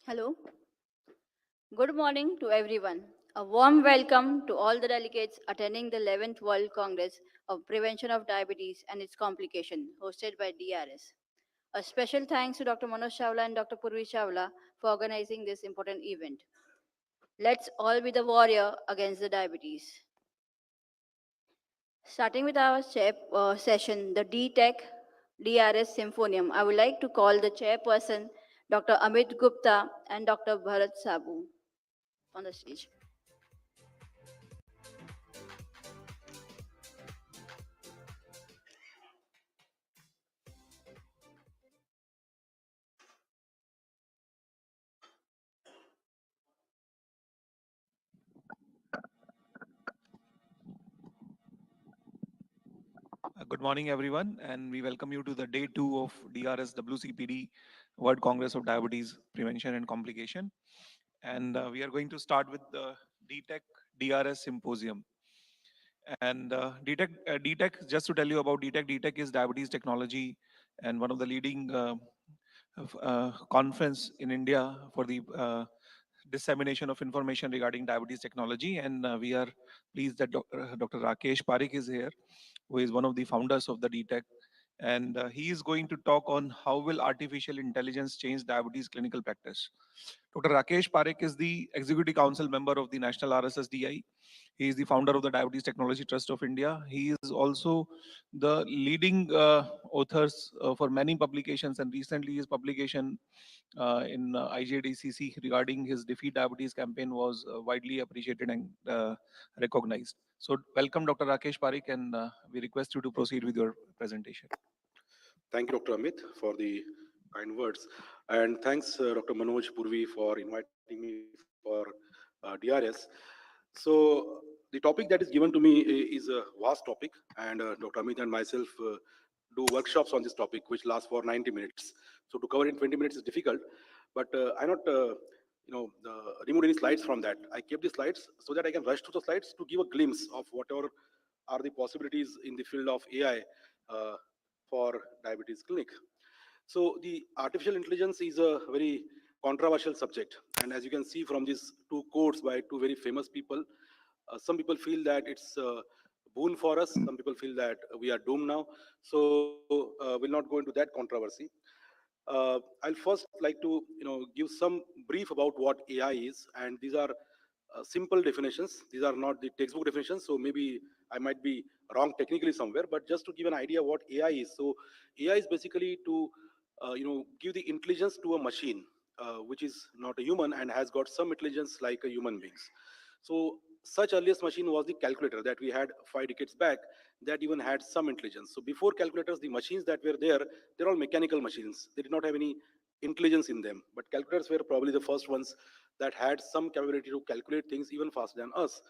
Hello. Good morning to everyone. A warm welcome to all the delegates attending the 11th World Congress of Prevention of Diabetes and its Complication, hosted by DRS. A special thanks to Dr. Manoj Chawla and Dr. Purvi Chawla for organizing this important event. Let's all be the warrior against the diabetes. Starting with our session, the DTech DRS Symphonium, I would like to call the chairperson, Dr. Amit Gupta and Dr. Bharat Sabu on the stage. Good morning, everyone, and we welcome you to the day two of DRS WCPD World Congress of Diabetes Prevention and Complication. And we are going to start with the DTech DRS Symposium. And DTech, just to tell you about DTech is diabetes technology and one of the leading conference in India for the dissemination of information regarding diabetes technology. And we are pleased that Dr. Rakesh Parikh is here, who is one of the founders of the DTech. And he is going to talk on how will artificial intelligence change diabetes clinical practice. Dr. Rakesh Parikh is the Executive Council member of the National RSSDI. He is the founder of the Diabetes Technology Trust of India. He is also the leading authors for many publications, and recently his publication in IJDCC regarding his Defeat Diabetes campaign was widely appreciated and recognized. So welcome, Dr. Rakesh Parikh, and we request you to proceed with your presentation. Thank you, Dr. Amit, for the kind words. And thanks, Dr. Manoj Purvi, for inviting me for DRS. So, the topic that is given to me is a vast topic, and Dr. Amit and myself do workshops on this topic, which last for 90 minutes. So, to cover in 20 minutes is difficult, but I not remove any slides from that. I kept the slides so that I can rush through the slides to give a glimpse of whatever are the possibilities in the field of AI uh, for diabetes clinic. So the artificial intelligence is a very controversial subject, and as you can see from these two quotes by two very famous people, some people feel that it's a boon for us. Some people feel that we are doomed now. So we'll not go into that controversy. I'll first like to give some brief about what AI is, and these are simple definitions. These are not the textbook definitions, so maybe I might be wrong technically somewhere. But just to give an idea what AI is, so AI is basically to give the intelligence to a machine, which is not a human and has got some intelligence like a human beings. So such earliest machine was the calculator that we had 5 decades back, that even had some intelligence. So before calculators, the machines that were there, they're all mechanical machines. They did not have any intelligence in them. But calculators were probably the first ones that had some capability to calculate things even faster than us.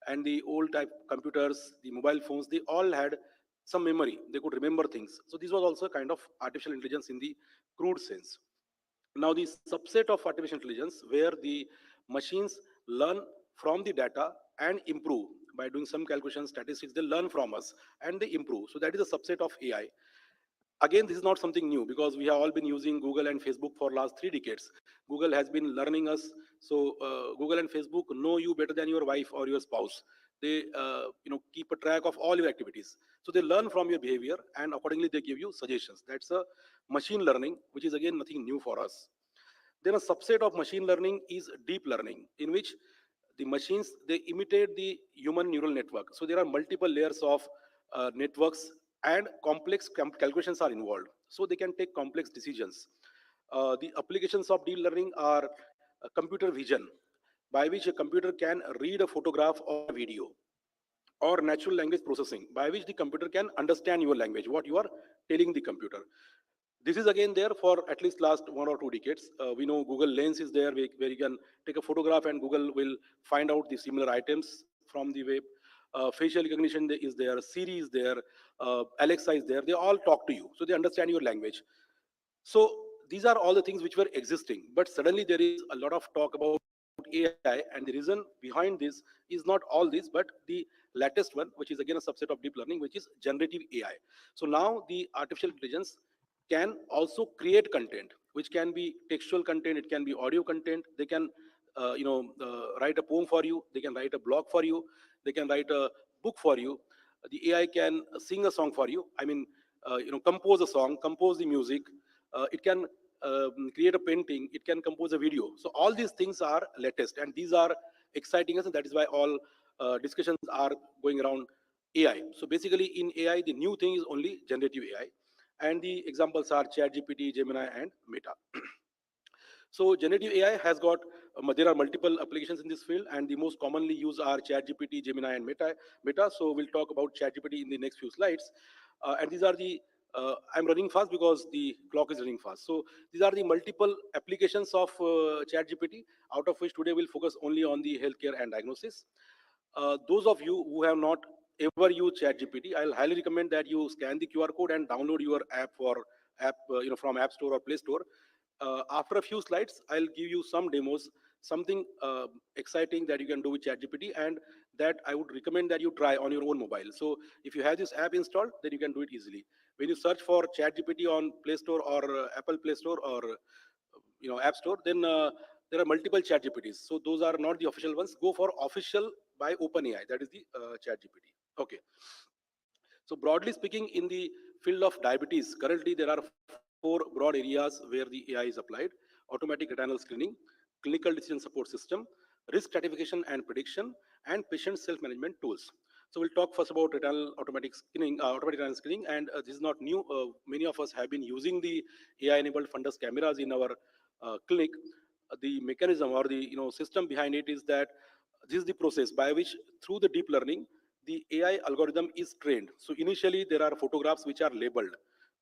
And the old type computers, the mobile phones, they all had some memory. They could remember things. So this was also a kind of artificial intelligence in the crude sense. Now, the subset of artificial intelligence where the machines learn from the data and improve by doing some calculation statistics, they learn from us and they improve. So that is a subset of AI. Again, this is not something new because we have all been using Google and Facebook for last 3 decades. Google has been learning us. So Google and Facebook know you better than your wife or your spouse. They keep a track of all your activities. So they learn from your behavior and accordingly they give you suggestions. That's a machine learning, which is again nothing new for us. Then a subset of machine learning is deep learning, in which the machines, they imitate the human neural network. So there are multiple layers of networks and complex calculations are involved. So they can take complex decisions. The applications of deep learning are computer vision, by which a computer can read a photograph or a video, or natural language processing, by which the computer can understand your language, what you are telling the computer. This is again there for at least last 1 or 2 decades. We know Google Lens is there, where you can take a photograph and Google will find out the similar items from the web. Facial recognition is there, Siri is there, Alexa is there. They all talk to you, so they understand your language. So these are all the things which were existing, but suddenly there is a lot of talk about AI, and the reason behind this is not all this, but the latest one, which is again a subset of deep learning, which is generative AI. So now the artificial intelligence can also create content. which can be textual content, it can be audio content. They can write a poem for you, they can write a blog for you, they can write a book for you. The AI can sing a song for you. I mean, compose a song, compose the music. It can create a painting, it can compose a video. So all these things are latest, and these are exciting us, and that is why all discussions are going around AI. So basically, in AI, the new thing is only generative AI, and the examples are ChatGPT, Gemini, and Meta. So generative AI has got there are multiple applications in this field, and the most commonly used are ChatGPT, Gemini, and Meta. So we'll talk about ChatGPT in the next few slides. And these are the I'm running fast because the clock is running fast. So these are the multiple applications of ChatGPT, out of which today we'll focus only on the healthcare and diagnosis. Those of you who have not ever used ChatGPT, I'll highly recommend that you scan the QR code and download your app from App Store or Play Store. After a few slides, I'll give you some demos, something exciting that you can do with ChatGPT, and that I would recommend that you try on your own mobile. So if you have this app installed, then you can do it easily. When you search for ChatGPT on Play Store or Apple Play Store or App Store, then there are multiple ChatGPTs. So those are not the official ones. Go for official by OpenAI. That is the ChatGPT. Okay. So broadly speaking, in the field of diabetes, currently there are four broad areas where the AI is applied: automatic retinal screening, clinical decision support system, risk stratification and prediction, and patient self-management tools. So we'll talk first about retinal automatic retinal screening, and this is not new. Many of us have been using the AI-enabled fundus cameras in our clinic. The mechanism or the system behind it is that this is the process by which, through the deep learning, the AI algorithm is trained. So initially, there are photographs which are labeled,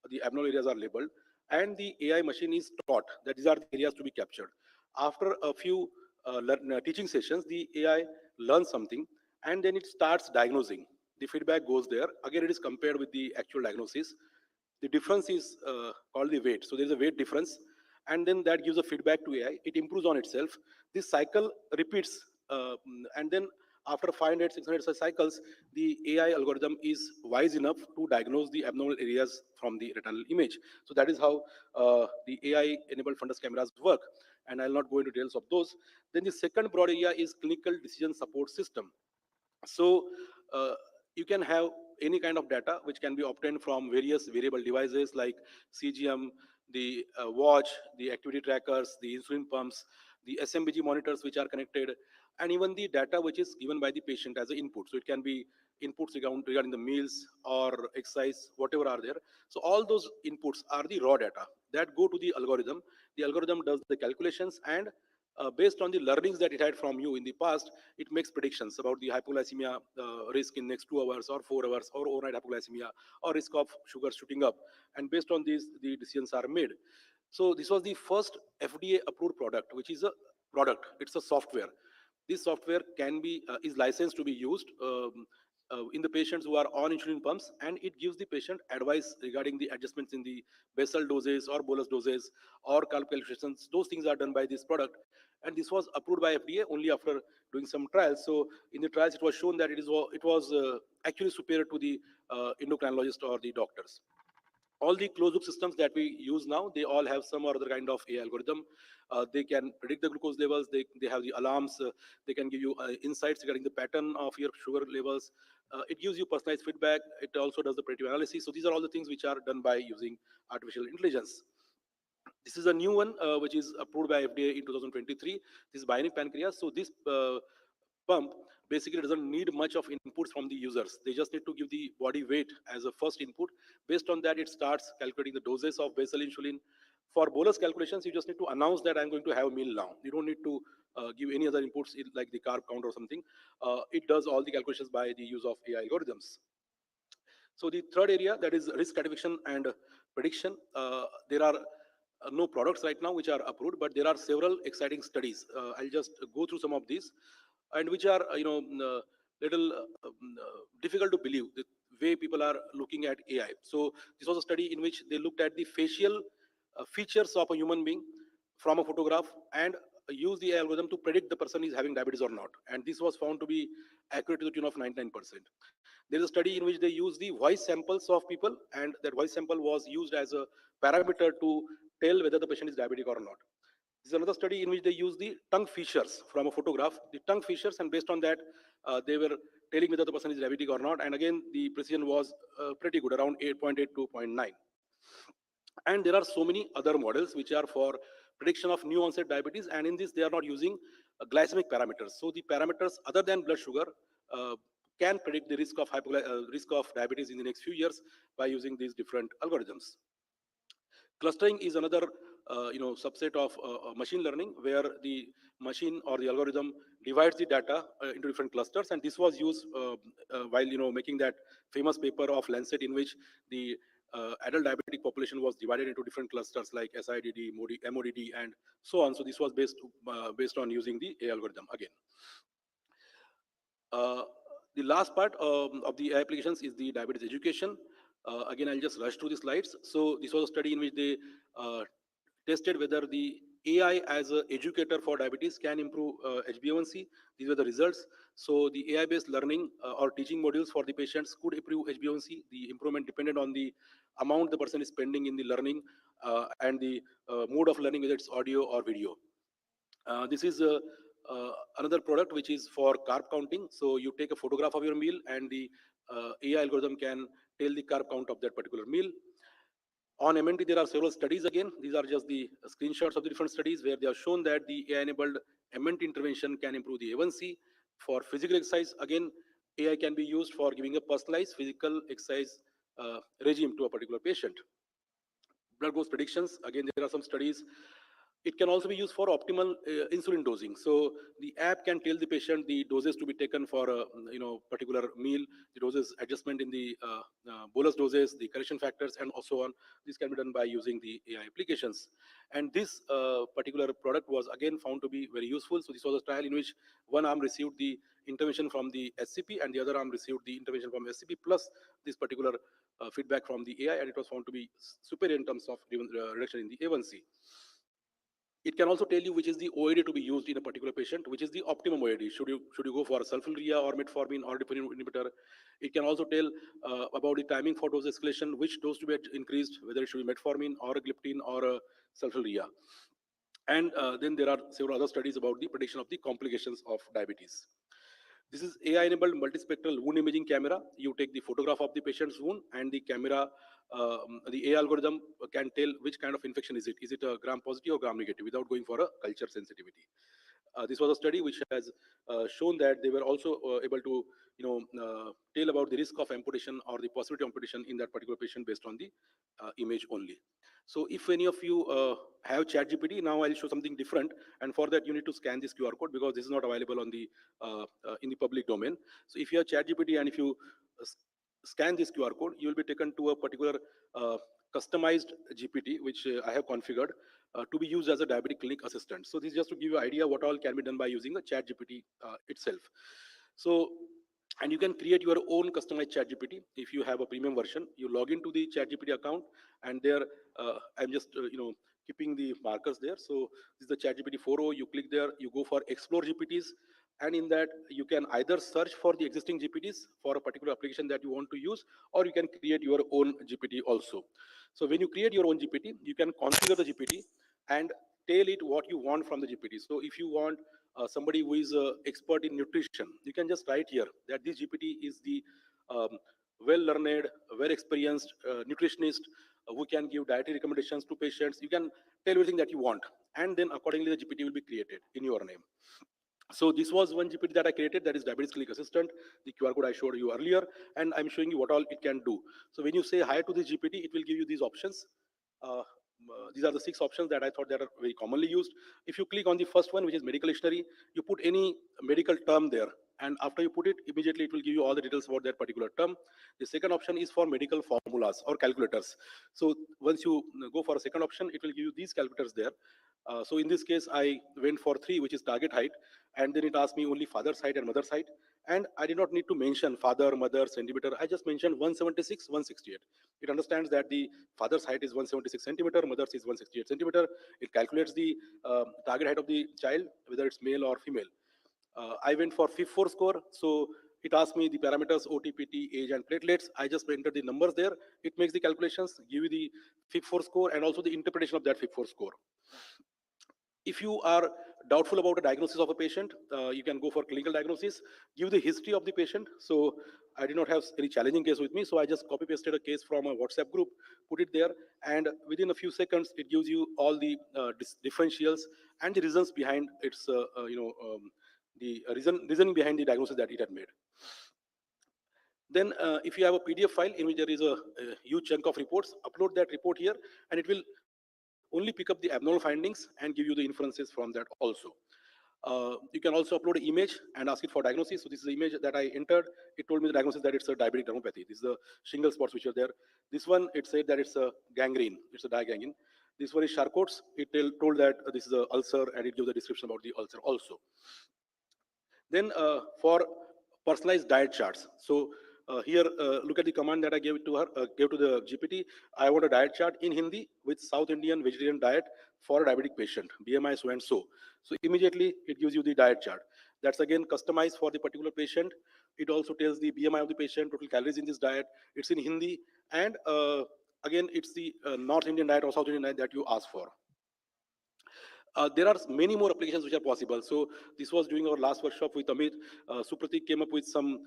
the abnormal areas are labeled, and the AI machine is taught that these are the areas to be captured. After a few teaching sessions, the AI learns something, and then it starts diagnosing. The feedback goes there. Again, it is compared with the actual diagnosis. The difference is called the weight. So there is a weight difference, and then that gives a feedback to AI. It improves on itself. This cycle repeats, and then after 500, 600 such cycles, the AI algorithm is wise enough to diagnose the abnormal areas from the retinal image. So that is how the AI-enabled fundus cameras work, and I'll not go into details of those. Then the second broad area is clinical decision support system. So uh, you can have any kind of data which can be obtained from various variable devices like CGM, the watch, the activity trackers, the insulin pumps, the SMBG monitors which are connected, and even the data which is given by the patient as an input. So it can be inputs regarding the meals or exercise, whatever are there. So all those inputs are the raw data that go to the algorithm. The algorithm does the calculations, and based on the learnings that it had from you in the past, it makes predictions about the hypoglycemia risk in next 2 hours or 4 hours, or overnight hypoglycemia, or risk of sugar shooting up. And based on these, the decisions are made. So this was the first FDA approved product, which is a product. It's a software. This software can be is licensed to be used in the patients who are on insulin pumps, and it gives the patient advice regarding the adjustments in the basal doses or bolus doses or carb calculations. Those things are done by this product, and this was approved by FDA only after doing some trials. So in the trials, it was shown that it was actually superior to the endocrinologist or the doctors. All the closed loop systems that we use now, they all have some or other kind of AI algorithm. They can predict the glucose levels, they have the alarms, they can give you insights regarding the pattern of your sugar levels. It gives you personalized feedback, it also does the predictive analysis. So these are all the things which are done by using artificial intelligence. This is a new one which is approved by FDA in 2023. This is bionic pancreas. So this pump basically doesn't need much of inputs from the users. They just need to give the body weight as a first input. Based on that, it starts calculating the doses of basal insulin. For bolus calculations, you just need to announce that I'm going to have a meal now. You don't need to give any other inputs like the carb count or something. It does all the calculations by the use of AI algorithms. So the third area, that is risk stratification and prediction. There are no products right now which are approved, but there are several exciting studies. I'll just go through some of these, and which are little difficult to believe the way people are looking at AI. So this was a study in which they looked at the facial features of a human being from a photograph, and use the algorithm to predict the person is having diabetes or not. And this was found to be accurate to the tune of 99%. There is a study in which they use the voice samples of people, and that voice sample was used as a parameter to tell whether the patient is diabetic or not. This is another study in which they use the tongue fissures from a photograph, the tongue fissures, and based on that, they were telling whether the person is diabetic or not. And again, the precision was pretty good, around 8.8 to 0.9. And there are so many other models which are for prediction of new onset diabetes, and in this they are not using glycemic parameters. So the parameters other than blood sugar uh, can predict the risk of diabetes in the next few years by using these different algorithms. Clustering is another subset of machine learning, where the machine or the algorithm divides the data into different clusters, and this was used while making that famous paper of Lancet, in which the adult diabetic population was divided into different clusters like SIDD, MODD, and so on. So this was based on using the A algorithm again. Uh, the last part of the AI applications is the diabetes education. Again, I'll just rush through the slides. So this was a study in which they tested whether the AI as an educator for diabetes can improve HbA1c. These were the results. So the AI-based learning or teaching modules for the patients could improve HbA1c. The improvement depended on the amount the person is spending in the learning and the mode of learning, whether it's audio or video. This is another product which is for carb counting. So you take a photograph of your meal, and the AI algorithm can tell the carb count of that particular meal. On MNT, there are several studies again. These are just the screenshots of the different studies where they have shown that the AI-enabled MNT intervention can improve the A1C. For physical exercise, again, AI can be used for giving a personalized physical exercise regime to a particular patient. Blood glucose predictions, again, there are some studies. It can also be used for optimal insulin dosing. So the app can tell the patient the doses to be taken for a particular meal, the doses adjustment in the bolus doses, the correction factors, and so on. This can be done by using the AI applications. And this particular product was again found to be very useful. So this was a trial in which one arm received the intervention from the SCP, and the other arm received the intervention from SCP plus this particular feedback from the AI, and it was found to be superior in terms of reduction in the A1C. It can also tell you which is the OAD to be used in a particular patient, which is the optimum OAD. Should you go for sulfonylurea or metformin or diphenhydramine inhibitor? It can also tell about the timing for dose escalation, which dose to be increased, whether it should be metformin or a gliptin or a sulfonylurea. And then there are several other studies about the prediction of the complications of diabetes. This is AI-enabled multispectral wound imaging camera. You take the photograph of the patient's wound, and the camera, the AI algorithm can tell which kind of infection is it. Is it a gram positive or gram negative, without going for a culture sensitivity. This was a study which has shown that they were also able to, tell about the risk of amputation or the possibility of amputation in that particular patient based on the image only. So if any of you have ChatGPT, now I'll show something different, and for that you need to scan this QR code because this is not available on the in the public domain. So if you have ChatGPT and if you scan this QR code, you will be taken to a particular customized GPT, which I have configured to be used as a diabetic clinic assistant. So this is just to give you an idea what all can be done by using a ChatGPT itself. So, and you can create your own customized ChatGPT. If you have a premium version, you log into the ChatGPT account, and there I'm just keeping the markers there. So this is the ChatGPT 4.0. You click there, you go for Explore GPTs, and in that you can either search for the existing GPTs for a particular application that you want to use, or you can create your own GPT also. So when you create your own GPT, you can configure the GPT and tell it what you want from the GPT. So if you want somebody who is expert in nutrition, you can just write here that this GPT is the um, well-learned, well-experienced nutritionist who can give dietary recommendations to patients. You can tell everything that you want, and then accordingly the GPT will be created in your name. So this was one GPT that I created, that is Diabetes Clinic Assistant, the QR code I showed you earlier, and I'm showing you what all it can do. So when you say hi to this GPT, it will give you these options. These are the 6 options that I thought that are very commonly used. If you click on the first one, which is medical dictionary, you put any medical term there, and after you put it, immediately it will give you all the details about that particular term. The second option is for medical formulas or calculators. So once you go for a second option, it will give you these calculators there. So in this case, I went for 3, which is target height, and then it asked me only father's height and mother's height. And I did not need to mention father, mother, centimeter. I just mentioned 176, 168. It understands that the father's height is 176 centimeter, mother's is 168 centimeter. It calculates the target height of the child, whether it's male or female. I went for FIF4 score. So It asks me the parameters, OTPT, age, and platelets. I just enter the numbers there. It makes the calculations, give you the FIB4 score, and also the interpretation of that FIB4 score. If you are doubtful about a diagnosis of a patient, you can go for clinical diagnosis, give the history of the patient. So I did not have any challenging case with me, so I just copy pasted a case from a WhatsApp group, put it there, and within a few seconds, it gives you all the differentials and the reasons behind its, the reasoning behind the diagnosis that it had made. Then if you have a PDF file in which there is a huge chunk of reports, upload that report here, and it will only pick up the abnormal findings and give you the inferences from that also. You can also upload an image and ask it for diagnosis. So this is the image that I entered. It told me the diagnosis that it's a diabetic dermopathy. This is the shingle spots which are there. This one, it said that it's a gangrene. It's a diagangrene. This one is Charcot's. It told that this is a ulcer, and it gives a description about the ulcer also. Then for personalized diet charts. So here, look at the command that I gave to her, gave to the GPT. I want a diet chart in Hindi with South Indian vegetarian diet for a diabetic patient, BMI so and so. So immediately it gives you the diet chart. That's again customized for the particular patient. It also tells the BMI of the patient, total calories in this diet. It's in Hindi, and again, it's the North Indian diet or South Indian diet that you ask for. There are many more applications which are possible. So this was during our last workshop with Amit. Supratik came up with some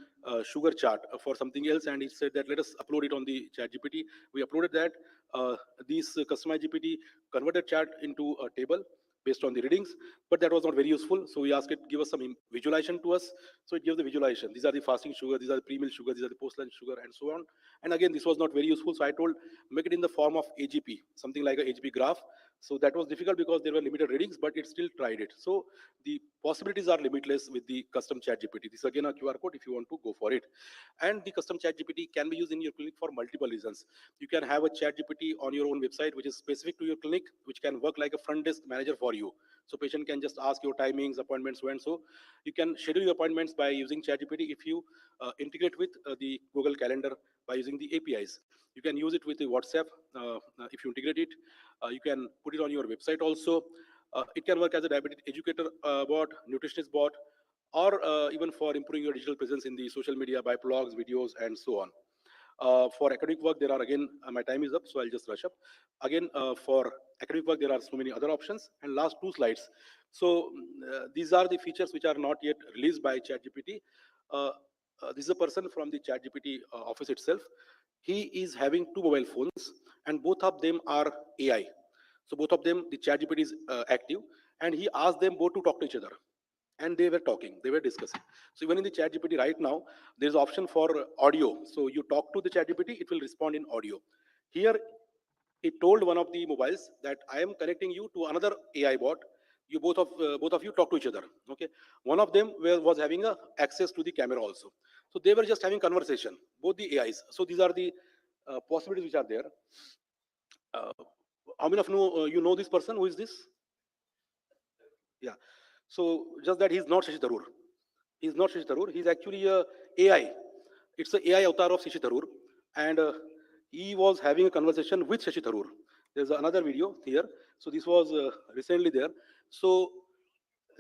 sugar chart for something else, and he said that let us upload it on the chat GPT. We uploaded that. This customized GPT converted chart into a table based on the readings, but that was not very useful. So we asked it, give us some visualization to us. So it gives the visualization. These are the fasting sugar, these are the pre-meal sugar, these are the post-lunch sugar, and so on. And again, this was not very useful. So I told, make it in the form of AGP, something like a AGP graph. So that was difficult because there were limited readings, but it still tried it. So the possibilities are limitless with the custom chat GPT. This is again a QR code if you want to go for it. And the custom chat GPT can be used in your clinic for multiple reasons. You can have a chat GPT on your own website, which is specific to your clinic, which can work like a front desk manager for you. So patient can just ask your timings, appointments, so and so. You can schedule your appointments by using chat GPT if you integrate with the Google Calendar by using the APIs. You can use it with the WhatsApp if you integrate it. You can put it on your website also. It can work as a diabetic educator bot, nutritionist bot, or even for improving your digital presence in the social media by blogs, videos, and so on. For academic work, there are again, my time is up, so I'll just rush up. Again, for academic work, there are so many other options. And last two slides. So these are the features which are not yet released by ChatGPT. This is a person from the ChatGPT office itself. He is having two mobile phones, and both of them are AI. So both of them, the ChatGPT is active, and he asked them both to talk to each other, and they were talking, they were discussing. So even in the ChatGPT right now, there's option for audio. So you talk to the ChatGPT, it will respond in audio. Here, it told one of the mobiles that I am connecting you to another AI bot. You both of you talk to each other. Okay. One of them was having a access to the camera also. So they were just having conversation, both the AIs. So these are the possibilities which are there. Uh, how many of you know this person? Who is this? Yeah. So just that he's not Shashi Tharoor. He's not Shashi Tharoor. He's actually a AI. It's a AI avatar of Shashi Tharoor, and he was having a conversation with Shashi Tharoor. There's another video here. So this was recently there. So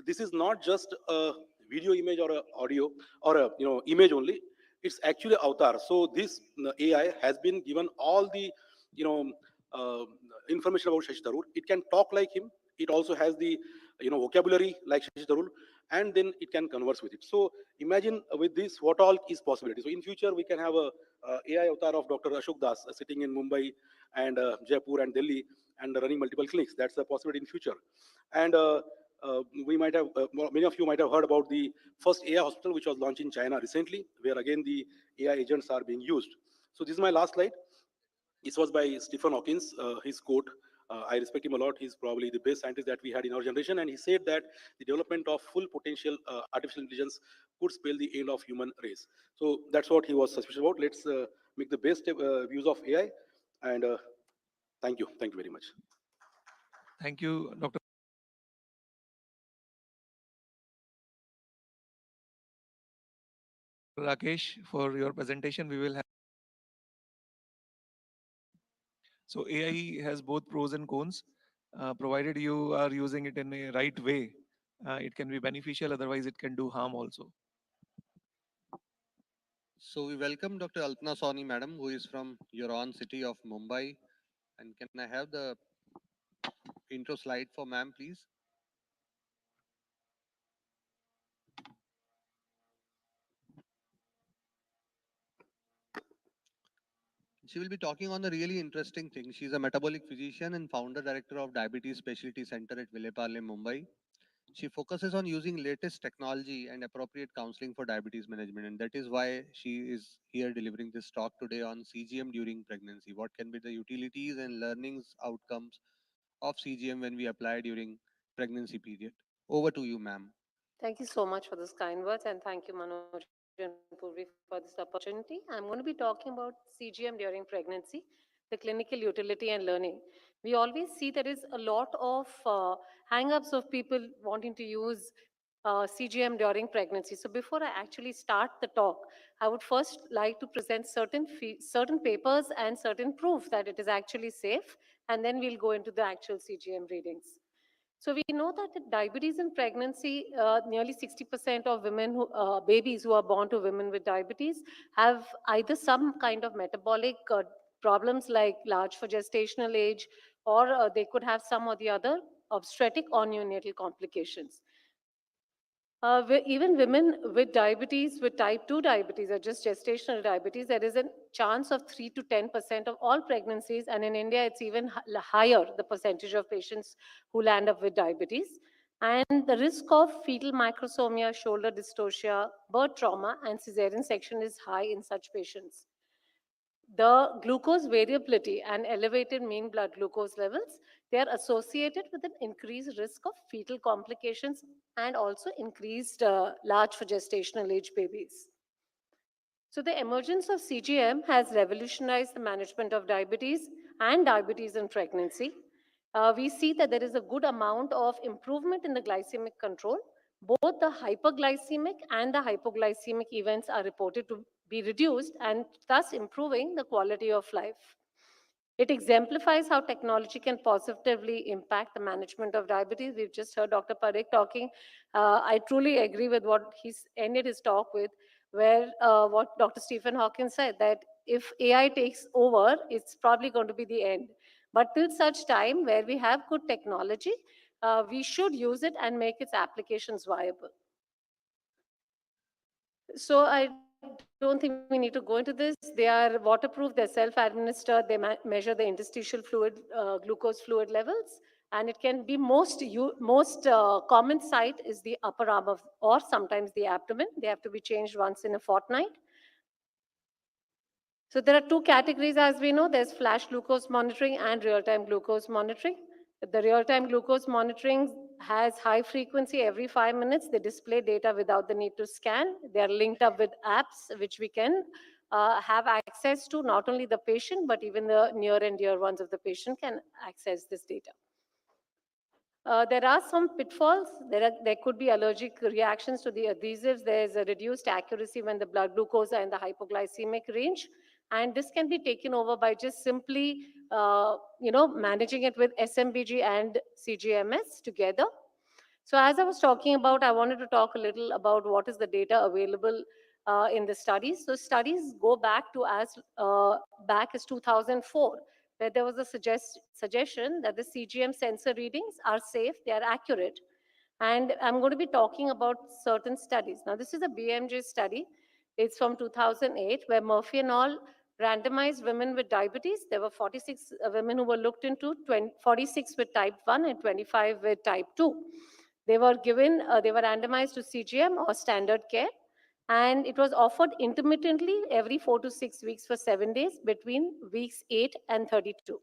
this is not just a video image or a audio or a image only. It's actually avatar. So this AI has been given all the you know uh, information about Shashi Tharoor. It can talk like him. It also has the vocabulary like Shashi Tharoor, and then it can converse with it. So imagine with this what all is possibility. So in future we can have a AI avatar of Dr. Ashok Das sitting in Mumbai and Jaipur and Delhi and running multiple clinics. That's a possibility in future. And we might have many of you might have heard about the first AI hospital which was launched in China recently, where again the AI agents are being used. So this is my last slide. This was by Stephen Hawkins. His quote. I respect him a lot. He's probably the best scientist that we had in our generation, and he said that the development of full potential artificial intelligence could spell the end of human race. So that's what he was suspicious about. Let's make the best use of AI, and thank you. Thank you very much. Thank you, Dr. Rakesh, for your presentation. We will have. So AI has both pros and cons. Provided you are using it in a right way, it can be beneficial. Otherwise, it can do harm also. So we welcome Dr. Alpna Soni, madam, who is from your own city of Mumbai. And can I have the intro slide for ma'am, please? She will be talking on a really interesting thing. She's a metabolic physician and founder director of Diabetes Specialty Center at Vileparle, Mumbai. She focuses on using latest technology and appropriate counseling for diabetes management, and that is why she is here delivering this talk today on CGM during pregnancy. What can be the utilities and learnings outcomes of CGM when we apply during pregnancy period? Over to you, ma'am. Thank you so much for this kind words, and thank you, Manoj and Purvi, for this opportunity. I'm going to be talking about CGM during pregnancy, the clinical utility and learning. We always see there is a lot of hang-ups of people wanting to use CGM during pregnancy. So before I actually start the talk, I would first like to present certain papers and certain proof that it is actually safe, and then we'll go into the actual CGM readings. So we know that diabetes in pregnancy, nearly 60% of babies who are born to women with diabetes have either some kind of metabolic problems like large for gestational age, or they could have some or the other obstetric or neonatal complications. Even women with diabetes, with type 2 diabetes or just gestational diabetes, there is a chance of 3 to 10% of all pregnancies. And in India, it's even higher, the percentage of patients who land up with diabetes. And the risk of fetal microsomia, shoulder dystocia, birth trauma, and cesarean section is high in such patients. The glucose variability and elevated mean blood glucose levels, they are associated with an increased risk of fetal complications and also increased large for gestational age babies. So the emergence of CGM has revolutionized the management of diabetes and diabetes in pregnancy. We see that there is a good amount of improvement in the glycemic control. Both the hyperglycemic and the hypoglycemic events are reported to be reduced and thus improving the quality of life. It exemplifies how technology can positively impact the management of diabetes. We've just heard Dr. Parekh talking. I truly agree with what he's ended his talk with, where what Dr. Stephen Hawking said, that if AI takes over, it's probably going to be the end. But till such time where we have good technology, we should use it and make its applications viable. So I don't think we need to go into this. They are waterproof, they're self-administered, they measure the interstitial fluid, glucose fluid levels, and it can be most common site is the upper arm of, or sometimes the abdomen. They have to be changed once in a fortnight. So there are two categories, as we know. There's flash glucose monitoring and real-time glucose monitoring. The real-time glucose monitoring has high frequency every 5 minutes. They display data without the need to scan. They are linked up with apps which we can have access to. Not only the patient, but even the near and dear ones of the patient can access this data. There are some pitfalls. There could be allergic reactions to the adhesives. There's a reduced accuracy when the blood glucose are in the hypoglycemic range. And this can be taken over by just simply, managing it with SMBG and CGMS together. So as I was talking about, I wanted to talk a little about what is the data available in the studies. So studies go back to as back as 2004, where there was a suggestion that the CGM sensor readings are safe, they are accurate. And I'm going to be talking about certain studies. Now, this is a BMJ study. It's from 2008, where Murphy and all randomized women with diabetes. There were 46 women who were looked into, 46 with type 1 and 25 with type 2. They were randomized to CGM or standard care, and it was offered intermittently every 4 to 6 weeks for 7 days between weeks 8 and 32.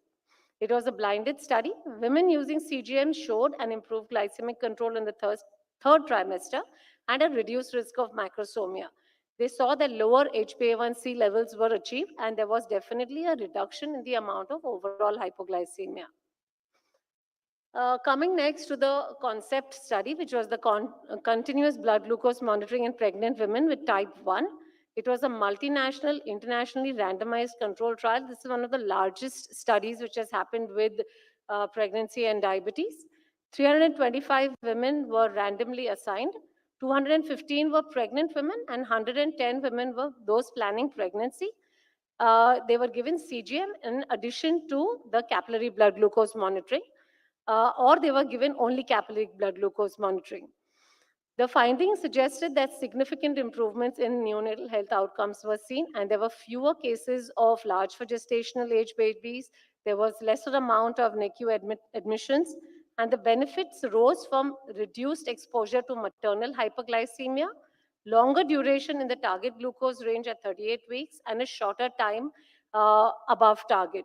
It was a blinded study. Women using CGM showed an improved glycemic control in the third trimester and a reduced risk of macrosomia. They saw that lower HbA1c levels were achieved, and there was definitely a reduction in the amount of overall hypoglycemia. Coming next to the concept study, which was the continuous blood glucose monitoring in pregnant women with type 1. It was a multinational, internationally randomized control trial. This is one of the largest studies which has happened with pregnancy and diabetes. 325 women were randomly assigned 215 were pregnant women and 110 women were those planning pregnancy. They were given CGM in addition to the capillary blood glucose monitoring, or they were given only capillary blood glucose monitoring. The findings suggested that significant improvements in neonatal health outcomes were seen, and there were fewer cases of large for gestational age babies. There was lesser amount of NICU admissions, and the benefits rose from reduced exposure to maternal hyperglycemia, longer duration in the target glucose range at 38 weeks, and a shorter time above target.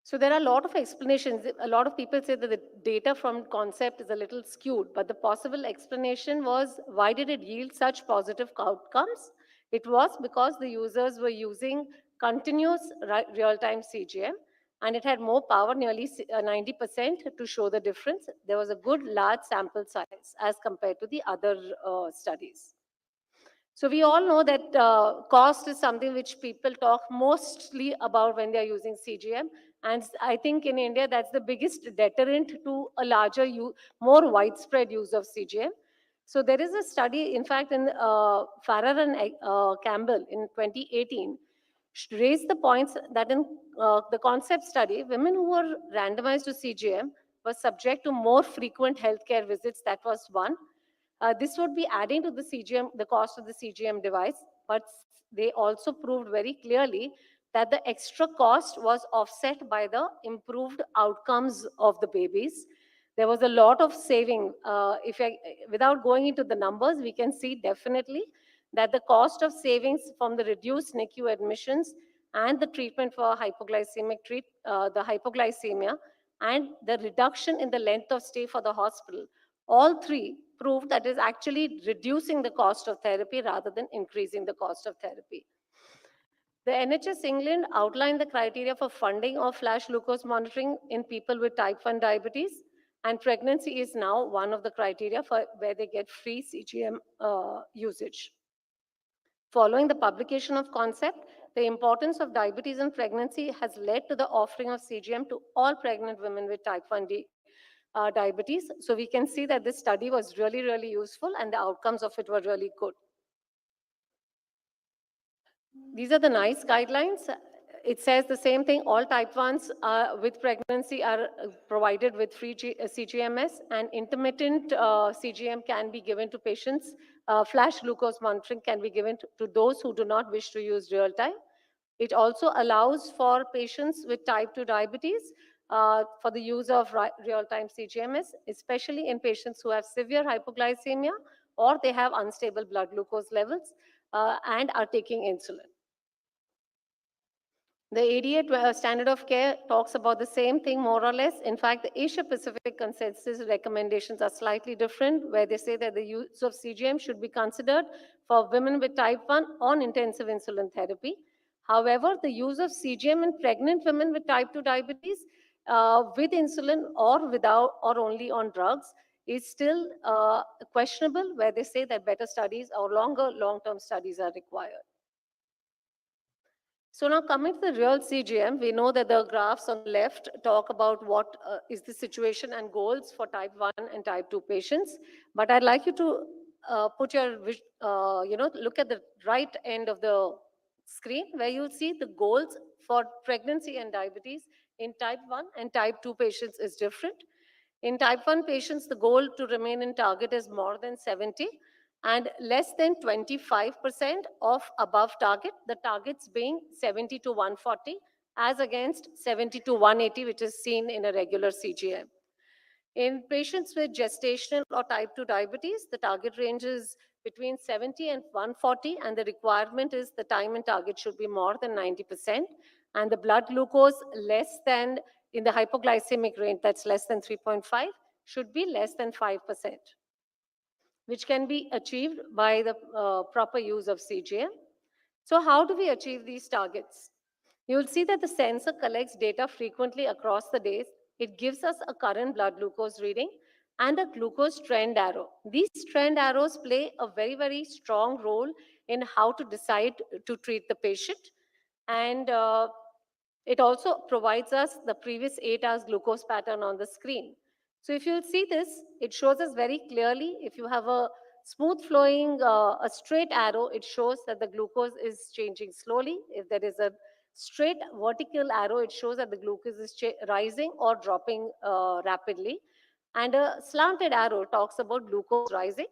So there are a lot of explanations. A lot of people say that the data from concept is a little skewed, but the possible explanation was, why did it yield such positive outcomes? It was because the users were using continuous real-time CGM, and it had more power, nearly 90%, to show the difference. There was a good large sample size as compared to the other studies. So we all know that cost is something which people talk mostly about when they're using CGM. And I think in India, that's the biggest deterrent to a larger, more widespread use of CGM. So there is a study, in fact, in Farrar and Campbell in 2018, raised the points that in the concept study, women who were randomized to CGM were subject to more frequent healthcare visits. That was one. This would be adding to the CGM, the cost of the CGM device, but they also proved very clearly that the extra cost was offset by the improved outcomes of the babies. There was a lot of saving. Without going into the numbers, we can see definitely that the cost of savings from the reduced NICU admissions and the treatment for the hypoglycemia, and the reduction in the length of stay for the hospital, all three proved that is actually reducing the cost of therapy rather than increasing the cost of therapy. The NHS England outlined the criteria for funding of flash glucose monitoring in people with type 1 diabetes, and pregnancy is now one of the criteria for where they get free CGM usage. Following the publication of concept, the importance of diabetes in pregnancy has led to the offering of CGM to all pregnant women with type 1 diabetes. So we can see that this study was really, really useful and the outcomes of it were really good. These are the NICE guidelines. It says the same thing. All type 1s with pregnancy are provided with free CGMS, and intermittent CGM can be given to patients. Flash glucose monitoring can be given to those who do not wish to use real time. It also allows for patients with type 2 diabetes for the use of real-time CGMS, especially in patients who have severe hypoglycemia or they have unstable blood glucose levels and are taking insulin. The ADA standard of care talks about the same thing more or less. In fact, the Asia Pacific consensus recommendations are slightly different, where they say that the use of CGM should be considered for women with type 1 on intensive insulin therapy. However, the use of CGM in pregnant women with type 2 diabetes with insulin or without or only on drugs is still questionable, where they say that better studies or longer long-term studies are required. So now coming to the real CGM, we know that the graphs on the left talk about what is the situation and goals for type 1 and type 2 patients. But I'd like you to put your, look at the right end of the screen where you'll see the goals for pregnancy and diabetes in type 1 and type 2 patients is different. In type 1 patients, the goal to remain in target is more than 70 and less than 25% of above target, the targets being 70 to 140 as against 70 to 180, which is seen in a regular CGM. In patients with gestational or type 2 diabetes, the target range is between 70 and 140, and the requirement is the time in target should be more than 90%, and the blood glucose less than, in the hypoglycemic range, that's less than 3.5, should be less than 5%, which can be achieved by the proper use of CGM. So how do we achieve these targets? You will see that the sensor collects data frequently across the days. It gives us a current blood glucose reading and a glucose trend arrow. These trend arrows play a very, very strong role in how to decide to treat the patient. And it also provides us the previous 8 hours glucose pattern on the screen. So if you'll see this, it shows us very clearly. If you have a smooth flowing, a straight arrow, it shows that the glucose is changing slowly. If there is a straight vertical arrow, it shows that the glucose is rising or dropping rapidly. And a slanted arrow talks about glucose rising.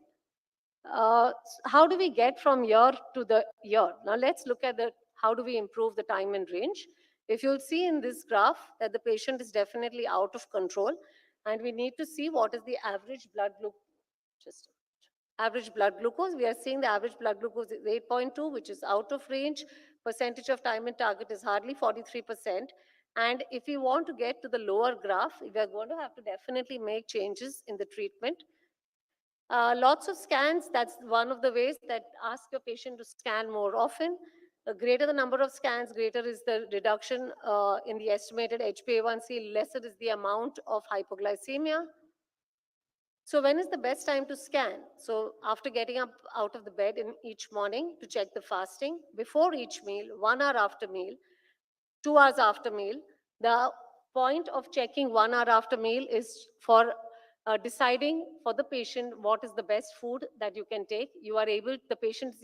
How do we get from year to the year? Now let's look at the how do we improve the time and range. If you'll see in this graph that the patient is definitely out of control, and we need to see what is the average blood glucose. Just average blood glucose. We are seeing the average blood glucose is 8.2, which is out of range. Percentage of time and target is hardly 43%. And if we want to get to the lower graph, we are going to have to definitely make changes in the treatment. Lots of scans, that's one of the ways that ask your patient to scan more often. The greater the number of scans, greater is the reduction in the estimated HbA1c, lesser is the amount of hypoglycemia. So when is the best time to scan? So after getting up out of the bed in each morning to check the fasting, before each meal, 1 hour after meal, 2 hours after meal. The point of checking 1 hour after meal is for deciding for the patient what is the best food that you can take. You are able, the patient is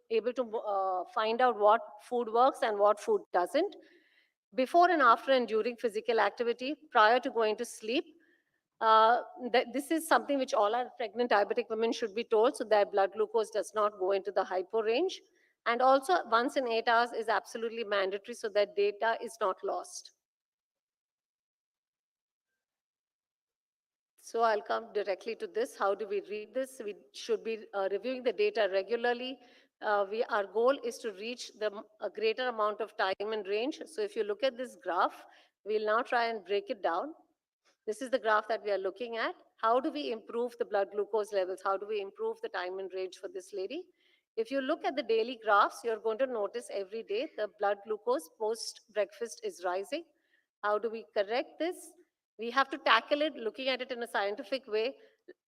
able to find out what food works and what food doesn't. Before and after and during physical activity, prior to going to sleep, this is something which all our pregnant diabetic women should be told so that blood glucose does not go into the hypo range. And also once in 8 hours is absolutely mandatory so that data is not lost. So I'll come directly to this. How do we read this? We should be reviewing the data regularly. Our goal is to reach a greater amount of time and range. So if you look at this graph, we'll now try and break it down. This is the graph that we are looking at. How do we improve the blood glucose levels? How do we improve the time and range for this lady? If you look at the daily graphs, you're going to notice every day the blood glucose post breakfast is rising. How do we correct this? We have to tackle it looking at it in a scientific way.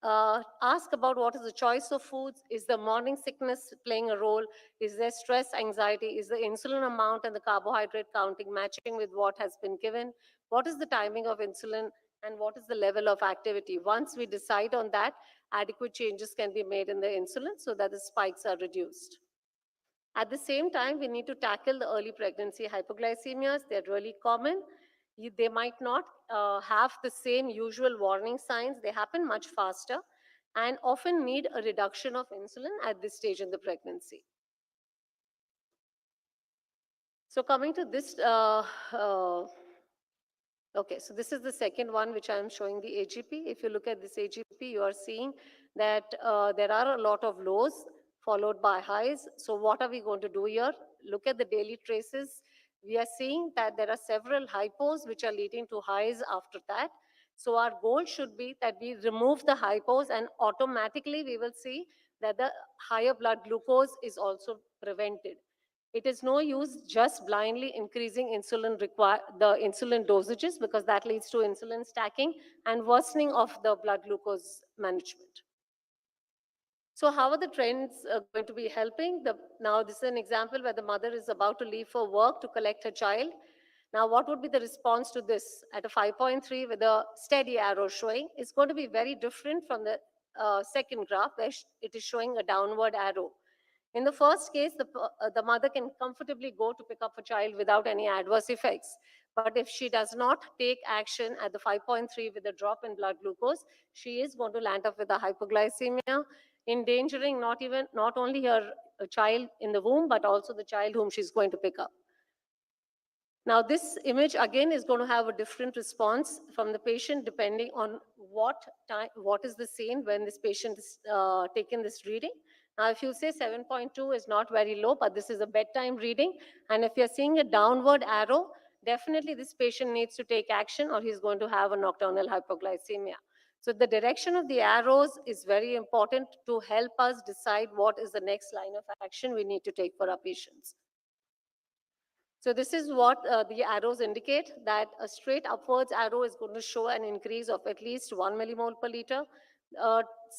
Ask about what is the choice of foods. Is the morning sickness playing a role? Is there stress, anxiety? Is the insulin amount and the carbohydrate counting matching with what has been given? What is the timing of insulin? And what is the level of activity? Once we decide on that, adequate changes can be made in the insulin so that the spikes are reduced. At the same time, we need to tackle the early pregnancy hypoglycemias. They're really common. They might not have the same usual warning signs. They happen much faster and often need a reduction of insulin at this stage in the pregnancy. So coming to this, okay, so this is the second one which I am showing the AGP. If you look at this AGP, you are seeing that there are a lot of lows followed by highs. So what are we going to do here? Look at the daily traces. We are seeing that there are several hypos which are leading to highs after that. So our goal should be that we remove the hypos and automatically we will see that the higher blood glucose is also prevented. It is no use just blindly increasing the insulin dosages because that leads to insulin stacking and worsening of the blood glucose management. So how are the trends going to be helping? Now this is an example where the mother is about to leave for work to collect her child. Now what would be the response to this? At a 5.3 with a steady arrow showing, it's going to be very different from the second graph where it is showing a downward arrow. In the first case, the mother can comfortably go to pick up a child without any adverse effects. But if she does not take action at the 5.3 with a drop in blood glucose, she is going to land up with a hypoglycemia, endangering not only her child in the womb, but also the child whom she's going to pick up. Now, this image again is going to have a different response from the patient depending on what is the scene when this patient is taken this reading. Now, if you say 7.2 is not very low, but this is a bedtime reading, and if you're seeing a downward arrow, definitely this patient needs to take action or he's going to have a nocturnal hypoglycemia. So the direction of the arrows is very important to help us decide what is the next line of action we need to take for our patients. So this is what the arrows indicate, that a straight upwards arrow is going to show an increase of at least 1 millimole per liter.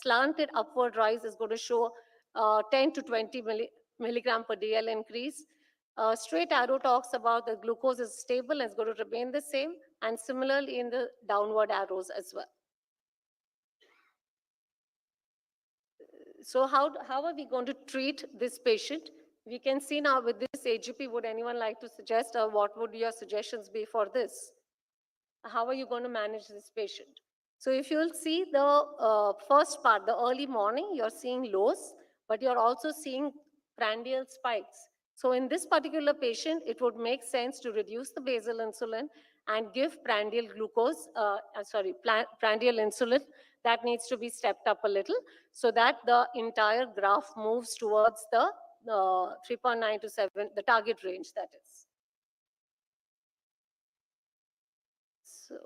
Slanted upward rise is going to show 10 to 20 milligram per DL increase. Straight arrow talks about the glucose is stable and is going to remain the same, and similarly in the downward arrows as well. So how are we going to treat this patient? We can see now with this AGP, would anyone like to suggest, or what would your suggestions be for this? How are you going to manage this patient? So if you'll see the first part, the early morning, you're seeing lows, but you're also seeing prandial spikes. So in this particular patient, it would make sense to reduce the basal insulin and give prandial glucose, prandial insulin that needs to be stepped up a little so that the entire graph moves towards the 3.9 to 7, the target range that is. So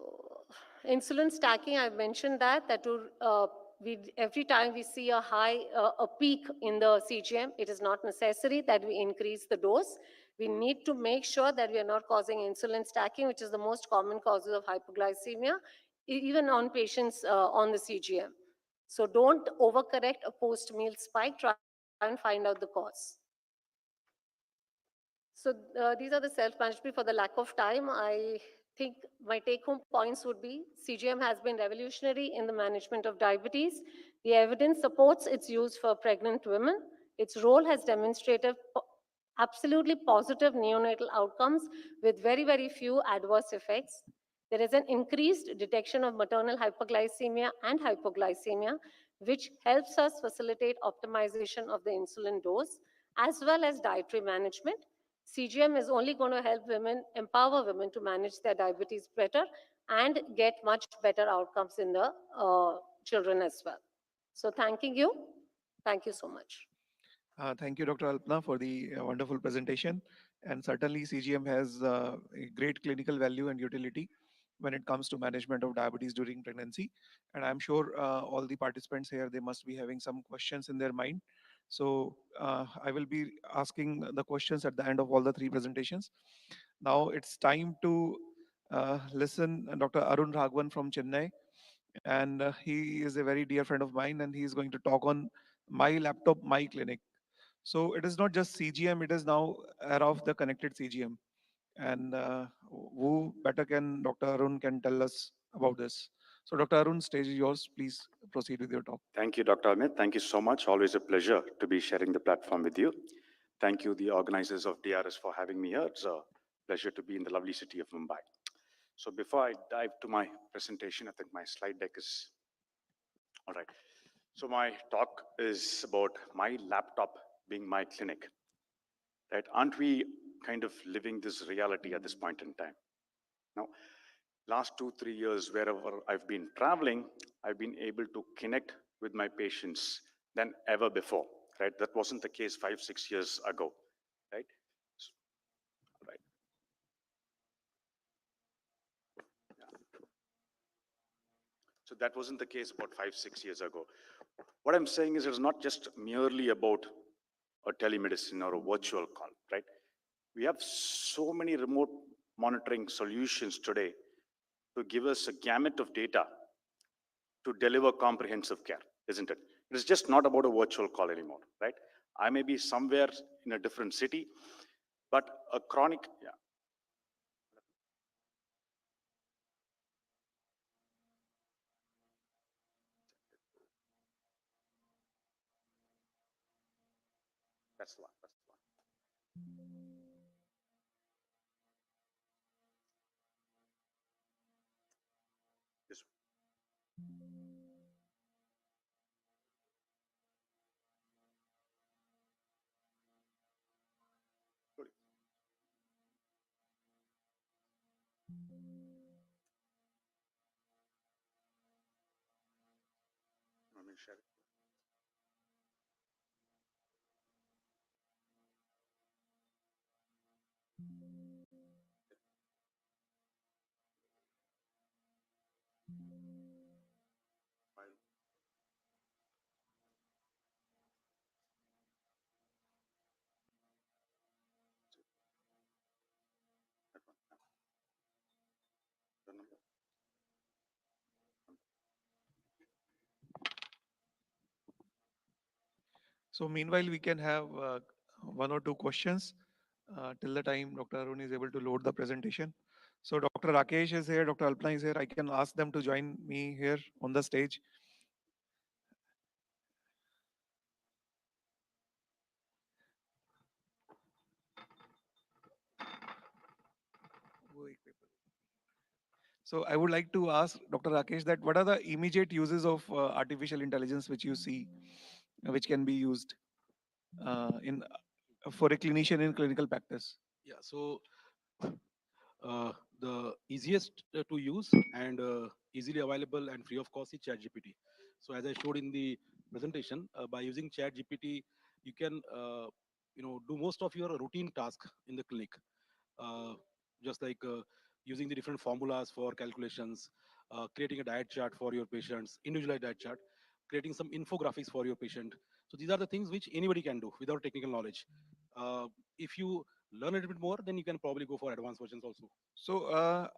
insulin stacking, I've mentioned that every time we see a peak in the CGM, it is not necessary that we increase the dose. We need to make sure that we are not causing insulin stacking, which is the most common causes of hypoglycemia, even on patients on the CGM. So don't overcorrect a post-meal spike, try and find out the cause. So these are the self-management. For the lack of time, I think my take-home points would be CGM has been revolutionary in the management of diabetes. The evidence supports its use for pregnant women. Its role has demonstrated absolutely positive neonatal outcomes with very, very few adverse effects. There is an increased detection of maternal hyperglycemia and hypoglycemia, which helps us facilitate optimization of the insulin dose as well as dietary management. CGM is only going to help women, empower women to manage their diabetes better and get much better outcomes in the children as well. So thanking you. Thank you so much. Thank you, Dr. Alpna, for the wonderful presentation. And certainly, CGM has a great clinical value and utility when it comes to management of diabetes during pregnancy. And I'm sure all the participants here, they must be having some questions in their mind. So I will be asking the questions at the end of all the three presentations. Now it's time to listen Dr. Arun Raghavan from Chennai. And he is a very dear friend of mine, and he is going to talk on My Laptop, My Clinic. So it is not just CGM, it is now era of the connected CGM. And who better can Dr. Arun can tell us about this. So Dr. Arun, stage is yours. Please proceed with your talk. Thank you, Dr. Amit. Thank you so much. Always a pleasure to be sharing the platform with you. Thank you, the organizers of DRS, for having me here. It's a pleasure to be in the lovely city of Mumbai. So before I dive to my presentation, I think my slide deck is all right. So my talk is about my laptop being my clinic. Right? Aren't we kind of living this reality at this point in time? Now, last 2-3 years, wherever I've been traveling, I've been able to connect with my patients than ever before. Right? That wasn't the case 5-6 years ago. Right? Right. So that wasn't the case about 5-6 years ago. What I'm saying is it's not just merely about a telemedicine or a virtual call, right? We have so many remote monitoring solutions today to give us a gamut of data to deliver comprehensive care, isn't it? It is just not about a virtual call anymore, right? I may be somewhere in a different city, but a chronic, yeah. That's the one, that's the one. This one. Let me share it. File. That one. Yeah. The number. So meanwhile, we can have one or two questions till the time Dr. Arun is able to load the presentation. So Dr. Rakesh is here, Dr. Alpna is here. I can ask them to join me here on the stage. So I would like to ask Dr. Rakesh that what are the immediate uses of artificial intelligence which you see, which can be used in for a clinician in clinical practice? Yeah, so the easiest to use and easily available and free of cost is ChatGPT. So as I showed in the presentation, by using ChatGPT, you can do most of your routine task in the clinic, uh, just like using the different formulas for calculations, creating a diet chart for your patients, individualized diet chart, creating some infographics for your patient. So these are the things which anybody can do without technical knowledge. If you learn a little bit more, then you can probably go for advanced versions also. So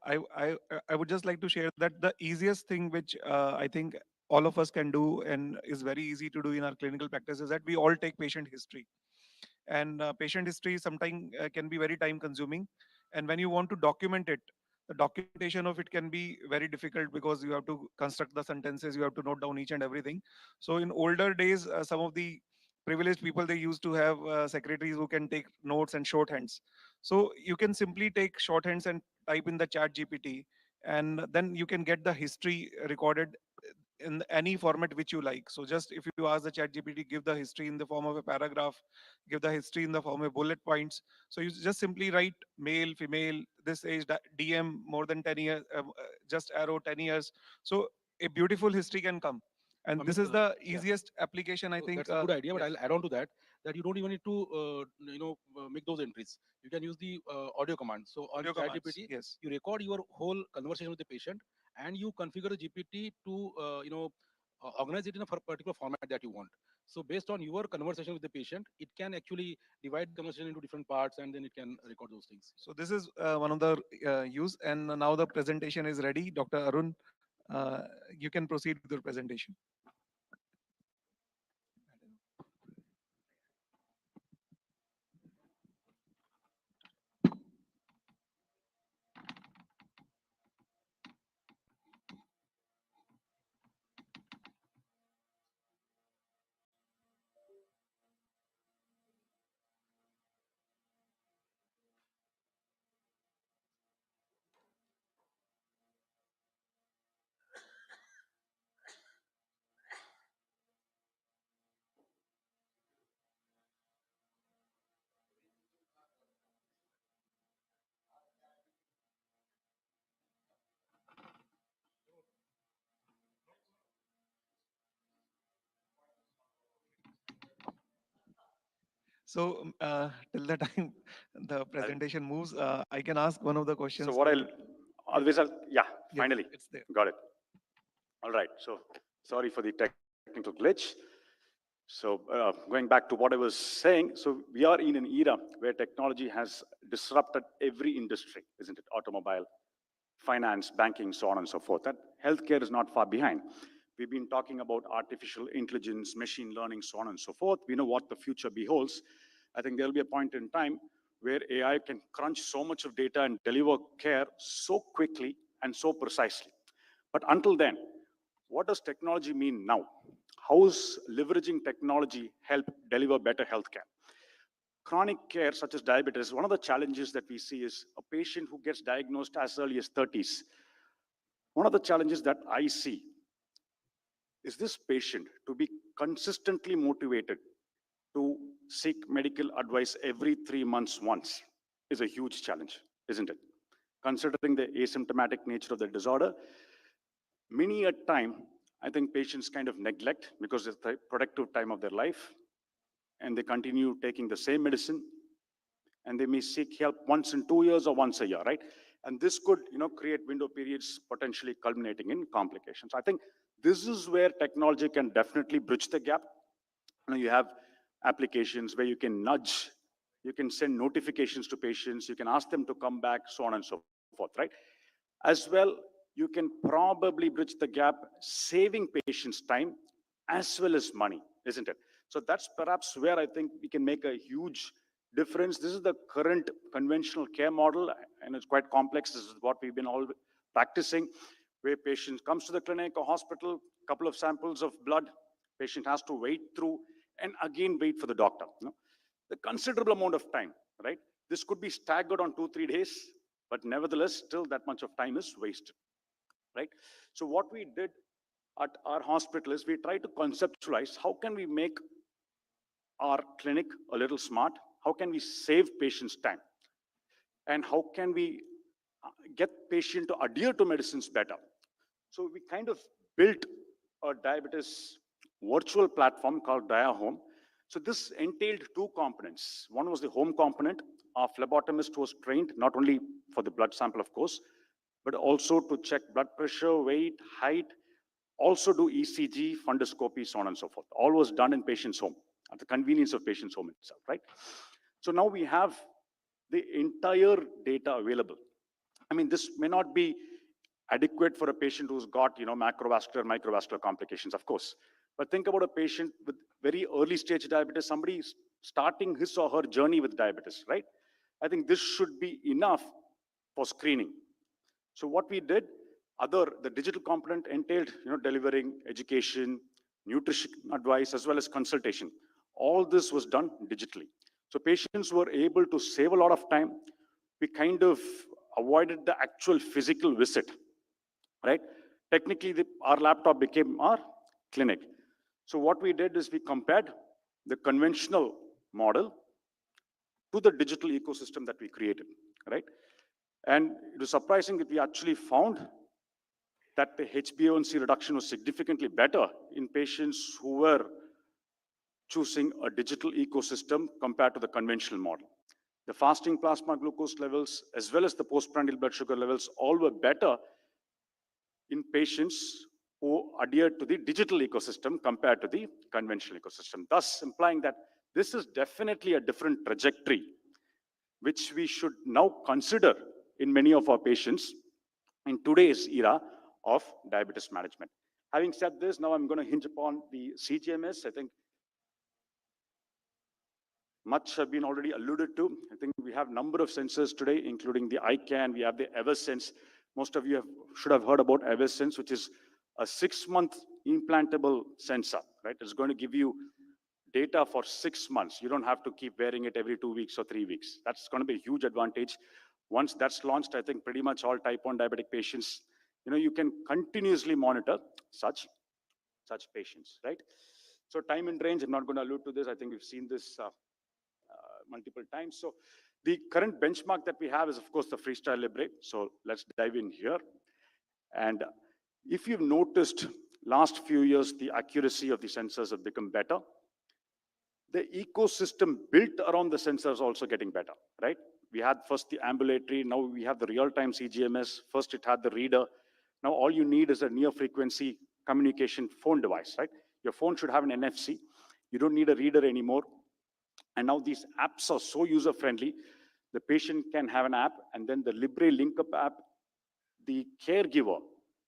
I would just like to share that the easiest thing which I think all of us can do and is very easy to do in our clinical practice is that we all take patient history, and patient history sometimes can be very time consuming, and when you want to document it, the documentation of it can be very difficult because you have to construct the sentences, you have to note down each and everything. So in older days, some of the privileged people, they used to have secretaries who can take notes and shorthands. So you can simply take shorthands and type in the chat gpt, and then you can get the history recorded in any format which you like. So just if you ask the chat gpt, give the history in the form of a paragraph, give the history in the form of bullet points. So you just simply write male, female, this age, dm more than 10 years, just arrow 10 years. So a beautiful history can come, So and this Amit, is the yeah, easiest application, I so think. that's a good idea, but Yes. I'll add on to that that you don't even need to make those entries. You can use the audio command. So on Audio commands, ChatGPT, yes. you record your whole conversation with the patient, and you configure the GPT to organize it in a particular format that you want. So based on your conversation with the patient, it can actually divide the conversation into different parts, and then it can record those things. So this is one of the use, and now the presentation is ready. Dr. Arun, uh, you can proceed with your presentation. So till the time the I'll- presentation moves, I can ask one of the So questions what to. I'll Yes, always, yeah, yes, finally, it's there. got it. All right. So sorry for the technical glitch. So going back to what I was saying, so we are in an era where technology has disrupted every industry, isn't it? Automobile, finance, banking, so on and so forth. And healthcare is not far behind. We've been talking about artificial intelligence, machine learning, so on and so forth. We know what the future beholds. I think there'll be a point in time where AI can crunch so much of data and deliver care so quickly and so precisely. But until then, what does technology mean now? How is leveraging technology help deliver better healthcare? Chronic care, such as diabetes, one of the challenges that we see is a patient who gets diagnosed as early as 30s. One of the challenges that I see is this patient to be consistently motivated to seek medical advice every 3 months once is a huge challenge, isn't it? Considering the asymptomatic nature of the disorder, many a time, I think patients kind of neglect because it's the productive time of their life and they continue taking the same medicine and they may seek help once in 2 years or once a year, right? And this could, create window periods potentially culminating in complications. I think this is where technology can definitely bridge the gap. You have applications where you can nudge, you can send notifications to patients, you can ask them to come back, so on and so forth, right? As well, you can probably bridge the gap, saving patients time as well as money, isn't it? So that's perhaps where I think we can make a huge difference. This is the current conventional care model, and it's quite complex. This is what we've been all practicing, where patient comes to the clinic or hospital, couple of samples of blood, patient has to wait through and again wait for the doctor. The considerable amount of time, right? This could be staggered on 2, 3 days, but nevertheless, still that much of time is wasted. right? So what we did at our hospital is we tried to conceptualize how can we make our clinic a little smart, how can we save patients time, and how can we get patient to adhere to medicines better. So we kind of built a diabetes virtual platform called DiaHome. So this entailed two components. One was the home component. Our phlebotomist was trained not only for the blood sample, of course, but also to check blood pressure, weight, height, also do ECG, fundoscopy, so on and so forth. All was done in patient's home, at the convenience of patient's home itself, right? So now we have the entire data available. I mean, this may not be adequate for a patient who's got, macrovascular, microvascular complications, of course. But think about a patient with very early stage diabetes, somebody starting his or her journey with diabetes, right? I think this should be enough for screening. So what we did, the digital component entailed, delivering education, nutrition advice, as well as consultation. All this was done digitally. So patients were able to save a lot of time. We kind of avoided the actual physical visit, right? Technically, our laptop became our clinic. So what we did is we compared the conventional model to the digital ecosystem that we created, right? And it was surprising that we actually found that the HbA1c reduction was significantly better in patients who were choosing a digital ecosystem compared to the conventional model. The fasting plasma glucose levels, as well as the postprandial blood sugar levels, all were better in patients who adhered to the digital ecosystem compared to the conventional ecosystem, thus implying that this is definitely a different trajectory, which we should now consider in many of our patients in today's era of diabetes management. Having said this, now I'm going to hinge upon the CGMS. I think much have been already alluded to. I think we have a number of sensors today, including the ICANN, we have the Eversense. Most of you should have heard about Eversense, which is a 6-month implantable sensor, right? It's going to give you data for 6 months. You don't have to keep wearing it every 2 weeks or 3 weeks. That's going to be a huge advantage. Once that's launched, I think pretty much all type 1 diabetic patients, you can continuously monitor such patients, right? So time and range, I'm not going to allude to this. I think we've seen this multiple times. So the current benchmark that we have is, of course, the Freestyle Libre. So let's dive in here. And if you've noticed, last few years, the accuracy of the sensors have become better. The ecosystem built around the sensors also getting better, right? We had first the ambulatory, now we have the real-time CGMS. First it had the reader. Now all you need is a near-frequency communication phone device, right? Your phone should have an NFC. You don't need a reader anymore. And now these apps are so user-friendly. The patient can have an app, and then the Libre Link-Up app, the caregiver,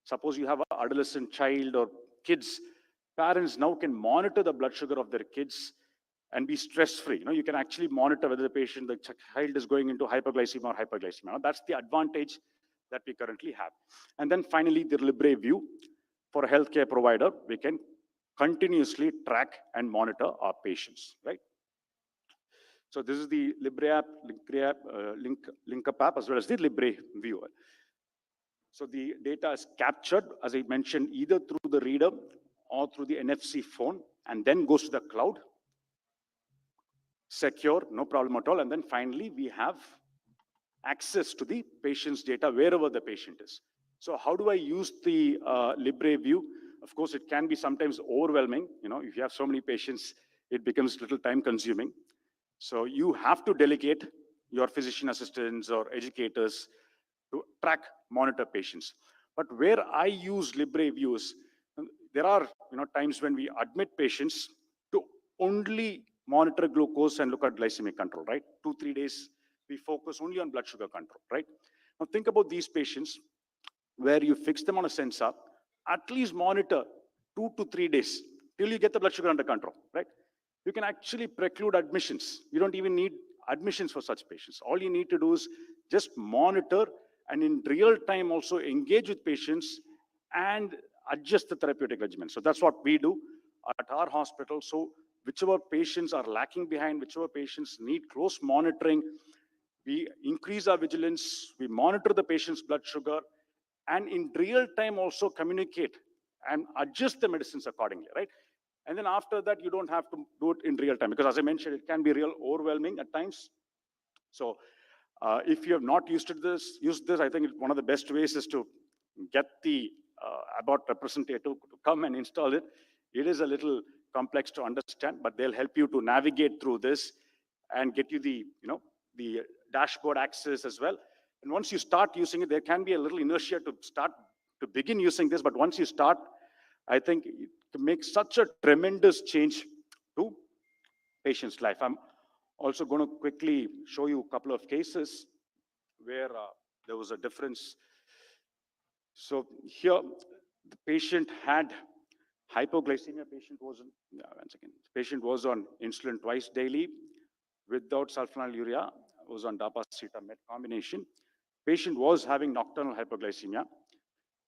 suppose you have an adolescent child or kids, parents now can monitor the blood sugar of their kids and be stress-free. You can actually monitor whether the child is going into hyperglycemia or hyperglycemia. Now, that's the advantage that we currently have. And then finally, the Libre View. For a healthcare provider, we can continuously track and monitor our patients, right? So this is the Libre app, Link-Up app, as well as the Libre View. So the data is captured, as I mentioned, either through the reader or through the NFC phone, and then goes to the cloud. Secure, no problem at all. And then finally, we have access to the patient's data wherever the patient is. So how do I use the Libre View? Of course, it can be sometimes overwhelming. If you have so many patients, it becomes a little time consuming. So you have to delegate your physician assistants or educators to track, monitor patients. But where I use Libre Views, there are times when we admit patients to only monitor glucose and look at glycemic control, right? 2-3 days, we focus only on blood sugar control, right? Now think about these patients where you fix them on a sensor, at least monitor 2 to 3 days till you get the blood sugar under control, right? You can actually preclude admissions. You don't even need admissions for such patients. All you need to do is just monitor and in real time also engage with patients and adjust the therapeutic regimen. So that's what we do at our hospital. So whichever patients are lacking behind, whichever patients need close monitoring, we increase our vigilance, we monitor the patient's blood sugar, and in real time also communicate and adjust the medicines accordingly, right? And then after that, you don't have to do it in real time because, as I mentioned, it can be real overwhelming at times. So if you have not used this, I think one of the best ways is to get the Abbott representative to come and install it. It is a little complex to understand, but they'll help you to navigate through this and get you the dashboard access as well. And once you start using it, there can be a little inertia to begin using this, but once you start, I think it makes such a tremendous change to patient's life. I'm also going to quickly show you a couple of cases where there was a difference. So here, the patient had hypoglycemia. Patient was on insulin twice daily without sulfonylurea, was on dapacetamide combination. Patient was having nocturnal hypoglycemia.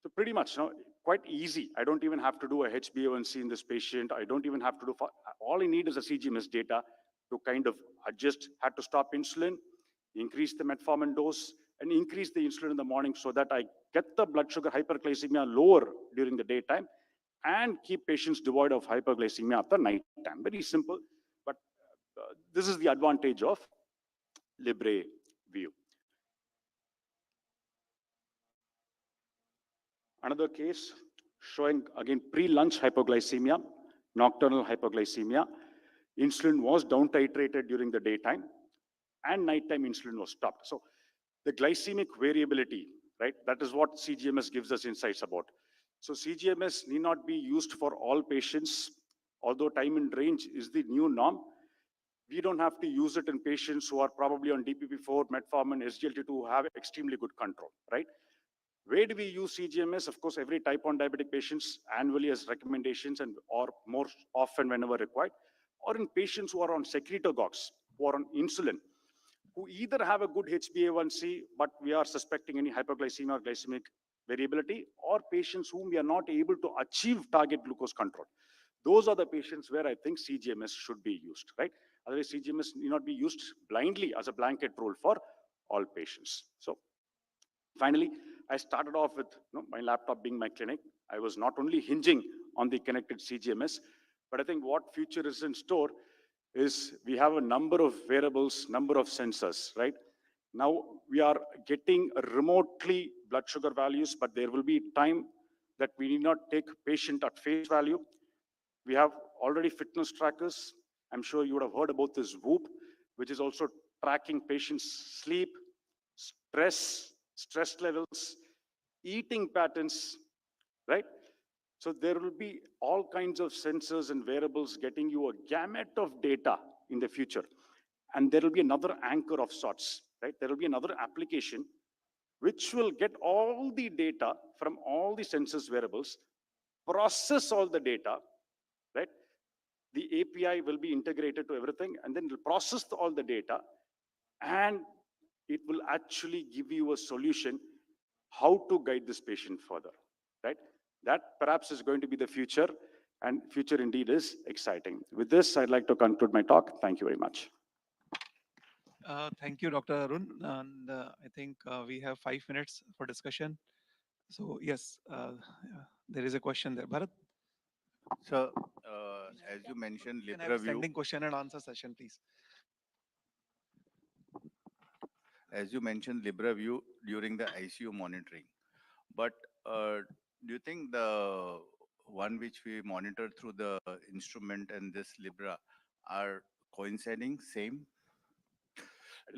So pretty much, quite easy. I don't even have to do a HbA1c in this patient. I don't even have to do, all I need is a CGMS data to kind of adjust, had to stop insulin, increase the metformin dose, and increase the insulin in the morning so that I get the blood sugar hyperglycemia lower during the daytime and keep patients devoid of hyperglycemia at the night time. Very simple, but this is the advantage of Libre view. Another case showing again pre-lunch hypoglycemia, nocturnal hypoglycemia. Insulin was down titrated during the daytime and nighttime insulin was stopped. So the glycemic variability, right? That is what CGMS gives us insights about. So CGMS need not be used for all patients, although time in range is the new norm. We don't have to use it in patients who are probably on DPP-4, metformin, SGLT2, who have extremely good control, right? Where do we use CGMS? Of course, every type 1 diabetic patients annually as recommendations and or more often whenever required, or in patients who are on secretagogues, who are on insulin, who either have a good HbA1c, but we are suspecting any hyperglycemia or glycemic variability, or patients whom we are not able to achieve target glucose control. Those are the patients where I think CGMS should be used, right? Otherwise, CGMS need not be used blindly as a blanket rule for all patients. So finally, I started off with my laptop being my clinic. I was not only hinging on the connected CGMS, but I think what future is in store is we have a number of variables, number of sensors, right? Now we are getting remotely blood sugar values, but there will be time that we need not take patient at face value. We have already fitness trackers. I'm sure you would have heard about this Whoop, which is also tracking patients' sleep, stress levels, eating patterns, right? So there will be all kinds of sensors and variables getting you a gamut of data in the future. And there will be another anchor of sorts, right? There will be another application which will get all the data from all the sensors variables, process all the data, right? The API will be integrated to everything, and then it will process all the data, and it will actually give you a solution how to guide this patient further, right? That perhaps is going to be the future, and future indeed is exciting. With this, I'd like to conclude my talk. Thank you very much. Thank you, Dr. Arun. And I think we have 5 minutes for discussion. So yes, there is a question there. Bharat, So, as you mentioned, can I have a LibreView, standing question and answer session, please? as you mentioned, LibreView during the ICU monitoring. But do you think the one which we monitor through the instrument and this Libra are coinciding, same?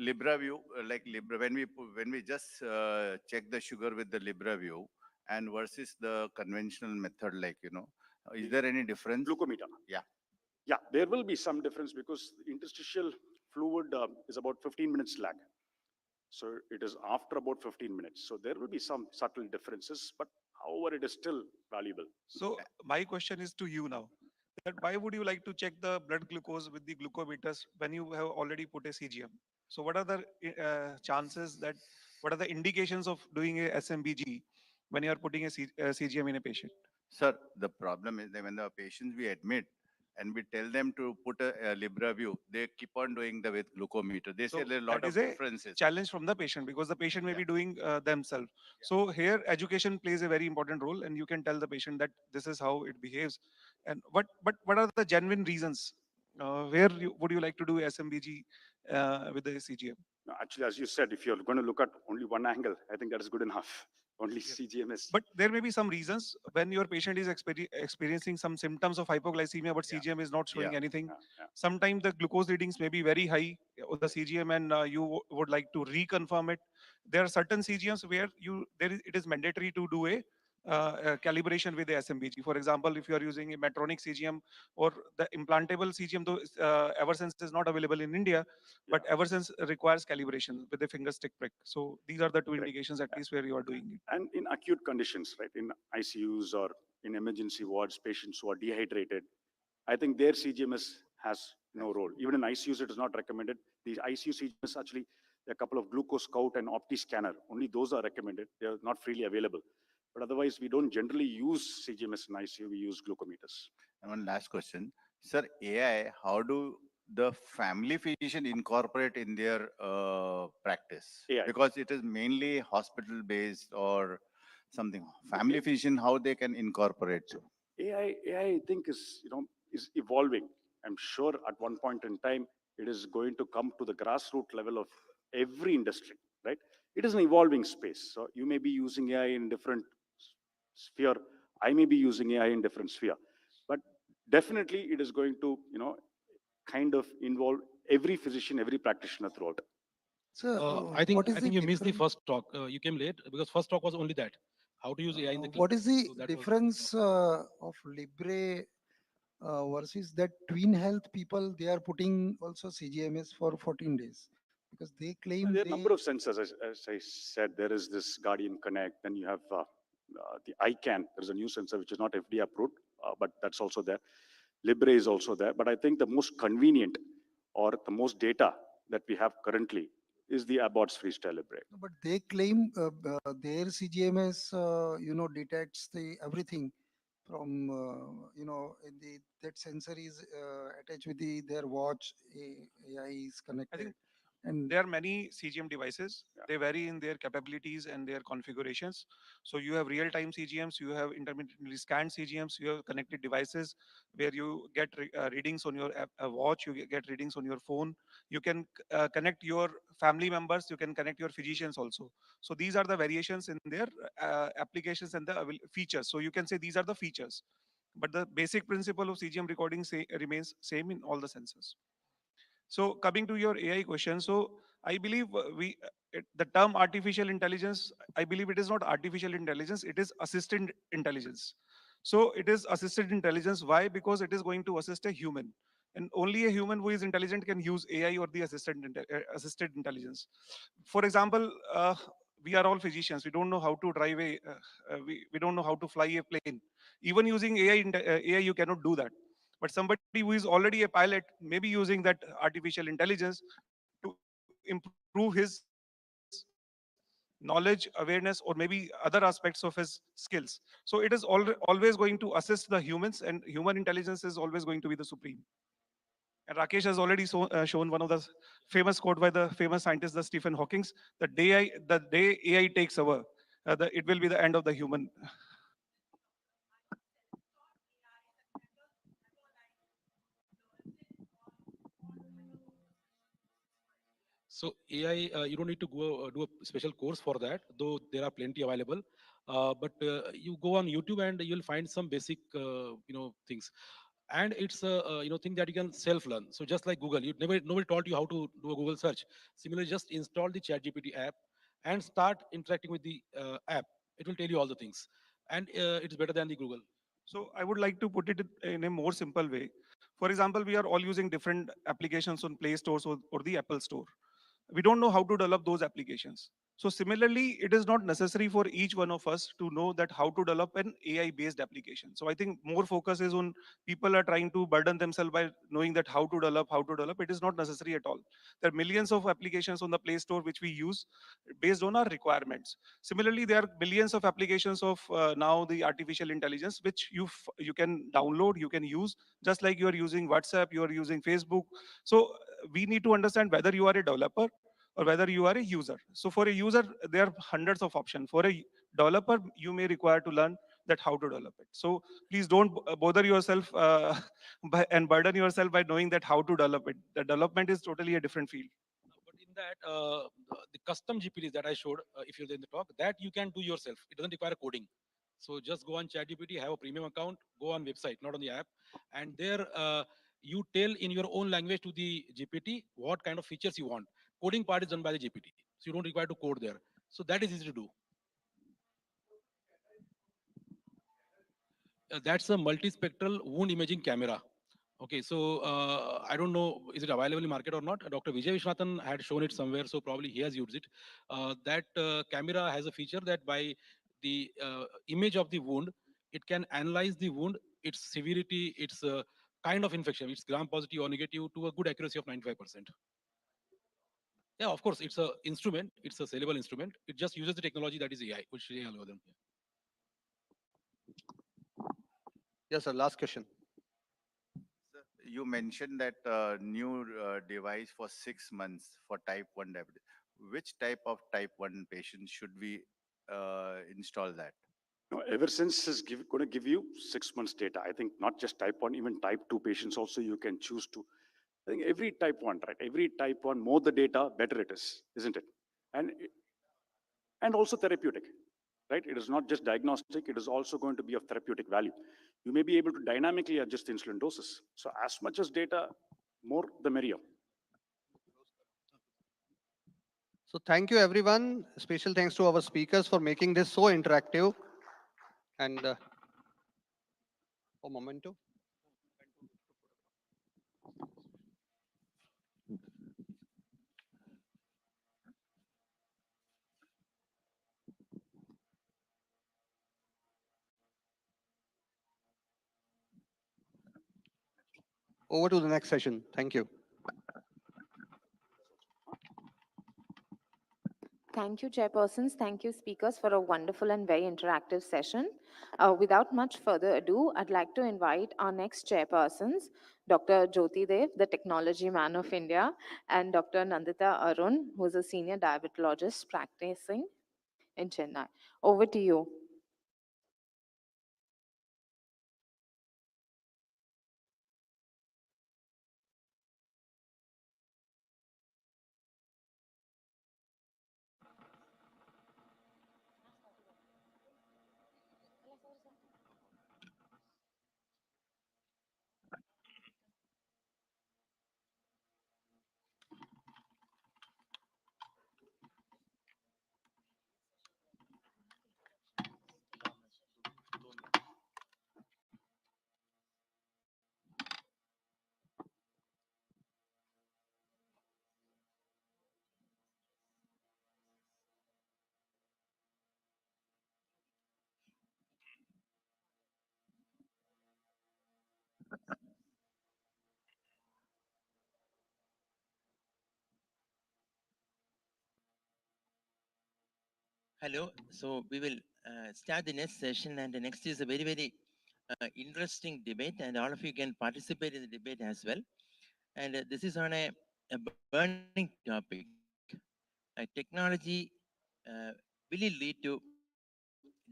LibreView, like Libra, when we just check the sugar with the LibreView and versus the conventional method, like is there any difference? Glucometer. Yeah. Yeah, there will be some difference because the interstitial fluid is about 15 minutes lag. So it is after about 15 minutes. So there will be some subtle differences, but however, it is still valuable. So my question is to you now. That why would you like to check the blood glucose with the glucometers when you have already put a CGM? So what are the chances that, what are the indications of doing a SMBG when you are putting a CGM in a patient? Sir, the problem is that when the patients we admit, and we tell them to put a LibraView, they keep on doing the with glucometer. They say So there are a lot that is of a differences. challenge from the patient because the patient may Yeah. be doing themselves. So here education plays a very important role, and you can tell the patient that this is how it behaves. And what are the genuine reasons? Would you like to do SMBG with the CGM? No, actually, as you said, if you're going to look at only one angle, I think that is good enough. Only Yes. CGMS. But there may be some reasons when your patient is experiencing some symptoms of hypoglycemia, but Yeah. CGM is not showing Yeah. anything. Yeah. Sometimes the glucose readings may be very high on the CGM, and you would like to reconfirm it. There are certain CGMs where it is mandatory to do a calibration with the SMBG. For example, if you are using a Medtronic CGM or the implantable CGM, though Eversense is not available in India, but Yeah. Eversense requires calibration with a finger stick prick. So these are the two Correct. indications at least where you are doing it. And in acute conditions, right, in ICUs or in emergency wards, patients who are dehydrated, I think their CGMS has no role. Even in ICUs, it is not recommended. The ICU CGMS actually, a couple of glucose scout and opti scanner, only those are recommended. They are not freely available. But otherwise, we don't generally use CGMS in ICU, we use glucometers. And one last question, sir. AI, how do the family physician incorporate in their practice? AI. Because it is mainly hospital based or something. So Family physician, how they can incorporate? So AI, I think is evolving. I'm sure at one point in time it is going to come to the grassroots level of every industry, right? It is an evolving space. So you may be using AI in different sphere. I may be using AI in different sphere, but definitely it is going to kind of involve every physician, every practitioner throughout. So, I think what is the you missed the difference? first talk. You came late because first talk was only that, how to use AI in the What clinic. is the So that was difference of Libre versus that Twin Health people? They are putting also CGMS for 14 days because they claim There are a they. number of sensors, as I said. There is this Guardian Connect, then you have the ICANN. There's a new sensor which is not FDA approved, but that's also there. Libre is also there. But I think the most convenient or the most data that we have currently is the Abbott's Freestyle Libre. No, but they claim their CGMS, detects the everything from, in the that sensor is attached with their watch. AI is I connected, think and there are many CGM devices. Yeah. They vary in their capabilities and their configurations. So you have real-time CGMs, you have intermittently scanned CGMs, you have connected devices where you get readings on your watch, you get readings on your phone. You can connect your family members, you can connect your physicians also. So these are the variations in their applications and the features. So you can say these are the features. But the basic principle of CGM recording remains same in all the sensors. So coming to your AI question, so I believe the term artificial intelligence, I believe it is not artificial intelligence, it is assisted intelligence. So it is assisted intelligence. Why? Because it is going to assist a human. And only a human who is intelligent can use AI or the assisted intelligence. For example, we are all physicians. We don't know how to drive we don't know how to fly a plane. Even using AI, you cannot do that. But somebody who is already a pilot may be using that artificial intelligence to improve his knowledge, awareness, or maybe other aspects of his skills. So it is always going to assist the humans, and human intelligence is always going to be the supreme. And Rakesh has already shown one of the famous quote by the famous scientist, the Stephen Hawking: the day AI takes over, it will be the end of the human." so AI. You don't need to go do a special course for that, though there are plenty available. But you go on YouTube and you'll find some basic things. And it's a thing that you can self learn. So just like Google, you never nobody taught you how to do a Google search. Similarly, just install the ChatGPT app and start interacting with the app. It will tell you all the things, and it's better than the Google. So I would like to put it in a more simple way. For example, we are all using different applications on Play Stores or the Apple Store. we don't know how to develop those applications. So similarly, it is not necessary for each one of us to know that how to develop an AI-based application. So I think more focus is on people are trying to burden themselves by knowing that how to develop, how to develop. It is not necessary at all. There are millions of applications on the Play Store which we use based on our requirements. Similarly, there are billions of applications of now the artificial intelligence which you can download, you can use, just like you are using WhatsApp, you are using Facebook. So we need to understand whether you are a developer or whether you are a user. So for a user, there are hundreds of options. For a developer, you may require to learn that how to develop it. So please don't bother yourself and burden yourself by knowing that how to develop it. The development is totally a different field. But in that, the custom GPTs that I showed, if you're in the talk, that you can do yourself. It doesn't require coding. So just go on ChatGPT, have a premium account, go on website, not on the app, and there you tell in your own language to the GPT what kind of features you want. Coding part is done by the GPT, so you don't require to code there. So that is easy to do. That's a multispectral wound imaging camera. Okay, so I don't know, is it available in market or not? Dr. Vijay Vishwanath had shown it somewhere, so probably he has used it. That camera has a feature that by the image of the wound, it can analyze the wound, its severity, its kind of infection, it's gram positive or negative, to a good accuracy of 95%. Yeah, of course, it's a instrument, it's a sellable instrument. It just uses the technology that is AI, which is AI algorithm. Yes, sir. Last question. Sir, you mentioned that new device for 6 months for type 1 diabetes. Which type of type 1 patient should we install that? No, ever since is going to give you 6 months data. I think not just type 1, even type 2 patients also you can choose to. I think every type 1, right? Every type 1, more the data, better it is, isn't it? And, and also therapeutic, right? It is not just diagnostic, it is also going to be of therapeutic value. You may be able to dynamically adjust insulin doses. So as much as data, more the merrier. So thank you, everyone. Special thanks to our speakers for making this so interactive. And a momento. Over to the next session. Thank you. Thank you, chairpersons. Thank you, speakers, for a wonderful and very interactive session. Without much further ado, I'd like to invite our next chairpersons, Dr. Jyoti Dev, the technology man of India, and Dr. Nandita Arun, who is a senior diabetologist practicing in Chennai. Over to you. Hello. So we will start the next session, and the next is a very, very interesting debate, and all of you can participate in the debate as well. And this is on a burning topic. Technology uh, will it lead to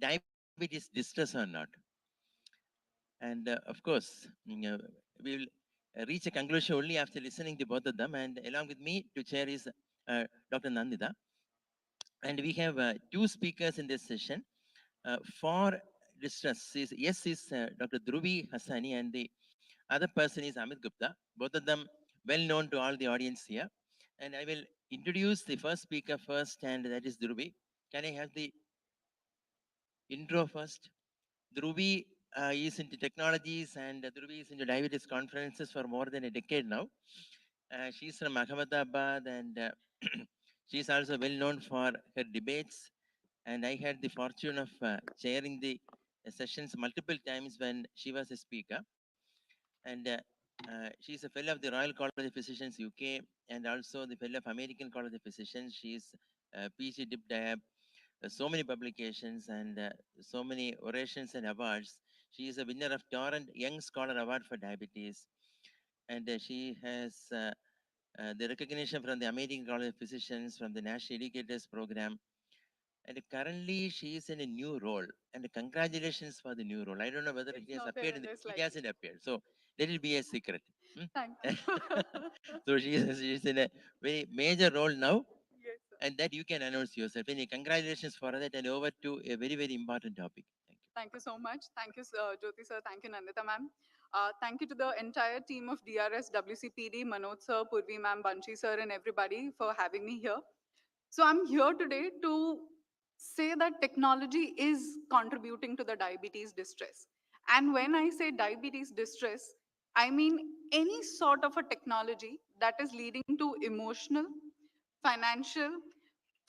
diabetes distress or not? And of course, we will reach a conclusion only after listening to both of them. And along with me to chair is Dr. Nandita. And we have two speakers in this session. For distress is Dr. Dhruvi Hassani, and the other person is Amit Gupta. Both of them well known to all the audience here. And I will introduce the first speaker first, and that is Dhruvi. Can I have the intro first? Dhruvi is into technologies, and Dhruvi is into diabetes conferences for more than a decade now. She's from Ahmedabad, and she's also well known for her debates. And I had the fortune of chairing the sessions multiple times when she was a speaker. And she's a fellow of the Royal College of Physicians UK, and also the fellow of American College of Physicians. She's PhD Dip Diab, so many publications, and so many orations and awards. She is a winner of Torrent Young Scholar Award for Diabetes, and she has the recognition from the American College of Physicians, from the National Educators Program, and currently she is in a new role. And congratulations for the new role. I don't know whether it It's has not there appeared in in the, the it slide. hasn't appeared. So let it be a secret. Hmm? Thank you. So she's in a very major role now, Yes, sir. and that you can announce yourself. Any congratulations for that, and over to a very, very important topic. Thank you. Thank you so much. Thank you, Jyoti sir. Thank you, Nandita ma'am. Thank you to the entire team of DRS, WCPD, Manoj sir, Purvi ma'am, Banshi sir, and everybody for having me here. So I'm here today to say that technology is contributing to the diabetes distress. And when I say diabetes distress, I mean any sort of a technology that is leading to emotional, financial,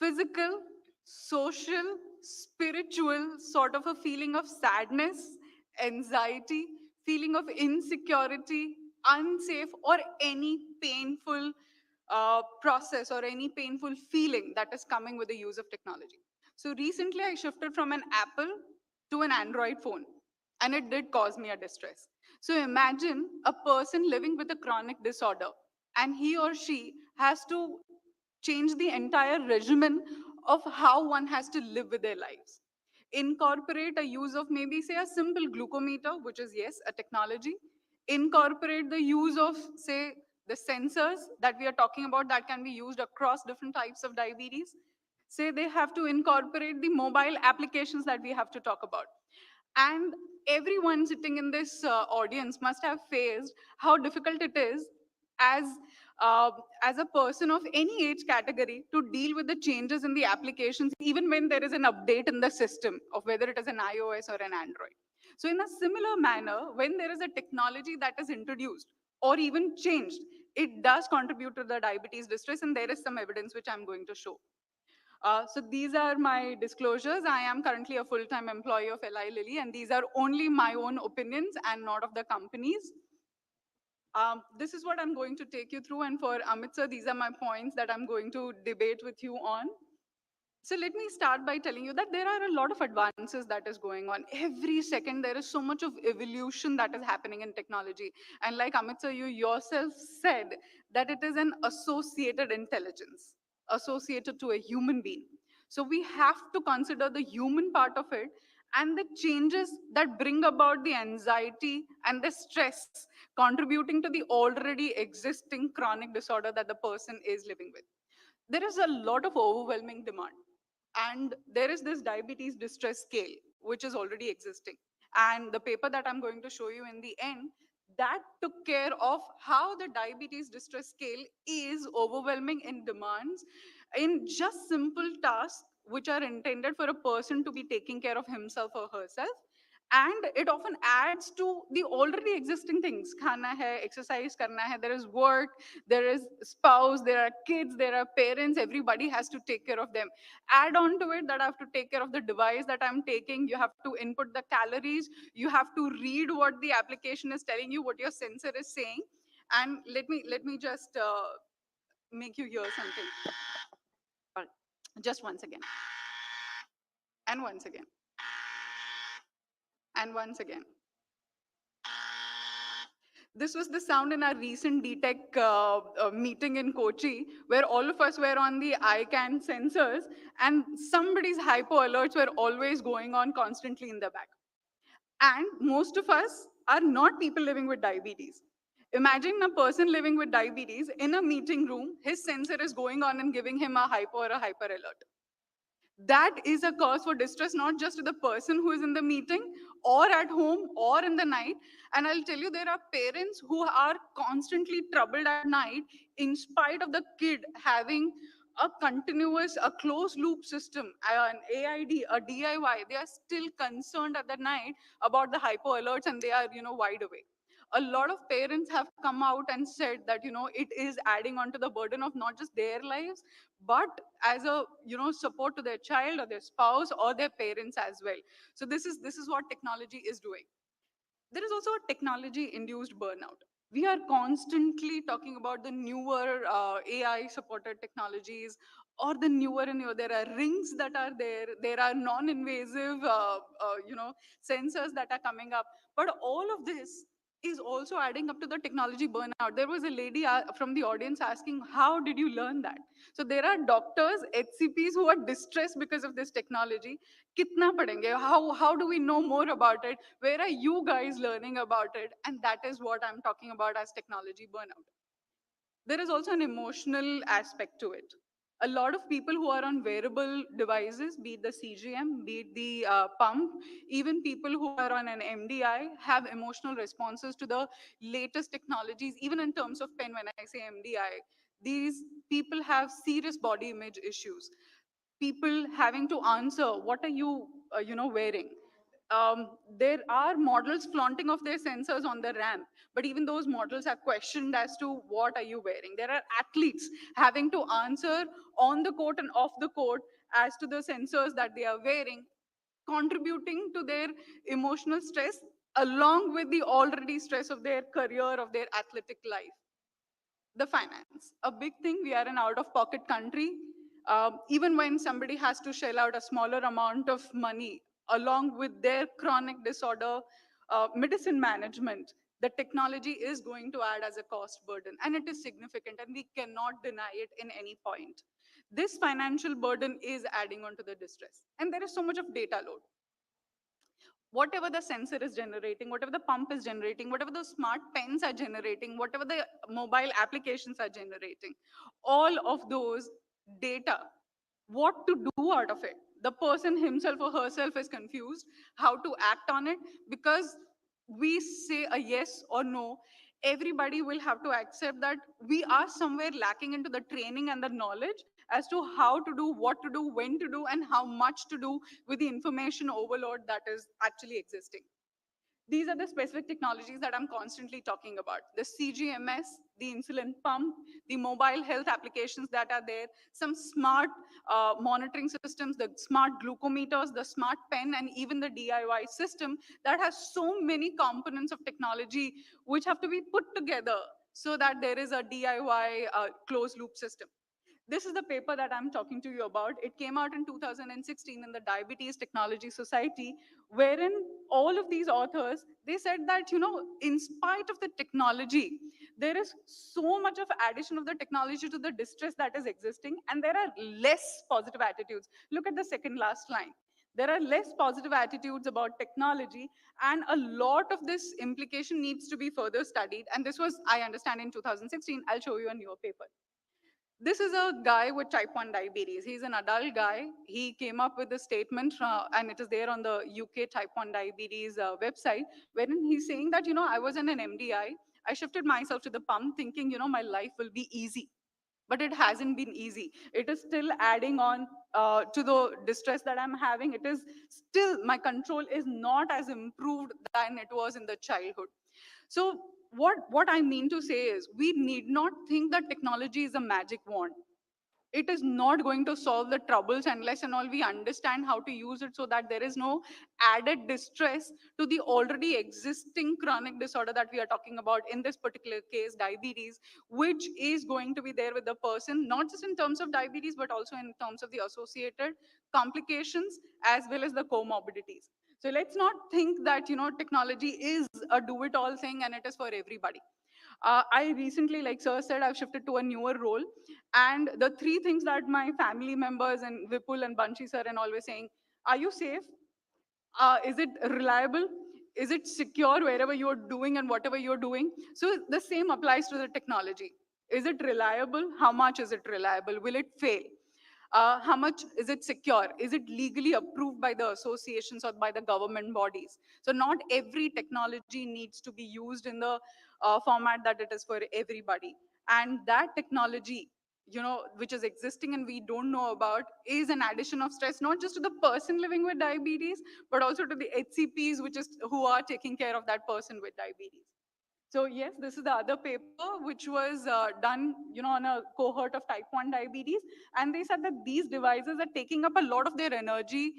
physical, social, spiritual sort of a feeling of sadness, anxiety, feeling of insecurity, unsafe, or any painful process or any painful feeling that is coming with the use of technology. So recently, I shifted from an Apple to an Android phone, and it did cause me a distress. So imagine a person living with a chronic disorder, and he or she has to change the entire regimen of how one has to live with their lives. Incorporate a use of maybe say a simple glucometer, which is yes, a technology. Incorporate the use of say the sensors that we are talking about that can be used across different types of diabetes. Say they have to incorporate the mobile applications that we have to talk about. And everyone sitting in this audience must have faced how difficult it is as uh, as a person of any age category to deal with the changes in the applications even when there is an update in the system of whether it is an iOS or an Android. So in a similar manner, when there is a technology that is introduced or even changed, it does contribute to the diabetes distress, and there is some evidence which I'm going to show. So these are my disclosures. I am currently a full-time employee of Eli Lilly, and these are only my own opinions and not of the companies. This is what I'm going to take you through, and for Amit sir, these are my points that I'm going to debate with you on. So let me start by telling you that there are a lot of advances that is going on. Every second, there is so much of evolution that is happening in technology. And like Amit sir, you yourself said that it is an associated intelligence, associated to a human being. So we have to consider the human part of it and the changes that bring about the anxiety and the stress contributing to the already existing chronic disorder that the person is living with. There is a lot of overwhelming demand, and there is this diabetes distress scale which is already existing, and the paper that I'm going to show you in the end, that took care of how the diabetes distress scale is overwhelming in demands in just simple tasks which are intended for a person to be taking care of himself or herself. And it often adds to the already existing things. Khana hai, exercise karna hai, there is work, there is spouse, there are kids, there are parents, everybody has to take care of them. Add on to it that I have to take care of the device that I'm taking. You have to input the calories, you have to read what the application is telling you, what your sensor is saying. And let me just make you hear something. Just once again, and once again, and once again. This was the sound in our recent DTech meeting in Kochi, where all of us were on the ICANN sensors, and somebody's hypo alerts were always going on constantly in the back. And most of us are not people living with diabetes. Imagine a person living with diabetes in a meeting room, his sensor is going on and giving him a hypo or a hyper alert. That is a cause for distress, not just to the person who is in the meeting or at home or in the night. And I'll tell you, there are parents who are constantly troubled at night in spite of the kid having a continuous, a closed loop system, an AID, a DIY. They are still concerned at the night about the hypo alerts, and they are, wide awake. A lot of parents have come out and said that, it is adding on to the burden of not just their lives, but as a, support to their child or their spouse or their parents as well. So this is what technology is doing. There is also a technology induced burnout. We are constantly talking about the newer AI supported technologies, or the newer and newer. There are rings that are there. There are non invasive, sensors that are coming up. But all of this is also adding up to the technology burnout. There was a lady from the audience asking, how did you learn that? So there are doctors, HCPs who are distressed because of this technology. Kitna padenge? How do we know more about it? Where are you guys learning about it? And that is what I'm talking about as technology burnout. There is also an emotional aspect to it. A lot of people who are on wearable devices, be it the CGM, be it the pump, even people who are on an MDI, have emotional responses to the latest technologies, even in terms of pen. When I say MDI, these people have serious body image issues. People having to answer, what are you, wearing? There are models flaunting of their sensors on the ramp, but even those models are questioned as to what are you wearing. There are athletes having to answer on the court and off the court as to the sensors that they are wearing, contributing to their emotional stress along with the already stress of their career, of their athletic life. The finance, a big thing. We are an out of pocket country. Even when somebody has to shell out a smaller amount of money along with their chronic disorder medicine management, the technology is going to add as a cost burden, and it is significant, and we cannot deny it in any point. This financial burden is adding on to the distress, and there is so much of data load. Whatever the sensor is generating, whatever the pump is generating, whatever the smart pens are generating, whatever the mobile applications are generating, all of those data, what to do out of it? The person himself or herself is confused how to act on it, because we say a yes or no. Everybody will have to accept that we are somewhere lacking into the training and the knowledge as to how to do, what to do, when to do, and how much to do with the information overload that is actually existing. These are the specific technologies that I'm constantly talking about. The CGMS, the insulin pump, the mobile health applications that are there, some smart monitoring systems, the smart glucometers, the smart pen, and even the DIY system that has so many components of technology which have to be put together so that there is a DIY closed loop system. This is the paper that I'm talking to you about. It came out in 2016 in the Diabetes Technology Society, wherein all of these authors, they said that, in spite of the technology, there is so much of addition of the technology to the distress that is existing, and there are less positive attitudes. Look at the second last line. There are less positive attitudes about technology, and a lot of this implication needs to be further studied. And this was, I understand, in 2016. I'll show you a newer paper. This is a guy with type 1 diabetes. He's an adult guy. He came up with a statement, and it is there on the UK type 1 diabetes website, wherein he's saying that, I was in an MDI. I shifted myself to the pump thinking, my life will be easy. But it hasn't been easy. It is still adding on to the distress that I'm having. It is still, my control is not as improved than it was in the childhood. So what I mean to say is, we need not think that technology is a magic wand. It is not going to solve the troubles unless and all we understand how to use it, so that there is no added distress to the already existing chronic disorder that we are talking about, in this particular case diabetes, which is going to be there with the person, not just in terms of diabetes but also in terms of the associated complications as well as the comorbidities. So let's not think that, technology is a do it all thing and it is for everybody. I recently, like sir said, I've shifted to a newer role. And the three things that my family members and Vipul and Banshi sir and always saying, are you safe? Is it reliable? Is it secure wherever you're doing and whatever you're doing? So the same applies to the technology. Is it reliable? How much is it reliable? Will it fail? How much is it secure? Is it legally approved by the associations or by the government bodies? So not every technology needs to be used in the format that it is for everybody. And that technology, which is existing and we don't know about, is an addition of stress, not just to the person living with diabetes, but also to the HCPs, which is who are taking care of that person with diabetes. So yes, this is the other paper which was done, on a cohort of type 1 diabetes. And they said that these devices are taking up a lot of their energy.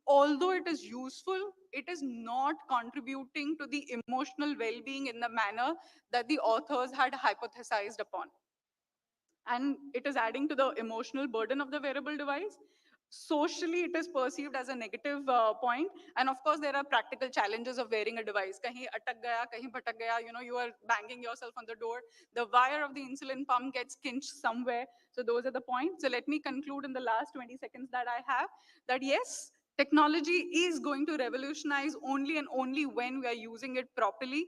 Although it is useful, it is not contributing to the emotional well-being in the manner that the authors had hypothesized upon, and it is adding to the emotional burden of the wearable device. Socially, it is perceived as a negative point. And of course, there are practical challenges of wearing a device. Kahin atak gaya, kahin bhatak gaya, you are banging yourself on the door. The wire of the insulin pump gets kinched somewhere. So those are the points. So let me conclude in the last 20 seconds that I have, that yes, technology is going to revolutionize only and only when we are using it properly.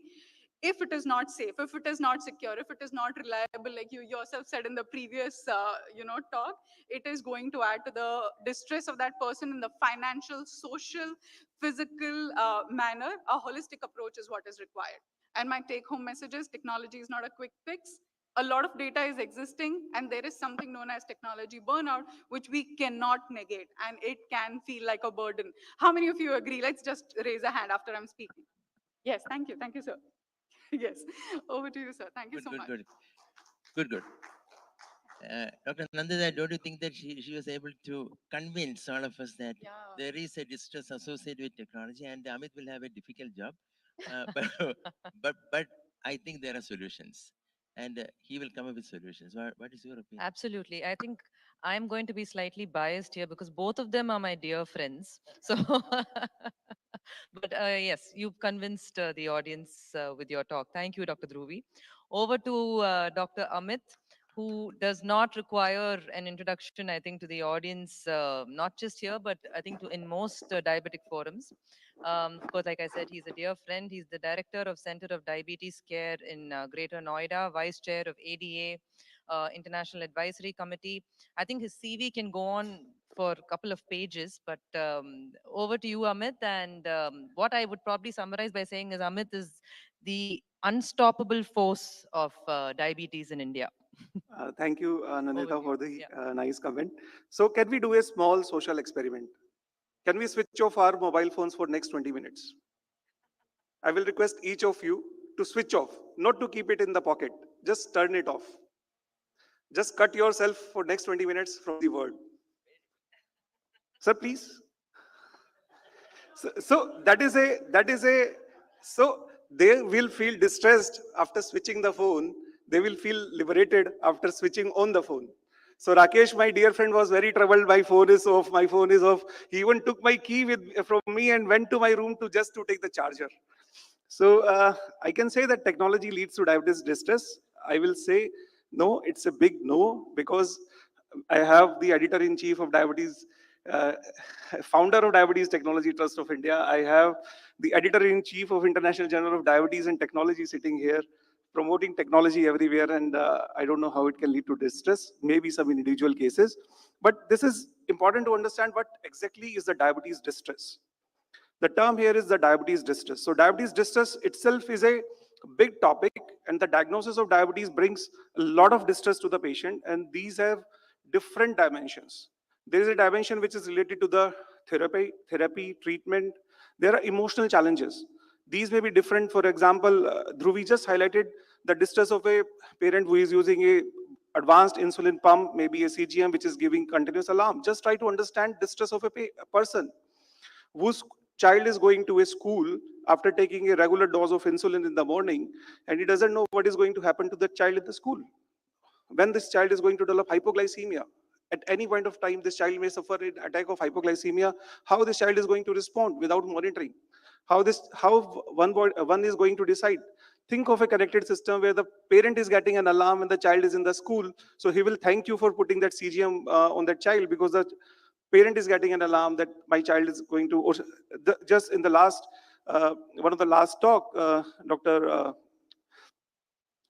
If it is not safe, if it is not secure, if it is not reliable, like you yourself said in the previous talk, it is going to add to the distress of that person in the financial, social, physical manner. A holistic approach is what is required. And my take home message is technology is not a quick fix. A lot of data is existing, and there is something known as technology burnout, which we cannot negate, and it can feel like a burden. How many of you agree? Let's just raise a hand after I'm speaking. Yes, thank you. Thank you, sir. Yes. Over to you, sir. Thank you Good, so good, much. good, good, good. Dr. Nandita, don't you think that she was able to convince all of us that Yeah. there is a distress associated with technology, and Amit will have a difficult job, but, but I think there are solutions, and he will come up with solutions. What is your opinion? Absolutely. I think I'm going to be slightly biased here because both of them are my dear friends. So, but yes, you've convinced the audience with your talk. Thank you, Dr. Dhruvi. Over to Dr. Amit, who does not require an introduction, I think, to the audience, not just here, but I think in most diabetic forums. Of course, like I said, he's a dear friend. He's the director of Center of Diabetes Care in Greater Noida, vice chair of ADA, International Advisory Committee. I think his CV can go on for a couple of pages, but over to you, Amit. And what I would probably summarize by saying is Amit is the unstoppable force of diabetes in India. Thank you, Over Nandita, to you. for the Yeah. nice comment. So can we do a small social experiment? Can we switch off our mobile phones for next 20 minutes? I will request each of you to switch off, not to keep it in the pocket. Just turn it off. Just cut yourself for next 20 minutes from the world. Sir, please. So so they will feel distressed after switching the phone. They will feel liberated after switching on the phone. So Rakesh, my dear friend, was very troubled. My phone is off. My phone is off. He even took my key from me and went to my room to take the charger. So I can say that technology leads to diabetes distress. I will say no, it's a big no, because I have the editor-in-chief of diabetes, uh, founder of Diabetes Technology Trust of India. I have the editor-in-chief of International Journal of Diabetes and Technology sitting here, promoting technology everywhere, and I don't know how it can lead to distress, maybe some individual cases. But this is important to understand what exactly is the diabetes distress. The term here is the diabetes distress. So diabetes distress itself is a big topic, and the diagnosis of diabetes brings a lot of distress to the patient, and these have different dimensions. There is a dimension which is related to the therapy, treatment. There are emotional challenges. These may be different. For example, Dhruvi just highlighted the distress of a parent who is using a advanced insulin pump, maybe a CGM, which is giving continuous alarm. Just try to understand distress of a person whose child is going to a school after taking a regular dose of insulin in the morning, and he doesn't know what is going to happen to the child in the school. When this child is going to develop hypoglycemia, at any point of time, this child may suffer an attack of hypoglycemia. How this child is going to respond without monitoring? How one is going to decide? Think of a connected system where the parent is getting an alarm and the child is in the school. So he will thank you for putting that CGM on that child, because the parent is getting an alarm that my child is going to, or just in the last, one of the last talk,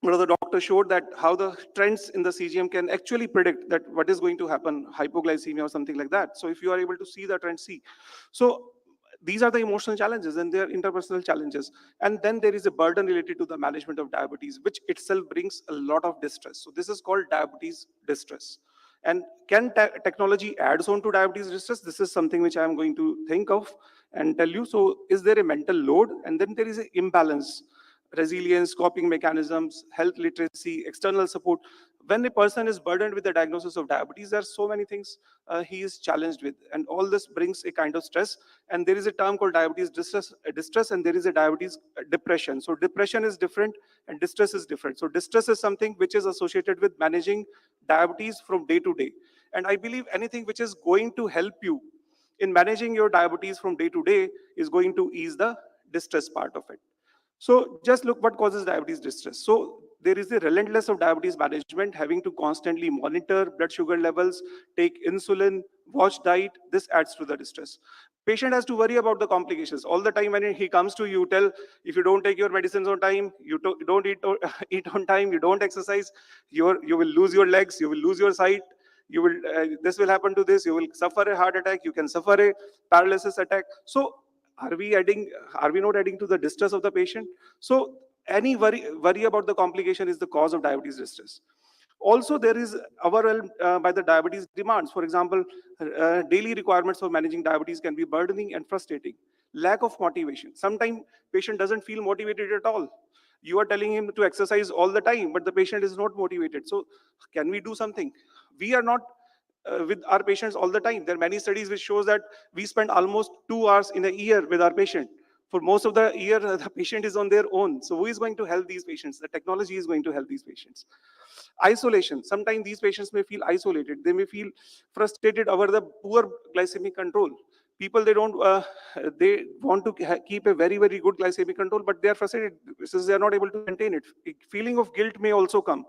one of the doctors showed that how the trends in the CGM can actually predict that what is going to happen, hypoglycemia or something like that. So if you are able to see the trend, see. So these are the emotional challenges, and they are interpersonal challenges. And then there is a burden related to the management of diabetes, which itself brings a lot of distress. So this is called diabetes distress. And can technology adds on to diabetes distress? This is something which I am going to think of and tell you. So is there a mental load? And then there is an imbalance. resilience, coping mechanisms, health literacy, external support. When a person is burdened with the diagnosis of diabetes, there are so many things he is challenged with, and all this brings a kind of stress. And there is a term called diabetes distress, and there is a diabetes depression. So depression is different, and distress is different. So distress is something which is associated with managing diabetes from day to day. And I believe anything which is going to help you in managing your diabetes from day to day is going to ease the distress part of it. So just look what causes diabetes distress. So there is a relentless of diabetes management, having to constantly monitor blood sugar levels, take insulin, watch diet. This adds to the distress. Patient has to worry about the complications all the time. When he comes to you, tell, if you don't take your medicines on time, you don't eat, eat on time, you don't exercise, you will lose your legs, you will lose your sight, you will this will happen to this, you will suffer a heart attack, you can suffer a paralysis attack. So are we adding, are we not adding to the distress of the patient? So any worry about the complication is the cause of diabetes distress. Also, there is overwhelmed by the diabetes demands. For example, daily requirements for managing diabetes can be burdening and frustrating. Lack of motivation. Sometimes patient doesn't feel motivated at all. You are telling him to exercise all the time, but the patient is not motivated. So can we do something? We are not with our patients all the time. There are many studies which shows that we spend almost 2 hours in a year with our patient. For most of the year, the patient is on their own. So who is going to help these patients? The technology is going to help these patients. Isolation. Sometimes these patients may feel isolated. They may feel frustrated over the poor glycemic control. People, they want to keep a very good glycemic control, but they are frustrated since they are not able to maintain it. A feeling of guilt may also come.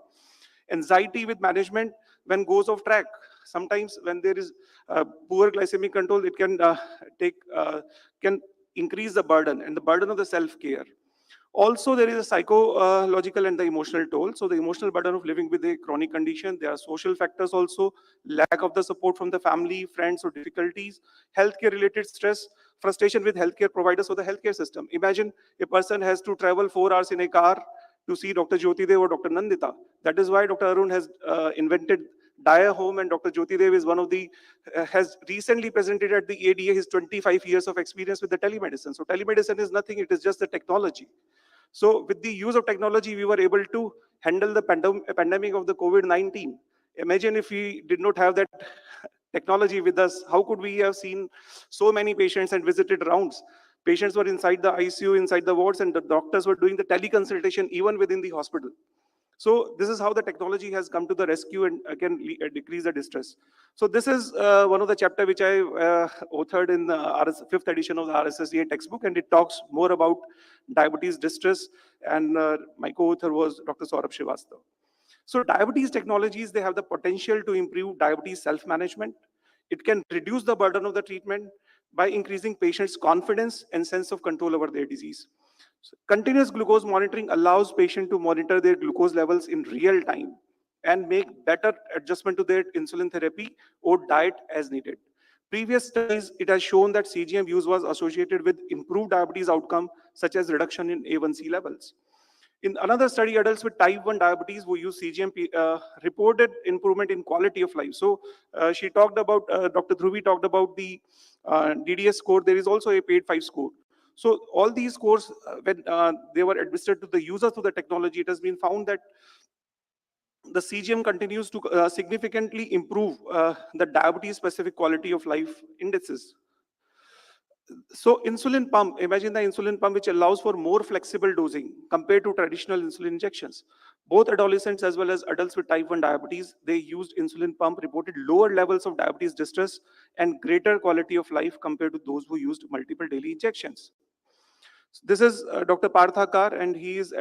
Anxiety with management when goes off track. Sometimes when there is poor glycemic control, it can can increase the burden and the burden of the self-care. Also, there is a psychological and the emotional toll. So the emotional burden of living with a chronic condition. There are social factors also, lack of the support from the family, friends, or difficulties, healthcare related stress, frustration with healthcare providers or the healthcare system. Imagine a person has to travel 4 hours in a car to see Dr. Jyoti Dev or Dr. Nandita. That is why Dr. Arun has invented Dia Home, and Dr. Jyoti Dev is one of the, has recently presented at the ADA his 25 years of experience with the telemedicine. So telemedicine is nothing, it is just the technology. So with the use of technology, we were able to handle the pandemic of the COVID-19. Imagine if we did not have that technology with us, how could we have seen so many patients and visited rounds? Patients were inside the ICU, inside the wards, and the doctors were doing the teleconsultation even within the hospital. So this is how the technology has come to the rescue and again decrease the distress. So this is one of the chapter which I authored in the fifth edition of the RSSDA textbook, and it talks more about diabetes distress. And my co-author was Dr. Saurabh Srivastava. So diabetes technologies, they have the potential to improve diabetes self-management. It can reduce the burden of the treatment by increasing patients' confidence and sense of control over their disease. So continuous glucose monitoring allows patients to monitor their glucose levels in real time and make better adjustment to their insulin therapy or diet as needed. Previous studies, it has shown that CGM use was associated with improved diabetes outcome, such as reduction in A1C levels. In another study, adults with type 1 diabetes who use CGM reported improvement in quality of life. So she talked about, Dr. Dhruvi talked about the DDS score. There is also a paid 5 score. So all these scores, when they were administered to the users of the technology, it has been found that the CGM continues to significantly improve the diabetes-specific quality of life indices. So insulin pump, imagine the insulin pump which allows for more flexible dosing compared to traditional insulin injections. Both adolescents as well as adults with type 1 diabetes, they used insulin pump, reported lower levels of diabetes distress and greater quality of life compared to those who used multiple daily injections. This is Dr. Parthakar, and he is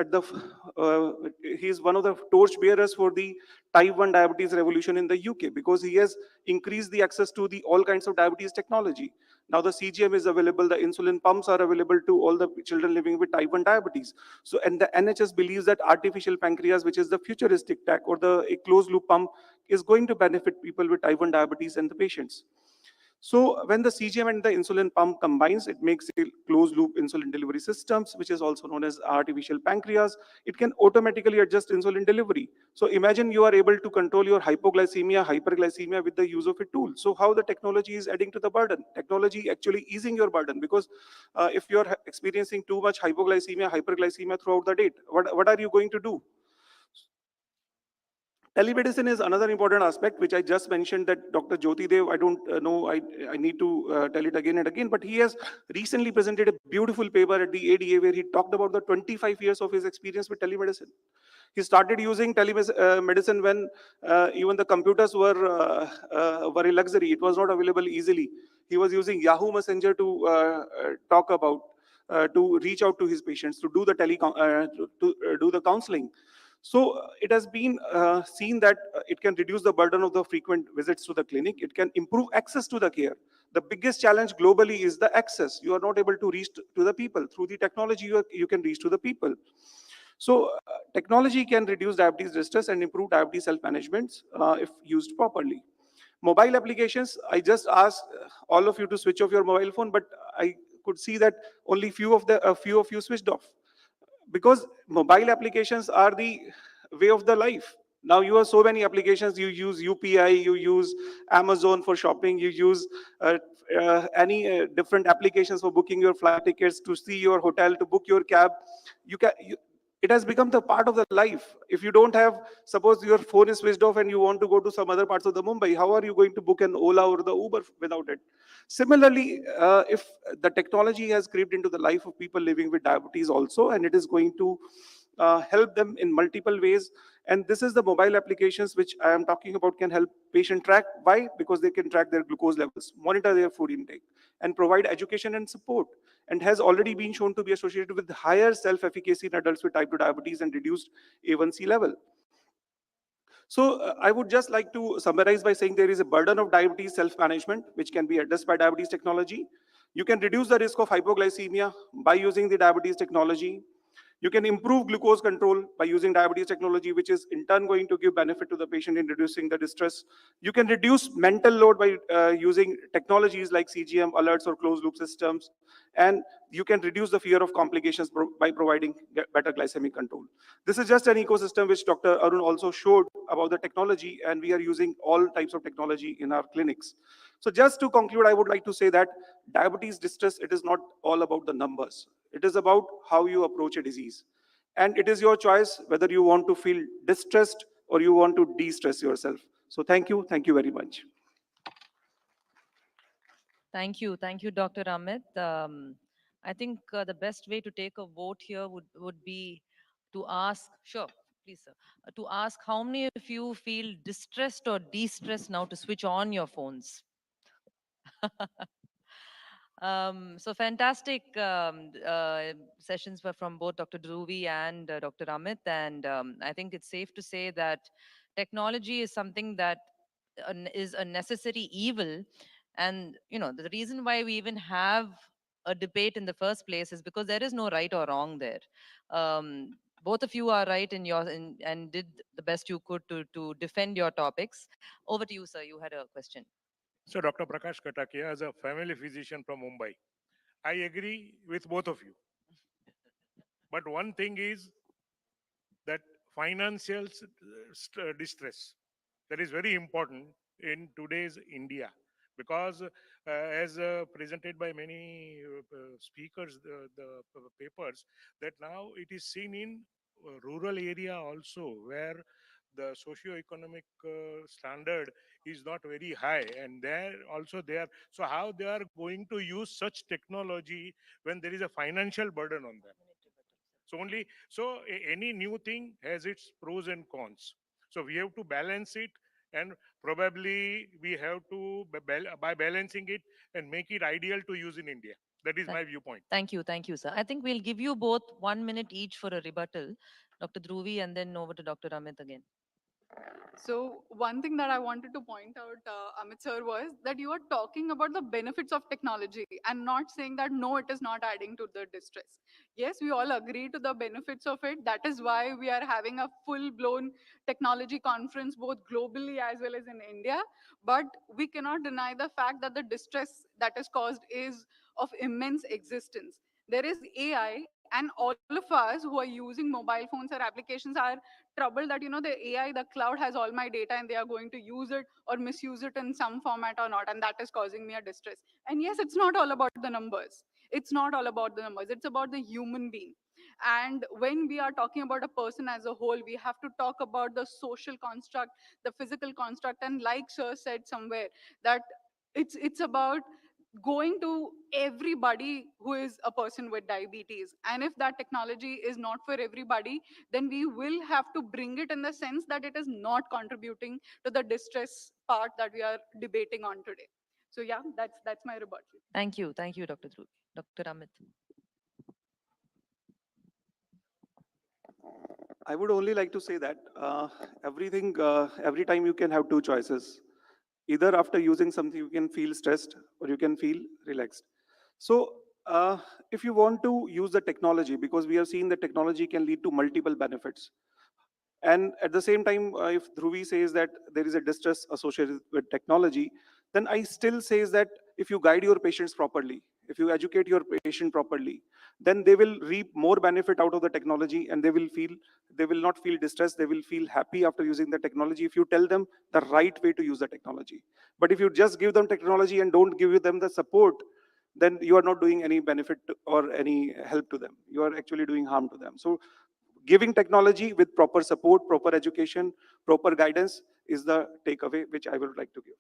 he is one of the torch bearers for the type 1 diabetes revolution in the UK, because he has increased the access to the all kinds of diabetes technology. Now the CGM is available, the insulin pumps are available to all the children living with type 1 diabetes. So, and the NHS believes that artificial pancreas, which is the futuristic tech or a closed loop pump, is going to benefit people with type 1 diabetes and the patients. So when the CGM and the insulin pump combines, it makes a closed loop insulin delivery systems, which is also known as artificial pancreas. It can automatically adjust insulin delivery. So imagine you are able to control your hypoglycemia, hyperglycemia with the use of a tool. So how the technology is adding to the burden? Technology actually easing your burden, because if you are experiencing too much hypoglycemia, hyperglycemia throughout the day, what are you going to do? Telemedicine is another important aspect, which I just mentioned that Dr. Jyoti Dev, I don't know, I need to tell it again and again, but he has recently presented a beautiful paper at the ADA where he talked about the 25 years of his experience with telemedicine. He started using telemedicine when even the computers were a luxury. It was not available easily. He was using Yahoo Messenger to talk about, to reach out to his patients, to do the do the counseling. So it has been seen that it can reduce the burden of the frequent visits to the clinic. It can improve access to the care. The biggest challenge globally is the access. You are not able to reach to the people. Through the technology, you can reach to the people. So technology can reduce diabetes distress and improve diabetes self-management if used properly. Mobile applications, I just asked all of you to switch off your mobile phone, but I could see that only a few of you switched off, because mobile applications are the way of the life. Now you have so many applications. You use UPI, you use Amazon for shopping, you use any different applications for booking your flight tickets, to see your hotel, to book your cab. It has become the part of the life. If you don't have, suppose your phone is switched off and you want to go to some other parts of the Mumbai, how are you going to book an Ola or the Uber without it? Similarly, if the technology has crept into the life of people living with diabetes also, and it is going to help them in multiple ways. And this is the mobile applications which I am talking about can help patient track. Why? Because they can track their glucose levels, monitor their food intake, and provide education and support, and has already been shown to be associated with higher self-efficacy in adults with type 2 diabetes and reduced A1C level. So I would just like to summarize by saying there is a burden of diabetes self-management, which can be addressed by diabetes technology. You can reduce the risk of hypoglycemia by using the diabetes technology. You can improve glucose control by using diabetes technology, which is in turn going to give benefit to the patient in reducing the distress. You can reduce mental load by using technologies like CGM alerts or closed loop systems. And you can reduce the fear of complications by providing better glycemic control. This is just an ecosystem which Dr. Arun also showed about the technology, and we are using all types of technology in our clinics. So just to conclude, I would like to say that diabetes distress, it is not all about the numbers. It is about how you approach a disease. And it is your choice whether you want to feel distressed or you want to de-stress yourself. So thank you. Thank you very much. Thank you, Dr. Amit. I think the best way to take a vote here would be to ask, sure, please, sir, to ask how many of you feel distressed or de-stressed now to switch on your phones. So fantastic sessions were from both Dr. Dhruvi and Dr. Amit, and I think it's safe to say that technology is something that is a necessary evil, and the reason why we even have a debate in the first place is because there is no right or wrong there. Both of you are right and did the best you could to defend your topics. Over to you, sir. You had a question. So, Dr. Prakash Katakia, as a family physician from Mumbai, I agree with both of you. But one thing is that financial distress, that is very important in today's India, because as presented by many speakers, the papers, that now it is seen in rural area also, where the socio-economic standard is not very high, and there also they are, so how they are going to use such technology when there is a financial burden on them? So only, so any new thing has its pros and cons. So we have to balance it, and probably we have to by balancing it and make it ideal to use in India. That is my viewpoint. Thank you, sir. I think we'll give you both 1 minute each for a rebuttal, Dr. Dhruvi, and then over to Dr. Amit again. So one thing that I wanted to point out, Amit sir, was that you are talking about the benefits of technology and not saying that no, it is not adding to the distress. Yes, we all agree to the benefits of it. That is why we are having a full-blown technology conference both globally as well as in India. But we cannot deny the fact that the distress that is caused is of immense existence. There is AI, and all of us who are using mobile phones or applications are troubled that the AI, the cloud has all my data and they are going to use it or misuse it in some format or not, and that is causing me a distress. And yes, it's not all about the numbers. It's not all about the numbers. It's about the human being. And when we are talking about a person as a whole, we have to talk about the social construct, the physical construct, and like sir said somewhere that it's about going to everybody who is a person with diabetes. And if that technology is not for everybody, then we will have to bring it in the sense that it is not contributing to the distress part that we are debating on today. So yeah, that's my rebuttal. Thank you, Dr. Dhruv. Dr. Amit. I would only like to say that every time you can have two choices. Either after using something, you can feel stressed or you can feel relaxed. So, if you want to use the technology, because we have seen that technology can lead to multiple benefits. And at the same time, if Dhruvi says that there is a distress associated with technology, then I still says that if you guide your patients properly, if you educate your patient properly, then they will reap more benefit out of the technology, and they will not feel distressed. They will feel happy after using the technology if you tell them the right way to use the technology. But if you just give them technology and don't give them the support, then you are not doing any benefit or any help to them. You are actually doing harm to them. So giving technology with proper support, proper education, proper guidance is the takeaway which I would like to give.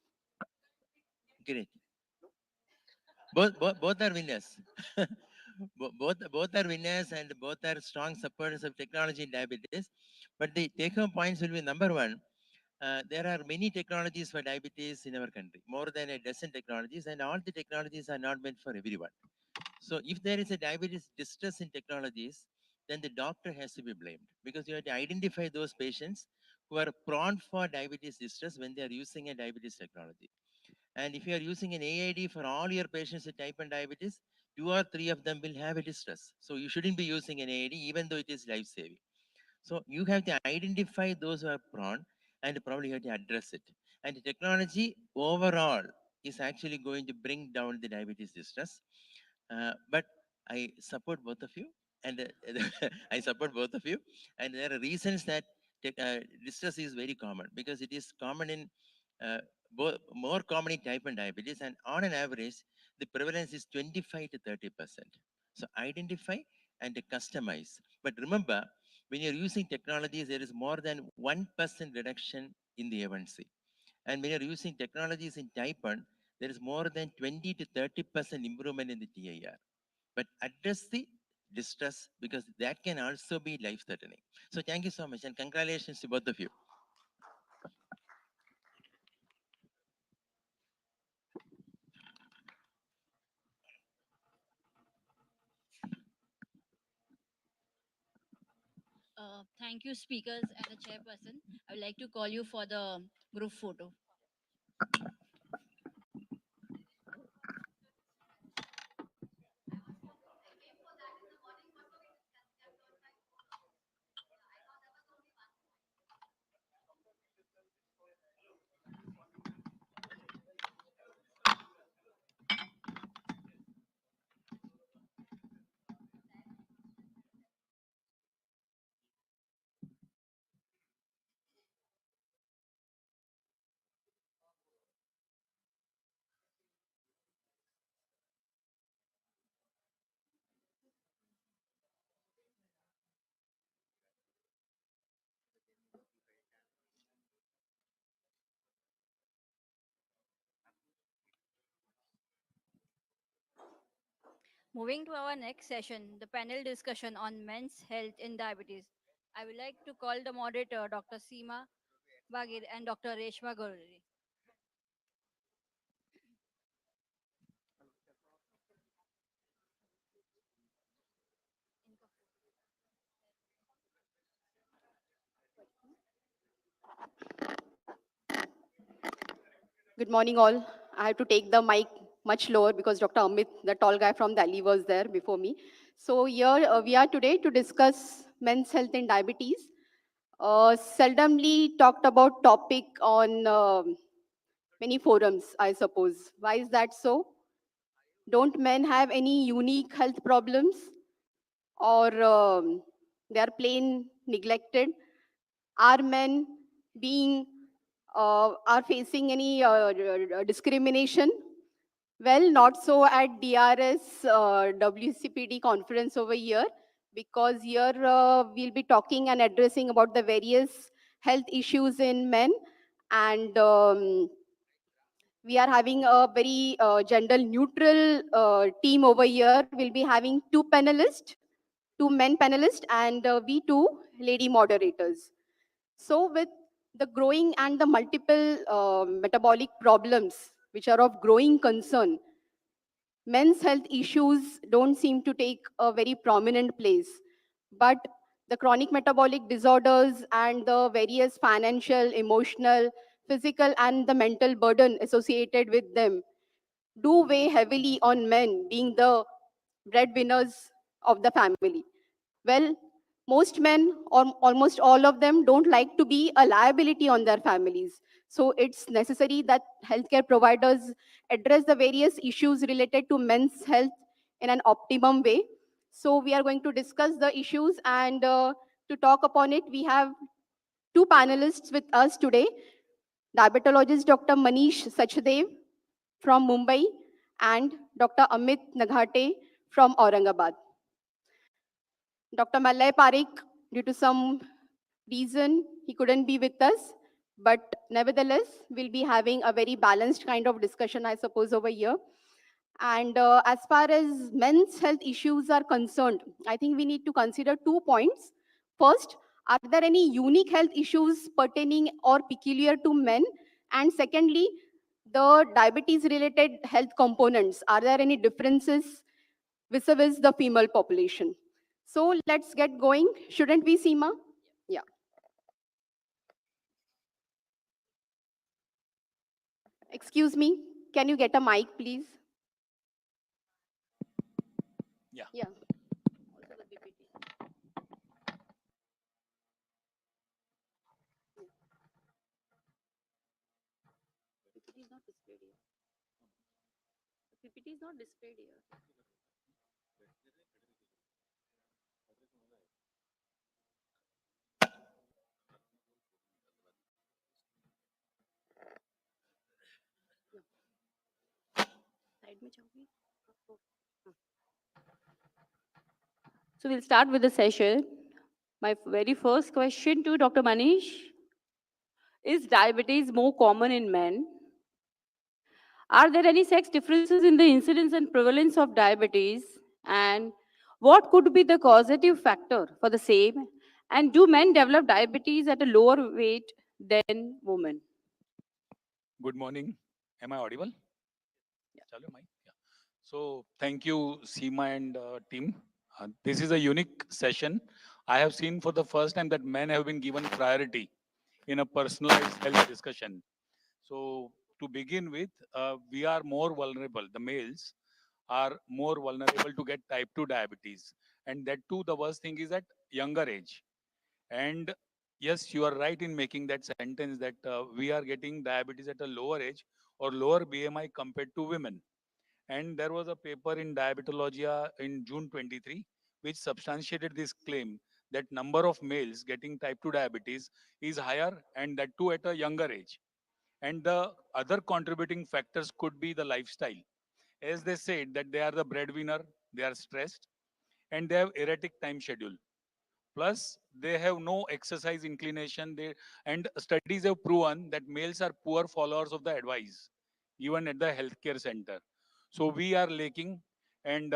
Great. Both are winners. Both are winners and both are strong supporters of technology in diabetes. But the take-home points will be number one. There are many technologies for diabetes in our country, more than a dozen technologies, and all the technologies are not meant for everyone. So if there is a diabetes distress in technologies, then the doctor has to be blamed because you have to identify those patients who are prone for diabetes distress when they are using a diabetes technology. And if you are using an AID for all your patients with type 1 diabetes, 2 or 3 of them will have a distress. So you shouldn't be using an AID even though it is life-saving. So you have to identify those who are prone and probably have to address it. And the technology overall is actually going to bring down the diabetes distress. But I support both of you, and I support both of you. And there are reasons that distress is very common because it is common in more common in type 1 diabetes, and on an average, the prevalence is 25 to 30%. So identify and customize. But remember, when you're using technologies, there is more than 1% reduction in the A1C. And when you're using technologies in type 1, there is more than 20 to 30% improvement in the TIR. But address the distress because that can also be life threatening. So thank you so much and congratulations to both of you. Thank you, speakers and the chairperson. I would like to call you for the group photo. Moving to our next session, the panel discussion on men's health in diabetes. I would like to call the moderator, Dr. Seema Bagir and Dr. Reshma Gauri. Good morning, all. I have to take the mic much lower because Dr. Amit, the tall guy from Delhi, was there before me. So here we are today to discuss men's health and diabetes. Seldomly talked about topic on many forums, I suppose. Why is that so? Don't men have any unique health problems, or they are plain neglected? Are men being are facing any discrimination? Well, not so at DRS WCPD conference over here, because here we'll be talking and addressing about the various health issues in men, and we are having a very gender neutral team over here. We'll be having two men panelists, and we two lady moderators. So with the growing and the multiple metabolic problems which are of growing concern, men's health issues don't seem to take a very prominent place. But the chronic metabolic disorders and the various financial, emotional, physical, and the mental burden associated with them do weigh heavily on men being the breadwinners of the family. Well, most men, or almost all of them, don't like to be a liability on their families. So it's necessary that healthcare providers address the various issues related to men's health in an optimum way. So we are going to discuss the issues, and to talk upon it, we have two panelists with us today. Diabetologist Dr. Manish Sachdev from Mumbai and Dr. Amit Naghate from Aurangabad. Dr. Malay Parekh, due to some reason, he couldn't be with us, but nevertheless, we'll be having a very balanced kind of discussion, I suppose, over here. And as far as men's health issues are concerned, I think we need to consider 2 points. First, are there any unique health issues pertaining or peculiar to men? And secondly, the diabetes related health components, are there any differences vis-a-vis the female population? So let's get going. Shouldn't we, Seema? Yeah. Excuse me, can you get a mic, please? Yeah. Yeah. PPT is not displayed here. PPT is not displayed here. Side में जाओगी? हाँ. So we'll start with the session. My very first question to Dr. Manish: is diabetes more common in men? Are there any sex differences in the incidence and prevalence of diabetes? And what could be the causative factor for the same? And do men develop diabetes at a lower rate than women? Good morning. Am I audible? Chalo, mic? Yeah. So thank you, Seema and team. This is a unique session. I have seen for the first time that men have been given priority in a personalized health discussion. So to begin with, we are more vulnerable. The males are more vulnerable to get type 2 diabetes. And that too, the worst thing is at younger age. And yes, you are right in making that sentence that we are getting diabetes at a lower age or lower BMI compared to women. And there was a paper in Diabetologia in June 23, which substantiated this claim that number of males getting type 2 diabetes is higher, and that too at a younger age. And the other contributing factors could be the lifestyle. As they said that they are the breadwinner, they are stressed, and they have erratic time schedule. Plus, they have no exercise inclination. And studies have proven that males are poor followers of the advice, even at the healthcare center. So we are lacking, and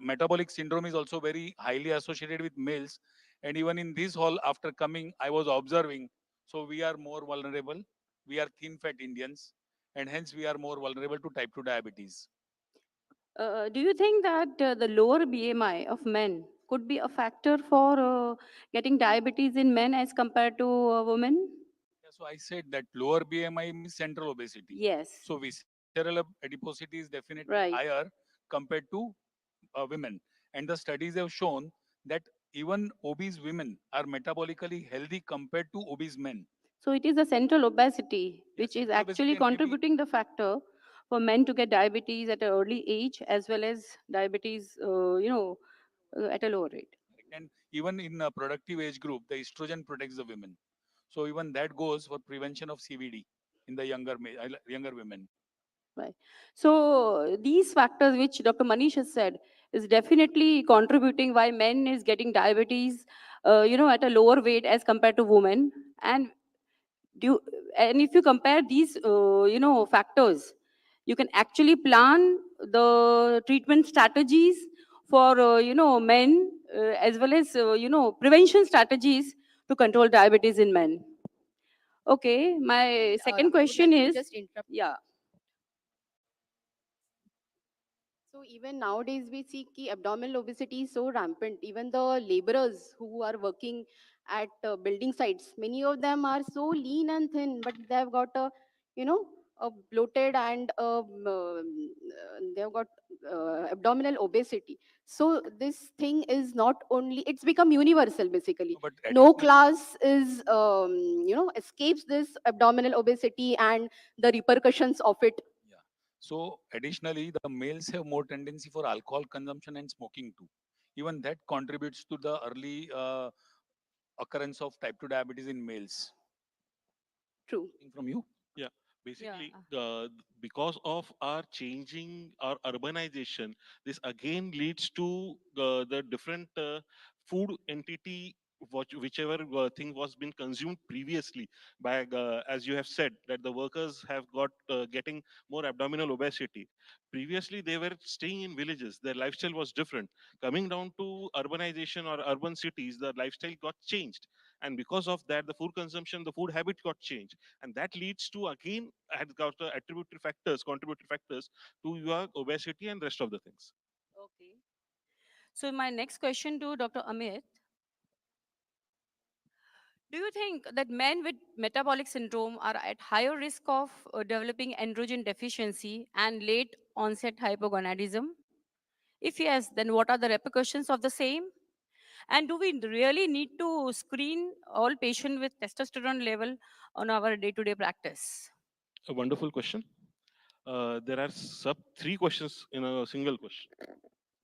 metabolic syndrome is also very highly associated with males. And even in this hall, after coming, I was observing. So we are more vulnerable. We are thin fat Indians, and hence we are more vulnerable to type 2 diabetes. Do you think that the lower BMI of men could be a factor for getting diabetes in men as compared to women? So I said that lower BMI means central obesity. Yes. So visceral adiposity is definitely Right. higher compared to women. And the studies have shown that even obese women are metabolically healthy compared to obese men. So it is the central obesity, which is Central obesity, actually and maybe contributing the factor for men to get diabetes at an early age, as well as diabetes, at a lower rate. and even in a productive age group, the estrogen protects the women. So even that goes for prevention of CVD in the younger women. Right. So these factors, which Dr. Manish has said, is definitely contributing why men is getting diabetes, at a lower weight as compared to women. And do and if you compare these, factors, you can actually plan the treatment strategies for, men, as well as, prevention strategies to control diabetes in men. Okay, my second I would question like to is, just interrupt. yeah. So even nowadays we see ki abdominal obesity is so rampant. Even the laborers who are working at building sites, many of them are so lean and thin, but they've got you know, a bloated and they've got abdominal obesity. So this thing is not only, it's become universal basically. But No additionally, class is, escapes this abdominal obesity and the repercussions of it. so additionally, the males have more tendency for alcohol consumption and smoking too. Even that contributes to the early occurrence of type 2 diabetes in males. True. From you? Yeah, basically, because of our changing our urbanization, this again leads to the different food entity, whichever thing was been consumed previously by, as you have said, that the workers have got getting more abdominal obesity. Previously, they were staying in villages; their lifestyle was different. Coming down to urbanization or urban cities, the lifestyle got changed, and because of that, the food consumption, the food habit got changed, and that leads to again had got attributory factors, contributory factors to your obesity and rest of the things. Okay. So my next question to Dr. Amit, do you think that men with metabolic syndrome are at higher risk of developing androgen deficiency and late onset hypogonadism? If yes, then what are the repercussions of the same? And do we really need to screen all patients with testosterone level on our day-to-day practice? A wonderful question. There are sub three questions in a single question.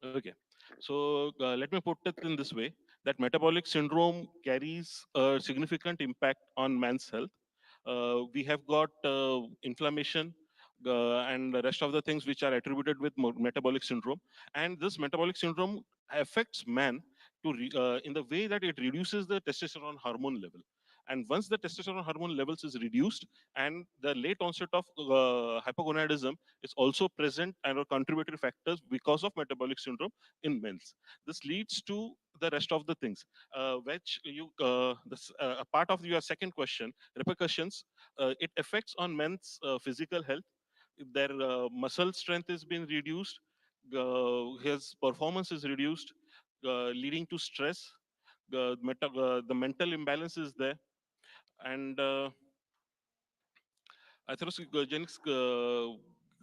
Okay, so let me put it in this way: that metabolic syndrome carries a significant impact on man's health. We have got inflammation and the rest of the things which are attributed with metabolic syndrome, and this metabolic syndrome affects man in the way that it reduces the testosterone hormone level. And once the testosterone hormone levels is reduced, and the late onset of hypogonadism is also present and are contributory factors because of metabolic syndrome in males. This leads to the rest of the things, which you a part of your second question, repercussions. It affects on men's physical health. Their muscle strength is being reduced. His performance is reduced, leading to stress. The mental imbalance is there, and atherosclerotic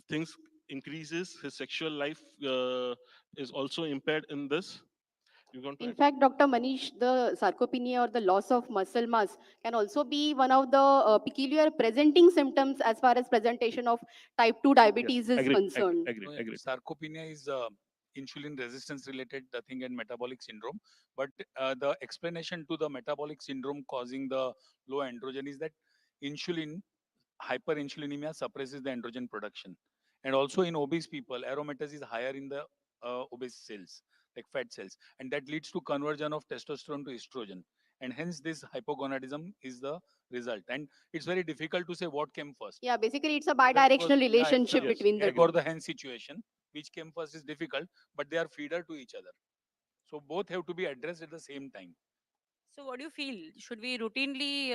things increases. His sexual life is also impaired in this. You want to In add? fact, Dr. Manish, the sarcopenia or the loss of muscle mass can also be one of the peculiar presenting symptoms as far as presentation of type 2 Yes, diabetes is agreed, concerned. agreed. Sarcopenia is insulin resistance related thing and metabolic syndrome. But the explanation to the metabolic syndrome causing the low androgen is that insulin hyperinsulinemia suppresses the androgen production. And also in obese people, aromatase is higher in the obese cells, like fat cells. And that leads to conversion of testosterone to estrogen. And hence this hypogonadism is the result. And it's very difficult to say what came first. Yeah, basically it's a Whether it was bidirectional it's a relationship between the egg or two. the hen situation, which came first is difficult, but they are feeder to each other. So both have to be addressed at the same time. So what do you feel? Should we routinely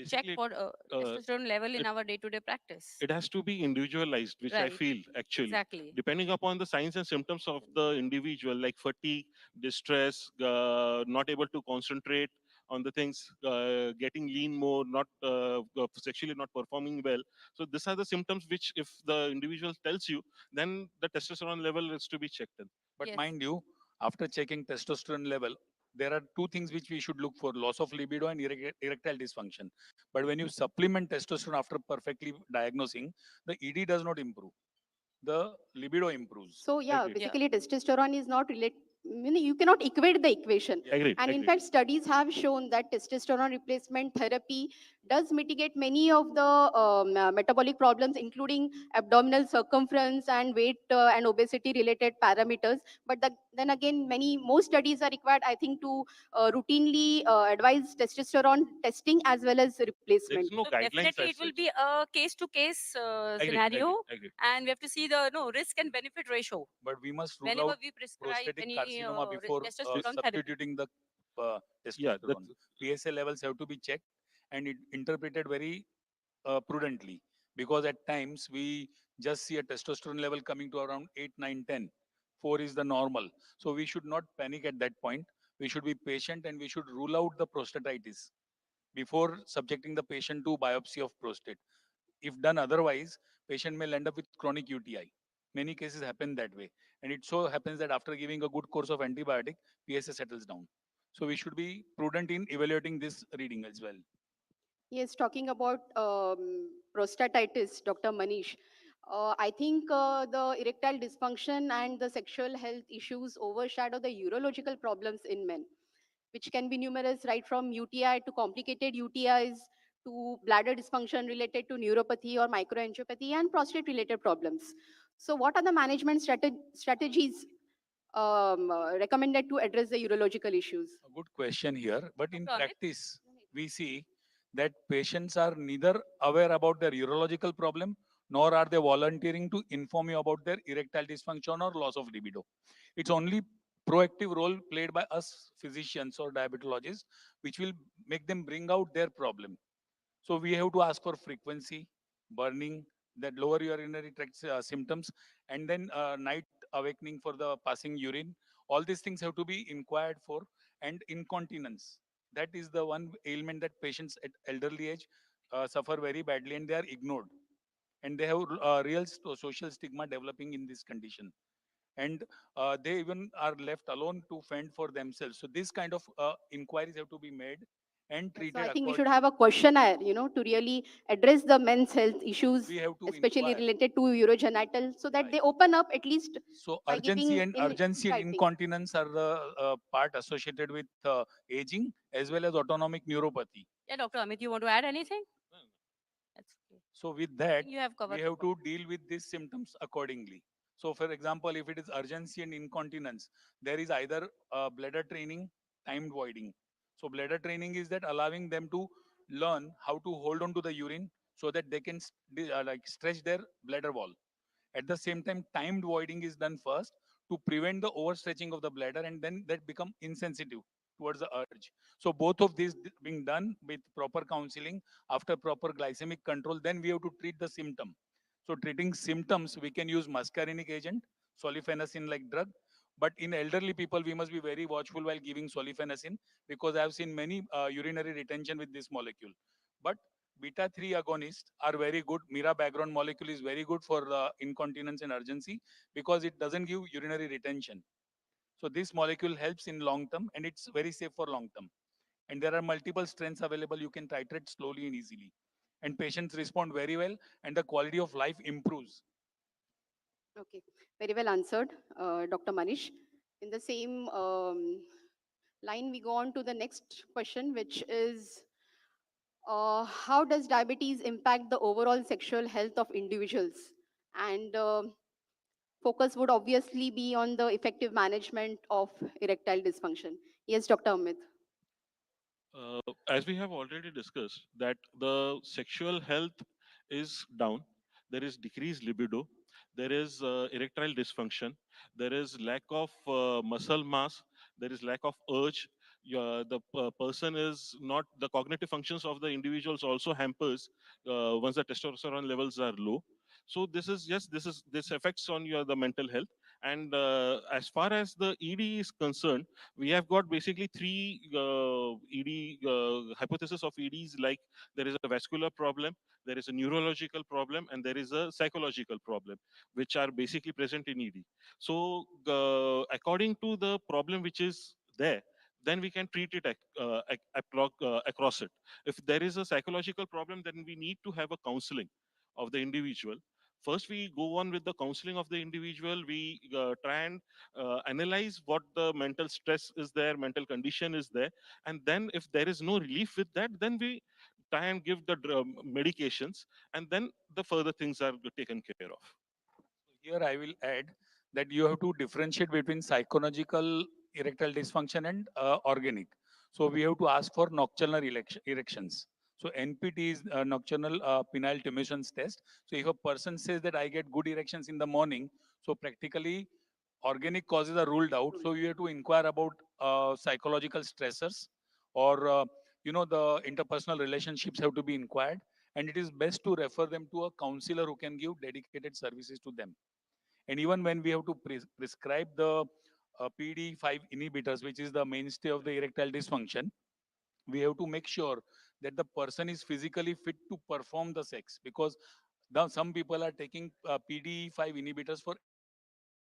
check Basically, for testosterone level in it, our day-to-day practice? it has to be individualized, which I Right. feel actually, Exactly. depending upon the signs and symptoms of the individual, like fatigue, distress, not able to concentrate, on the things, getting lean more, not sexually not performing well. So these are the symptoms which, if the individual tells you, then the testosterone level is to be checked in. But Yes. mind you, after checking testosterone level, there are two things which we should look for: loss of libido and erectile dysfunction. But when you supplement testosterone after perfectly diagnosing, the ED does not improve. The libido improves. So yeah, Agreed. Yeah. basically testosterone is not related. Meaning you cannot equate the equation. Yeah. Agreed. And in Agreed. fact, studies have shown that testosterone replacement therapy does mitigate many of the metabolic problems, including abdominal circumference and weight and obesity related parameters. But then again, many more studies are required, I think, to routinely advise testosterone testing as well as There replacement. is no So guidelines definitely as it will such. be a case-to-case Agreed. scenario, Agreed. Agreed. and we have to see the risk and benefit ratio. But we must rule Whenever out we prescribe prostatic any carcinoma before testosterone therapy. substituting the Yeah, that's testosterone. PSA levels have to be checked and interpreted very prudently, because at times we just see a testosterone level coming to around 8, 9, 10. 4 is the normal. So we should not panic at that point. We should be patient and we should rule out the prostatitis before subjecting the patient to biopsy of prostate. If done otherwise, patient may end up with chronic UTI. Many cases happen that way. And it so happens that after giving a good course of antibiotic, PSA settles down. So we should be prudent in evaluating this reading as well. Yes, talking about prostatitis, Dr. Manish. I think the erectile dysfunction and the sexual health issues overshadow the urological problems in men, which can be numerous, right from UTI to complicated UTIs to bladder dysfunction related to neuropathy or microangiopathy and prostate related problems. So, what are the management strategies recommended to address the urological issues? A good question here, but in Dr. Amit? practice, we see that patients are neither aware about their urological problem nor are they volunteering to inform you about their erectile dysfunction or loss of libido. It's only proactive role played by us physicians or diabetologists which will make them bring out their problem. So we have to ask for frequency, burning, that lower urinary tract symptoms, and then night awakening for the passing urine. All these things have to be inquired for, and incontinence. That is the one ailment that patients at elderly age suffer very badly, and they are ignored, and they have real social stigma developing in this condition, and they even are left alone to fend for themselves. So this kind of inquiries have to be made and Yeah, so treated I think we accordingly. should have a questionnaire, to really address the men's health We issues, have to especially inquire. related to urogenital, so that Right. they open up at least So by urgency giving and in urgency and writing. incontinence are the part associated with aging as well as autonomic neuropathy. Yeah, Dr. Amit, you want to add anything? That's okay. So with I that, think you have we covered the have point. to deal with these symptoms accordingly. So for example, if it is urgency and incontinence, there is either bladder training, timed voiding. So bladder training is that allowing them to learn how to hold on to the urine so that they can like stretch their bladder wall. At the same time, timed voiding is done first to prevent the overstretching of the bladder, and then that become insensitive towards the urge. So both of these being done with proper counseling after proper glycemic control, then we have to treat the symptom. So treating symptoms, we can use muscarinic agent, solifenacin like drug. But in elderly people, we must be very watchful while giving solifenacin, because I have seen many urinary retention with this molecule. But beta 3 agonists are very good. Mira background molecule is very good for incontinence and urgency because it doesn't give urinary retention. So this molecule helps in long term and it's very safe for long term. And there are multiple strengths available. You can titrate slowly and easily. And patients respond very well and the quality of life improves. Okay, very well answered, Dr. Manish. In the same line, we go on to the next question, which is how does diabetes impact the overall sexual health of individuals? And focus would obviously be on the effective management of erectile dysfunction. Yes, Dr. Amit. As we have already discussed, that the sexual health is down, there is decreased libido, there is erectile dysfunction, there is lack of muscle mass, there is lack of urge. The person is not, the cognitive functions of the individuals also hampers once the testosterone levels are low. So this is, yes, this affects on your the mental health, And as far as the ED is concerned, we have got basically three ED hypothesis of EDs. Like there is a vascular problem, there is a neurological problem, and there is a psychological problem, which are basically present in ED. So according to the problem which is there, then we can treat it across it. If there is a psychological problem, then we need to have a counseling of the individual. First, we go on with the counseling of the individual. We try and analyze what the mental stress is there, mental condition is there. And then if there is no relief with that, then we try and give the medications, and then the further things are taken care of. Here I will add that you have to differentiate between psychological erectile dysfunction and organic. So we have to ask for nocturnal erections. So NPT is nocturnal penile timosis test. So if a person says that I get good erections in the morning, so practically organic causes are ruled out. So you have to inquire about psychological stressors, or the interpersonal relationships have to be inquired, and it is best to refer them to a counselor who can give dedicated services to them. And even when we have to prescribe the PD5 inhibitors, which is the mainstay of the erectile dysfunction, we have to make sure that the person is physically fit to perform the sex, because some people are taking PD5 inhibitors for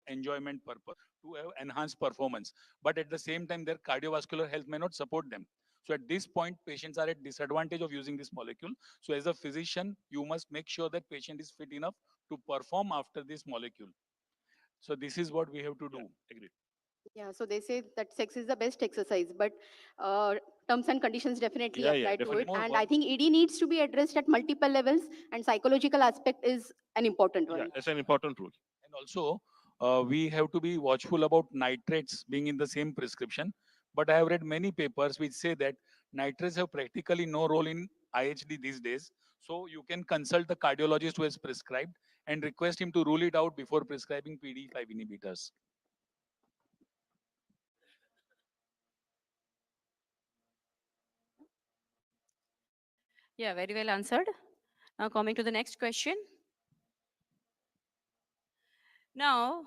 enjoyment purpose, to have enhanced performance, but at the same time their cardiovascular health may not support them. So at this point patients are at disadvantage of using this molecule. So as a physician you must make sure that patient is fit enough to perform after this molecule. So this is what we have to do. Agreed. Yeah, so they say that sex is the best exercise, but uh, terms and conditions definitely Yeah, apply to definitely. it. And I think ED needs to be addressed at multiple levels, and psychological aspect is an important Yeah, one. it's an important rule. And also, we have to be watchful about nitrates being in the same prescription. But I have read many papers which say that nitrates have practically no role in IHD these days. So you can consult the cardiologist who has prescribed and request him to rule it out before prescribing PD5 inhibitors. Yeah, very well answered. Now coming to the next question. Now,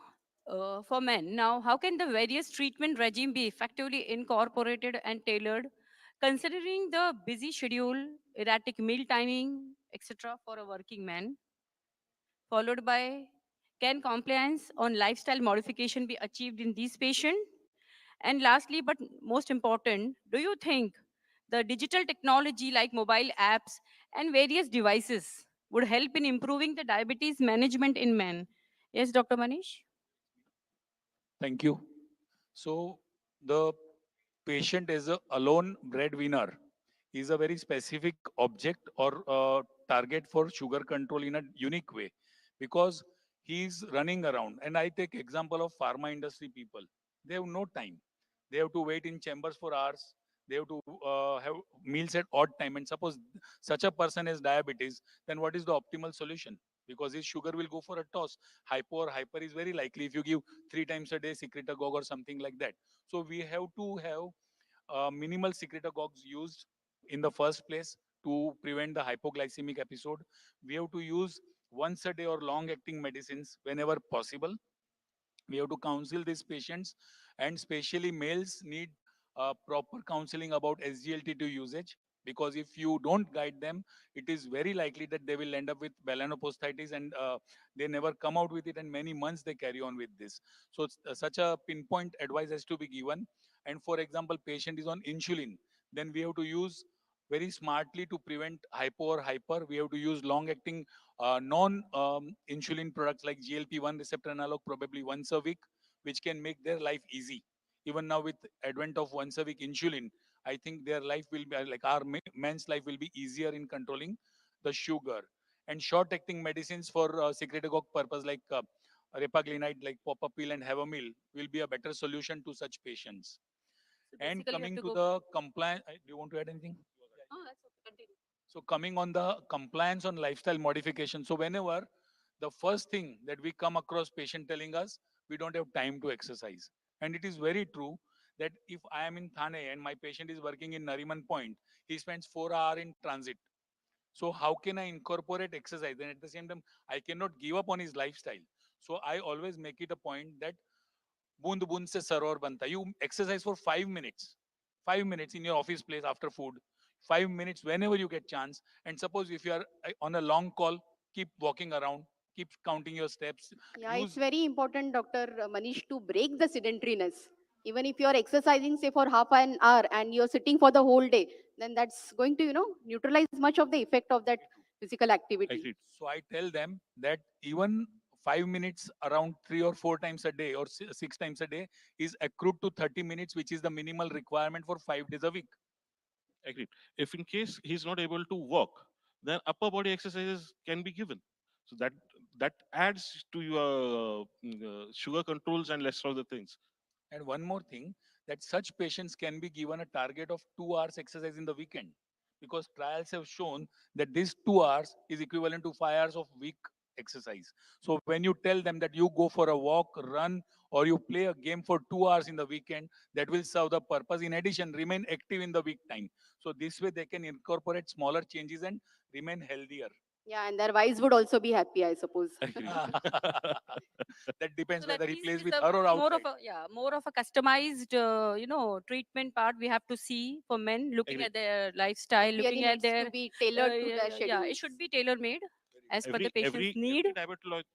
for men, now how can the various treatment regime be effectively incorporated and tailored, considering the busy schedule, erratic meal timing, etc., for a working man? Followed by, can compliance on lifestyle modification be achieved in these patients? And lastly, but most important, do you think the digital technology like mobile apps and various devices would help in improving the diabetes management in men? Yes, Dr. Manish? Thank you. So the patient is a alone breadwinner is a very specific object or target for sugar control in a unique way, because he's running around. And I take example of pharma industry people. They have no time. They have to wait in chambers for hours. They have to have meals at odd time. And suppose such a person has diabetes, then what is the optimal solution? Because his sugar will go for a toss. Hypo or hyper is very likely if you give 3 times a day secretagogue or something like that. So we have to have minimal secretagogues used in the first place to prevent the hypoglycemic episode. We have to use once a day or long acting medicines whenever possible. We have to counsel these patients, and especially males need proper counseling about SGLT2 usage, because if you don't guide them, it is very likely that they will end up with melanoposthitis, and they never come out with it, and many months they carry on with this. So such a pinpoint advice has to be given. And for example, patient is on insulin, then we have to use very smartly to prevent hypo or hyper. We have to use long acting non insulin products like GLP-1 receptor analog probably once a week, which can make their life easy. Even now with advent of once a week insulin, I think their life will be like our men's life will be easier in controlling the sugar. And short acting medicines for secretagogue purpose like repaglinide, like popapil and havamil, will be a better solution to such patients. So And basically, you have coming to to go. the compliance, do you want to add anything? Oh, that's okay. Continue. So coming on the compliance on lifestyle modification. So whenever the first thing that we come across patient telling us, we don't have time to exercise. And it is very true that if I am in Thane and my patient is working in Nariman Point, he spends 4 hours in transit. So how can I incorporate exercise? And at the same time, I cannot give up on his lifestyle. So I always make it a point that बूंद बूंद से सरोवर बनता है. You exercise for 5 minutes. 5 minutes in your office place after food. 5 minutes whenever you get chance. And suppose if you are on a long call, keep walking around, keep counting your steps. Yeah, it's Use very important, Dr. Manish, to break the sedentariness. Even if you're exercising, say, for half an hour and you're sitting for the whole day, then that's going to, neutralize much of the effect of that physical activity. Agreed. So I tell them that even 5 minutes around 3 or 4 times a day or 6 times a day is accrued to 30 minutes, which is the minimal requirement for 5 days a week. Agreed. If in case he's not able to walk, then upper body exercises can be given. So that adds to your sugar controls and less of the things. And one more thing, that such patients can be given a target of 2 hours exercise in the weekend, because trials have shown that this 2 hours is equivalent to 5 hours of week exercise. So when you tell them that you go for a walk, run, or you play a game for 2 hours in the weekend, that will serve the purpose. In addition, remain active in the week time. So this way they can incorporate smaller changes and remain healthier. Yeah, and their wives would also be happy, I suppose. Agreed. That depends So that whether he means plays is with the her or more of outside. a more of a customized treatment part we have to see for men, looking Agreed. at their lifestyle, It really looking at needs their to be tailored to their yeah, it should schedules. be tailor made as per the every patient's every need.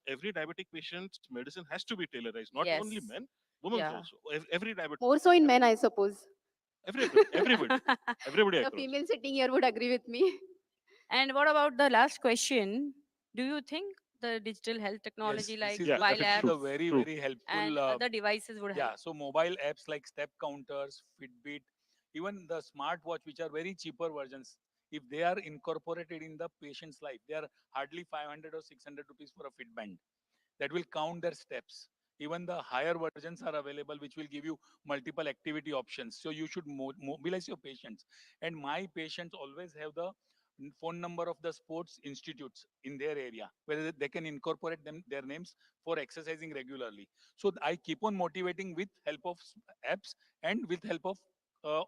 every diabetic patient's medicine has to be tailorized. Not only Yes. men, women's Yeah. also. Every diabetic, More so in men, I suppose. everybody The across. female sitting here would agree with me. And what about the last question? Do you think the digital health Yes, technology this like is Yeah, the, mobile this is true, the apps very, true. very and helpful. other devices would help? Yeah, so mobile apps like step counters, Fitbit, even the smartwatch, which are very cheaper versions, if they are incorporated in the patient's life, they are hardly 500 or 600 rupees for a Fitband. That will count their steps. Even the higher versions are available, which will give you multiple activity options. So you should mobilize your patients. And my patients always have the phone number of the sports institutes in their area, where they can incorporate their names for exercising regularly. So I keep on motivating with help of apps and with help of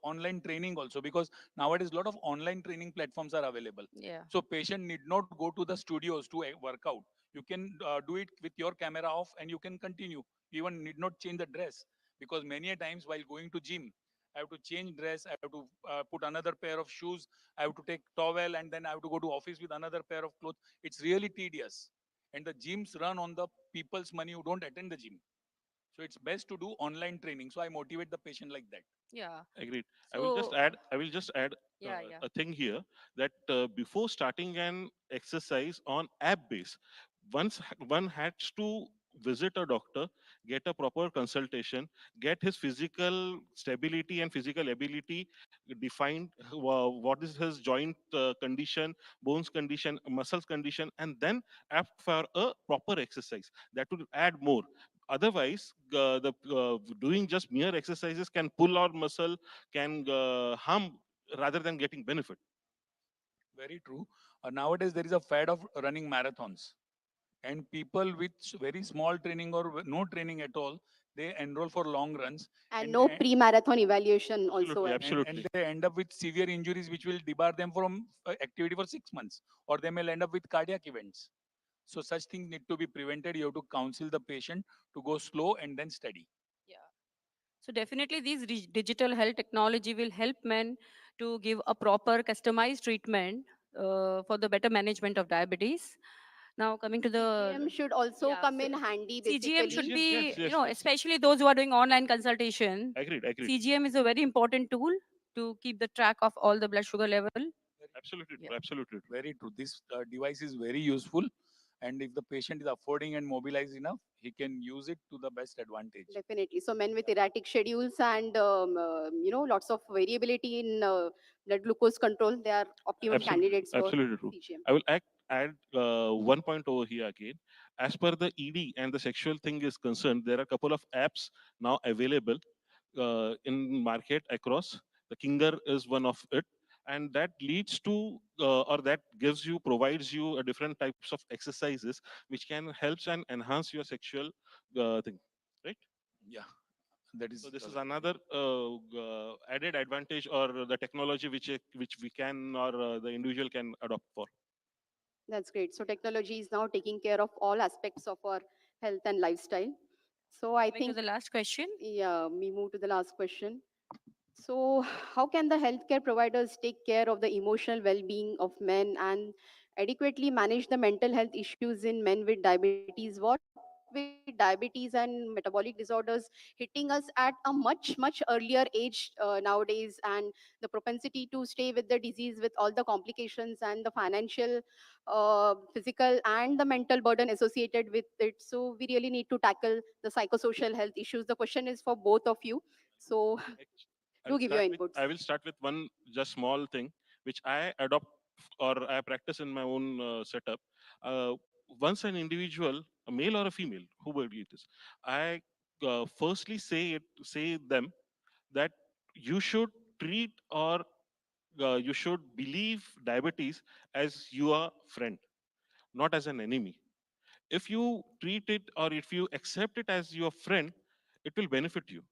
online training also, because nowadays a lot of online training platforms are available. Yeah. So patient need not go to the studios to work out. You can do it with your camera off and you can continue. You even need not change the dress, because many a times while going to gym, I have to change dress, I have to put another pair of shoes, I have to take towel, and then I have to go to office with another pair of clothes. It's really tedious. And the gyms run on the people's money who don't attend the gym. So it's best to do online training. So I motivate the patient like that. Yeah. Agreed. So I will just add yeah, yeah. a thing here that before starting an exercise on app base, one has to visit a doctor, get a proper consultation, get his physical stability and physical ability defined. What is his joint condition, bones condition, muscles condition, and then apt for a proper exercise. That would add more. Otherwise, the doing just mere exercises can pull our muscle, can harm rather than getting benefit. Very true. Nowadays, there is a fad of running marathons. And people with very small training or no training at all, they enroll for long runs, And and no they pre-marathon evaluation also. Absolutely, and absolutely. they end up with severe injuries which will debar them from activity for 6 months, or they may end up with cardiac events. So such things need to be prevented. You have to counsel the patient to go slow and then steady. Yeah. So definitely these digital health technology will help men to give a proper customized treatment for the better management of diabetes. Now coming to CGM the should also yeah, come in handy, CGM basically. should CGM, yes, be, yes, yes. especially those who are doing online consultation. Agreed, agreed. CGM is a very important tool to keep the track of all the blood sugar level. Absolutely Yeah. true, absolutely true. Very true. This device is very useful, and if the patient is affording and mobilized enough, he can use it to the best advantage. Definitely. So men with erratic schedules and lots of variability in blood glucose control, they are optimum candidates for Absolutely true. CGM. I will add one point over here again. As per the ED and the sexual thing is concerned, there are a couple of apps now available in market across. The Kinger is one of it, and that leads to or that gives you provides you a different types of exercises which can helps and enhance your sexual thing, right? Yeah, that So is this is another added advantage or the technology which we can or the individual can adopt for. That's great. So technology is now taking care of all aspects of our health and lifestyle. So I Coming to think, the last question. yeah, we move to the last question. So, how can the healthcare providers take care of the emotional well being of men and adequately manage the mental health issues in men with diabetes? What with diabetes and metabolic disorders hitting us at a much earlier age nowadays, and the propensity to stay with the disease with all the complications and the financial, physical, and the mental burden associated with it. So, we really need to tackle the psychosocial health issues. The question is for both of you. So, do give your inputs. I will start with one just small thing which I adopt or I practice in my own setup. Uh, Once an individual, a male or a female, whoever it is, I firstly say them that you should treat or you should believe diabetes as your friend, not as an enemy. If you treat it or if you accept it as your friend, it will benefit you,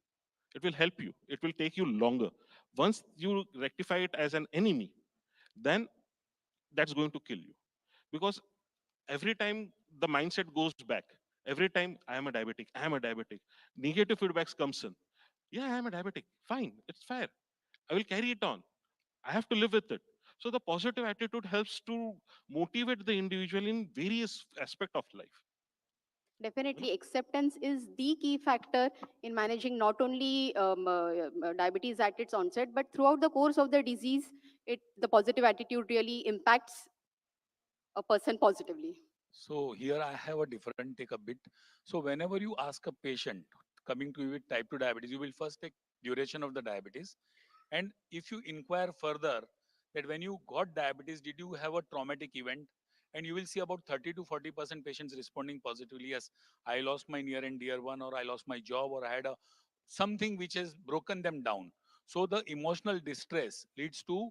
it will help you, it will take you longer. Once you rectify it as an enemy, then that's going to kill you, because every time the mindset goes back, every time I am a diabetic, negative feedbacks comes in. Yeah, I am a diabetic, fine, it's fair, I will carry it on, I have to live with it. So the positive attitude helps to motivate the individual in various aspect of life, you know. Definitely, acceptance is the key factor in managing not only diabetes at its onset, but throughout the course of the disease. The positive attitude really impacts a person positively. So here I have a different take a bit. So whenever you ask a patient coming to you with type 2 diabetes, you will first take duration of the diabetes. And if you inquire further that when you got diabetes, did you have a traumatic event? And you will see about 30 to 40% patients responding positively. Yes, I lost my near and dear one, or I lost my job, or I had a something which has broken them down. So the emotional distress leads to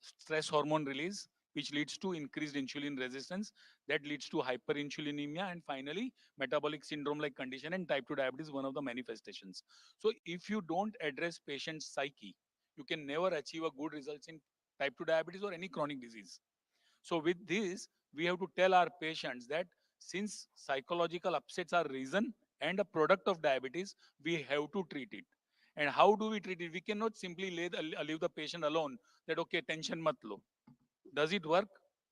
stress hormone release, which leads to increased insulin resistance, that leads to hyperinsulinemia, and finally metabolic syndrome like condition, and type 2 diabetes one of the manifestations. So if you don't address patient's psyche, you can never achieve a good results in type 2 diabetes or any chronic disease. So with this, we have to tell our patients that since psychological upsets are reason and a product of diabetes, we have to treat it. And how do we treat it? We cannot simply leave the patient alone that, okay, tension mat lo. Does it work?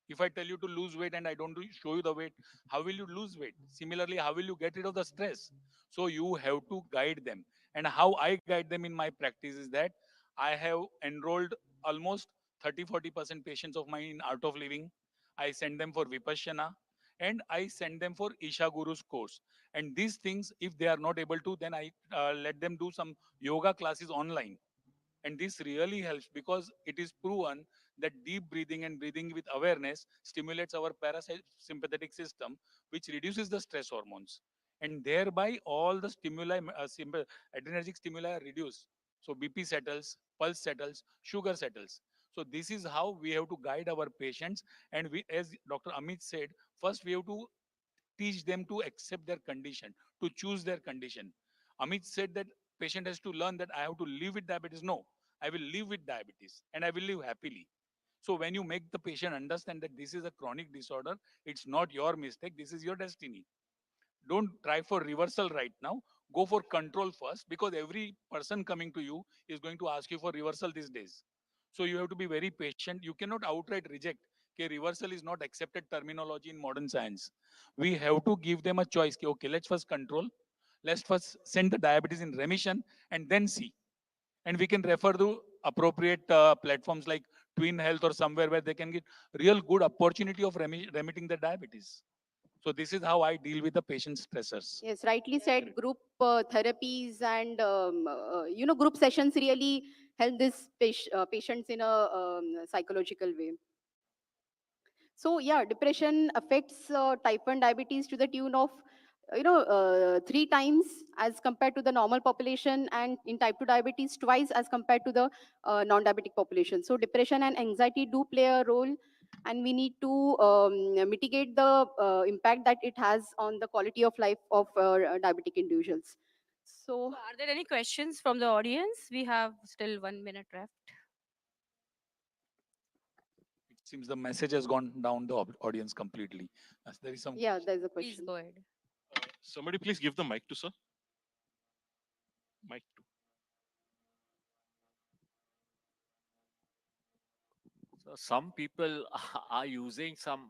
If I tell you to lose weight and I don't show you the weight, how will you lose weight? Similarly, how will you get rid of the stress? So you have to guide them. And how I guide them in my practice is that I have enrolled almost 30-40% patients of mine in Art of Living. I send them for Vipassana and I send them for Isha Guru's course. And these things, if they are not able to, then I let them do some yoga classes online. And this really helps because it is proven that deep breathing and breathing with awareness stimulates our parasympathetic system, which reduces the stress hormones. And thereby, all the adrenergic stimuli are reduced. So, BP settles, pulse settles, sugar settles. So, this is how we have to guide our patients. And we, as Dr. Amit said, first we have to teach them to accept their condition, to choose their condition. Amit said that patient has to learn that I have to live with diabetes. No, I will live with diabetes and I will live happily. So when you make the patient understand that this is a chronic disorder, it's not your mistake, this is your destiny. Don't try for reversal right now. Go for control first, because every person coming to you is going to ask you for reversal these days. So you have to be very patient. You cannot outright reject. Okay, reversal is not accepted terminology in modern science. We have to give them a choice. Okay, let's first control. Let's first send the diabetes in remission and then see. And we can refer to appropriate platforms like Twin Health or somewhere where they can get real good opportunity of remitting the diabetes. So this is how I deal with the patient stressors. Yes, rightly said. Group therapies and group sessions really help these patients in a psychological way. So yeah, depression affects type 1 diabetes to the tune of 3 times as compared to the normal population, and in type 2 diabetes twice as compared to the non-diabetic population. So depression and anxiety do play a role, and we need to mitigate the impact that it has on the quality of life of diabetic individuals. So So, are there any questions from the audience? We have still 1 minute left. It seems the message has gone down the audience completely. As there is some yeah, question. there's a Please question. go ahead. Somebody please give the mic to sir. Mic two. So some people are using some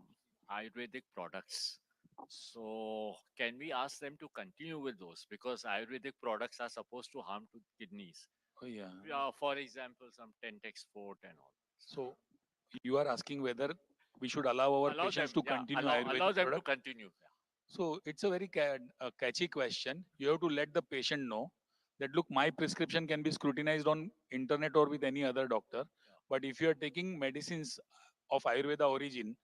Ayurvedic products. So can we ask them to continue with those? Because Ayurvedic products are supposed to harm to kidneys. Oh, yeah. For example, some Tentex Fort and all. So you are asking whether we should allow our Allow patients them, to continue allow Ayurvedic them to product? continue. So it's a very catchy question. You have to let the patient know that, look, my prescription can be scrutinized on internet or with any other doctor. But if you are taking medicines of Ayurveda origin,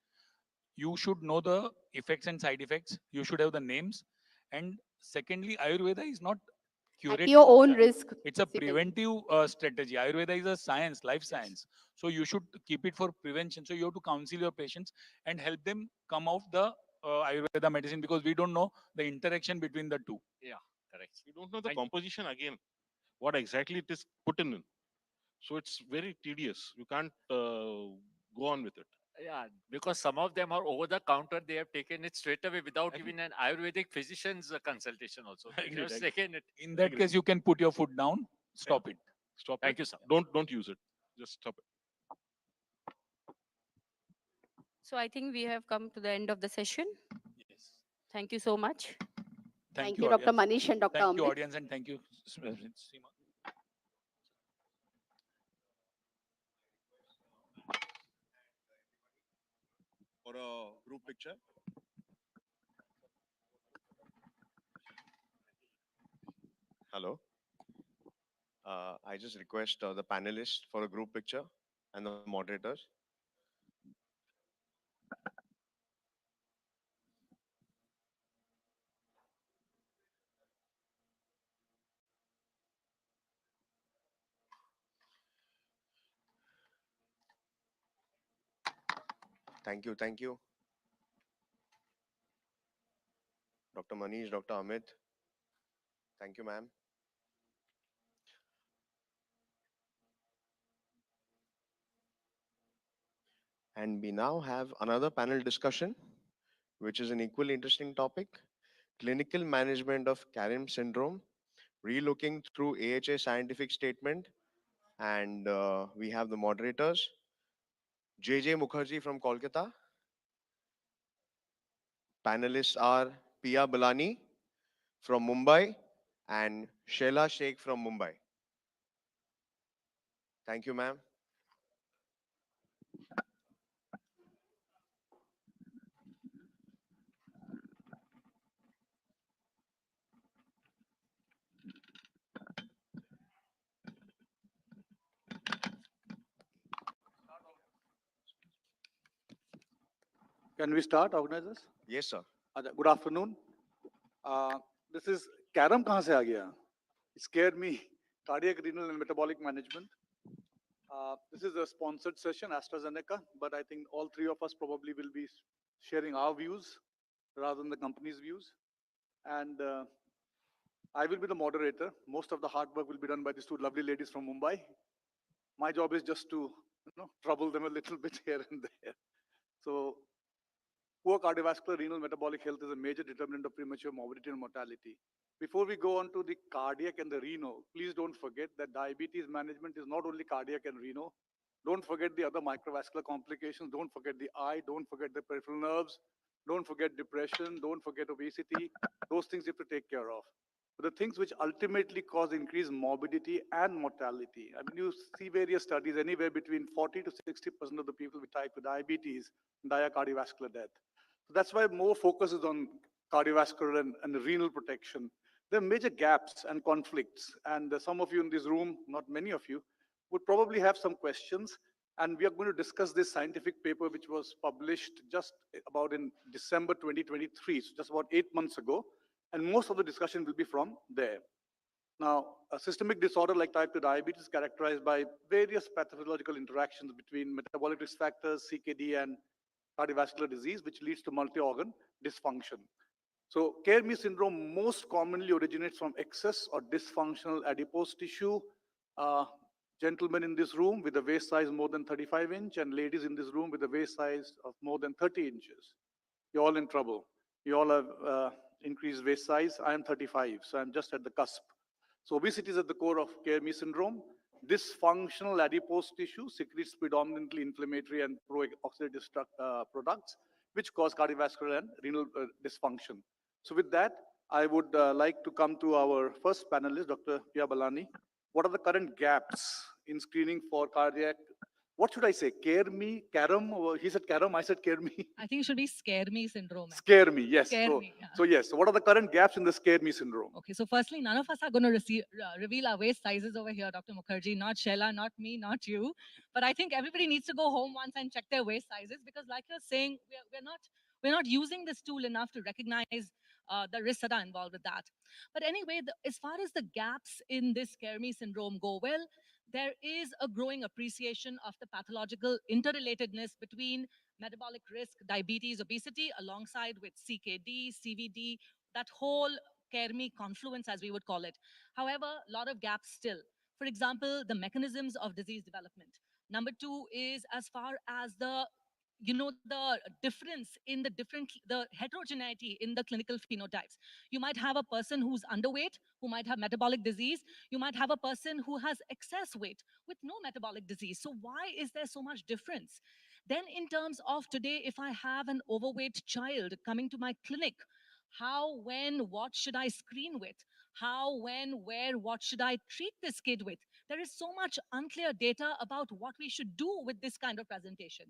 you should know the effects and side effects. You should have the names. And secondly, Ayurveda is not At curative. your own risk. It's a basically. preventive strategy. Ayurveda is a science, life science. So you should keep it for prevention. So you have to counsel your patients and help them come off the Ayurveda medicine, because we don't know the interaction between the two. Yeah, correct. We don't know the composition again, what exactly it is put in. So it's very tedious. You can't go on with it. Yeah, because some of them are over the counter. They have taken it straight away without even an Ayurvedic physician's consultation also. They Agreed, have agreed. taken it. In that case, you can put your foot down, stop it. Stop Thank it. you, sir. Don't use it. Just stop it. So I think we have come to the end of the session. Thank you so much. Thank you, Dr. audience. Manish and Dr. Thank you, Amit. audience, and thank you, Seema. For a group picture. Hello. I just request the panelists for a group picture and the moderators. Thank you, thank you. Dr. Manish, Dr. Amit. Thank you, ma'am. And we now have another panel discussion, which is an equally interesting topic: clinical management of Karim syndrome, relooking through AHA scientific statement. And we have the moderators, JJ Mukherjee from Kolkata. Panelists are Pia Balani from Mumbai and Sheila Sheikh from Mumbai. Thank you, ma'am. Can we start, organizers? Yes, sir. Good afternoon. This is Karam. Kahan se aa gaya? It scared me. Cardiac, renal, and metabolic management. This is a sponsored session, AstraZeneca, but I think all three of us probably will be sharing our views rather than the company's views. And I will be the moderator. Most of the hard work will be done by these two lovely ladies from Mumbai. My job is just to trouble them a little bit here and there. So poor cardiovascular, renal, metabolic health is a major determinant of premature morbidity and mortality. Before we go on to the cardiac and the renal, please don't forget that diabetes management is not only cardiac and renal. Don't forget the other microvascular complications. Don't forget the eye. Don't forget the peripheral nerves. Don't forget depression. Don't forget obesity. Those things you have to take care of. But the things which ultimately cause increased morbidity and mortality. I mean, you see various studies, anywhere between 40 to 60% of the people with type 2 diabetes die of cardiovascular death. So that's why more focus is on cardiovascular and renal protection. There are major gaps and conflicts, and some of you in this room, not many of you, would probably have some questions. And we are going to discuss this scientific paper, which was published just about in December 2023, so just about 8 months ago. And most of the discussion will be from there. Now, a systemic disorder like type 2 diabetes is characterized by various pathological interactions between metabolic risk factors, CKD, and cardiovascular disease, which leads to multi-organ dysfunction. So Kerme syndrome most commonly originates from excess or dysfunctional adipose tissue. Gentlemen in this room with a waist size more than 35 inch and ladies in this room with a waist size of more than 30 inches. You're all in trouble. You all have increased waist size. I am 35, so I'm just at the cusp. So obesity is at the core of Kermi syndrome. Dysfunctional adipose tissue secretes predominantly inflammatory and pro-oxidative products, which cause cardiovascular and renal dysfunction. So with that, I would like to come to our first panelist, Dr. Pia Balani. What are the current gaps in screening for cardiac, what should I say? Care me, Karam? He said Karam, I said care me. I think it should be scare me syndrome. Scare me, yes. Scare So, me, yeah. so yes. So what are the current gaps in the scare me syndrome? Okay, so firstly, none of us are going to reveal our waist sizes over here, Dr. Mukherjee. Not Sheila, not me, not you. But I think everybody needs to go home once and check their waist sizes because, like you're saying, we're not using this tool enough to recognize the risks that are involved with that. But anyway, as far as the gaps in this scare me syndrome go, well, there is a growing appreciation of the pathological interrelatedness between metabolic risk, diabetes, obesity, alongside with CKD, CVD, that whole Kermi confluence, as we would call it. However, a lot of gaps still. For example, the mechanisms of disease development. Number two is as far as the difference in the heterogeneity in the clinical phenotypes. You might have a person who's underweight who might have metabolic disease. You might have a person who has excess weight with no metabolic disease. So why is there so much difference? Then in terms of today, if I have an overweight child coming to my clinic, how, when, what should I screen with? How, when, where, what should I treat this kid with? There is so much unclear data about what we should do with this kind of presentation.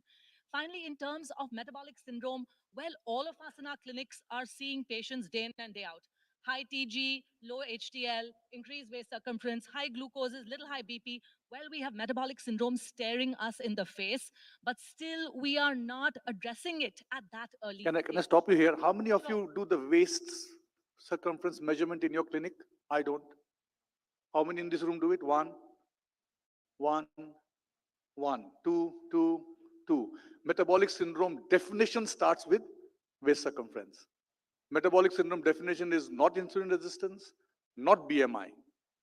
Finally, in terms of metabolic syndrome, well, all of us in our clinics are seeing patients day in and day out. High TG, low HDL, increased waist circumference, high glucoses, little high BP. Well, we have metabolic syndrome staring us in the face, but still we are not addressing it at that early Can I stage. stop you here? How many of you do the waist circumference measurement in your clinic? I don't. How many in this room do it? One, one, one, two, two, two. Metabolic syndrome definition starts with waist circumference. Metabolic syndrome definition is not insulin resistance, not BMI.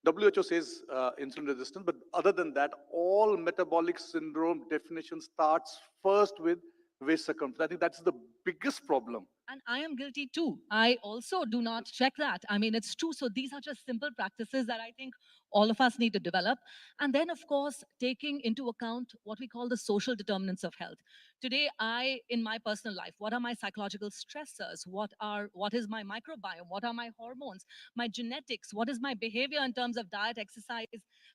WHO says insulin resistance, but other than that, all metabolic syndrome definition starts first with waist circumference. I think that's the biggest problem. And I am guilty too. I also do not check that. I mean, it's true. So these are just simple practices that I think all of us need to develop. And then, of course, taking into account what we call the social determinants of health. Today, in my personal life, what are my psychological stressors? What is my microbiome? What are my hormones? My genetics? What is my behavior in terms of diet, exercise,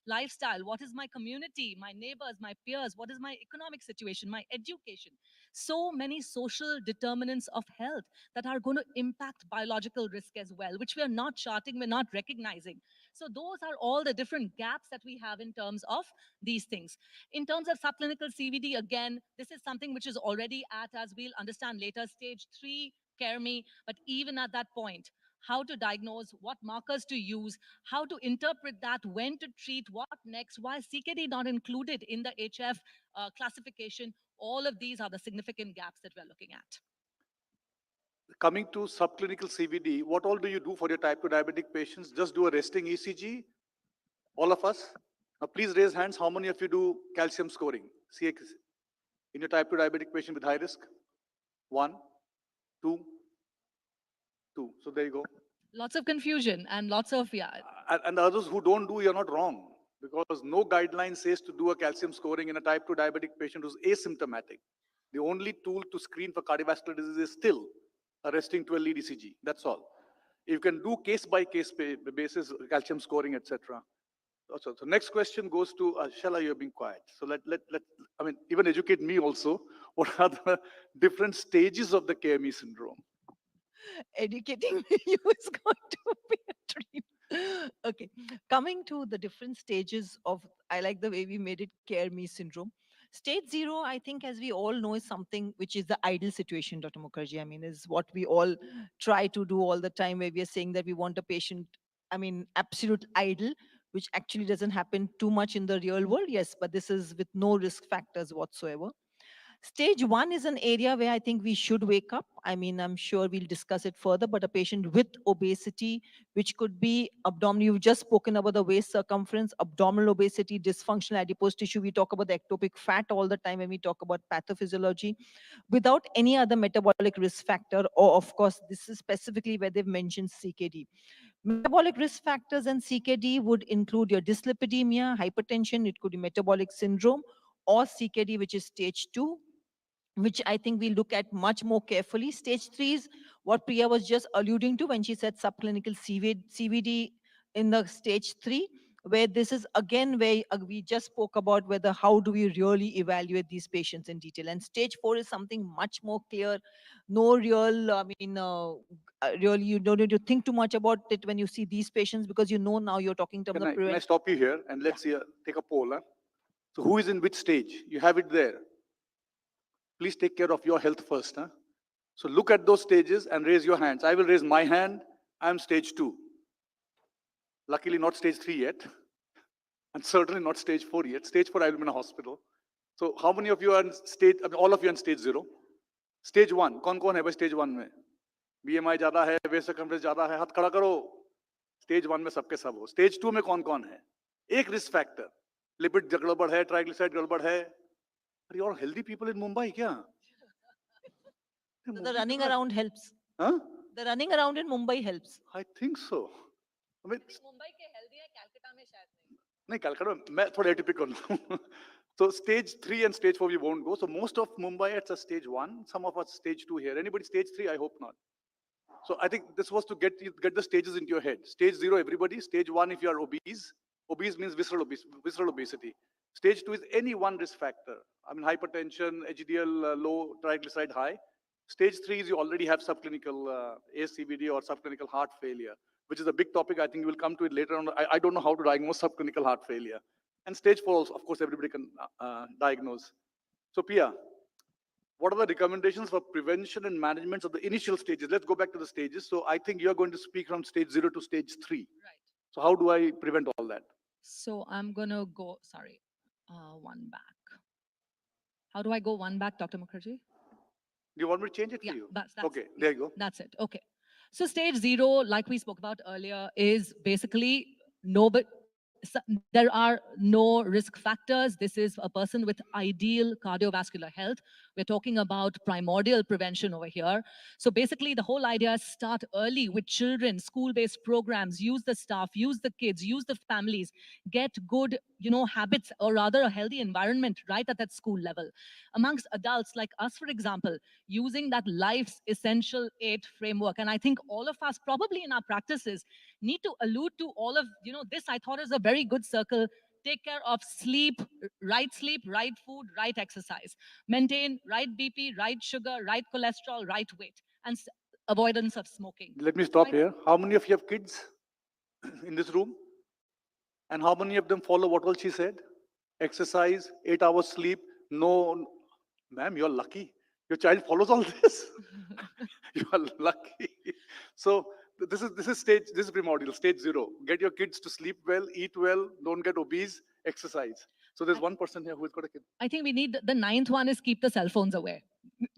lifestyle? What is my community? My neighbors, my peers? What is my economic situation? My education? So many social determinants of health that are going to impact biological risk as well, which we are not charting, we're not recognizing. So those are all the different gaps that we have in terms of these things. In terms of subclinical CVD, again, this is something which is already at, as we'll understand later, stage 3 Kermi, but even at that point, how to diagnose, what markers to use, how to interpret that, when to treat, what next, why is CKD not included in the HF classification. All of these are the significant gaps that we're looking at. Coming to subclinical CVD, what all do you do for your type 2 diabetic patients? Just do a resting ECG? All of us? Now, please raise hands. How many of you do calcium scoring? CX in your type 2 diabetic patient with high risk? One, two, two. So there you go. Lots of confusion and lots of, And the others who don't do, you're not wrong. Because no guideline says to do a calcium scoring in a type 2 diabetic patient who's asymptomatic. The only tool to screen for cardiovascular disease is still a resting 12 lead ECG. That's all. You can do case by case basis, calcium scoring, etc. So next question goes to Shala. You're being quiet. So let I mean, even educate me also. What are the different stages of the KME syndrome? Educating you is going to be a dream. Okay, coming to the different stages of, I like the way we made it care me syndrome. Stage 0, I think, as we all know, is something which is the ideal situation, Dr. Mukherjee. I mean, is what we all try to do all the time, where we are saying that we want a patient, I mean, absolute ideal, which actually doesn't happen too much in the real world. Yes, but this is with no risk factors whatsoever. Stage 1 is an area where I think we should wake up. I mean, I'm sure we'll discuss it further, but a patient with obesity, which could be abdominal, you've just spoken about the waist circumference, abdominal obesity, dysfunctional adipose tissue. We talk about the ectopic fat all the time when we talk about pathophysiology, without any other metabolic risk factor, or of course, this is specifically where they've mentioned CKD. Metabolic risk factors and CKD would include your dyslipidemia, hypertension, it could be metabolic syndrome, or CKD, which is stage 2, which I think we look at much more carefully. Stage 3 is what Priya was just alluding to when she said subclinical CVD in the stage 3, where this is again where we just spoke about whether how do we really evaluate these patients in detail. And stage 4 is something much more clear. No real, really, you don't need to think too much about it when you see these patients, because you know now you're talking in terms of Can I prevention. stop you here and let's see, take a poll? Huh? So who is in which stage? You have it there. Please take care of your health first. Huh? So look at those stages and raise your hands. I will raise my hand. I'm stage 2. Luckily not stage 3 yet. And certainly not stage 4 yet. Stage 4 I will be in a hospital. So how many of you are in stage, I mean, all of you are in stage 0? Stage 1, कौन है भाई stage 1 में? BMI ज़्यादा है, waist circumference ज़्यादा है, हाथ खड़ा करो. Stage 1 में सबके सब हो. Stage 2 में कौन है? एक risk factor. Lipid गड़बड़ है, triglyceride गड़बड़ है. Are you all healthy people in Mumbai क्या? So the running around helps. Huh? The running around in Mumbai helps. I think so. I mean, Mumbai के हेल्दी है, कलकत्ता में शायद नहीं. नहीं कलकत्ता में मैं थोड़ा atypical हूँ. So stage 3 and stage 4 we won't go. So most of Mumbai it's a stage 1. Some of us stage 2 here. Anybody stage 3? I hope not. So I think this was to get the stages into your head. Stage 0, everybody. Stage 1, if you are obese. Obese means visceral obesity. Stage 2 is any one risk factor. I mean, hypertension, HDL low, triglyceride high. Stage 3 is you already have subclinical ASCVD or subclinical heart failure, which is a big topic. I think we'll come to it later on. I don't know how to diagnose subclinical heart failure. And stage 4, also, of course, everybody can diagnose. So Pia, what are the recommendations for prevention and management of the initial stages? Let's go back to the stages. So I think you're going to speak from stage 0 to stage 3. Right. So how do I prevent all that? So I'm going to go, sorry, one back. How do I go one back, Dr. Mukherjee? Do you want me to change it for you? Okay, there you go. That's it. Okay. So stage 0, like we spoke about earlier, is basically there are no risk factors. This is a person with ideal cardiovascular health. We're talking about primordial prevention over here. So basically, the whole idea is start early with children, school-based programs, use the staff, use the kids, use the families, get good, habits, or rather a healthy environment right at that school level. Amongst adults like us, for example, using that life's essential 8 framework. And I think all of us probably in our practices need to allude to all of, this I thought is a very good circle. Take care of sleep, right food, right exercise. Maintain right BP, right sugar, right cholesterol, right weight, and avoidance of smoking. Let me stop here. How many of you have kids in this room? And how many of them follow what all she said? Exercise, 8 hours sleep, no, ma'am, you're lucky. Your child follows all this. You are lucky. So this is primordial, stage 0. Get your kids to sleep well, eat well, don't get obese, exercise. So there's one person here who's got a kid. I think we need the 9th one is keep the cell phones away.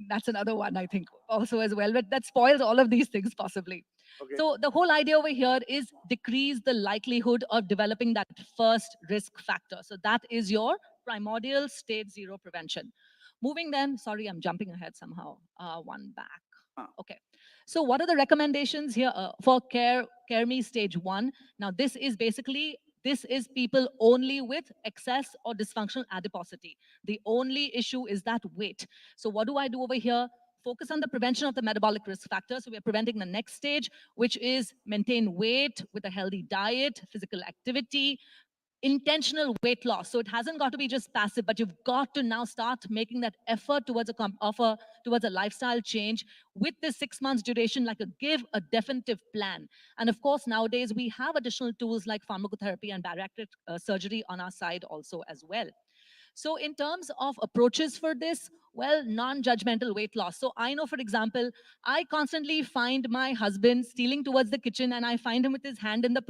That's another one, I think, also as well. But that spoils all of these things possibly. Okay. So the whole idea over here is decrease the likelihood of developing that first risk factor. So that is your primordial stage 0 prevention. Moving then, sorry, I'm jumping ahead somehow. One back. Okay. So what are the recommendations here for Care Me Stage 1? Now, this is people only with excess or dysfunctional adiposity. The only issue is that weight. So what do I do over here? Focus on the prevention of the metabolic risk factors. So we're preventing the next stage, which is maintain weight with a healthy diet, physical activity, intentional weight loss. So it hasn't got to be just passive, but you've got to now start making that effort towards towards a lifestyle change with this 6 months duration, give a definitive plan. And of course, nowadays we have additional tools like pharmacotherapy and bariatric surgery on our side also as well. So in terms of approaches for this, well, non-judgmental weight loss. So I know, for example, I constantly find my husband stealing towards the kitchen and I find him with his hand in the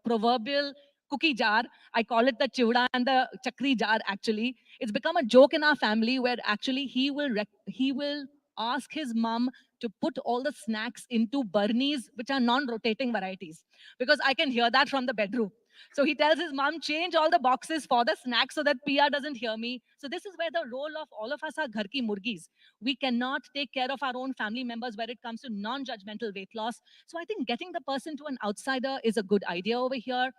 proverbial cookie jar. I call it the chivda and the chakri jar, actually. It's become a joke in our family where actually he will ask his mom to put all the snacks into burnies, which are non-rotating varieties, because I can hear that from the bedroom. So he tells his mom, change all the boxes for the snacks so that PR doesn't hear me. So this is where the role of all of us are ghar ki murgis. We cannot take care of our own family members when it comes to non-judgmental weight loss. So I think getting the person to an outsider is a good idea over here.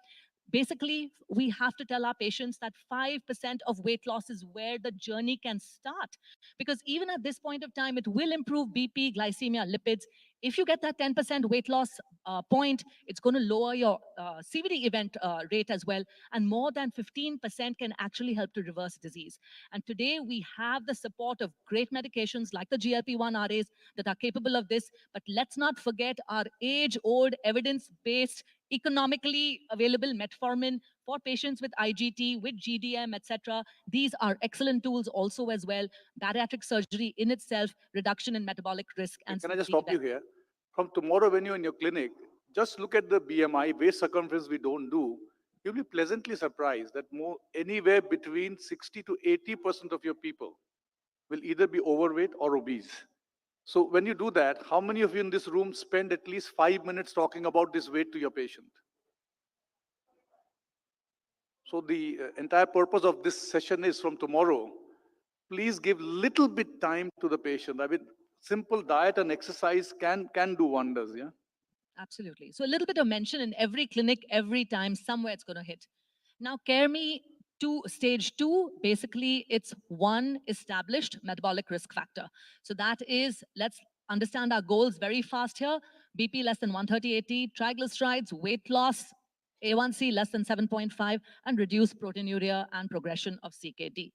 Basically, we have to tell our patients that 5% of weight loss is where the journey can start. Because even at this point of time, it will improve BP, glycemia, lipids. If you get that 10% weight loss point, it's going to lower your CVD event rate as well. And more than 15% can actually help to reverse disease. And today we have the support of great medications like the GLP-1 RAs that are capable of this. But let's not forget our age-old, evidence-based, economically available metformin for patients with IGT, with GDM, etc. These are excellent tools also as well. Bariatric surgery in itself, reduction in metabolic risk and Can I just CVD stop you here? From tomorrow, when you're in your clinic, just look at the BMI, waist circumference we don't do. You'll be pleasantly surprised that anywhere between 60 to 80% of your people will either be overweight or obese. So when you do that, how many of you in this room spend at least 5 minutes talking about this weight to your patient? So the entire purpose of this session is from tomorrow, please give little bit time to the patient. I mean, simple diet and exercise can do wonders, yeah? Absolutely. So a little bit of mention in every clinic, every time, somewhere it's going to hit. Now, CareMe stage 2, basically it's one established metabolic risk factor. So that is, let's understand our goals very fast here. BP less than 130/80, triglycerides, weight loss, A1C less than 7.5, and reduced proteinuria and progression of CKD.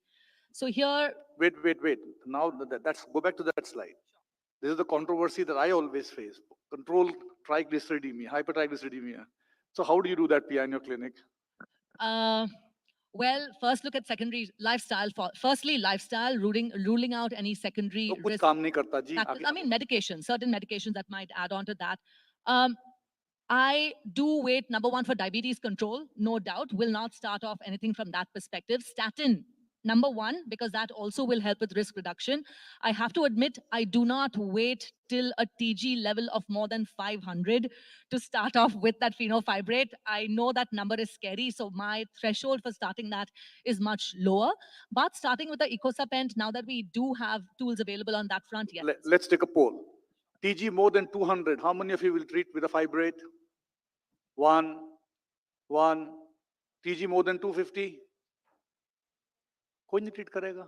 So here... Wait. Now, that's go back to that slide. This is the controversy that I always face. Control triglyceridemia, hypertriglyceridemia. So how do you do that, Pia, in your clinic? Well, first look at secondary lifestyle. Firstly, lifestyle, ruling out any secondary तो कुछ risk काम नहीं करता जी factors. आगे I mean, medications, certain medications that might add on to that. I do wait, number one, for diabetes control, no doubt. Will not start off anything from that perspective. Statin, number one, because that also will help with risk reduction. I have to admit, I do not wait till a TG level of more than 500 to start off with that fenofibrate. I know that number is scary, so my threshold for starting that is much lower. But starting with the icosapent, now that we do have tools available on that front, yes. Let's take a poll. TG more than 200. How many of you will treat with a fibrate? One. TG more than 250. कोई नहीं treat करेगा.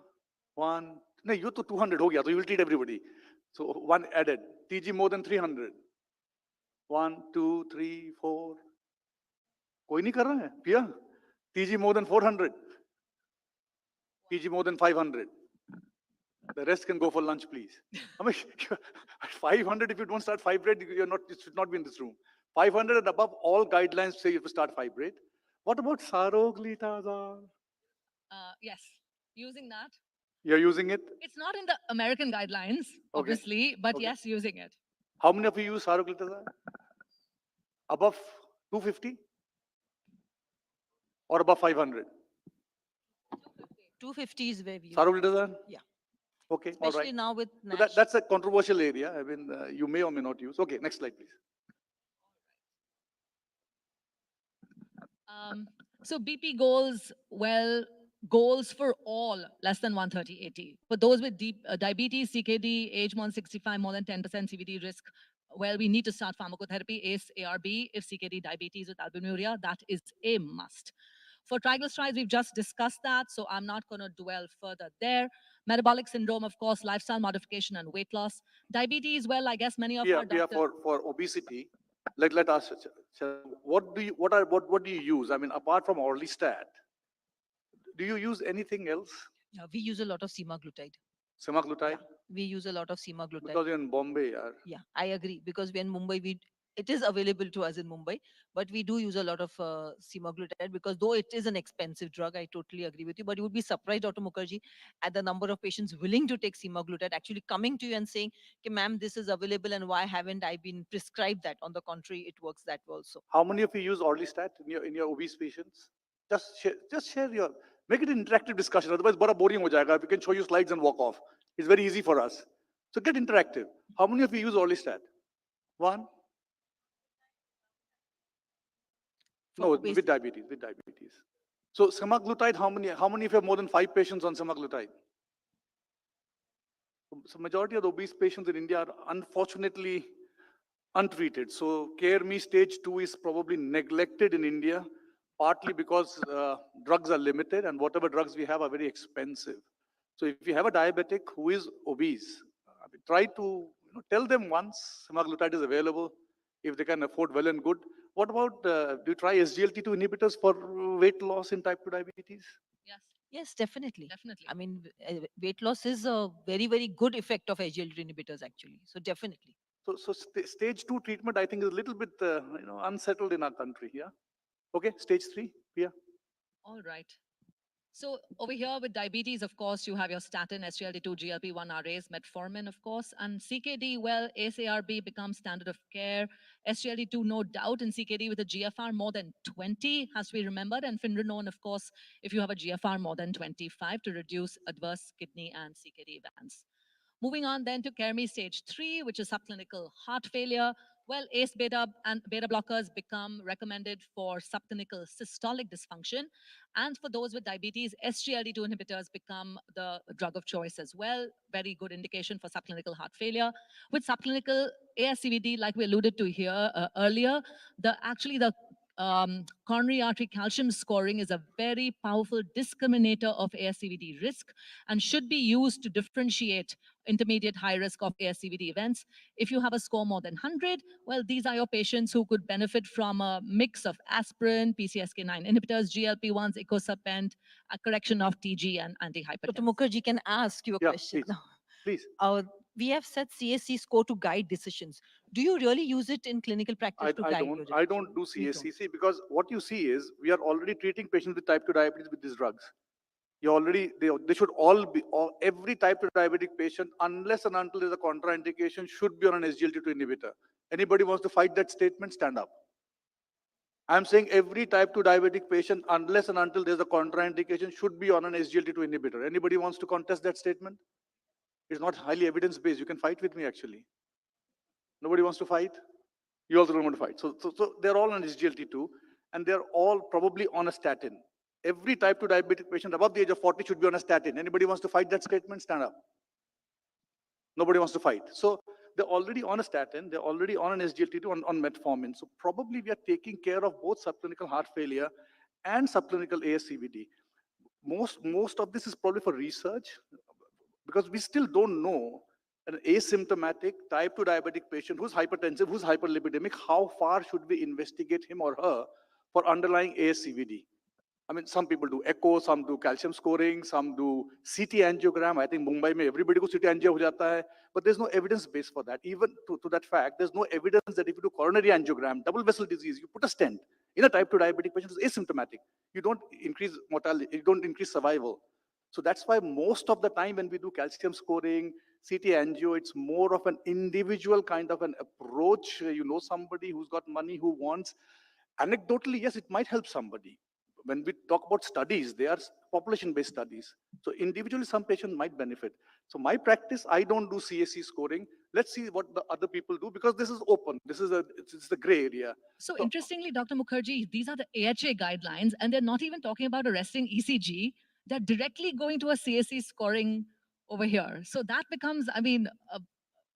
One. नहीं, you तो 200 हो गया, so you will treat everybody. So one added. TG more than 300. 1, 2, 3, 4. कोई नहीं कर रहा है, Pia. TG more than 400. TG more than 500. The rest can go for lunch, please. I mean, at 500, if you don't start fibrate, you should not be in this room. 500 and above, all guidelines say you have to start fibrate. What about saroglitazar? Yes, using that. You're using it? It's not in the American guidelines, obviously, but yes, using it. How many of you use saroglitazar? Above 250? Or above 500? 250 is where we use. Saroglitazar? Yeah. Okay, all Especially right. now with So NASH. that's a controversial area. I mean, you may or may not use. Okay, next slide, please. So BP goals, well, goals for all less than 130/80. For those with diabetes, CKD, age 165, more than 10% CVD risk, well, we need to start pharmacotherapy, ACE, ARB. If CKD, diabetes with albuminuria, that is a must. For triglycerides, we've just discussed that, so I'm not going to dwell further there. Metabolic syndrome, of course, lifestyle modification and weight loss. Diabetes, well, I guess many of our doctors... For obesity, let us, what do you use? I mean, apart from Orlistat, do you use anything else? Yeah, we use a lot of semaglutide. Semaglutide? We use a lot of semaglutide. Because you're in Bombay, yeah, I agree. Because we're in Mumbai, it is available to us in Mumbai, but we do use a lot of semaglutide because though it is an expensive drug, I totally agree with you. But you would be surprised, Dr. Mukherjee, at the number of patients willing to take semaglutide, actually coming to you and saying, okay, ma'am, this is available and why haven't I been prescribed that? On the contrary, it works that well. So how many of you use Orlistat in your obese patients? Just share your, make it an interactive discussion. Otherwise, bada boring ho jayega. We can show you slides and walk off. It's very easy for us. So get interactive. How many of you use Orlistat? One? No, based. with diabetes, with diabetes. So semaglutide, how many if you have more than 5 patients on semaglutide? So majority of the obese patients in India are unfortunately untreated. So Care Me stage 2 is probably neglected in India, partly because drugs are limited and whatever drugs we have are very expensive. So if you have a diabetic who is obese, try to tell them once semaglutide is available, if they can afford, well and good. What about, do you try SGLT2 inhibitors for weight loss in type 2 diabetes? Yes, definitely. Definitely. I mean, weight loss is a very, very good effect of SGLT inhibitors, actually. So definitely. So stage 2 treatment, I think, is a little bit unsettled in our country. Yeah. Okay, stage 3. Yeah. All right. So over here with diabetes, of course, you have your statin, SGLT2, GLP-1 RAs, metformin, of course, and CKD, well, ACE-ARB becomes standard of care. SGLT2, no doubt, in CKD with a GFR more than 20 has to be remembered, and Finrenone, of course, if you have a GFR more than 25 to reduce adverse kidney and CKD events. Moving on then to Care Me stage 3, which is subclinical heart failure. Well, ACE beta and beta blockers become recommended for subclinical systolic dysfunction. And for those with diabetes, SGLT2 inhibitors become the drug of choice as well. Very good indication for subclinical heart failure. With subclinical ASCVD, like we alluded to here earlier, the coronary artery calcium scoring is a very powerful discriminator of ASCVD risk and should be used to differentiate intermediate high risk of ASCVD events. If you have a score more than 100, well, these are your patients who could benefit from a mix of aspirin, PCSK9 inhibitors, GLP-1s, icosapent, a correction of TG and antihypertensive. Dr. Mukherjee, can I ask you a question now? Please. We have set CAC score to guide decisions. Do you really use it in clinical practice to guide your I don't do You don't. CACC because what you see is we are already treating patients with type 2 diabetes with these drugs. You already, they should all be, every type 2 diabetic patient, unless and until there's a contraindication, should be on an SGLT2 inhibitor. Anybody wants to fight that statement, stand up. I'm saying every type 2 diabetic patient, unless and until there's a contraindication, should be on an SGLT2 inhibitor. Anybody wants to contest that statement? It's not highly evidence-based. You can fight with me, actually. Nobody wants to fight? You also don't want to fight. So they're all on SGLT2, and they're all probably on a statin. Every type 2 diabetic patient above the age of 40 should be on a statin. Anybody wants to fight that statement? Stand up. Nobody wants to fight. So they're already on a statin. They're already on an SGLT2 on metformin. So probably we are taking care of both subclinical heart failure and subclinical ASCVD. Most of this is probably for research because we still don't know an asymptomatic type 2 diabetic patient who's hypertensive, who's hyperlipidemic, how far should we investigate him or her for underlying ASCVD? I mean, some people do echo, some do calcium scoring, some do CT angiogram. I think Mumbai mein everybody ko CT angio ho jata hai, but there's no evidence base for that. Even to that fact, there's no evidence that if you do coronary angiogram, double vessel disease, you put a stent in a type 2 diabetic patient who's asymptomatic, you don't increase mortality, you don't increase survival. So that's why most of the time when we do calcium scoring, CT angio, it's more of an individual kind of an approach. You know somebody who's got money who wants. Anecdotally, yes, it might help somebody. When we talk about studies, they are population-based studies. So individually, some patient might benefit. So my practice, I don't do CAC scoring. Let's see what the other people do because this is open. This is it's the gray area. So interestingly, Dr. Mukherjee, these are the AHA guidelines, and they're not even talking about a resting ECG. They're directly going to a CAC scoring over here. So that becomes, I mean,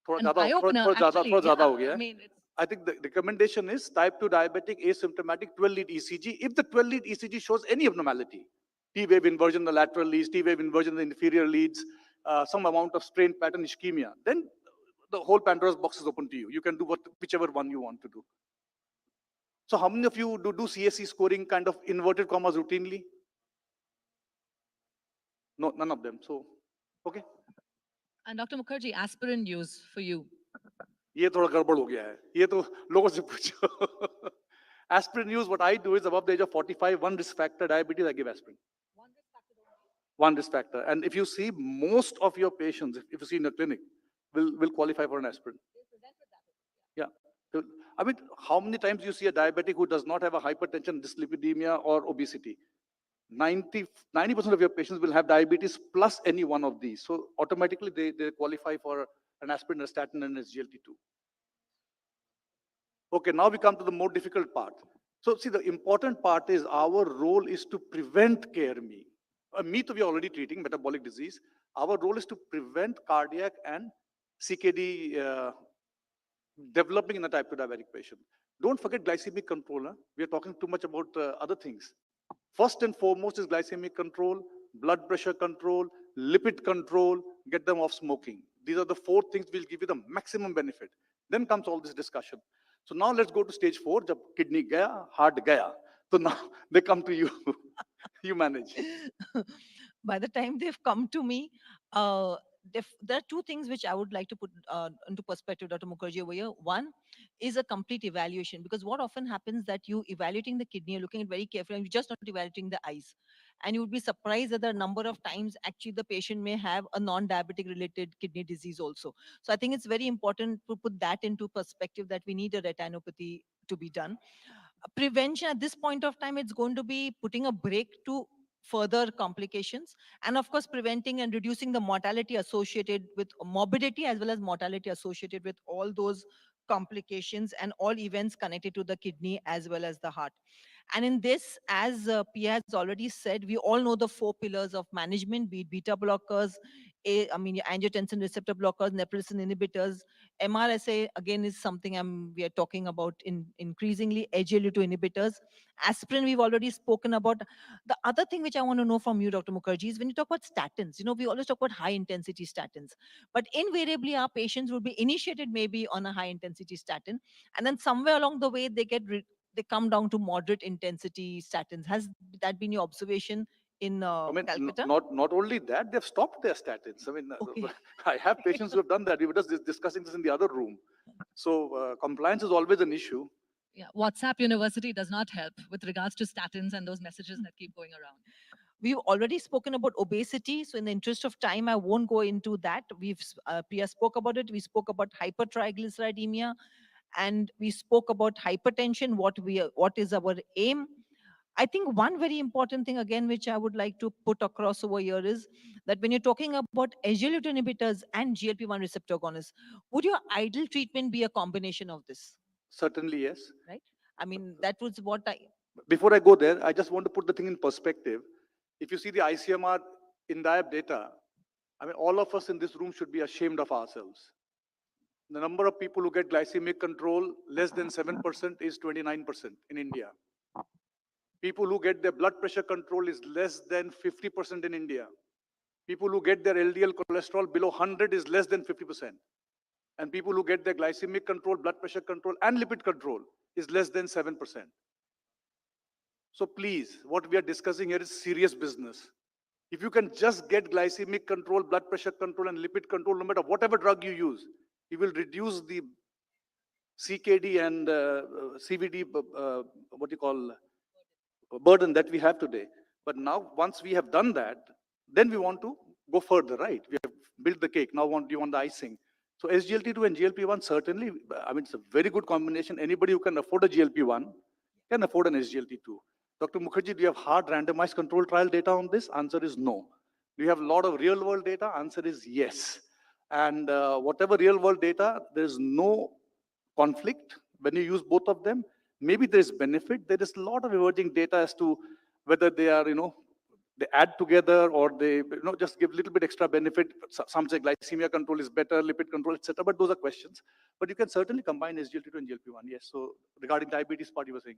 an eye-opener, actually. थोड़ा ज़्यादा हो Yeah, गया I है. mean, I think the recommendation is type 2 diabetic asymptomatic 12-lead ECG. If the 12-lead ECG shows any abnormality, T-wave inversion in the lateral leads, T-wave inversion in the inferior leads, some amount of strain pattern ischemia, then the whole Pandora's box is open to you. You can do whichever one you want to do. So how many of you do CAC scoring kind of inverted commas routinely? No, none of them. So, okay. and Dr. Mukherjee, aspirin use for you. ये थोड़ा गड़बड़ हो गया है ये तो लोगों से पूछो aspirin use what I do is above the age of 45 one risk factor diabetes I give aspirin one risk factor and if you see most of your patients if you see in a clinic will qualify for an aspirin yeah I mean how many times you see a diabetic who does not have a hypertension dyslipidemia or obesity 90% of your patients will have diabetes plus any one of these so automatically they qualify for an aspirin, a statin, and a SGLT2. Okay, now we come to the more difficult part. So see, the important part is our role is to prevent care me. Me, we are already treating metabolic disease. Our role is to prevent cardiac and CKD developing in a type 2 diabetic patient. Don't forget glycemic control. Huh? We are talking too much about other things. First and foremost is glycemic control, blood pressure control, lipid control, get them off smoking. These are the four things will give you the maximum benefit. Then comes all this discussion. So now let's go to stage 4. Jab kidney gaya, heart gaya. So now they come to you. You manage. By the time they've come to me, there are two things which I would like to put into perspective, Dr. Mukherjee, over here. One is a complete evaluation, because what often happens that you evaluating the kidney, you're looking at very carefully, and you're just not evaluating the eyes. And you would be surprised at the number of times actually the patient may have a non-diabetic related kidney disease also. So I think it's very important to put that into perspective, that we need a retinopathy to be done. Prevention at this point of time, it's going to be putting a break to further complications, and of course preventing and reducing the mortality associated with morbidity as well as mortality associated with all those complications and all events connected to the kidney as well as the heart. And in this, as Pia has already said, we all know the four pillars of management, be it beta blockers, angiotensin receptor blockers, neprilysin inhibitors. MRSA, again, is something we are talking about in increasingly, SGLT2 inhibitors. Aspirin, we've already spoken about. The other thing which I want to know from you, Dr. Mukherjee, is when you talk about statins, we always talk about high intensity statins, but invariably our patients will be initiated maybe on a high intensity statin, and then somewhere along the way they come down to moderate intensity statins. Has that been your observation in I mean, Calcutta? not only that, they've stopped their statins. I mean, I have patients who have done that. We were just discussing this in the other room. So compliance is always an issue. Yeah, WhatsApp University does not help with regards to statins and those messages that keep going around. We've already spoken about obesity, so in the interest of time, I won't go into that. Priya spoke about it. We spoke about hypertriglyceridemia, and we spoke about hypertension. What is our aim? I think one very important thing again, which I would like to put across over here, is that when you're talking about SGLT2 inhibitors and GLP-1 receptor agonists, would your ideal treatment be a combination of this? Certainly, yes. Right? I mean, that was what Before I go there, I just want to put the thing in perspective. If you see the ICMR INDIAB data, I mean, all of us in this room should be ashamed of ourselves. The number of people who get glycemic control less than 7% is 29% in India. People who get their blood pressure control is less than 50% in India. People who get their LDL cholesterol below 100 is less than 50%. And people who get their glycemic control, blood pressure control, and lipid control is less than 7%. So please, what we are discussing here is serious business. If you can just get glycemic control, blood pressure control, and lipid control, no matter whatever drug you use, you will reduce the CKD and CVD, burden that we have today. But now, once we have done that, then we want to go further, right? We have built the cake. Now, you want the icing. So SGLT2 and GLP-1, certainly, I mean, it's a very good combination. Anybody who can afford a GLP-1 can afford an SGLT2. Dr. Mukherjee, do you have hard randomized control trial data on this? Answer is no. Do you have a lot of real world data? Answer is yes. And whatever real world data, there's no conflict when you use both of them. Maybe there's benefit. There is a lot of emerging data as to whether they are, they add together or they, just give a little bit extra benefit. Some say glycemia control is better, lipid control, etc. But those are questions. But you can certainly combine SGLT2 and GLP-1. Yes. So regarding diabetes part, you were saying.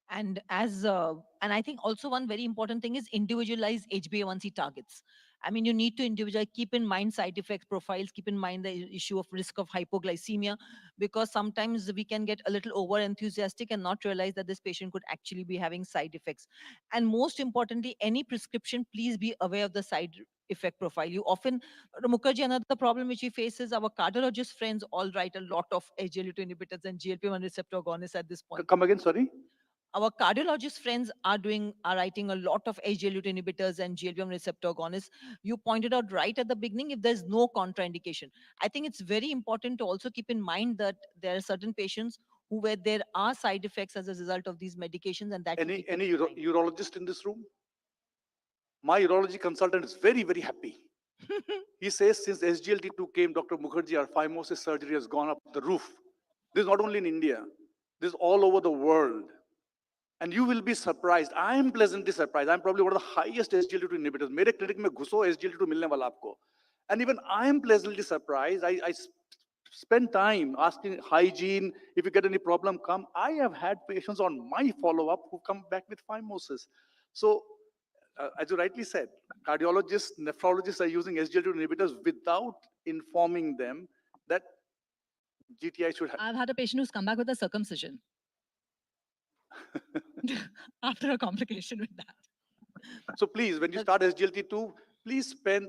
And and I think also one very important thing is individualized HbA1c targets. I mean, you need to individualize, keep in mind side effect profiles, keep in mind the issue of risk of hypoglycemia, because sometimes we can get a little over enthusiastic and not realize that this patient could actually be having side effects. And most importantly, any prescription, please be aware of the side effect profile. You often, Dr. Mukherjee, another problem which we face is our cardiologist friends all write a lot of SGLT2 inhibitors and GLP-1 receptor agonists at this point. Come again, sorry? Our cardiologist friends are writing a lot of SGLT2 inhibitors and GLP-1 receptor agonists. You pointed out right at the beginning, if there's no contraindication. I think it's very important to also keep in mind that there are certain patients where there are side effects as a result of these medications, and that any urologist in this room? My urology consultant is very, very happy. He says since SGLT2 came, Dr. Mukherjee, our phimosis surgery has gone up the roof. This is not only in India. This is all over the world. And you will be surprised. I am pleasantly surprised. I'm probably one of the highest SGLT2 inhibitors. मेरे clinic में घुसो SGLT2 मिलने वाला आपको. And even I am pleasantly surprised. I spend time asking hygiene. If you get any problem, come. I have had patients on my follow-up who come back with phimosis. So, as you rightly said, cardiologists, nephrologists are using SGLT2 inhibitors without informing them that GTI should have. I've had a patient who's come back with a circumcision after a complication with that. So please, when you start SGLT2, please spend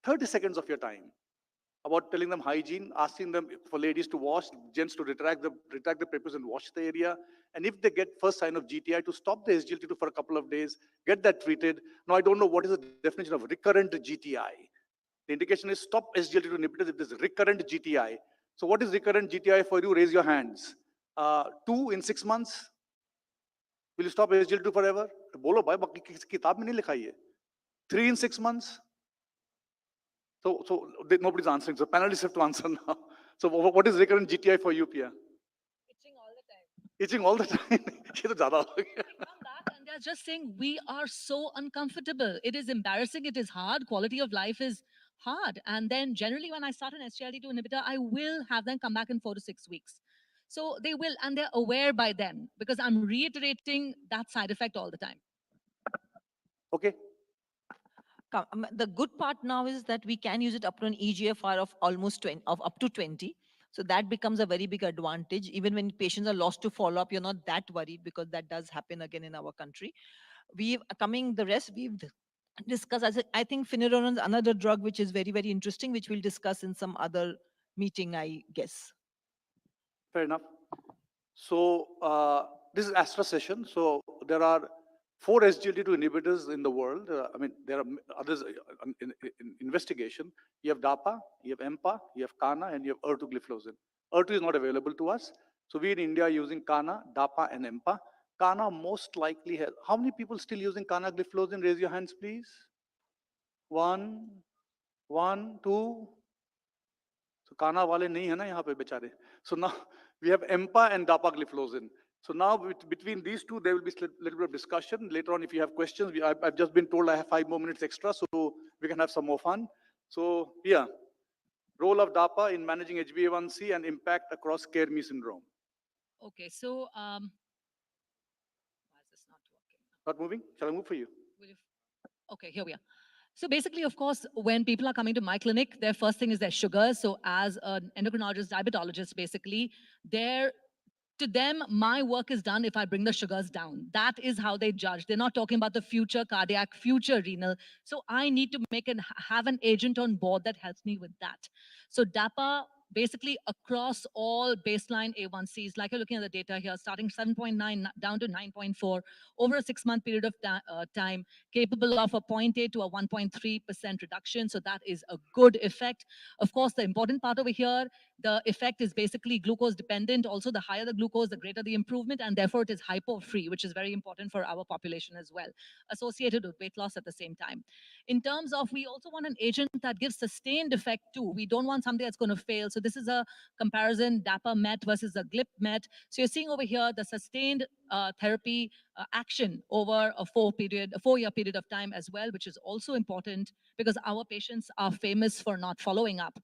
30 seconds of your time about telling them hygiene, asking them for ladies to wash, gents to retract the papers and wash the area. And if they get first sign of GTI, to stop the SGLT2 for a couple of days, get that treated. Now, I don't know what is the definition of recurrent GTI. The indication is stop SGLT2 inhibitors if there's recurrent GTI. So what is recurrent GTI for you? Raise your hands. 2 in 6 months? Will you stop SGLT2 forever? बोलो भाई, बाकी किसी किताब में नहीं लिखा है. 3 in 6 months? So nobody's answering. So panelists have to answer now. So what is recurrent GTI for you, Pia? Itching all the time. ये तो ज़्यादा हो गया. And they're just saying, we are so uncomfortable. It is embarrassing. It is hard. Quality of life is hard. And then generally when I start an SGLT2 inhibitor, I will have them come back in 4 to 6 weeks. So they will, and they're aware by then because I'm reiterating that side effect all the time. Okay. The good part now is that we can use it up to an EGFR of almost 20, of up to 20. So that becomes a very big advantage. Even when patients are lost to follow-up, you're not that worried because that does happen again in our country. We've discussed, I think Finerenone is another drug which is very, very interesting, which we'll discuss in some other meeting, I guess. Fair enough. So this is Astra session. So there are 4 SGLT2 inhibitors in the world. I mean, there are others in investigation. You have DAPA, you have EMPA, you have CANA, and you have ertugliflozin. Ertu is not available to us. So we in India are using CANA, DAPA, and EMPA. CANA most likely has. How many people still using canagliflozin? Raise your hands, please. 1, 2. So CANA wale nahi hai na yahan pe bechare. So now we have EMPA and dapagliflozin. So now between these two, there will be a little bit of discussion. Later on, if you have questions, I've just been told I have 5 more minutes extra, so we can have some more fun. So yeah, role of DAPA in managing HbA1c and impact across Kermi syndrome. Okay, so why is this not working? Not moving? Shall I move for you? Okay, here we are. So basically, of course, when people are coming to my clinic, their first thing is their sugars. So as an endocrinologist, diabetologist, basically, to them, my work is done if I bring the sugars down. That is how they judge. They're not talking about the future cardiac, future renal. So I need to have an agent on board that helps me with that. So DAPA, basically across all baseline A1Cs, like you're looking at the data here, starting 7.9 down to 9.4 over a 6-month period of time, capable of a 0.8 to a 1.3% reduction. So that is a good effect. Of course, the important part over here, the effect is basically glucose dependent. Also, the higher the glucose, the greater the improvement, and therefore it is hypo-free, which is very important for our population as well, associated with weight loss at the same time. In terms of, we also want an agent that gives sustained effect too. We don't want something that's going to fail. So this is a comparison, DAPA MET versus a GLP MET. So you're seeing over here the sustained therapy action over a 4-year period of time as well, which is also important because our patients are famous for not following up.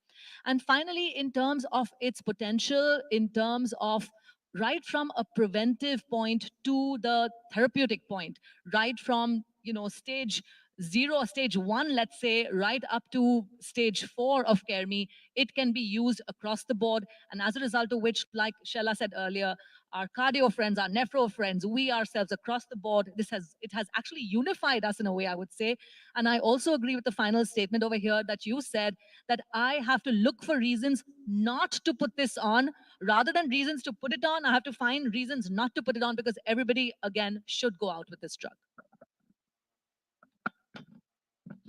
And finally, in terms of its potential, in terms of right from a preventive point to the therapeutic point, right from, stage 0, stage 1, let's say, right up to stage 4 of Kermi, it can be used across the board. And as a result of which, like Shella said earlier, our cardio friends, our nephro friends, we ourselves across the board, it has actually unified us in a way, I would say. And I also agree with the final statement over here that you said that I have to look for reasons not to put this on. Rather than reasons to put it on, I have to find reasons not to put it on because everybody, again, should go out with this drug.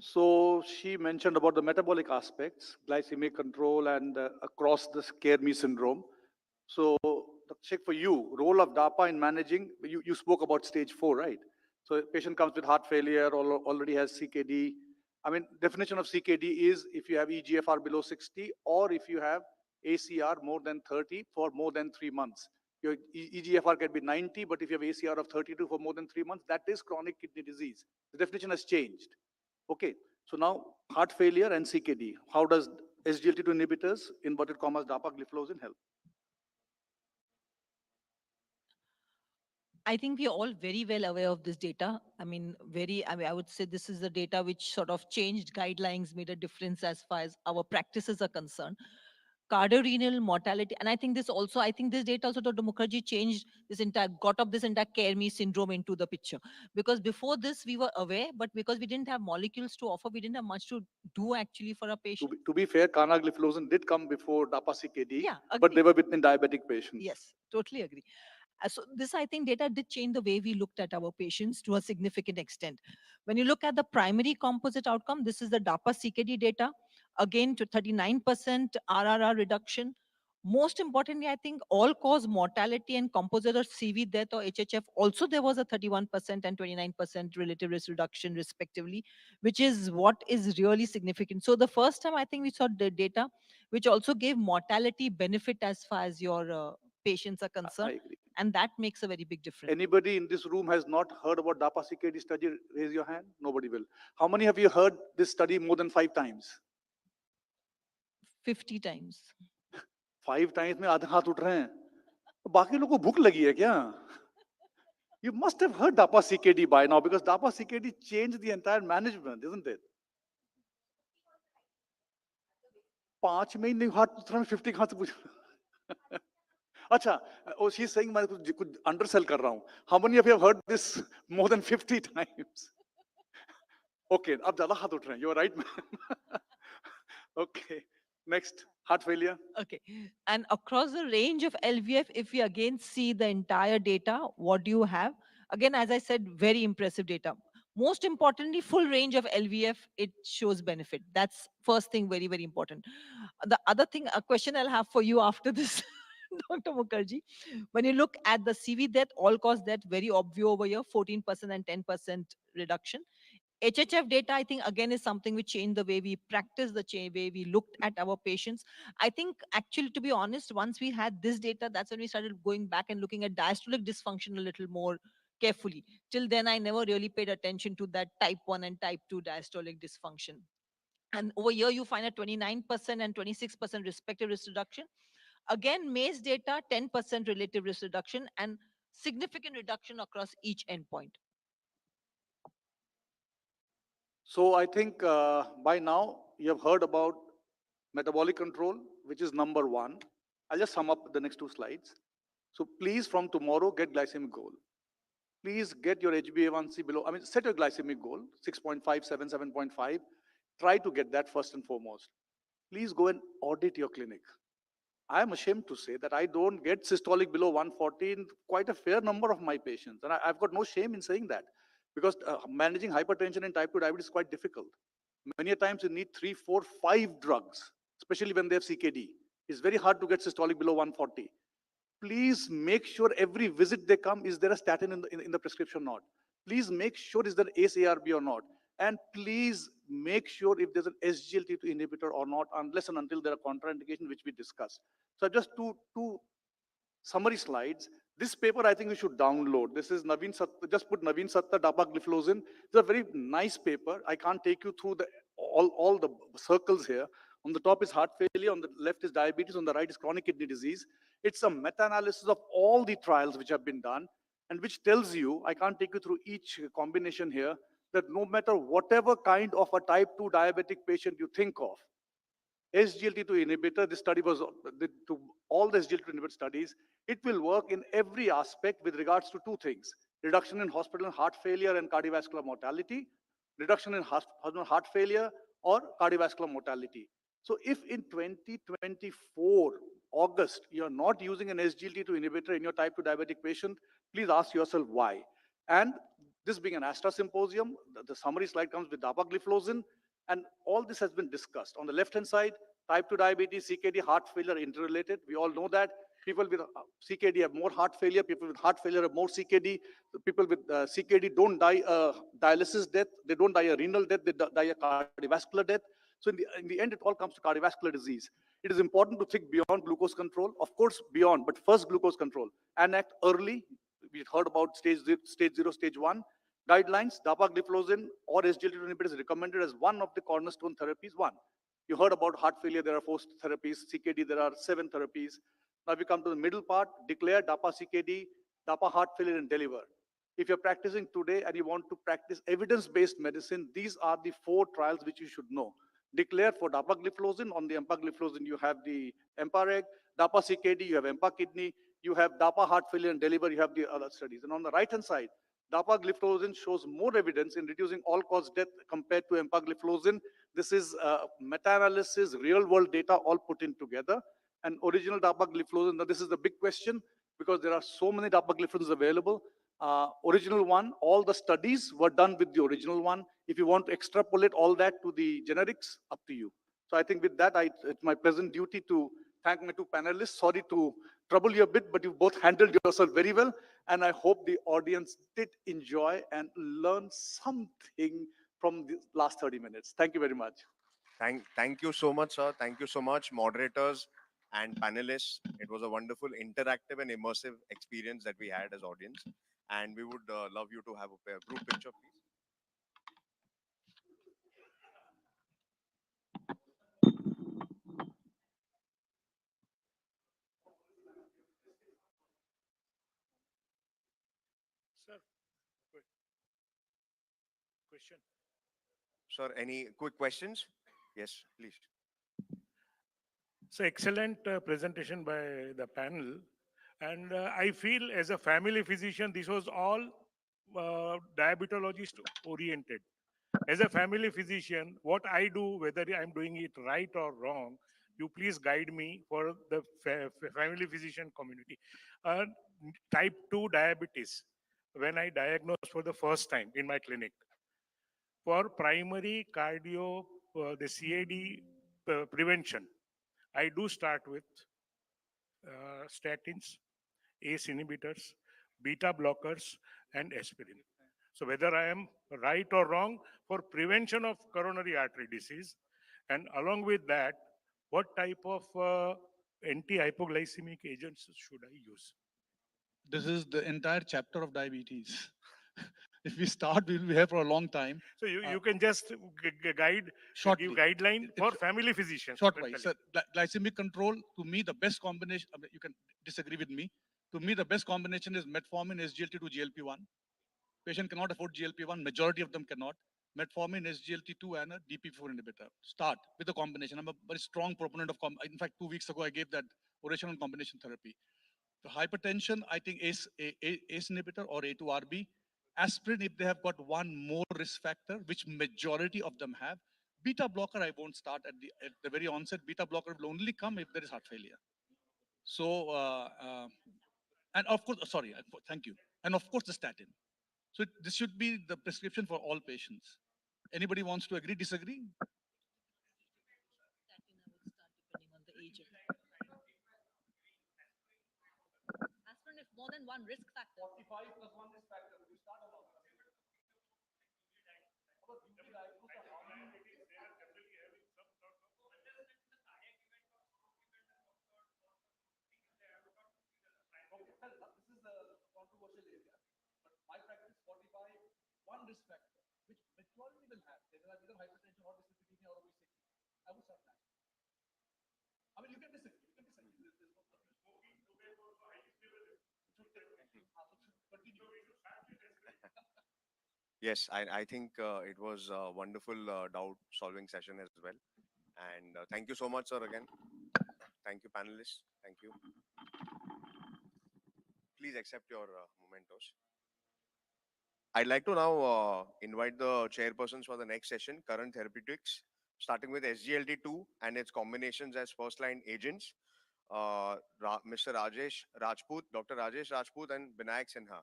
So she mentioned about the metabolic aspects, glycemic control, and across the Kermi syndrome. So, check for you, role of DAPA in managing, you spoke about stage 4, right? So a patient comes with heart failure or already has CKD. I mean, definition of CKD is if you have EGFR below 60 or if you have ACR more than 30 for more than 3 months. Your EGFR can be 90, but if you have ACR of 32 for more than 3 months, that is chronic kidney disease. The definition has changed. Okay, so now heart failure and CKD. How does SGLT2 inhibitors, inverted commas, dapagliflozin help? I think we're all very well aware of this data. I would say this is the data which sort of changed guidelines, made a difference as far as our practices are concerned. Cardiorenal mortality, and I think this data also, Dr. Mukherjee changed got up this entire care-me syndrome into the picture. Because before this, we were aware, but because we didn't have molecules to offer, we didn't have much to do actually for our patients. To be fair, canagliflozin did come before DAPA-CKD, Yeah, but they agree. were within diabetic patients. Yes, totally agree. So this, I think, data did change the way we looked at our patients to a significant extent. When you look at the primary composite outcome, this is the DAPA-CKD data. Again, to 39% RRR reduction. Most importantly, I think all-cause mortality and composite or CV death or HHF, also there was a 31% and 29% relative risk reduction respectively, which is what is really significant. So the first time I think we saw the data, which also gave mortality benefit as far as your patients are concerned. I agree. And that makes a very big difference. Anybody in this room has not heard about DAPA-CKD study? Raise your hand. Nobody will. How many of you heard this study more than 5 times? 50 times. 5 times में आधे हाथ उठ रहे हैं. बाकी लोगों को भूख लगी है क्या? You must have heard DAPA-CKD by now because DAPA-CKD changed the entire management, isn't it? 5 में ही नहीं हाथ उठ रहा, 50 कहाँ से पूछ? अच्छा, oh, she's saying मैं कुछ undersell कर रहा हूँ. How many of you have heard this more than 50 times? Okay, अब ज़्यादा हाथ उठ रहे हैं. You are right, man. Okay, next, heart failure. Okay, and across the range of LVF, if we again see the entire data, what do you have? Again, as I said, very impressive data. Most importantly, full range of LVF, it shows benefit. That's first thing, very, very important. The other thing, a question I'll have for you after this, Dr. Mukherjee, when you look at the CV death, all cause death, very obvious over here, 14% and 10% reduction. HHF data, I think, again, is something which changed the way we practice, the way we looked at our patients. I think, actually, to be honest, once we had this data, that's when we started going back and looking at diastolic dysfunction a little more carefully. Till then, I never really paid attention to that type 1 and type 2 diastolic dysfunction. And over here, you find a 29% and 26% respective risk reduction. Again, MACE data, 10% relative risk reduction and significant reduction across each endpoint. So I think by now you have heard about metabolic control, which is number 1. I'll just sum up the next 2 slides. So please, from tomorrow, get glycemic goal. Please get your HbA1c below. I mean, set your glycemic goal, 6.5, 7, 7.5. Try to get that first and foremost. Please go and audit your clinic. I am ashamed to say that I don't get systolic below 140 in quite a fair number of my patients. And I've got no shame in saying that because managing hypertension and type 2 diabetes is quite difficult. Many a times you need 3, 4, 5 drugs, especially when they have CKD. It's very hard to get systolic below 140. Please make sure every visit they come, is there a statin in the prescription or not? Please make sure is there ACE-ARB or not? And please make sure if there's an SGLT2 inhibitor or not, unless and until there are contraindications, which we discussed. So just two summary slides. This paper, I think you should download. This is Naveen Satta, just put Naveen Satta dapagliflozin. It's a very nice paper. I can't take you through all the circles here. On the top is heart failure, on the left is diabetes, on the right is chronic kidney disease. It's a meta-analysis of all the trials which have been done and which tells you, I can't take you through each combination here, that no matter whatever kind of a type 2 diabetic patient you think of, SGLT2 inhibitor, this study was to all the SGLT2 inhibitor studies, it will work in every aspect with regards to 2 things: reduction in hospital and heart failure and cardiovascular mortality, reduction in heart failure or cardiovascular mortality. So if in 2024, August, you're not using an SGLT2 inhibitor in your type 2 diabetic patient, please ask yourself why. And this being an Astra symposium, the summary slide comes with dapagliflozin, and all this has been discussed. On the left-hand side, type 2 diabetes, CKD, heart failure are interrelated. We all know that. People with CKD have more heart failure. People with heart failure have more CKD. People with CKD don't die a dialysis death. They don't die a renal death. They die a cardiovascular death. So in the end, it all comes to cardiovascular disease. It is important to think beyond glucose control, of course, beyond, but first glucose control and act early. We heard about stage 0, stage 1 guidelines. Dapagliflozin or SGLT2 inhibitor is recommended as one of the cornerstone therapies. One. You heard about heart failure, there are 4 therapies. CKD, there are 7 therapies. Now we come to the middle part, declare DAPA CKD, DAPA heart failure and deliver. If you're practicing today and you want to practice evidence-based medicine, these are the 4 trials which you should know. Declare for dapagliflozin. On the empagliflozin, you have the EMPA-REG. DAPA CKD, you have EMPA kidney. You have DAPA heart failure and deliver, you have the other studies. And on the right-hand side, dapagliflozin shows more evidence in reducing all-cause death compared to empagliflozin. This is meta-analysis, real-world data all put in together. And original dapagliflozin, now this is the big question because there are so many dapagliflozins available. Original one, all the studies were done with the original one. If you want to extrapolate all that to the generics, up to you. So I think with that, it's my pleasant duty to thank my 2 panelists. Sorry to trouble you a bit, but you both handled yourself very well. And I hope the audience did enjoy and learn something from the last 30 minutes. Thank you very much. Thank you so much, sir. Thank you so much, moderators and panelists. It was a wonderful, interactive, and immersive experience that we had as audience. And we would love you to have a group picture, please. Sir, question. Sir, any quick questions? Yes, please. So excellent presentation by the panel. And I feel as a family physician, this was all diabetologist oriented. As a family physician, what I do, whether I'm doing it right or wrong, you please guide me for the family physician community. Type 2 diabetes, when I diagnosed for the first time in my clinic, for primary cardio, the CAD prevention, I do start with statins, ACE inhibitors, beta blockers, and aspirin. So whether I am right or wrong, for prevention of coronary artery disease, and along with that, what type of anti-hypoglycemic agents should I use? This is the entire chapter of diabetes. If we start, we will be here for a long time. So you can just guide, Shortly. give guideline for family physicians. Short-wise, sir, glycemic control, to me, the best combination, I mean, you can disagree with me. To me, the best combination is metformin, SGLT2, GLP-1. Patient cannot afford GLP-1, majority of them cannot. Metformin, SGLT2, and a DPP4 inhibitor. Start with a combination. I'm a very strong proponent of, in fact, 2 weeks ago, I gave that original combination therapy. For hypertension, I think ACE inhibitor or A2RB. Aspirin, if they have got one more risk factor, which majority of them have. Beta blocker, I won't start at the very onset. Beta blocker will only come if there is heart failure. So, and of course, sorry, thank you. And of course, the statin. So this should be the prescription for all patients. Anybody wants to agree, disagree? Aspirin is more than one risk factor. 45 plus 1 risk factor. You start along. This is a controversial area, but my practice 45, one risk factor, which majority will have. They will have either hypertension or dyslipidemia or obesity. I would start that. I mean, you can disagree. You can disagree. There's no problem. Smoking, tobacco, Yes, I think it was a wonderful doubt-solving session as well. And thank you so much, sir, again. Thank you, panelists. Thank you. Please accept your mementos. I'd like to now invite the chairpersons for the next session, current therapeutics, starting with SGLT2 and its combinations as first-line agents. Mr. Rajesh Rajput, Dr. Rajesh Rajput and Binayak Sinha.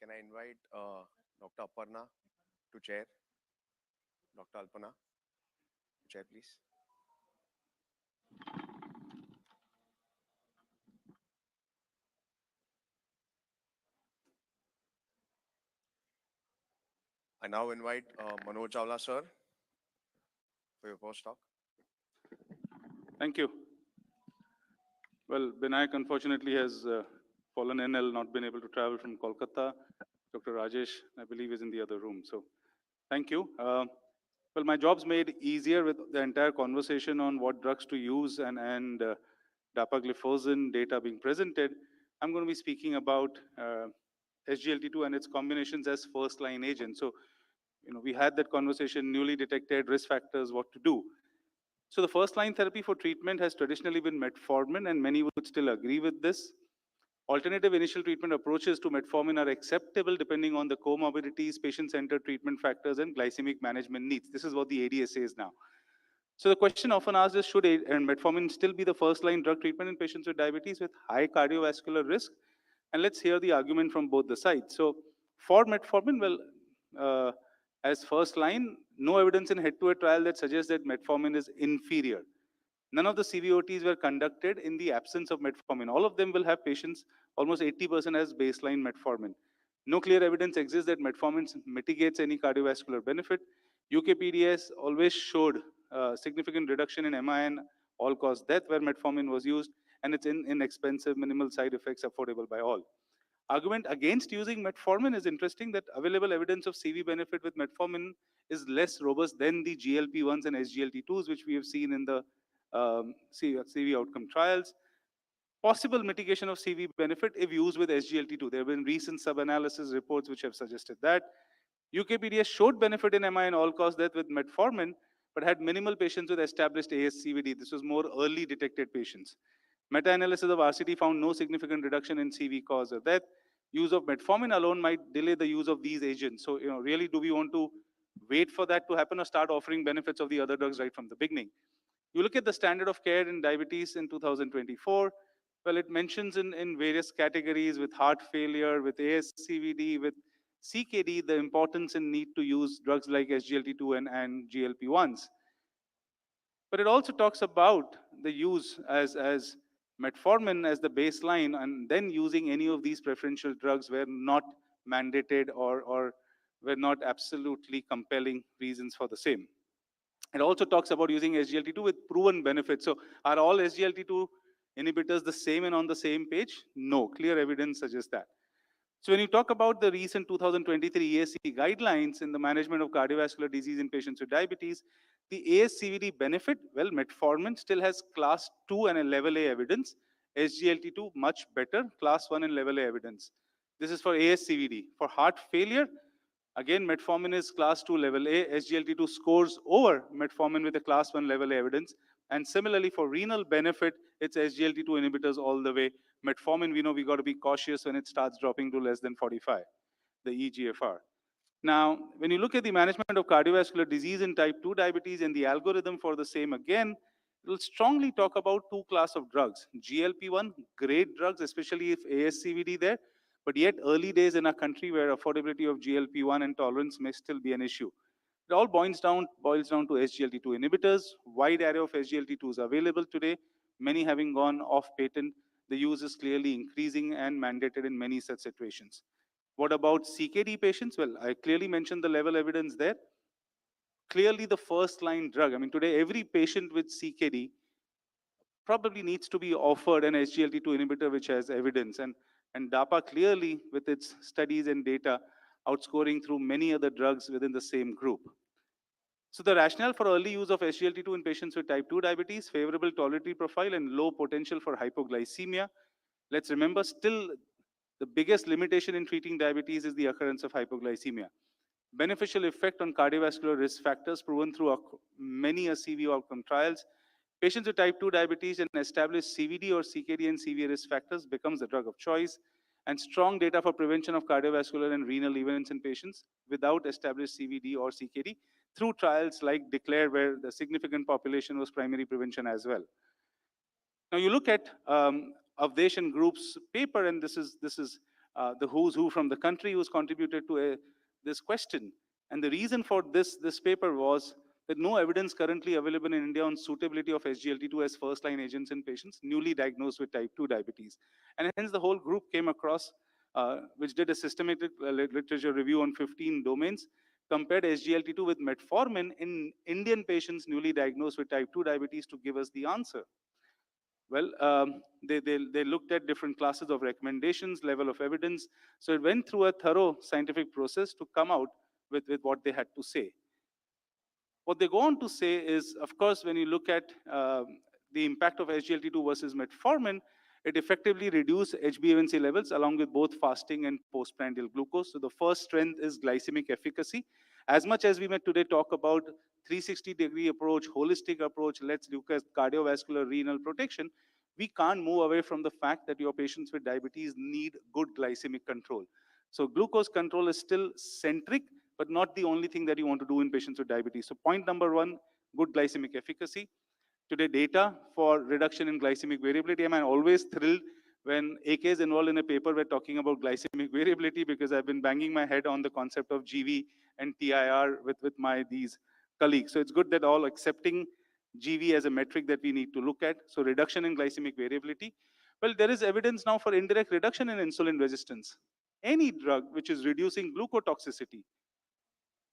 Can I invite Dr. Aparna to chair? Dr. Alpana, to chair, please. I now invite Manoj Chawla, sir, for your post talk. Thank you. Well, Binayak unfortunately has fallen ill, not been able to travel from Kolkata. Dr. Rajesh, I believe, is in the other room. So thank you. Well, my job's made easier with the entire conversation on what drugs to use and dapagliflozin data being presented. I'm going to be speaking about SGLT2 and its combinations as first-line agents. So, we had that conversation, newly detected risk factors, what to do. So the first-line therapy for treatment has traditionally been metformin, and many would still agree with this. Alternative initial treatment approaches to metformin are acceptable depending on the comorbidities, patient-centered treatment factors, and glycemic management needs. This is what the ADA says now. So the question often asked is, should metformin still be the first-line drug treatment in patients with diabetes with high cardiovascular risk? And let's hear the argument from both the sides. So for metformin, well, uh, as first line, no evidence in head-to-head trial that suggests that metformin is inferior. None of the CVOTs were conducted in the absence of metformin. All of them will have patients, almost 80% as baseline metformin. No clear evidence exists that metformin mitigates any cardiovascular benefit. UKPDS always showed significant reduction in MI and all-cause death where metformin was used, and it's inexpensive, minimal side effects, affordable by all. Argument against using metformin is interesting that available evidence of CV benefit with metformin is less robust than the GLP-1s and SGLT2s, which we have seen in the CV outcome trials. Possible mitigation of CV benefit if used with SGLT2. There have been recent sub-analysis reports which have suggested that. UKPDS showed benefit in MI and all-cause death with metformin, but had minimal patients with established ASCVD. This was more early detected patients. Meta-analysis of RCT found no significant reduction in CV cause of death. Use of metformin alone might delay the use of these agents. So, really, do we want to wait for that to happen or start offering benefits of the other drugs right from the beginning? You look at the standard of care in diabetes in 2024, well, it mentions in various categories with heart failure, with ASCVD, with CKD, the importance and need to use drugs like SGLT2 and GLP-1s. But it also talks about the use as metformin as the baseline, and then using any of these preferential drugs were not mandated or were not absolutely compelling reasons for the same. It also talks about using SGLT2 with proven benefits. So are all SGLT2 inhibitors the same and on the same page? No, clear evidence suggests that. So when you talk about the recent 2023 ESC guidelines in the management of cardiovascular disease in patients with diabetes, the ASCVD benefit, well, metformin still has class 2 and a level A evidence. SGLT2, much better, class 1 and level A evidence. This is for ASCVD. For heart failure, again, metformin is class 2 level A. SGLT2 scores over metformin with a class 1 level A evidence. And similarly, for renal benefit, it's SGLT2 inhibitors all the way. Metformin, we know we got to be cautious when it starts dropping to less than 45, the eGFR. Now, when you look at the management of cardiovascular disease in type 2 diabetes and the algorithm for the same again, it will strongly talk about two classes of drugs. GLP-1, great drugs, especially if ASCVD there, but yet early days in our country where affordability of GLP-1 and tolerance may still be an issue. It all boils down to SGLT2 inhibitors. Wide array of SGLT2s available today, many having gone off patent. The use is clearly increasing and mandated in many such situations. What about CKD patients? Well, I clearly mentioned the level evidence there. Clearly the first line drug. I mean, today every patient with CKD probably needs to be offered an SGLT2 inhibitor which has evidence. And DAPA clearly, with its studies and data, outscoring through many other drugs within the same group. So the rationale for early use of SGLT2 in patients with type 2 diabetes, favorable tolerability profile and low potential for hypoglycemia. Let's remember, still the biggest limitation in treating diabetes is the occurrence of hypoglycemia. Beneficial effect on cardiovascular risk factors proven through many CV outcome trials. Patients with type 2 diabetes and established CVD or CKD and CV risk factors becomes the drug of choice. And strong data for prevention of cardiovascular and renal events in patients without established CVD or CKD through trials like DECLARE, where the significant population was primary prevention as well. Now you look at Avdesh and group's paper, and this is the who's who from the country who's contributed to this question. And the reason for this paper was that no evidence currently available in India on suitability of SGLT2 as first-line agents in patients newly diagnosed with type 2 diabetes. And hence the whole group came across, which did a systematic literature review on 15 domains, compared SGLT2 with metformin in Indian patients newly diagnosed with type 2 diabetes to give us the answer. Well, they looked at different classes of recommendations, level of evidence. So it went through a thorough scientific process to come out with what they had to say. What they go on to say is, of course, when you look at the impact of SGLT2 versus metformin, it effectively reduced HbA1c levels along with both fasting and postprandial glucose. So the first strength is glycemic efficacy. As much as we may today talk about 360-degree approach, holistic approach, let's look at cardiovascular renal protection, we can't move away from the fact that your patients with diabetes need good glycemic control. So glucose control is still centric, but not the only thing that you want to do in patients with diabetes. So point number one, good glycemic efficacy. Today, data for reduction in glycemic variability. I'm always thrilled when AK is involved in a paper we're talking about glycemic variability, because I've been banging my head on the concept of GV and TIR with my these colleagues. So it's good that all accepting GV as a metric that we need to look at. So reduction in glycemic variability. Well, there is evidence now for indirect reduction in insulin resistance. Any drug which is reducing glucotoxicity,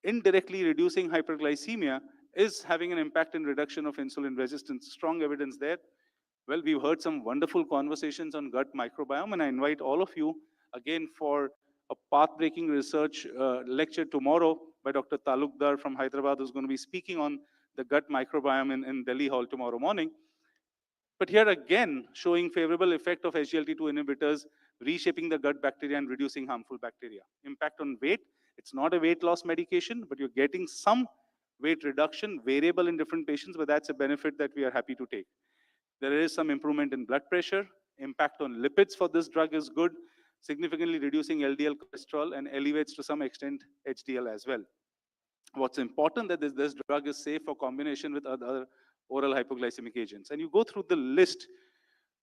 indirectly reducing hyperglycemia, is having an impact in reduction of insulin resistance. Strong evidence there. Well, we've heard some wonderful conversations on gut microbiome, and I invite all of you again for a path-breaking research lecture tomorrow by Dr. Talukdar from Hyderabad, who's going to be speaking on the gut microbiome in Delhi Hall tomorrow morning. But here again, showing favorable effect of SGLT2 inhibitors, reshaping the gut bacteria and reducing harmful bacteria. Impact on weight, it's not a weight loss medication, but you're getting some weight reduction, variable in different patients, but that's a benefit that we are happy to take. There is some improvement in blood pressure. Impact on lipids for this drug is good, significantly reducing LDL cholesterol and elevates to some extent HDL as well. What's important that this drug is safe for combination with other oral hypoglycemic agents. And you go through the list,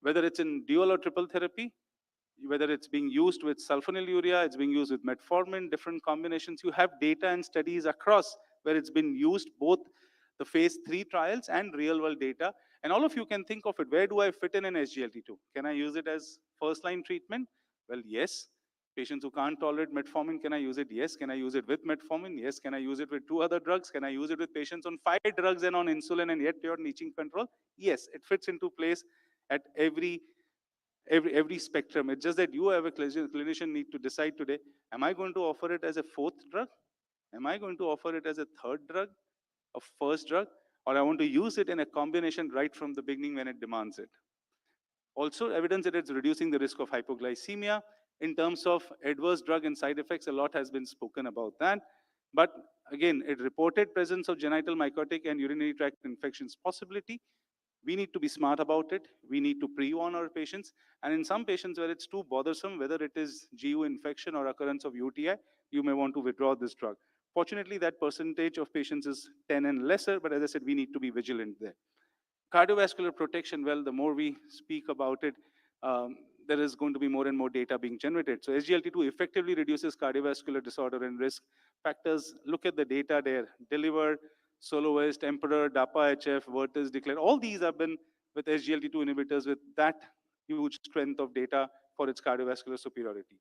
whether it's in dual or triple therapy, whether it's being used with sulfonylurea, it's being used with metformin, different combinations. You have data and studies across where it's been used, both the phase 3 trials and real world data. And all of you can think of it, where do I fit in an SGLT2? Can I use it as first line treatment? Well, yes. Patients who can't tolerate metformin, can I use it? Yes. Can I use it with metformin? Yes. Can I use it with 2 other drugs? Can I use it with patients on 5 drugs and on insulin and yet you're itching control? Yes, it fits into place at every spectrum. It's just that you as a clinician need to decide today, am I going to offer it as a 4th drug? Am I going to offer it as a 3rd drug, a first drug? Or I want to use it in a combination right from the beginning when it demands it. Also, evidence that it's reducing the risk of hypoglycemia. In terms of adverse drug and side effects, a lot has been spoken about that. But again, it reported presence of genital mycotic and urinary tract infections possibility. We need to be smart about it. We need to pre-warn our patients. And in some patients where it's too bothersome, whether it is GU infection or occurrence of UTI, you may want to withdraw this drug. Fortunately, that percentage of patients is 10 and lesser, but as I said, we need to be vigilant there. Cardiovascular protection, well, the more we speak about it, there is going to be more and more data being generated. So SGLT2 effectively reduces cardiovascular disorder and risk factors. Look at the data there. Deliver, Soloist, Emperor, DAPA-HF, Vertus, Declare. All these have been with SGLT2 inhibitors with that huge strength of data for its cardiovascular superiority.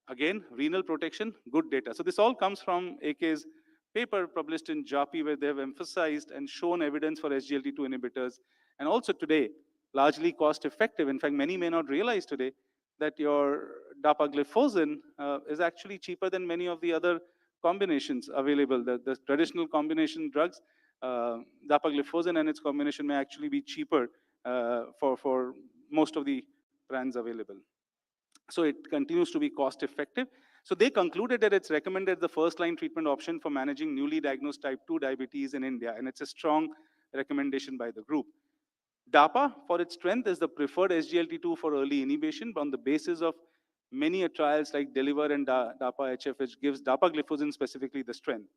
Again, renal protection, good data. So this all comes from AK's paper published in JAPI, where they have emphasized and shown evidence for SGLT2 inhibitors. And also today, largely cost effective. In fact, many may not realize today that your dapagliflozin is actually cheaper than many of the other combinations available. The traditional combination drugs, dapagliflozin and its combination may actually be cheaper for most of the brands available. So it continues to be cost effective. So they concluded that it's recommended the first line treatment option for managing newly diagnosed type 2 diabetes in India. And it's a strong recommendation by the group. DAPA, for its strength, is the preferred SGLT2 for early inhibition on the basis of many trials like DELIVER and DAPA-HF, which gives dapagliflozin specifically the strength.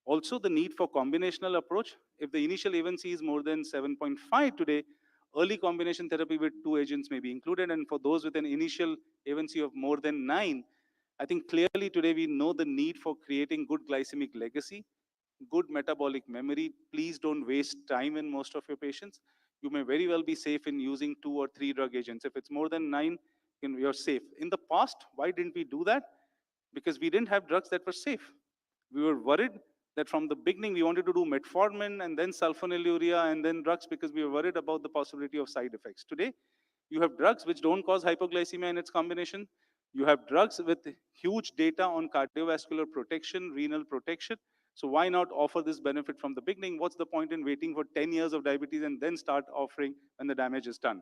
Also, the need for combinational approach. If the initial A1C is more than 7.5 today, early combination therapy with 2 agents may be included. And for those with an initial A1C of more than 9, I think clearly today we know the need for creating good glycemic legacy, good metabolic memory. Please don't waste time in most of your patients. You may very well be safe in using 2 or 3 drug agents. If it's more than 9, you're safe. In the past, why didn't we do that? Because we didn't have drugs that were safe. We were worried that from the beginning we wanted to do metformin and then sulfonylurea and then drugs because we were worried about the possibility of side effects. Today, you have drugs which don't cause hypoglycemia in its combination. You have drugs with huge data on cardiovascular protection, renal protection. So why not offer this benefit from the beginning? What's the point in waiting for 10 years of diabetes and then start offering when the damage is done?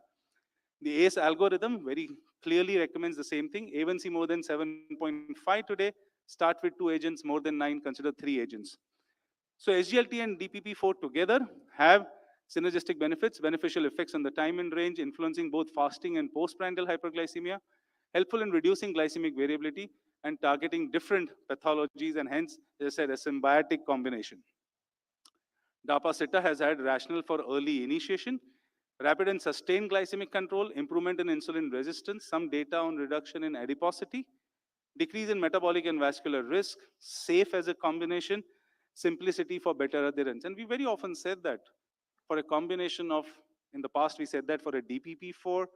The ACE algorithm very clearly recommends the same thing. A1C more than 7.5 today, start with 2 agents, more than 9, consider 3 agents. So SGLT and DPP-4 together have synergistic benefits, beneficial effects on the time and range, influencing both fasting and postprandial hyperglycemia, helpful in reducing glycemic variability and targeting different pathologies, and hence, as I said, a symbiotic combination. DAPA-CETA has had rationale for early initiation, rapid and sustained glycemic control, improvement in insulin resistance, some data on reduction in adiposity, decrease in metabolic and vascular risk, safe as a combination, simplicity for better adherence. And we very often said that for a combination of, in the past we said that for a DPP-4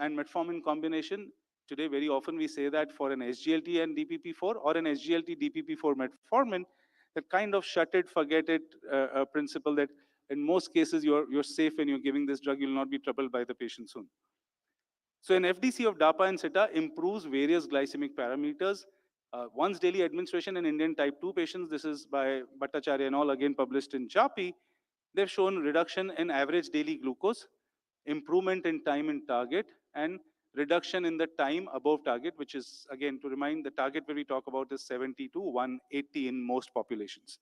and metformin combination. Today, very often we say that for an SGLT and DPP-4 or an SGLT DPP-4 metformin, that kind of shut it, forget it principle that in most cases you're safe when you're giving this drug, you'll not be troubled by the patient soon. So an FDC of DAPA and CETA improves various glycemic parameters. Once daily administration in Indian type 2 patients, this is by Bhattacharya and all, again published in JAPI, they've shown reduction in average daily glucose, improvement in time in target, and reduction in the time above target, which is, again, to remind, the target where we talk about is 70 to 180 in most populations.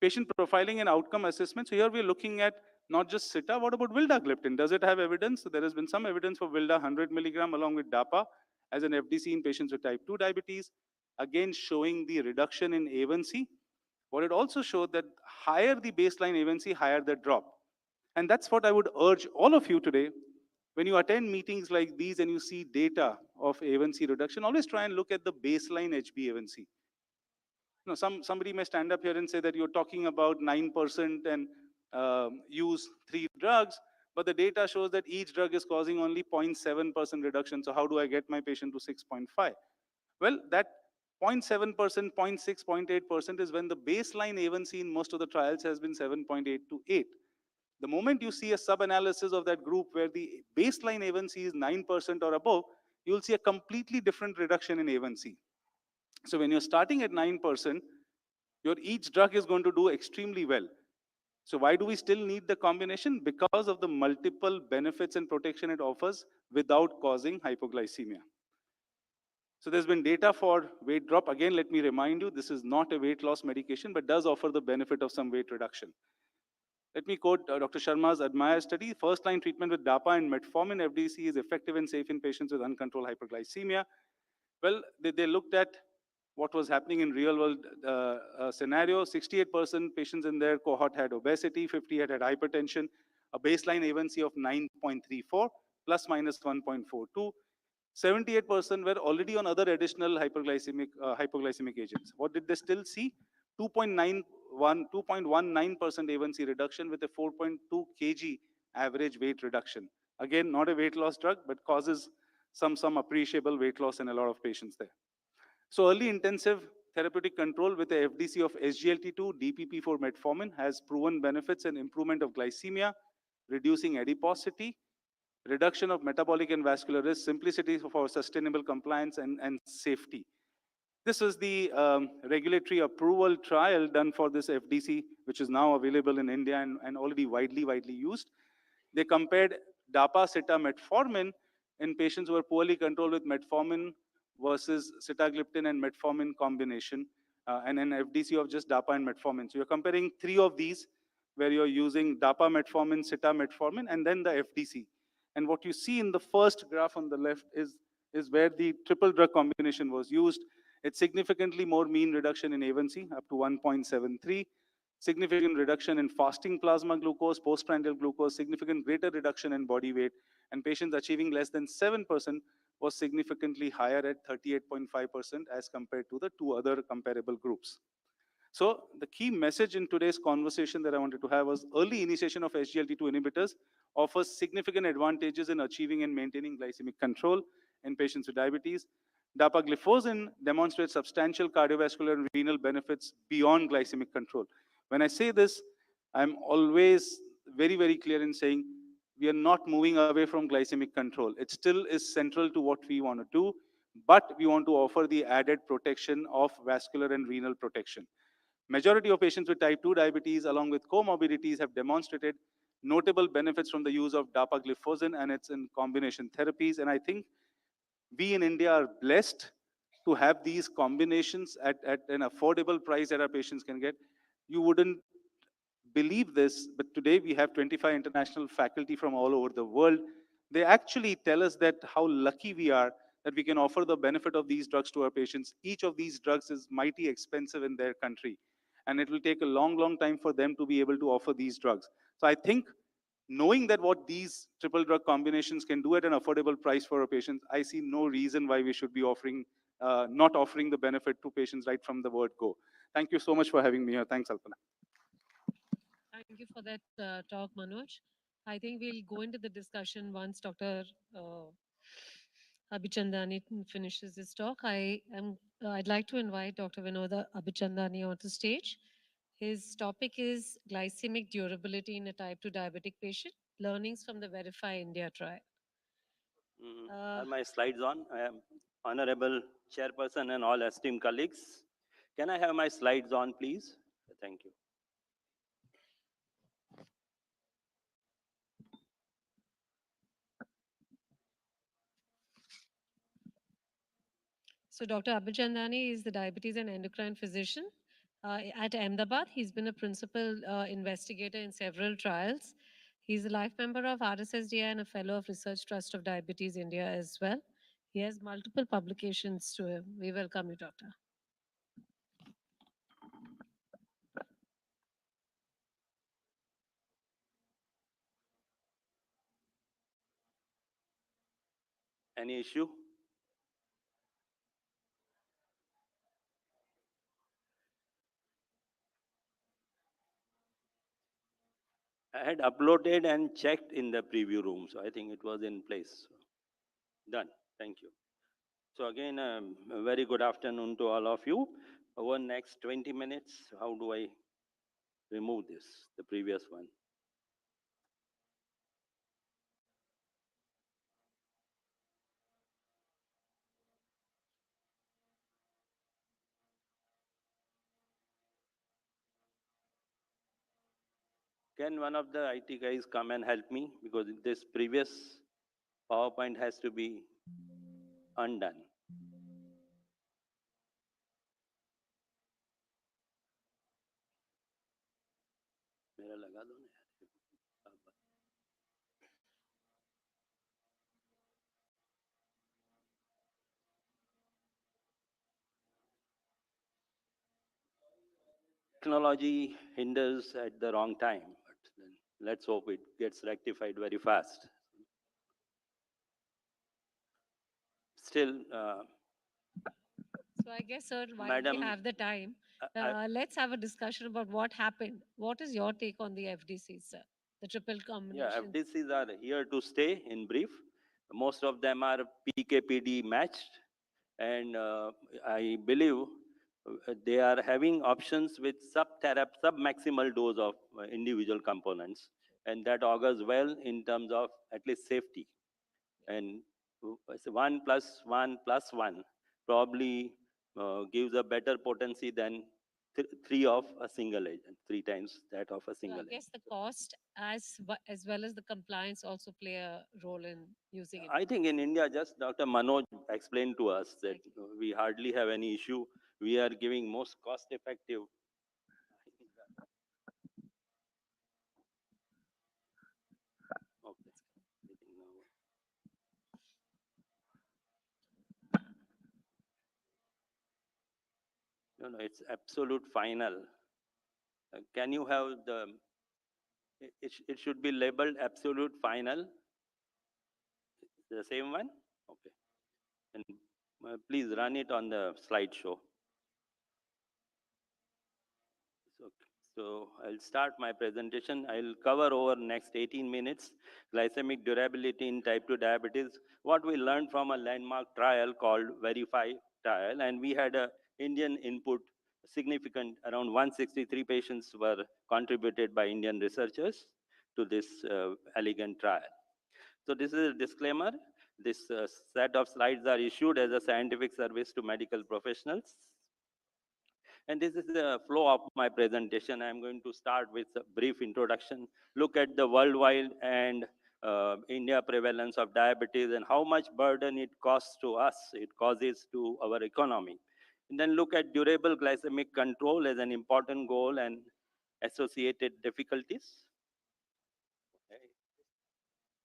Patient profiling and outcome assessment. So here we're looking at not just CETA, what about vildagliptin? Does it have evidence? So there has been some evidence for Vilda 100 milligram along with DAPA as an FDC in patients with type 2 diabetes, again showing the reduction in A1C. What it also showed that higher the baseline A1C, higher the drop. And that's what I would urge all of you today. When you attend meetings like these and you see data of A1C reduction, always try and look at the baseline HbA1c. Somebody may stand up here and say that you're talking about 9% and use 3 drugs, but the data shows that each drug is causing only 0.7% reduction. So how do I get my patient to 6.5? Well, that 0.7%, 0.6, 0.8% is when the baseline A1C in most of the trials has been 7.8 to 8. The moment you see a sub-analysis of that group where the baseline A1C is 9% or above, you'll see a completely different reduction in A1C. So when you're starting at 9%, your each drug is going to do extremely well. So why do we still need the combination? Because of the multiple benefits and protection it offers without causing hypoglycemia. So there's been data for weight drop. Again, let me remind you, this is not a weight loss medication, but does offer the benefit of some weight reduction. Let me quote Dr. Sharma's ADMIRE study. First-line treatment with DAPA and metformin FDC is effective and safe in patients with uncontrolled hyperglycemia. Well, they looked at what was happening in real-world scenario. 68% patients in their cohort had obesity, 50 had hypertension, a baseline A1C of 9.34, plus minus 1.42. 78% were already on other additional hypoglycemic agents. What did they still see? 2.19% A1C reduction with a 4.2 kg average weight reduction. Again, not a weight loss drug, but causes some appreciable weight loss in a lot of patients there. So early intensive therapeutic control with a FDC of SGLT2, DPP-4 metformin has proven benefits and improvement of glycemia, reducing adiposity, reduction of metabolic and vascular risk, simplicity for sustainable compliance, and safety. This is the regulatory approval trial done for this FDC, which is now available in India and already widely used. They compared DAPA, CETA, metformin in patients who were poorly controlled with metformin versus sitagliptin and metformin combination, and an FDC of just DAPA and metformin. So you're comparing 3 of these where you're using DAPA, metformin, CETA, metformin, and then the FDC. And what you see in the first graph on the left is where the triple drug combination was used. It's significantly more mean reduction in A1C, up to 1.73, significant reduction in fasting plasma glucose, postprandial glucose, significant greater reduction in body weight, and patients achieving less than 7% was significantly higher at 38.5% as compared to the 2 other comparable groups. So the key message in today's conversation that I wanted to have was early initiation of SGLT2 inhibitors offers significant advantages in achieving and maintaining glycemic control in patients with diabetes. Dapagliflozin demonstrates substantial cardiovascular and renal benefits beyond glycemic control. When I say this, I'm always very, very clear in saying we are not moving away from glycemic control. It still is central to what we want to do, but we want to offer the added protection of vascular and renal protection. Majority of patients with type 2 diabetes along with comorbidities have demonstrated notable benefits from the use of dapagliflozin and its in combination therapies. And I think we in India are blessed to have these combinations at an affordable price that our patients can get. You wouldn't believe this, but today we have 25 international faculty from all over the world. They actually tell us that how lucky we are that we can offer the benefit of these drugs to our patients. Each of these drugs is mighty expensive in their country, and it will take a long, long time for them to be able to offer these drugs. So I think knowing that what these triple drug combinations can do at an affordable price for our patients, I see no reason why we should be not offering the benefit to patients right from the word go. Thank you so much for having me here. Thanks, Alpana. Thank you for that talk, Manoj. I think we'll go into the discussion once Dr. Abhichandani finishes his talk. I'd like to invite Dr. Vinoda Abhichandani onto stage. His topic is glycemic durability in a type 2 diabetic patient, learnings from the Verify India trial. Are my slides on? I am honorable chairperson and all esteemed colleagues. Can I have my slides on, please? Thank you. So Dr. Abhichandani is the diabetes and endocrine physician at Ahmedabad. He's been a principal investigator in several trials. He's a life member of RSSDI and a fellow of Research Trust of Diabetes India as well. He has multiple publications to him. We welcome you, Doctor. Any issue? I had uploaded and checked in the preview room, so I think it was in place. Done. Thank you. So again, a very good afternoon to all of you. Over next 20 minutes, how do I remove this, the previous one? Can one of the IT guys come and help me? Because this previous PowerPoint has to be undone. मेरा लगा दो ना यार। Technology hinders at the wrong time, but then let's hope it gets rectified very fast. Still, So I guess, sir, while Madam, we have the time, let's have a discussion about what happened. What is your take on the FDCs, sir? The triple combination. yeah, FDCs are here to stay in brief. Most of them are PKPD matched, and I believe they are having options with sub-maximal dose of individual components, and that augurs well in terms of at least safety. And 1+1+1 probably gives a better potency than three of a single agent, 3 times that of a So single I agent. guess the cost as well as the compliance also play a role in using it. I think in India, just Dr. Manoj explained to us that we hardly have any issue. We are giving most cost-effective. Okay. No, no, it's absolute final. Can you have the? It should be labeled absolute final. The same one. Okay. And please run it on the slideshow. So I'll start my presentation. I'll cover over next 18 minutes glycemic durability in type 2 diabetes, what we learned from a landmark trial called Verify trial, and we had a Indian input significant, around 163 patients were contributed by Indian researchers to this elegant trial. So this is a disclaimer. This set of slides are issued as a scientific service to medical professionals. And this is the flow of my presentation. I'm going to start with a brief introduction, look at the worldwide and India prevalence of diabetes and how much burden it costs to us, it causes to our economy. And then look at durable glycemic control as an important goal and associated difficulties. Okay,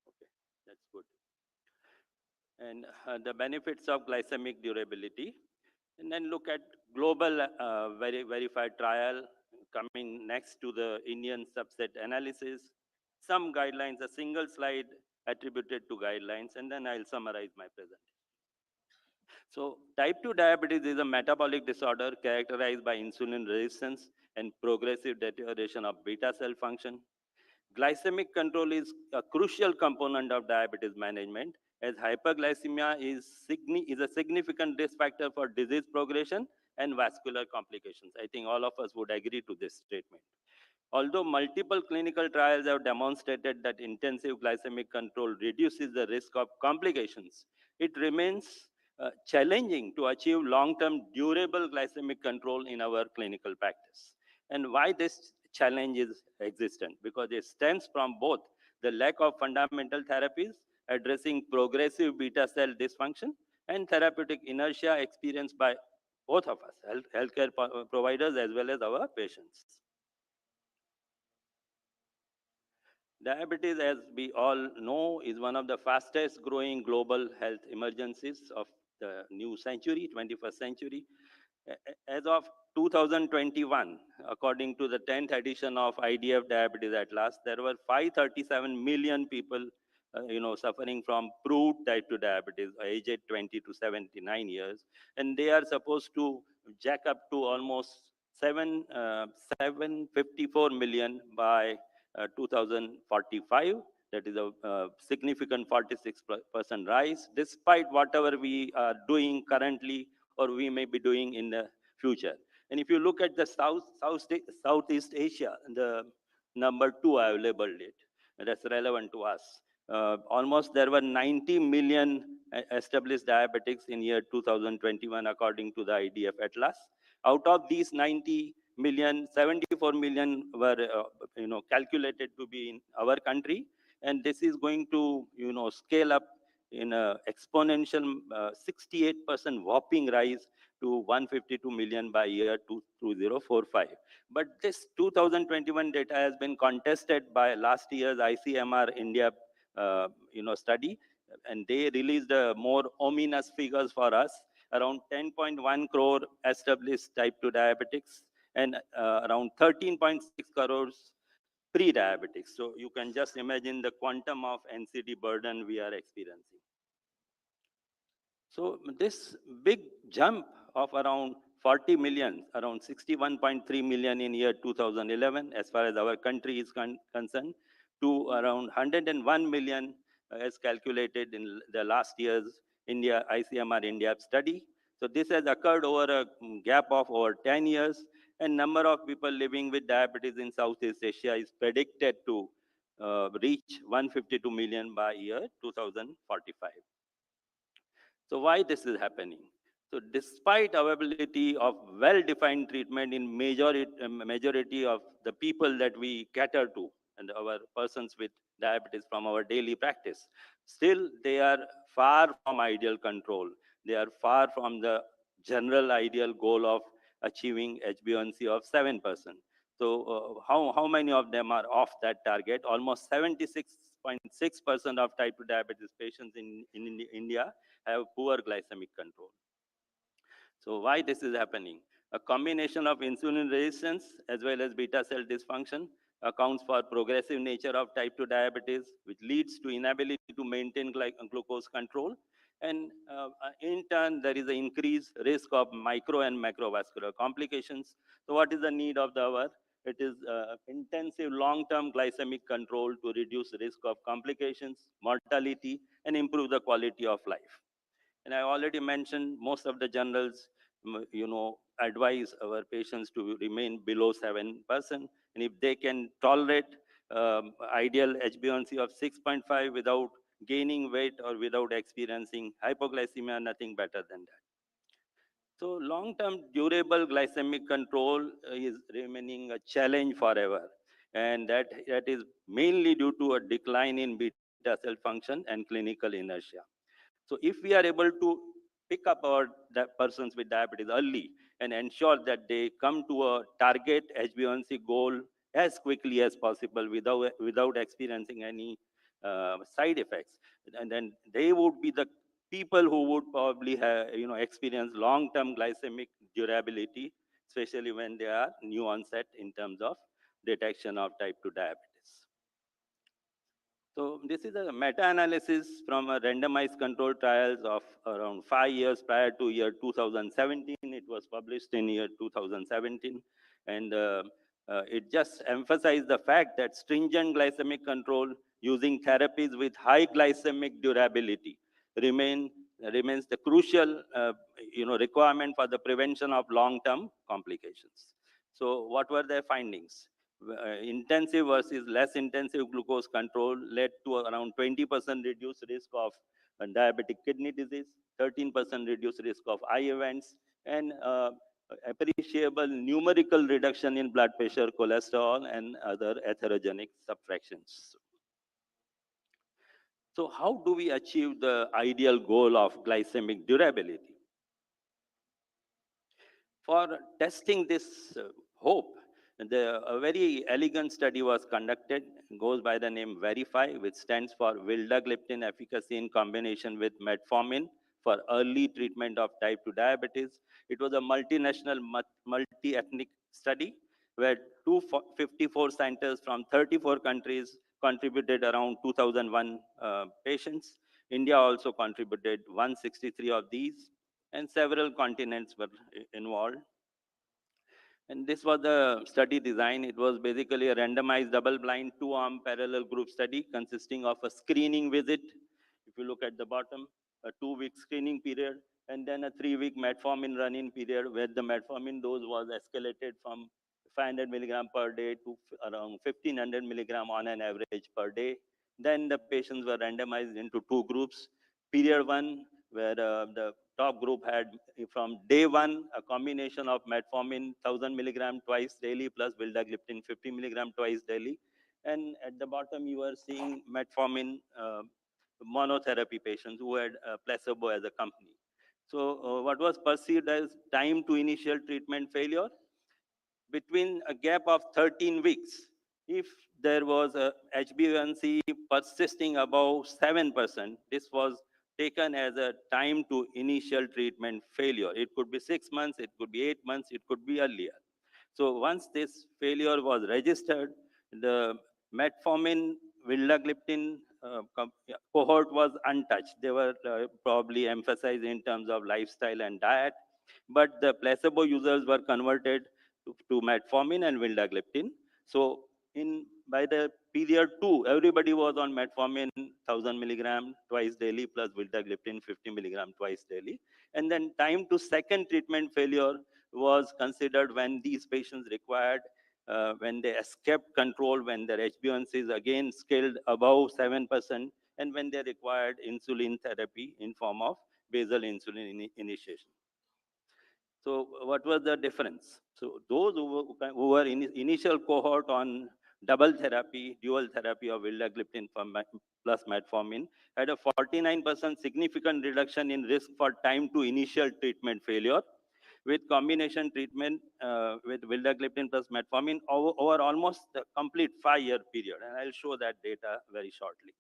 okay, that's good. And the benefits of glycemic durability. And then look at global verified trial coming next to the Indian subset analysis, some guidelines, a single slide attributed to guidelines, and then I'll summarize my presentation. So type 2 diabetes is a metabolic disorder characterized by insulin resistance and progressive deterioration of beta cell function. Glycemic control is a crucial component of diabetes management, as hyperglycemia is a significant risk factor for disease progression and vascular complications. I think all of us would agree to this statement. Although multiple clinical trials have demonstrated that intensive glycemic control reduces the risk of complications, it remains challenging to achieve long-term durable glycemic control in our clinical practice. And why this challenge is existent? Because it stems from both the lack of fundamental therapies addressing progressive beta cell dysfunction and therapeutic inertia experienced by both of us, healthcare providers as well as our patients. Diabetes, as we all know, is one of the fastest growing global health emergencies of the new century, 21st century. As of 2021, according to the 10th edition of IDF Diabetes Atlas, there were 537 million people suffering from proved type 2 diabetes, aged 20 to 79 years. And they are supposed to jack up to almost 754 million by 2045. That is a significant 46% rise, despite whatever we are doing currently or we may be doing in the future. And if you look at the Southeast Asia, the number 2, I have labeled it, that's relevant to us. Almost there were 90 million established diabetics in year 2021, according to the IDF Atlas. Out of these 90 million, 74 million were calculated to be in our country, and this is going to scale up in a exponential 68% whopping rise to 152 million by year 2045. But this 2021 data has been contested by last year's ICMR India study, and they released more ominous figures for us, around 10.1 crore established type 2 diabetics and around 13.6 crores pre-diabetics. So you can just imagine the quantum of NCD burden we are experiencing. So this big jump of around 40 million, around 61.3 million in year 2011, as far as our country is concerned, to around 101 million as calculated in the last year's ICMR India study. So this has occurred over a gap of over 10 years, and number of people living with diabetes in Southeast Asia is predicted to reach 152 million by year 2045. So why this is happening? So despite availability of well-defined treatment in majority of the people that we cater to and our persons with diabetes from our daily practice, still they are far from ideal control. They are far from the general ideal goal of achieving HbA1c of 7%. So how many of them are off that target? Almost 76.6% of type 2 diabetes patients in India have poor glycemic control. So why this is happening? A combination of insulin resistance as well as beta cell dysfunction accounts for progressive nature of type 2 diabetes, which leads to inability to maintain glucose control. And in turn, there is an increased risk of micro and macrovascular complications. So what is the need of our It is intensive long-term glycemic control to reduce risk of complications, mortality, and improve the quality of life. And I already mentioned most of the journals, advise our patients to remain below 7%. And if they can tolerate ideal HbA1c of 6.5 without gaining weight or without experiencing hypoglycemia, nothing better than that. So long-term durable glycemic control is remaining a challenge forever. And that is mainly due to a decline in beta cell function and clinical inertia. So if we are able to pick up our persons with diabetes early and ensure that they come to a target HbA1c goal as quickly as possible without experiencing any side effects, and then they would be the people who would probably have, experience long-term glycemic durability, especially when they are new onset in terms of detection of type 2 diabetes. So this is a meta-analysis from a randomized controlled trials of around 5 years prior to year 2017. It was published in year 2017. And it just emphasized the fact that stringent glycemic control using therapies with high glycemic durability remains the crucial requirement for the prevention of long-term complications. So what were their findings? Intensive versus less intensive glucose control led to around 20% reduced risk of diabetic kidney disease, 13% reduced risk of eye events, and appreciable numerical reduction in blood pressure, cholesterol, and other atherogenic subtractions. So how do we achieve the ideal goal of glycemic durability? For testing this hope, a very elegant study was conducted, goes by the name VERIFY, which stands for Vildagliptin efficacy in combination with metformin for early treatment of type 2 diabetes. It was a multinational, multi-ethnic study where 254 centers from 34 countries contributed around 2001 patients. India also contributed 163 of these, and several continents were involved. And this was the study design. It was basically a randomized double-blind 2-arm parallel group study consisting of a screening visit. If you look at the bottom, a 2-week screening period, and then a 3-week metformin run-in period where the metformin dose was escalated from 500 milligram per day to around 1500 milligram on an average per day. Then the patients were randomized into 2 groups. Period 1, where the top group had from day 1 a combination of metformin 1000 milligram twice daily plus vildagliptin 50 milligram twice daily. And at the bottom you are seeing metformin monotherapy patients who had placebo as a company. So what was perceived as time to initial treatment failure? Between a gap of 13 weeks, if there was a HbA1c persisting above 7%, this was taken as a time to initial treatment failure. It could be 6 months, it could be 8 months, it could be earlier. So once this failure was registered, the metformin vildagliptin cohort was untouched. They were probably emphasized in terms of lifestyle and diet, but the placebo users were converted to metformin and vildagliptin. So by the period 2, everybody was on metformin 1000 milligram twice daily plus vildagliptin 50 milligram twice daily. And then time to second treatment failure was considered when these patients required, when they escaped control, when their HbA1c is again scaled above 7%, and when they required insulin therapy in form of basal insulin initiation. So what was the difference? So those who were in initial cohort on double therapy, dual therapy of vildagliptin plus metformin had a 49% significant reduction in risk for time to initial treatment failure with combination treatment with vildagliptin plus metformin over almost the complete 5-year period. And I'll show that data very shortly.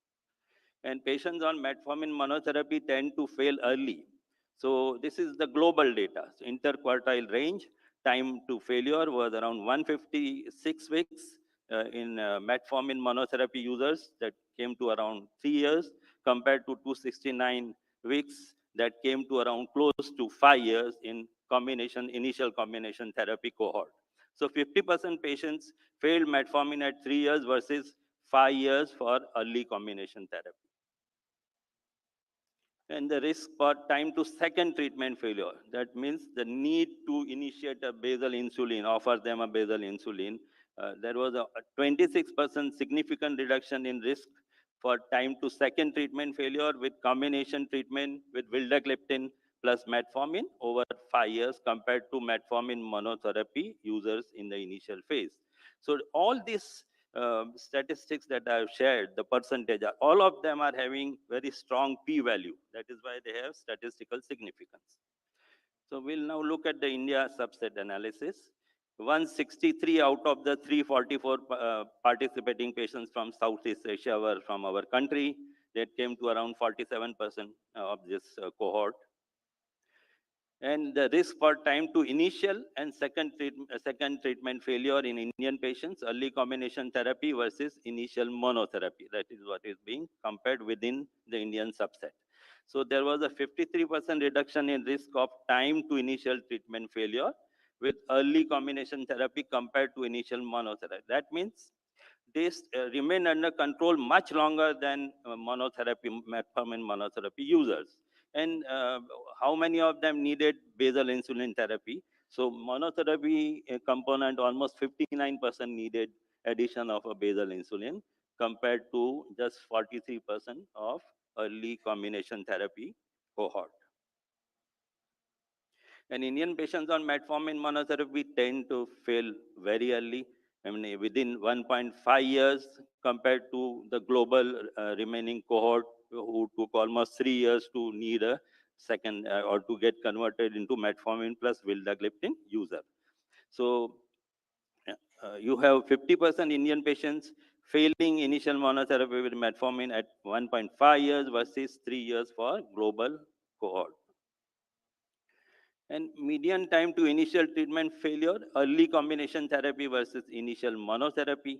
And patients on metformin monotherapy tend to fail early. So this is the global data. So interquartile range, time to failure was around 156 weeks in metformin monotherapy users that came to around 3 years compared to 269 weeks that came to around close to 5 years in initial combination therapy cohort. So 50% patients failed metformin at 3 years versus 5 years for early combination therapy. And the risk for time to second treatment failure. That means the need to initiate a basal insulin, offer them a basal insulin. There was a 26% significant reduction in risk for time to second treatment failure with combination treatment with vildagliptin plus metformin over 5 years compared to metformin monotherapy users in the initial phase. So all these statistics that I have shared, the percentage, all of them are having very strong p-value. That is why they have statistical significance. So we'll now look at the India subset analysis. 163 out of the 344 participating patients from Southeast Asia were from our country. That came to around 47% of this cohort. And the risk for time to initial and second treatment failure in Indian patients, early combination therapy versus initial monotherapy. That is what is being compared within the Indian subset. So there was a 53% reduction in risk of time to initial treatment failure with early combination therapy compared to initial monotherapy. That means they remain under control much longer than metformin monotherapy users. And how many of them needed basal insulin therapy? So monotherapy component, almost 59% needed addition of a basal insulin compared to just 43% of early combination therapy cohort. And Indian patients on metformin monotherapy tend to fail very early. I mean, within 1.5 years compared to the global remaining cohort who took almost 3 years to need a second or to get converted into metformin plus vildagliptin user. So you have 50% Indian patients failing initial monotherapy with metformin at 1.5 years versus 3 years for global cohort. And median time to initial treatment failure, early combination therapy versus initial monotherapy.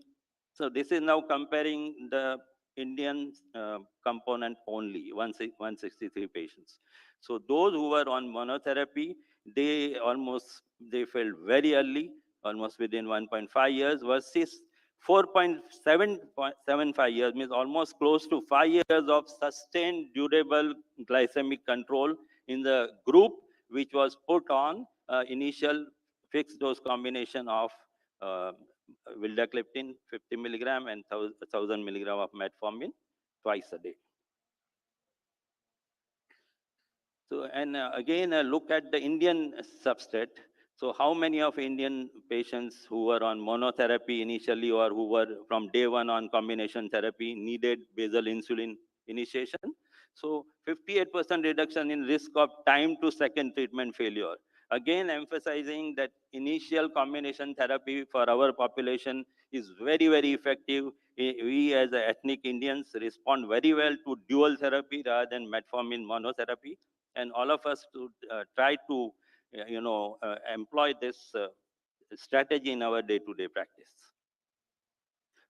So this is now comparing the Indian component only, 163 patients. So those who were on monotherapy, they failed very early, almost within 1.5 years versus 4.75 years, means almost close to 5 years of sustained durable glycemic control in the group which was put on initial fixed dose combination of vildagliptin 50 milligram and 1000 milligram of metformin twice a day. So, and again, look at the Indian subset. So how many of Indian patients who were on monotherapy initially or who were from day one on combination therapy needed basal insulin initiation? So 58% reduction in risk of time to second treatment failure. Again, emphasizing that initial combination therapy for our population is very, very effective. We as ethnic Indians respond very well to dual therapy rather than metformin monotherapy. And all of us to try to, employ this strategy in our day-to-day practice.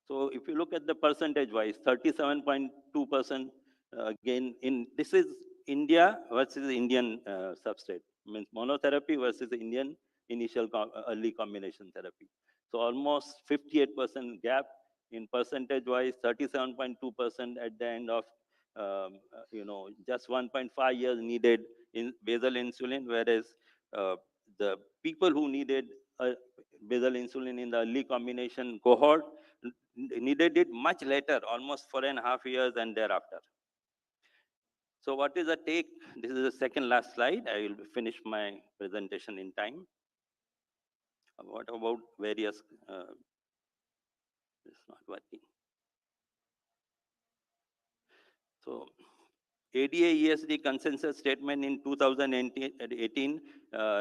So if you look at the percentage-wise, 37.2%, again, this is India versus Indian substrate, means monotherapy versus Indian initial early combination therapy. So almost 58% gap in percentage-wise, 37.2% at the end of just 1.5 years needed in basal insulin, whereas the people who needed basal insulin in the early combination cohort needed it much later, almost 4.5 years and thereafter. So what is the take? This is the second last slide. I will finish my presentation in time. What about various, it's not working. So ADA ESD consensus statement in 2018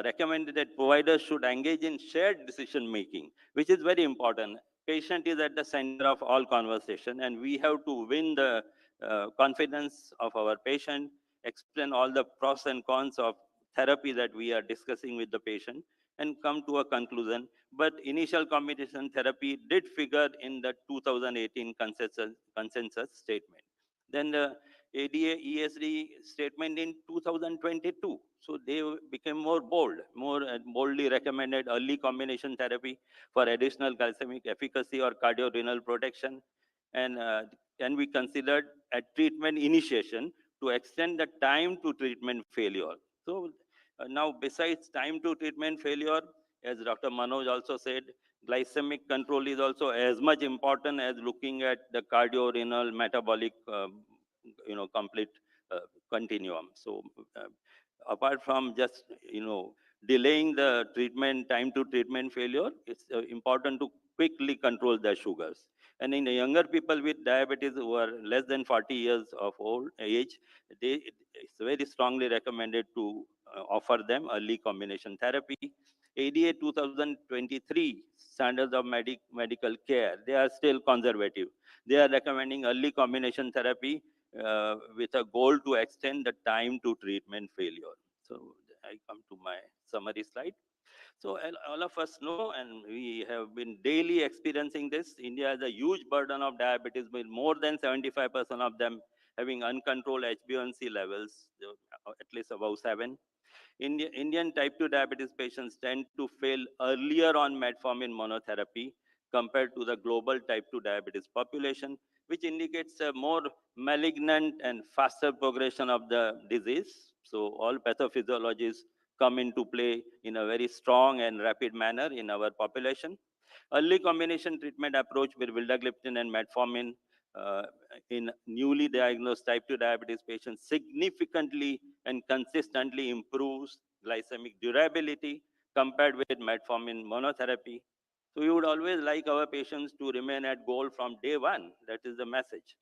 recommended that providers should engage in shared decision making, which is very important. Patient is at the center of all conversation, and we have to win the confidence of our patient, explain all the pros and cons of therapy that we are discussing with the patient, and come to a conclusion. But initial combination therapy did figure in the 2018 consensus statement. Then the ADA ESD statement in 2022. So they became more bold, more boldly recommended early combination therapy for additional glycemic efficacy or cardiorenal protection. And can be considered at treatment initiation to extend the time to treatment failure. So now besides time to treatment failure, as Dr. Manoj also said, glycemic control is also as much important as looking at the cardiorenal metabolic complete uh, continuum. So apart from just delaying the treatment time to treatment failure, it's important to quickly control the sugars. And in the younger people with diabetes who are less than 40 years of old age, it's very strongly recommended to offer them early combination therapy. ADA 2023 standards of medical care, they are still conservative. They are recommending early combination therapy with a goal to extend the time to treatment failure. So I come to my summary slide. So all of us know, and we have been daily experiencing this. India has a huge burden of diabetes, with more than 75% of them having uncontrolled HbA1c levels, at least above 7. Indian type 2 diabetes patients tend to fail earlier on metformin monotherapy compared to the global type 2 diabetes population, which indicates a more malignant and faster progression of the disease. So all pathophysiologies come into play in a very strong and rapid manner in our population. Early combination treatment approach with vildagliptin and metformin uh, in newly diagnosed type 2 diabetes patients significantly and consistently improves glycemic durability compared with metformin monotherapy. So we would always like our patients to remain at goal from day one. That is the message.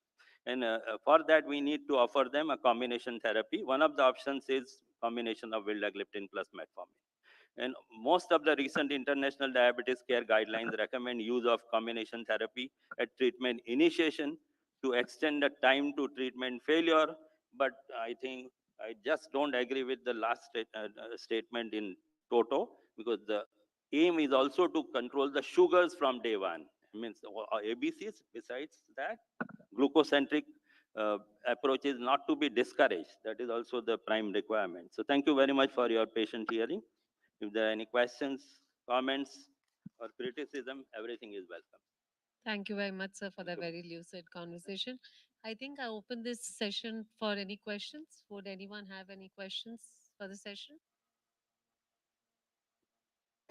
And for that, we need to offer them a combination therapy. One of the options is combination of vildagliptin plus metformin. And most of the recent international diabetes care guidelines recommend use of combination therapy at treatment initiation to extend the time to treatment failure. But I think I just don't agree with the last statement in toto, because the aim is also to control the sugars from day one. It means ABCs. Besides that, glucocentric approach is not to be discouraged. That is also the prime requirement. So thank you very much for your patient hearing. If there are any questions, comments, or criticism, everything is welcome. Thank you very much, sir, for the very lucid conversation. I think I open this session for any questions. Would anyone have any questions for the session?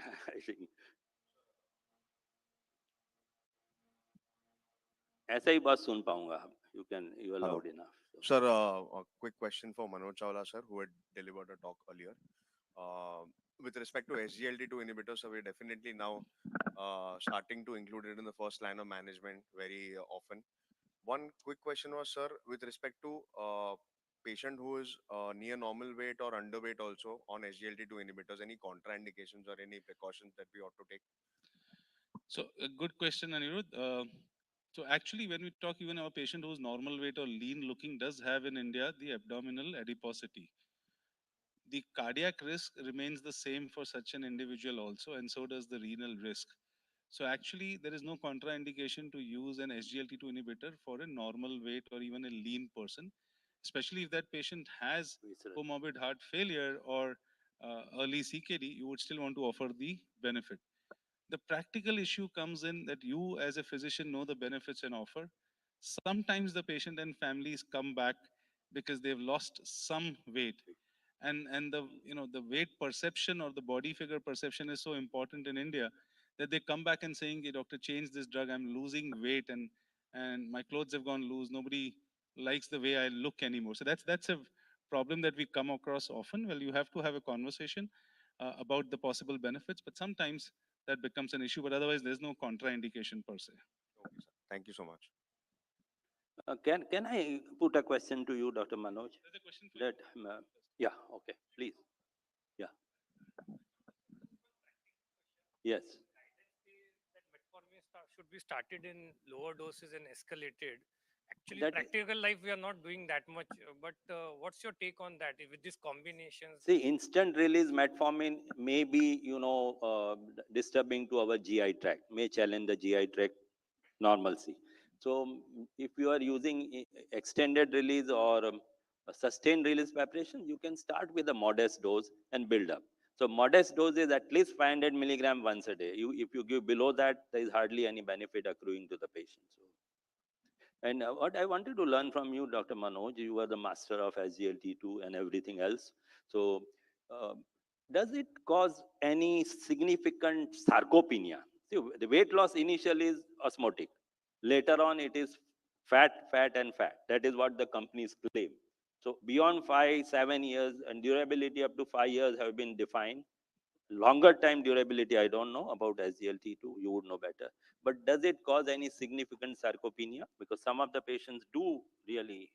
I think ऐसा ही बात सुन पाऊंगा. You are Hello. loud enough. Sir, a quick question for Manoj Chawla, sir, who had delivered a talk earlier. With respect to SGLT2 inhibitors, so we're definitely now starting to include it in the first line of management very often. One quick question was, sir, with respect to patient who is near normal weight or underweight also on SGLT2 inhibitors, any contraindications or any precautions that we ought to take? So a good question, Anirudh. So actually, when we talk, even our patient who's normal weight or lean looking does have in India the abdominal adiposity. The cardiac risk remains the same for such an individual also, and so does the renal risk. So actually, there is no contraindication to use an SGLT2 inhibitor for a normal weight or even a lean person, especially if that patient has comorbid heart failure or early CKD. You would still want to offer the benefit. The practical issue comes in that you as a physician know the benefits and offer. Sometimes the patient and families come back because they've lost some weight, and the the weight perception or the body figure perception is so important in India that they come back and saying, hey, doctor, change this drug, I'm losing weight, and my clothes have gone loose, nobody likes the way I look anymore. So that's a problem that we come across often. Well, you have to have a conversation about the possible benefits, but sometimes that becomes an issue, but otherwise there's no contraindication per se. Okay, sir. Thank you so much. Can I put a question to you, Dr. Manoj? There's a question for that, yeah, okay, please. Yeah. Yes. That metformin should be started in lower doses and escalated. Actually, That- practical life, we are not doing that much. But what's your take on that with these combinations? See, instant release metformin may be, disturbing to our GI tract, may challenge the GI tract normalcy. So if you are using extended release or a sustained release preparation, you can start with a modest dose and build up. So modest dose is at least 500 milligram once a day. If you give below that, there is hardly any benefit accruing to the patient. So, and what I wanted to learn from you, Dr. Manoj, you are the master of SGLT2 and everything else. So uh, does it cause any significant sarcopenia? See, the weight loss initially is osmotic. Later on, it is fat, fat, and fat. That is what the companies claim. So beyond 5, 7 years, and durability up to 5 years have been defined. Longer time durability, I don't know about SGLT2, you would know better. But does it cause any significant sarcopenia? Because some of the patients do really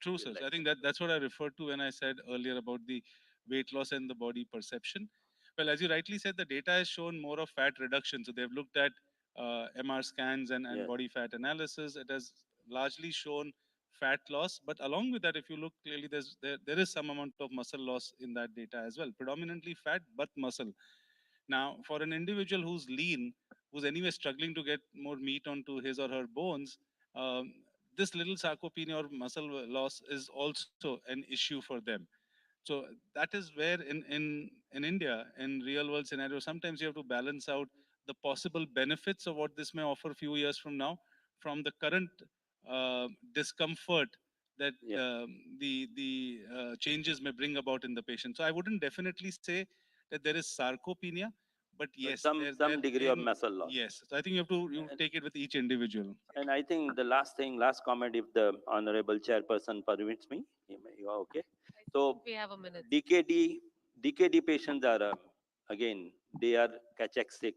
True, feel sir. like I think that. that's what I referred to when I said earlier about the weight loss and the body perception. Well, as you rightly said, the data has shown more of fat reduction. So they've looked at MR scans and Yes. body fat analysis. It has largely shown fat loss. But along with that, if you look clearly, there is some amount of muscle loss in that data as well. Predominantly fat, but muscle. Now, for an individual who's lean, who's anyway struggling to get more meat onto his or her bones, um, this little sarcopenia or muscle loss is also an issue for them. So that is where in India, in real world scenario, sometimes you have to balance out the possible benefits of what this may offer a few years from now, from the current discomfort that Yeah. the changes may bring about in the patient. So I wouldn't definitely say that there is sarcopenia, but But yes, some degree of muscle loss. yes. So I think you take it with each individual. And I think the last comment, if the honorable chairperson permits me, you are okay. So We have a minute. DKD patients are again they are cachextic.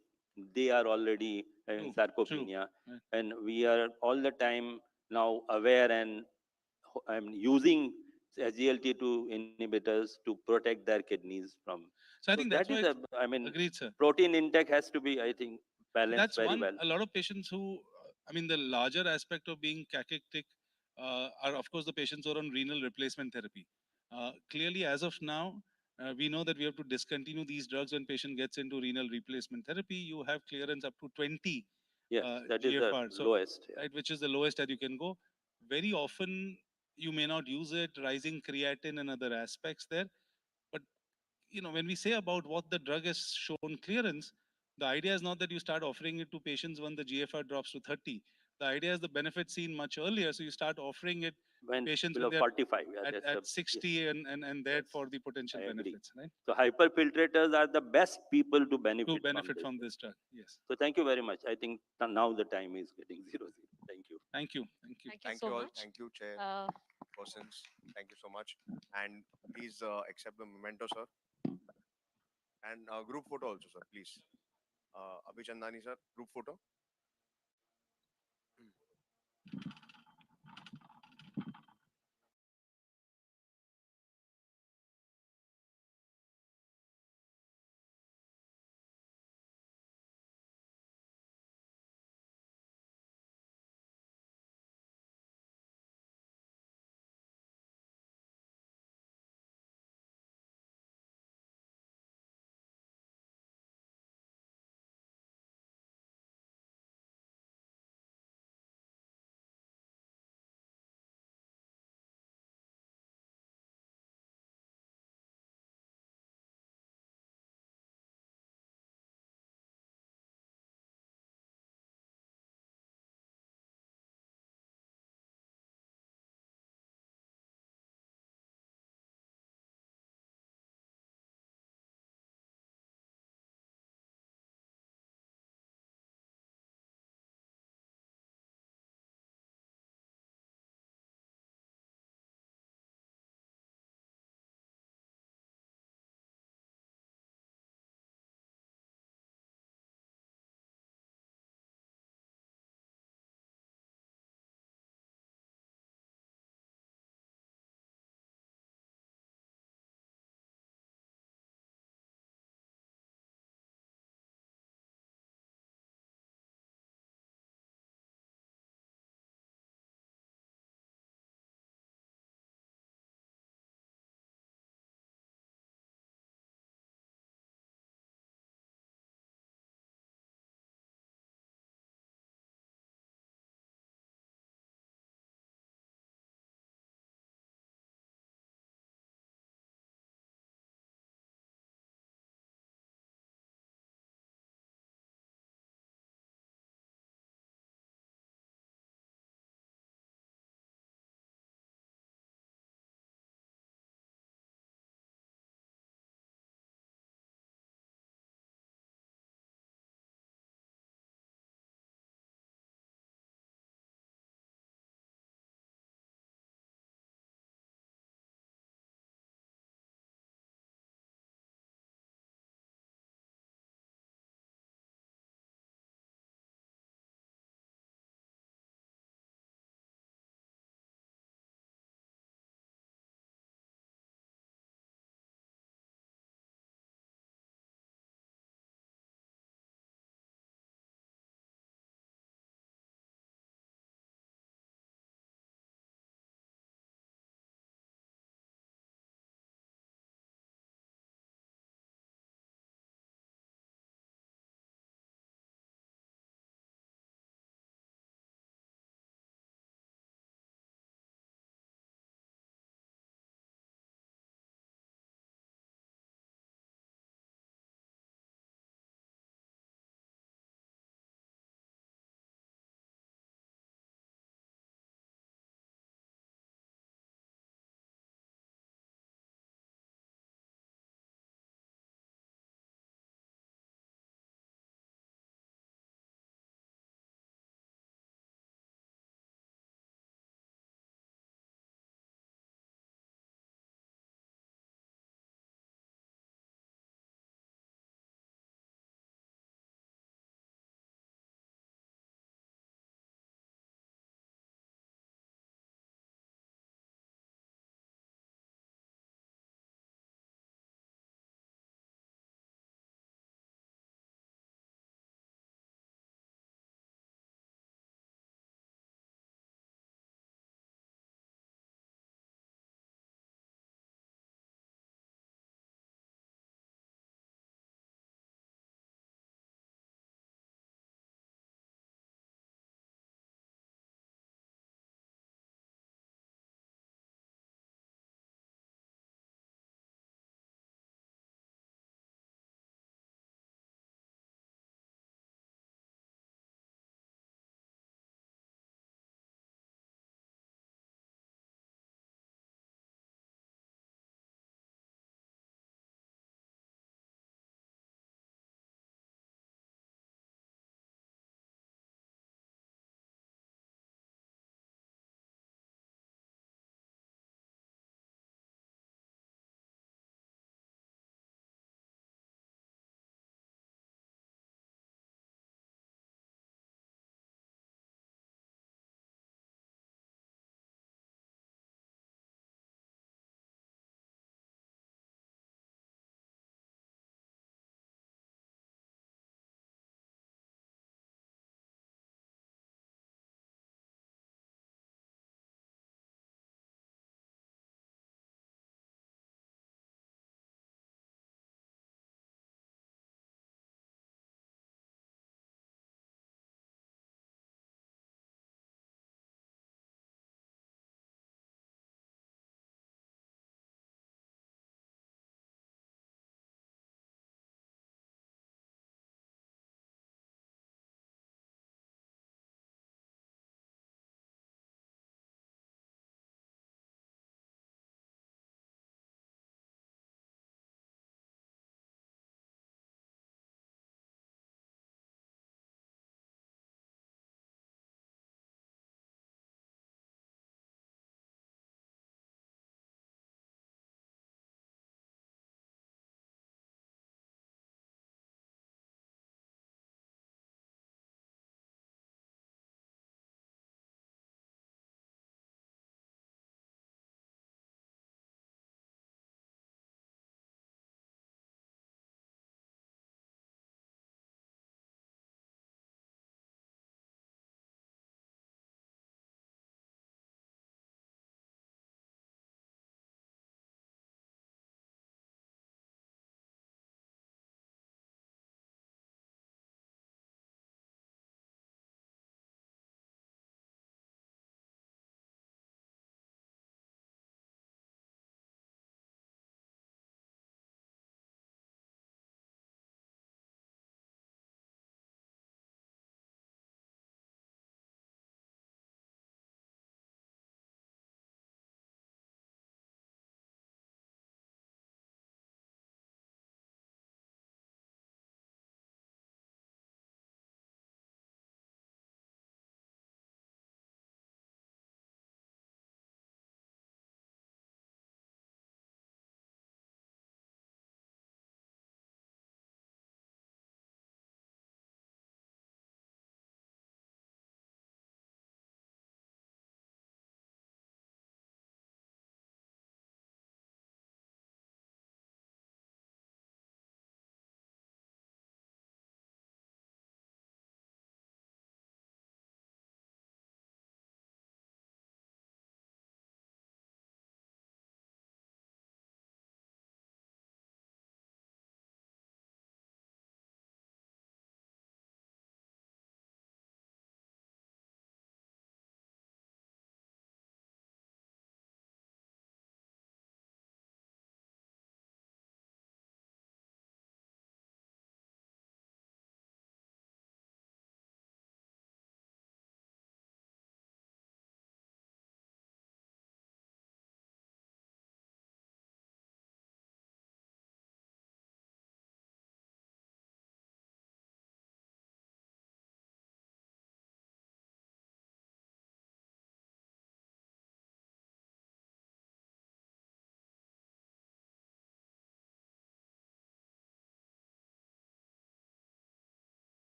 They are already having sarcopenia, and we are all the time now aware and using SGLT2 inhibitors to protect their kidneys from. So I So think that that's is why, I mean, agreed, sir. protein intake has to be, I think, balanced That's very one. well. A lot of patients who, I mean, the larger aspect of being cachectic are, of course, the patients who are on renal replacement therapy. Clearly, as of now, we know that we have to discontinue these drugs when patient gets into renal replacement therapy. You have clearance up to 20 Yes, that is the GFR, so lowest. Yeah. right, which is the lowest that you can go. Very often, you may not use it, rising creatinine and other aspects there. But when we say about what the drug has shown clearance, the idea is not that you start offering it to patients when the GFR drops to 30. The idea is the benefit seen much earlier. So you start offering it When patients when below they're 45, yeah, at, that's at a, yes, 60 and there for the potential I agree. benefits, right? So hyperfiltrators are the best people to To benefit benefit from from this. this drug, yes. So thank you very much. I think now the time is getting 0-0. Thank you. Thank you. Thank you. Thank you Thank so you all. much. Thank you, chair Uh, persons. Thank you so much. And please accept the memento, sir. And group photo also, sir, please. Abhichandani, sir, group photo.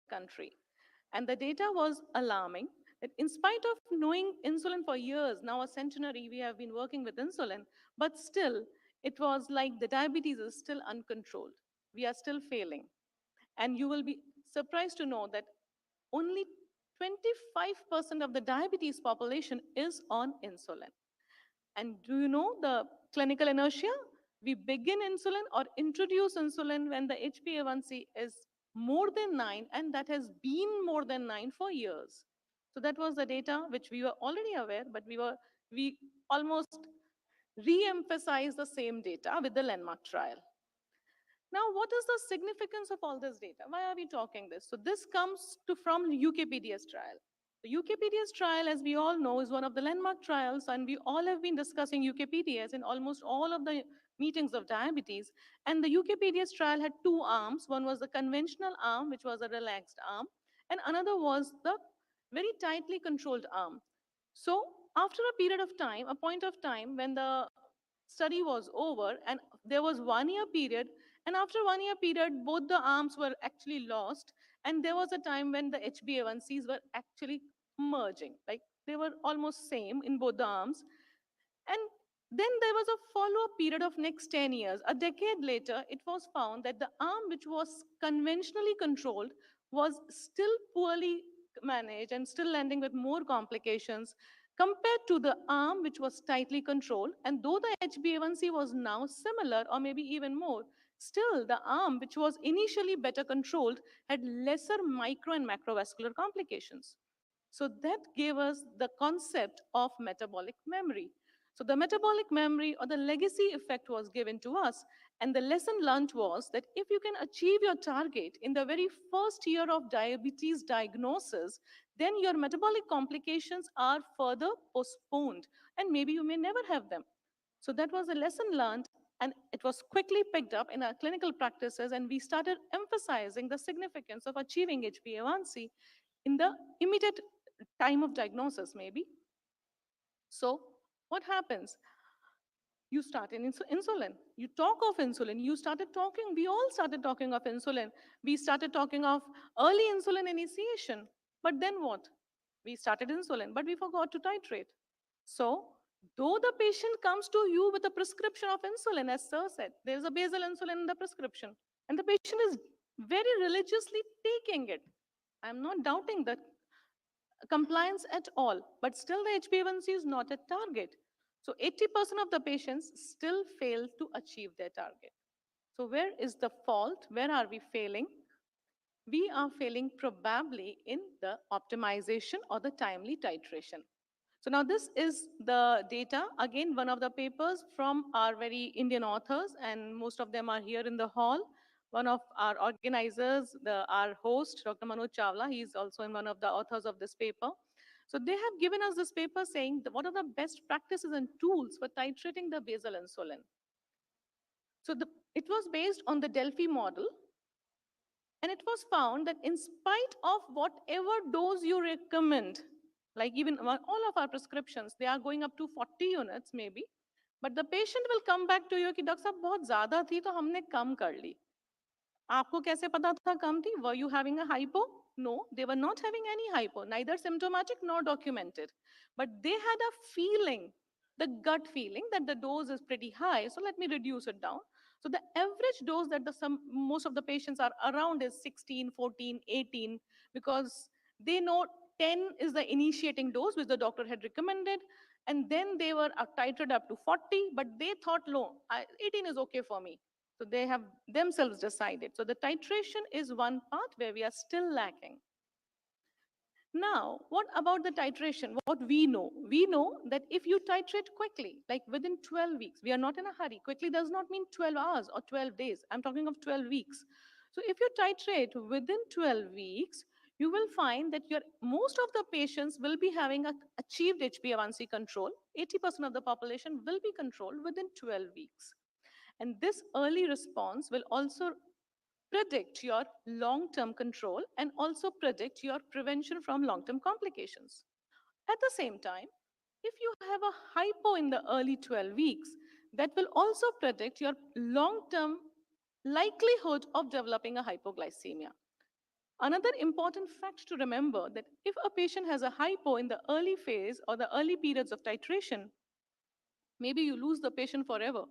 country. And the data was alarming that in spite of knowing insulin for years, now a centenary, we have been working with insulin, but still, it was like the diabetes is still uncontrolled. We are still failing. And you will be surprised to know that only 25% of the diabetes population is on insulin. And do you know the clinical inertia? We begin insulin or introduce insulin when the HbA1c is more than 9, and that has been more than 9 for years. So that was the data which we were already aware, but we almost re-emphasized the same data with the landmark trial. Now, what is the significance of all this data? Why are we talking this? So this comes from UKPDS trial. The UKPDS trial, as we all know, is one of the landmark trials, and we all have been discussing UKPDS in almost all of the meetings of diabetes. And the UKPDS trial had two arms. One was the conventional arm, which was a relaxed arm, and another was the very tightly controlled arm. So after a period of time, a point of time when the study was over and there was 1 year period, and after 1 year period both the arms were actually lost, and there was a time when the HbA1cs were actually merging, like they were almost same in both the arms. And then there was a follow-up period of next 10 years. A decade later, it was found that the arm which was conventionally controlled was still poorly managed and still landing with more complications compared to the arm which was tightly controlled. And though the HbA1c was now similar or maybe even more, still the arm which was initially better controlled had lesser micro and macrovascular complications. So that gave us the concept of metabolic memory. So the metabolic memory or the legacy effect was given to us. And the lesson learned was that if you can achieve your target in the very first year of diabetes diagnosis, then your metabolic complications are further postponed, and maybe you may never have them. So that was a lesson learned, and it was quickly picked up in our clinical practices, and we started emphasizing the significance of achieving HbA1c in the immediate time of diagnosis, maybe. So what happens? You start in insulin. You talk of insulin. You started talking, we all started talking of insulin. We started talking of early insulin initiation. But then what? We started insulin, but we forgot to titrate. So, though the patient comes to you with a prescription of insulin, as Sir said, there is a basal insulin in the prescription, and the patient is very religiously taking it. I'm not doubting that compliance at all, but still the HbA1c is not at target. So 80% of the patients still fail to achieve their target. So where is the fault? Where are we failing? We are failing probably in the optimization or the timely titration. So now this is the data, again, one of the papers from our very Indian authors, and most of them are here in the hall. One of our organizers, our host, Dr. Manoj Chawla, he is also in one of the authors of this paper. So they have given us this paper saying what are the best practices and tools for titrating the basal insulin. So it was based on the Delphi model, and it was found that in spite of whatever dose you recommend, like even all of our prescriptions, they are going up to 40 units maybe, but the patient will come back to you कि doctor साहब बहुत ज़्यादा थी तो हमने कम कर ली. आपको कैसे पता था कम थी? Were you having a hypo? No, they were not having any hypo, neither symptomatic nor documented. But they had a feeling, the gut feeling that the dose is pretty high, so let me reduce it down. So the average dose that most of the patients are around is 16, 14, 18, because they know 10 is the initiating dose which the doctor had recommended, and then they were titrated up to 40, but they thought, 18 is okay for me. So they have themselves decided. So the titration is one part where we are still lacking. Now, what about the titration? What we know? We know that if you titrate quickly, like within 12 weeks, we are not in a hurry. Quickly does not mean 12 hours or 12 days. I'm talking of 12 weeks. So if you titrate within 12 weeks, you will find that most of the patients will be having achieved HbA1c control. 80% of the population will be controlled within 12 weeks. And this early response will also predict your long-term control and also predict your prevention from long-term complications. At the same time, if you have a hypo in the early 12 weeks, that will also predict your long-term likelihood of developing a hypoglycemia. Another important fact to remember that if a patient has a hypo in the early phase or the early periods of titration, maybe you lose the patient forever.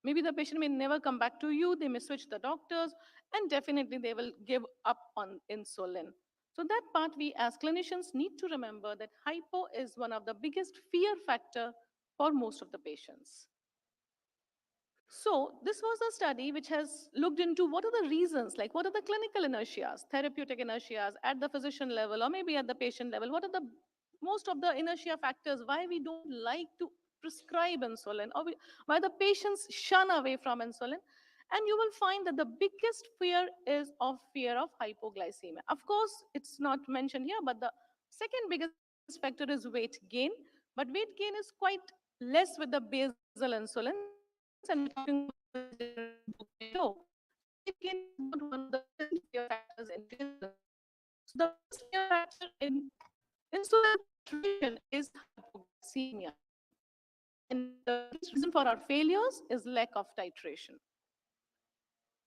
Maybe the patient may never come back to you, they may switch the doctors, and definitely they will give up on insulin. So that part we as clinicians need to remember that hypo is one of the biggest fear factor for most of the patients. So this was a study which has looked into what are the reasons, like what are the clinical inertias, therapeutic inertias at the physician level or maybe at the patient level. What are the most of the inertia factors why we don't like to prescribe insulin or why the patients shun away from insulin. And you will find that the biggest fear is of fear of hypoglycemia. Of course, it's not mentioned here, but the second biggest factor is weight gain. But weight gain is quite less with the basal insulins, and we're talking about the generation 2.0. So weight gain is not one of the biggest fear factors into insulin. So the biggest fear factor in insulin titration is hypoglycemia. And the biggest reason for our failures is lack of titration.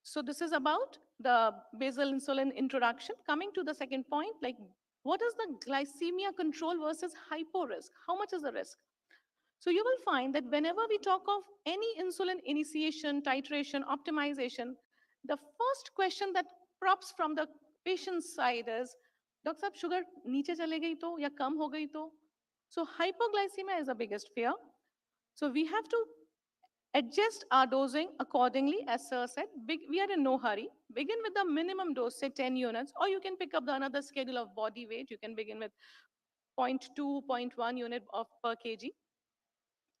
So this is about the basal insulin introduction. Coming to the second point, like what is the glycemia control versus hypo risk? How much is the risk? So you will find that whenever we talk of any insulin initiation, titration, optimization, the first question that props from the patient's side is, Doctor Sahab, sugar नीचे चले गई तो या कम हो गई तो? So hypoglycemia is the biggest fear. So we have to adjust our dosing accordingly, as Sir said. We are in no hurry. Begin with the minimum dose, say 10 units, or you can pick up the another schedule of body weight. You can begin with 0.2, zero point 0.1 unit of per kg,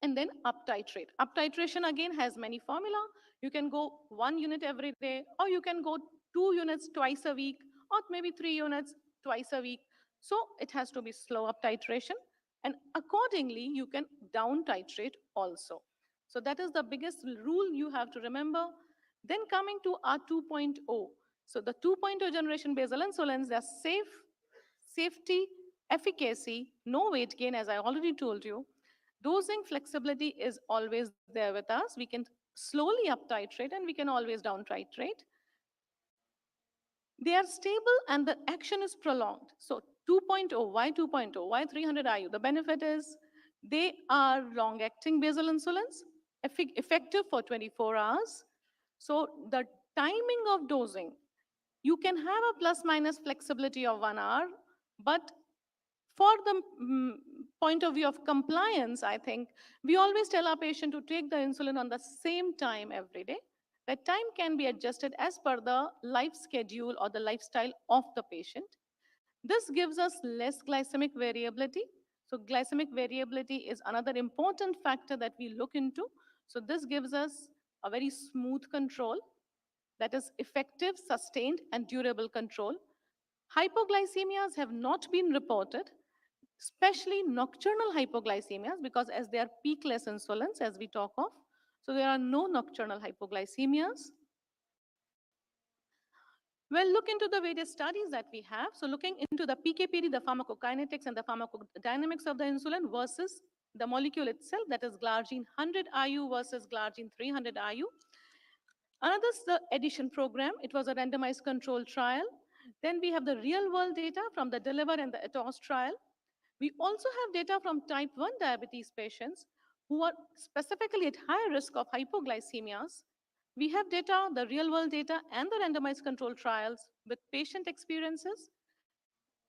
and then up titrate. Up titration again has many formula. You can go 1 unit every day, or you can go 2 units twice a week, or maybe 3 units twice a week. So it has to be slow up titration, and accordingly you can down titrate also. So that is the biggest rule you have to remember. Then coming to our 2.0. So the 2.0 generation basal insulins, they're safe, safety, efficacy, no weight gain, as I already told you. Dosing flexibility is always there with us. We can slowly up titrate and we can always down titrate. They are stable and the action is prolonged. So 2.0, why 2.0? Why 300 IU? The benefit is they are long acting basal insulins, effective for 24 hours. So the timing of dosing, you can have a plus minus flexibility of 1 hour, but for the point of view of compliance, I think we always tell our patient to take the insulin on the same time every day. That time can be adjusted as per the life schedule or the lifestyle of the patient. This gives us less glycemic variability. So glycemic variability is another important factor that we look into. So this gives us a very smooth control that is effective, sustained, and durable control. Hypoglycemias have not been reported, especially nocturnal hypoglycemias, because as they are peakless insulins, as we talk of, so there are no nocturnal hypoglycemias. Well, look into the various studies that we have. So looking into the PKPD, the pharmacokinetics and the pharmacodynamics of the insulin versus the molecule itself, that is glargine 100 IU versus glargine 300 IU. Another is the addition program. It was a randomized control trial. Then we have the real world data from the DELIVER and the ATOS trial. We also have data from type 1 diabetes patients who are specifically at higher risk of hypoglycemias. We have data, the real world data and the randomized control trials with patient experiences.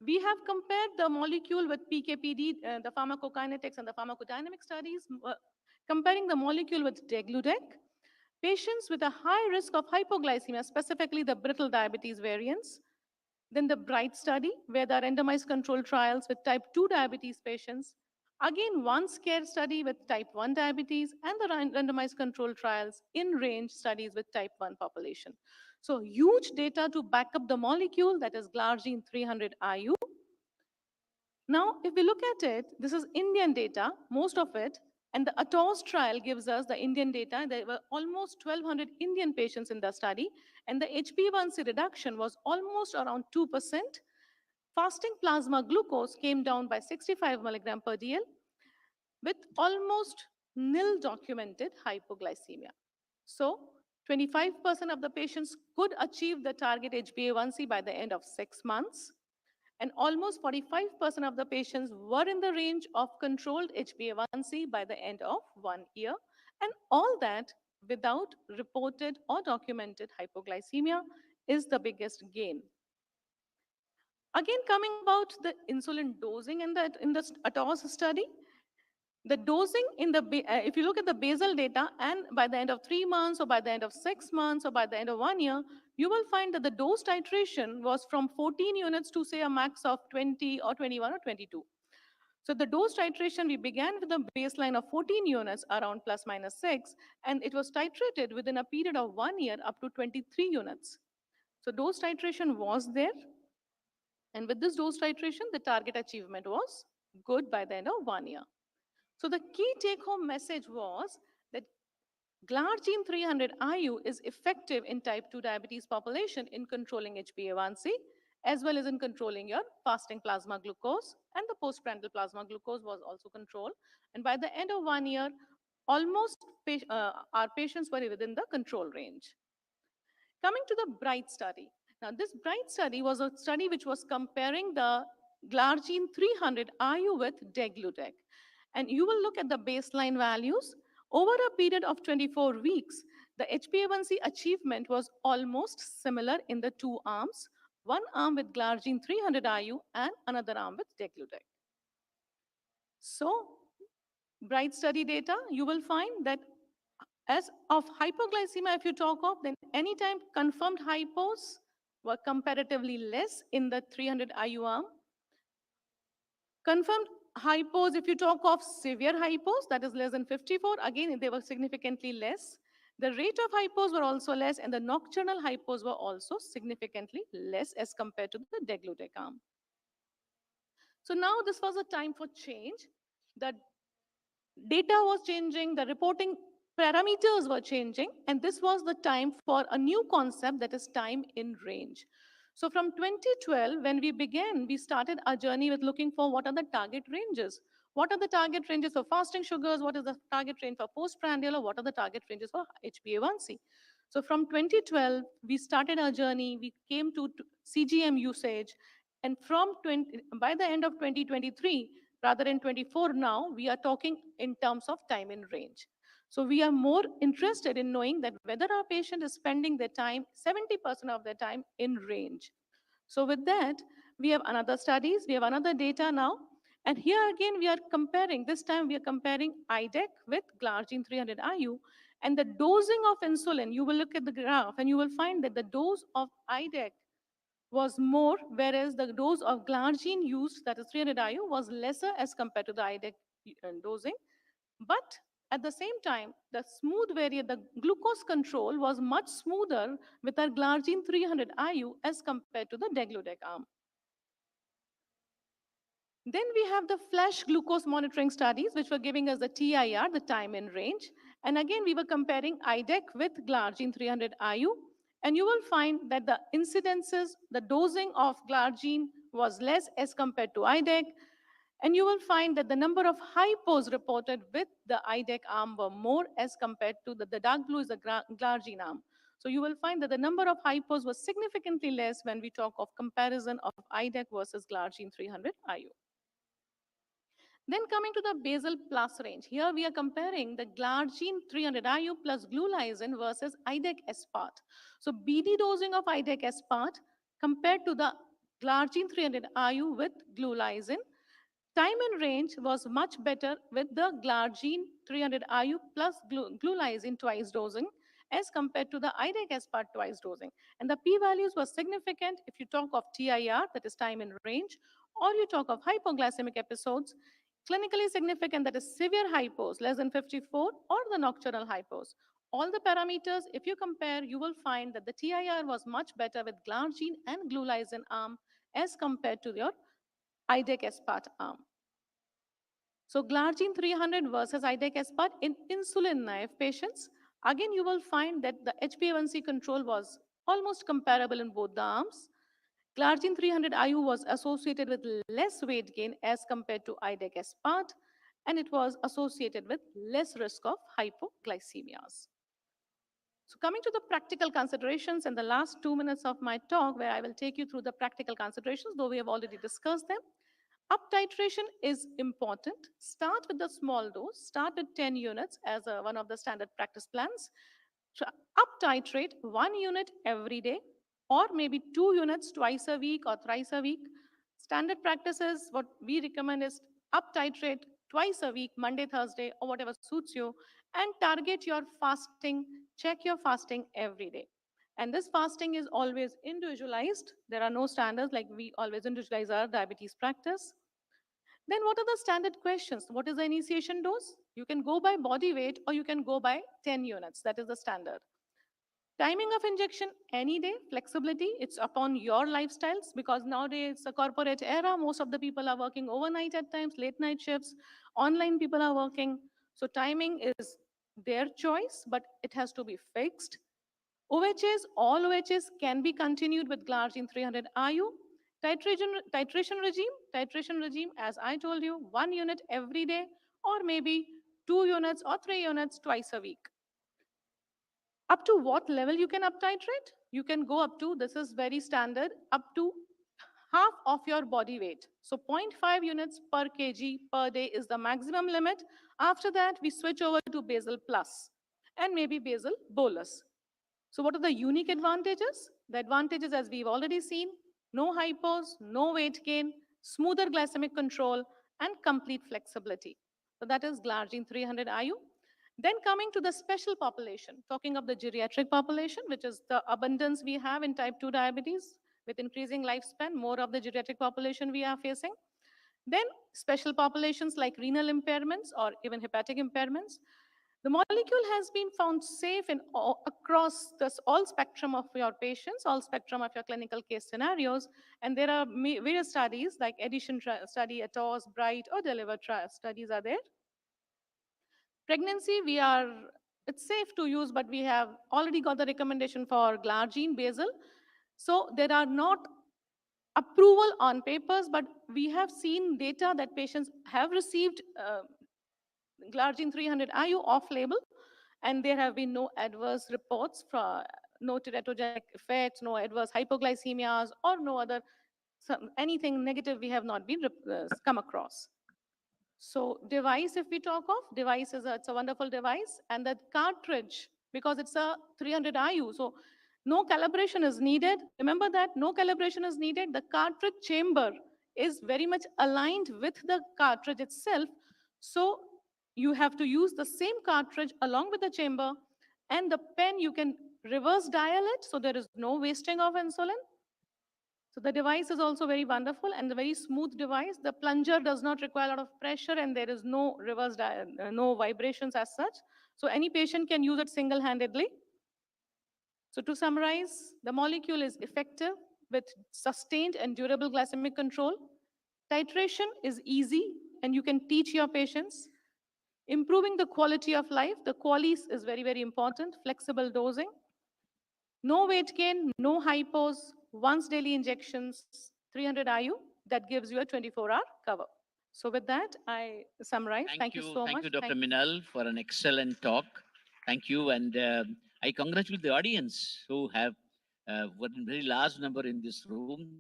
We have compared the molecule with PKPD, the pharmacokinetics and the pharmacodynamic studies, comparing the molecule with degludec. Patients with a high risk of hypoglycemia, specifically the brittle diabetes variants. Then the BRIGHT study, where the randomized control trials with type 2 diabetes patients. Again, one SCARE study with type 1 diabetes and the randomized control trials in range studies with type 1 population. So huge data to back up the molecule, that is glargine 300 IU. Now, if we look at it, this is Indian data, most of it, and the ATOS trial gives us the Indian data. There were almost 1,200 Indian patients in the study, and the HbA1c reduction was almost around 2%. Fasting plasma glucose came down by 65 milligram per dl, with almost nil documented hypoglycemia. So 25% of the patients could achieve the target HbA1c by the end of 6 months, and almost 45% of the patients were in the range of controlled HbA1c by the end of 1 year, and all that without reported or documented hypoglycemia is the biggest gain. Again, coming about the insulin dosing in the ATOS study, the dosing in the, if you look at the basal data, and by the end of 3 months, or by the end of 6 months, or by the end of 1 year, you will find that the dose titration was from 14 units to say a max of 20 or 21 or 22. So the dose titration, we began with a baseline of 14 units around plus minus 6, and it was titrated within a period of 1 year up to 23 units. So dose titration was there, and with this dose titration, the target achievement was good by the end of 1 year. So the key take-home message was that glargine 300 IU is effective in type 2 diabetes population in controlling HbA1c, as well as in controlling your fasting plasma glucose, and the postprandial plasma glucose was also controlled. And by the end of 1 year, almost our patients were within the control range. Coming to the BRIGHT study. Now, this BRIGHT study was a study which was comparing the glargine 300 IU with degludec. And you will look at the baseline values. Over a period of 24 weeks, the HbA1c achievement was almost similar in the two arms, one arm with glargine 300 IU and another arm with degludec. So, BRIGHT study data, you will find that as of hypoglycemia, if you talk of, then anytime confirmed hypos were comparatively less in the 300 IU arm. Confirmed hypos, if you talk of severe hypos, that is less than 54, again, they were significantly less. The rate of hypos were also less, and the nocturnal hypos were also significantly less as compared to the degludec arm. So now this was a time for change. The data was changing, the reporting parameters were changing, and this was the time for a new concept, that is time in range. So from 2012, when we began, we started our journey with looking for what are the target ranges. What are the target ranges for fasting sugars? What is the target range for postprandial? Or what are the target ranges for HbA1c? So from 2012, we started our journey. We came to CGM usage. And by the end of 2023, rather than 24 now, we are talking in terms of time in range. So we are more interested in knowing that whether our patient is spending their time, 70% of their time in range. So with that, we have another studies, we have another data now. And here again, we are comparing, this time we are comparing IDEC with glargine 300 IU. And the dosing of insulin, you will look at the graph and you will find that the dose of IDEC was more, whereas the dose of glargine used, that is 300 IU, was lesser as compared to the IDEC dosing. But at the same time, the smooth variant, the glucose control was much smoother with our glargine 300 IU as compared to the degludec arm. Then we have the flash glucose monitoring studies, which were giving us the TIR, the time in range. And again, we were comparing IDEC with glargine 300 IU. And you will find that the incidences, the dosing of glargine was less as compared to IDEC. And you will find that the number of hypos reported with the IDEC arm were more as compared to the dark blue is the glargine arm. So you will find that the number of hypos was significantly less when we talk of comparison of IDEC versus glargine 300 IU. Then coming to the basal plus range, here we are comparing the glargine 300 IU plus glulysin versus IDEC aspart. So BD dosing of IDEC aspart compared to the glargine 300 IU with glulysin, time in range was much better with the glargine 300 IU plus glulysin twice dosing as compared to the IDEC aspart twice dosing. And the p-values were significant if you talk of TIR, that is time in range, or you talk of hypoglycemic episodes, clinically significant, that is severe hypos, less than 54, or the nocturnal hypos. All the parameters, if you compare, you will find that the TIR was much better with glargine and glulysin arm as compared to your IDEC aspart arm. So glargine 300 versus IDEC aspart in insulin-naive patients. Again, you will find that the HbA1c control was almost comparable in both the arms. Glargine 300 IU was associated with less weight gain as compared to IDEC aspart, and it was associated with less risk of hypoglycemias. So coming to the practical considerations in the last 2 minutes of my talk, where I will take you through the practical considerations, though we have already discussed them. Up titration is important. Start with the small dose. Start with 10 units as one of the standard practice plans. Up titrate 1 unit every day, or maybe 2 units twice a week or thrice a week. Standard practices, what we recommend is up titrate twice a week, Monday, Thursday, or whatever suits you, and target your fasting, check your fasting every day. And this fasting is always individualized. There are no standards, like we always individualize our diabetes practice. Then what are the standard questions? What is the initiation dose? You can go by body weight or you can go by 10 units. That is the standard. Timing of injection any day, flexibility, it's upon your lifestyles, because nowadays it's a corporate era. Most of the people are working overnight at times, late night shifts, online people are working. So timing is their choice, but it has to be fixed. OHs, all OHs can be continued with glargine 300 IU. Titration regime, as I told you, 1 unit every day, or maybe 2 units or 3 units twice a week. Up to what level you can up titrate? You can go up to, this is very standard, up to half of your body weight. So 0.5 units per kg per day is the maximum limit. After that, we switch over to basal plus and maybe basal bolus. So what are the unique advantages? The advantages, as we've already seen, no hypos, no weight gain, smoother glycemic control, and complete flexibility. So that is glargine 300 IU. Then coming to the special population, talking of the geriatric population, which is the abundance we have in type 2 diabetes. With increasing lifespan, more of the geriatric population we are facing. Then special populations like renal impairments or even hepatic impairments. The molecule has been found safe in across this all spectrum of your patients, all spectrum of your clinical case scenarios. And there are various studies like addition study, ATOS, BRIGHT, or DELIVER studies are there. Pregnancy, it's safe to use, but we have already got the recommendation for glargine basal. So there are not approval on papers, but we have seen data that patients have received glargine 300 IU off-label, and there have been no adverse reports, no teratogenic effects, no adverse hypoglycemias, or no other anything negative we have not been come across. So device, if we talk of, device is it's a wonderful device, and the cartridge, because it's a 300 IU, so no calibration is needed. Remember that no calibration is needed. The cartridge chamber is very much aligned with the cartridge itself. So you have to use the same cartridge along with the chamber, and the pen you can reverse dial it, so there is no wasting of insulin. So the device is also very wonderful and a very smooth device. The plunger does not require a lot of pressure, and there is no no vibrations as such. So any patient can use it single-handedly. So to summarize, the molecule is effective with sustained and durable glycemic control. Titration is easy and you can teach your patients. Improving the quality of life, the qualis is very, very important. Flexible dosing. No weight gain, no hypos, once daily injections, 300 IU, that gives you a 24-hour cover. So with that, I summarize. Thank you so much. Thank you, Dr. Minal, for an excellent talk. Thank you. And I congratulate the audience who have a very large number in this room.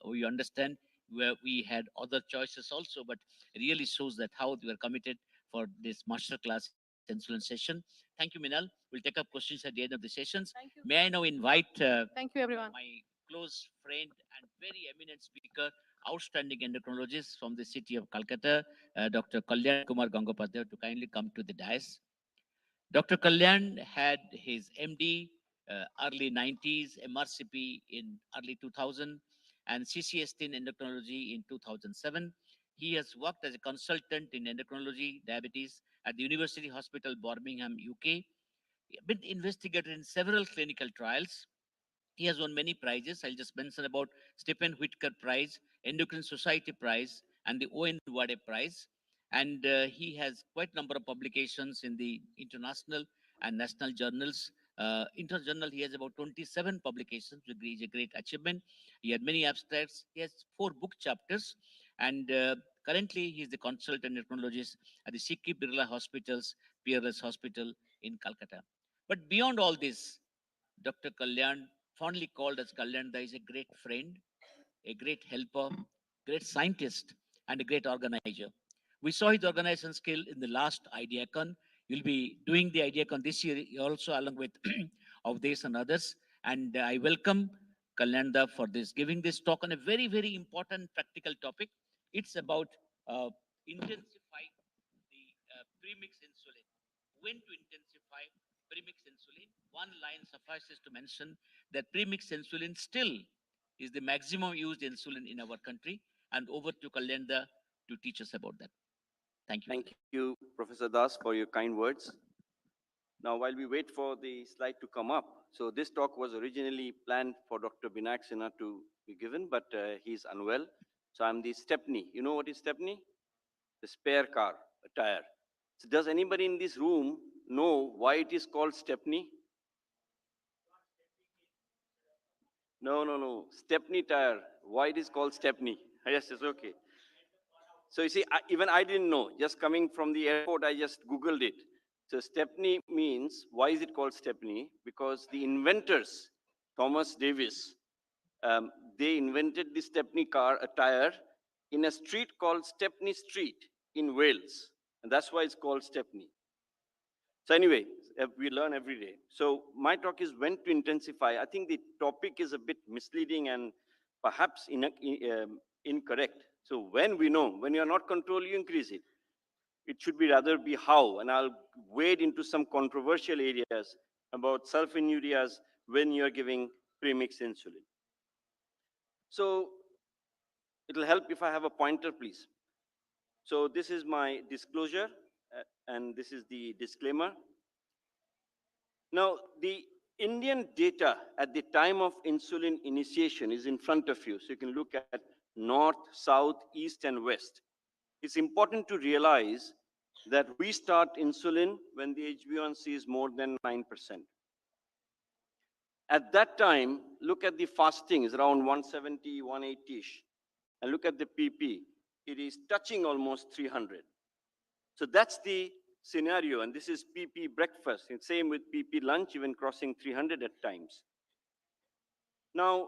We understand where we had other choices also, but really shows that how you are committed for this masterclass insulin session. Thank you, Minal. We'll take up questions at the end of the sessions. May I now invite Thank you, everyone. my close friend and very eminent speaker, outstanding endocrinologist from the city of Calcutta, Dr. Kalyan Kumar Gangopadhyay, to kindly come to the dais. Dr. Kalyan had his MD early 90s, MRCP in early 2000, and CCST in endocrinology in 2007. He has worked as a consultant in endocrinology, diabetes at the University Hospital, Birmingham, UK. Been investigated in several clinical trials. He has won many prizes. I'll just mention about Stephen Whitaker Prize, Endocrine Society Prize, and the Owen Wade Prize. And he has quite a number of publications in the international and national journals. International journal, he has about 27 publications, which is a great achievement. He had many abstracts. He has 4 book chapters. And currently, he is the consultant endocrinologist at the Sikhi Birla Hospital's Peerless Hospital in Calcutta. But beyond all this, Dr. Kalyan, fondly called as Kalyanda, is a great friend, a great helper, great scientist, and a great organizer. We saw his organization skill in the last IdeaCon. You'll be doing the IdeaCon this year also, along with of this and others. And I welcome Kalyanda for this, giving this talk on a very, very important practical topic. It's about intensify the premix insulin. When to intensify premix insulin? One line suffices to mention that premix insulin still is the maximum used insulin in our country. And over to Kalyanda to teach us about that. Thank you. Thank you, Professor Das, for your kind words. Now, while we wait for the slide to come up, so this talk was originally planned for Dr. Binayak Sinha to be given, but he's unwell. So I'm the Stepney. You know what is Stepney? The spare car, a tire. So does anybody in this room know why it is called Stepney? No, no, no. Stepney tire. Why it is called Stepney? Yes, it's okay. So you see, even I didn't know. Just coming from the airport, I just Googled it. So Stepney means, why is it called Stepney? Because the inventors, Thomas Davis, they invented the Stepney car, a tire, in a street called Stepney Street in Wales. And that's why it's called Stepney. So anyway, we learn every day. So my talk is when to intensify. I think the topic is a bit misleading and perhaps incorrect. So when we know, when you're not control, you increase it. It should be rather be how, and I'll wade into some controversial areas about sulfonylureas when you're giving premix insulin. So it'll help if I have a pointer, please. So this is my disclosure, and this is the disclaimer. Now, the Indian data at the time of insulin initiation is in front of you. So you can look at north, south, east, and west. It's important to realize that we start insulin when the HbA1c is more than 9%. At that time, look at the fasting is around 170, 180-ish. And look at the PP, it is touching almost 300. So that's the scenario, and this is PP breakfast, and same with PP lunch, even crossing 300 at times. Now,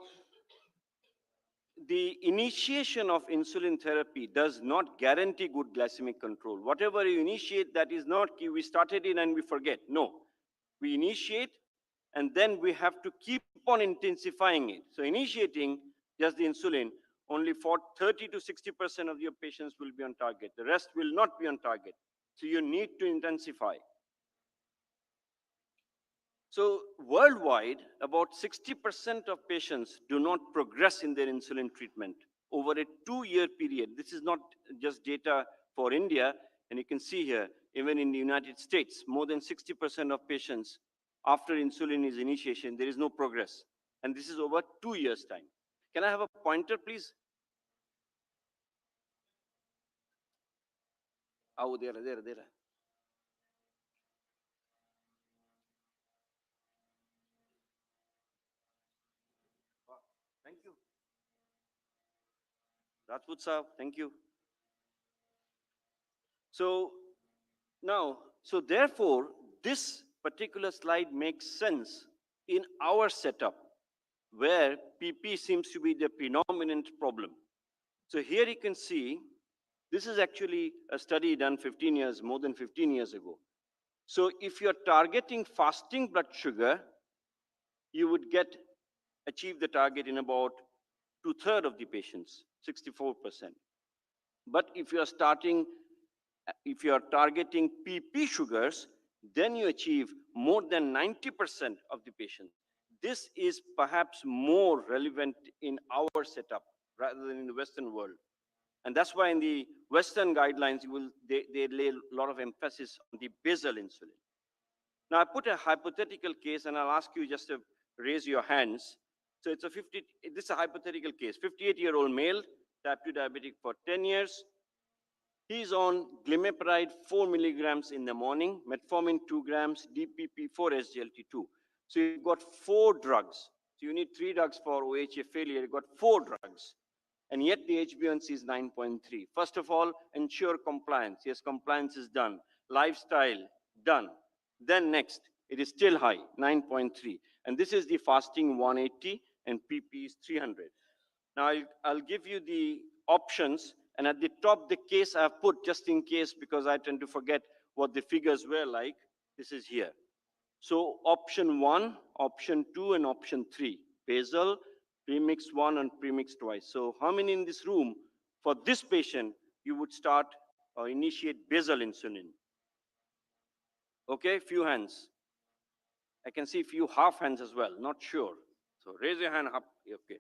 the initiation of insulin therapy does not guarantee good glycemic control. Whatever you initiate, that is not, we started it and we forget. No, we initiate, and then we have to keep on intensifying it. So initiating just the insulin, only for 30 to 60% of your patients will be on target. The rest will not be on target. So you need to intensify. So worldwide, about 60% of patients do not progress in their insulin treatment over a 2-year period. This is not just data for India, and you can see here, even in the United States, more than 60% of patients after insulin is initiation, there is no progress. And this is over 2 years' time. Can I have a pointer, please? Oh, there. Thank you. Rajput Saab, thank you. So now, so therefore, this particular slide makes sense in our setup, where PP seems to be the predominant problem. So here you can see, this is actually a study done 15 years, more than 15 years ago. So if you're targeting fasting blood sugar, you would achieve the target in about 2/3 of the patients, 64%. But if you are targeting PP sugars, then you achieve more than 90% of the patients. This is perhaps more relevant in our setup rather than in the Western world. And that's why in the Western guidelines, they lay a lot of emphasis on the basal insulin. Now, I put a hypothetical case, and I'll ask you just to raise your hands. So this is a hypothetical case. 58-year-old male, type 2 diabetic for 10 years. He's on glimepiride 4 milligrams in the morning, metformin 2 grams, DPP 4 SGLT2. So you've got 4 drugs. So you need 3 drugs for OHA failure. You've got 4 drugs. And yet the HbA1c is 9.3. First of all, ensure compliance. Yes, compliance is done. Lifestyle, done. Then next, It is still high, 9.3. And this is the fasting 180 and PP is 300. Now I'll give you the options, and at the top the case I've put just in case because I tend to forget what the figures were like. This is here. So option 1, option 2, and option 3. Basal, premix 1 and premix twice. So how many in this room, for this patient, you would start or initiate basal insulin? Okay, few hands. I can see few half hands as well, not sure. So raise your hand up. Okay.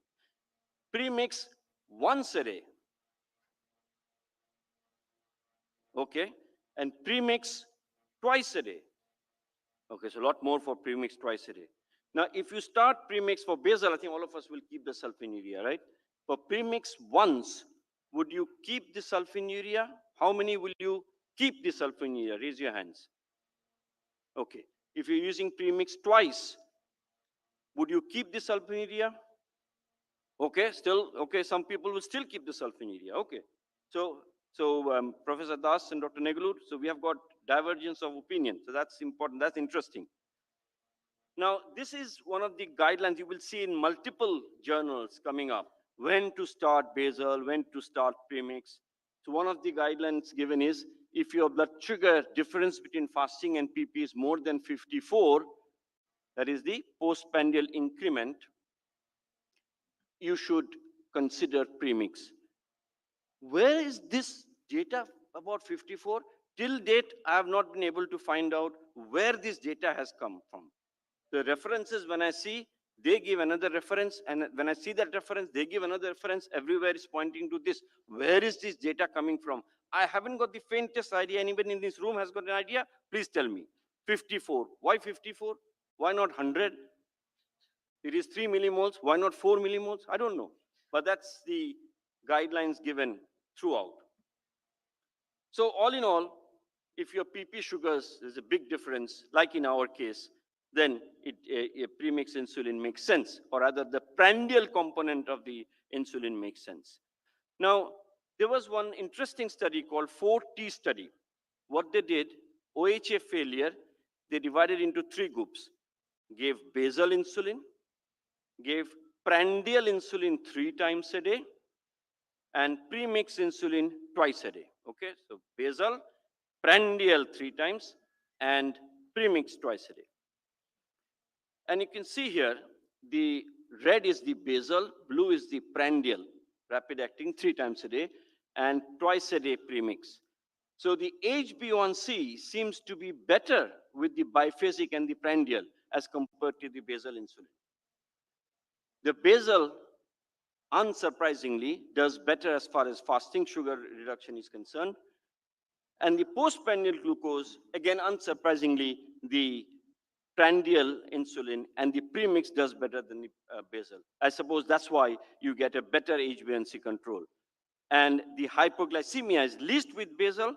Premix once a day. Okay. And premix twice a day. Okay, so a lot more for premix twice a day. Now, if you start premix for basal, I think all of us will keep the sulfonylurea, right? For premix once, would you keep the sulfonylurea? How many will you keep the sulfonylurea? Raise your hands. Okay. If you're using premix twice, would you keep the sulfonylurea? Okay, still, okay, some people will still keep the sulfonylurea. Okay. So Professor Das and Dr. Negalur, so we have got divergence of opinion. So that's important, that's interesting. Now, this is one of the guidelines you will see in multiple journals coming up. When to start basal, when to start premix. So one of the guidelines given is, if your blood sugar difference between fasting and PP is more than 54, that is the postprandial increment, you should consider premix. Where is this data about 54? Till date, I have not been able to find out where this data has come from. The references, when I see, they give another reference, and when I see that reference, they give another reference. Everywhere is pointing to this. Where is this data coming from? I haven't got the faintest idea. Anybody in this room has got an idea? Please tell me. 54. Why 54? Why not 100? It is 3 millimoles. Why not 4 millimoles? I don't know. But that's the guidelines given throughout. So all in all, if your PP sugars, there's a big difference, like in our case, then a premix insulin makes sense, or rather the prandial component of the insulin makes sense. Now, there was one interesting study called 4T study. What they did, OHA failure, they divided into 3 groups. Gave basal insulin, gave prandial insulin 3 times a day, and premix insulin twice a day. Okay, so basal, prandial 3 times, and premix twice a day. And you can see here, the red is the basal, blue is the prandial, rapid acting 3 times a day, and twice a day premix. So the HbA1c seems to be better with the biphasic and the prandial as compared to the basal insulin. The basal, unsurprisingly, does better as far as fasting sugar reduction is concerned. And the postprandial glucose, again, unsurprisingly, the prandial insulin and the premix does better than the basal. I suppose that's why you get a better HbA1c control. And the hypoglycemia is least with basal,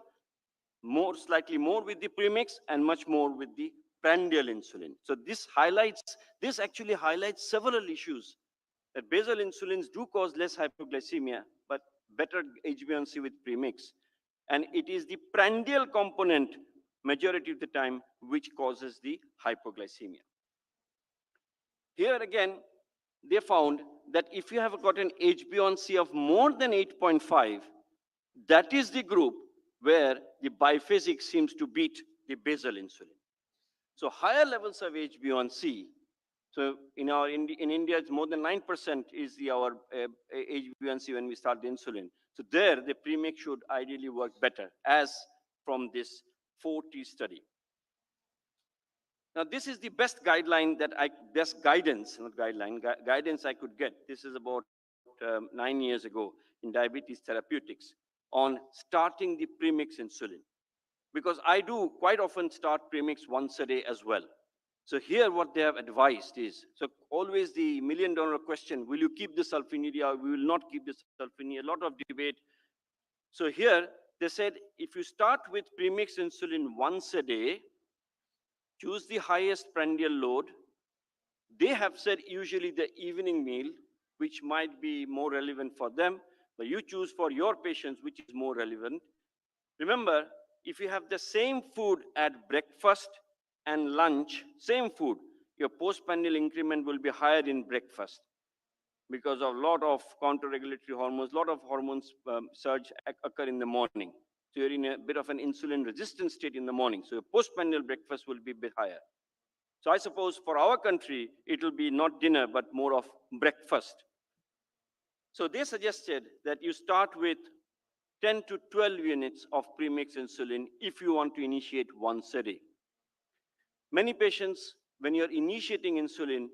slightly more with the premix, and much more with the prandial insulin. So this actually highlights several issues, that basal insulins do cause less hypoglycemia, but better HbA1c with premix. And it is the prandial component majority of the time which causes the hypoglycemia. Here again, they found that if you have got an HbA1c of more than 8.5, that is the group where the biphasic seems to beat the basal insulin. So higher levels of HbA1c, so in India, it's more than 9% is our HbA1c when we start the insulin. So there, the premix should ideally work better, as from this 4T study. Now, this is the best guideline best guidance, not guideline, guidance I could get. This is about 9 years ago in diabetes therapeutics on starting the premix insulin. Because I do quite often start premix once a day as well. So here what they have advised is, so always the million-dollar question, will you keep the sulfonylurea or we will not keep the sulfonylurea? A lot of debate. So here they said, if you start with premix insulin once a day, choose the highest prandial load. They have said usually the evening meal, which might be more relevant for them, but you choose for your patients which is more relevant. Remember, if you have the same food at breakfast and lunch, same food, your postprandial increment will be higher in breakfast because of a lot of counter-regulatory hormones, a lot of hormones surge occur in the morning. So you're in a bit of an insulin-resistant state in the morning. So your postprandial breakfast will be a bit higher. So I suppose for our country, it will be not dinner, but more of breakfast. So they suggested that you start with 10 to 12 units of premixed insulin if you want to initiate once a day. Many patients, when you're initiating insulin,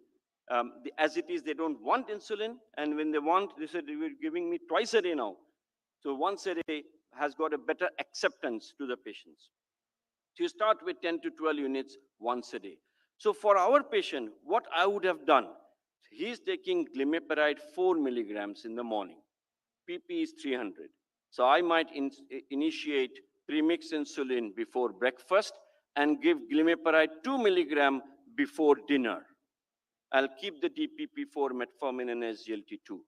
as it is, they don't want insulin, and when they want, they said, you're giving me twice a day now. So once a day has got a better acceptance to the patients. So you start with 10 to 12 units once a day. So for our patient, what I would have done, he's taking glimepiride 4 milligrams in the morning. PP is 300. So I might initiate premixed insulin before breakfast and give glimepiride 2 milligram before dinner. I'll keep the DPP4, metformin, and SGLT2.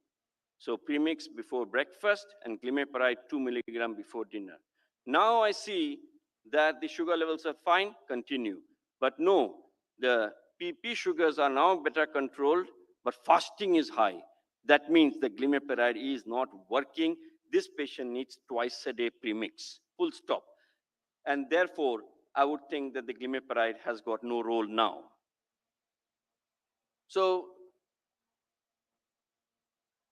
So premix before breakfast and glimepiride 2 milligram before dinner. Now I see that the sugar levels are fine, continue. But no, the PP sugars are now better controlled, but fasting is high. That means the glimepiride is not working. This patient needs twice a day premix, full stop. And therefore, I would think that the glimepiride has got no role now. So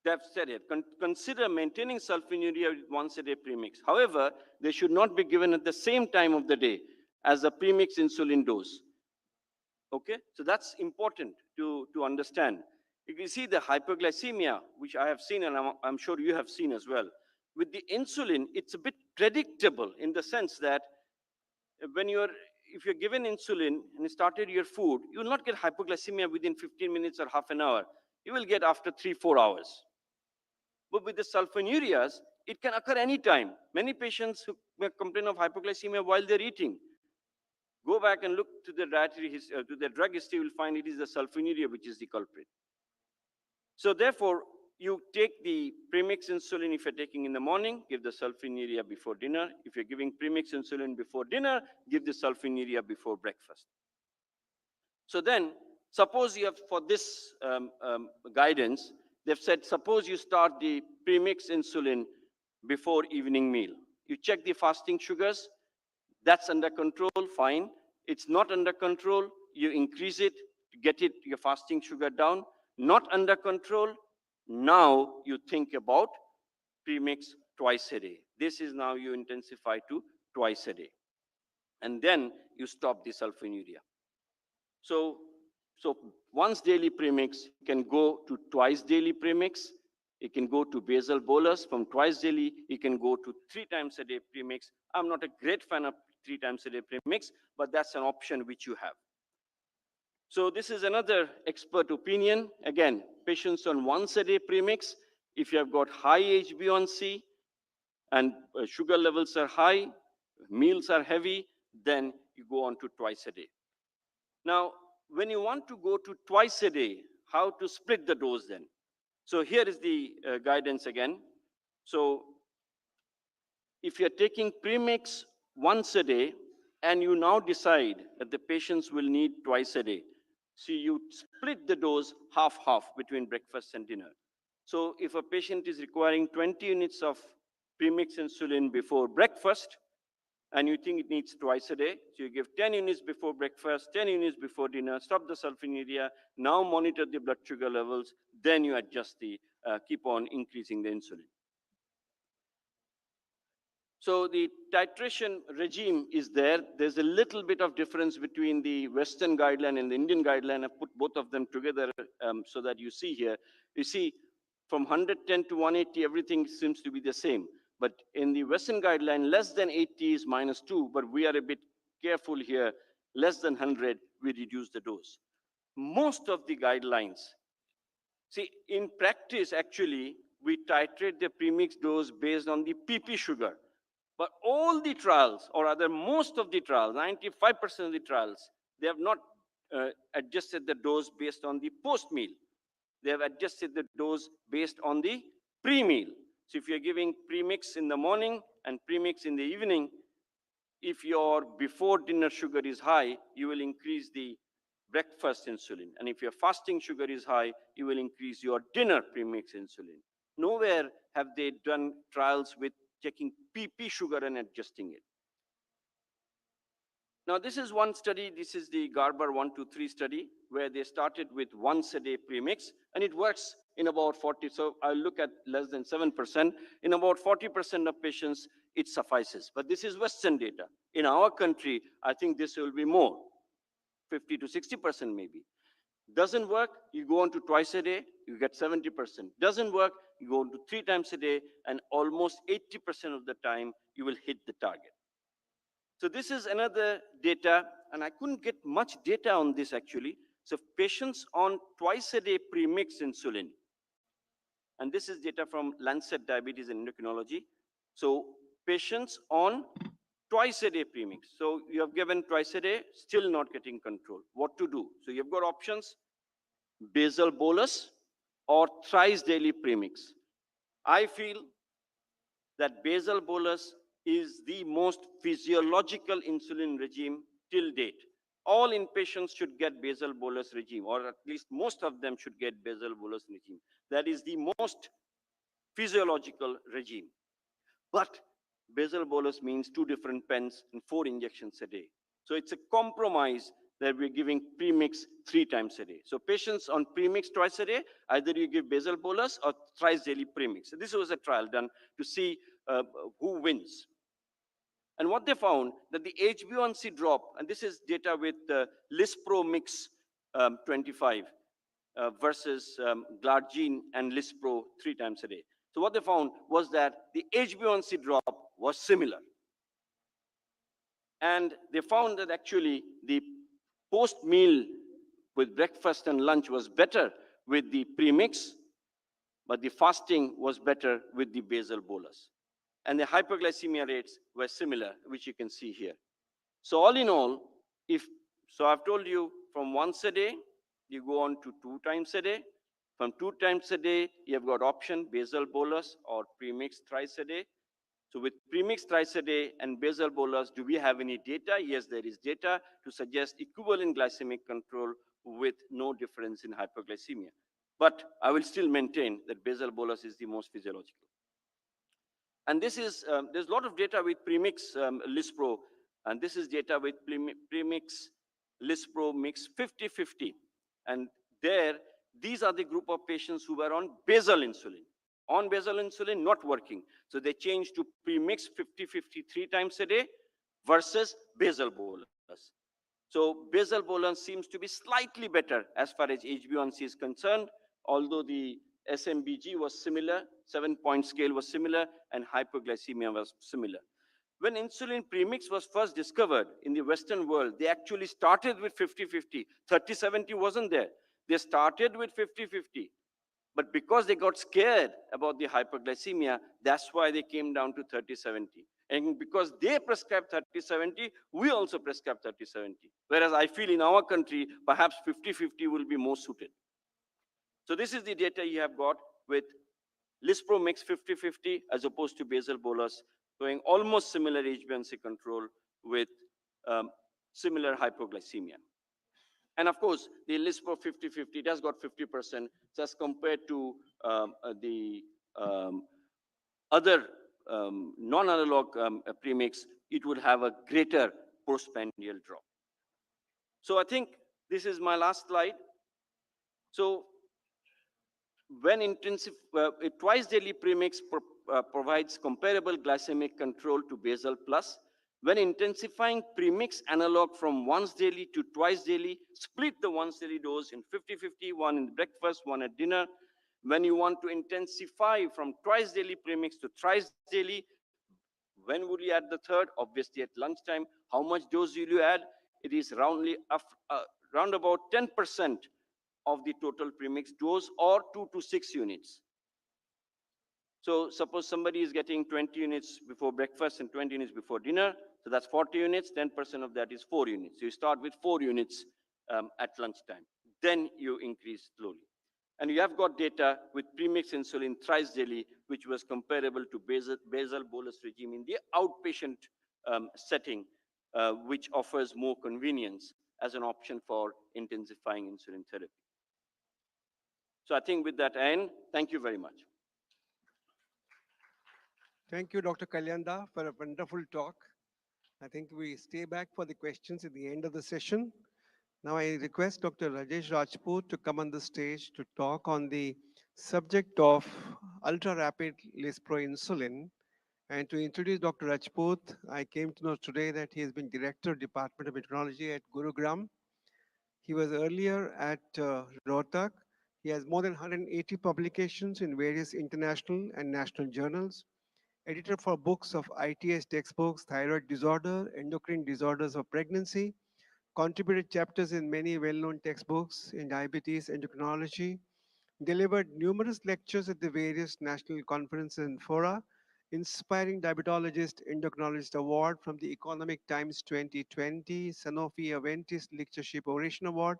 they've said it. Consider maintaining sulfonylurea with once a day premix. However, they should not be given at the same time of the day as a premix insulin dose. Okay, so that's important to understand. You can see the hypoglycemia, which I have seen, and I'm sure you have seen as well. With the insulin, it's a bit predictable in the sense that if you're given insulin and you started your food, you will not get hypoglycemia within 15 minutes or half an hour. You will get after 3-4 hours. But with the sulfonylureas, it can occur anytime. Many patients who complain of hypoglycemia while they're eating. Go back and look to the to the drug history, you will find it is the sulfonylurea which is the culprit. So therefore, you take the premixed insulin if you're taking in the morning, give the sulfonylurea before dinner. If you're giving premixed insulin before dinner, give the sulfonylurea before breakfast. So then, suppose you have, for this guidance, they've said, suppose you start the premixed insulin before evening meal. You check the fasting sugars, that's under control, fine. It's not under control, you increase it to get your fasting sugar down. Not under control, now you think about premix twice a day. This is now you intensify to twice a day. And then you stop the sulfonylurea. So once daily premix can go to twice daily premix. It can go to basal bolus. From twice daily, it can go to 3 times a day premix. I'm not a great fan of 3 times a day premix, but that's an option which you have. So this is another expert opinion. Again, patients on once a day premix, if you have got high HbA1c and sugar levels are high, meals are heavy, then you go on to twice a day. Now, when you want to go to twice a day, how to split the dose then? So here is the guidance again. So if you're taking premix once a day and you now decide that the patients will need twice a day, so you split the dose half-half between breakfast and dinner. So if a patient is requiring 20 units of premix insulin before breakfast, and you think it needs twice a day, so you give 10 units before breakfast, 10 units before dinner, stop the sulfonylurea, now monitor the blood sugar levels, then you adjust keep on increasing the insulin. So the titration regime is there. There's a little bit of difference between the Western guideline and the Indian guideline. I've put both of them together so that you see here. You see, from 110 to 180, everything seems to be the same. But in the Western guideline, less than 80 is -2, but we are a bit careful here. Less than 100, we reduce the dose. Most of the guidelines, see, in practice, actually, we titrate the premix dose based on the PP sugar. But all the trials, or rather most of the trials, 95% of the trials, they have not adjusted the dose based on the post-meal. They have adjusted the dose based on the pre-meal. So if you're giving premix in the morning and premix in the evening, if your before dinner sugar is high, you will increase the breakfast insulin. And if your fasting sugar is high, you will increase your dinner premix insulin. Nowhere have they done trials with taking PP sugar and adjusting it. Now, this is one study. This is the Garber 123 study, where they started with once a day premix, and it works in about 40. So I'll look at less than 7%. In about 40% of patients, it suffices. But this is Western data. In our country, I think this will be more, 50 to 60% maybe. Doesn't work, you go on to twice a day, you get 70%. Doesn't work, you go on to 3 times a day, and almost 80% of the time, you will hit the target. So this is another data, and I couldn't get much data on this actually. So patients on twice a day premix insulin, and this is data from Lancet Diabetes and Endocrinology. So patients on twice a day premix. So you have given twice a day, still not getting control. What to do? So you've got options, basal bolus or thrice daily premix. I feel that basal bolus is the most physiological insulin regime till date. All inpatients should get basal bolus regime, or at least most of them should get basal bolus regime. That is the most physiological regime. But basal bolus means 2 different pens and 4 injections a day. So it's a compromise that we're giving premix 3 times a day. So patients on premix twice a day, either you give basal bolus or thrice daily premix. So this was a trial done to see who wins. And what they found, that the HbA1c drop, and this is data with Lispro mix 25 versus Glargine and Lispro 3 times a day. So what they found was that the HbA1c drop was similar. And they found that actually the post-meal with breakfast and lunch was better with the premix, but the fasting was better with the basal bolus. And the hyperglycemia rates were similar, which you can see here. So all in all, so I've told you from once a day, you go on to 2 times a day. From 2 times a day, you have got option basal bolus or premix thrice a day. So with premix thrice a day and basal bolus, do we have any data? Yes, there is data to suggest equivalent glycemic control with no difference in hyperglycemia. But I will still maintain that basal bolus is the most physiological. And this is, there's a lot of data with premix Lispro, and this is data with premix Lispro mix 50-50. And there, these are the group of patients who were on basal insulin. On basal insulin, not working. So they changed to premix 50-50 3 times a day versus basal bolus. So basal bolus seems to be slightly better as far as HbA1c is concerned, although the SMBG was similar, 7-point scale was similar, and hyperglycemia was similar. When insulin premix was first discovered in the Western world, they actually started with 50-50. 30-70 wasn't there. They started with 50-50. But because they got scared about the hyperglycemia, that's why they came down to 30-70. And because they prescribed 30-70, we also prescribe 30-70. Whereas I feel in our country, perhaps 50-50 will be more suited. So this is the data you have got with Lispro mix 50-50 as opposed to basal bolus, showing almost similar HbA1c control with similar hypoglycemia. And of course, the Lispro 50-50, it has got 50%, just compared to the other non-analog premix, it would have a greater postprandial drop. So I think this is my last slide. So when twice daily premix provides comparable glycemic control to basal plus. When intensifying premix analog from once daily to twice daily, split the once daily dose in 50-50, 1 in breakfast, 1 at dinner. When you want to intensify from twice daily premix to thrice daily, when would you add the third? Obviously at lunchtime. How much dose will you add? It is round about 10% of the total premix dose, or 2 to 6 units. So suppose somebody is getting 20 units before breakfast and 20 units before dinner. So that's 40 units, 10% of that is 4 units. So you start with 4 units at lunchtime. Then you increase slowly. And you have got data with premix insulin thrice daily, which was comparable to basal bolus regime in the outpatient setting which offers more convenience as an option for intensifying insulin therapy. So I think with that end, thank you very much. Thank you, Dr. Kalyanda, for a wonderful talk. I think we stay back for the questions at the end of the session. Now I request Dr. Rajesh Rajput to come on the stage to talk on the subject of ultra-rapid Lispro insulin. And to introduce Dr. Rajput, I came to know today that he has been Director, Department of Endocrinology at Gurugram. He was earlier at Rohtak. He has more than 180 publications in various international and national journals. Editor for books of ITS textbooks, thyroid disorder, endocrine disorders of pregnancy, contributed chapters in many well-known textbooks in diabetes endocrinology, delivered numerous lectures at the various national conferences and fora, inspiring diabetologist endocrinologist award from the Economic Times 2020, Sanofi Aventis Lectureship Oration Award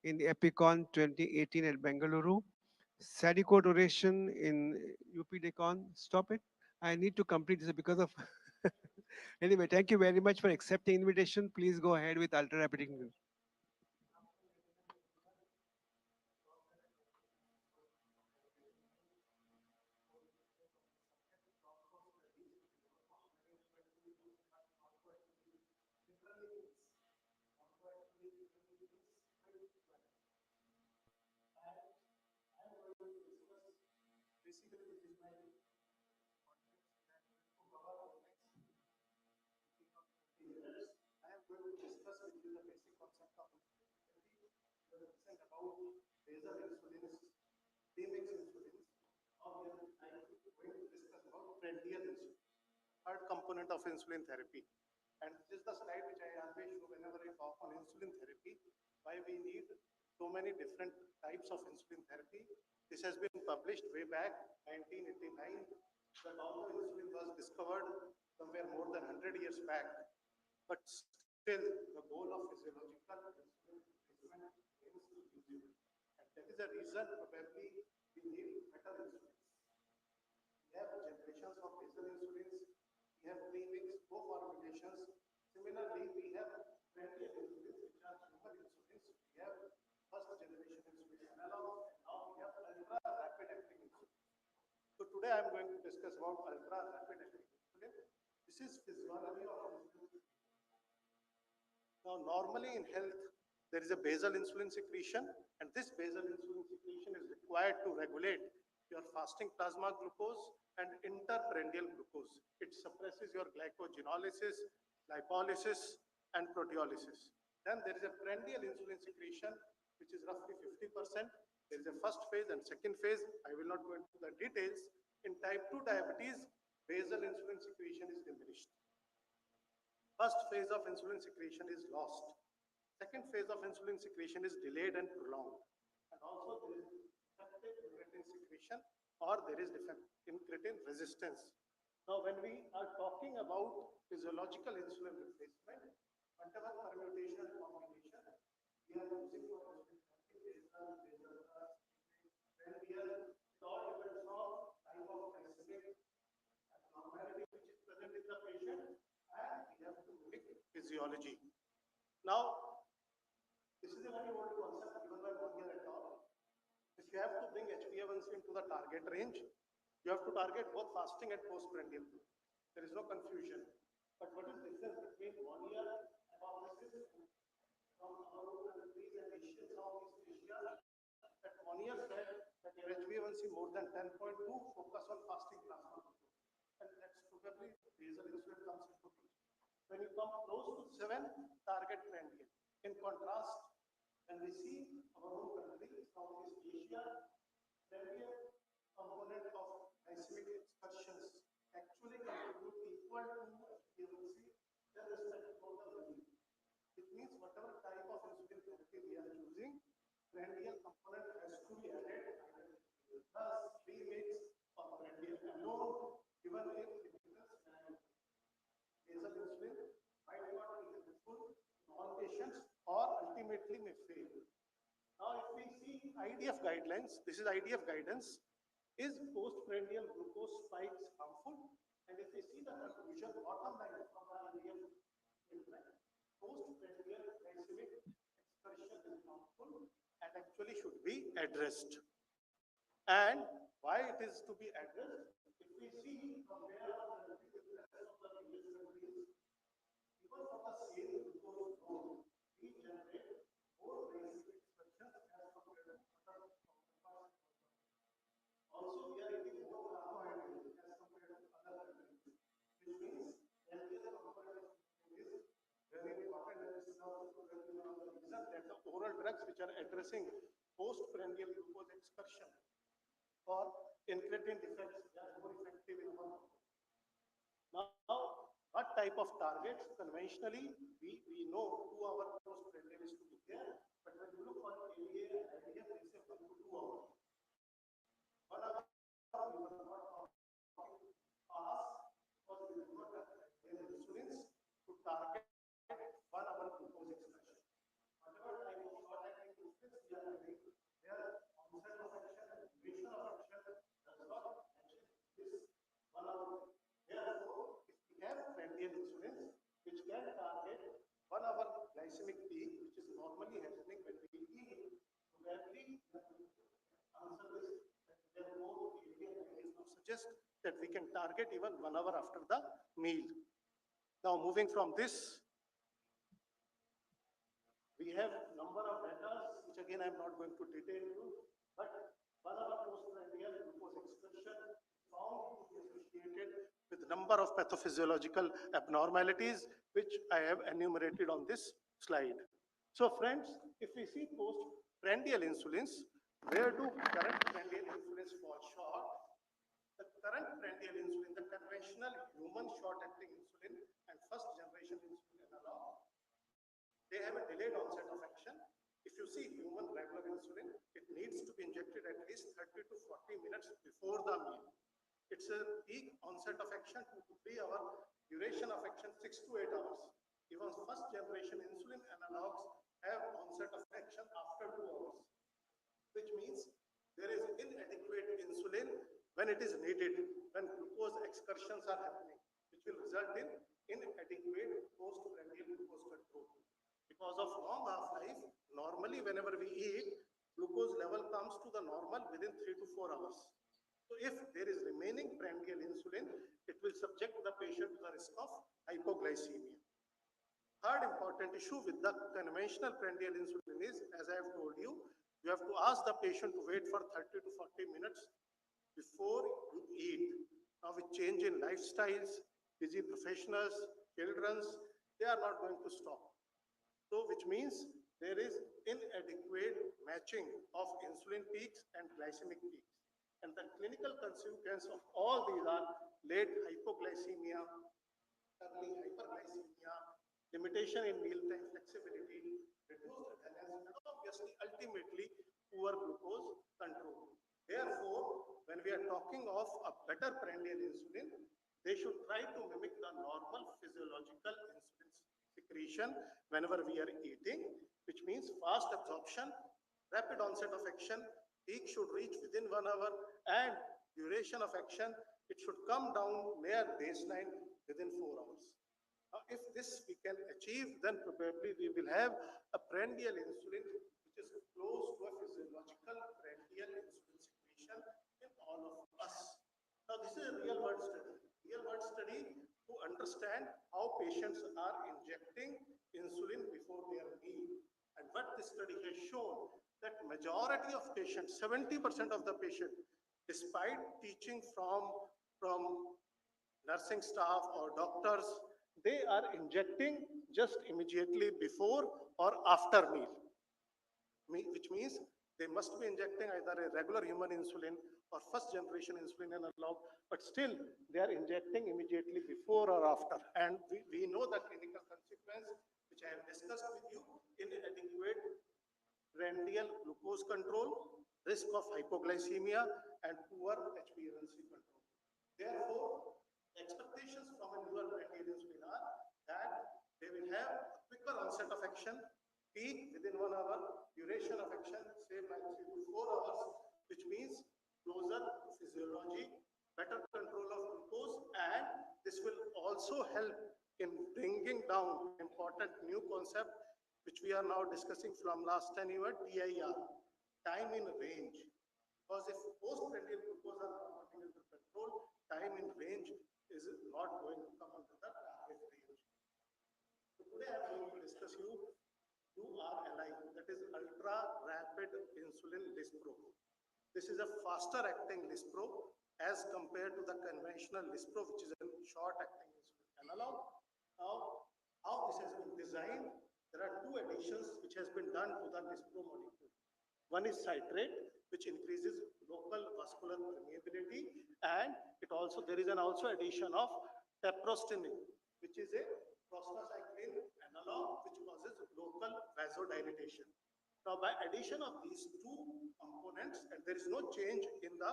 in the Epicon 2018 at Bengaluru, Sadicode Oration in UP Decon. Stop it. I need to complete this because of. Anyway, thank you very much for accepting invitation. Please go ahead with ultra rapid. I am going to discuss with you the basic concept of about basal insulins, premix insulins. Now we are going to discuss about prendial insulin, third component of insulin therapy. And this is the slide which I always show whenever I talk on insulin therapy, why we need so many different types of insulin therapy. This has been published way back 1989. The normal insulin was discovered somewhere more than 100 years back. But still, the goal of physiological insulin replacement remains elusive. And that is the reason probably we need better insulins. We have generations of basal insulins, we have premix co-formulations. Similarly, we have prendial insulins, which are human insulins. We have first generation insulin analogs, and now we have ultra rapid acting insulin. So today I am going to discuss about ultra rapid acting insulin. This is physiology of insulin. Now, normally in health, there is a basal insulin secretion, and this basal insulin secretion is required to regulate your fasting plasma glucose and interprendial glucose. It suppresses your glycogenolysis, lipolysis, and proteolysis. Then there is a prendial insulin secretion, which is roughly 50%. There is a first phase and second phase. I will not go into the details. In type 2 diabetes, basal insulin secretion is diminished. First phase of insulin secretion is lost. Second phase of insulin secretion is delayed and prolonged. And also there is defective incretin secretion, or there is defective incretin resistance. Now, when we are talking about physiological insulin replacement, whatever permutation and combination we are using for insulin therapy, it all depends on type of glycemic abnormality which is present in the patient, and we have to mimic physiology. Now, this is a very old concept given by Montiel et al. If you have to bring HbA1c into the target range, you have to target both fasting and postprandial. There is no confusion. But what is the difference between 1 year hypothesis from our countries and Asia, Southeast Asia, that 1 year said that your HbA1c more than 10.2, focus on fasting plasma. And that's probably basal insulin comes into play. When you come close to 7, target prendial. In contrast, when we see our own country, Southeast Asia, prendial component of glycemic excursions actually contribute equal to HbA1c irrespective of the value. It means whatever type of insulin therapy we are using, prendial component has to be added. Thus, premix or prendial alone given a critical scenario. Basal insulin might not be helpful in all patients or ultimately may fail. Now, if we see IDF guidelines, this is IDF guidance, is postprandial glucose spikes harmful? And if we see the conclusion, bottom line from the IDF Post-prandial glycemic excursion is harmful and actually should be addressed. And why it is to be addressed? If we see compare our country with the rest of the previous countries, even for the same glucose load, we generate more glycemic excursions as compared to other counterparts. Also, we are eating more carbohydrates as compared to other countries, which means healthier component of food is very important, and this is also probably one of the reasons that the oral drugs which are addressing postprandial glucose excursion or incretin defects, they are more effective in our body. Now, what type of targets? Conventionally, we know 2 hour postprandial is to be there, but when you look for ADA and IDF, they say 1 to 2 hours. 1 hour, we were not talking fast because we did not have insulins to target 1 hour glucose excursion. Whatever type of short-acting insulins we are having, their onset of action and duration of action does not match this 1 hour. Therefore, if we have prandial insulins, which can target 1 hour glycemic peak, which is normally happening when we eat, probably answer this that there are more area to suggest that we can target even 1 hour after the meal. Now, moving from this, we have number of data, which again I am not going to detail you, but 1 hour postprandial glucose excursion found to be associated with number of pathophysiological abnormalities, which I have enumerated on this slide. So friends, if we see postprandial insulins, where do current prandial insulins fall short? The current prandial insulin, the conventional human short-acting insulin and first generation insulin analog, they have a delayed onset of action. If you see human regular insulin, it needs to be injected at least 30 to 40 minutes before the meal. It's a peak onset of action 2 to 3 hours, duration of action 6 to 8 hours. Even first generation insulin analogs have onset of action after 2 hours, which means there is inadequate insulin when it is needed, when glucose excursions are happening, which will result in inadequate postprandial glucose control. Because of long half-life, normally whenever we eat, glucose level comes to the normal within 3 to 4 hours. So if there is remaining prandial insulin, it will subject the patient to the risk of hypoglycemia. Third important issue with the conventional prandial insulin is, as I have told you, you have to ask the patient to wait for 30 to 40 minutes before you eat. Now with change in lifestyles, busy professionals, children's, they are not going to stop. So which means there is inadequate matching of insulin peaks and glycemic peaks. And the clinical consequence of all these are late hypoglycemia, early hyperglycemia, limitation in mealtime flexibility, reduced adherence, and obviously ultimately poor glucose control. Therefore, when we are talking of a better prandial insulin, they should try to mimic the normal physiological insulin secretion whenever we are eating, which means fast absorption, rapid onset of action, peak should reach within 1 hour, and duration of action, it should come down near baseline within 4 hours. Now, if this we can achieve, then probably we will have a prandial insulin which is close to a physiological prandial insulin secretion in all of us. Now, this is a real world study. Real world study to understand how patients are injecting insulin before their meal. And what this study has shown that majority of patients, 70% of the patient, despite teaching from nursing staff or doctors, they are injecting just immediately before or after meal, which means they must be injecting either a regular human insulin or first generation insulin analog, but still they are injecting immediately before or after. And we know the clinical consequence, which I have discussed with you, inadequate prandial glucose control, risk of hypoglycemia, and poor HbA1c control. Therefore, the expectations from a newer prandial insulin are that they will have a quicker onset of action, peak within 1 hour, duration of action, say like 3 to 4 hours, which means closer to physiology, better control of glucose, and this will also help in bringing down important new concept, which we are now discussing from last 10 years, TIR, time in range. Because if postprandial glucose are not coming under control, time in range is not going to come under the target range. So today I am going to discuss you URLI, that is ultra rapid insulin lispro. This is a faster acting lispro as compared to the conventional lispro, which is a short acting insulin analog. Now, how this has been designed, there are two additions which has been done to the lispro molecule. One is citrate, which increases local vascular permeability, and there is an also addition of teprostenil, which is a prostacyclin analog, which causes local vasodilatation. Now, by addition of these two components, and there is no change in the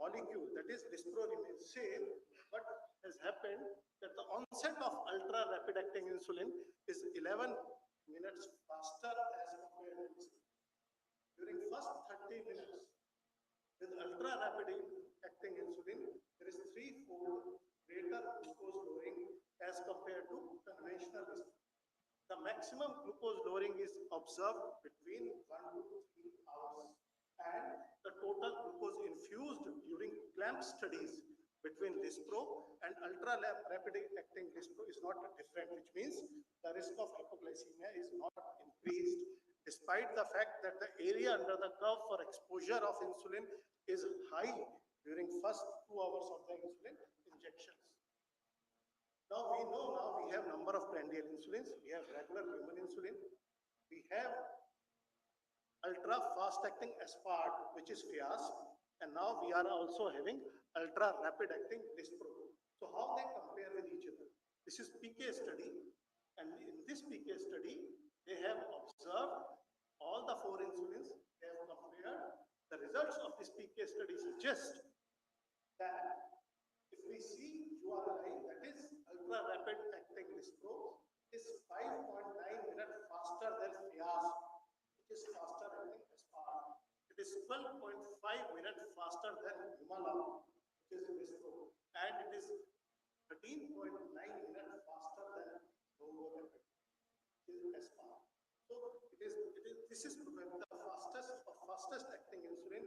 molecule, that is, lispro remains same, but has happened that the onset of ultra rapid acting insulin is 11 minutes faster as compared to lispro. During first 30 minutes, with ultra rapid acting insulin, there is threefold greater glucose lowering as compared to conventional lispro. The maximum glucose lowering is observed between 1 to 3 hours, and the total glucose infused during clamp studies between lispro and ultra rapid acting lispro is not different, which means the risk of hypoglycemia is not increased, despite the fact that the area under the curve for exposure of insulin is high during first 2 hours of the insulin injections. Now we have number of prandial insulins. We have regular human insulin. We have ultra fast acting aspart, which is Fias, and now we are also having ultra rapid acting lispro. So how they compare with each other? This is PK study, and in this PK study, they have observed all the 4 insulins. They have compared. The results of this PK study suggest that if we see URI, that is ultra rapid acting lispro, is 5.9 minutes faster than Fias, which is faster acting aspart. It is 12.5 minutes faster than Humalog, which is lispro, and it is 13.9 minutes faster than Novorapid, which is aspart. So this is the fastest acting insulin,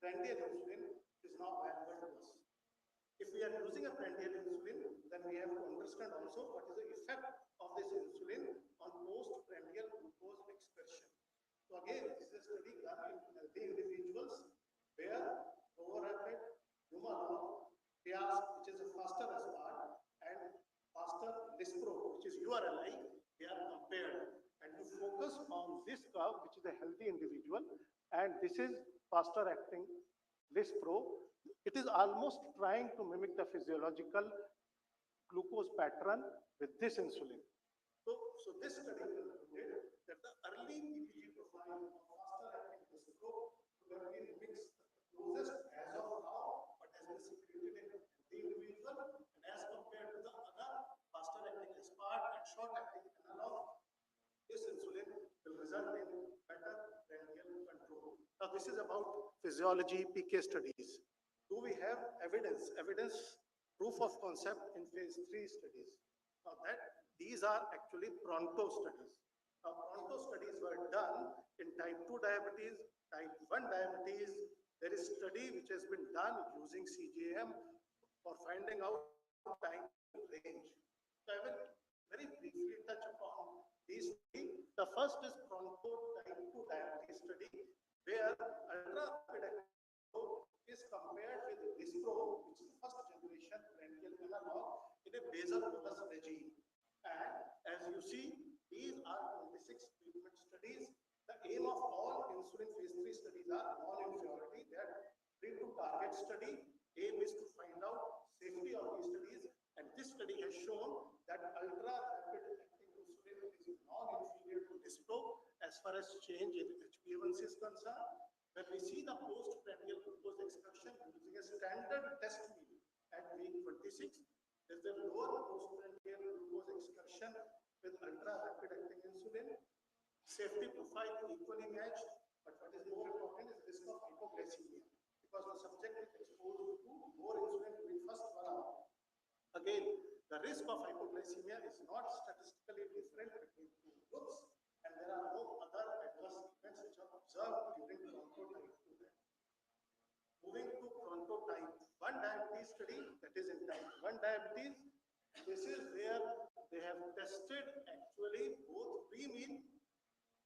prandial insulin, is now available to us. If we are using a prandial insulin, then we have to understand also what is the effect of this insulin on postprandial glucose excretion. So again, this is a study done in healthy individuals where Novorapid, Humalog, Fias, which is a faster aspart, and faster lispro, which is URLI, they are compared. And you focus on this curve, which is a healthy individual, and this is faster acting lispro. It is almost trying to mimic the physiological glucose pattern with this insulin. So this study concluded that the early EPG profile of faster acting lispro probably mimics the closest as of now, but has been secreted in the individual, and as compared to the other faster acting aspart and short acting analog, this insulin will result in better prandial control. Now this is about physiology PK studies. Do we have evidence, proof of concept in phase 3 studies? Now these are actually Pronto studies. Now Pronto studies were done in type 2 diabetes, type 1 diabetes. There is study which has been done using CGM for finding out time range. So I will very briefly touch upon these three. The first is Pronto type 2 diabetes study, where ultra rapid acting is compared with lispro, which is the first generation prandial analog, in a basal bolus regime. And as you see, these are 26 treatment studies. The aim of all insulin phase 3 studies are non-inferiority. They are free to target study. Aim is to find out safety of these studies. And this study has shown that ultra rapid acting insulin is non-inferior to lispro as far as change in HbA1c is concerned. When we see the postprandial glucose excursion using a standard test meal at week 26, there is a lower postprandial glucose excursion with ultra rapid acting insulin. Safety profile equally matched, but what is more important is risk of hypoglycemia, because the subject is exposed to more insulin during first 1 hour. Again, the risk of hypoglycemia is not statistically different between two groups, and there are no other adverse events which are observed during chronotide 2 diabetes. Moving to chronotype 1 diabetes study, that is in type 1 diabetes, this is where they have tested actually both pre-meal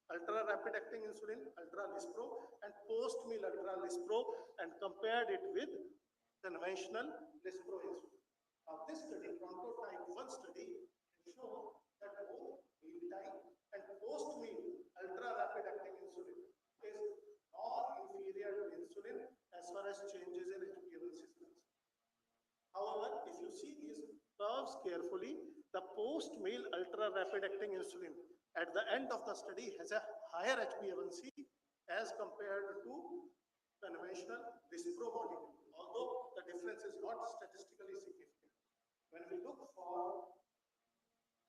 ultra rapid acting insulin, ultra lispro, and post meal ultra lispro, and compared it with conventional lispro insulin. Now, this study, Type 1 study, show that both mealtime and post meal ultra rapid acting insulin is non-inferior to insulin as far as changes in HbA1c is concerned. However, if you see these curves carefully, the post-meal ultra-rapid acting insulin at the end of the study has a higher HbA1c as compared to conventional Lispro molecule, although the difference is not statistically significant. When we look for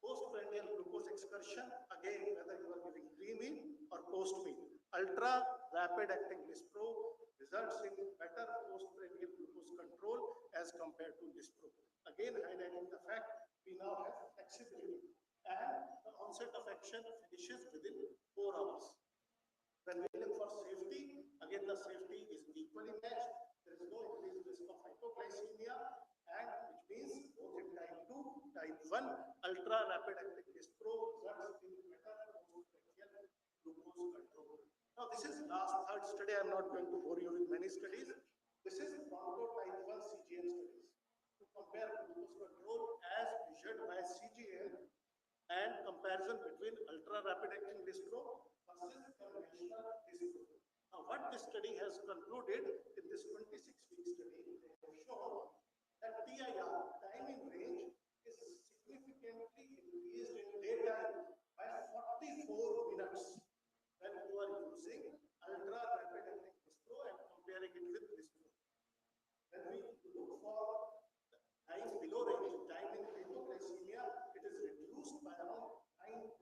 postprandial glucose excursion, again, whether you are giving pre-meal or post-meal, ultra-rapid acting Lispro results in better postprandial glucose control as compared to Lispro. Again, highlighting the fact we now have flexibility and the onset of action finishes within 4 hours. When we look for safety, again the safety is equally matched. There is no increased risk of hypoglycemia, and which means both in type 2, type 1, ultra rapid acting Lispro results in better postprandial glucose control. Now, this is last third study. I'm not going to bore you with many studies. This is type 1 CGM studies to compare glucose control as measured by CGM and comparison between ultra rapid acting Lispro versus conventional Lispro. Now, what this study has concluded in this 26-week study, they have shown that TIR, time in range, is significantly increased in daytime by 44 minutes when you are using ultra rapid acting Lispro and comparing it with Lispro. When we look for time below range, time in hypoglycemia, it is reduced by around 9.4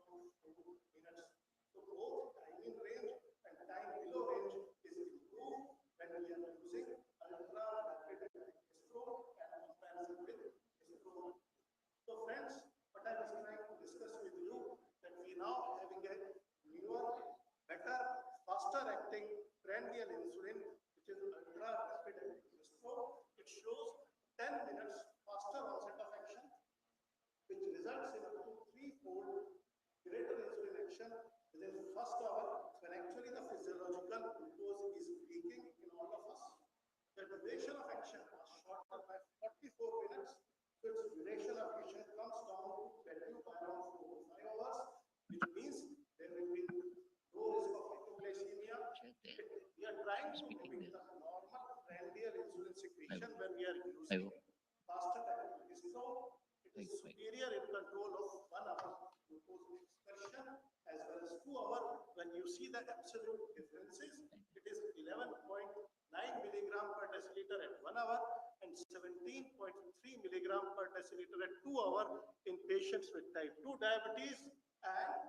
minutes. So both time in range and time below range is improved when we are using ultra rapid acting Lispro and comparison with Lispro. So friends, what I was trying to discuss with you, that we now having a newer, better, faster acting prandial insulin, which is ultra rapid acting Lispro. It shows 10 minutes faster onset of action, which results in up to 3-fold greater insulin action within the first hour, when actually the physiological glucose is peaking in all of us. The duration of action was shorter by 44 minutes, so its duration of action comes down to value by around 4 to 5 hours, which means there will be no risk of hypoglycemia. We are trying to mimic the normal prandial insulin secretion when we are using faster acting Lispro. It is superior in control of 1 hour glucose excursion as well as 2 hour. When you see the absolute differences, it is 11.9 milligram per deciliter at 1 hour and 17.3 milligram per deciliter at 2 hour in patients with type 2 diabetes, and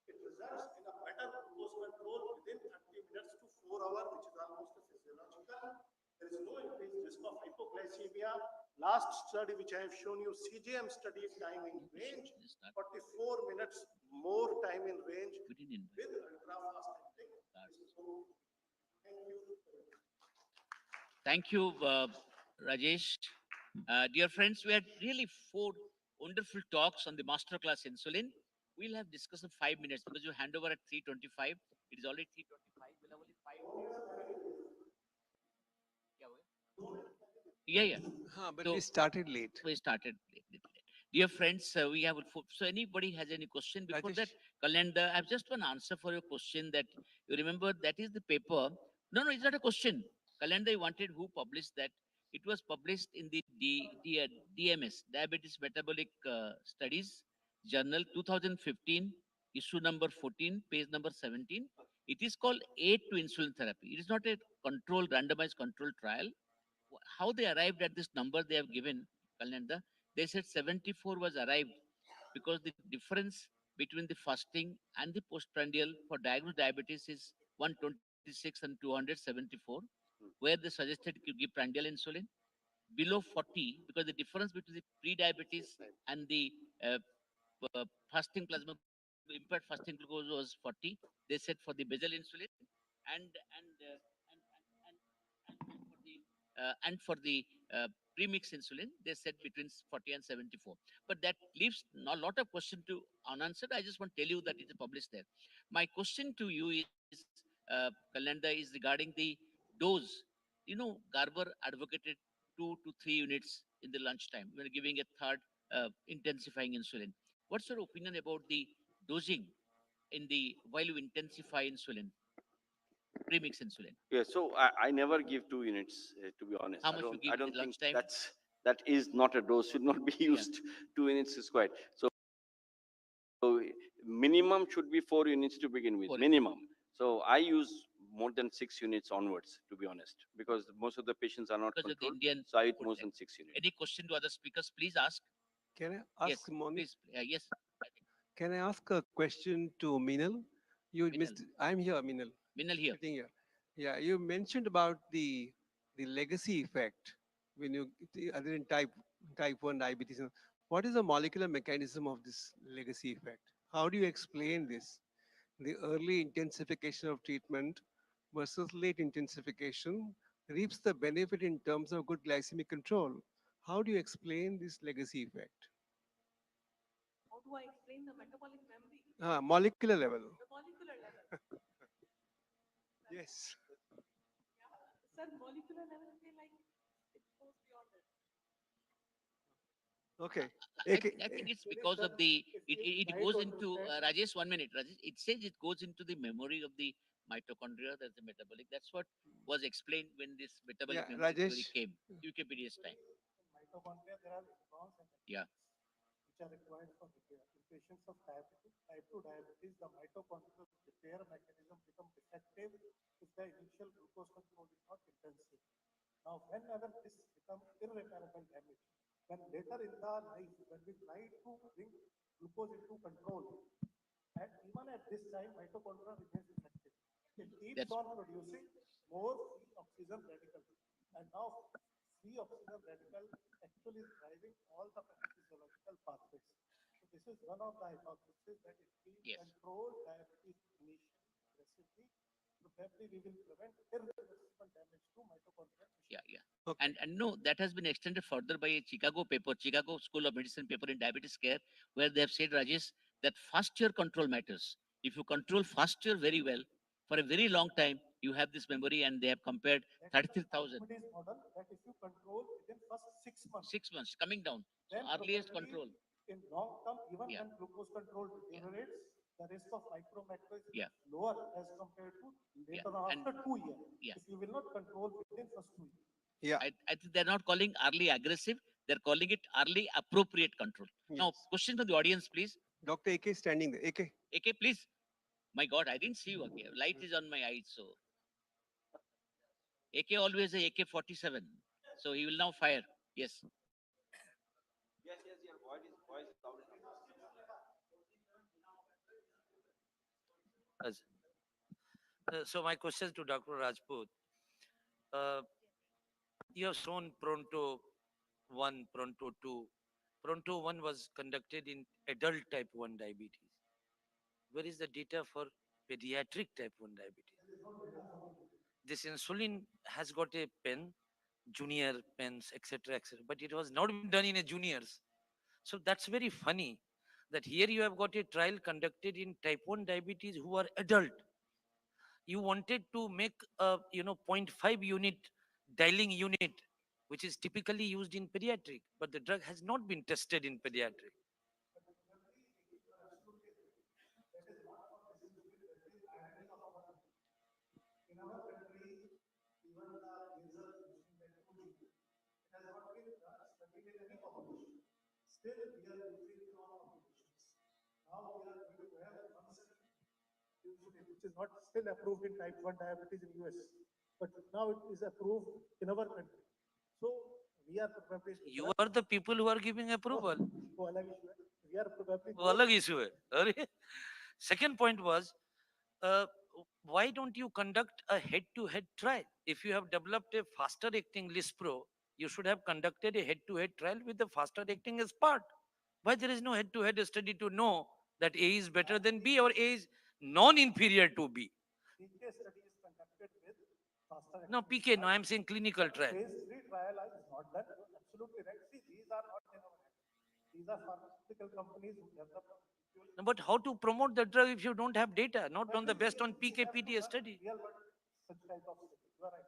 it results in a better glucose control within 30 minutes to 4 hours, which is almost a physiological. There is no increased risk of hypoglycemia. Last study which I have shown you, CGM study, time in range, 44 minutes more time in range with ultra fast acting. Thank you, Rajesh. Dear friends, we had really 4 wonderful talks on the masterclass insulin. We'll have discussion 5 minutes because you hand over at 3:25. It is already 3:25. We'll have only 5 minutes. Yeah. But we started late. We started late. Dear friends, we have so anybody has any question before that? Kalenda, I have just one answer for your question that you remember that is the paper. No, it's not a question. Kalenda, you wanted who published that? It was published in the DMS, Diabetes Metabolic Studies Journal 2015, issue number 14, page number 17. It is called Aid to Insulin Therapy. It is not a controlled, randomized controlled trial. How they arrived at this number they have given, Kalenda, they said 74 was arrived because the difference between the fasting and the postprandial for diagnosed diabetes is 126 and 274, where they suggested you give prandial insulin. below 40 because the difference between the pre-diabetes and the uh, fasting plasma impaired fasting glucose was 40. They said for the basal insulin and and uh, and, and, and for the premix insulin, they said between 40 and 74. But that leaves a lot of question to unanswered. I just want to tell you that it is published there. My question to you is, Kalanda, is regarding the dose. You know, Garber advocated 2 to 3 units in the lunchtime. We are giving a third intensifying insulin. What's your opinion about the dosing in the while you intensify insulin, premix insulin? Yeah, so I never give 2 units, to be honest. How much you give I in the don't think lunchtime? that is not a dose, should not be used. 2 units is quite. So minimum should be 4 units to begin with, minimum. So I use more than 6 units onwards, to be honest, because most of the patients are not Because of the controlled. Indian So I eat food more type. than 6 units. Any question to other speakers? Please ask. Can I Yes, ask Moni? please. Yes. Can I ask a question to Minal? You Minal. missed. I'm here, Minal. Minal here. Sitting here. Yeah, you mentioned about the legacy effect when you other than type 1 diabetes. What is the molecular mechanism of this legacy effect? How do you explain this? The early intensification of treatment versus late intensification reaps the benefit in terms of good glycemic control. How do you explain this legacy effect? How do I explain the metabolic memory? Molecular level. The molecular level. Yes. Sir, molecular level, like it goes beyond it. Okay. I think it's because of the it goes into Rajesh. 1 minute, Rajesh. It says it goes into the memory of the mitochondria. That's the metabolic. That's what was explained when this metabolic Yeah, memory theory Rajesh. came. UKPDS time. Mitochondria, there are neurons and Yeah. which are required for repair. In patients of diabetes, type 2 diabetes, the mitochondrial repair mechanism become defective if the initial glucose control is not intensive. Now, whenever this becomes irreparable damage, when later in the life, when we try to bring glucose into control, and even at this time, mitochondria remains effective. It keeps on producing more free oxygen radical. And now, free oxygen radical actually is driving all the pathophysiological pathways. So this is one of the hypotheses that if we control diabetes initially aggressively, probably we will prevent irreversible damage to mitochondrial tissue. Yeah. And no, that has been extended further by a Chicago paper, Chicago School of Medicine paper in diabetes care, where they have said, Rajesh, that fast year control matters. If you control fast year very well, for a very long time, you have this memory, and they have compared 33,000. Diabetes model that if you control within first 6 months, 6 months coming down. So then earliest probably control. in long term, even when glucose control deteriorates, the risk of micromacro is lower as compared to later on after 2 years. If you will not control within first 2 years. Yeah. I think they're not calling early aggressive, they're calling it early appropriate control. Now, question from the audience, please. Dr. AK is standing there. AK. AK, please. My God, I didn't see you. Okay. Light is on my eyes, so. AK always a AK-47. So he will now fire. Yes. Yes, your voice is loud enough. So my question to Dr. Rajput, you have shown Pronto 1, Pronto 2. Pronto 1 was conducted in adult type 1 diabetes. Where is the data for pediatric type 1 diabetes? This insulin has got a pen, junior pens, etc., etc., but it was not been done in a juniors. So that's very funny that here you have got a trial conducted in type 1 diabetes who are adult. You wanted to make a 0.5 unit dialing unit, which is typically used in pediatric, but the drug has not been tested in pediatric. In our country, even the laser insulin that 2 GB, it has not been studied in any population. Still, we are using in all populations. Now we are going to have concept insulin, which is not still approved in type 1 diabetes in US, but now it is approved in our country. So we are probably You are the people who are giving approval. वो अलग issue है. We are probably वो अलग issue है. अरे. Second point was, why don't you conduct a head-to-head trial? If you have developed a faster acting Lispro, You should have conducted a head-to-head trial with the faster acting as part. Why there is no head-to-head study to know that A is better than B or A is non-inferior to B? PK study is conducted with faster No, acting PK, no, part. I'm saying clinical trial. Phase 3 trial is not done. You're absolutely right. See, these are not in our hands. These are pharmaceutical companies who develop molecules. No, but how to promote the drug if you don't have data, not on the Definitely, best on we have to PK-PD run study? real world such type of study. You are right.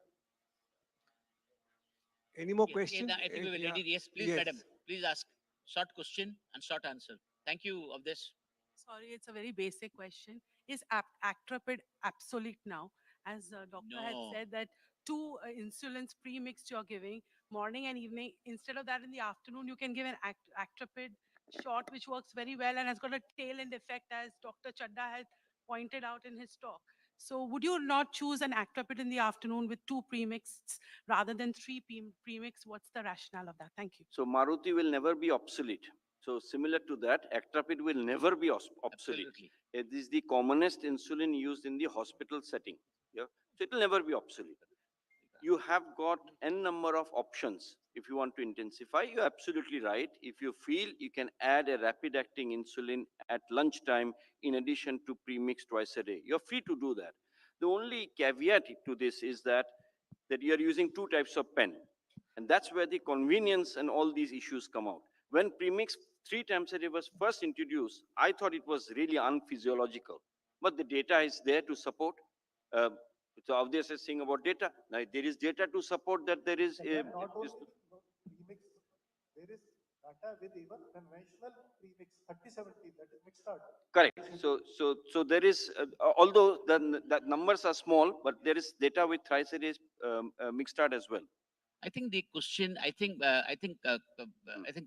Any more Okay, questions? I think we were Yeah. ready. Yes, please, Yes. madam. Please ask. Short question and short answer. Thank you of this. Sorry, it's a very basic question. Is Actrapid obsolete now? As doctor had No. said that two insulins pre-mixed you're giving morning and evening. Instead of that, in the afternoon, you can give an Actrapid shot, which works very well and has got a tail end effect, as Dr. Chadda had pointed out in his talk. So would you not choose an Actrapid in the afternoon with two premixed rather than three premixed? What's the rationale of that? Thank you. So Maruti will never be obsolete. So similar to that, Actrapid will never be obsolete. Absolutely. It is the commonest insulin used in the hospital setting. Yeah, so it will never be obsolete. You have got n number of options. If you want to intensify, you're absolutely right. If you feel you can add a rapid acting insulin at lunchtime in addition to premix twice a day, you're free to do that. The only caveat to this is that you're using two types of pen. And that's where the convenience and all these issues come out. When premix 3 times a day was first introduced, I thought it was really unphysiological. But the data is there to support. Uh, so obvious is saying about data. Now, there is data to support that there is a, Not only premix, there is data with even conventional premix 3070, that is mixed out. correct. So there is, although the numbers are small, but there is data with thrice a day mixed out as well. I think the question, I think,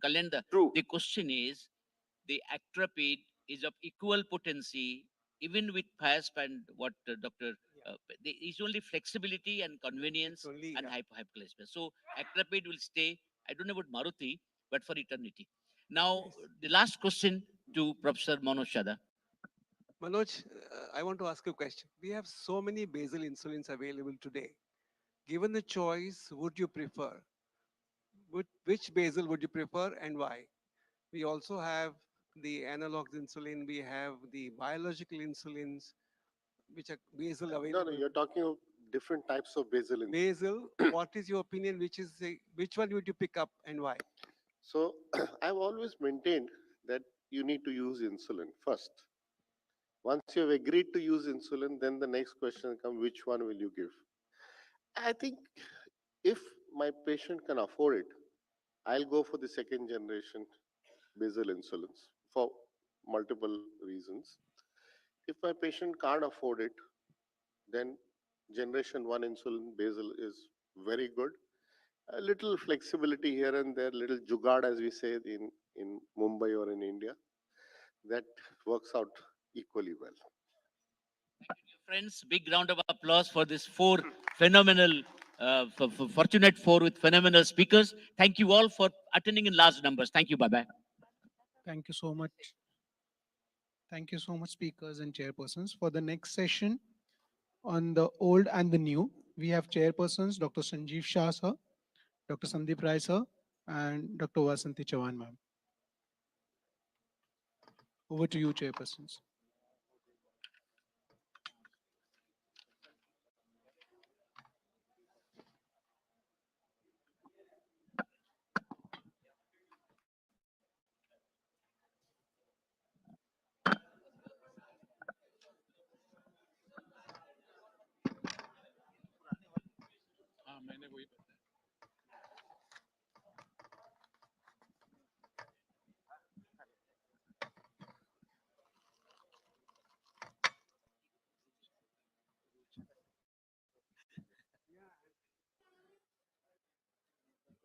Kalyan, True. the question is, the Actrapid is of equal potency, even with FASP and what Dr. It's only flexibility and convenience and hyperglycemia. So Actrapid will stay, I don't know about Maruti, but for eternity. Now, the last question to Professor Manoj Chadha. Manoj, I want to ask you a question. We have so many basal insulins available today. Given the choice, would you prefer? Which basal would you prefer and why? We also have the analogs insulin, we have the biological insulins, which are basal No, available. you're talking of different types of basal insulin. Basal, what is your opinion? Which one would you pick up and why? So I've always maintained that you need to use insulin first. Once you have agreed to use insulin, then the next question comes, which one will you give? I think if my patient can afford it, I'll go for the second generation basal insulins for multiple reasons. If my patient can't afford it, then generation 1 insulin basal is very good. A little flexibility here and there, little jugaad, as we say in Mumbai or in India, that works out equally well. Friends, big round of applause for this four phenomenal, fortunate four with phenomenal speakers. Thank you all for attending in large numbers. Thank you. Bye-bye. Thank you so much. Thank you so much, speakers and chairpersons. For the next session on the old and the new, we have chairpersons Dr. Sanjeev Shah sir, Dr. Sandeep Rai sir, and Dr. Vasanti Chavan ma'am. Over to you, chairpersons.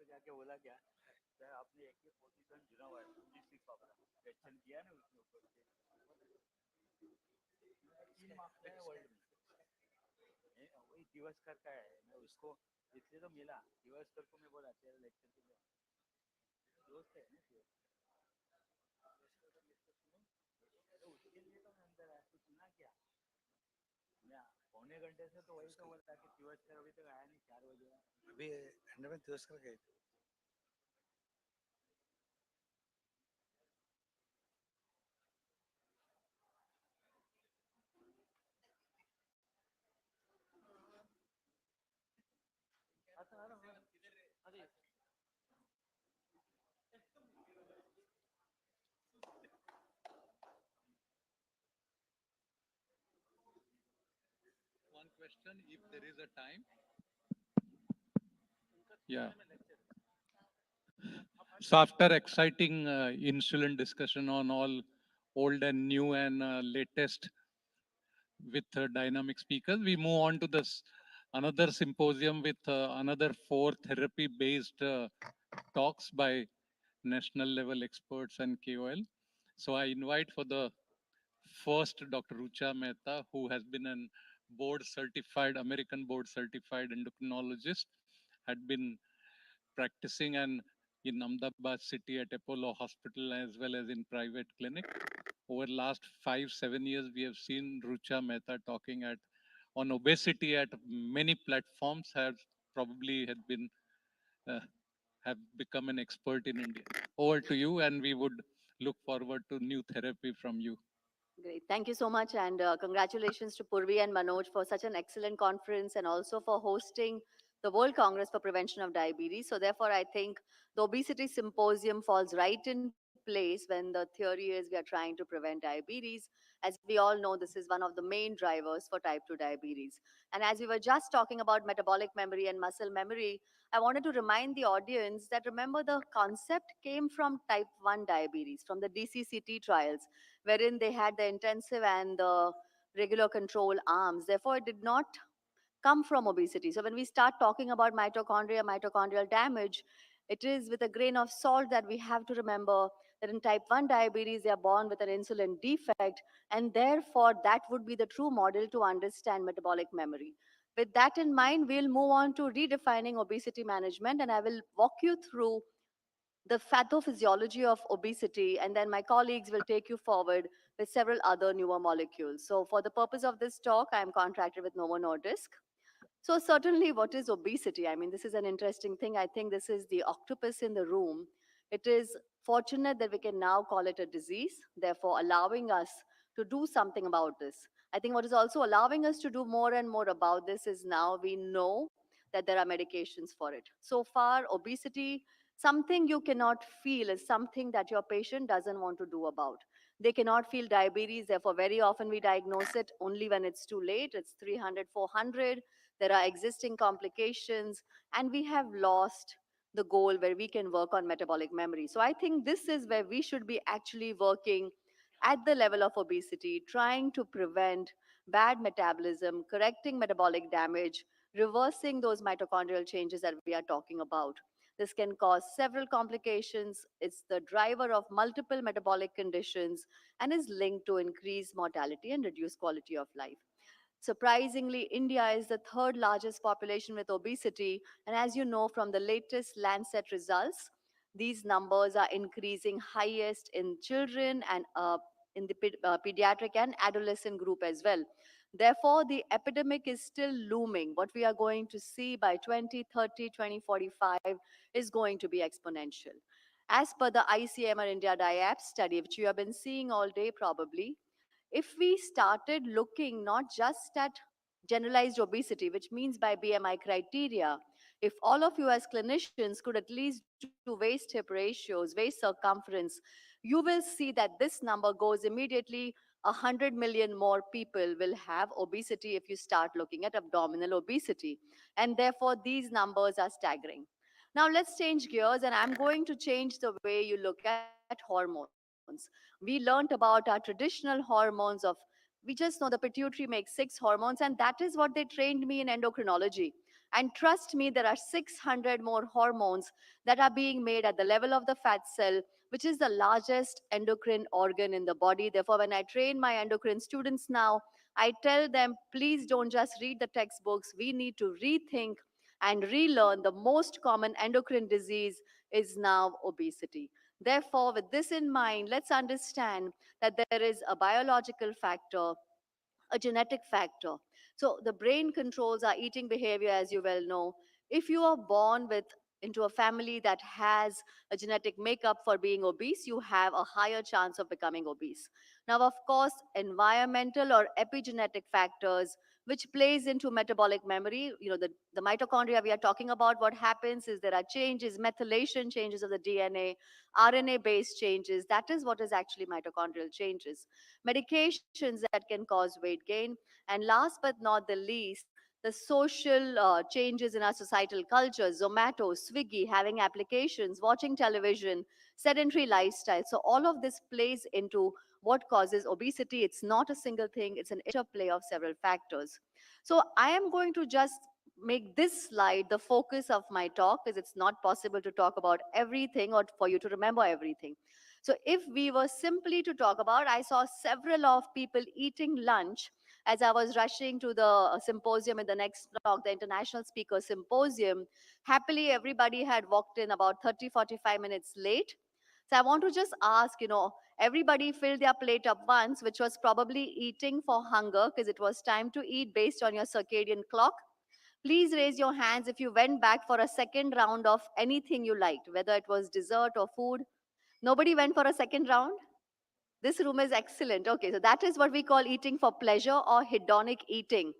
जाके बोला क्या sir आपने एक ही position चुना हुआ है 26 वाला question किया ना उसके ऊपर तीन मार्क्स का है वर्ल्ड में वही दिवसकर का है मैं उसको इसलिए तो मिला दिवसकर को मैं बोला तेरा लेक्चर के लिए दोस्त है ना तो उसके लिए तो मैं अंदर आया तो सुना क्या मैं पौने घंटे से तो वही तो बोलता कि दिवसकर अभी तक आया नहीं 4 बजे अभी एंड में दिवसकर गए question if there is a time. Yeah. So after exciting insulin discussion on all old and new and latest with dynamic speakers, we move on to this another symposium with another four therapy-based talks by national level experts and KOL. So I invite for the first Dr. Rucha Mehta, who has been an board certified, American board certified endocrinologist, had been practicing and in Ahmedabad city at Apollo Hospital as well as in private clinic. Over last 5-7 years, we have seen Rucha Mehta talking at on obesity at many platforms. Has probably had been uh, have become an expert in India. Over to you, and we would look forward to new therapy from you. Great. Thank you so much. And congratulations to Purvi and Manoj for such an excellent conference and also for hosting the World Congress for Prevention of Diabetes. So, therefore, I think the obesity symposium falls right in place when the theory is we are trying to prevent diabetes. As we all know, this is one of the main drivers for type 2 diabetes. And as we were just talking about metabolic memory and muscle memory, I wanted to remind the audience that remember the concept came from type 1 diabetes, from the DCCT trials wherein they had the intensive and the regular control arms. Therefore, it did not come from obesity. So when we start talking about mitochondria, mitochondrial damage, it is with a grain of salt that we have to remember that in type 1 diabetes, they are born with an insulin defect, and therefore that would be the true model to understand metabolic memory. With that in mind, we'll move on to redefining obesity management, and I will walk you through the pathophysiology of obesity, and then my colleagues will take you forward with several other newer molecules. So, for the purpose of this talk, I am contracted with Novo Nordisk. So, certainly, what is obesity? I mean, this is an interesting thing. I think this is the octopus in the room. It is fortunate that we can now call it a disease, therefore, allowing us to do something about this. I think what is also allowing us to do more and more about this is now we know that there are medications for it. So far, obesity, something you cannot feel, is something that your patient doesn't want to do about. They cannot feel diabetes, therefore, very often we diagnose it only when it's too late. It's 300, 400. There are existing complications, and we have lost the goal where we can work on metabolic memory. So I think this is where we should be actually working at the level of obesity, trying to prevent bad metabolism, correcting metabolic damage, reversing those mitochondrial changes that we are talking about. This can cause several complications. It's the driver of multiple metabolic conditions and is linked to increased mortality and reduced quality of life. Surprisingly, India is the third largest population with obesity. And as you know from the latest Lancet results, these numbers are increasing highest in children and in the pediatric and adolescent group as well. Therefore, the epidemic is still looming. What we are going to see by 2030, 2045 is going to be exponential. As per the ICMR India DIAP study, which you have been seeing all day probably, if we started looking not just at generalized obesity, which means by BMI criteria, if all of you as clinicians could at least do waist hip ratios, waist circumference, you will see that this number goes immediately 100 million more people will have obesity if you start looking at abdominal obesity. And therefore, these numbers are staggering. Now, let's change gears, and I'm going to change the way you look at hormones. We learned about our traditional hormones of we just know the pituitary makes 6 hormones, and that is what they trained me in endocrinology. And trust me, there are 600 more hormones that are being made at the level of the fat cell, which is the largest endocrine organ in the body. Therefore, when I train my endocrine students now, I tell them, please don't just read the textbooks. We need to rethink and relearn the most common endocrine disease is now obesity. Therefore, with this in mind, let's understand that there is a biological factor, a genetic factor. So the brain controls our eating behavior, as you well know. If you are born with into a family that has a genetic makeup for being obese, you have a higher chance of becoming obese. Now, of course, environmental or epigenetic factors which plays into metabolic memory, the mitochondria we are talking about, what happens is there are changes, methylation changes of the DNA, RNA based changes. That is what is actually mitochondrial changes. Medications that can cause weight gain, and last but not the least, the social changes in our societal culture, Zomato, Swiggy, having applications, watching television, sedentary lifestyle. So all of this plays into what causes obesity. It's not a single thing, it's an interplay of several factors. So I am going to just make this slide the focus of my talk, because it's not possible to talk about everything or for you to remember everything. So if we were simply to talk about, I saw several of people eating lunch as I was rushing to the symposium in the next block, the International Speaker Symposium. Happily, everybody had walked in about 30-45 minutes late. So I want to just ask, everybody filled their plate up once, which was probably eating for hunger because it was time to eat based on your circadian clock. Please raise your hands if you went back for a second round of anything you liked, whether it was dessert or food. Nobody went for a second round? This room is excellent. Okay, so that is what we call eating for pleasure or hedonic eating.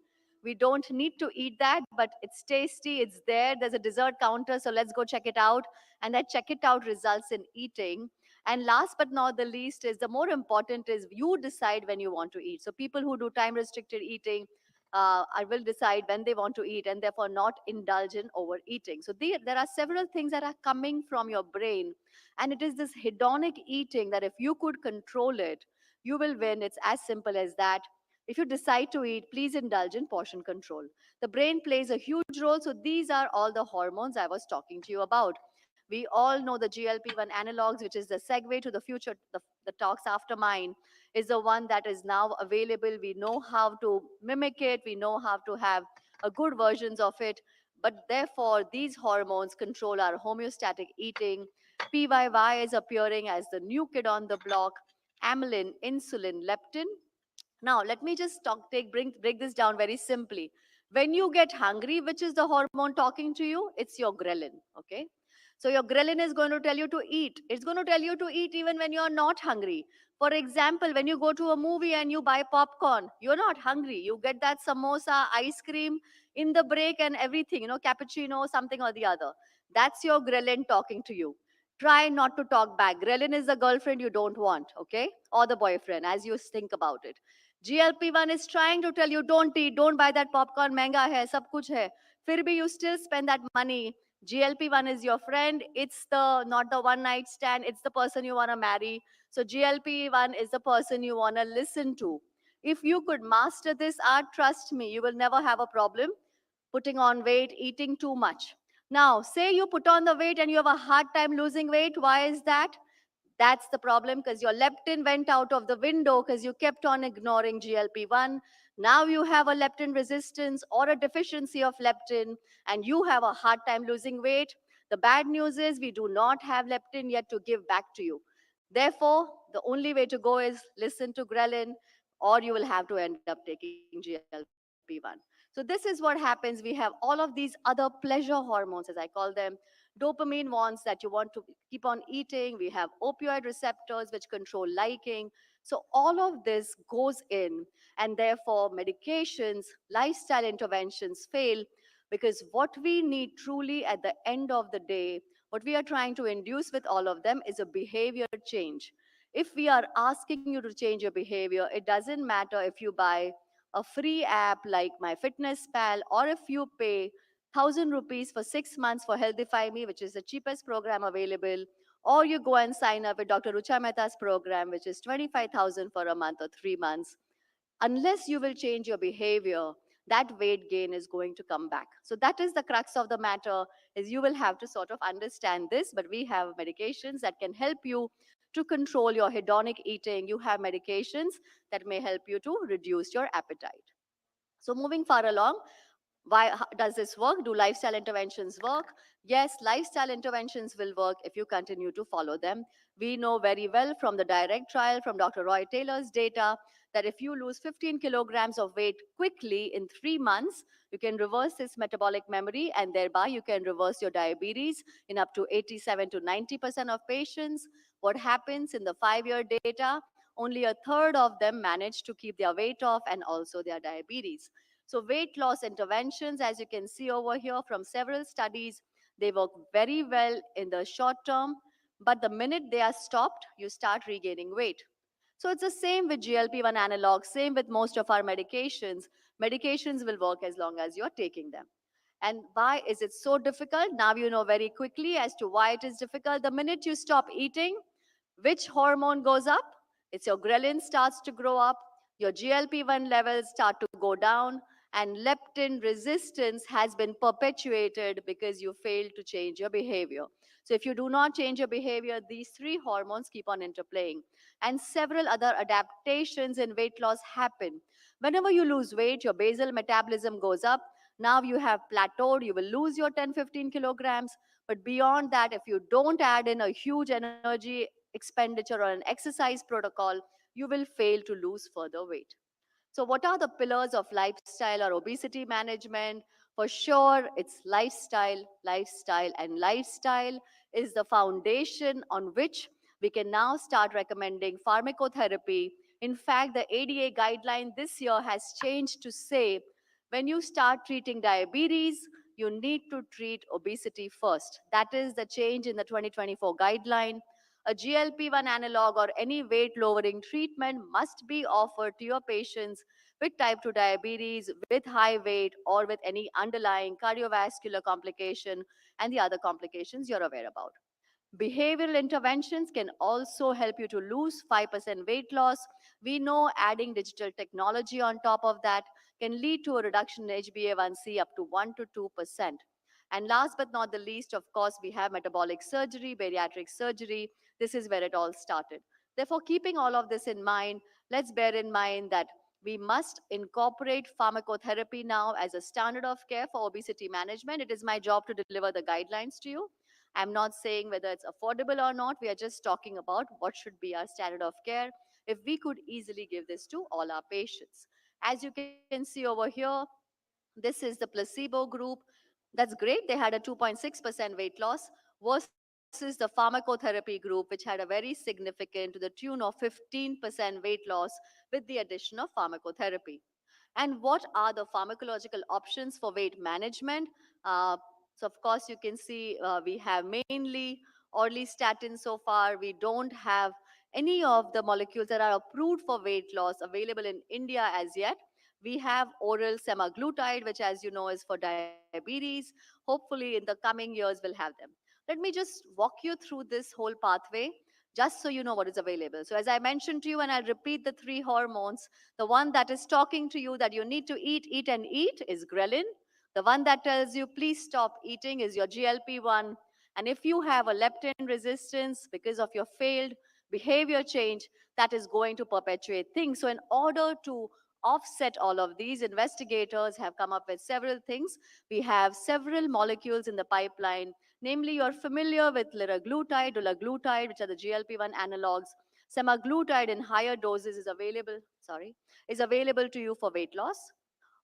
We don't need to eat that, but it's tasty, it's there. There's a dessert counter, so let's go check it out. And that check it out results in eating. And last but not the least is the more important is you decide when you want to eat. So people who do time restricted eating, I will decide when they want to eat and therefore not indulge in overeating. So there are several things that are coming from your brain, and it is this hedonic eating that if you could control it, you will win. It's as simple as that. If you decide to eat, please indulge in portion control. The brain plays a huge role. So these are all the hormones I was talking to you about. We all know the GLP-1 analogs, which is the segue to the future. The talks after mine is the one that is now available. We know how to mimic it. We know how to have a good versions of it. But therefore, these hormones control our homeostatic eating. PYY is appearing as the new kid on the block. Amylin, insulin, leptin. Now, let me just break this down very simply. When you get hungry, which is the hormone talking to you? It's your ghrelin, okay? So your ghrelin is going to tell you to eat. It's going to tell you to eat even when you're not hungry. For example, when you go to a movie and you buy popcorn, you're not hungry. You get that samosa, ice cream in the break and everything, cappuccino, something or the other. That's your ghrelin talking to you. Try not to talk back. Ghrelin is the girlfriend you don't want, okay? Or the boyfriend, as you think about it. GLP-1 is trying to tell you, don't eat, don't buy that popcorn, महंगा hai, sab kuch hai. Fir bhi you still spend that money. GLP-1 is your friend. It's not the one night stand. It's the person you want to marry. So GLP-1 is the person you want to listen to. If you could master this art, trust me, you will never have a problem putting on weight, eating too much. Now, say you put on the weight and you have a hard time losing weight. Why is that? That's the problem, because your leptin went out of the window because you kept on ignoring GLP-1. Now you have a leptin resistance or a deficiency of leptin, and you have a hard time losing weight. The bad news is we do not have leptin yet to give back to you. Therefore, the only way to go is listen to ghrelin, or you will have to end up taking GLP-1. So this is what happens. We have all of these other pleasure hormones, as I call them. Dopamine wants that you want to keep on eating. We have opioid receptors which control liking. So all of this goes in, and therefore medications, lifestyle interventions fail, because what we need truly at the end of the day, what we are trying to induce with all of them is a behavior change. If we are asking you to change your behavior, it doesn't matter if you buy a free app like MyFitnessPal, or if you pay 1,000 rupees for 6 months for Healthify Me, which is the cheapest program available, or you go and sign up with Dr. Rucha Mehta's program, which is 25,000 for a month or 3 months. Unless you will change your behavior, that weight gain is going to come back. So that is the crux of the matter, is you will have to sort of understand this, but we have medications that can help you to control your hedonic eating. You have medications that may help you to reduce your appetite. So moving far along, how does this work? Do lifestyle interventions work? Yes, lifestyle interventions will work if you continue to follow them. We know very well from the direct trial, from Dr. Roy Taylor's data, that if you lose 15 kilograms of weight quickly in 3 months, you can reverse this metabolic memory, and thereby you can reverse your diabetes in up to 87 to 90% of patients. What happens in the 5-year data? Only a third of them manage to keep their weight off and also their diabetes. So weight loss interventions, as you can see over here from several studies, they work very well in the short term, but the minute they are stopped, you start regaining weight. So it's the same with GLP-1 analogs, same with most of our medications. Medications will work as long as you're taking them. And why is it so difficult? Now you know very quickly as to why it is difficult. The minute you stop eating, which hormone goes up? It's your ghrelin starts to grow up, your GLP-1 levels start to go down, and leptin resistance has been perpetuated because you failed to change your behavior. So if you do not change your behavior, these three hormones keep on interplaying. And several other adaptations in weight loss happen. Whenever you lose weight, your basal metabolism goes up. Now you have plateaued, you will lose your 10-15 kilograms. But beyond that, if you don't add in a huge energy expenditure or an exercise protocol, you will fail to lose further weight. So, what are the pillars of lifestyle or obesity management? For sure, it's lifestyle, lifestyle, and lifestyle is the foundation on which we can now start recommending pharmacotherapy. In fact, the ADA guideline this year has changed to say when you start treating diabetes, you need to treat obesity first. That is the change in the 2024 guideline. A GLP-1 analog or any weight lowering treatment must be offered to your patients with type 2 diabetes, with high weight, or with any underlying cardiovascular complication and the other complications you're aware about. Behavioral interventions can also help you to lose 5% weight loss. We know adding digital technology on top of that can lead to a reduction in HbA1c up to 1 to 2%. And last but not the least, of course, we have metabolic surgery, bariatric surgery. This is where it all started. Therefore, keeping all of this in mind, let's bear in mind that we must incorporate pharmacotherapy now as a standard of care for obesity management. It is my job to deliver the guidelines to you. I'm not saying whether it's affordable or not. We are just talking about what should be our standard of care if we could easily give this to all our patients. As you can see over here, this is the placebo group. That's great. They had a 2.6% weight loss versus the pharmacotherapy group, which had a very significant, to the tune of 15% weight loss with the addition of pharmacotherapy. And what are the pharmacological options for weight management? So, of course, you can see we have mainly orlistat so far. We don't have any of the molecules that are approved for weight loss available in India as yet. We have oral semaglutide, which, as you know, is for diabetes. Hopefully, in the coming years, we'll have them. Let me just walk you through this whole pathway just so you know what is available. So, as I mentioned to you, and I'll repeat the three hormones, the one that is talking to you that you need to eat, eat, and eat is ghrelin. The one that tells you please stop eating is your GLP-1. And if you have a leptin resistance because of your failed behavior change, that is going to perpetuate things. So, in order to offset all of these, investigators have come up with several things. We have several molecules in the pipeline. Namely, you're familiar with liraglutide, dulaglutide, which are the GLP-1 analogs. Semaglutide in higher doses is available to you for weight loss.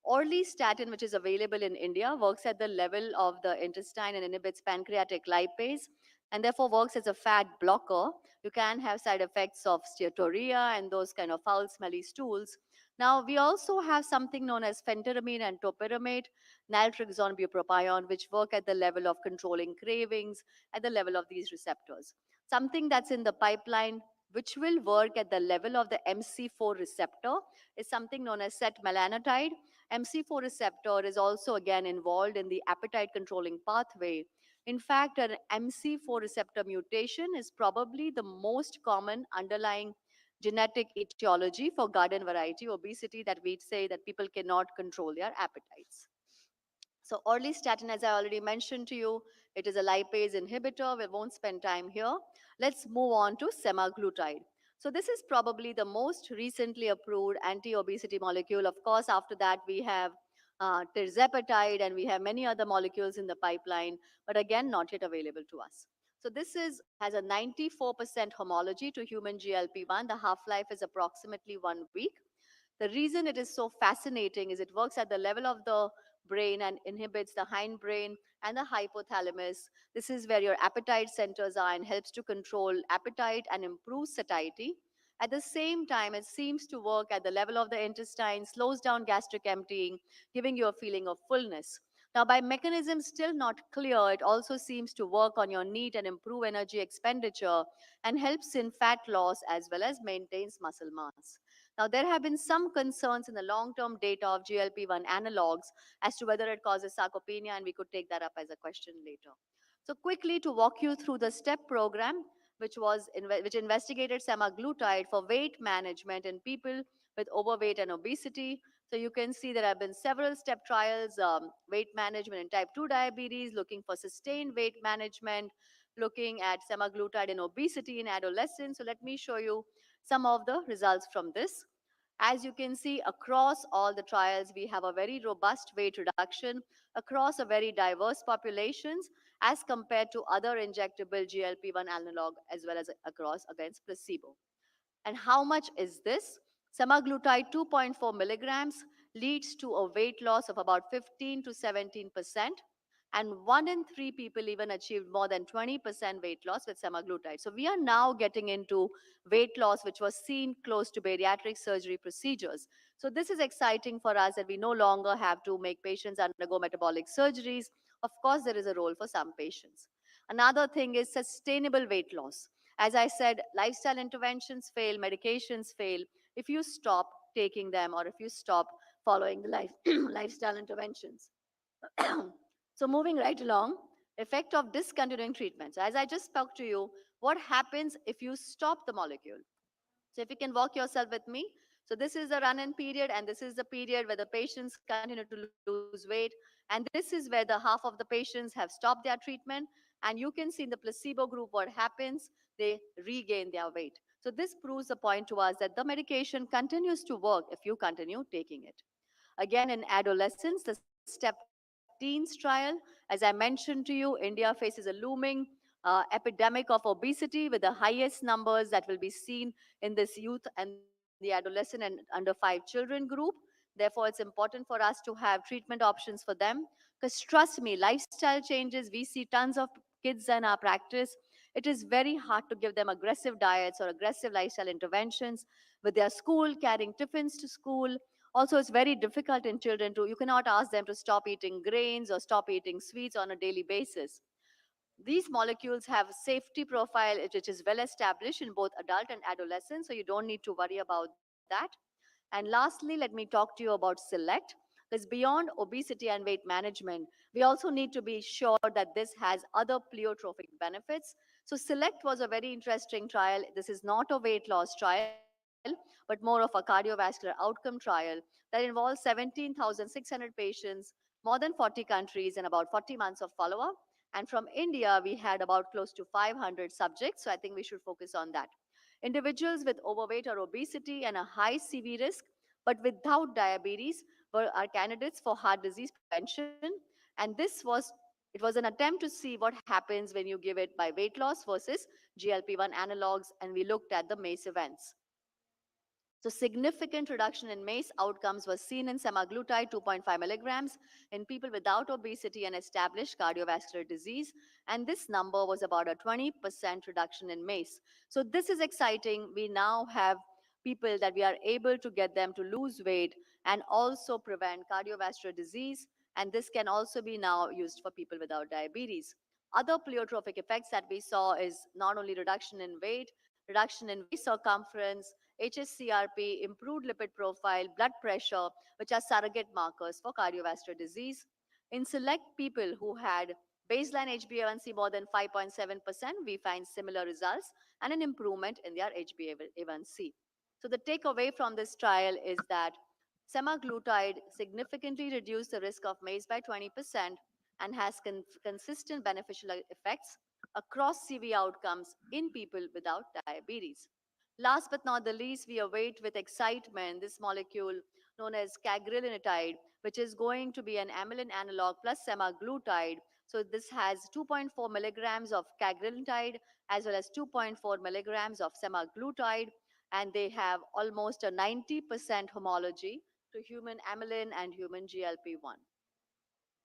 Orlistat, which is available in India, works at the level of the intestine and inhibits pancreatic lipase and therefore works as a fat blocker. You can have side effects of steatorrhea and those kind of foul, smelly stools. Now, we also have something known as phentermine and topiramate, naltrexone, bupropion, which work at the level of controlling cravings at the level of these receptors. Something that's in the pipeline which will work at the level of the MC4 receptor is something known as setmelanotide. MC4 receptor is also again involved in the appetite controlling pathway. In fact, an MC4 receptor mutation is probably the most common underlying genetic etiology for garden variety obesity that we say that people cannot control their appetites. So orlistatin, as I already mentioned to you, it is a lipase inhibitor. We won't spend time here. Let's move on to semaglutide. So this is probably the most recently approved anti-obesity molecule. Of course, after that, we have tirzepatide and we have many other molecules in the pipeline, but again, not yet available to us. So this has a 94% homology to human GLP-1. The half-life is approximately 1 week. The reason it is so fascinating is it works at the level of the brain and inhibits the hindbrain and the hypothalamus. This is where your appetite centers are and helps to control appetite and improve satiety. At the same time, it seems to work at the level of the intestine, slows down gastric emptying, giving you a feeling of fullness. Now, by mechanism still not clear, it also seems to work on your need and improve energy expenditure and helps in fat loss as well as maintains muscle mass. Now, there have been some concerns in the long-term data of GLP-1 analogs as to whether it causes sarcopenia, and we could take that up as a question later. So quickly to walk you through the STEP program, which investigated semaglutide for weight management in people with overweight and obesity. So you can see there have been several STEP trials, weight management in type 2 diabetes, looking for sustained weight management, looking at semaglutide in obesity in adolescents. So let me show you some of the results from this. As you can see, across all the trials, we have a very robust weight reduction across a very diverse populations as compared to other injectable GLP-1 analog as well as across against placebo. And how much is this? Semaglutide 2.4 milligrams leads to a weight loss of about 15 to 17%. And 1 in 3 people even achieved more than 20% weight loss with semaglutide. So we are now getting into weight loss, which was seen close to bariatric surgery procedures. So this is exciting for us that we no longer have to make patients undergo metabolic surgeries. Of course, there is a role for some patients. Another thing is sustainable weight loss. As I said, lifestyle interventions fail, medications fail if you stop taking them or if you stop following the lifestyle interventions. So moving right along, effect of discontinuing treatment. So as I just spoke to you, what happens if you stop the molecule? So if you can walk yourself with me. So this is the run-in period, and this is the period where the patients continue to lose weight. And this is where the half of the patients have stopped their treatment. And you can see in the placebo group what happens. They regain their weight. So this proves the point to us that the medication continues to work if you continue taking it. Again, in adolescents, the STEP teens trial, as I mentioned to you, India faces a looming epidemic of obesity with the highest numbers that will be seen in this youth and the adolescent and under 5 children group. Therefore, it's important for us to have treatment options for them. Because trust me, lifestyle changes, we see tons of kids in our practice. It is very hard to give them aggressive diets or aggressive lifestyle interventions with their school, carrying tiffins to school. Also, it's very difficult in children to, you cannot ask them to stop eating grains or stop eating sweets on a daily basis. These molecules have a safety profile which is well established in both adult and adolescents, so you don't need to worry about that. And lastly, let me talk to you about SELECT, because beyond obesity and weight management, we also need to be sure that this has other pleiotropic benefits. So SELECT was a very interesting trial. This is not a weight loss trial, but more of a cardiovascular outcome trial that involves 17,600 patients, more than 40 countries, and about 40 months of follow-up. And from India, we had about close to 500 subjects. So I think we should focus on that. Individuals with overweight or obesity and a high CV risk, but without diabetes, are candidates for heart disease prevention. And it was an attempt to see what happens when you give it by weight loss versus GLP-1 analogs, and we looked at the MACE events. So significant reduction in MACE outcomes was seen in semaglutide 2.5 milligrams in people without obesity and established cardiovascular disease. And this number was about a 20% reduction in MACE. So this is exciting. We now have people that we are able to get them to lose weight and also prevent cardiovascular disease. And this can also be now used for people without diabetes. Other pleiotropic effects that we saw is not only reduction in weight, reduction in waist circumference, HSCRP, improved lipid profile, blood pressure, which are surrogate markers for cardiovascular disease. In select people who had baseline HbA1c more than 5.7%, we find similar results and an improvement in their HbA1c. So the takeaway from this trial is that semaglutide significantly reduced the risk of MACE by 20% and has consistent beneficial effects across CV outcomes in people without diabetes. Last but not the least, we await with excitement this molecule known as cagrilintide, which is going to be an amylin analog plus semaglutide. So this has 2.4 milligrams of cagrilintide as well as 2.4 milligrams of semaglutide, and they have almost a 90% homology to human amylin and human GLP-1.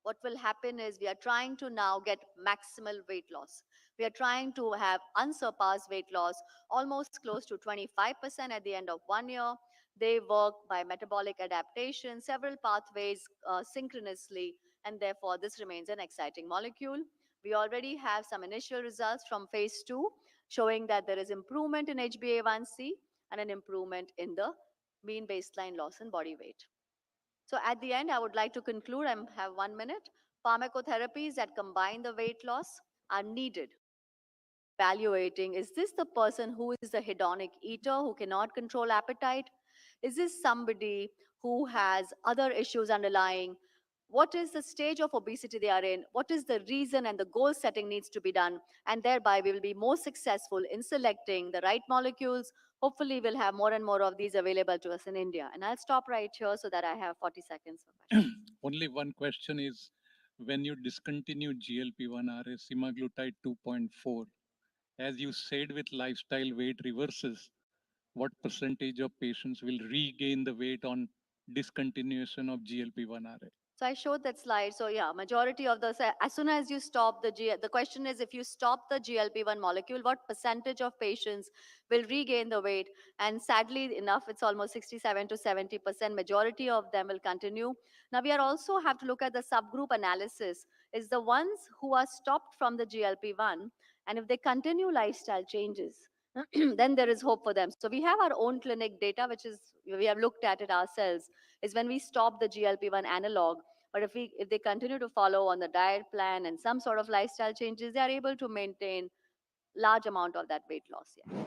What will happen is we are trying to now get maximal weight loss. We are trying to have unsurpassed weight loss, almost close to 25% at the end of 1 year. They work by metabolic adaptation, several pathways synchronously, and therefore this remains an exciting molecule. We already have some initial results from phase 2 showing that there is improvement in HbA1c and an improvement in the mean baseline loss in body weight. So at the end, I would like to conclude. I have 1 minute. Pharmacotherapies that combine the weight loss are needed. Evaluating, is this the person who is a hedonic eater who cannot control appetite? Is this somebody who has other issues underlying? What is the stage of obesity they are in? What is the reason and the goal setting needs to be done? And thereby we will be more successful in selecting the right molecules. Hopefully we'll have more and more of these available to us in India. And I'll stop right here so that I have 40 seconds for questions. Only one question is, when you discontinue GLP-1 RS, semaglutide 2.4, as you said with lifestyle weight reverses, what percentage of patients will regain the weight on discontinuation of GLP-1 RS? So I showed that slide. So yeah, majority of those, as soon as you stop the question is, if you stop the GLP-1 molecule, what percentage of patients will regain the weight? And sadly enough, it's almost 67 to 70%. Majority of them will continue. Now we are also have to look at the subgroup analysis. Is the ones who are stopped from the GLP-1, and if they continue lifestyle changes, then there is hope for them. So we have our own clinic data, which is, we have looked at it ourselves, is when we stop the GLP-1 analog. But if they continue to follow on the diet plan and some sort of lifestyle changes, they are able to maintain large amount of that weight loss. Yeah.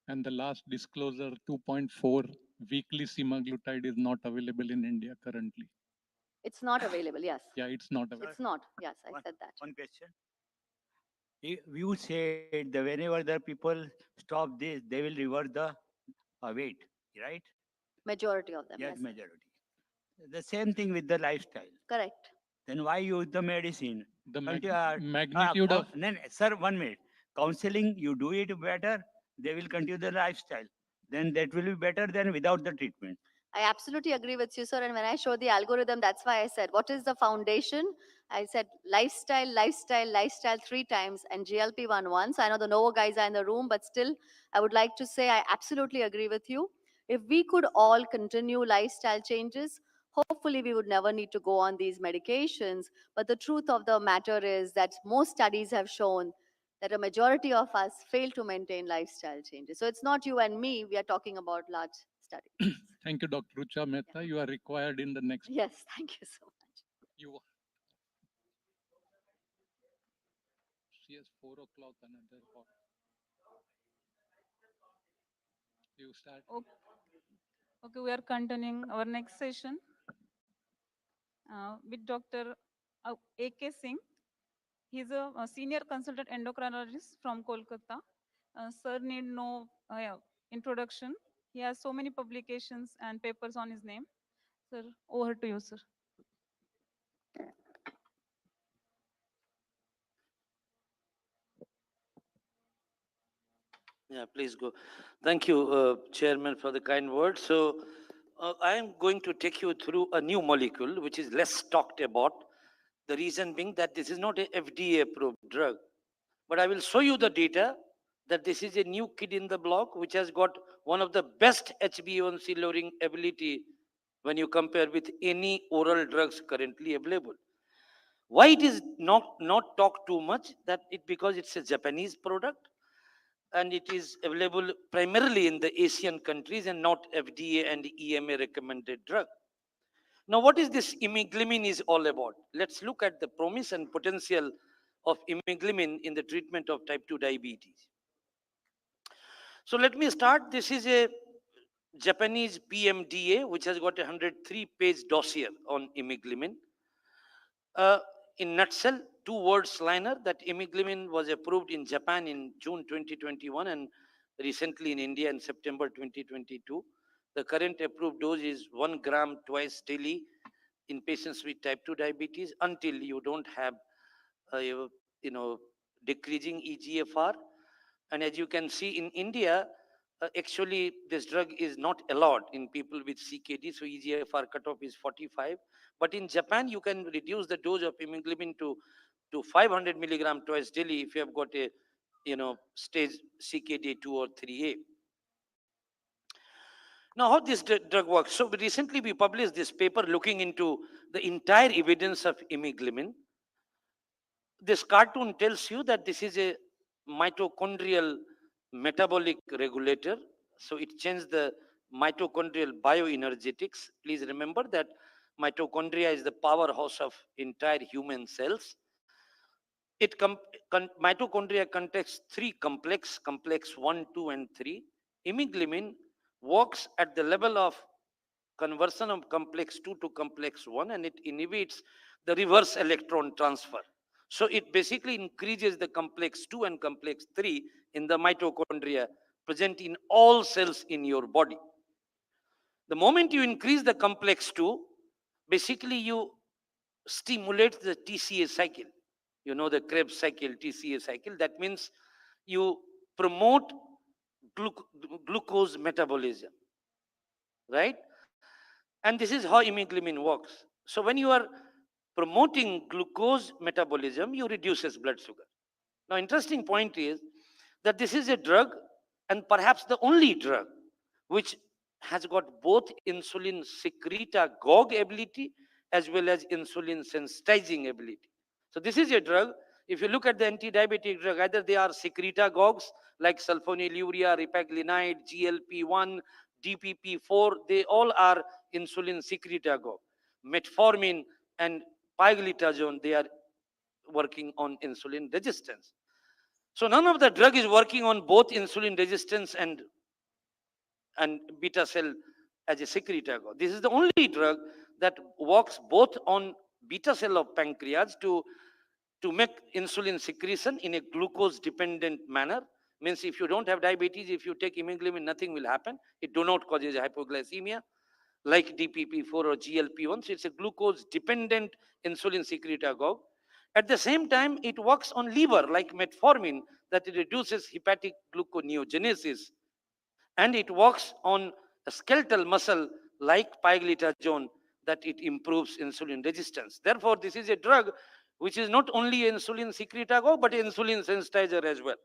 And the last disclosure, 2.4 weekly semaglutide is not available in India currently. It's not available, yes. Yeah, it's not available. It's not, yes, I said that. One question. You said that whenever the people stop this, they will revert the weight, right? Majority of them, Yes, yes. majority. The same thing with the lifestyle. Correct. Then why use the medicine? The Magnitude of... Sir, 1 minute. Counseling, you do it better, they will continue the lifestyle. Then that will be better than without the treatment. I absolutely agree with you, sir. And when I showed the algorithm, that's why I said, what is the foundation? I said lifestyle, lifestyle, lifestyle 3 times and GLP-1 once. I know the Novo guys are in the room, but still, I would like to say I absolutely agree with you. If we could all continue lifestyle changes, hopefully we would never need to go on these medications. But the truth of the matter is that most studies have shown that a majority of us fail to maintain lifestyle changes. So it's not you and me, we are talking about large studies. Thank you, Dr. Rucha Mehta. You are required in the next. Yes, thank you so much. You. Yes, 4 o'clock, another call. You start. Okay, we are continuing our next session with Dr. A.K. Singh. He is a senior consultant endocrinologist from Kolkata. Sir need no introduction. He has so many publications and papers on his name. Sir, over to you, sir. Yeah, please go. Thank you, Chairman, for the kind words. So I am going to take you through a new molecule, which is less talked about. The reason being that this is not a FDA-approved drug. But I will show you the data that this is a new kid in the block, which has got one of the best HbA1c lowering ability when you compare with any oral drugs currently available. Why it is not talked too much? That it because it's a Japanese product and it is available primarily in the Asian countries and not FDA and EMA recommended drug. Now, what is this imiglimine is all about? Let's look at the promise and potential of imiglimine in the treatment of type 2 diabetes. So let me start. This is a Japanese PMDA, which has got a 103-page dossier on imiglimine. In nutshell, 2 words liner, that imiglimine was approved in Japan in June 2021 and recently in India in September 2022. The current approved dose is 1 gram twice daily in patients with type 2 diabetes until you don't have, decreasing EGFR. And as you can see in India, actually this drug is not allowed in people with CKD, so EGFR cutoff is 45. But in Japan, you can reduce the dose of imiglimine to 500 milligram twice daily if you have got a, stage CKD 2 or 3A. Now, how this drug works? So recently we published this paper looking into the entire evidence of imiglimine. This cartoon tells you that this is a mitochondrial metabolic regulator. So it changes the mitochondrial bioenergetics. Please remember that mitochondria is the powerhouse of entire human cells. Mitochondria contains three complex 1, 2, and 3. Imiglamin works at the level of conversion of complex 2 to complex 1, and it inhibits the reverse electron transfer. So it basically increases the complex 2 and complex 3 in the mitochondria present in all cells in your body. The moment you increase the complex 2, basically you stimulate the TCA cycle. You know the Krebs cycle, TCA cycle. That means you promote glucose metabolism, right? And this is how imiglamin works. So when you are promoting glucose metabolism, you reduces blood sugar. Now, interesting point is that this is a drug, and perhaps the only drug, which has got both insulin secretagogue ability as well as insulin sensitizing ability. So this is a drug. If you look at the anti-diabetic drug, either they are secretagogues like sulfonylurea, ripaglinide, GLP-1, DPP-4, they all are insulin secretagogue. Metformin and pioglitazone, they are working on insulin resistance. So none of the drug is working on both insulin resistance and beta cell as a secretagogue. This is the only drug that works both on beta cell of pancreas to make insulin secretion in a glucose dependent manner. Means if you don't have diabetes, if you take imiglamin, nothing will happen. It do not causes hypoglycemia like DPP-4 or GLP-1. So it's a glucose dependent insulin secretagogue. At the same time, it works on liver like metformin, that it reduces hepatic gluconeogenesis. And it works on a skeletal muscle like pioglitazone, that it improves insulin resistance. Therefore, this is a drug which is not only insulin secretagogue, but insulin sensitizer as well.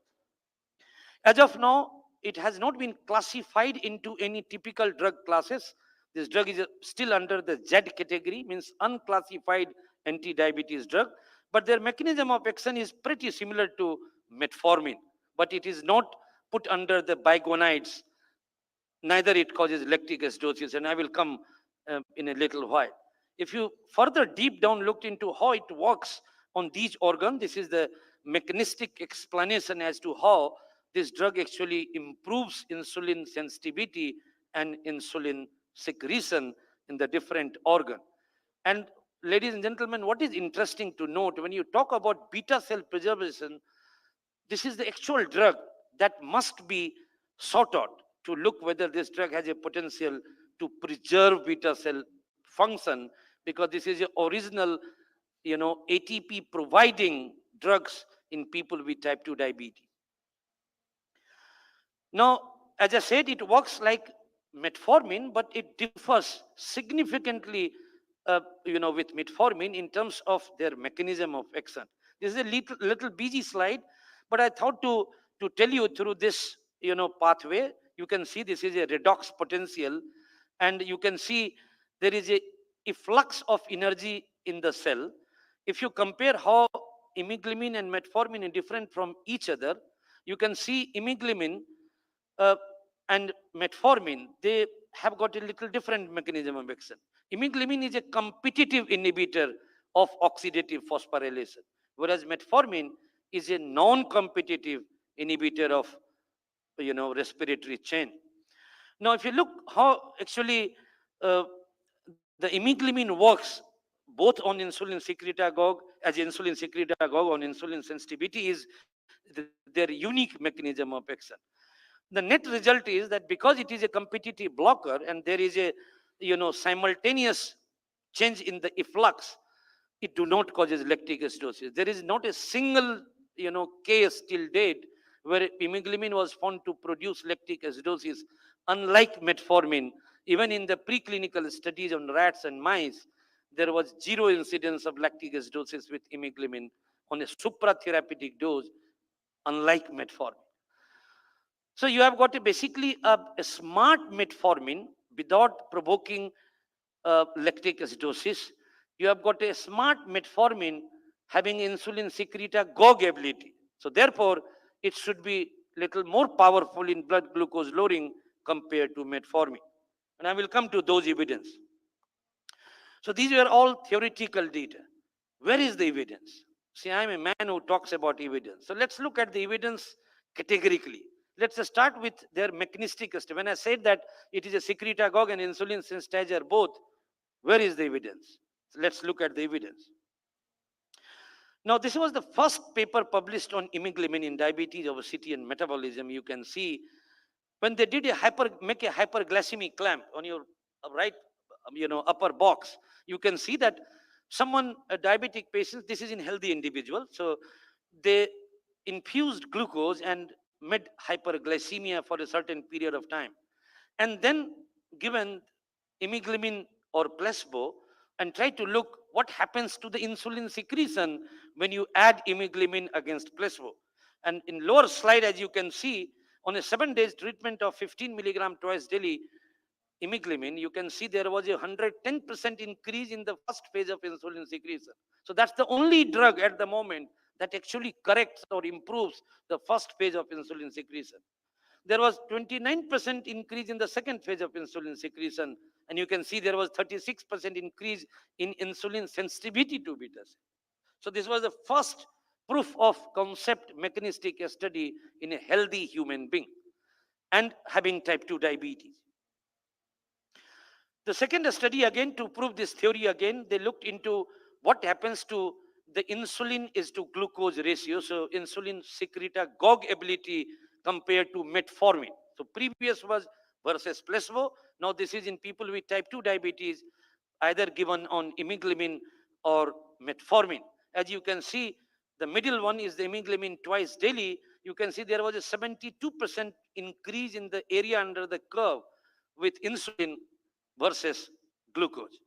As of now, it has not been classified into any typical drug classes. This drug is still under the Z category, means unclassified anti-diabetes drug, but their mechanism of action is pretty similar to metformin, but it is not put under the bigonides. Neither it causes lactic acidosis, and I will come in a little while. If you further deep down looked into how it works on these organs, this is the mechanistic explanation as to how this drug actually improves insulin sensitivity and insulin secretion in the different organ. And ladies and gentlemen, what is interesting to note, when you talk about beta cell preservation, this is the actual drug that must be sought out to look whether this drug has a potential to preserve beta cell function, because this is the original, ATP providing drugs in people with type 2 diabetes. Now, as I said, it works like metformin, but it differs significantly, with metformin in terms of their mechanism of action. This is a little busy slide, but I thought to tell you through this, pathway. You can see this is a redox potential, and you can see there is a efflux of energy in the cell. If you compare how imiglamin and metformin are different from each other, you can see imiglamin and metformin, they have got a little different mechanism of action. Imiglamin is a competitive inhibitor of oxidative phosphorylation, whereas metformin is a non-competitive inhibitor of respiratory chain. Now, if you look how actually the imiglamin works both on insulin secretagogue as insulin secretagogue on insulin sensitivity is their unique mechanism of action. The net result is that because it is a competitive blocker and there is a simultaneous change in the efflux, it do not causes lactic acidosis. There is not a single case till date where imiglamin was found to produce lactic acidosis, unlike metformin. Even in the preclinical studies on rats and mice, there was zero incidence of lactic acidosis with imiglamin on a supratherapeutic dose, unlike metformin. So you have got basically a smart metformin without provoking lactic acidosis. You have got a smart metformin having insulin secretagogue ability. So therefore, it should be little more powerful in blood glucose lowering compared to metformin. And I will come to those evidence. So these were all theoretical data. Where is the evidence? See, I'm a man who talks about evidence. So let's look at the evidence categorically. Let's start with their mechanistic study. When I said that it is a secretagogue and insulin sensitizer both, where is the evidence? So let's look at the evidence. Now, this was the first paper published on imiglamin in diabetes, obesity, and metabolism. You can see when they did make a hyperglycemic clamp on your right, upper box, you can see that someone, a diabetic patient, this is in healthy individual. So they infused glucose and made hyperglycemia for a certain period of time, and then given imiglamin or placebo and try to look what happens to the insulin secretion when you add imiglamin against placebo. And in lower slide, as you can see, on a 7 days treatment of 15 milligram twice daily imiglamin, you can see there was a 110% increase in the first phase of insulin secretion. So that's the only drug at the moment that actually corrects or improves the first phase of insulin secretion. There was 29% increase in the second phase of insulin secretion, and you can see there was 36% increase in insulin sensitivity to beta cell. So this was the first proof of concept mechanistic study in a healthy human being and having type 2 diabetes. The second study, again, to prove this theory again, they looked into what happens to the insulin is to glucose ratio. So insulin secretagogue ability compared to metformin. So previous was versus placebo. Now this is in people with type 2 diabetes, either given on imiglamin or metformin. As you can see, the middle one is the imiglamin twice daily. You can see there was a 72% increase in the area under the curve with insulin versus glucose.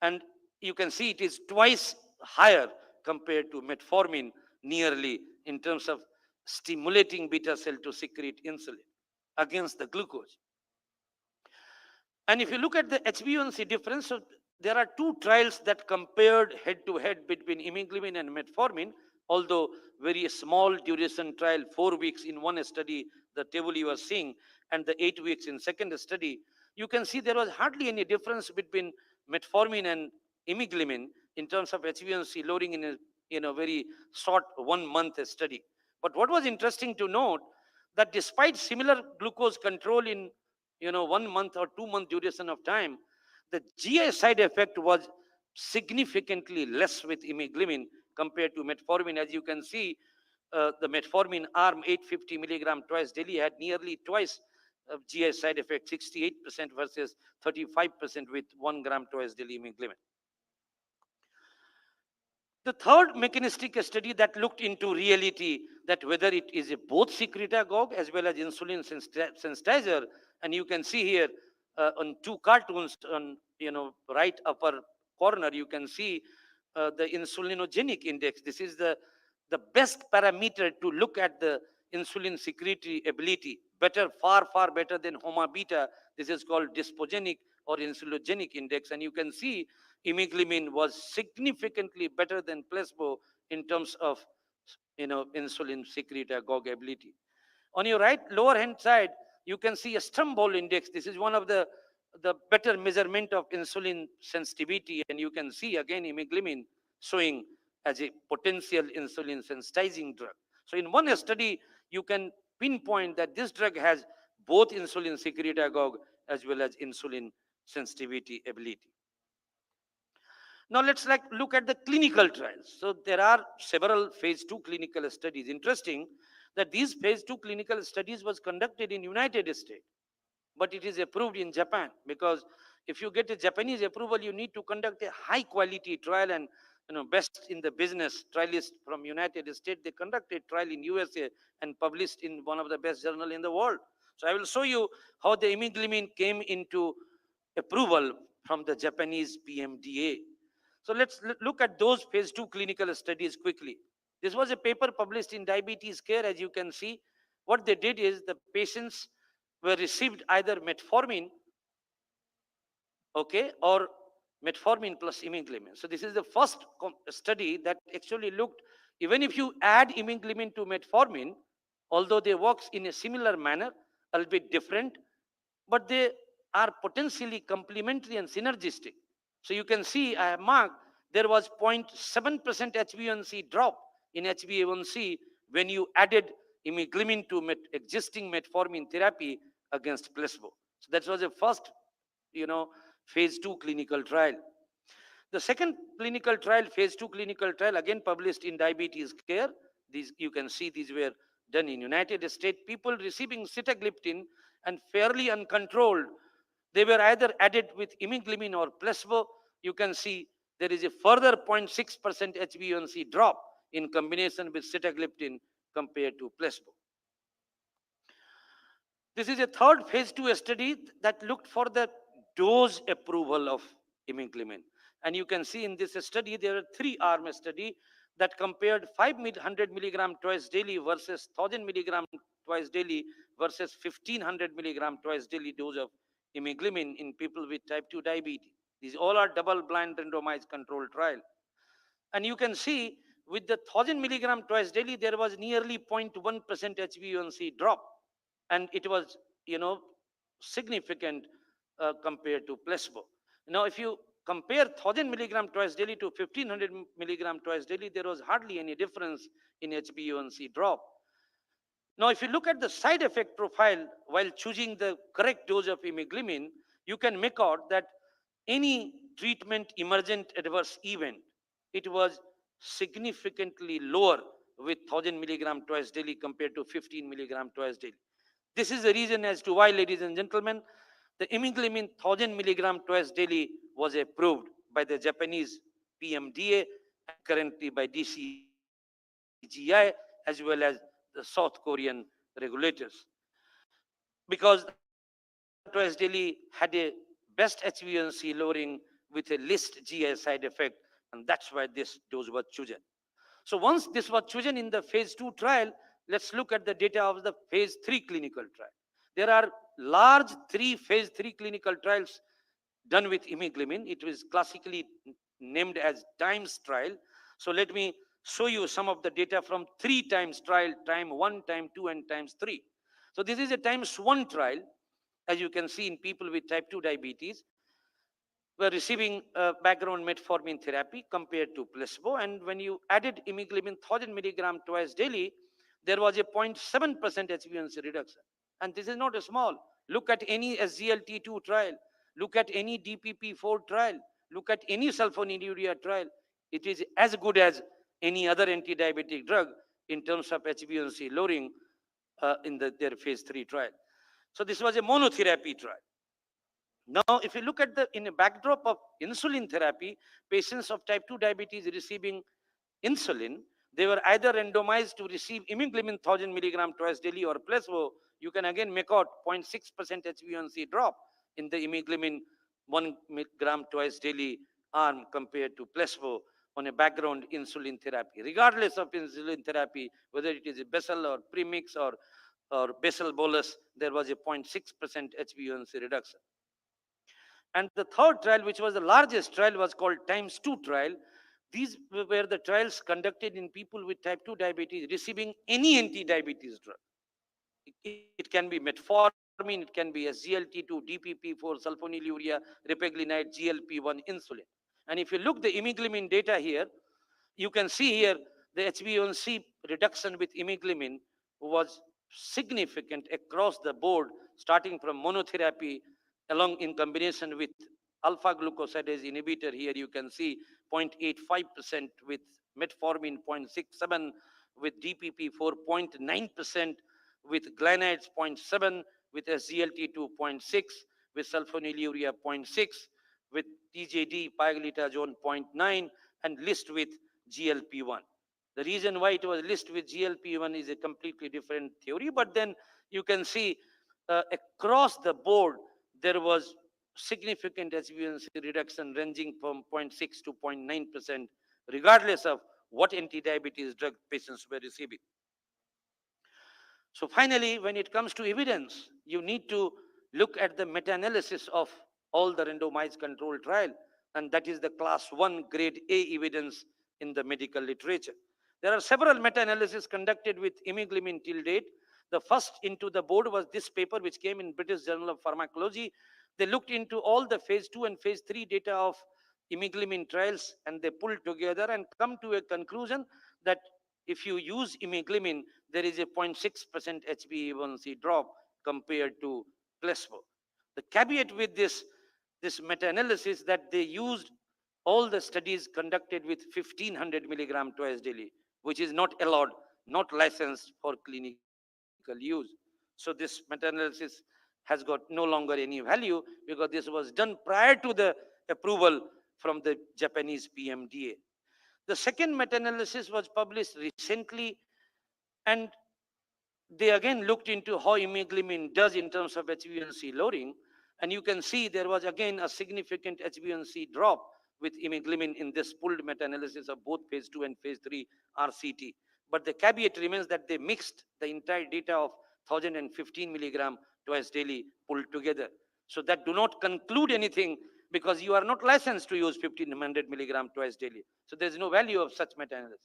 And you can see it is twice higher compared to metformin, nearly, in terms of stimulating beta cell to secrete insulin against the glucose. And if you look at the HbA1c difference, so there are two trials that compared head-to-head between imiglamin and metformin, although very small duration trial, 4 weeks in one study, the table you are seeing, and the 8 weeks in second study. You can see there was hardly any difference between metformin and imiglamin in terms of HbA1c lowering in a very short 1 month study. But what was interesting to note that despite similar glucose control in 1 month or 2 month duration of time, the GI side effect was significantly less with imiglamin compared to metformin. As you can see, the metformin arm 850 milligram twice daily had nearly twice of GI side effect, 68% versus 35% with 1 gram twice daily imiglamin. The third mechanistic study that looked into reality, that whether it is a both secretagogue as well as insulin sensitizer, and you can see here on two cartoons on right upper corner, you can see the insulinogenic index. This is the best parameter to look at the insulin secretory ability. Better, far better than HOMA beta. This is called dyspogenic or insulinogenic index, and you can see imiglamin was significantly better than placebo in terms of insulin secretagogue ability. On your right lower hand side, you can see a Strombol index. This is one of the better measurement of insulin sensitivity, and you can see again imiglamin showing as a potential insulin sensitizing drug. So in one study, you can pinpoint that this drug has both insulin secretagogue as well as insulin sensitivity ability. Now let's look at the clinical trials. So there are several phase 2 clinical studies. Interesting that these phase 2 clinical studies was conducted in United States, but it is approved in Japan, because if you get a Japanese approval, you need to conduct a high quality trial, and best in the business trialists from United States, they conducted trial in USA and published in one of the best journal in the world. So I will show you how the imiglamin came into approval from the Japanese PMDA. So let's look at those phase 2 clinical studies quickly. This was a paper published in Diabetes Care. As you can see, what they did is the patients were received either metformin, okay, or metformin plus imiglamin. So this is the first study that actually looked, even if you add imiglamin to metformin, although they works in a similar manner, a little bit different, but they are potentially complementary and synergistic. So you can see I have marked there was 0.7% HbA1c drop in HbA1c when you added imiglimine to existing metformin therapy against placebo. So that was the first, phase 2 clinical trial. The second clinical trial, phase 2 clinical trial, again published in Diabetes Care. These, you can see these were done in United States. People receiving sitagliptin and fairly uncontrolled, they were either added with imiglimine or placebo. You can see there is a further 0.6% HbA1c drop in combination with sitagliptin compared to placebo. This is a third phase 2 study that looked for the dose approval of imiglimine. And you can see in this study, there are 3-arm study that compared 500 milligram twice daily versus 1000 milligram twice daily versus 1500 milligram twice daily dose of imiglimine in people with type 2 diabetes. These all are double-blind randomized controlled trial. And you can see with the 1000 milligram twice daily, there was nearly 0.1% HbA1c drop. And it was, significant compared to placebo. Now, if you compare 1000 milligram twice daily to 1500 milligram twice daily, there was hardly any difference in HbA1c drop. Now, if you look at the side effect profile while choosing the correct dose of imiglimine, you can make out that any treatment emergent adverse event, it was significantly lower with 1000 milligram twice daily compared to 15 milligram twice daily. This is the reason as to why, ladies and gentlemen, the imiglimine 1000 milligram twice daily was approved by the Japanese PMDA and currently by DCGI as well as the South Korean regulators. Because 1000 milligram twice daily had a best HbA1c lowering with a least GI side effect, and that's why this dose was chosen. So once this was chosen in the phase 2 trial, let's look at the data of the phase 3 clinical trial. There are large 3 phase 3 clinical trials done with imiglimine. It was classically named as TIMES trial. So let me show you some of the data from 3 times trial, time 1, time 2, and times 3. So this is a times 1 trial, as you can see in people with type 2 diabetes were receiving background metformin therapy compared to placebo. And when you added imiglimine 1000 milligram twice daily, there was a 0.7% HbA1c reduction. And this is not a small. Look at any SGLT2 trial. Look at any DPP4 trial. Look at any sulfonylurea trial. It is as good as any other anti-diabetic drug in terms of HbA1c lowering in their phase 3 trial. So this was a monotherapy trial. Now, if you look at in a backdrop of insulin therapy, patients of type 2 diabetes receiving insulin, they were either randomized to receive imiglimine 1000 milligram twice daily or placebo. You can again make out 0.6% HbA1c drop in the imiglimine 1 milligram twice daily arm compared to placebo on a background insulin therapy. Regardless of insulin therapy, whether it is a basal or premix or basal bolus, there was a 0.6% HbA1c reduction. And the third trial, which was the largest trial, was called times 2 trial. These were the trials conducted in people with type 2 diabetes receiving any anti-diabetes drug. It can be metformin, it can be SGLT2, DPP4, sulfonylurea, repaglinide, GLP-1, insulin. And if you look the imiglimine data here, you can see here the HbA1c reduction with imiglimine was significant across the board, starting from monotherapy along in combination with alpha glucosidase inhibitor. Here you can see 0.85% with metformin, 0.67 with DPP4, 0.9% with glanides, 0.7 with SGLT2, 0.6 with sulfonylurea, 0.6 with TJD, pioglitazone, 0.9, and list with GLP-1. The reason why it was listed with GLP-1 is a completely different theory, but then you can see across the board, there was significant HbA1c reduction ranging from 0.6 to 0.9%, regardless of what anti-diabetes drug patients were receiving. So finally, when it comes to evidence, you need to look at the meta-analysis of all the randomized controlled trial, and that is the class 1 grade A evidence in the medical literature. There are several meta-analyses conducted with imiglimine till date. The first into the board was this paper, which came in British Journal of Pharmacology. They looked into all the phase 2 and phase 3 data of imiglamin trials, and they pulled together and come to a conclusion that if you use imiglamin, there is a 0.6% HbA1c drop compared to placebo. The caveat with this meta-analysis that they used all the studies conducted with 1500 milligram twice daily, which is not allowed, not licensed for clinical use. So this meta-analysis has got no longer any value because this was done prior to the approval from the Japanese PMDA. The second meta-analysis was published recently, and they again looked into how imiglamin does in terms of HbA1c lowering, and you can see there was again a significant HbA1c drop with imiglamin in this pooled meta-analysis of both phase 2 and phase 3 RCT. But the caveat remains that they mixed the entire data of 1015 milligram twice daily pulled together. So that do not conclude anything because you are not licensed to use 1500 milligram twice daily. So there is no value of such meta-analysis.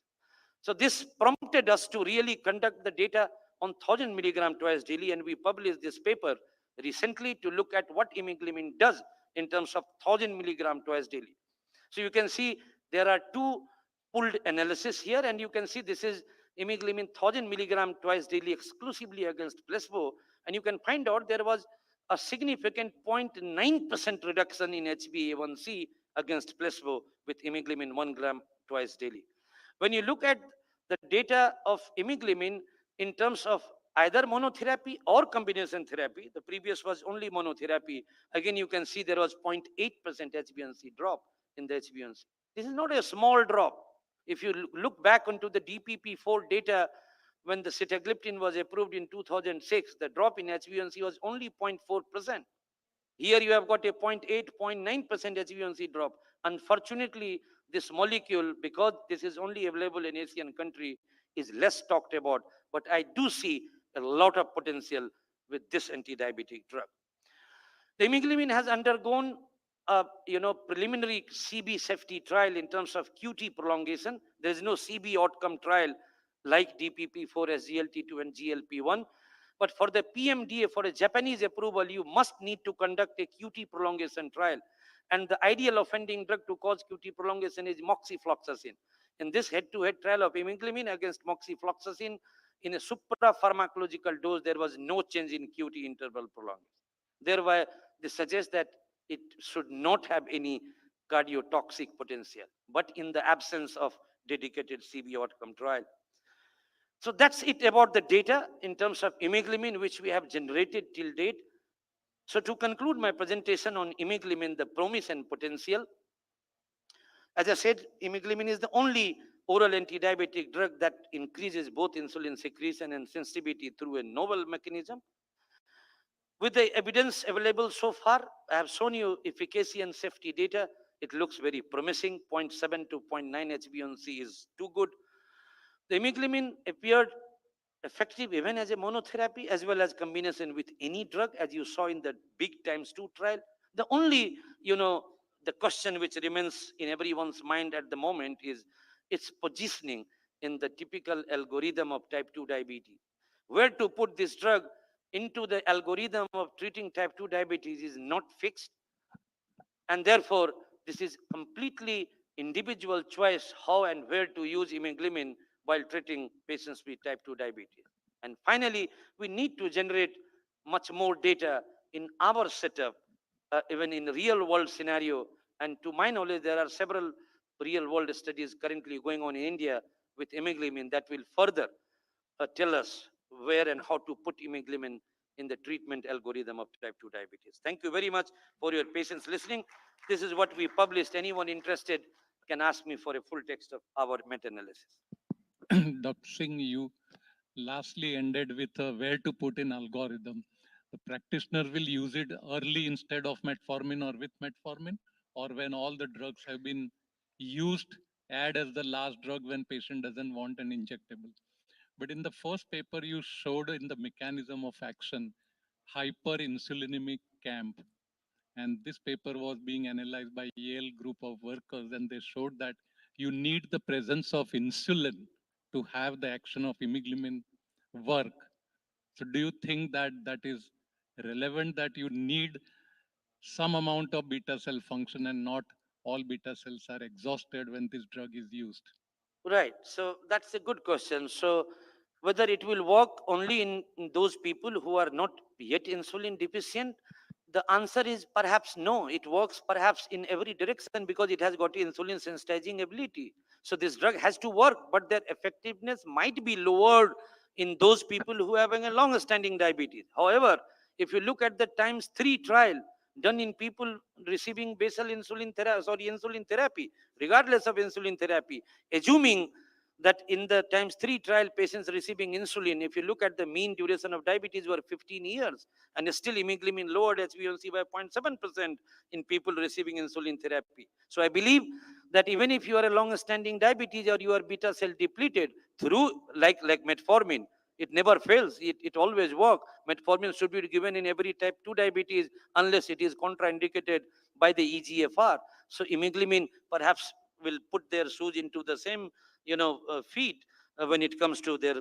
So this prompted us to really conduct the data on 1000 milligram twice daily, and we published this paper recently to look at what imiglamin does in terms of 1000 milligram twice daily. So you can see there are two pooled analysis here, and you can see this is imiglamin 1000 milligram twice daily exclusively against placebo, and you can find out there was a significant 0.9% reduction in HbA1c against placebo with imiglamin 1 gram twice daily. When you look at the data of imiglamin in terms of either monotherapy or combination therapy, the previous was only monotherapy, again you can see there was 0.8% HbA1c drop in the HbA1c. This is not a small drop. If you look back onto the DPP-4 data, when the sitagliptin was approved in 2006, the drop in HbA1c was only 0.4%. Here you have got a 0.8, 0.9% HbA1c drop. Unfortunately, this molecule, because this is only available in Asian country, is less talked about. But I do see a lot of potential with this anti-diabetic drug. The imiglamin has undergone a preliminary CB safety trial in terms of QT prolongation. There is no CB outcome trial like DPP-4, SGLT2, and GLP-1. But for the PMDA, for a Japanese approval, you must need to conduct a QT prolongation trial. And the ideal offending drug to cause QT prolongation is moxifloxacin. In this head-to-head trial of imiglamin against moxifloxacin, in a suprapharmacological dose, there was no change in QT interval prolongation. Thereby, this suggests that it should not have any cardiotoxic potential, but in the absence of dedicated CB outcome trial. So that's it about the data in terms of imiglamin, which we have generated till date. So to conclude my presentation on imiglamin, the promise and potential, as I said, imiglamin is the only oral anti-diabetic drug that increases both insulin secretion and sensitivity through a novel mechanism. With the evidence available so far, I have shown you efficacy and safety data. It looks very promising. 0.7 to 0.9 HbA1c is too good. The imiglamin appeared effective even as a monotherapy as well as combination with any drug, as you saw in the big times 2 trial. The only, the question which remains in everyone's mind at the moment is its positioning in the typical algorithm of type 2 diabetes. Where to put this drug into the algorithm of treating type 2 diabetes is not fixed. And therefore, this is completely individual choice how and where to use imiglamin while treating patients with type 2 diabetes. And finally, we need to generate much more data in our setup, even in real world scenario. And to my knowledge, there are several real world studies currently going on in India with imiglamin that will further tell us where and how to put imiglamin in the treatment algorithm of type 2 diabetes. Thank you very much for your patience listening. This is what we published. Anyone interested can ask me for a full text of our meta-analysis. Dr. Singh, you lastly ended with where to put in algorithm. The practitioner will use it early instead of metformin or with metformin, or when all the drugs have been used, add as the last drug when patient doesn't want an injectable. But in the first paper, you showed in the mechanism of action, hyperinsulinemic camp. And this paper was being analyzed by Yale group of workers, and they showed that you need the presence of insulin to have the action of imiglamin work. So do you think that that is relevant, that you need some amount of beta cell function and not all beta cells are exhausted when this drug is used? Right. So that's a good question. So whether it will work only in those people who are not yet insulin deficient, the answer is perhaps no. It works perhaps in every direction because it has got insulin sensitizing ability. So this drug has to work, but their effectiveness might be lowered in those people who are having a long-standing diabetes. However, if you look at the times 3 trial done in people receiving basal insulin therapy, insulin therapy, regardless of insulin therapy, assuming that in the times 3 trial patients receiving insulin, if you look at the mean duration of diabetes were 15 years, and still hemoglobin lowered HbA1c by 0.7% in people receiving insulin therapy. So I believe that even if you are a long-standing diabetes or you are beta cell depleted through like metformin, it never fails. It always works. Metformin should be given in every type 2 diabetes unless it is contraindicated by the EGFR. So hemoglobin perhaps will put their shoes into the same feet when it comes to their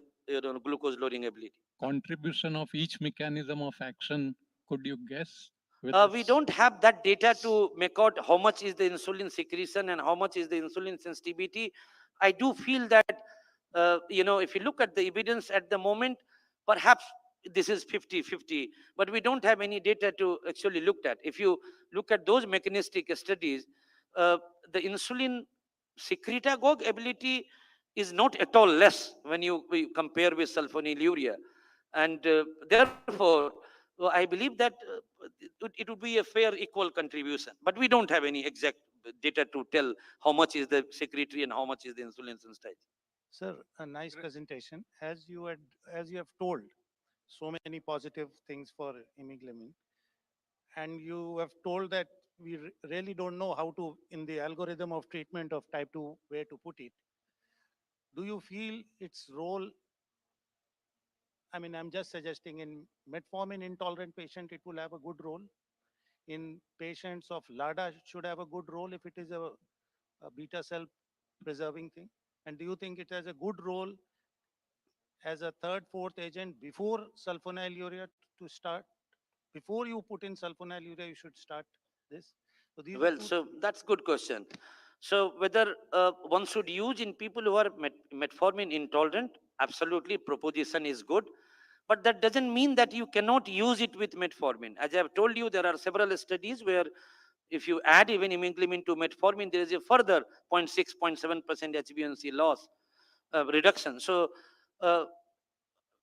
glucose lowering ability. Contribution of each mechanism of action, could you guess? We don't have that data to make out how much is the insulin secretion and how much is the insulin sensitivity. I do feel that, if you look at the evidence at the moment, perhaps this is 50-50, but we don't have any data to actually look at. If you look at those mechanistic studies, the insulin secretagogue ability is not at all less when we compare with sulfonylurea. And therefore, I believe that it would be a fair equal contribution, but we don't have any exact data to tell how much is the secretory and how much is the insulin sensitized. Sir, a nice presentation. As you have told, so many positive things for hemoglobin, and you have told that we really don't know how to, in the algorithm of treatment of type 2, where to put it. Do you feel its role? I mean, I'm just suggesting in metformin intolerant patient, it will have a good role. In patients of LADA, should have a good role if it is a beta cell preserving thing. And do you think it has a good role as a third, fourth agent before sulfonylurea to start? Before you put in sulfonylurea, you should start this. So these Well, so that's good question. So whether one should use in people who are metformin intolerant, absolutely proposition is good, but that doesn't mean that you cannot use it with metformin. As I have told you, there are several studies where if you add even hemoglobin to metformin, there is a further 0.6, 0.7% HbA1c loss reduction. So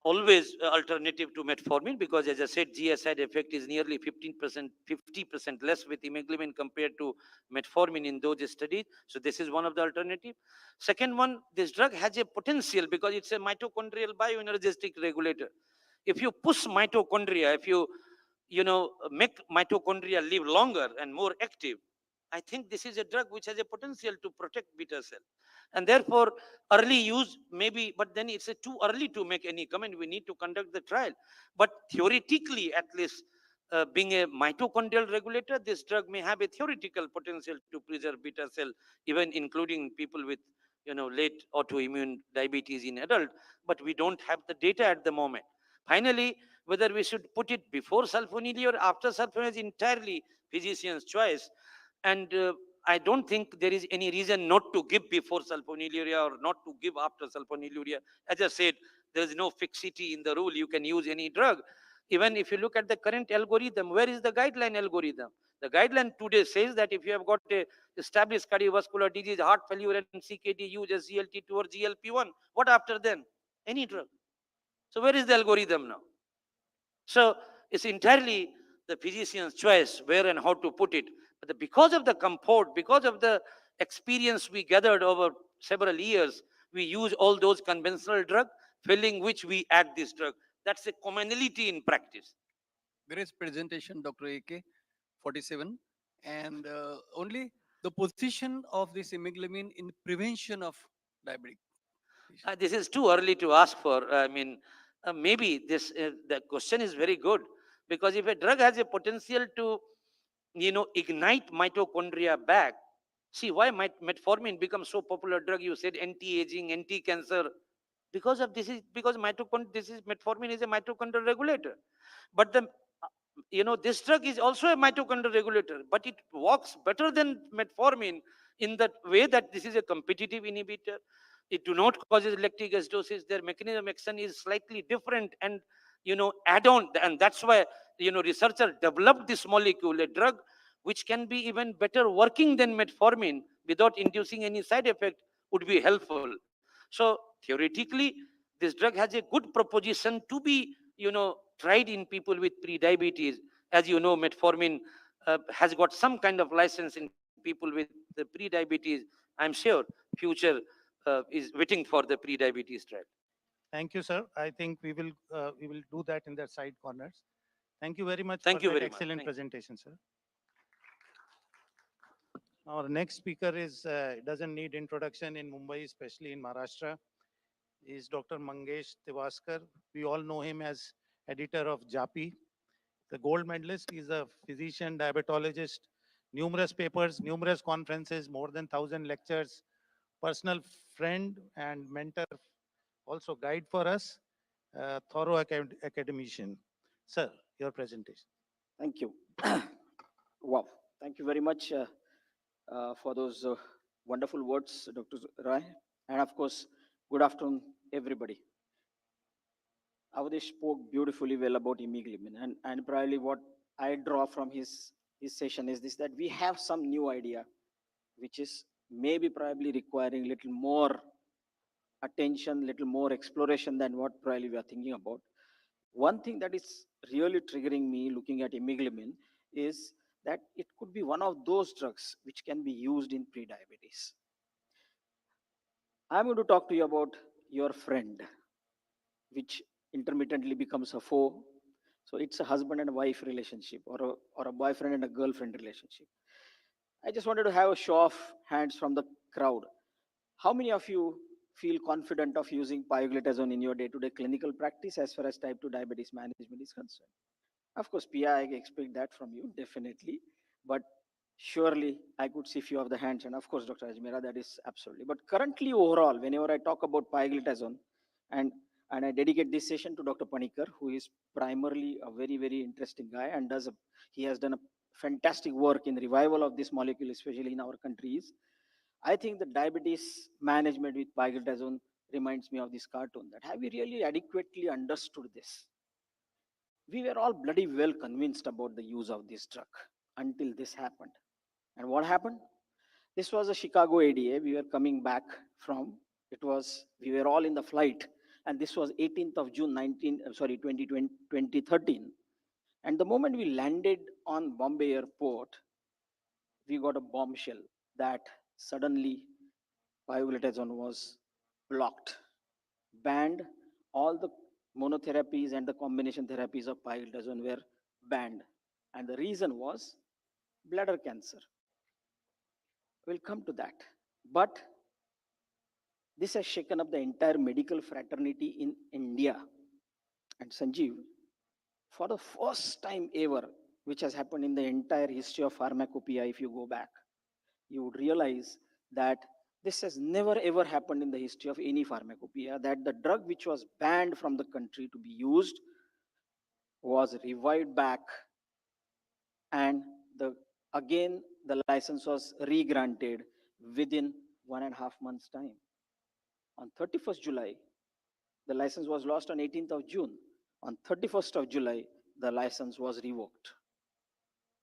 always alternative to metformin, because as I said, GI side effect is nearly 15%, 50% less with hemoglobin compared to metformin in those studies. So this is one of the alternative. Second one, this drug has a potential because it's a mitochondrial bioenergetic regulator. If you push mitochondria, if you make mitochondria live longer and more active, I think this is a drug which has a potential to protect beta cell. And therefore, early use maybe, but then it's too early to make any comment. We need to conduct the trial. But theoretically, at least, being a mitochondrial regulator, this drug may have a theoretical potential to preserve beta cell, even including people with late autoimmune diabetes in adult. But we don't have the data at the moment. Finally, whether we should put it before sulfonylurea or after sulfonylurea is entirely physician's choice. And I don't think there is any reason not to give before sulfonylurea or not to give after sulfonylurea. As I said, there is no fixity in the rule. You can use any drug. Even if you look at the current algorithm, where is the guideline algorithm? The guideline today says that if you have got a established cardiovascular disease, heart failure, and CKD, use SGLT2 or GLP-1. What after then? Any drug. So where is the algorithm now? So it's entirely the physician's choice where and how to put it. But because of the comfort, because of the experience we gathered over several years, we use all those conventional drugs, failing which we add this drug. That's a commonality in practice. Great presentation, Dr. AK, 47. And only the position of this hemoglobin in prevention of diabetic. This is too early to ask for. I mean, maybe the question is very good, because if a drug has a potential to, ignite mitochondria back, see why metformin becomes so popular drug. You said anti-aging, anti-cancer. because of this is because this is metformin is a mitochondrial regulator. But the this drug is also a mitochondrial regulator, but it works better than metformin in that way that this is a competitive inhibitor. It do not causes lactic acidosis. Their mechanism of action is slightly different, and add on, and that's why researcher developed this molecule, a drug which can be even better working than metformin without inducing any side effect, would be helpful. So theoretically, this drug has a good proposition to be tried in people with pre-diabetes. As you know, metformin has got some kind of license in people with the pre-diabetes. I'm sure future is waiting for the pre-diabetes trial. Thank you, sir. I think we will do that in the side corners. Thank you very much Thank for you that very much. excellent Thank you. presentation, sir. Our next speaker is doesn't need introduction in Mumbai, especially in Maharashtra. Is Dr. Mangesh Tiwaskar. We all know him as editor of JAPI, the gold medalist. He's a physician, diabetologist, numerous papers, numerous conferences, more than 1,000 lectures, personal friend and mentor, also guide for us, thorough academician. Sir, your presentation. Thank you. Wow. Thank you very much for those wonderful words, Dr. Roy. And of course, good afternoon, everybody. Avdesh spoke beautifully well about imeglimin, and probably what I draw from his session is this, that we have some new idea, which is maybe probably requiring little more attention, little more exploration than what probably we are thinking about. One thing that is really triggering me looking at imeglimin is that it could be one of those drugs which can be used in pre-diabetes. I'm going to talk to you about your friend, which intermittently becomes a foe. So it's a husband and wife relationship, or a boyfriend and a girlfriend relationship. I just wanted to have a show of hands from the crowd. How many of you feel confident of using pioglitazone in your day-to-day clinical practice as far as type 2 diabetes management is concerned? Of course, Pia, I expect that from you, definitely. But surely I could see few of the hands, and of course, Dr. Ajmera, that is absolutely. But currently, overall, whenever I talk about pioglitazone, and I dedicate this session to Dr. Panikar, who is primarily a very, very interesting guy and he has done a fantastic work in revival of this molecule, especially in our countries. I think the diabetes management with pioglitazone reminds me of this cartoon, that have we really adequately understood this? We were all bloody well convinced about the use of this drug until this happened. And what happened? This was a Chicago ADA. We were coming back from, we were all in the flight. And this was 18th of June, 2013. And the moment we landed on Bombay airport, we got a bombshell that suddenly pioglitazone was blocked, banned. All the monotherapies and the combination therapies of pioglitazone were banned. And the reason was bladder cancer. We'll come to that. But this has shaken up the entire medical fraternity in India. And Sanjeev, for the first time ever, which has happened in the entire history of pharmacopoeia, if you go back, you would realize that this has never ever happened in the history of any pharmacopoeia, that the drug which was banned from the country to be used was revived back, and again the license was re-granted within 1.5 months' time. On 31st July, the license was lost on 18th of June. On 31st of July, the license was revoked.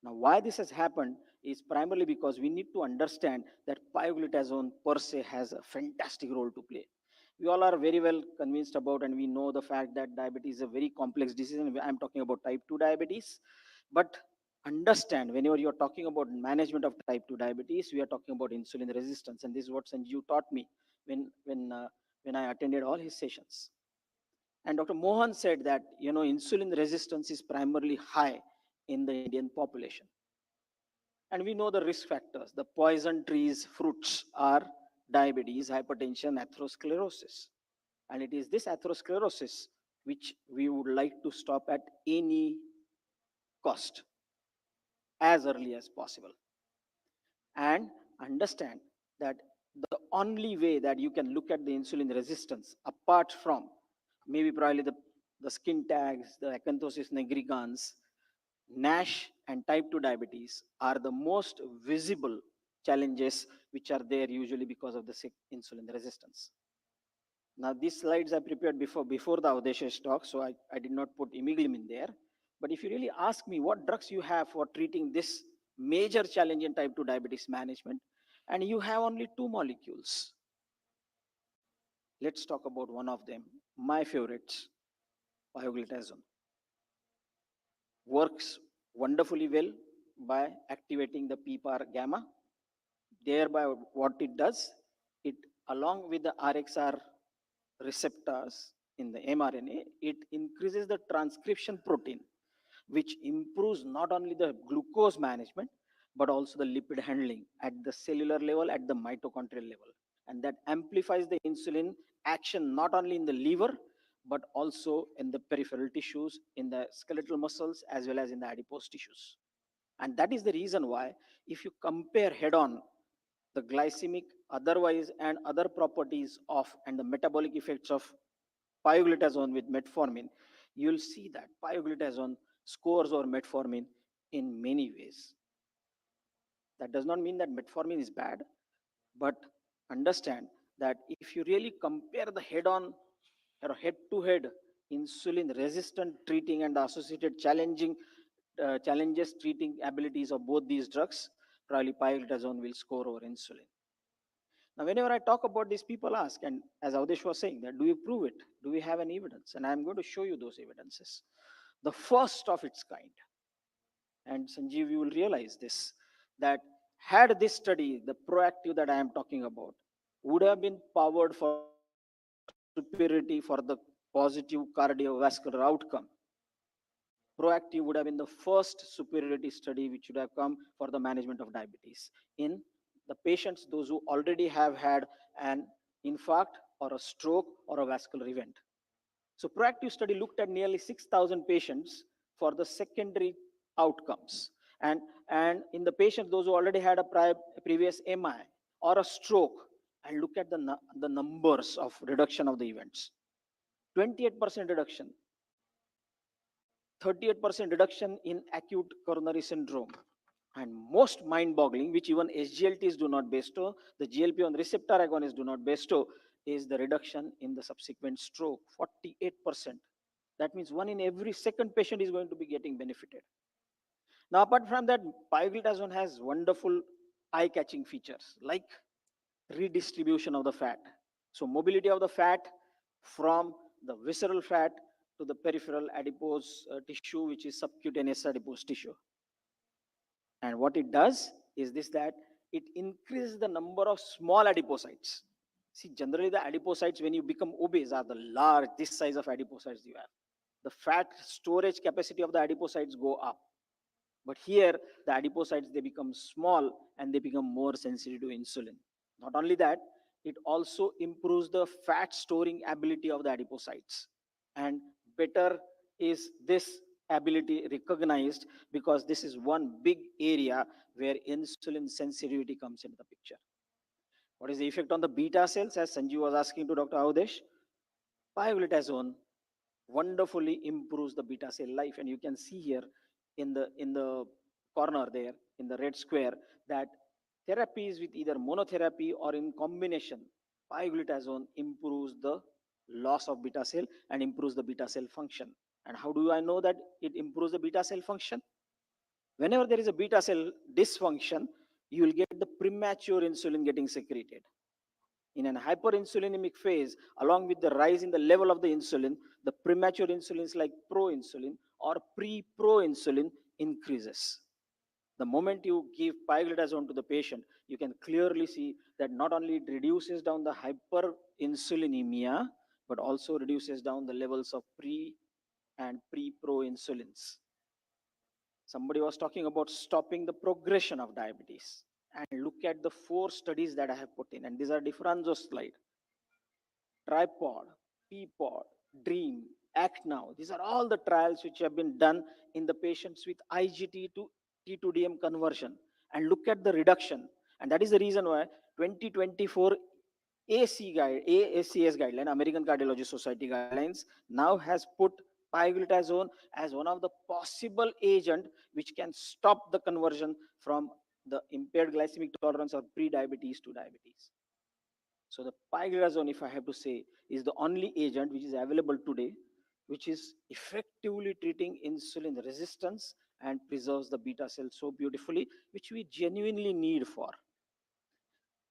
Now, why this has happened is primarily because we need to understand that pioglitazone per se has a fantastic role to play. We all are very well convinced about, and we know the fact that diabetes is a very complex disease, and I'm talking about type 2 diabetes. But understand, whenever you're talking about management of type 2 diabetes, we are talking about insulin resistance. And this is what Sanjeev taught me when I attended all his sessions. And Dr. Mohan said that, insulin resistance is primarily high in the Indian population. And we know the risk factors. The poison trees, fruits are diabetes, hypertension, atherosclerosis. And it is this atherosclerosis which we would like to stop at any cost, as early as possible. And understand that the only way that you can look at the insulin resistance, apart from maybe probably the skin tags, the acanthosis nigricans, NASH and type 2 diabetes are the most visible challenges which are there usually because of the insulin resistance. Now, these slides I prepared before the audacious talk, so I did not put imiglamin there. But if you really ask me what drugs you have for treating this major challenge in type 2 diabetes management, and you have only two molecules. Let's talk about one of them, my favorites, pioglitazone. Works wonderfully well by activating the PPAR gamma. Thereby, what it does, it along with the RXR receptors in the mRNA, it increases the transcription protein, which improves not only the glucose management, but also the lipid handling at the cellular level, at the mitochondrial level. And that amplifies the insulin action not only in the liver, but also in the peripheral tissues, in the skeletal muscles, as well as in the adipose tissues. And that is the reason why, if you compare head on the glycemic, otherwise, and other properties of and the metabolic effects of pioglitazone with metformin, you will see that pioglitazone scores over metformin in many ways. That does not mean that metformin is bad, but understand that if you really compare the head-on or head-to-head insulin resistant treating and the associated challenges treating abilities of both these drugs, probably pioglitazone will score over insulin. Now, whenever I talk about this, people ask, and as Avdesh was saying, that do you prove it? Do we have any evidence? And I'm going to show you those evidences. The first of its kind. And Sanjeev, you will realize this, that had this study, the proactive that I am talking about, would have been powered for superiority for the positive cardiovascular outcome. Proactive would have been the first superiority study which would have come for the management of diabetes in the patients, those who already have had an infarct or a stroke or a vascular event. So proactive study looked at nearly 6,000 patients for the secondary outcomes. And in the patients, those who already had a previous MI or a stroke, and look at the numbers of reduction of the events. 28% reduction, 38% reduction in acute coronary syndrome, and most mind-boggling, which even SGLTs do not bestow, the GLP-1 receptor agonists do not bestow, is the reduction in the subsequent stroke, 48%. That means 1 in every second patient is going to be getting benefited. Now, apart from that, pioglitazone has wonderful eye-catching features like redistribution of the fat. So mobility of the fat from the visceral fat to the peripheral adipose tissue, which is subcutaneous adipose tissue. And what it does is this, that it increases the number of small adipocytes. See, generally the adipocytes, when you become obese, are the large, this size of adipocytes you have. The fat storage capacity of the adipocytes go up. But here, the adipocytes, they become small and they become more sensitive to insulin. Not only that, it also improves the fat storing ability of the adipocytes. And better is this ability recognized because this is one big area where insulin sensitivity comes into the picture. What is the effect on the beta cells? As Sanjeev was asking to Dr. Avdesh, pioglitazone wonderfully improves the beta cell life. And you can see here in the corner there, in the red square, that therapies with either monotherapy or in combination, pioglitazone improves the loss of beta cell and improves the beta cell function. And how do I know that it improves the beta cell function? Whenever there is a beta cell dysfunction, you will get the premature insulin getting secreted. In an hyperinsulinemic phase, along with the rise in the level of the insulin, the premature insulins like proinsulin or pre-proinsulin increases. The moment you give pioglitazone to the patient, you can clearly see that not only it reduces down the hyperinsulinemia, but also reduces down the levels of pre and pre-proinsulins. Somebody was talking about stopping the progression of diabetes. And look at the 4 studies that I have put in, and these are different slide. Tripod, PPOD, DREAM, ACT NOW. These are all the trials which have been done in the patients with IGT to T2DM conversion. And look at the reduction. And that is the reason why 2024 ACS guideline, American Cardiology Society guidelines, now has put pioglitazone as one of the possible agent which can stop the conversion from the impaired glycemic tolerance or pre-diabetes to diabetes. So the pioglitazone, if I have to say, is the only agent which is available today, which is effectively treating insulin resistance and preserves the beta cell so beautifully, which we genuinely need for.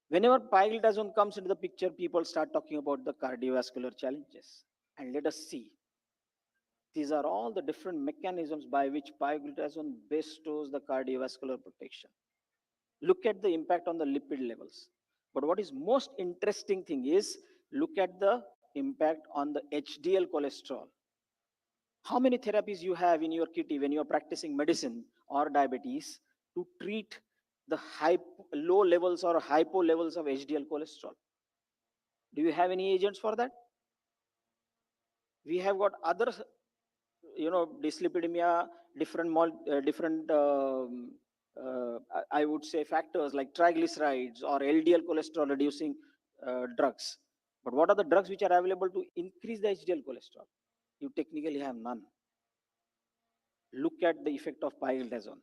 Whenever pioglitazone comes into the picture, people start talking about the cardiovascular challenges. And let us see. These are all the different mechanisms by which pioglitazone bestows the cardiovascular protection. Look at the impact on the lipid levels. But what is most interesting thing is, look at the impact on the HDL cholesterol. How many therapies you have in your kitty when you're practicing medicine or diabetes to treat the low levels or hypo levels of HDL cholesterol? Do you have any agents for that? We have got other, dyslipidemia, different I would say factors like triglycerides or LDL cholesterol reducing drugs. But what are the drugs which are available to increase the HDL cholesterol? You technically have none. Look at the effect of pioglitazone.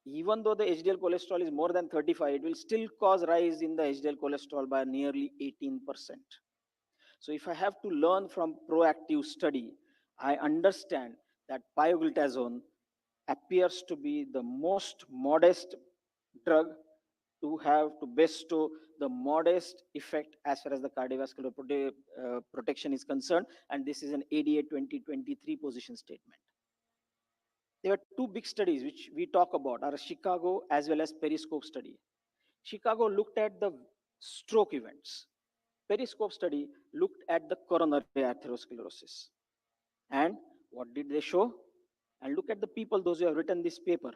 Even though the HDL cholesterol is more than 35, it will still cause rise in the HDL cholesterol by nearly 18%. So if I have to learn from proactive study, I understand that pioglitazone appears to be the most modest drug to have to bestow the modest effect as far as the cardiovascular protection is concerned. And this is an ADA 2023 position statement. There are two big studies which we talk about, are Chicago as well as Periscope study. Chicago looked at the stroke events. Periscope study looked at the coronary atherosclerosis. And what did they show? And look at the people, those who have written this paper.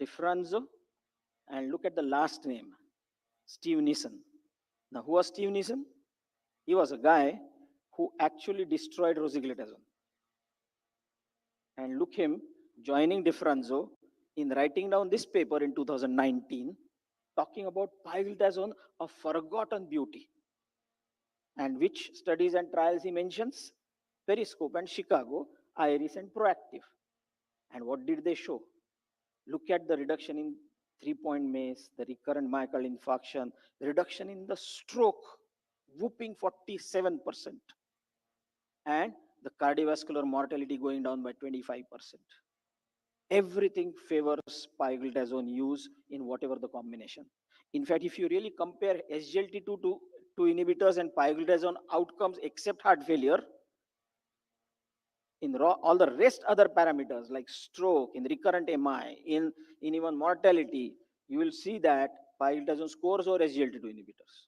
DiFranzo, and look at the last name, Steve Nissen. Now, who was Steve Nissen? He was a guy who actually destroyed rosiglitazone. And look him joining DiFranzo in writing down this paper in 2019, talking about pioglitazone, a forgotten beauty. And which studies and trials he mentions? Periscope and Chicago, IRIS and Proactive. And what did they show? Look at the reduction in 3-point MACE, the recurrent myocardial infarction, the reduction in the stroke, whooping 47%. And the cardiovascular mortality going down by 25%. Everything favors pioglitazone use in whatever the combination. In fact, if you really compare SGLT2 to inhibitors and pioglitazone outcomes except heart failure, in all the rest other parameters like stroke, in recurrent MI, in even mortality, you will see that pioglitazone scores over SGLT2 inhibitors.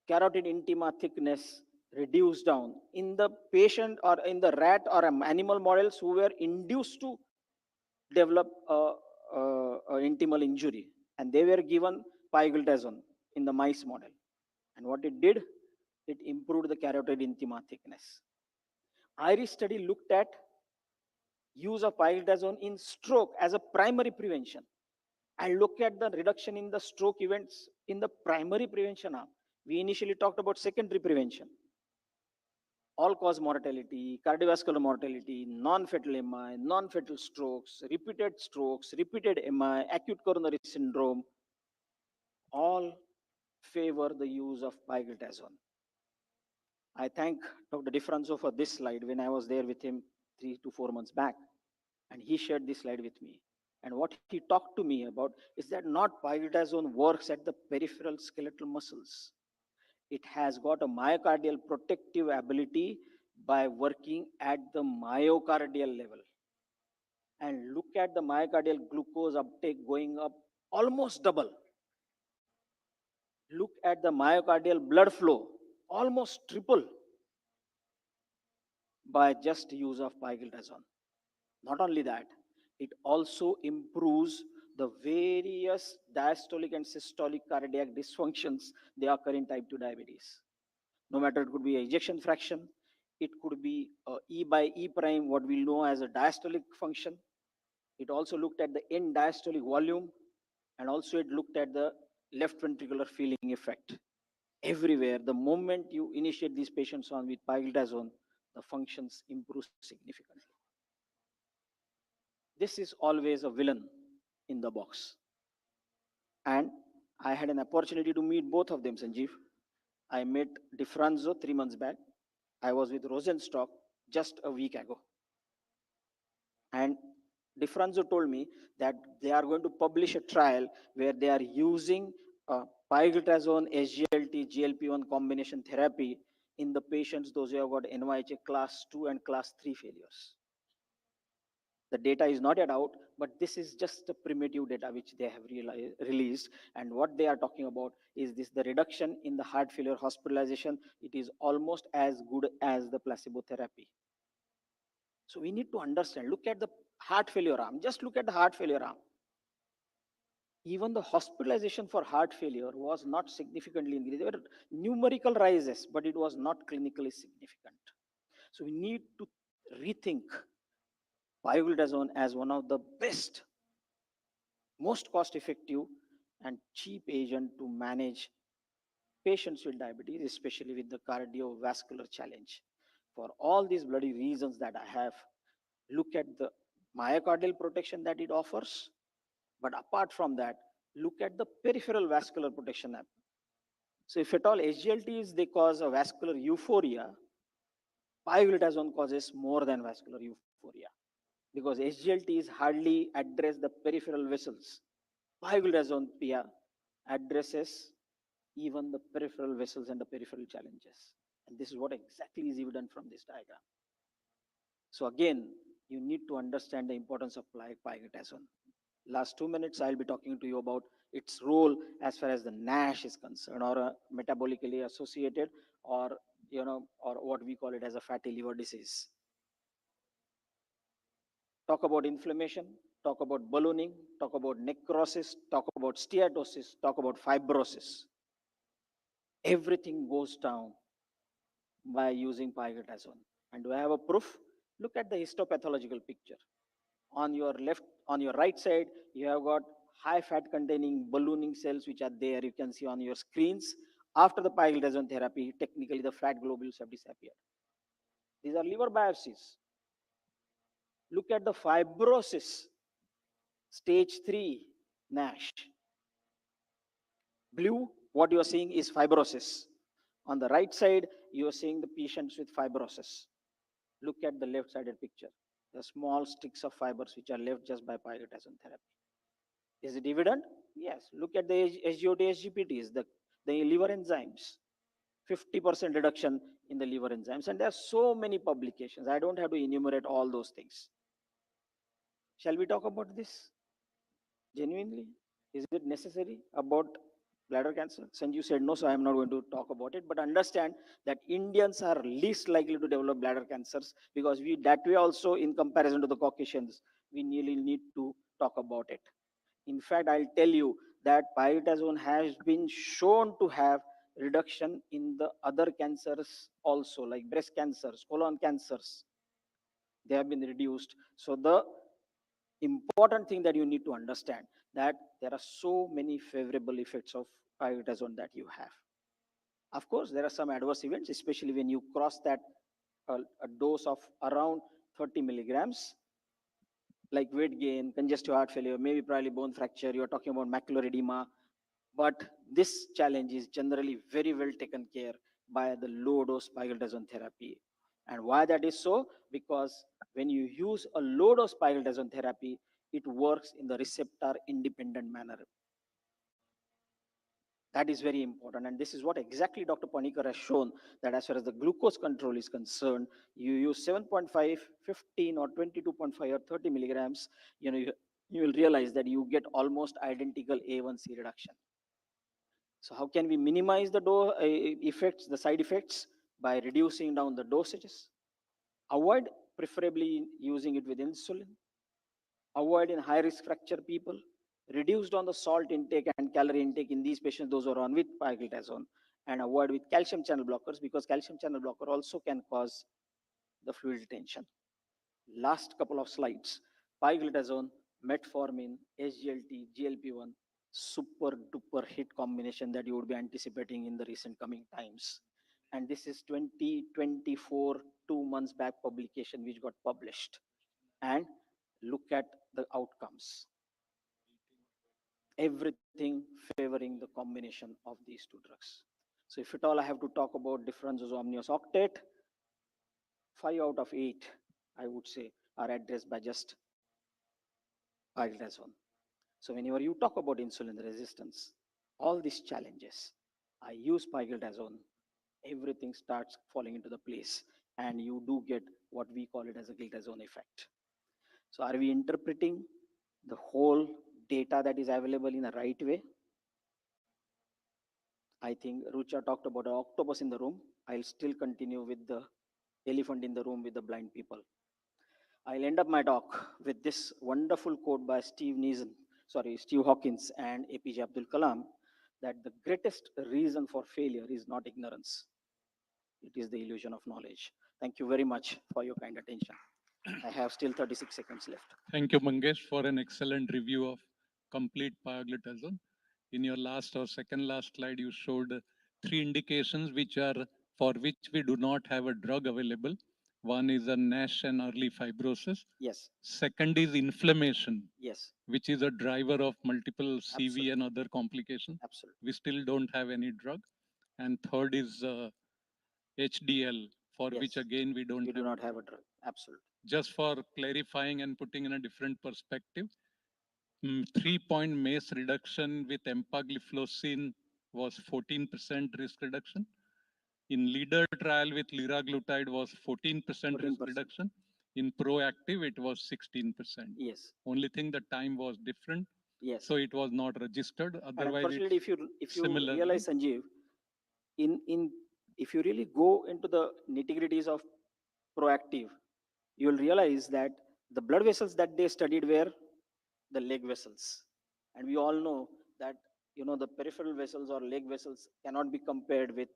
Carotid intima thickness reduced down in the patient or in the rat or animal models who were induced to develop a intimal injury, and they were given pioglitazone in the mice model. And what it did, it improved the carotid intima thickness. IRIS study looked at use of pioglitazone in stroke as a primary prevention, and look at the reduction in the stroke events in the primary prevention arm. We initially talked about secondary prevention. All-cause mortality, cardiovascular mortality, non-fatal MI, non-fatal strokes, repeated MI, acute coronary syndrome, all favor the use of pioglitazone. I thank Dr. DiFranzo for this slide when I was there with him 3 to 4 months back, and he shared this slide with me. And what he talked to me about is that not pioglitazone works at the peripheral skeletal muscles. It has got a myocardial protective ability by working at the myocardial level. And look at the myocardial glucose uptake going up almost double. Look at the myocardial blood flow almost triple by just use of pioglitazone. Not only that, it also improves the various diastolic and systolic cardiac dysfunctions they occur in type 2 diabetes. No matter, it could be ejection fraction, it could be E by E prime, what we know as a diastolic function. It also looked at the end diastolic volume And also it looked at the left ventricular feeling effect. Everywhere, the moment you initiate these patients on with pioglitazone, the functions improve significantly. This is always a villain in the box. And I had an opportunity to meet both of them, Sanjeev. I met DiFranzo 3 months back. I was with Rosenstock just a week ago. And DiFranzo told me that they are going to publish a trial where they are using pioglitazone, SGLT, GLP-1 combination therapy in the patients, those who have got NYHA class 2 and class 3 failures. The data is not yet out, but this is just the primitive data which they have released. And what they are talking about is this, the reduction in the heart failure hospitalization. It is almost as good as the placebo therapy. So we need to understand, look at the heart failure arm, just look at the heart failure arm. Even the hospitalization for heart failure was not significantly increased. There were numerical rises, but it was not clinically significant. So we need to rethink pioglitazone as one of the best, most cost-effective and cheap agent to manage patients with diabetes, especially with the cardiovascular challenge. For all these bloody reasons that I have, look at the myocardial protection that it offers. But apart from that, look at the peripheral vascular protection. So if at all SGLTs, they cause a vascular euphoria, pioglitazone causes more than vascular euphoria, because SGLTs hardly address the peripheral vessels. Pioglitazone PIA addresses even the peripheral vessels and the peripheral challenges. And this is what exactly is evident from this diagram. So again, you need to understand the importance of pioglitazone. Last 2 minutes, I'll be talking to you about its role as far as the NASH is concerned, or metabolically associated, or or what we call it as a fatty liver disease. Talk about inflammation, talk about ballooning, talk about necrosis, talk about steatosis, talk about fibrosis. Everything goes down by using pioglitazone. And do I have a proof? Look at the histopathological picture. On your left, on your right side, you have got high fat containing ballooning cells which are there. You can see on your screens. After the pioglitazone therapy, technically the fat globules have disappeared. These are liver biopsies. Look at the fibrosis, stage 3 NASH. Blue, what you are seeing is fibrosis. On the right side, you are seeing the patients with fibrosis. Look at the left-sided picture. The small sticks of fibers which are left just by pioglitazone therapy. Is it evident? Yes. Look at the SGOT, SGPTs, the liver enzymes. 50% reduction in the liver enzymes. And there are so many publications. I don't have to enumerate all those things. Shall we talk about this? Genuinely? Is it necessary about bladder cancer? Sanju said no, so I am not going to talk about it. But understand that Indians are least likely to develop bladder cancers, because we that way also, in comparison to the Caucasians, we nearly need to talk about it. In fact, I'll tell you that pioglitazone has been shown to have reduction in the other cancers also, like breast cancers, colon cancers. They have been reduced. So the important thing that you need to understand, that there are so many favorable effects of pioglitazone that you have. Of course, there are some adverse events, especially when you cross that a dose of around 30 milligrams, like weight gain, congestive heart failure, maybe probably bone fracture. You're talking about macular edema. But this challenge is generally very well taken care by the low dose pioglitazone therapy. And why that is so? Because when you use a low dose pioglitazone therapy, it works in the receptor independent manner. That is very important. And this is what exactly Dr. Panikar has shown, that as far as the glucose control is concerned, you use 7.5, 15 or 22.5 or 30 milligrams, you will realize that you get almost identical A1C reduction. So how can we minimize the effects, the side effects? By reducing down the dosages. Avoid preferably using it with insulin. Avoid in high-risk fracture people. Reduced on the salt intake and calorie intake in these patients, those who are on with pioglitazone. And avoid with calcium channel blockers, because calcium channel blocker also can cause the fluid retention. Last couple of slides. Pioglitazone, metformin, SGLT, GLP-1, super duper hit combination that you would be anticipating in the recent coming times. And this is 2024, 2 months back publication which got published. And look at the outcomes. Everything favoring the combination of these two drugs. So if at all I have to talk about differences of omnious octet, 5 out of 8, I would say, are addressed by just pioglitazone. So whenever you talk about insulin resistance, all these challenges, I use pioglitazone, everything starts falling into the place, and you do get what we call it as a glitazone effect. So are we interpreting the whole data that is available in the right way? I think Rucha talked about an octopus in the room. I'll still continue with the elephant in the room with the blind people. I'll end up my talk with this wonderful quote by Steve Hawkins and APJ Abdul Kalam, that the greatest reason for failure is not ignorance. It is the illusion of knowledge. Thank you very much for your kind attention. I have still 36 seconds left. Thank you, Mangesh, for an excellent review of complete pioglitazone. In your last or second last slide, you showed 3 indications for which we do not have a drug available. One is a NASH and early fibrosis. Yes. Second is inflammation. Yes. Which is a driver of multiple CV Absolutely. and other complications. Absolutely. We still don't have any drug. And third is HDL, for which Yes. again we don't We do have not have a drug. Absolutely. Just for clarifying and putting in a different perspective, 3-point MACE reduction with empagliflozin was 14% risk reduction. In leader trial with liraglutide was 14% risk 14%. reduction. In proactive, it was 16%. Yes. Only thing the time was different. Yes. So it was not registered. And Otherwise, unfortunately, it's if you similarly. realize, Sanjeev, if you really go into the nitty-gritties of proactive, you will realize that the blood vessels that they studied were the leg vessels. And we all know that, the peripheral vessels or leg vessels cannot be compared with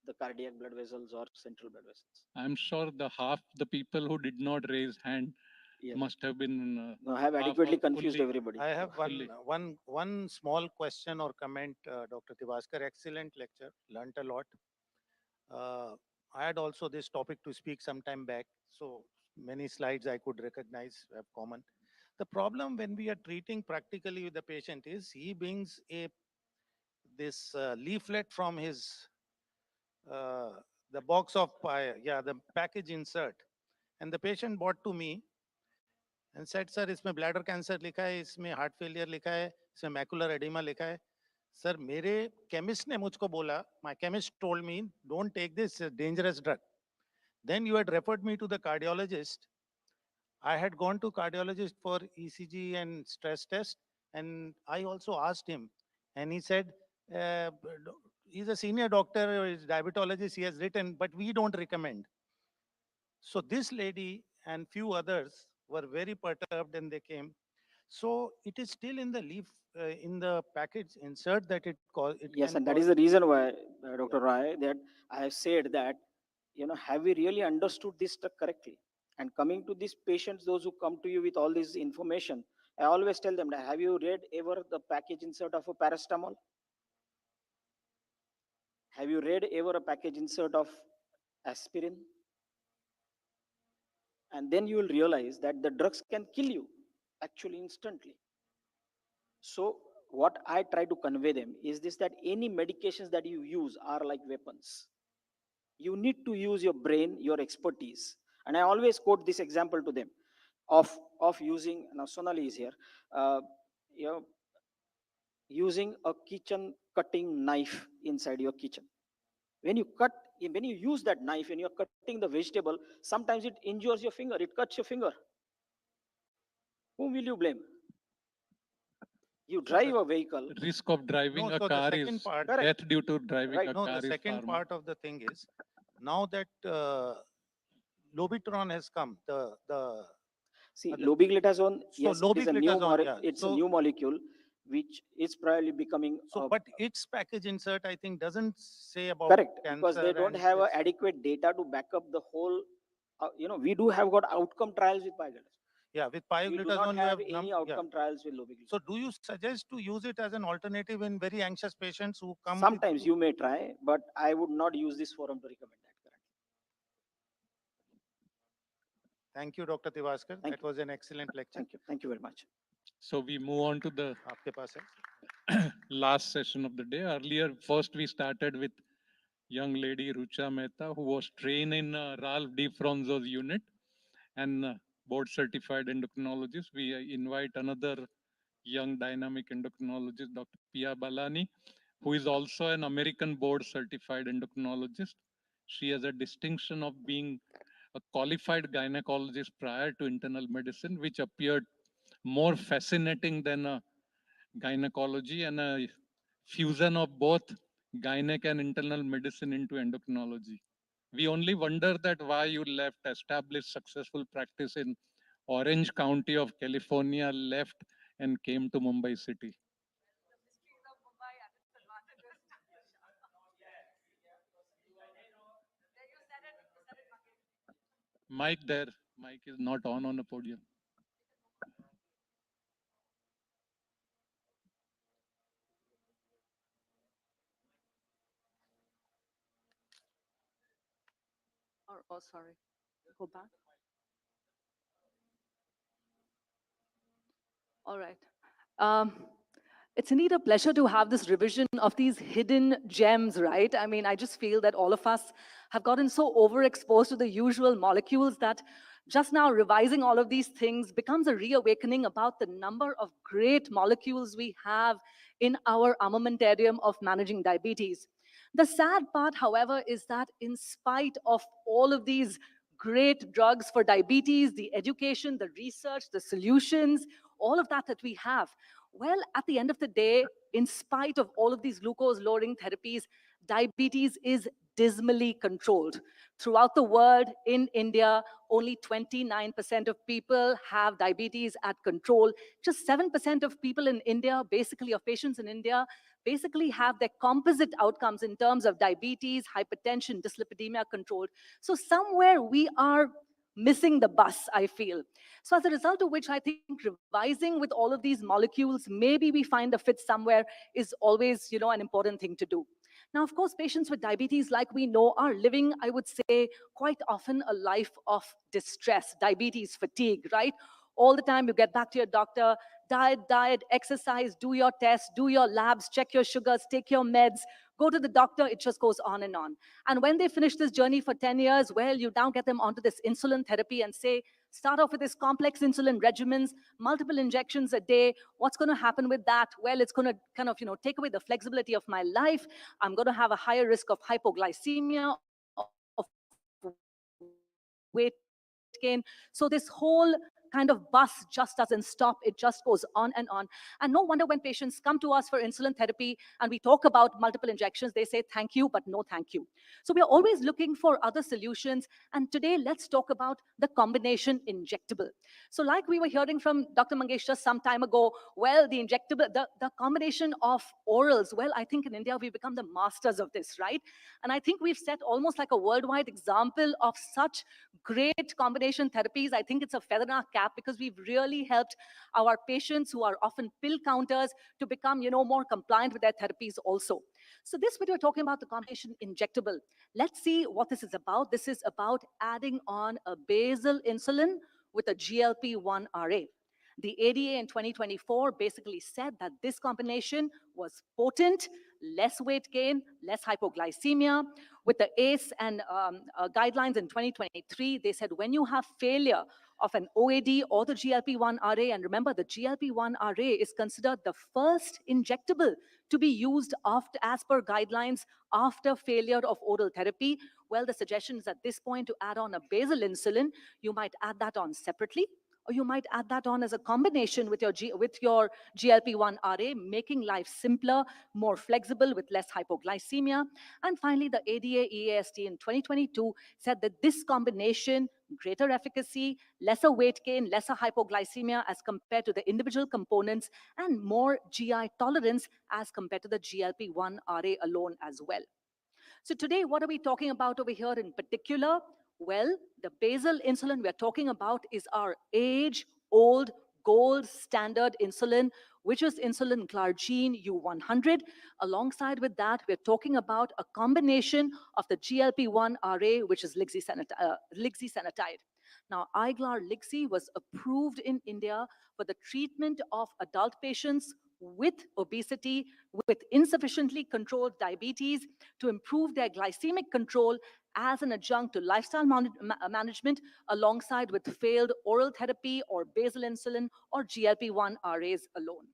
the cardiac blood vessels or central blood vessels. I'm sure the half the people who did not raise hand Yes. must have been No, I have half adequately or confused fully- everybody. I have fully. one small question or comment, Dr. Tivaskar. Excellent lecture, learnt a lot. I had also this topic to speak some time back, so many slides I could recognize have common. The problem when we are treating practically with the patient is he brings this leaflet from his the box of the package insert, and the patient brought to me and said, sir, इसमें bladder cancer लिखा है, इसमें heart failure लिखा है, इसमें macular edema लिखा है. Sir, मेरे chemist ने मुझको बोला, my chemist told me, don't take this dangerous drug. Then you had referred me to the cardiologist. I had gone to cardiologist for ECG and stress test, and I also asked him, and he said, he's a senior doctor, he's diabetologist, he has written, but we don't recommend. So this lady and few others were very perturbed and they came. So it is still in the leaf, in the package insert that it Yes, and that is the reason why, Dr. Rai, that I have said that, have we really understood this stuff correctly? And coming to these patients, those who come to you with all this information, I always tell them that, have you read ever the package insert of a paracetamol? Have you read ever a package insert of aspirin? And then you will realize that the drugs can kill you actually instantly. So what I try to convey them is this, that any medications that you use are like weapons. You need to use your brain, your expertise. And I always quote this example to them of using, now Sonali is here, using a kitchen cutting knife inside your kitchen. When you use that knife and you're cutting the vegetable, sometimes it injures your finger, it cuts your finger. Whom will you blame? You drive a vehicle. Risk of driving a car is death due to driving a No, car the is second far more. part of the thing is, now that Lobitron has come, See, lobeglitazone, so yes, it is a new, lobeglitazone, yeah. it's a So- new molecule, which is probably becoming So, but its package insert, I think, doesn't say about correct, cancer. because they don't and have this- adequate data to back up the whole, we do have got outcome trials with pioglitazone. Yeah, with We do not pioglitazone, you have have any outcome trials with lobiglitazone. So do you suggest to use it as an alternative in very anxious patients who come Sometimes you may try, but I would not use this forum to recommend that currently. Thank you, Dr. Tivaskar. That was an excellent lecture. Thank you. Thank you very much. So we move on to the Aapke paas hai? last session of the day. Earlier, first we started with young lady Rucha Mehta, who was trained in Ralph D. Fronzo's unit and board certified endocrinologist. We invite another young dynamic endocrinologist, Dr. Pia Balani, who is also an American board certified endocrinologist. She has a distinction of being a qualified gynecologist prior to internal medicine, which appeared more fascinating than gynecology and a fusion of both gynec and internal medicine into endocrinology. We only wonder that why you left established successful practice in Orange County of California, left and came to Mumbai city. Mic there. Mic is not on the podium. Oh, sorry. Go back. All right. Um, it's indeed a pleasure to have this revision of these hidden gems, right? I mean, I just feel that all of us have gotten so overexposed to the usual molecules that just now revising all of these things becomes a reawakening about the number of great molecules we have in our armamentarium of managing diabetes. The sad part, however, is that in spite of all of these great drugs for diabetes, the education, the research, the solutions, all of that we have, well, at the end of the day, in spite of all of these glucose lowering therapies, diabetes is dismally controlled. Throughout the world, in India, only 29% of people have diabetes at control. Just 7% of people in India, basically of patients in India, basically have their composite outcomes in terms of diabetes, hypertension, dyslipidemia controlled. So somewhere we are missing the bus, I feel. So as a result of which, I think revising with all of these molecules, maybe we find a fit somewhere is always, an important thing to do. Now, of course, patients with diabetes, like we know, are living, I would say, quite often a life of distress, diabetes fatigue, right? All the time you get back to your doctor, diet, exercise, do your tests, do your labs, check your sugars, take your meds, go to the doctor, it just goes on and on. And when they finish this journey for 10 years, well, you now get them onto this insulin therapy and say, start off with this complex insulin regimens, multiple injections a day. What's going to happen with that? Well, it's going to kind of, take away the flexibility of my life. I'm going to have a higher risk of hypoglycemia, of weight gain. So this whole kind of bus just doesn't stop. It just goes on and on. And no wonder when patients come to us for insulin therapy and we talk about multiple injections, they say, thank you, but no thank you. So we're always looking for other solutions. And today, let's talk about the combination injectable. So like we were hearing from Dr. Mangesh just some time ago, well, the injectable, the combination of orals, well, I think in India, we've become the masters of this, right? And I think we've set almost like a worldwide example of such great combination therapies. I think it's a feather in our cap because we've really helped our patients who are often pill counters to become, more compliant with their therapies also. So this video talking about the combination injectable. Let's see what this is about. This is about adding on a basal insulin with a GLP-1 RA. The ADA in 2024 basically said that this combination was potent, less weight gain, less hypoglycemia. With the ACE and guidelines in 2023, they said when you have failure of an OAD or the GLP-1 RA, and remember the GLP-1 RA is considered the first injectable to be used after, as per guidelines after failure of oral therapy. Well, the suggestion is at this point to add on a basal insulin. You might add that on separately, or you might add that on as a combination with your GLP-1 RA, making life simpler, more flexible with less hypoglycemia. And finally, the ADA EAST in 2022 said that this combination, greater efficacy, lesser weight gain, lesser hypoglycemia as compared to the individual components, and more GI tolerance as compared to the GLP-1 RA alone as well. So today, what are we talking about over here in particular? Well, the basal insulin we're talking about is our age old gold standard insulin, which is insulin glargine U100. Alongside with that, we're talking about a combination of the GLP-1 RA, which is lixisenatide. Now, Iglar Lixi was approved in India for the treatment of adult patients with obesity, with insufficiently controlled diabetes, to improve their glycemic control as an adjunct to lifestyle management, alongside with failed oral therapy or basal insulin or GLP-1 RAs alone.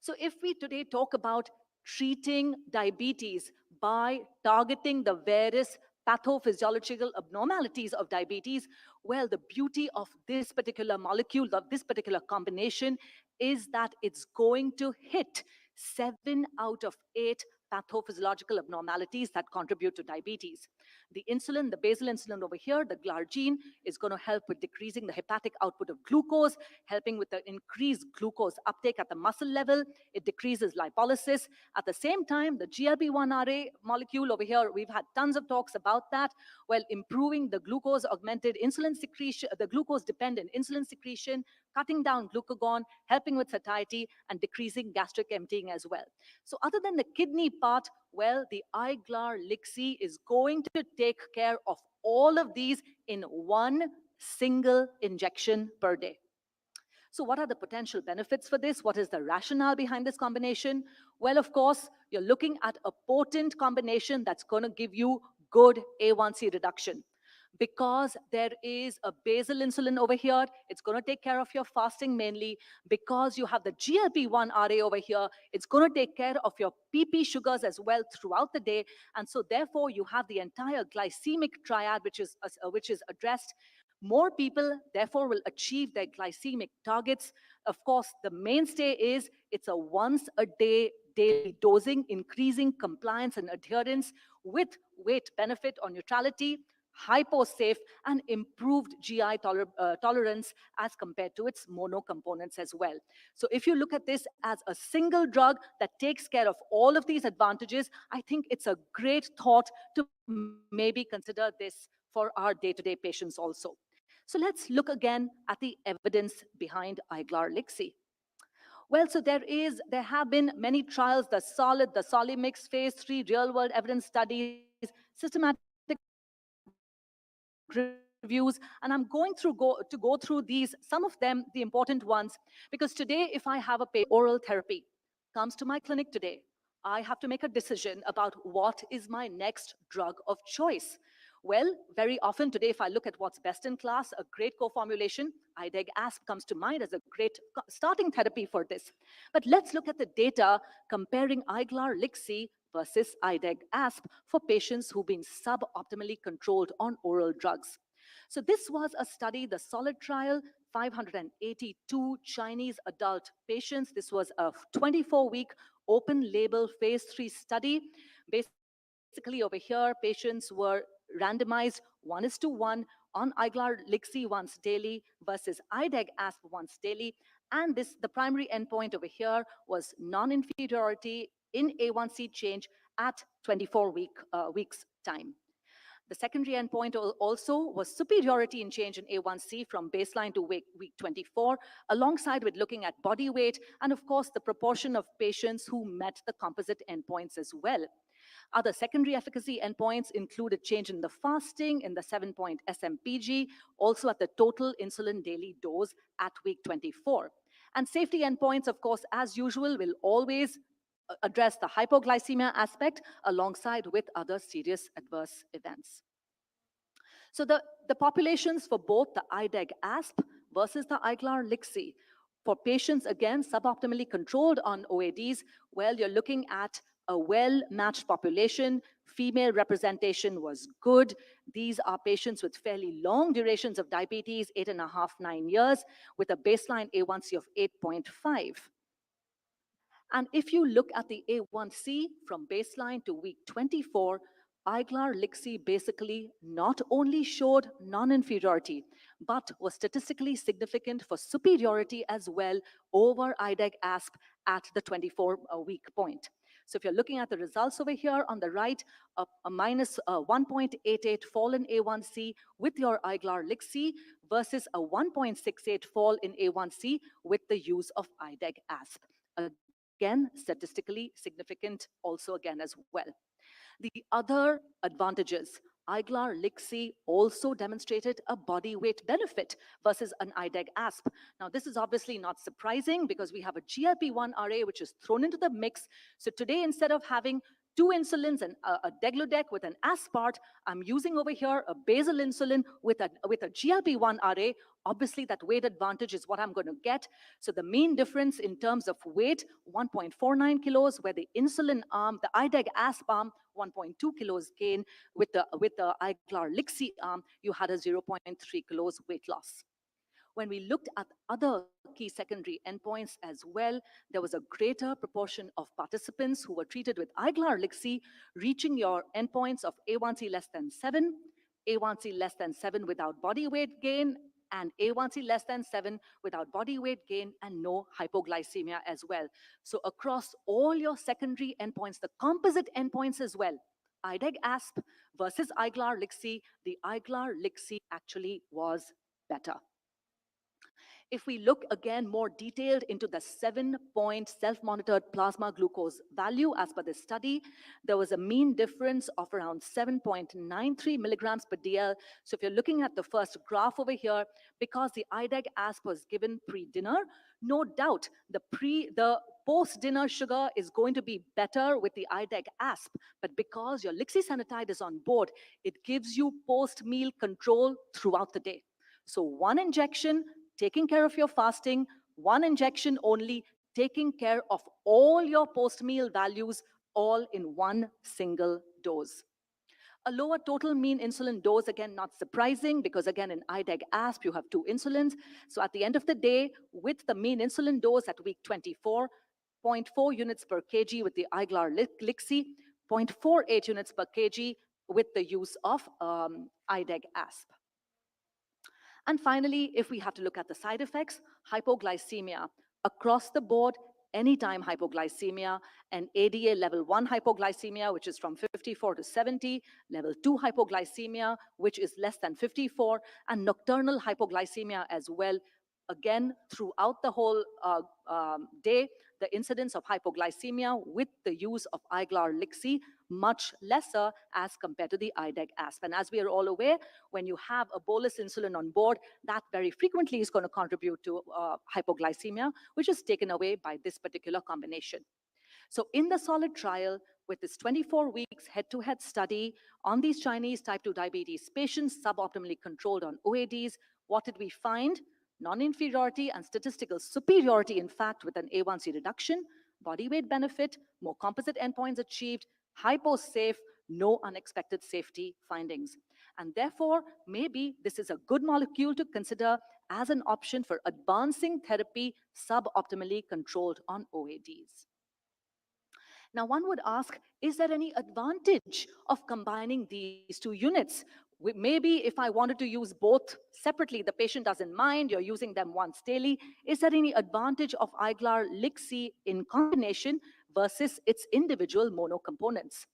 So if we today talk about treating diabetes by targeting the various pathophysiological abnormalities of diabetes, well, the beauty of this particular molecule, of this particular combination, is that it's going to hit 7 out of 8 pathophysiological abnormalities that contribute to diabetes. The insulin, the basal insulin over here, the glargine, is going to help with decreasing the hepatic output of glucose, helping with the increased glucose uptake at the muscle level. It decreases lipolysis. At the same time, the GLP-1 RA molecule over here, we've had tons of talks about that, while improving the glucose-augmented insulin secretion, the glucose-dependent insulin secretion, cutting down glucagon, helping with satiety, and decreasing gastric emptying as well. So other than the kidney part, well, the Iglar Lixi is going to take care of all of these in one single injection per day. So what are the potential benefits for this? What is the rationale behind this combination? Well, of course, you're looking at a potent combination that's going to give you good A1C reduction. Because there is a basal insulin over here, it's going to take care of your fasting mainly. Because you have the GLP-1 RA over here, it's going to take care of your PP sugars as well throughout the day. And so therefore, you have the entire glycemic triad, which is addressed. More people, therefore, will achieve their glycemic targets. Of course, the mainstay is it's a once-a-day daily dosing, increasing compliance and adherence with weight benefit on neutrality, hypo-safe, and improved GI tolerance as compared to its mono components as well. So if you look at this as a single drug that takes care of all of these advantages, I think it's a great thought to maybe consider this for our day-to-day patients also. So let's look again at the evidence behind Iglar Lixi. Well, so there have been many trials, the Solimix phase 3 real-world evidence studies, systematic reviews, and I'm going to go through these, some of them, the important ones, because today, if I have a oral therapy comes to my clinic today, I have to make a decision about what is my next drug of choice. Well, very often today, if I look at what's best in class, a great co-formulation, IDEG-ASP comes to mind as a great starting therapy for this. But let's look at the data comparing Iglar Lixi versus IDEG-ASP for patients who've been suboptimally controlled on oral drugs. So this was a study, the SOLID trial, 582 Chinese adult patients. This was a 24-week open label phase 3 study. Basically over here, patients were randomized 1:1 on Iglar Lixi once daily versus IDEG-ASP once daily. And the primary endpoint over here was non-inferiority in A1C change at 24 weeks time. The secondary endpoint also was superiority in change in A1C from baseline to week 24, alongside with looking at body weight and, of course, the proportion of patients who met the composite endpoints as well. Other secondary efficacy endpoints included change in the fasting, in the 7-point SMPG, also at the total insulin daily dose at week 24. And safety endpoints, of course, as usual, will always address the hypoglycemia aspect alongside with other serious adverse events. So the populations for both the IDEG-ASP versus the Iglar Lixi, for patients, again, suboptimally controlled on OADs, well, you're looking at a well-matched population. Female representation was good. These are patients with fairly long durations of diabetes, 8.5, 9 years, with a baseline A1C of 8.5. And if you look at the A1C from baseline to week 24, Iglar Lixi basically not only showed non-inferiority, but was statistically significant for superiority as well over IDEG-ASP at the 24-week point. So if you're looking at the results over here on the right, a minus 1.88 fall in A1C with your IGLAR-LIXI versus a 1.68 fall in A1C with the use of IDEG-ASP. Again, statistically significant also again as well. The other advantages, IGLAR-LIXI also demonstrated a body weight benefit versus an IDEG-ASP. Now, this is obviously not surprising because we have a GLP-1 RA which is thrown into the mix. So today, instead of having two insulins and a degludec with an aspart, I'm using over here a basal insulin with a GLP-1 RA. Obviously, that weight advantage is what I'm going to get. So the mean difference in terms of weight, 1.49 kilos, where the insulin arm, the IDEG-ASP arm, 1.2 kilos gain. With the IGLAR-LIXI arm, you had a 0.3 kilos weight loss. When we looked at other key secondary endpoints as well, there was a greater proportion of participants who were treated with IGLAR-LIXI reaching your endpoints of A1C less than 7, A1C less than 7 without body weight gain, and A1C less than 7 without body weight gain and no hypoglycemia as well. So across all your secondary endpoints, the composite endpoints as well, IDEG-ASP versus IGLAR-LIXI, the IGLAR-LIXI actually was better. If we look again more detailed into the 7-point self-monitored plasma glucose value as per this study, there was a mean difference of around 7.93 milligrams per DL. So if you're looking at the first graph over here, because the IDEG-ASP was given pre-dinner, no doubt the post-dinner sugar is going to be better with the IDEG-ASP, but because your lixisenatide is on board, it gives you post-meal control throughout the day. So one injection, taking care of your fasting, one injection only, taking care of all your post-meal values, all in one single dose. A lower total mean insulin dose, again, not surprising, because again, in IDEG-ASP, you have two insulins. So at the end of the day, with the mean insulin dose at week 24, 0.4 units per kg with the IGLAR-LIXI, 0.48 units per kg with the use of IDEG-ASP. And finally, if we have to look at the side effects, hypoglycemia. Across the board, anytime hypoglycemia, and ADA level 1 hypoglycemia, which is from 54 to 70, level 2 hypoglycemia, which is less than 54, and nocturnal hypoglycemia as well. Again, throughout the whole day, the incidence of hypoglycemia with the use of IGLAR-LIXI much lesser as compared to the IDEG-ASP. And as we are all aware, when you have a bolus insulin on board, that very frequently is going to contribute to hypoglycemia, which is taken away by this particular combination. So in the SOLID trial, with this 24 weeks head-to-head study on these Chinese type 2 diabetes patients suboptimally controlled on OADs, what did we find? Non-inferiority and statistical superiority, in fact, with an A1C reduction, body weight benefit, more composite endpoints achieved, hypo-safe, no unexpected safety findings. And therefore, maybe this is a good molecule to consider as an option for advancing therapy suboptimally controlled on OADs. Now, one would ask, is there any advantage of combining these two units? Maybe if I wanted to use both separately, the patient doesn't mind, you're using them once daily. Is there any advantage of IGLAR-LIXI in combination versus its individual monocomponents?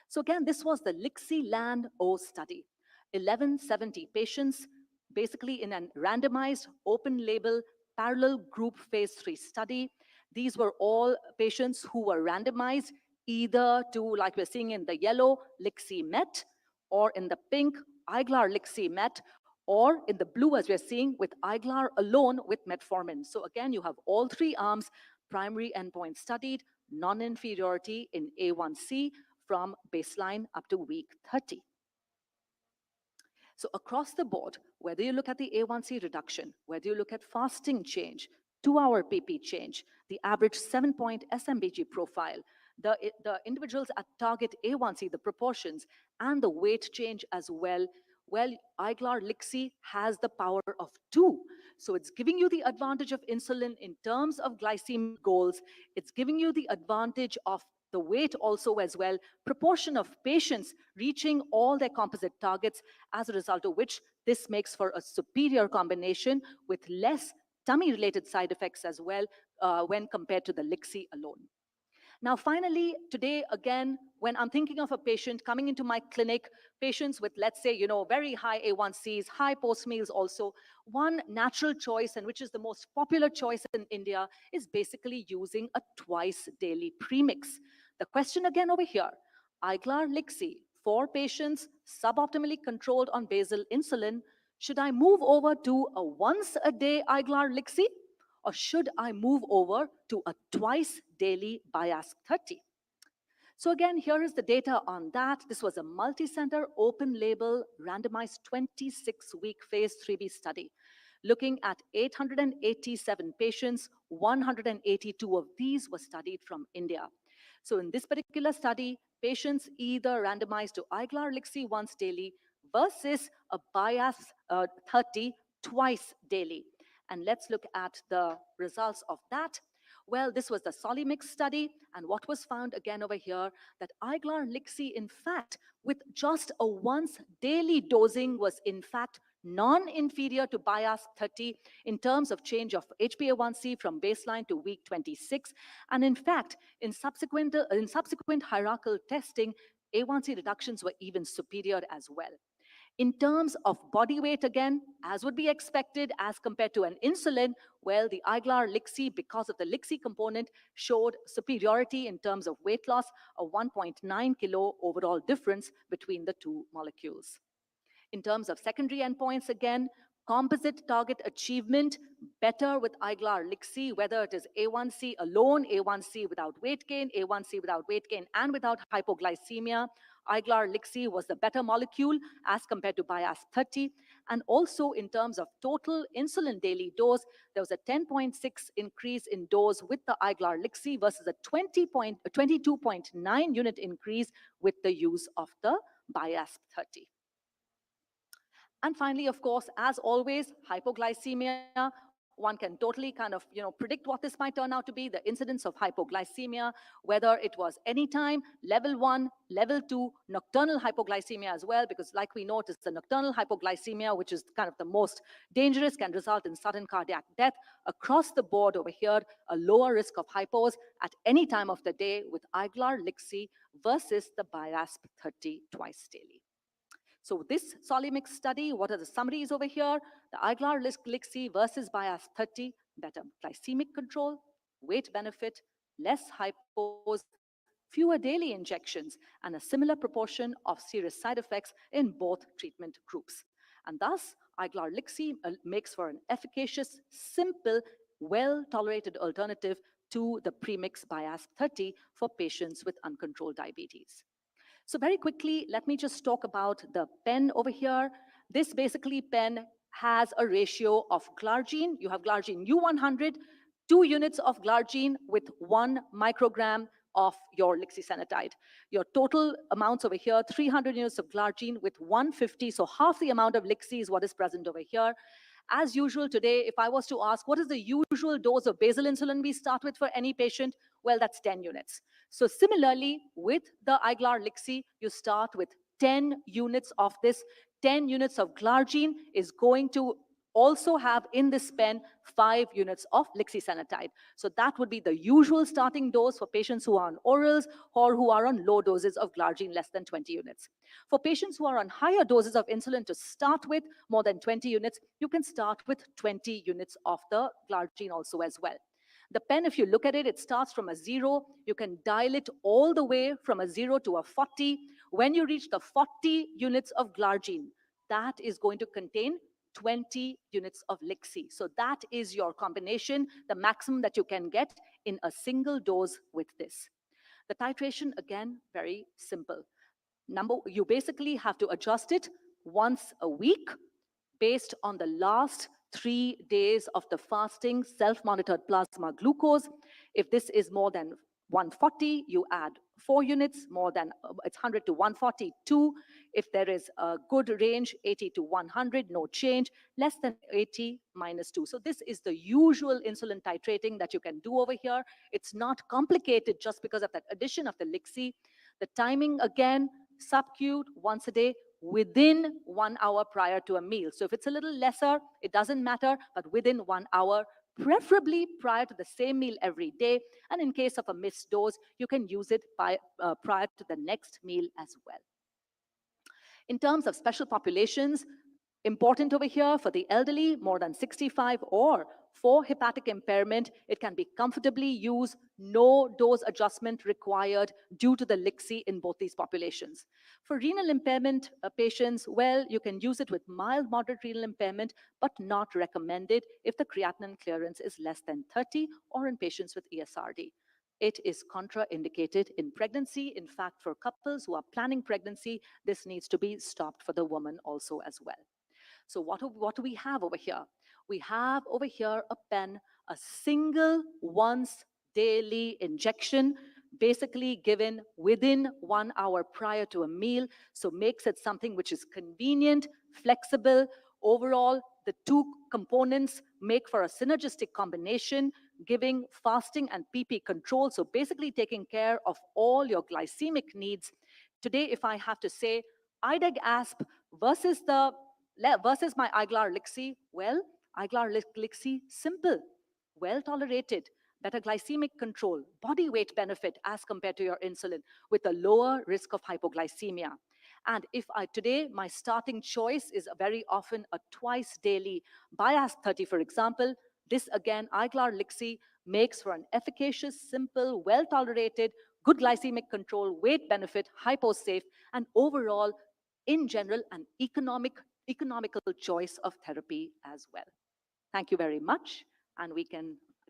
So again, this was the LIXI-LAND-O study. 1170 patients, basically in a randomized, open-label, parallel group phase 3 study. These were all patients who were randomized either to, like we're seeing in the yellow, LIXI-MET, or in the pink, IGLAR-LIXI-MET, or in the blue, as we're seeing, with IGLAR alone with metformin. So again, you have all three arms, primary endpoint studied, non-inferiority in A1C from baseline up to week 30. So across the board, whether you look at the A1C reduction, whether you look at fasting change, 2-hour PP change, the average 7-point SMBG profile, the individuals at target A1C, the proportions, and the weight change as well, IGLAR-LIXI has the power of 2. So it's giving you the advantage of insulin in terms of glycemic goals. It's giving you the advantage of the weight also as well, proportion of patients reaching all their composite targets, as a result of which this makes for a superior combination with less tummy-related side effects as well when compared to the LIXI alone. Now, finally, today, again, when I'm thinking of a patient coming into my clinic, patients with, let's say, very high A1Cs, high post meals also, one natural choice, and which is the most popular choice in India, is basically using a twice daily premix. The question again over here, Iglar Lixi, for patients suboptimally controlled on basal insulin, should I move over to a once a day Iglar Lixi? Or should I move over to a twice daily bias 30? So again, here is the data on that. This was a multi-center, open-label, randomized 26-week phase 3B study, looking at 887 patients. 182 of these were studied from India. So in this particular study, patients either randomized to Iglar Lixi once daily versus a bias 30 twice daily. And let's look at the results of that. Well, this was the Solimix study, and what was found again over here, that Iglar Lixi, in fact, with just a once daily dosing was in fact non-inferior to bias 30 in terms of change of HbA1c from baseline to week 26. And in fact, in subsequent hierarchical testing, A1c reductions were even superior as well. In terms of body weight, again, as would be expected as compared to an insulin, well, the Iglar Lixi, because of the Lixi component, showed superiority in terms of weight loss, a 1.9 kilo overall difference between the two molecules. In terms of secondary endpoints, again, composite target achievement, better with Iglar Lixi, whether it is A1C alone, A1C without weight gain, A1C without weight gain, and without hypoglycemia. Iglar Lixi was the better molecule as compared to bias 30. And also in terms of total insulin daily dose, there was a 10.6 increase in dose with the Iglar Lixi versus a 22.9 unit increase with the use of the bias 30. And finally, of course, as always, hypoglycemia. One can totally kind of, predict what this might turn out to be, the incidence of hypoglycemia, whether it was anytime, level 1, level 2, nocturnal hypoglycemia as well, because like we know, it is the nocturnal hypoglycemia, which is kind of the most dangerous, can result in sudden cardiac death. Across the board over here, a lower risk of hypos at any time of the day with Iglar Lixi versus the bias 30 twice daily. So this Solimix study, what are the summaries over here? The Iglar Lixi versus bias 30, better glycemic control, weight benefit, less hypos, fewer daily injections, and a similar proportion of serious side effects in both treatment groups. And thus, Iglar Lixi makes for an efficacious, simple, well-tolerated alternative to the premix bias 30 for patients with uncontrolled diabetes. So very quickly, let me just talk about the pen over here. This basically pen has a ratio of glargine. You have glargine U100, 2 units of glargine with 1 microgram of your lixisenatide. Your total amounts over here, 300 units of glargine with 150, so half the amount of lixi is what is present over here. As usual today, if I was to ask, what is the usual dose of basal insulin we start with for any patient? Well, that's 10 units. So similarly, with the Iglar Lixi, you start with 10 units of this. 10 units of glargine is going to also have in this pen 5 units of lixisenatide. So that would be the usual starting dose for patients who are on orals or who are on low doses of glargine, less than 20 units. For patients who are on higher doses of insulin to start with, more than 20 units, you can start with 20 units of the glargine also as well. The pen, if you look at it, it starts from a 0. You can dial it all the way from a 0 to a 40. When you reach the 40 units of glargine, that is going to contain 20 units of Lixi. So that is your combination, the maximum that you can get in a single dose with this. The titration, again, very simple. You basically have to adjust it once a week based on the last 3 days of the fasting self-monitored plasma glucose. If this is more than 140, you add 4 units, more than it's 100 to 140, 2. If there is a good range, 80 to 100, no change, less than 80, minus 2. So this is the usual insulin titrating that you can do over here. It's not complicated just because of that addition of the Lixi. The timing, again, sub-Q once a day within 1 hour prior to a meal. So if it's a little lesser, it doesn't matter, but within 1 hour preferably prior to the same meal every day. And in case of a missed dose, you can use it prior to the next meal as well. In terms of special populations, important over here for the elderly, more than 65, or for hepatic impairment, it can be comfortably used, no dose adjustment required due to the LIXI in both these populations. For renal impairment patients, well, you can use it with mild, moderate renal impairment, but not recommended if the creatinine clearance is less than 30 or in patients with ESRD. It is contraindicated in pregnancy. In fact, for couples who are planning pregnancy, this needs to be stopped for the woman also as well. So what do we have over here? We have over here a pen, a single once daily injection, basically given within 1 hour prior to a meal. So makes it something which is convenient, flexible. Overall, the two components make for a synergistic combination, giving fasting and PP control. So basically taking care of all your glycemic needs. Today, if I have to say, IDEG ASP versus my Iglar Lixi, well, Iglar Lixi, simple, well tolerated, better glycemic control, body weight benefit as compared to your insulin with a lower risk of hypoglycemia. And if today my starting choice is very often a twice daily bias 30, for example, this again, Iglar Lixi makes for an efficacious, simple, well tolerated, good glycemic control, weight benefit, hypo-safe, and overall, in general, an economical choice of therapy as well. Thank you very much. And I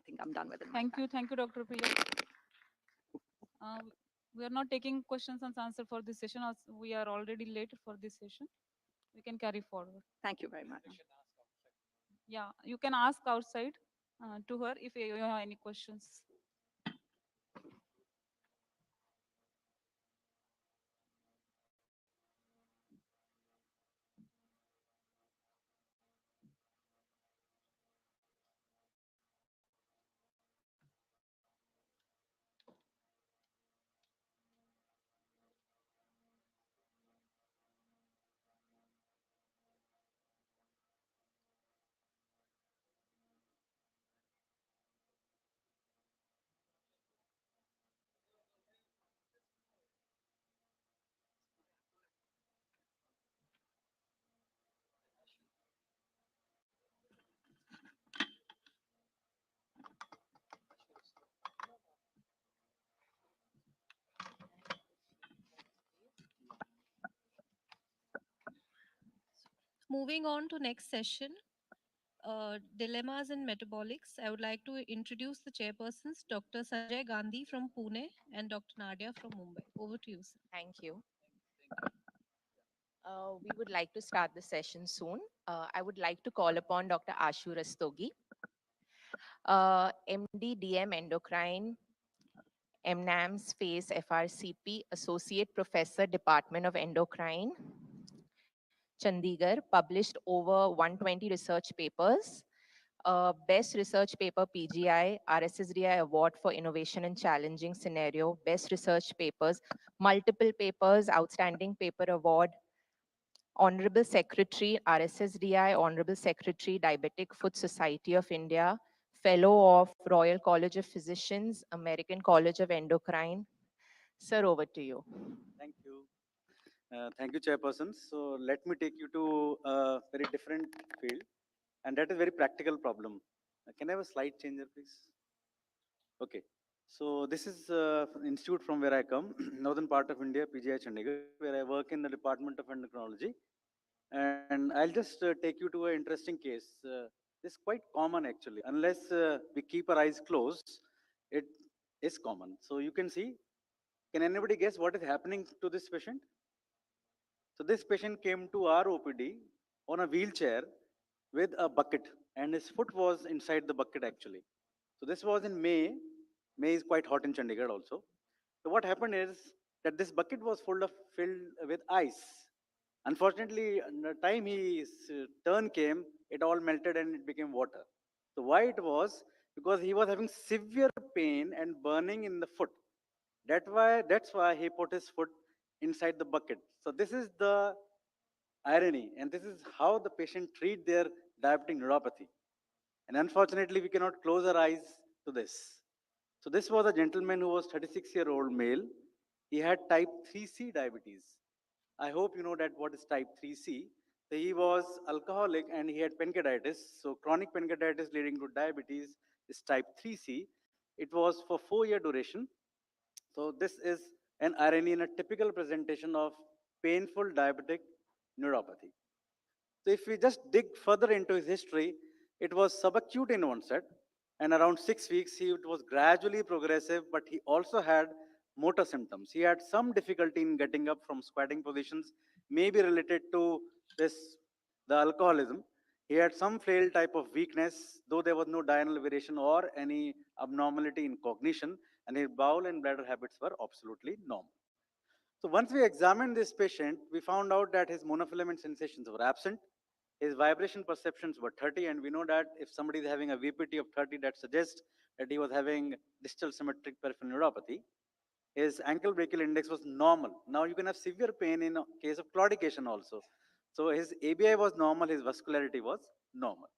think I'm done with it. Thank you, Dr. Priya. We are not taking questions and answers for this session, as we are already late for this session. We can carry forward. Thank you very much. Yeah, you can ask outside to her if you have any questions. Moving on to next session, dilemmas in metabolics. I would like to introduce the chairpersons, Dr. Sanjay Gandhi from Pune and Dr. Nadia from Mumbai. Over to you, sir. Thank you. We would like to start the session soon. I would like to call upon Dr. Ashu Rastogi, MD DM Endocrine, MNAMS Phase FRCP, Associate Professor, Department of Endocrine, Chandigarh, published over 120 research papers. Best Research Paper PGI, RSSDI Award for Innovation in Challenging Scenario, Best Research Papers, multiple papers, Outstanding Paper Award, Honorable Secretary, RSSDI, Honorable Secretary, Diabetic Foot Society of India, Fellow of Royal College of Physicians, American College of Endocrine. Sir, over to you. Thank you. Thank you, Chairperson. So let me take you to a very different field, and that is very practical problem. Can I have a slide changer, please? Okay. So this is institute from where I come, northern part of India, PGI Chandigarh, where I work in the Department of Endocrinology. And I'll just take you to an interesting case. This is quite common actually. Unless we keep our eyes closed, it is common. So you can see, can anybody guess what is happening to this patient? So this patient came to our OPD on a wheelchair with a bucket, and his foot was inside the bucket actually. So this was in May. May is quite hot in Chandigarh also. So what happened is that this bucket was filled with ice. Unfortunately, the time his turn came, it all melted and it became water. So why it was? Because he was having severe pain and burning in the foot. That's why he put his foot inside the bucket. So this is the irony, and this is how the patient treat their diabetic neuropathy. And unfortunately, we cannot close our eyes to this. So this was a gentleman who was 36-year-old male. He had type 3C diabetes. I hope you know that what is type 3C. So he was alcoholic and he had pancreatitis. So chronic pancreatitis leading to diabetes is type 3C. It was for 4-year duration. So this is an irony in a typical presentation of painful diabetic neuropathy. So if we just dig further into his history, it was subacute in onset, and around 6 weeks, it was gradually progressive, but he also had motor symptoms. He had some difficulty in getting up from squatting positions, maybe related to the alcoholism. He had some flail type of weakness, though there was no diurnal variation or any abnormality in cognition, and his bowel and bladder habits were absolutely normal. So once we examined this patient, we found out that his monofilament sensations were absent. His vibration perceptions were 30, and we know that if somebody is having a VPT of 30, that suggests that he was having distal symmetric peripheral neuropathy. His ankle brachial index was normal. Now you can have severe pain in case of claudication also. So his ABI was normal, his vascularity was normal.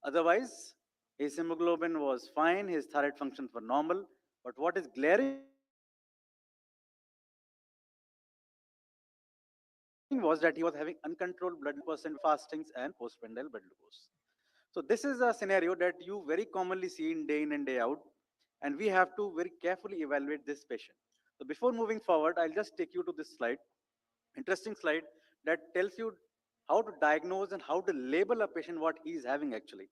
Otherwise, his hemoglobin was fine, his thyroid functions were normal. But what is glaring was that he was having uncontrolled blood percent fastings and postprandial blood glucose. So this is a scenario that you very commonly see in day and day out, and we have to very carefully evaluate this patient. So before moving forward, I'll just take you to this slide, interesting slide that tells you how to diagnose and how to label a patient what he is having actually.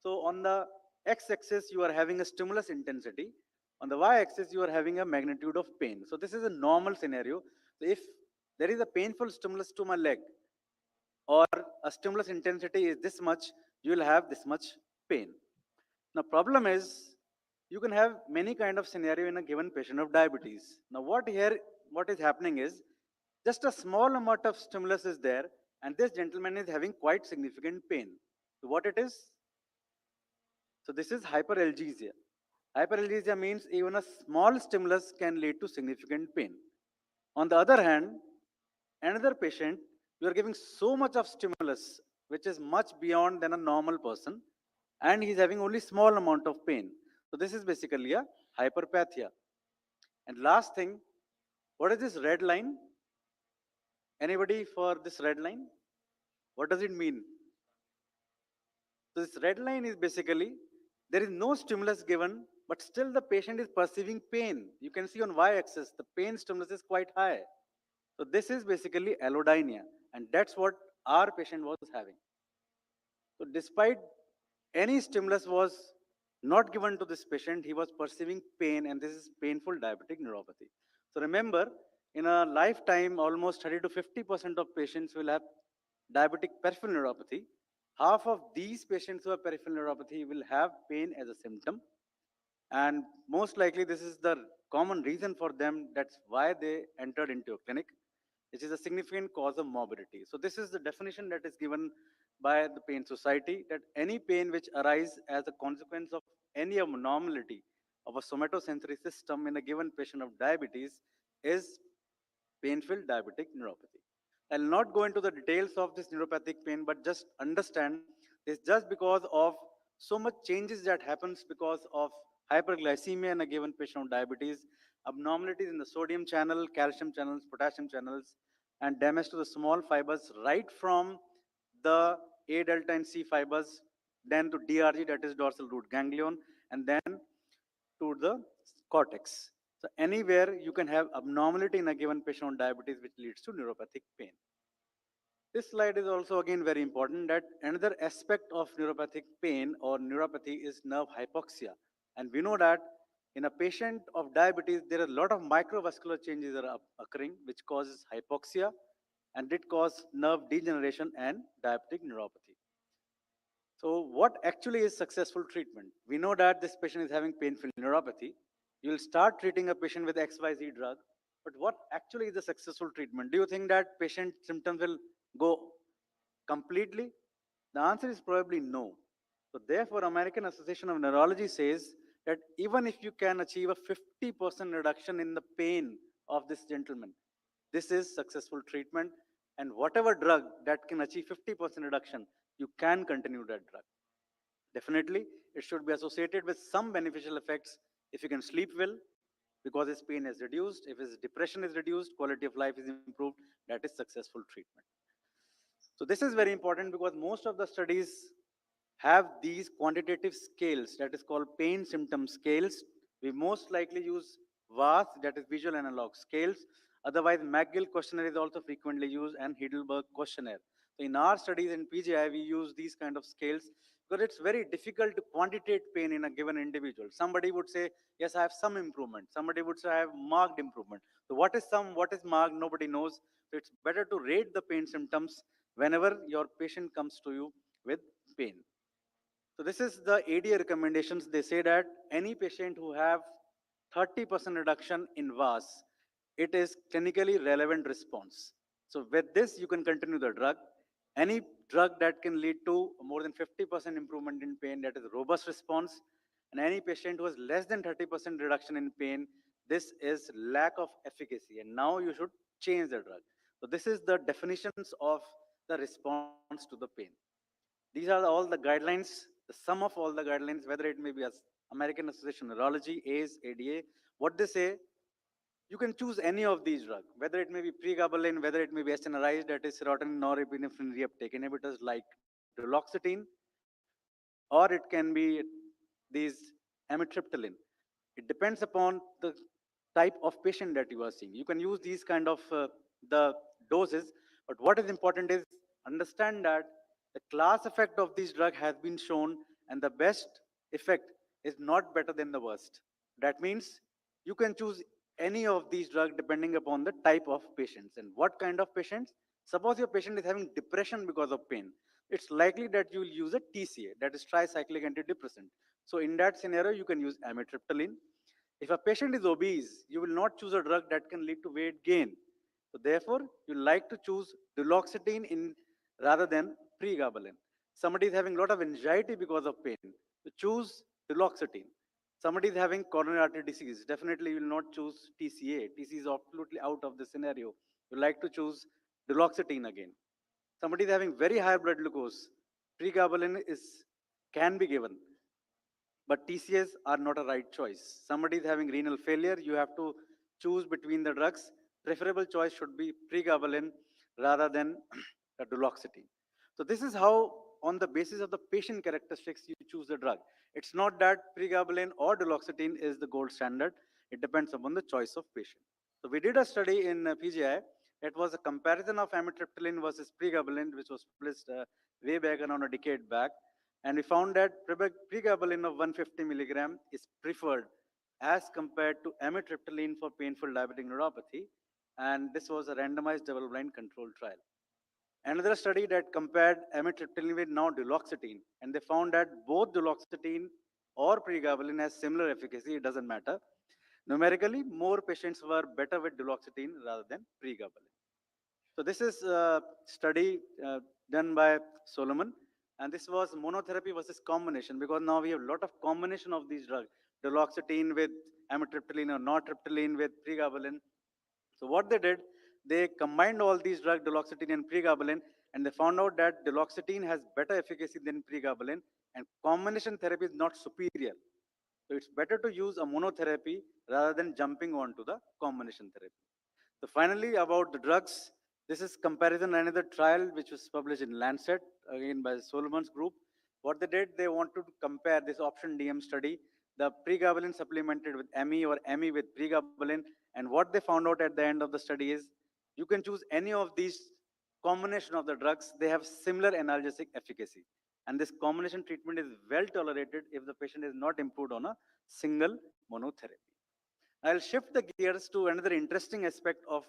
So on the x-axis, you are having a stimulus intensity. On the y-axis, you are having a magnitude of pain. So this is a normal scenario. So if there is a painful stimulus to my leg, or a stimulus intensity is this much, you will have this much pain. Now, problem is, you can have many kind of scenario in a given patient of diabetes. Now, what is happening is, just a small amount of stimulus is there, and this gentleman is having quite significant pain. So what it is? So this is hyperalgesia. Hyperalgesia means even a small stimulus can lead to significant pain. On the other hand, another patient, you are giving so much of stimulus, which is much beyond than a normal person, and he's having only small amount of pain. So this is basically a hyperpathia. And last thing, what is this red line? Anybody for this red line? What does it mean? So this red line is basically, there is no stimulus given, but still the patient is perceiving pain. You can see on y-axis, the pain stimulus is quite high. So this is basically allodynia, and that's what our patient was having. So despite any stimulus was not given to this patient, he was perceiving pain, and this is painful diabetic neuropathy. So remember, in a lifetime, almost 30 to 50% of patients will have diabetic peripheral neuropathy. Half of these patients who have peripheral neuropathy will have pain as a symptom. And most likely, this is the common reason for them. That's why they entered into a clinic, which is a significant cause of morbidity. So this is the definition that is given by the Pain Society, that any pain which arises as a consequence of any abnormality of a somatosensory system in a given patient of diabetes is painful diabetic neuropathy. I'll not go into the details of this neuropathic pain, but just understand this just because of so much changes that happens because of hyperglycemia in a given patient of diabetes, abnormalities in the sodium channel, calcium channels, potassium channels, and damage to the small fibers right from the A delta and C fibers, then to DRG, that is dorsal root ganglion, and then to the cortex. So anywhere you can have abnormality in a given patient on diabetes, which leads to neuropathic pain. This slide is also again very important, that another aspect of neuropathic pain or neuropathy is nerve hypoxia. And we know that in a patient of diabetes, there are a lot of microvascular changes that are occurring, which causes hypoxia, and it causes nerve degeneration and diabetic neuropathy. So what actually is successful treatment? We know that this patient is having painful neuropathy. You will start treating a patient with XYZ drug, but what actually is the successful treatment? Do you think that patient symptoms will go completely? The answer is probably no. So therefore, American Association of Neurology says that even if you can achieve a 50% reduction in the pain of this gentleman, this is successful treatment, and whatever drug that can achieve 50% reduction, you can continue that drug. Definitely, it should be associated with some beneficial effects. If you can sleep well, because his pain is reduced, if his depression is reduced, quality of life is improved, that is successful treatment. So this is very important because most of the studies have these quantitative scales that is called pain symptom scales. We most likely use VAS, that is visual analog scales. Otherwise, McGill questionnaire is also frequently used and Heidelberg questionnaire. So in our studies in PGI, we use these kind of scales because it's very difficult to quantitate pain in a given individual. Somebody would say, yes, I have some improvement. Somebody would say, I have marked improvement. So what is some, what is marked, nobody knows. So it's better to rate the pain symptoms whenever your patient comes to you with pain. So this is the ADA recommendations. They say that any patient who have 30% reduction in VAS, it is clinically relevant response. So with this, you can continue the drug. Any drug that can lead to more than 50% improvement in pain, that is robust response. And any patient who has less than 30% reduction in pain, this is lack of efficacy. And now you should change the drug. So this is the definitions of the response to the pain. These are all the guidelines, the sum of all the guidelines, whether it may be as American Association of Neurology, ACE, ADA, what they say, you can choose any of these drugs, whether it may be pregabalin, whether it may be SNRIs, that is serotonin norepinephrine reuptake inhibitors like duloxetine, or it can be these amitriptyline. It depends upon the type of patient that you are seeing. You can use these kind of the doses, but what is important is understand that the class effect of this drug has been shown, and the best effect is not better than the worst. That means you can choose any of these drugs depending upon the type of patients and what kind of patients. Suppose your patient is having depression because of pain, it's likely that you will use a TCA, that is tricyclic antidepressant. So in that scenario, you can use amitriptyline. If a patient is obese, you will not choose a drug that can lead to weight gain. So therefore, you like to choose duloxetine in rather than pregabalin. Somebody is having a lot of anxiety because of pain, so choose duloxetine. Somebody is having coronary artery disease, definitely you will not choose TCA. TCA is absolutely out of the scenario. You like to choose duloxetine again. Somebody is having very high blood glucose, pregabalin is can be given, but TCS are not a right choice. Somebody is having renal failure, you have to choose between the drugs. Preferable choice should be pregabalin rather than the duloxetine. So this is how, on the basis of the patient characteristics, you choose the drug. It's not that pregabalin or duloxetine is the gold standard. It depends upon the choice of patient. So we did a study in PGI. It was a comparison of amitriptyline versus pregabalin, which was published way back around a decade back. And we found that pregabalin of 150 milligram is preferred as compared to amitriptyline for painful diabetic neuropathy. And this was a randomized double-blind controlled trial. Another study that compared amitriptyline with now duloxetine, and they found that both duloxetine or pregabalin has similar efficacy, it doesn't matter. Numerically, more patients were better with duloxetine rather than pregabalin. So this is a study done by Solomon, and this was monotherapy versus combination, because now we have a lot of combination of these drugs, duloxetine with amitriptyline or nortriptyline with pregabalin. So what they did, they combined all these drugs, duloxetine and pregabalin, and they found out that duloxetine has better efficacy than pregabalin, and combination therapy is not superior. So it's better to use a monotherapy rather than jumping onto the combination therapy. So finally, about the drugs, this is comparison another trial which was published in Lancet, again by Solomon's group. What they did, they wanted to compare this option DM study, the pregabalin supplemented with ME or ME with pregabalin, and what they found out at the end of the study is you can choose any of these combination of the drugs, they have similar analgesic efficacy. And this combination treatment is well tolerated if the patient is not improved on a single monotherapy. I'll shift the gears to another interesting aspect of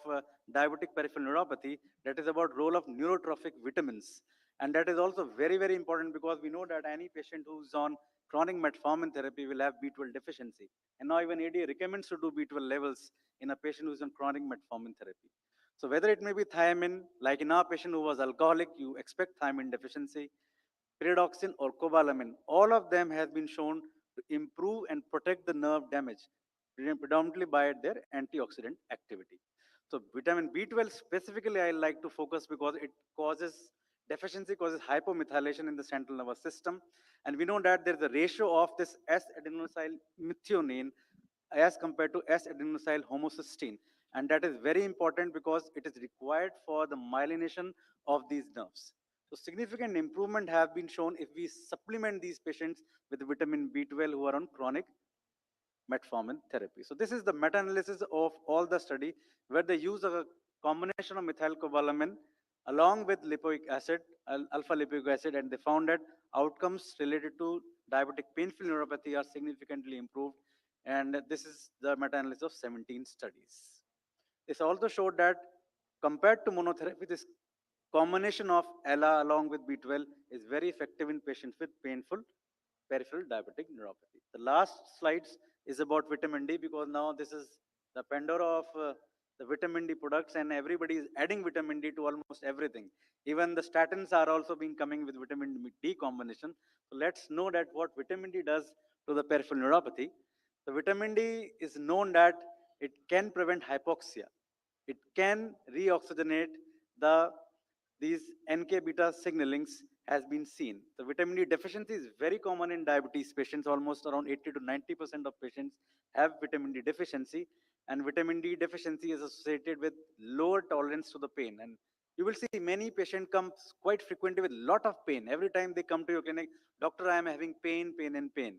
diabetic peripheral neuropathy, that is about role of neurotrophic vitamins. And that is also very, very important because we know that any patient who's on chronic metformin therapy will have B12 deficiency. And now even ADA recommends to do B12 levels in a patient who's on chronic metformin therapy. So whether it may be thiamine, like in our patient who was alcoholic, you expect thiamine deficiency, pyridoxine or cobalamin, all of them have been shown to improve and protect the nerve damage, predominantly by their antioxidant activity. So vitamin B12 specifically I like to focus because it causes deficiency causes hypomethylation in the central nervous system. And we know that there is a ratio of this S-adenosyl methionine as compared to S-adenosyl homocysteine. And that is very important because it is required for the myelination of these nerves. So significant improvement have been shown if we supplement these patients with vitamin B12 who are on chronic metformin therapy. So this is the meta-analysis of all the study where they use a combination of methylcobalamin along with lipoic acid, alpha lipoic acid, and they found that outcomes related to diabetic painful neuropathy are significantly improved. And this is the meta-analysis of 17 studies. This also showed that compared to monotherapy, this combination of ELA along with B12 is very effective in patients with painful peripheral diabetic neuropathy. The last slides is about vitamin D because now this is the Pandora of the vitamin D products and everybody is adding vitamin D to almost everything. Even the statins are also being coming with vitamin D combination. So let's know that what vitamin D does to the peripheral neuropathy. The vitamin D is known that it can prevent hypoxia. It can reoxygenate these NK beta signalings has been seen. The vitamin D deficiency is very common in diabetes patients. Almost around 80 to 90% of patients have vitamin D deficiency, and vitamin D deficiency is associated with lower tolerance to the pain. And you will see many patients come quite frequently with lot of pain. Every time they come to your clinic, doctor, I am having pain, pain, and pain.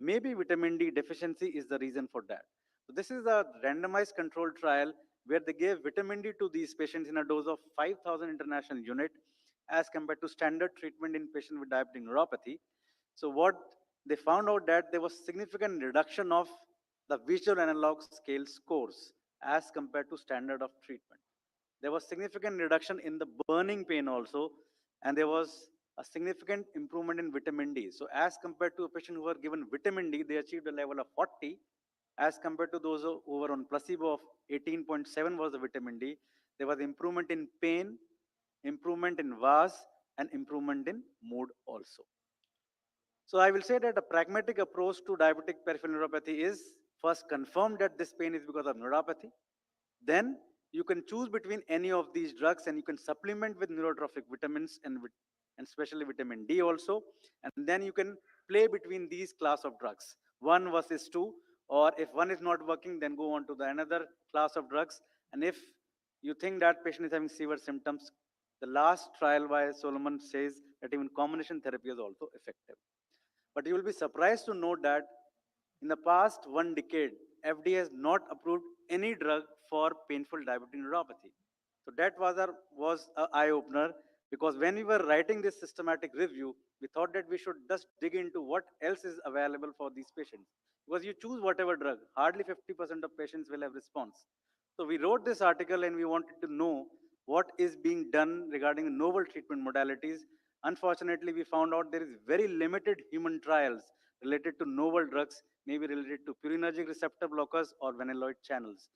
Maybe vitamin D deficiency is the reason for that. So this is a randomized controlled trial where they gave vitamin D to these patients in a dose of 5,000 international unit as compared to standard treatment in patients with diabetic neuropathy. So what they found out that there was significant reduction of the visual analog scale scores as compared to standard of treatment. There was significant reduction in the burning pain also, and there was a significant improvement in vitamin D. So as compared to a patient who were given vitamin D, they achieved a level of 40 as compared to those who were on placebo of 18.7 was the vitamin D. There was improvement in pain, improvement in VAS, and improvement in mood also. So I will say that a pragmatic approach to diabetic peripheral neuropathy is first confirm that this pain is because of neuropathy. Then you can choose between any of these drugs and you can supplement with neurotrophic vitamins and especially vitamin D also. And then you can play between these class of drugs, 1 versus 2, or if one is not working, then go on to the another class of drugs. And if you think that patient is having severe symptoms, the last trial by Solomon says that even combination therapy is also effective. But you will be surprised to note that in the past 1 decade, FDA has not approved any drug for painful diabetic neuropathy. So that was an eye-opener because when we were writing this systematic review, we thought that we should just dig into what else is available for these patients. Because you choose whatever drug, hardly 50% of patients will have response. So we wrote this article and we wanted to know what is being done regarding novel treatment modalities. Unfortunately, we found out there is very limited human trials related to novel drugs, maybe related to purinergic receptor blockers or vanilloid channels.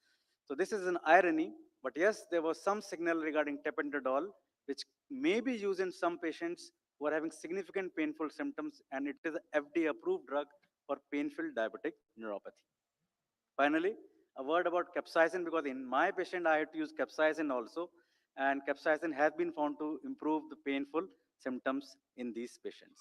So this is an irony, but yes, there was some signal regarding tapentadol, which may be used in some patients who are having significant painful symptoms, and it is an FDA-approved drug for painful diabetic neuropathy. Finally, a word about capsaicin, because in my patient, I had to use capsaicin also, and capsaicin has been found to improve the painful symptoms in these patients.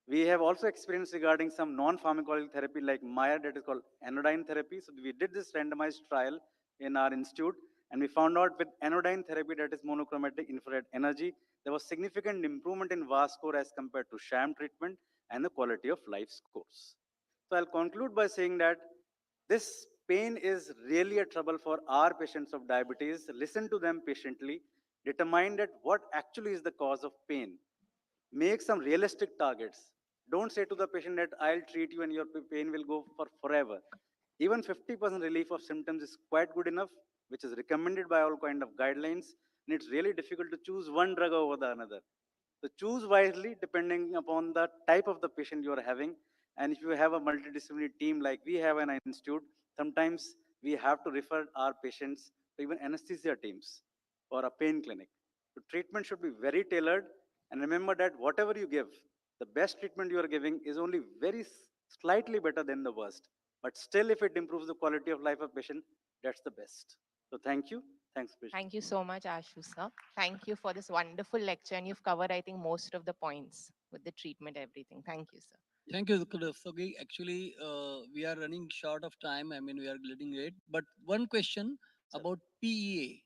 We have also experienced regarding some non-pharmacological therapy like Meyer, that is called anodyne therapy. So we did this randomized trial in our institute, and we found out with anodyne therapy, that is monochromatic infrared energy, there was significant improvement in VAS score as compared to sham treatment and the quality of life scores. So I'll conclude by saying that this pain is really a trouble for our patients of diabetes. Listen to them patiently, determine that what actually is the cause of pain. Make some realistic targets. Don't say to the patient that I'll treat you and your pain will go for forever. Even 50% relief of symptoms is quite good enough, which is recommended by all kind of guidelines. And it's really difficult to choose one drug over the another. So choose wisely depending upon the type of the patient you are having. And if you have a multidisciplinary team like we have in our institute, sometimes we have to refer our patients to even anesthesia teams or a pain clinic. So treatment should be very tailored, and remember that whatever you give, the best treatment you are giving is only very slightly better than the worst. But still, if it improves the quality of life of patient, that's the best. So thank you. Thanks, Krishna. Thank you so much, Ashu sir. Thank you for this wonderful lecture, and you've covered, I think, most of the points with the treatment, everything. Thank you, sir. Thank you, Dr. Sogi. Actually, we are running short of time. I mean, we are getting late. But one question about PEA,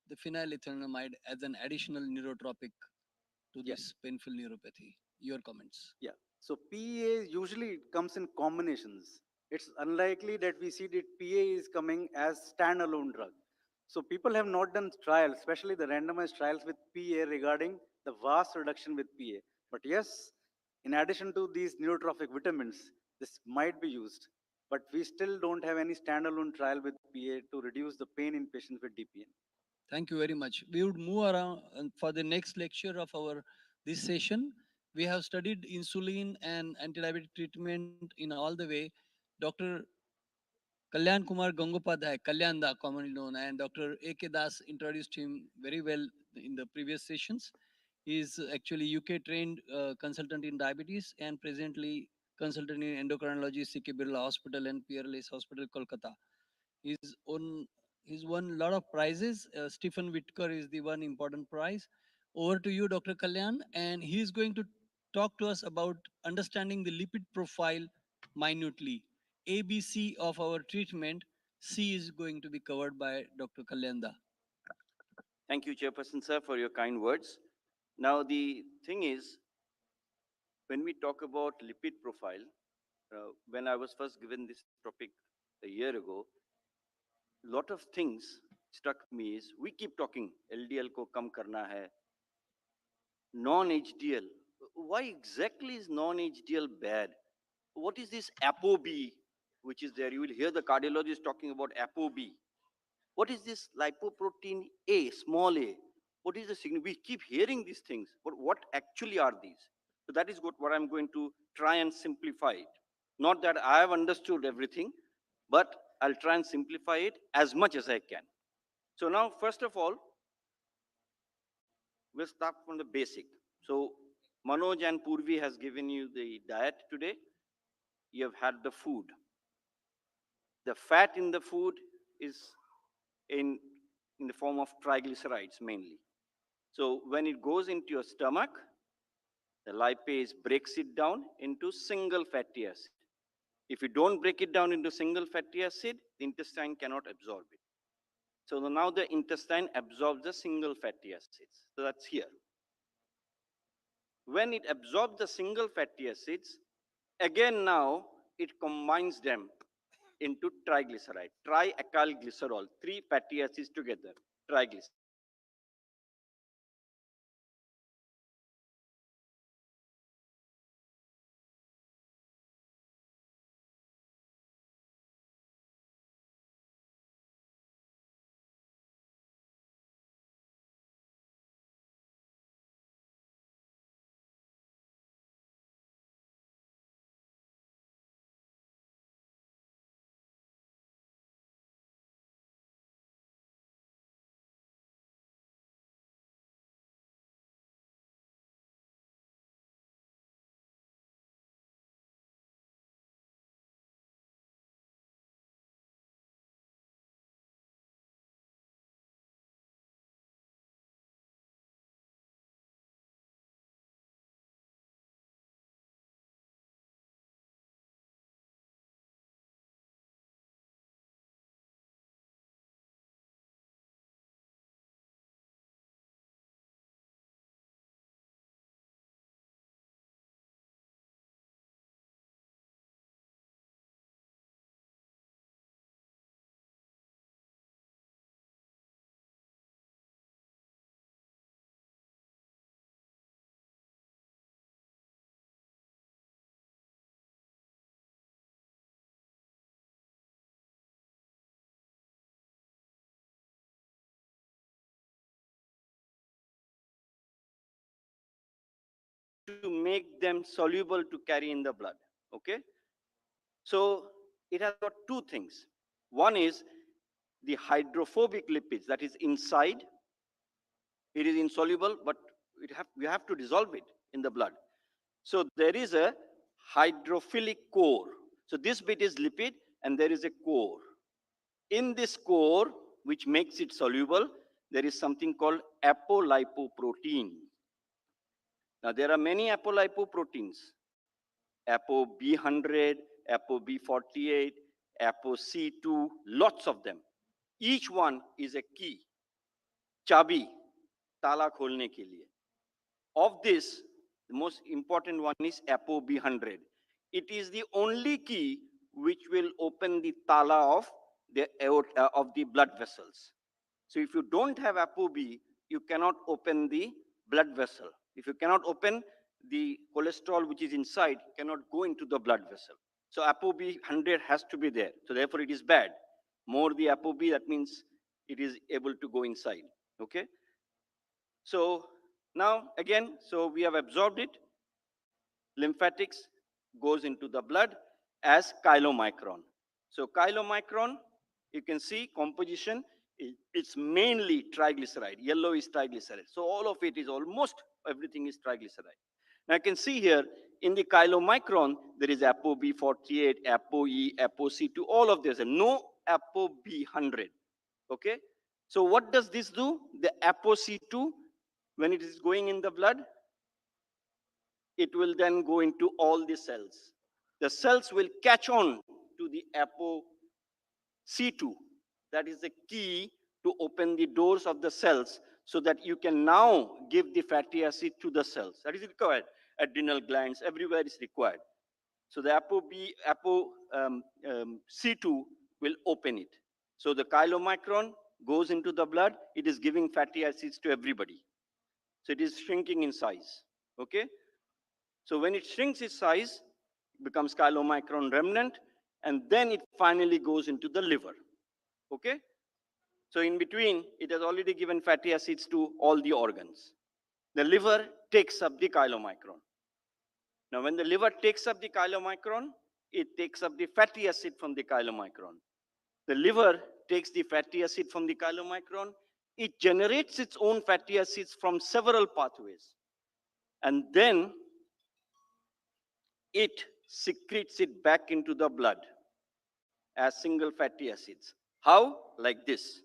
the phenylethylamide, as an additional neurotropic to Yeah. this painful neuropathy. Your comments. Yeah. So PA usually it comes in combinations. It's unlikely that we see that PA is coming as standalone drug. So people have not done trials, especially the randomized trials with PA regarding the vast reduction with PA. But yes, in addition to these neurotrophic vitamins, this might be used. But we still don't have any standalone trial with PA to reduce the pain in patients with DPN. Thank you very much. We would move around for the next lecture of our this session. We have studied insulin and antidiabetic treatment in all the way. Dr. Kalyan Kumar Gangopadhyay, Kalyanda, commonly known, and Dr. A.K. Das introduced him very well in the previous sessions. He is actually UK trained consultant in diabetes and presently consultant in endocrinology, CK Birla Hospital and PRLS Hospital, Kolkata. He's on he's won a lot of prizes. Stephen Whitaker is the one important prize. Over to you, Dr. Kalyan, and he is going to talk to us about understanding the lipid profile minutely. ABC of our treatment, C is going to be covered by Dr. Kalyanda. Thank you, Chairperson, sir, for your kind words. Now, the thing is, when we talk about lipid profile, when I was first given this topic a year ago, lot of things struck me is we keep talking LDL ko kam karna hai, non-HDL. Why exactly is non-HDL bad? What is this ApoB, which is there? You will hear the cardiologist talking about ApoB. What is this lipoprotein A, small a? What is the signal? We keep hearing these things, but what actually are these? So that is what I'm going to try and simplify it. Not that I have understood everything, but I'll try and simplify it as much as I can. So now, first of all, we'll start from the basic. So Manoj and Purvi has given you the diet today. You have had the food. The fat in the food is in the form of triglycerides mainly. So when it goes into your stomach, the lipase breaks it down into single fatty acid. If you don't break it down into single fatty acid, the intestine cannot absorb it. So now the intestine absorbs the single fatty acids. So that's here. When it absorbs the single fatty acids, again now it combines them into triglyceride, triacylglycerol, three fatty acids together, triglyceride. To make them soluble to carry in the blood. Okay? So it has got two things. One is the hydrophobic lipids that is inside. It is insoluble, but we have to dissolve it in the blood. So there is a hydrophilic core. So this bit is lipid and there is a core. In this core, which makes it soluble, there is something called apolipoprotein. Now, there are many apolipoproteins, ApoB100, ApoB48, ApoC2, lots of them. Each one is a key, chabi, tala kholne ke liye. Of this, the most important one is ApoB100. It is the only key which will open the tala of the blood vessels. So if you don't have ApoB, you cannot open the blood vessel. If you cannot open, the cholesterol which is inside cannot go into the blood vessel. So ApoB100 has to be there. So therefore it is bad. More the ApoB, that means it is able to go inside. Okay. So now again, so we have absorbed it. Lymphatics goes into the blood as chylomicron. So chylomicron, you can see composition, it's mainly triglyceride. Yellow is triglyceride. So all of it is almost everything is triglyceride. Now you can see here in the chylomicron, there is ApoB48, ApoE, ApoC2, all of this, and no ApoB100. Okay. So what does this do? The ApoC2, when it is going in the blood, it will then go into all the cells. The cells will catch on to the ApoC2. That is the key to open the doors of the cells so that you can now give the fatty acid to the cells. That is required. Adrenal glands, everywhere is required. So the C2 will open it. So the chylomicron goes into the blood. It is giving fatty acids to everybody. So it is shrinking in size. Okay. So when it shrinks its size, it becomes chylomicron remnant, and then it finally goes into the liver. Okay? So in between, it has already given fatty acids to all the organs. The liver takes up the chylomicron. Now, when the liver takes up the chylomicron, it takes up the fatty acid from the chylomicron. The liver takes the fatty acid from the chylomicron. It generates its own fatty acids from several pathways. And then it secretes it back into the blood as single fatty acids. How? Like this.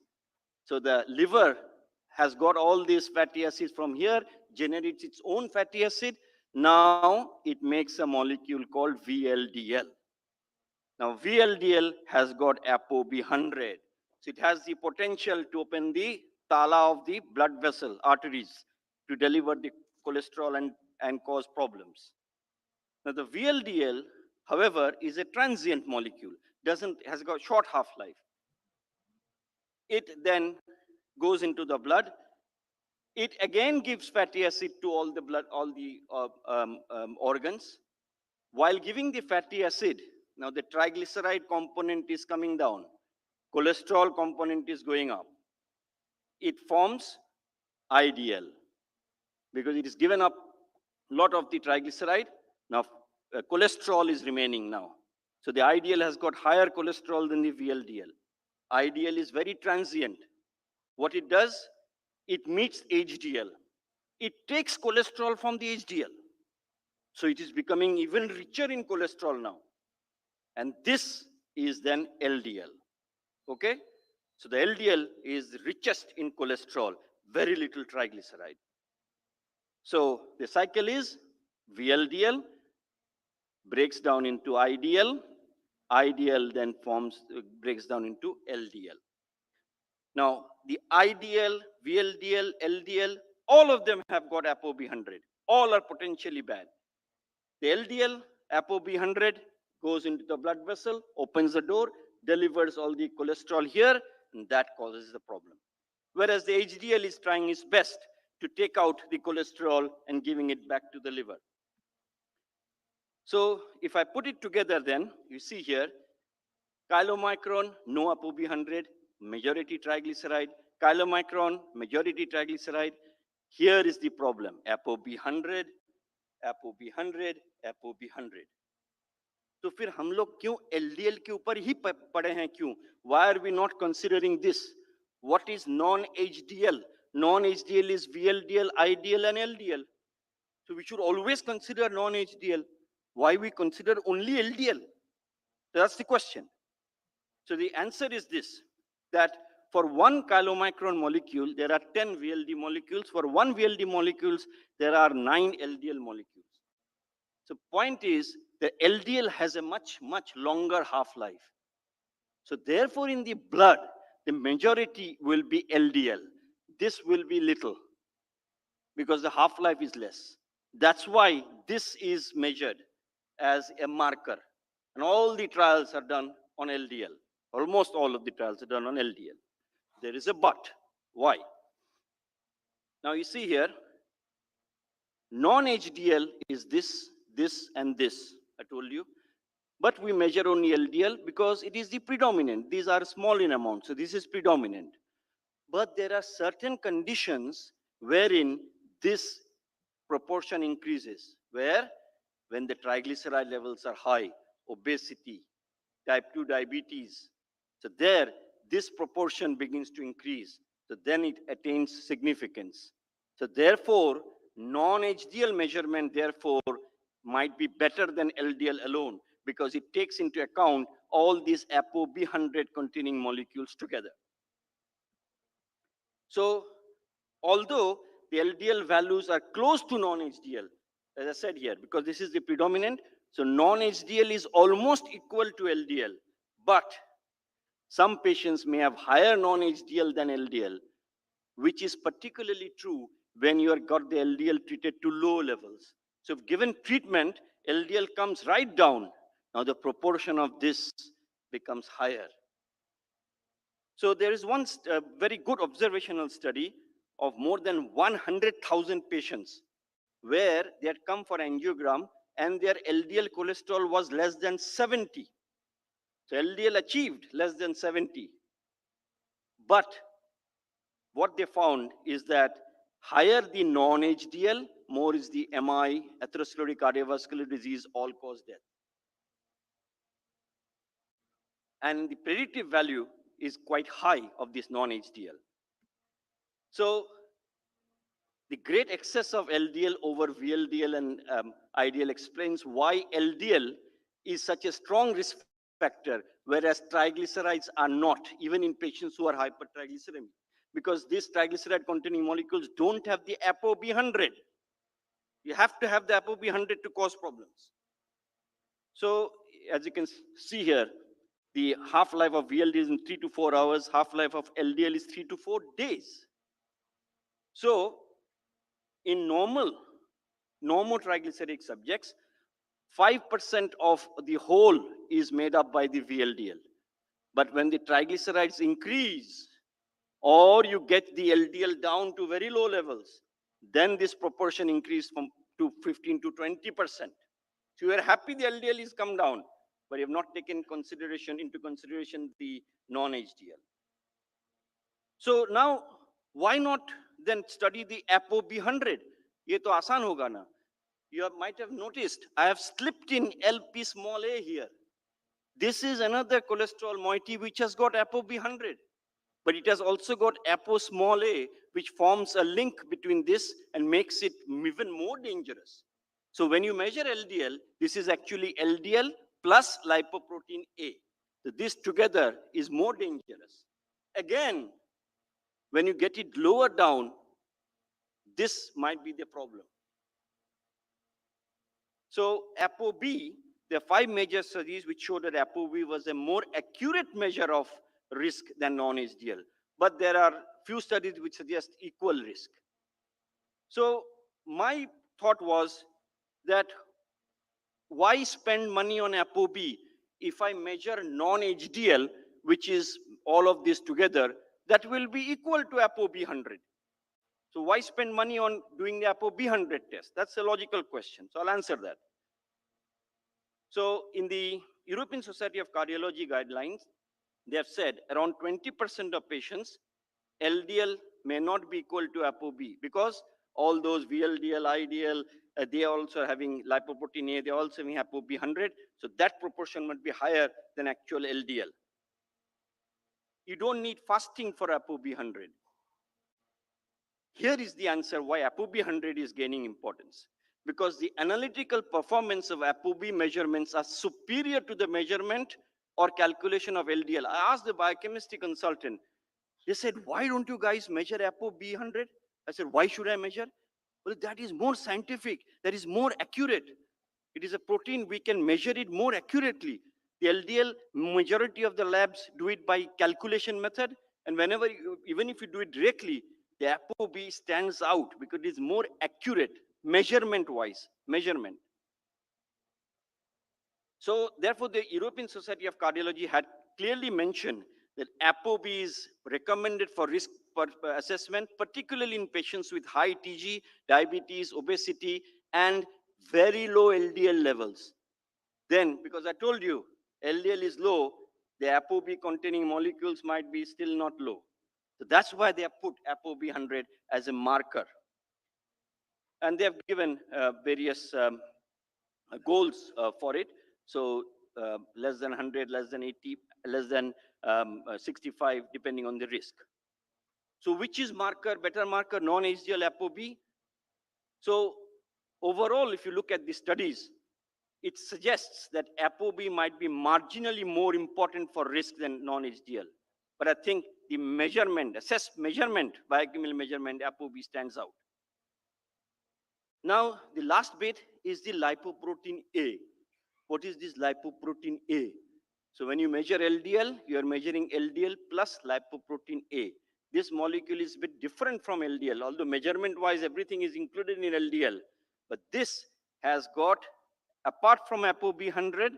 So the liver has got all these fatty acids from here, generates its own fatty acid. Now it makes a molecule called VLDL. Now VLDL has got ApoB100. So it has the potential to open the tala of the blood vessel, arteries, to deliver the cholesterol and cause problems. Now the VLDL, however, is a transient molecule, has got short half-life. It then goes into the blood. It again gives fatty acid to all the blood, all the organs. While giving the fatty acid, now the triglyceride component is coming down, cholesterol component is going up. It forms IDL because it is given up a lot of the triglyceride. Now cholesterol is remaining now. So the IDL has got higher cholesterol than the VLDL. IDL is very transient. What it does, it meets HDL. It takes cholesterol from the HDL. So it is becoming even richer in cholesterol now. And this is then LDL. Okay? So the LDL is richest in cholesterol, very little triglyceride. So the cycle is VLDL breaks down into IDL. IDL then breaks down into LDL. Now, the IDL, VLDL, LDL, all of them have got ApoB100. All are potentially bad. The LDL, ApoB100, goes into the blood vessel, opens the door, delivers all the cholesterol here, and that causes the problem. Whereas the HDL is trying its best to take out the cholesterol and giving it back to the liver. So if I put it together then, you see here, chylomicron, no ApoB100, majority triglyceride. Chylomicron, majority triglyceride. Here is the problem, ApoB100, ApoB100, ApoB100. तो फिर हम लोग क्यों LDL के ऊपर ही पड़े हैं क्यों? Why are we not considering this? What is non-HDL? Non-HDL is VLDL, IDL and LDL. So we should always consider non-HDL. Why we consider only LDL? That's the question. So the answer is this, that for 1 chylomicron molecule, there are 10 VLD molecules. For 1 VLD molecules, there are 9 LDL molecules. So point is, the LDL has a much, much longer half-life. So therefore, in the blood, the majority will be LDL. This will be little because the half-life is less. That's why this is measured as a marker. And all the trials are done on LDL. Almost all of the trials are done on LDL. There is a but. Why? Now you see here, non-HDL is this, this, and this, I told you. But we measure only LDL because it is the predominant. These are small in amount, so this is predominant. But there are certain conditions wherein this proportion increases, where when the triglyceride levels are high, obesity, type 2 diabetes, so there, this proportion begins to increase. So then it attains significance. So therefore, non-HDL measurement, therefore, might be better than LDL alone because it takes into account all these ApoB100 containing molecules together. So although the LDL values are close to non-HDL, as I said here, because this is the predominant, so non-HDL is almost equal to LDL, but some patients may have higher non-HDL than LDL, which is particularly true when you have got the LDL treated to low levels. So if given treatment, LDL comes right down. Now the proportion of this becomes higher. So there is one very good observational study of more than 100,000 patients where they had come for angiogram and their LDL cholesterol was less than 70. So LDL achieved less than 70. But what they found is that higher the non-HDL, more is the MI, atherosclerotic cardiovascular disease, all-cause death. And the predictive value is quite high of this non-HDL. So the great excess of LDL over VLDL and IDL explains why LDL is such a strong risk factor, whereas triglycerides are not, even in patients who are hypertriglyceridemia, because these triglyceride-containing molecules don't have the ApoB100. You have to have the ApoB100 to cause problems. So as you can see here, the half-life of VLD is in 3 to 4 hours, half-life of LDL is 3 to 4 days. So in normal triglyceridic subjects, 5% of the whole is made up by the VLDL. But when the triglycerides increase, or you get the LDL down to very low levels, then this proportion increases to 15 to 20%. So you are happy the LDL is come down, but you have not taken into consideration the non-HDL. So now, why not then study the ApoB100? Ye to aasan hoga na. You might have noticed, I have slipped in LP small a here. This is another cholesterol moiety which has got ApoB100, but it has also got Apo small a, which forms a link between this and makes it even more dangerous. So when you measure LDL, this is actually LDL plus lipoprotein A. So this together is more dangerous. Again, when you get it lower down, this might be the problem. So ApoB, there are 5 major studies which show that ApoB was a more accurate measure of risk than non-HDL. But there are few studies which suggest equal risk. So my thought was that why spend money on ApoB if I measure non-HDL, which is all of this together, that will be equal to ApoB100. So why spend money on doing the ApoB100 test? That's a logical question. So I'll answer that. So in the European Society of Cardiology guidelines, they have said around 20% of patients, LDL may not be equal to ApoB because all those VLDL, IDL, they are also having lipoprotein A, they are also having ApoB100. So that proportion must be higher than actual LDL. You don't need fasting for ApoB100. Here is the answer why ApoB100 is gaining importance. Because the analytical performance of ApoB measurements are superior to the measurement or calculation of LDL. I asked the biochemistry consultant, They said, why don't you guys measure ApoB100? I said, why should I measure? Well, that is more scientific, that is more accurate. It is a protein, we can measure it more accurately. The LDL, majority of the labs do it by calculation method, and whenever even if you do it directly, the ApoB stands out because it is more accurate, measurement-wise, measurement. So therefore, the European Society of Cardiology had clearly mentioned that ApoB is recommended for risk assessment, particularly in patients with high TG, diabetes, obesity, and very low LDL levels. Then, because I told you, LDL is low, the ApoB containing molecules might be still not low. So that's why they have put ApoB100 as a marker. And they have given various goals for it. So less than 100, less than 80, less than 65, depending on the risk. So which is marker, better marker, non-HDL ApoB? So overall, if you look at the studies, it suggests that ApoB might be marginally more important for risk than non-HDL. But I think the measurement, assessed measurement, biochemical measurement, ApoB stands out. Now, the last bit is the lipoprotein A. What is this lipoprotein A? So when you measure LDL, you are measuring LDL plus lipoprotein A. This molecule is a bit different from LDL, although measurement-wise, everything is included in LDL. But this has got, apart from ApoB100,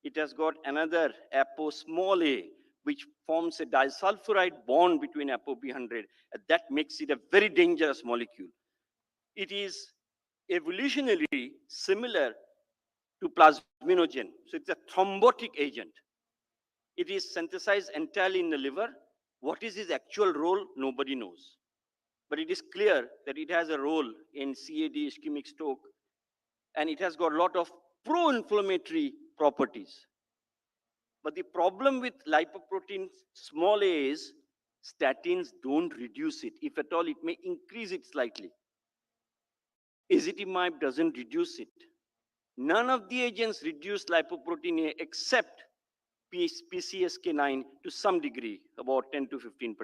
it has got another Apo small a, which forms a disulfuride bond between ApoB100. And that makes it a very dangerous molecule. It is evolutionarily similar to plasminogen. So it's a thrombotic agent. It is synthesized entirely in the liver. What is its actual role? Nobody knows. But it is clear that it has a role in CAD, ischemic stroke, and it has got a lot of pro-inflammatory properties. But the problem with lipoprotein small a is statins don't reduce it. If at all, it may increase it slightly. Ezetimibe doesn't reduce it. None of the agents reduce lipoprotein A except PCSK9 to some degree, about 10 to 15%.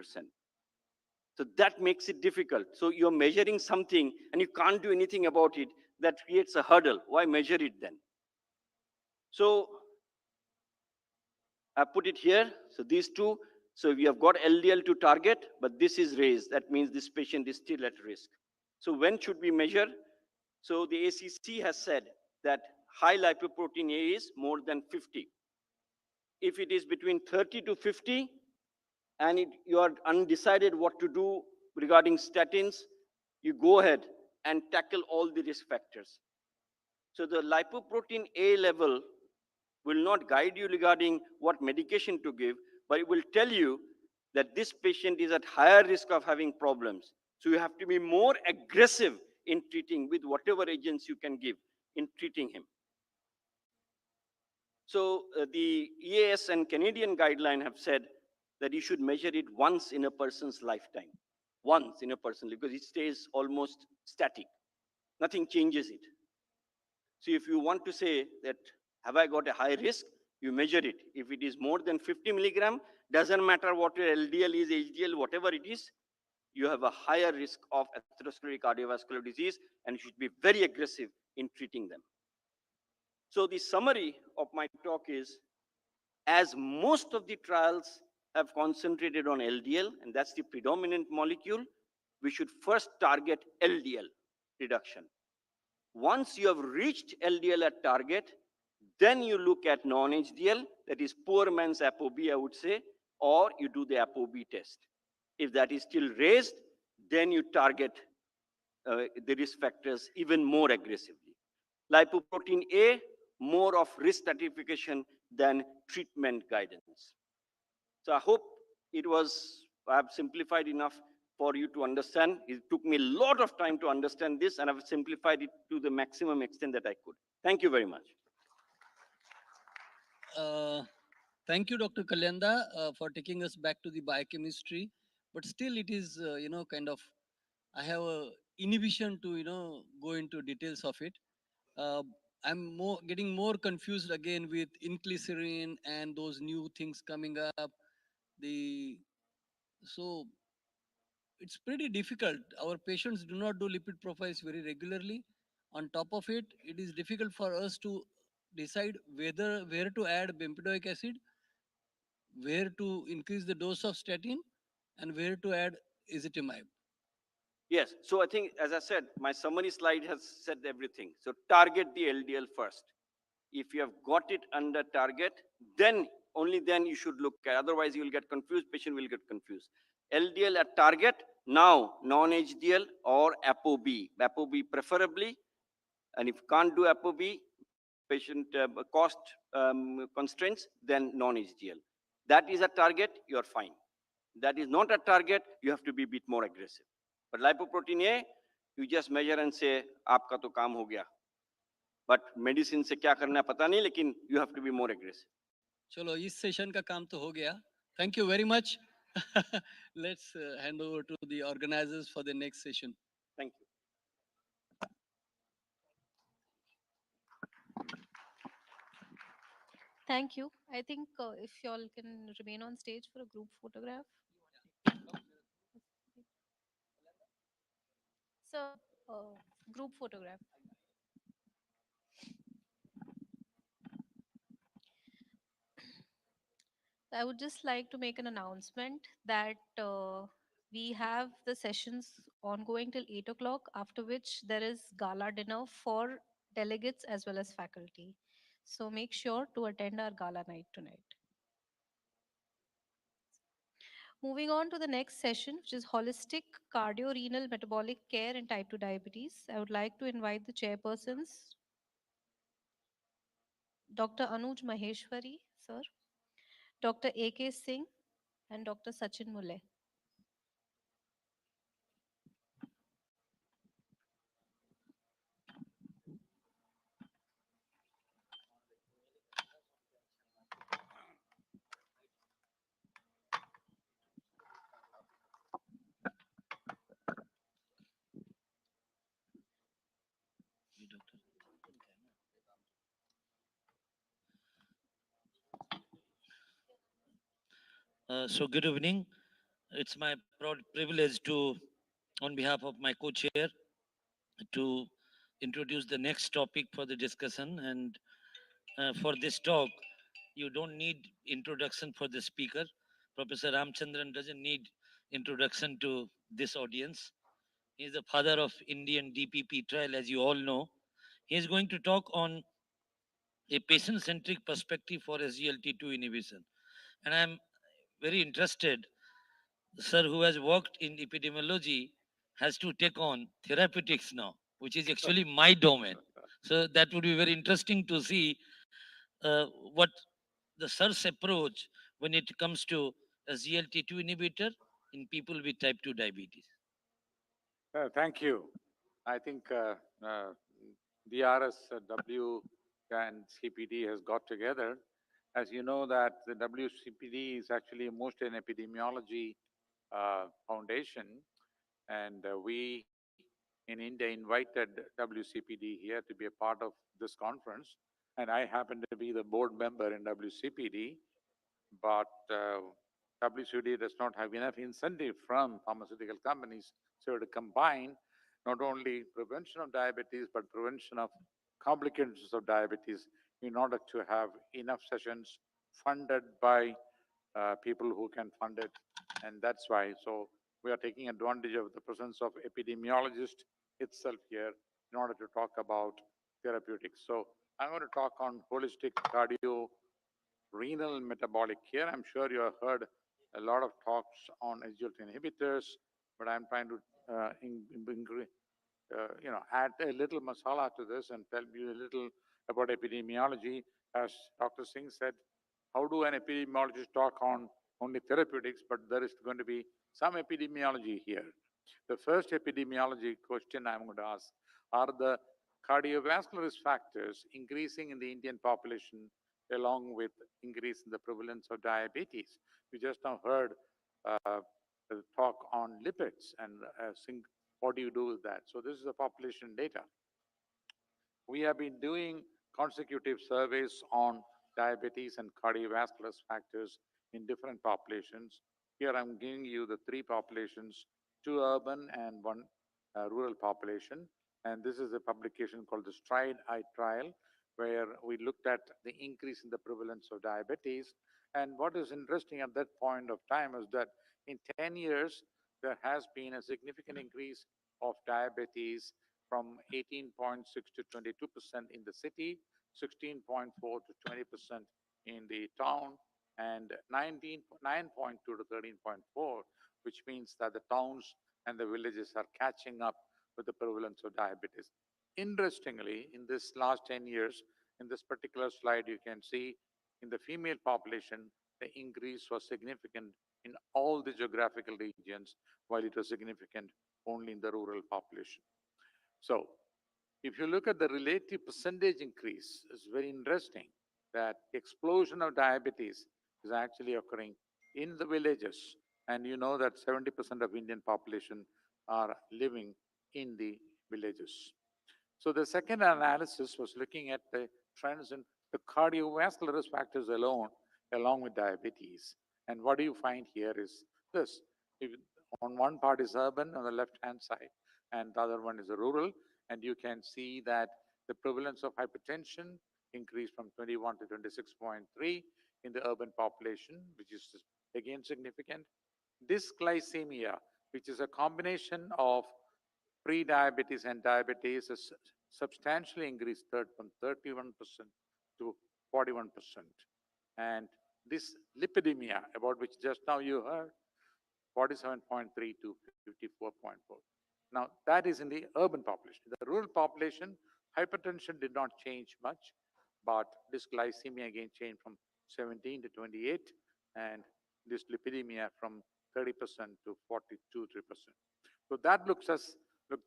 So that makes it difficult. So you're measuring something and you can't do anything about it. That creates a hurdle. Why measure it then? So I put it here. So these two. So we have got LDL to target, but this is raised. That means this patient is still at risk. So when should we measure? So the ACC has said that high lipoprotein A is more than 50. If it is between 30 to 50, and you are undecided what to do regarding statins, you go ahead and tackle all the risk factors. So the lipoprotein A level will not guide you regarding what medication to give, but it will tell you that this patient is at higher risk of having problems. So you have to be more aggressive in treating with whatever agents you can give in treating him. So the EAS and Canadian guideline have said that you should measure it once in a person's lifetime. Once in a person, because it stays almost static. Nothing changes it. So if you want to say that, have I got a high risk? You measure it. If it is more than 50 milligram, doesn't matter what your LDL is, HDL, whatever it is, you have a higher risk of atherosclerotic cardiovascular disease, and you should be very aggressive in treating them. So the summary of my talk is, as most of the trials have concentrated on LDL, and that's the predominant molecule, we should first target LDL reduction. Once you have reached LDL at target, then you look at non-HDL, that is poor man's ApoB, I would say, or you do the ApoB test. If that is still raised, then you target the risk factors even more aggressively. Lipoprotein A, more of risk stratification than treatment guidance. So I hope I have simplified enough for you to understand. It took me a lot of time to understand this, and I've simplified it to the maximum extent that I could. Thank you very much. Thank you, Dr. Kalyanda, for taking us back to the biochemistry. But still, it is, kind of, I have a inhibition to, go into details of it. I'm getting more confused again with inclisiran and those new things coming up. So it's pretty difficult. Our patients do not do lipid profiles very regularly. On top of it, it is difficult for us to decide where to add bempedoic acid, where to increase the dose of statin, and where to add ezetimibe. Yes. So I think, as I said, my summary slide has said everything. So target the LDL first. If you have got it under target, then only then you should look at. Otherwise, you will get confused. Patient will get confused. LDL at target, now non-HDL or ApoB. ApoB preferably. And if you can't do ApoB, patient cost constraints, then non-HDL. That is a target, you're fine. That is not a target, you have to be a bit more aggressive. But lipoprotein A, you just measure and say, आपका तो काम हो गया. But medicine से क्या करना है पता नहीं, लेकिन you have to be more aggressive. चलो इस सेशन का काम तो हो गया. Thank you very much. Let's hand over to the organizers for the next session. Thank you. Thank you. I think if y'all can remain on stage for a group photograph. So, group photograph. I would just like to make an announcement that we have the sessions ongoing till 8 o'clock, after which there is gala dinner for delegates as well as faculty. So make sure to attend our gala night tonight. Moving on to the next session, which is holistic cardio-renal metabolic care in type 2 diabetes. I would like to invite the chairpersons, Dr. Anuj Maheshwari, sir, Dr. A.K. Singh, and Dr. Sachin Mule. So good evening. It's my proud privilege to, on behalf of my co-chair, to introduce the next topic for the discussion. And for this talk, you don't need introduction for the speaker. Professor Ramchandran doesn't need introduction to this audience. He is the father of Indian DPP trial, as you all know. He is going to talk on a patient-centric perspective for SGLT2 inhibition. And I'm very interested, sir, who has worked in epidemiology, has to take on therapeutics now, which is actually my domain. So that would be very interesting to see what the sir's approach when it comes to a SGLT2 inhibitor in people with type 2 diabetes. Thank you. I think DRS, W, and CPD has got together. As you know that the WCPD is actually most an epidemiology foundation, and we in India invited WCPD here to be a part of this conference, and I happen to be the board member in WCPD, but WCPD does not have enough incentive from pharmaceutical companies, so to combine not only prevention of diabetes, but prevention of complications of diabetes in order to have enough sessions funded by people who can fund it. And that's why, so we are taking advantage of the presence of epidemiologist itself here in order to talk about therapeutics. So I'm going to talk on holistic cardio renal metabolic care. I'm sure you have heard a lot of talks on SGLT inhibitors, but I'm trying to add a little masala to this and tell you a little about epidemiology. As Dr. Singh said, how do an epidemiologist talk on only therapeutics, but there is going to be some epidemiology here. The first epidemiology question I'm going to ask, are the cardiovascular risk factors increasing in the Indian population along with increase in the prevalence of diabetes? We just now heard the talk on lipids and what do you do with that? So this is the population data. We have been doing consecutive surveys on diabetes and cardiovascular factors in different populations. Here I'm giving you the three populations two urban and one rural population. And this is a publication called the Stride Eye Trial, where we looked at the increase in the prevalence of diabetes. And what is interesting at that point of time is that in 10 years, there has been a significant increase of diabetes from 18.6 to 22% in the city, 16.4 to 20% in the town, and 9.2 to 13.4, which means that the towns and the villages are catching up with the prevalence of diabetes. Interestingly, in this last 10 years, in this particular slide, you can see in the female population, the increase was significant in all the geographical regions, while it was significant only in the rural population. So if you look at the relative percentage increase, it's very interesting that explosion of diabetes is actually occurring in the villages. And you know that 70% of Indian population are living in the villages. So the second analysis was looking at the trends in the cardiovascular risk factors alone, along with diabetes. And what do you find here is this. If on one part is urban on the left-hand side, and the other one is rural, and you can see that the prevalence of hypertension increased from 21 to 26.3 in the urban population, which is again significant. Dysglycemia, which is a combination of pre-diabetes and diabetes, has substantially increased from 31% to 41%. And this lipidemia, about which just now you heard, 47.3 to 54.4. Now, that is in the urban population. The rural population, hypertension did not change much, but dysglycemia again changed from 17 to 28, and this lipidemia from 30% to 42.3%. So that look to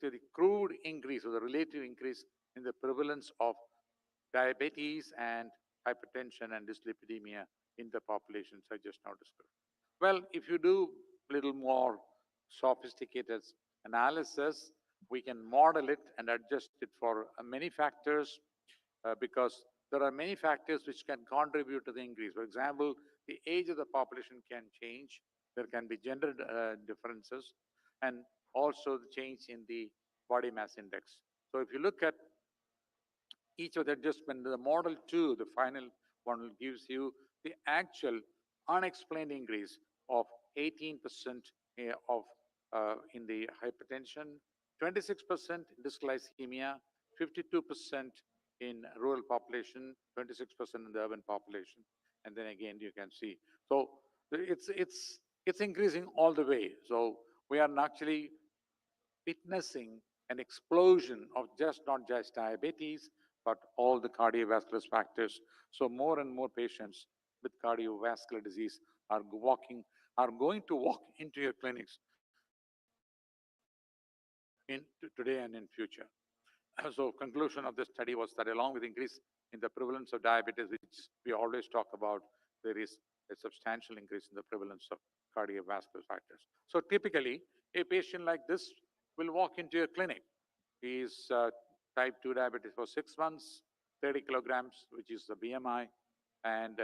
the crude increase or the relative increase in the prevalence of diabetes and hypertension and dyslipidemia in the populations I just now described. Well, if you do a little more sophisticated analysis, we can model it and adjust it for many factors because there are many factors which can contribute to the increase. For example, the age of the population can change. There can be gender differences and also the change in the body mass index. So if you look at each of the adjustment, the model 2, the final one, gives you the actual unexplained increase of 18% of in the hypertension, 26% dysglycemia, 52% in rural population, 26% in the urban population, and then again you can see. So it's increasing all the way. So we are actually witnessing an explosion of not just diabetes, but all the cardiovascular factors. So more and more patients with cardiovascular disease are going to walk into your clinics today and in future. So conclusion of this study was that along with increase in the prevalence of diabetes, which we always talk about, there is a substantial increase in the prevalence of cardiovascular factors. So typically, a patient like this will walk into your clinic. He is type 2 diabetes for 6 months, 30 kilograms, which is the BMI, and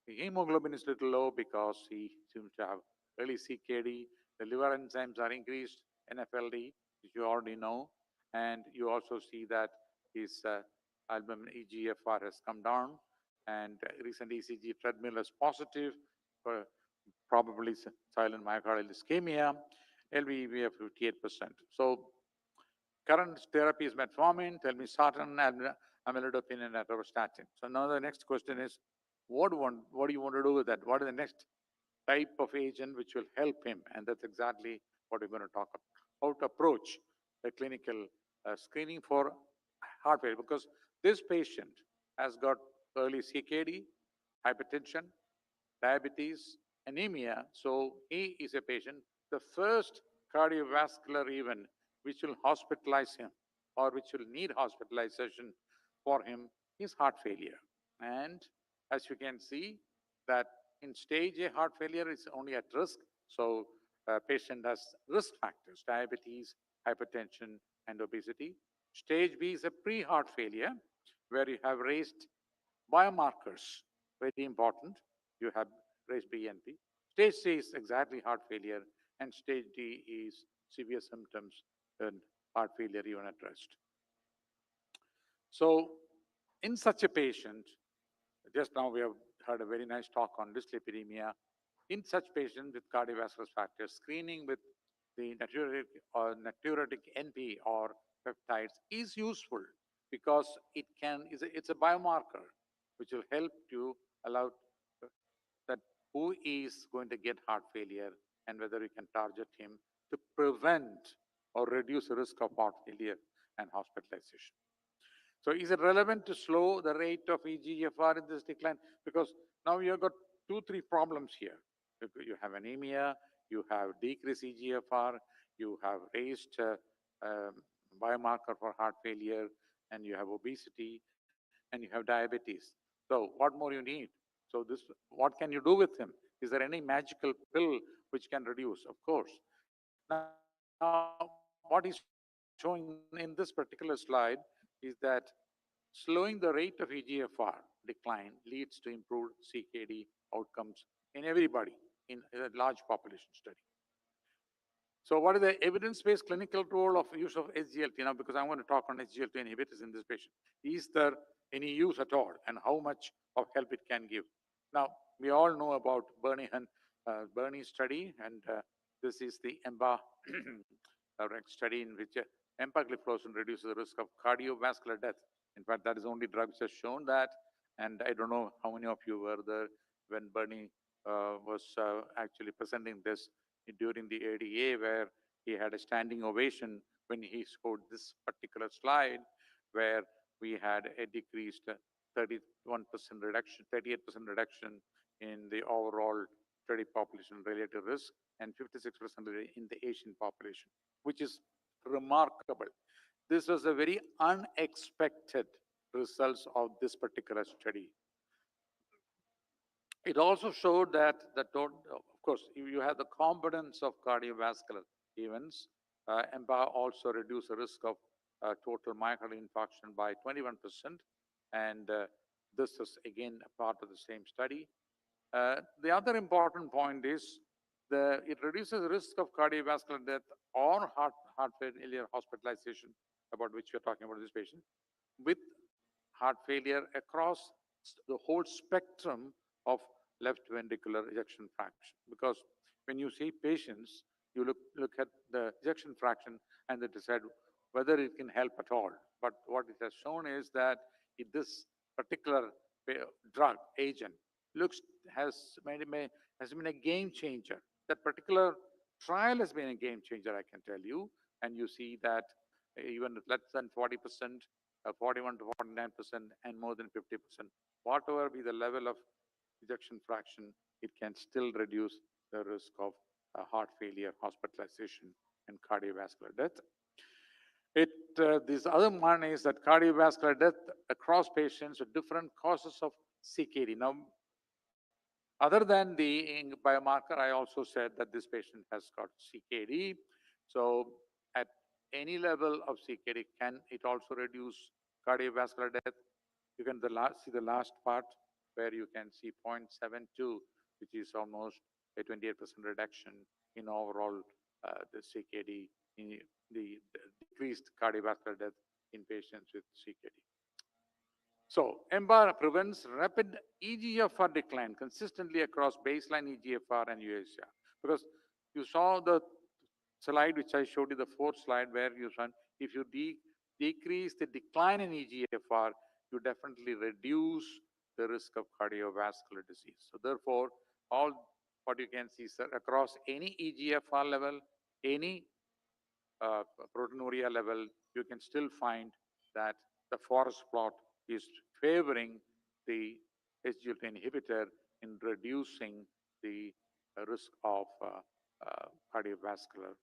the hemoglobin is little low because he seems to have early CKD. The liver enzymes are increased, NFLD, which you already know, and you also see that his albumin EGFR has come down, and recent ECG treadmill is positive for probably silent myocardial ischemia, LVEV of 58%. So current therapy is metformin, telmisartan, amlodipine, and atorvastatin. So now the next question is, what do you want to do with that? What is the next type of agent which will help him? And that's exactly what we're going to talk about. How to approach the clinical screening for heart failure, because this patient has got early CKD, hypertension, diabetes, anemia. So he is a patient. The first cardiovascular event which will hospitalize him or which will need hospitalization for him is heart failure. And as you can see that in stage A, heart failure is only at risk. So a patient has risk factors, diabetes, hypertension, and obesity. Stage B is a pre-heart failure where you have raised biomarkers, very important. You have raised BNP. Stage C is exactly heart failure, and stage D is severe symptoms and heart failure even at rest. So in such a patient, just now we have heard a very nice talk on dyslipidemia. In such patients with cardiovascular factors, screening with the natriuretic NP or peptides is useful because it's a biomarker which will help to allow that who is going to get heart failure and whether we can target him to prevent or reduce the risk of heart failure and hospitalization. So is it relevant to slow the rate of eGFR in this decline? Because now you've got 2, 3 problems here. You have anemia, you have decreased eGFR, you have raised biomarker for heart failure, and you have obesity, and you have diabetes. So what more you need? So what can you do with him? Is there any magical pill which can reduce? Of course. Now, what is showing in this particular slide is that slowing the rate of eGFR decline leads to improved CKD outcomes in everybody in a large population study. So what is the evidence-based clinical role of use of SGLT? Now, because I'm going to talk on SGLT inhibitors in this patient. Is there any use at all, and how much of help it can give? Now, we all know about Bernie study, and this is the EMBA study in which empagliflozin reduces the risk of cardiovascular death. In fact, that is only drugs has shown that, and I don't know how many of you were there when Bernie was actually presenting this during the ADA, where he had a standing ovation when he showed this particular slide, where we had a decreased 31% reduction, 38% reduction in the overall study population related risk, and 56% in the Asian population, which is remarkable. This was a very unexpected results of this particular study. It also showed that of course, you have the components of cardiovascular events. EMBA also reduced the risk of total myocardial infarction by 21%. And this is again a part of the same study. The other important point is it reduces the risk of cardiovascular death or heart failure hospitalization, about which we're talking about this patient, with heart failure across the whole spectrum of left ventricular ejection fraction. Because when you see patients, you look at the ejection fraction and they decide whether it can help at all. But what it has shown is that this particular drug agent has been a game changer. That particular trial has been a game changer, I can tell you. And you see that even less than 40%, 41 to 49%, and more than 50%, whatever be the level of ejection fraction, it can still reduce the risk of heart failure, hospitalization, and cardiovascular death. This other one is that cardiovascular death across patients with different causes of CKD. Now, other than the biomarker, I also said that this patient has got CKD. So at any level of CKD, can it also reduce cardiovascular death? You can see the last part where you can see 0.72, which is almost a 28% reduction in overall the CKD, in the decreased cardiovascular death in patients with CKD. So EMBA prevents rapid eGFR decline consistently across baseline eGFR and UACR. Because you saw the slide which I showed you, the fourth slide, where you saw if you decrease the decline in eGFR, you definitely reduce the risk of cardiovascular disease. So therefore, all what you can see, sir, across any eGFR level, any proteinuria level, you can still find that the forest plot is favoring the SGLT inhibitor in reducing the risk of cardiovascular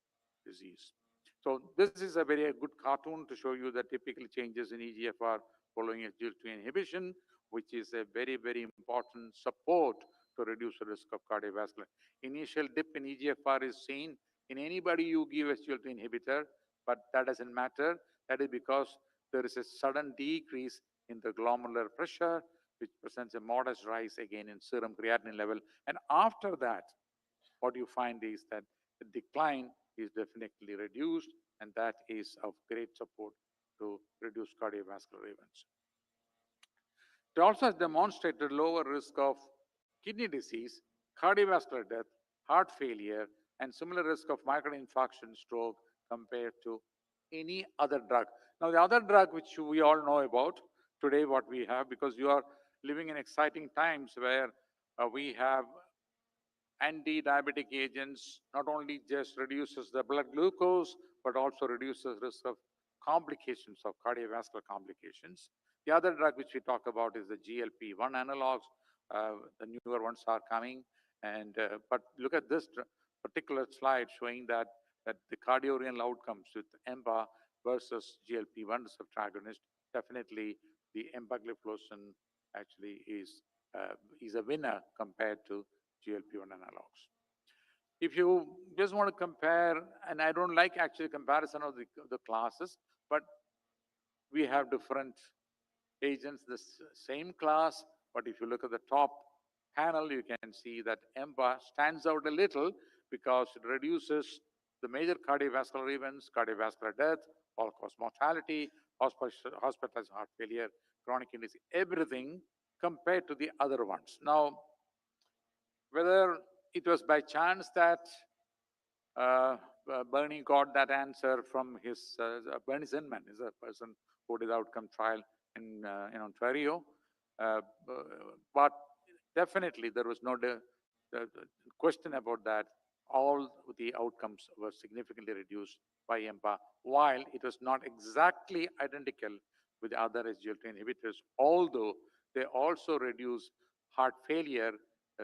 disease. So this is a very good cartoon to show you the typical changes in eGFR following SGLT inhibition, which is a very, very important support to reduce the risk of cardiovascular. Initial dip in eGFR is seen in anybody you give SGLT inhibitor, but that doesn't matter. That is because there is a sudden decrease in the glomerular pressure, which presents a modest rise again in serum creatinine level. And after that, what you find is that the decline is definitely reduced, and that is of great support to reduce cardiovascular events. It also has demonstrated lower risk of kidney disease, cardiovascular death, heart failure, and similar risk of myocardial infarction, stroke compared to any other drug. Now, the other drug which we all know about today, what we have, because you are living in exciting times where we have anti-diabetic agents, not only just reduces the blood glucose, but also reduces risk of complications of cardiovascular complications. The other drug which we talk about is the GLP-1 analogs. The newer ones are coming. But look at this particular slide showing that the cardiorenal outcomes with EMPA versus GLP-1 receptor agonist, definitely the empagliflozin actually is a winner compared to GLP-1 analogs. If you just want to compare, and I don't like actually comparison of the classes, but we have different agents, the same class, but if you look at the top panel, you can see that EMPA stands out a little because it reduces the major cardiovascular events, cardiovascular death, all-cause mortality, hospitalized heart failure, chronic kidney disease, everything compared to the other ones. Now, whether it was by chance that Bernie got that answer from his, Bernie Zinman is a person who did outcome trial in Ontario. But definitely there was no question about that. All the outcomes were significantly reduced by EMPA, while it was not exactly identical with the other SGLT inhibitors, although they also reduce heart failure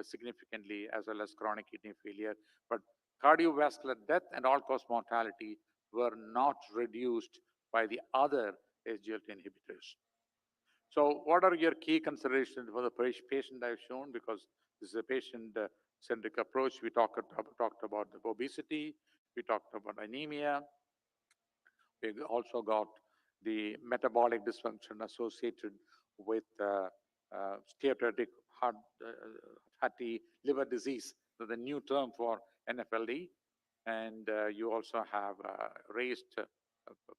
significantly as well as chronic kidney failure. But cardiovascular death and all-cause mortality were not reduced by the other SGLT inhibitors. So what are your key considerations for the patient I've shown? Because this is a patient-centric approach. We talked about the obesity, we talked about anemia, we also got the metabolic dysfunction associated with steatotic fatty liver disease, so the new term for NFLD. And you also have raised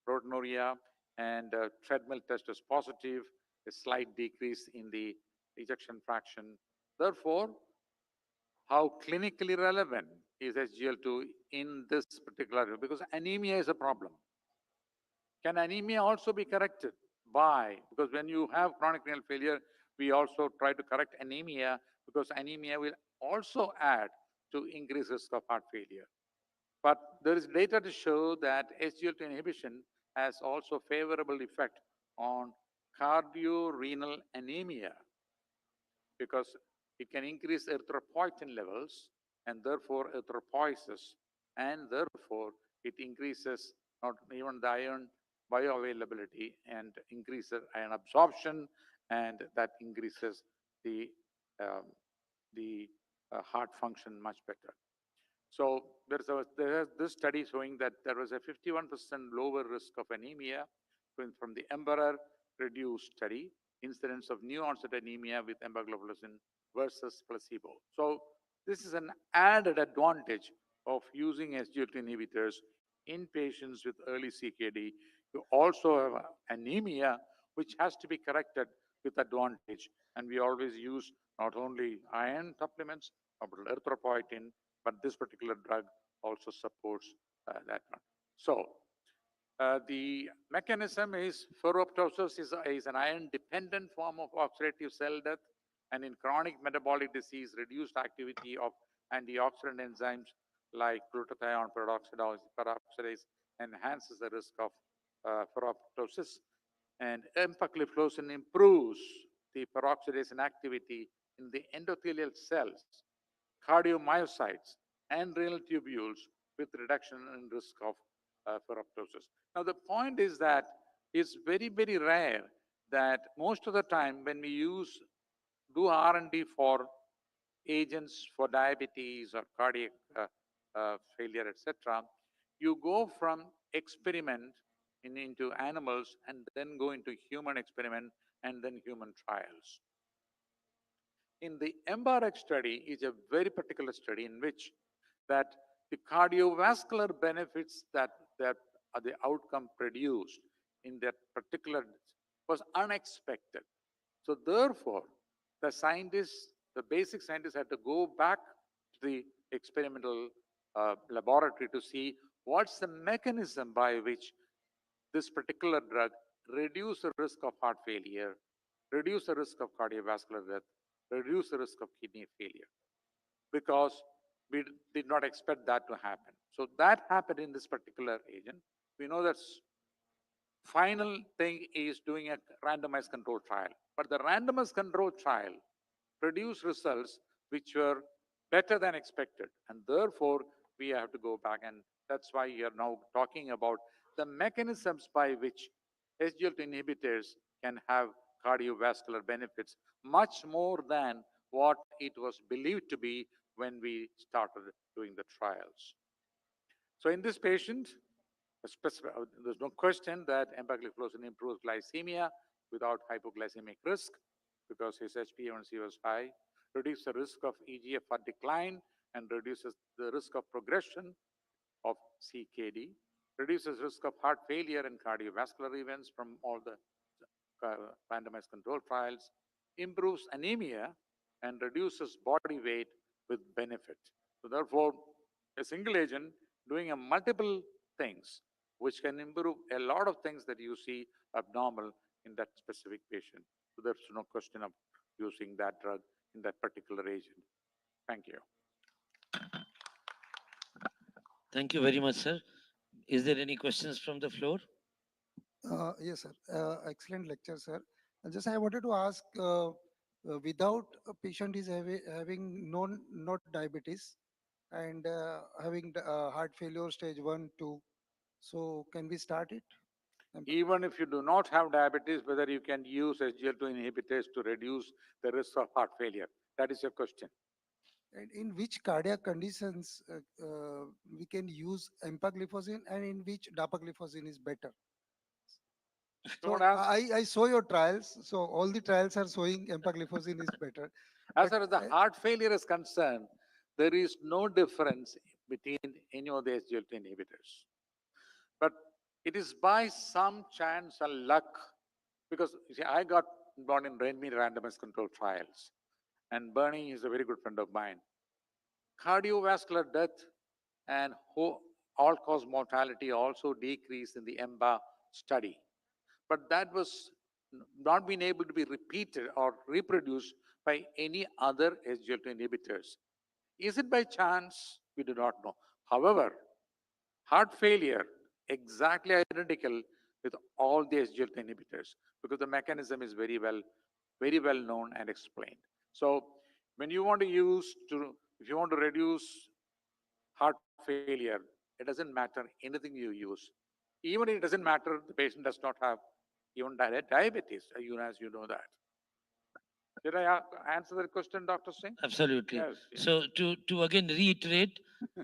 proteinuria, and treadmill test is positive, a slight decrease in the ejection fraction. Therefore, how clinically relevant is SGL2 in this particular, because anemia is a problem. Can anemia also be corrected by, because when you have chronic renal failure, we also try to correct anemia, because anemia will also add to increased risk of heart failure. But there is data to show that SGLT inhibition has also favorable effect on cardiorenal anemia, because it can increase erythropoietin levels and therefore erythropoiesis, and therefore it increases not even the iron bioavailability and increases iron absorption, and that increases the heart function much better. So there's this study showing that there was a 51% lower risk of anemia from the EMBERER reduced study, incidence of new onset anemia with empagliflozin versus placebo. So this is an added advantage of using SGLT inhibitors in patients with early CKD. You also have anemia, which has to be corrected with advantage. And we always use not only iron supplements, but erythropoietin, but this particular drug also supports that one. So the mechanism is ferroptosis is an iron-dependent form of oxidative cell death, and in chronic metabolic disease, reduced activity of antioxidant enzymes like glutathione peroxidase enhances the risk of ferroptosis, and empagliflozin improves the peroxidase activity in the endothelial cells, cardiomyocytes, and renal tubules with reduction in risk of ferroptosis. Now, the point is that it's very, very rare that most of the time when we do R&D for agents for diabetes or cardiac failure, etc., you go from experiment into animals and then go into human experiment and then human trials. In the EMBARX study is a very particular study in which that the cardiovascular benefits that the outcome produced in that particular was unexpected. So therefore, the scientists, the basic scientists had to go back to the experimental laboratory to see what's the mechanism by which this particular drug reduce the risk of heart failure, reduce the risk of cardiovascular death, reduce the risk of kidney failure, because we did not expect that to happen. So that happened in this particular agent. We know that final thing is doing a randomized control trial, but the randomized control trial produced results which were better than expected, and therefore we have to go back, and that's why we are now talking about the mechanisms by which SGLT inhibitors can have cardiovascular benefits much more than what it was believed to be when we started doing the trials. So in this patient, there's no question that empagliflozin improves glycemia without hypoglycemic risk because his HbA1c was high, reduces the risk of EGFR decline and reduces the risk of progression of CKD, reduces risk of heart failure and cardiovascular events from all the randomized control trials, improves anemia and reduces body weight with benefit. So therefore, a single agent doing a multiple things which can improve a lot of things that you see abnormal in that specific patient. So there's no question of using that drug in that particular agent. Thank you. Thank you very much, sir. Is there any questions from the floor? Yes, sir. Excellent lecture, sir. Just I wanted to ask, without a patient is having not diabetes and having heart failure stage 1, 2, so can we start it? Even if you do not have diabetes, whether you can use SGLT2 inhibitors to reduce the risk of heart failure? That is your question. And in which cardiac conditions we can use empagliflozin and in which dapagliflozin is better? So I saw your trials. So all the trials are showing empagliflozin is better. As far as the heart failure is concerned, there is no difference between any of the SGLT inhibitors. But it is by some chance or luck, because you see, I got born in randomized control trials, and Bernie is a very good friend of mine. Cardiovascular death and all-cause mortality also decreased in the EMBA study. But that was not been able to be repeated or reproduced by any other SGLT inhibitors. Is it by chance? We do not know. However, heart failure, exactly identical with all the SGLT inhibitors because the mechanism is very well known and explained. So when you want to if you want to reduce heart failure, it doesn't matter anything you use. Even it doesn't matter the patient does not have even diabetes, as you know that. Did I answer that question, Dr. Singh? Absolutely. Yes. So to again reiterate,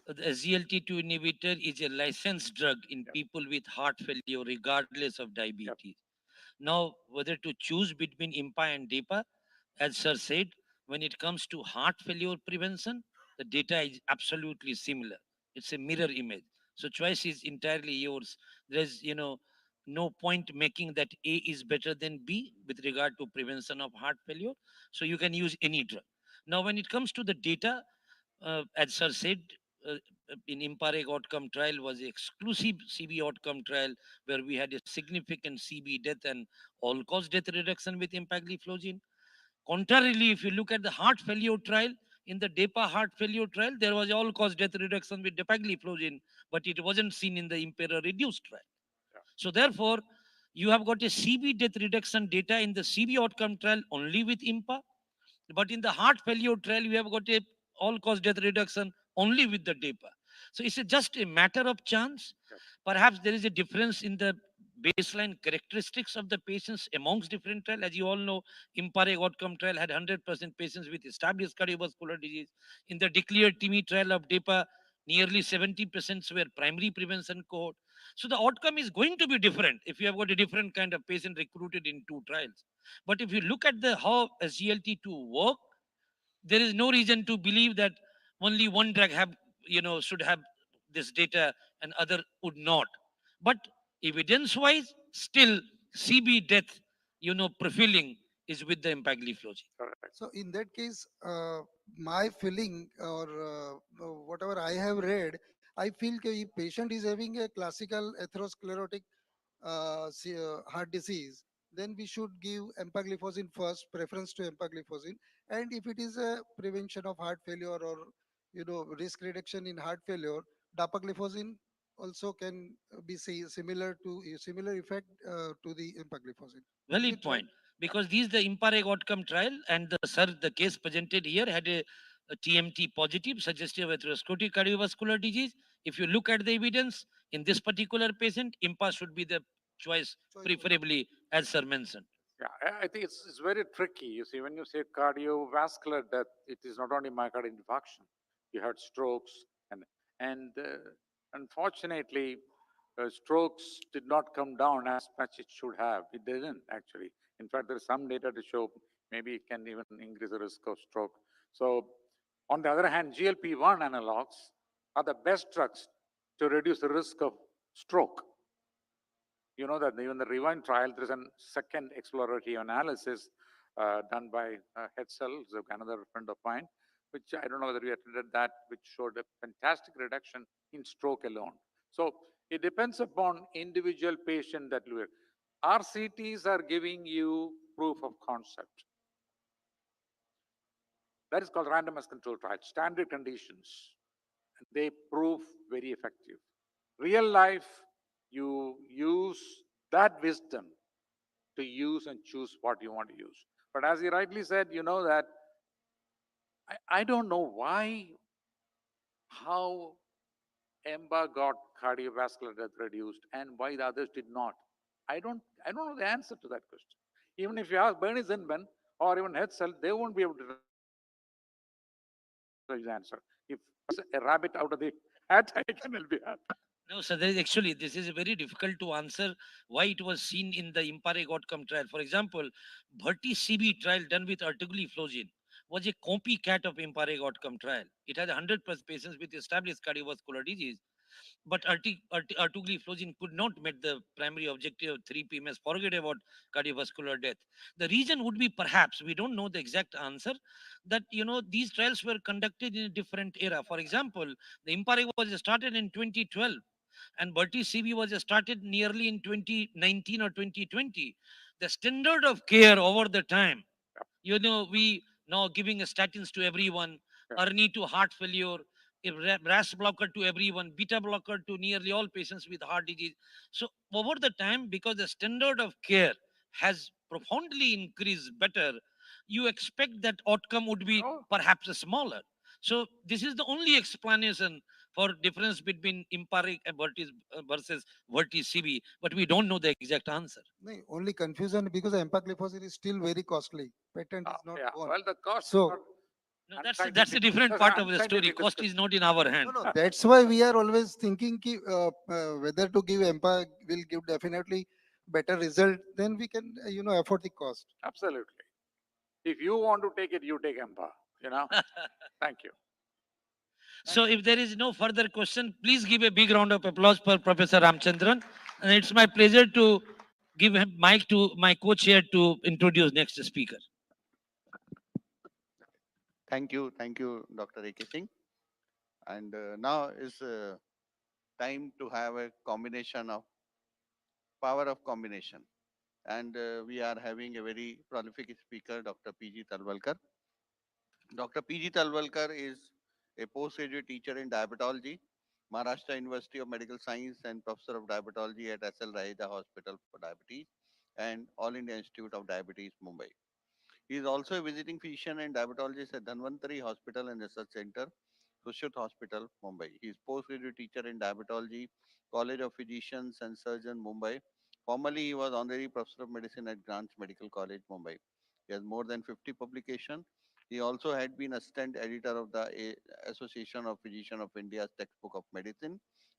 the SGLT2 inhibitor is a licensed drug in people with heart failure regardless of diabetes. Now, whether to choose between IMPA and DEPA, as sir said, when it comes to heart failure prevention, the data is absolutely similar. It's a mirror image. So choice is entirely yours. There's, no point making that A is better than B with regard to prevention of heart failure. So you can use any drug. Now, when it comes to the data, as sir said, in IMPAREG outcome trial was exclusive CB outcome trial where we had a significant CB death and all-cause death reduction with empagliflozin. Contrarily, if you look at the heart failure trial, in the DEPA heart failure trial, there was all-cause death reduction with dapagliflozin, but it wasn't seen in the IMPERA reduced trial. So therefore, you have got a CB death reduction data in the CB outcome trial only with IMPA, but in the heart failure trial, you have got a all-cause death reduction only with the DEPA. So it's just a matter of chance. Perhaps there is a difference in the baseline characteristics of the patients amongst different trials. As you all know, IMPAREG outcome trial had 100% patients with established cardiovascular disease. In the declared TIMI trial of DEPA, nearly 70% were primary prevention cohort. So the outcome is going to be different if you have got a different kind of patient recruited in two trials. But if you look at how SGLT2 work, there is no reason to believe that only one drug should have this data and other would not. But evidence-wise, still CB death, prevailing is with the empagliflozin. So in that case, my feeling or whatever I have read, I feel that if patient is having a classical atherosclerotic heart disease, then we should give empagliflozin first, preference to empagliflozin. And if it is a prevention of heart failure or risk reduction in heart failure, dapagliflozin also can be similar to similar effect to the empagliflozin. Is Valid it right? point. Because these the IMPAREG outcome trial and the case presented here had a TMT positive, suggestive atherosclerotic cardiovascular disease. If you look at the evidence in this particular patient, IMPA should be the choice, preferably, as Sir mentioned. Yeah, I think it's very tricky. You see, when you say cardiovascular death, it is not only myocardial infarction. You had strokes, and unfortunately, strokes did not come down as much it should have. It didn't actually. In fact, there is some data to show maybe it can even increase the risk of stroke. So, on the other hand, GLP-1 analogs are the best drugs to reduce the risk of stroke. You know that even the Rewind trial, there is a second exploratory analysis done by Hetzel, another friend of mine, which I don't know whether we attended that, which showed a fantastic reduction in stroke alone. So it depends upon individual patient that we RCTs are giving you proof of concept. That is called randomized control trial, standard conditions. And they prove very effective. Real life, you use that wisdom to use and choose what you want to use. But as he rightly said, you know that I don't know how EMBA got cardiovascular death reduced and why the others did not. I don't know the answer to that question. Even if you ask Bernie Zinman or even Hetzel, they won't be able to tell you the answer. If a rabbit out of the hat, I can help you out. No, sir, actually, this is very difficult to answer why it was seen in the IMPAREG outcome trial. For example, Bharti CB trial done with artigliflozin was a copycat of IMPAREG outcome trial. It had 100 plus patients with established cardiovascular disease. But artigliflozin could not meet the primary objective of 3 PMS. Forget about cardiovascular death. The reason would be perhaps, we don't know the exact answer, that, these trials were conducted in a different era. For example, the IMPAREG was started in 2012 and Bertie CB was started nearly in 2019 or 2020. The standard of care over the time, we now giving statins to everyone, early to heart failure, a RAS blocker to everyone, beta blocker to nearly all patients with heart disease. So over the time, because the standard of care has profoundly increased better, you expect that outcome would be perhaps smaller. So this is the only explanation for difference between IMPAREG versus Vertis CB, but we don't know the exact answer. No, only confusion because empagliflozin is still very costly. Patent is not Yeah, gone. well, the cost. So No, that's a different part of the story. Cost is not in our hand. no, that's why we are always thinking whether to give EMPA will give definitely better result. Then we can afford the cost. Absolutely. If you want to take it, you take EMPA, Thank you. So if there is no further question, please give a big round of applause for Professor Ramchandran. And it's my pleasure to give him mic to my co-chair to introduce next speaker. Thank you, Dr. A.K. Singh. And now is time to have a combination of power of combination. And we are having a very prolific speaker, Dr. P.G. Talwalkar. Dr. P.G. Talwalkar is a postgraduate teacher in diabetology, Maharashtra University of Medical Science, and professor of diabetology at SL Raheja Hospital for Diabetes and All India Institute of Diabetes, Mumbai. He is also a visiting physician and diabetologist at Dhanvantari Hospital and Research Center, Sushruta Hospital, Mumbai. He is postgraduate teacher in diabetology, College of Physicians and Surgeons, Mumbai. Formerly, he was honorary professor of medicine at Grants Medical College, Mumbai. He has more than 50 publications. He also had been assistant editor of the Association of Physicians of India's Textbook of Medicine,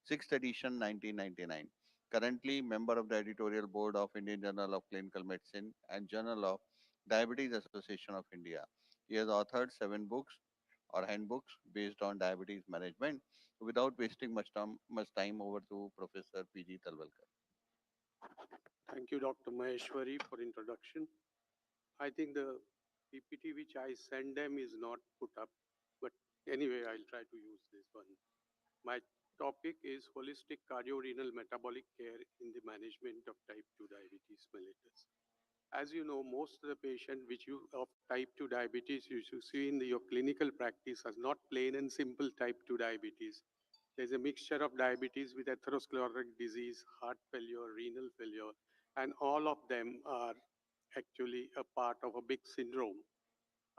6th edition, 1999. Currently, member of the editorial board of Indian Journal of Clinical Medicine and Journal of Diabetes Association of India. He has authored 7 books or handbooks based on diabetes management. Without wasting much time, over to Professor PG Talwalkar. Thank you, Dr. Maheshwari, for introduction. I think the PPT which I sent them is not put up, but anyway, I'll try to use this one. My topic is holistic cardiorenal metabolic care in the management of type 2 diabetes mellitus. As you know, most of the patient which you of type 2 diabetes you should see in your clinical practice are not plain and simple type 2 diabetes. There's a mixture of diabetes with atherosclerotic disease, heart failure, renal failure, and all of them are actually a part of a big syndrome.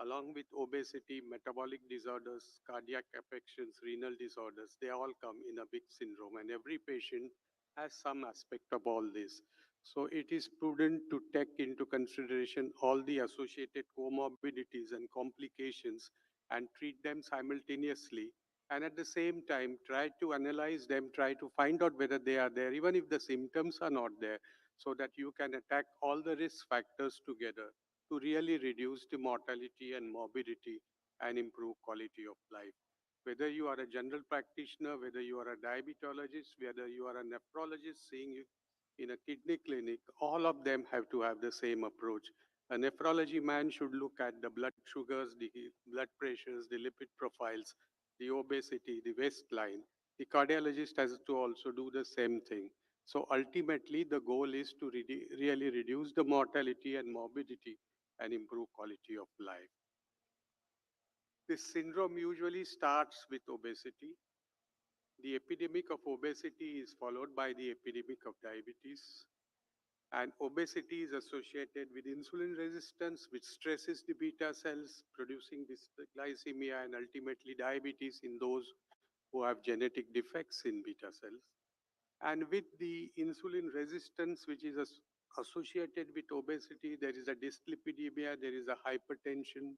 Along with obesity, metabolic disorders, cardiac affections, renal disorders, they all come in a big syndrome, and every patient has some aspect of all this. So it is prudent to take into consideration all the associated comorbidities and complications and treat them simultaneously. And at the same time, try to analyze them, try to find out whether they are there, even if the symptoms are not there, so that you can attack all the risk factors together to really reduce the mortality and morbidity and improve quality of life. Whether you are a general practitioner, whether you are a diabetologist, whether you are a nephrologist seeing you in a kidney clinic, all of them have to have the same approach. A nephrology man should look at the blood sugars, the blood pressures, the lipid profiles, the obesity, the waistline. The cardiologist has to also do the same thing. So ultimately, the goal is to really reduce the mortality and morbidity and improve quality of life. This syndrome usually starts with obesity. The epidemic of obesity is followed by the epidemic of diabetes. And obesity is associated with insulin resistance, which stresses the beta cells, producing glycemia and ultimately diabetes in those who have genetic defects in beta cells. And with the insulin resistance, which is associated with obesity, there is a dyslipidemia, there is a hypertension.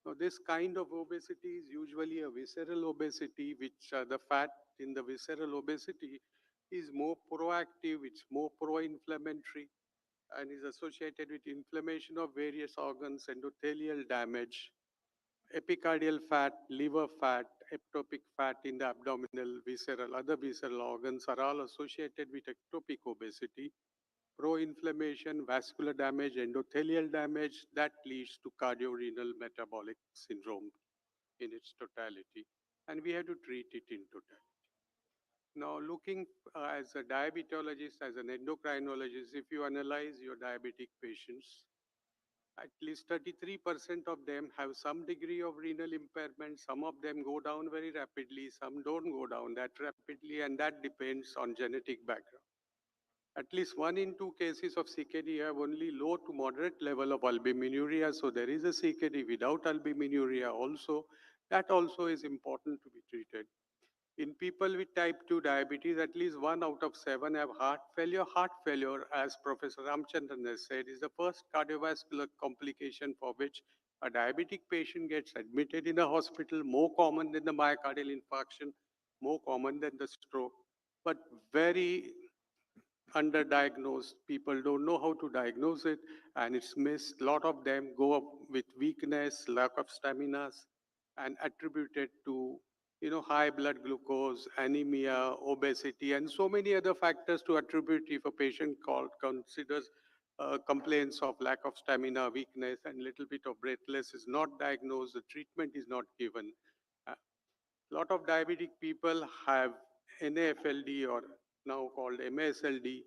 Now, this kind of obesity is usually a visceral obesity, which the fat in the visceral obesity is more proactive, it's more pro-inflammatory, and is associated with inflammation of various organs, endothelial damage, epicardial fat, liver fat, ectopic fat in the abdominal, visceral, other visceral organs are all associated with ectopic obesity, pro-inflammation, vascular damage, endothelial damage that leads to cardiorenal metabolic syndrome in its totality. And we have to treat it in totality. Now, looking as a diabetologist, as an endocrinologist, if you analyze your diabetic patients, at least 33% of them have some degree of renal impairment. Some of them go down very rapidly. Some don't go down that rapidly, and that depends on genetic background. At least 1 in 2 cases of CKD have only low to moderate level of albuminuria. So there is a CKD without albuminuria also. That also is important to be treated. In people with type 2 diabetes, at least 1 out of 7 have heart failure. Heart failure, as Professor Ramchandran has said, is the first cardiovascular complication for which a diabetic patient gets admitted in a hospital, more common than the myocardial infarction, more common than the stroke, but very underdiagnosed. People don't know how to diagnose it, and it's missed. A lot of them go up with weakness, lack of stamina, and attributed to high blood glucose, anemia, obesity, and so many other factors to attribute if a patient considers complaints of lack of stamina, weakness, and little bit of breathless is not diagnosed, the treatment is not given. A lot of diabetic people have NAFLD or now called MASLD.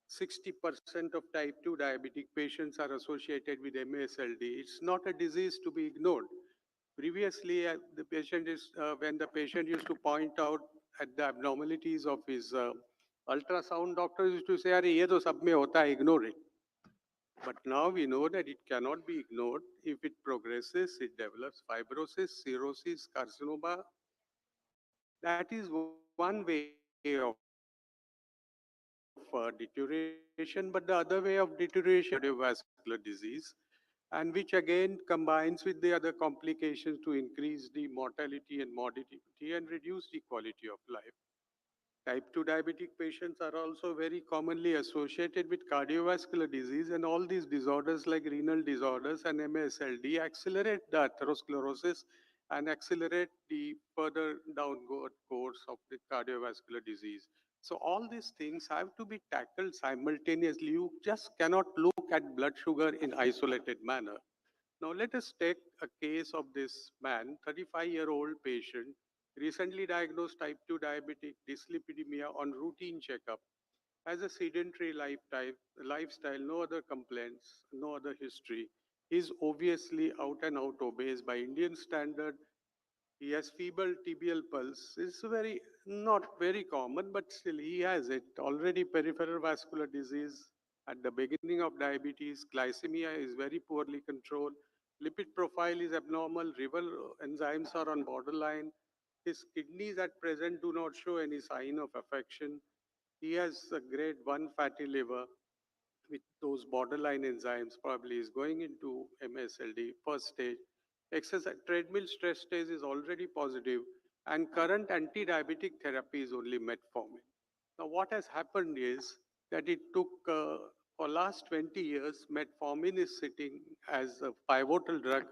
60% of type 2 diabetic patients are associated with MASLD. It's not a disease to be ignored. Previously, when the patient used to point out at the abnormalities of his ultrasound, doctors used to say, "Arey, ye to sab mein hota hai, ignore it." But now we know that it cannot be ignored. If it progresses, it develops fibrosis, cirrhosis, carcinoma. That is one way of deterioration, but the other way of deterioration is cardiovascular disease, and which again combines with the other complications to increase the mortality and morbidity and reduce the quality of life. Type 2 diabetic patients are also very commonly associated with cardiovascular disease, and all these disorders like renal disorders and MASLD accelerate the atherosclerosis and accelerate the further downward course of the cardiovascular disease. So all these things have to be tackled simultaneously. You just cannot look at blood sugar in isolated manner. Now let us take a case of this man, 35-year-old patient, recently diagnosed type 2 diabetic dyslipidemia on routine checkup. Has a sedentary lifestyle, no other complaints, no other history. He's obviously out and out obese by Indian standard. He has feeble tibial pulse. It's very not very common, but still he has it. Already peripheral vascular disease at the beginning of diabetes. Glycemia is very poorly controlled. Lipid profile is abnormal. Rival enzymes are on borderline. His kidneys at present do not show any sign of affection. He has a grade 1 fatty liver with those borderline enzymes, probably is going into MSLD first stage. Exercise treadmill stress test is already positive, and current anti-diabetic therapy is only metformin. Now, what has happened is that it took for last 20 years, metformin is sitting as a pivotal drug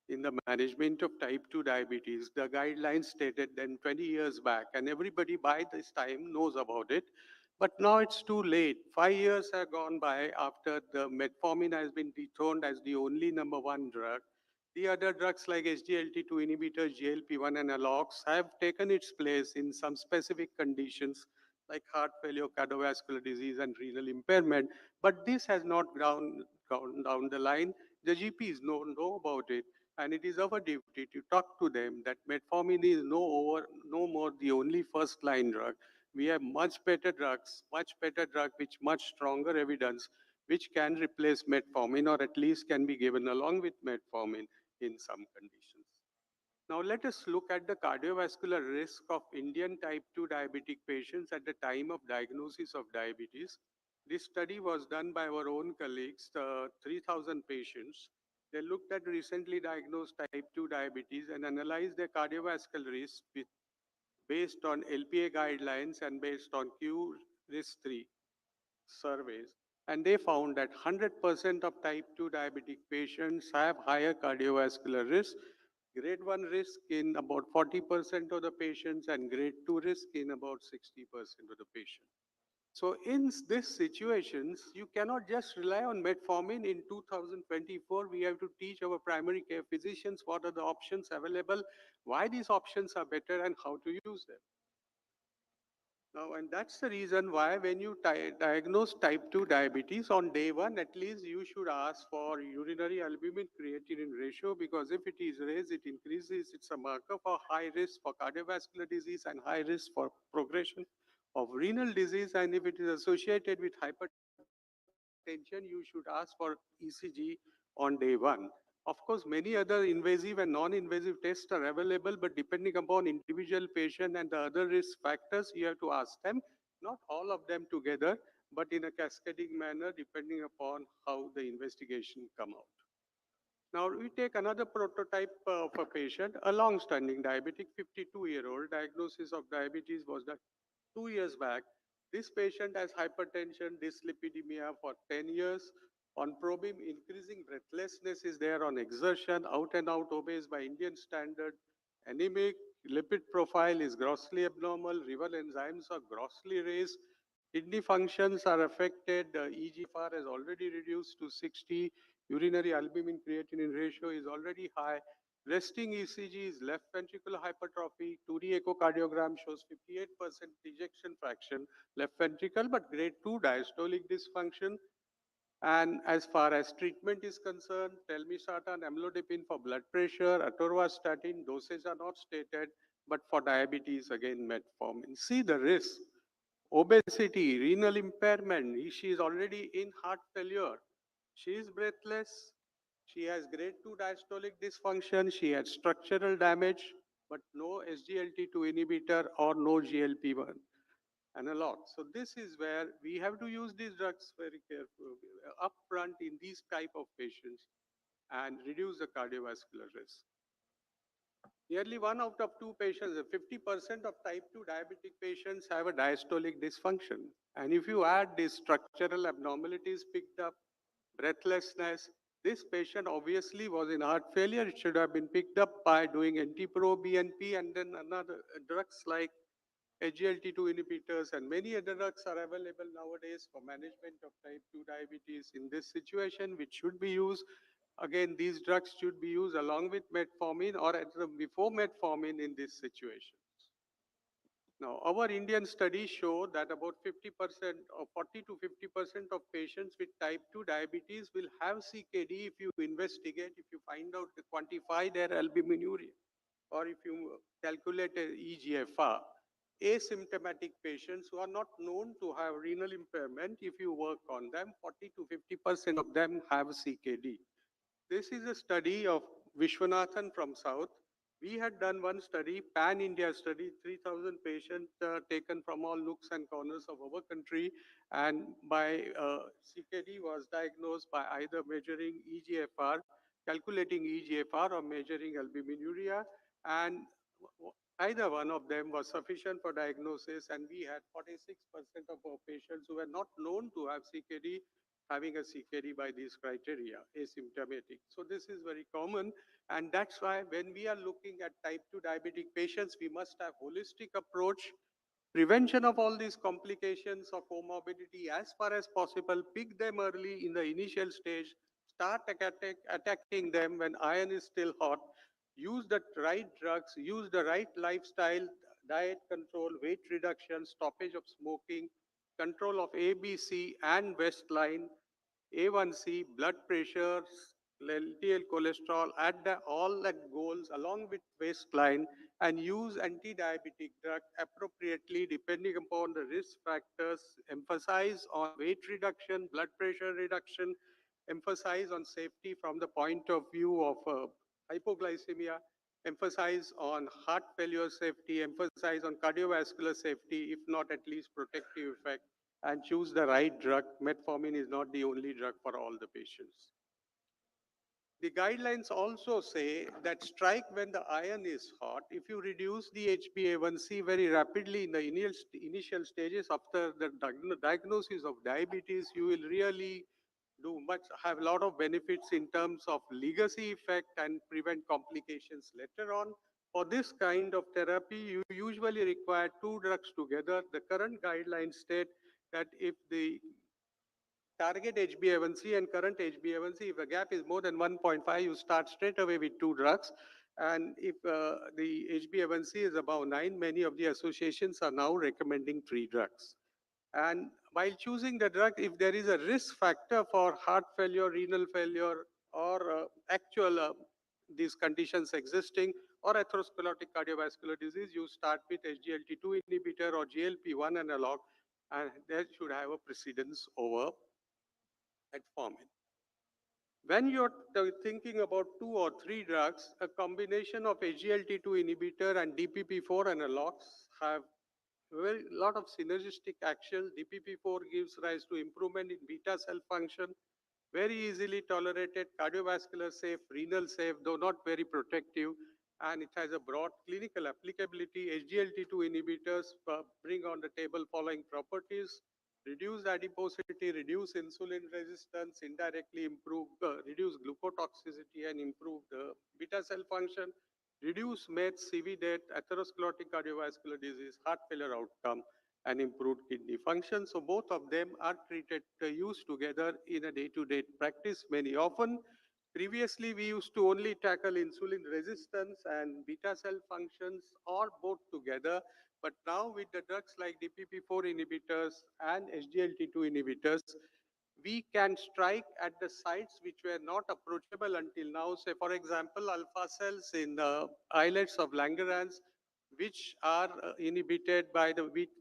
in the management of type 2 diabetes. The guidelines stated then 20 years back, and everybody by this time knows about it. But now it's too late. 5 years have gone by after the metformin has been dethroned as the only number one drug. The other drugs like SGLT2 inhibitors, GLP-1 analogs have taken its place in some specific conditions like heart failure, cardiovascular disease, and renal impairment. But this has not gone down the line. The GPs know about it, and it is our duty to talk to them that metformin is no more the only first line drug. We have much better drugs, much better drug with much stronger evidence, which can replace metformin or at least can be given along with metformin in some conditions. Now let us look at the cardiovascular risk of Indian type 2 diabetic patients at the time of diagnosis of diabetes. This study was done by our own colleagues, 3,000 patients. They looked at recently diagnosed type 2 diabetes and analyzed their cardiovascular risk based on LPA guidelines and based on Q risk 3 surveys. And they found that 100% of type 2 diabetic patients have higher cardiovascular risk, grade 1 risk in about 40% of the patients, and grade 2 risk in about 60% of the patients. So in these situations, you cannot just rely on metformin. In 2024, we have to teach our primary care physicians what are the options available, why these options are better, and how to use them. Now, and that's the reason why when you diagnose type 2 diabetes on day one, at least you should ask for urinary albumin creatinine ratio, because if it is raised, it increases. It's a marker for high risk for cardiovascular disease and high risk for progression of renal disease. And if it is associated with hypertension, you should ask for ECG on day one. Of course, many other invasive and non-invasive tests are available, but depending upon individual patient and the other risk factors, you have to ask them, not all of them together, but in a cascading manner, depending upon how the investigation come out. Now we take another prototype of a patient, a long-standing diabetic, 52-year-old. Diagnosis of diabetes was done 2 years back. This patient has hypertension, dyslipidemia for 10 years. On probing, increasing breathlessness is there on exertion, out and out obese by Indian standard, anemic, lipid profile is grossly abnormal, rival enzymes are grossly raised, kidney functions are affected, EGFR is already reduced to 60, urinary albumin creatinine ratio is already high, resting ECG is left ventricular hypertrophy, 2D echocardiogram shows 58% ejection fraction, left ventricle, but grade 2 diastolic dysfunction. And as far as treatment is concerned, telmisartan, amlodipine for blood pressure, atorvastatin, doses are not stated, but for diabetes, again, metformin. See the risk. Obesity, renal impairment, she is already in heart failure. She is breathless. She has grade 2 diastolic dysfunction. She has structural damage, but no SGLT2 inhibitor or no GLP-1 analog. So this is where we have to use these drugs very carefully upfront in these type of patients and reduce the cardiovascular risk. Nearly 1 out of 2 patients, 50% of type 2 diabetic patients have a diastolic dysfunction. And if you add these structural abnormalities picked up, breathlessness, This patient obviously was in heart failure. It should have been picked up by doing NT-proBNP and then another drugs like SGLT2 inhibitors and many other drugs are available nowadays for management of type 2 diabetes in this situation, which should be used. Again, these drugs should be used along with metformin or before metformin in this situation. Now, our Indian studies show that about 50% or 40 to 50% of patients with type 2 diabetes will have CKD if you investigate, if you find out, quantify their albuminuria, or if you calculate a EGFR. Asymptomatic patients who are not known to have renal impairment, if you work on them, 40 to 50% of them have CKD. This is a study of Vishwanathan from South. We had done one study, pan-India study, 3,000 patients taken from all nooks and corners of our country, and by CKD was diagnosed by either measuring EGFR, calculating EGFR, or measuring albuminuria, and either one of them was sufficient for diagnosis, and we had 46% of our patients who were not known to have CKD having a CKD by these criteria, asymptomatic. So this is very common, and that's why when we are looking at type 2 diabetic patients, we must have holistic approach, prevention of all these complications of comorbidity as far as possible, pick them early in the initial stage, start attacking them when iron is still hot, use the right drugs, use the right lifestyle, diet control, weight reduction, stoppage of smoking, control of ABC and waistline, A1C, blood pressure, LDL cholesterol, add all the goals along with waistline and use anti-diabetic drug appropriately depending upon the risk factors, emphasize on weight reduction, blood pressure reduction, emphasize on safety from the point of view of hypoglycemia, emphasize on heart failure safety, emphasize on cardiovascular safety, if not at least protective effect, and choose the right drug. Metformin is not the only drug for all the patients. The guidelines also say that strike when the iron is hot. If you reduce the HbA1c very rapidly in the initial stages after the diagnosis of diabetes, you will really have a lot of benefits in terms of legacy effect and prevent complications later on. For this kind of therapy, you usually require two drugs together. The current guidelines state that if the target HbA1c and current HbA1c, if a gap is more than 1.5, you start straight away with two drugs. And if the HbA1c is above 9, many of the associations are now recommending 3 drugs. And while choosing the drug, if there is a risk factor for heart failure, renal failure, or these conditions existing, or atherosclerotic cardiovascular disease, you start with SGLT2 inhibitor or GLP-1 analog, and that should have a precedence over metformin. When you're thinking about 2 or 3 drugs, a combination of SGLT2 inhibitor and DPP4 analogs have a lot of synergistic action. DPP4 gives rise to improvement in beta cell function, very easily tolerated, cardiovascular safe, renal safe, though not very protective, and it has a broad clinical applicability. SGLT2 inhibitors bring on the table following properties: reduce adiposity, reduce insulin resistance, indirectly improve, reduce glucotoxicity and improve the beta cell function, reduce MATE, CV death, atherosclerotic cardiovascular disease, heart failure outcome, and improved kidney function. So both of them are treated, used together in a day-to-day practice many often. Previously, we used to only tackle insulin resistance and beta cell functions or both together. But now with the drugs like DPP4 inhibitors and SGLT2 inhibitors, we can strike at the sites which were not approachable until now. Say, for example, alpha cells in the islets of Langerhans, which are inhibited by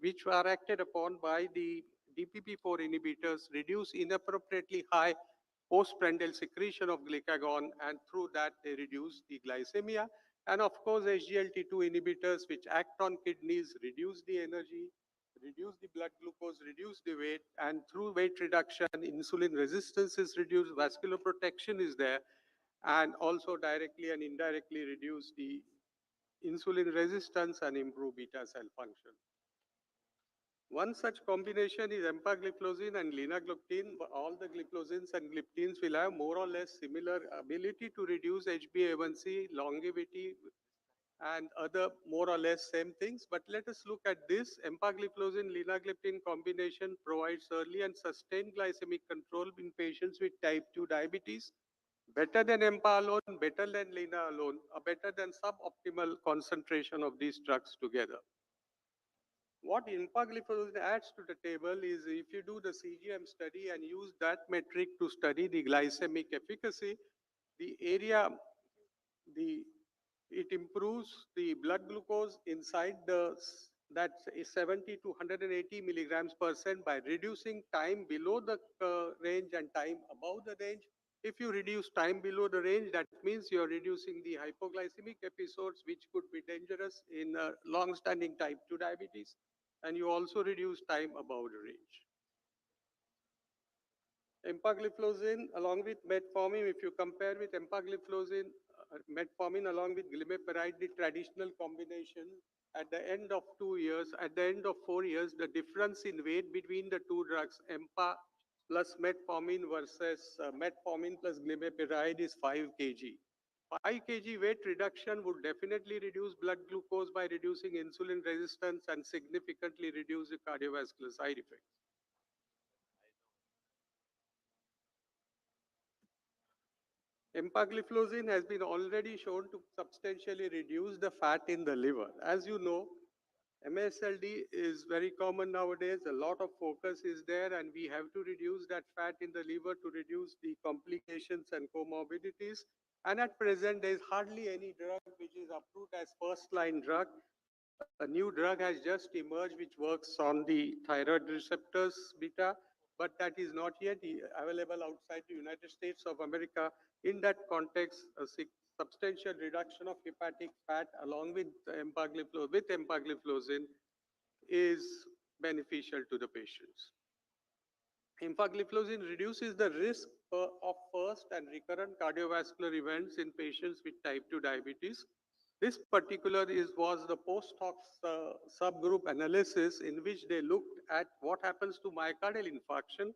which are acted upon by the DPP4 inhibitors, reduce inappropriately high postprandial secretion of glucagon, and through that they reduce the glycemia. And of course, SGLT2 inhibitors, which act on kidneys, reduce the energy, reduce the blood glucose, reduce the weight, and through weight reduction, insulin resistance is reduced, vascular protection is there, and also directly and indirectly reduce the insulin resistance and improve beta cell function. One such combination is empagliflozin and linagliptin. All the gliflozins and gliptins will have more or less similar ability to reduce HbA1c, longevity, and other more or less same things. But let us look at this. Empagliflozin linagliptin combination provides early and sustained glycemic control in patients with type 2 diabetes. Better than EMPA alone, better than Lina alone, or better than suboptimal concentration of these drugs together. What empagliflozin adds to the table is if you do the CGM study and use that metric to study the glycemic efficacy, the area, the it improves the blood glucose inside that's 70 to 180 milligrams per cent by reducing time below the range and time above the range. If you reduce time below the range, that means you're reducing the hypoglycemic episodes, which could be dangerous in long-standing type 2 diabetes, and you also reduce time above the range. Empagliflozin along with metformin, if you compare with empagliflozin, metformin along with glimepiride, the traditional combination, at the end of 2 years, at the end of 4 years, the difference in weight between the two drugs, empa plus metformin versus metformin plus glimepiride is 5 kg. 5 kg weight reduction would definitely reduce blood glucose by reducing insulin resistance and significantly reduce the cardiovascular side effects. Empagliflozin has been already shown to substantially reduce the fat in the liver. As you know, MSLD is very common nowadays. A lot of focus is there, and we have to reduce that fat in the liver to reduce the complications and comorbidities. And at present, there is hardly any drug which is approved as first-line drug. A new drug has just emerged which works on the thyroid receptors beta, but that is not yet available outside the United States of America. In that context, a substantial reduction of hepatic fat along with empagliflozin is beneficial to the patients. Empagliflozin reduces the risk of first and recurrent cardiovascular events in patients with type 2 diabetes. This particular was the post-hoc subgroup analysis in which they looked at what happens to myocardial infarction.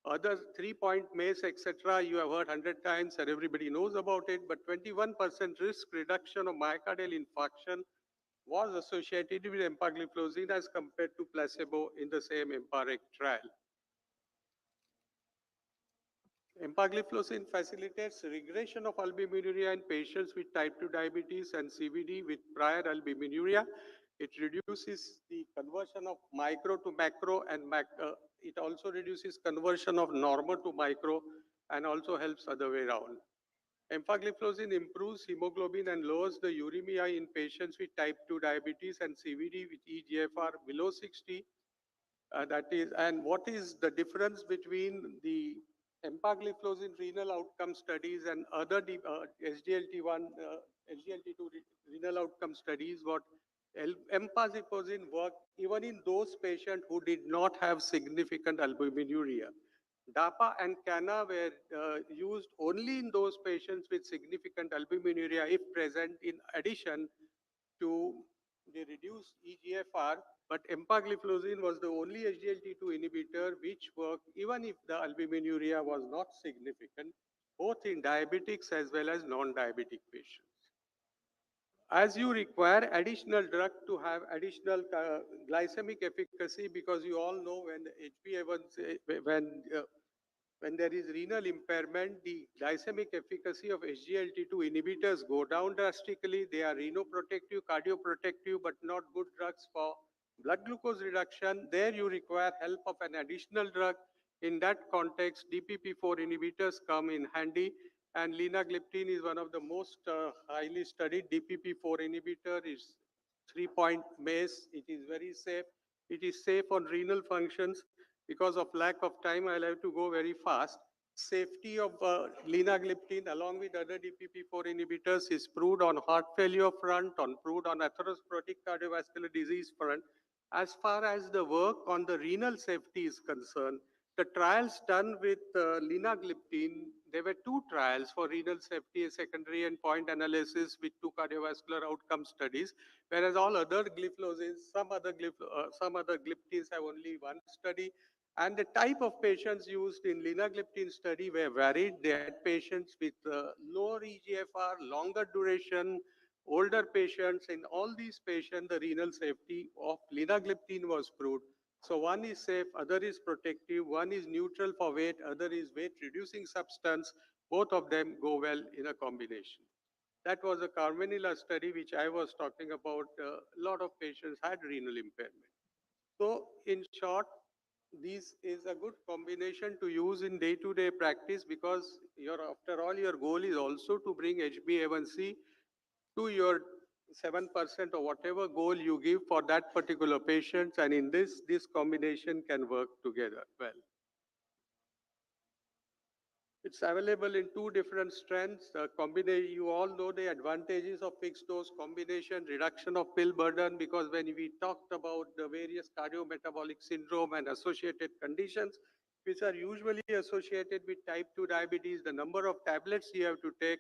Other 3-point MACE, etc., you have heard 100 times and everybody knows about it, but 21% risk reduction of myocardial infarction was associated with empagliflozin as compared to placebo in the same EMPA-REG trial. Empagliflozin facilitates regression of albuminuria in patients with type 2 diabetes and CVD with prior albuminuria. It reduces the conversion of micro to macro, and it also reduces conversion of normal to micro and also helps other way around. Empagliflozin improves hemoglobin and lowers the uremia in patients with type 2 diabetes and CVD with eGFR below 60. And what is the difference between the empagliflozin renal outcome studies and other SGLT1, SGLT2 renal outcome studies? What empagliflozin worked even in those patients who did not have significant albuminuria. DAPA and CANA were used only in those patients with significant albuminuria if present in addition to the reduced eGFR, but empagliflozin was the only SGLT2 inhibitor which worked even if the albuminuria was not significant, both in diabetics as well as non-diabetic patients. As you require additional drug to have additional glycemic efficacy, because you all know when when there is renal impairment, the glycemic efficacy of SGLT2 inhibitors go down drastically. They are renoprotective, cardioprotective, but not good drugs for blood glucose reduction. There you require help of an additional drug. In that context, DPP4 inhibitors come in handy, and linagliptin is one of the most highly studied. DPP4 inhibitor is 3-point MACE. It is very safe. It is safe on renal functions. Because of lack of time, I'll have to go very fast. Safety of linagliptin along with other DPP4 inhibitors is proved on heart failure front, proved on atherosclerotic cardiovascular disease front. As far as the work on the renal safety is concerned, the trials done with linagliptin, there were two trials for renal safety, a secondary endpoint analysis with two cardiovascular outcome studies, whereas all other some other gliptins have only one study. And the type of patients used in linagliptin study were varied. They had patients with lower EGFR, longer duration, older patients. In all these patients, the renal safety of linagliptin was proved. So one is safe, other is protective, one is neutral for weight, other is weight reducing substance. Both of them go well in a combination. That was a Carmenilla study which I was talking about. A lot of patients had renal impairment. So in short, this is a good combination to use in day-to-day practice because after all, your goal is also to bring HbA1c to your 7% or whatever goal you give for that particular patient. And in this combination can work together well. It's available in two different strengths. You all know the advantages of fixed dose combination, reduction of pill burden, because when we talked about the various cardiometabolic syndrome and associated conditions, which are usually associated with type 2 diabetes, the number of tablets you have to take,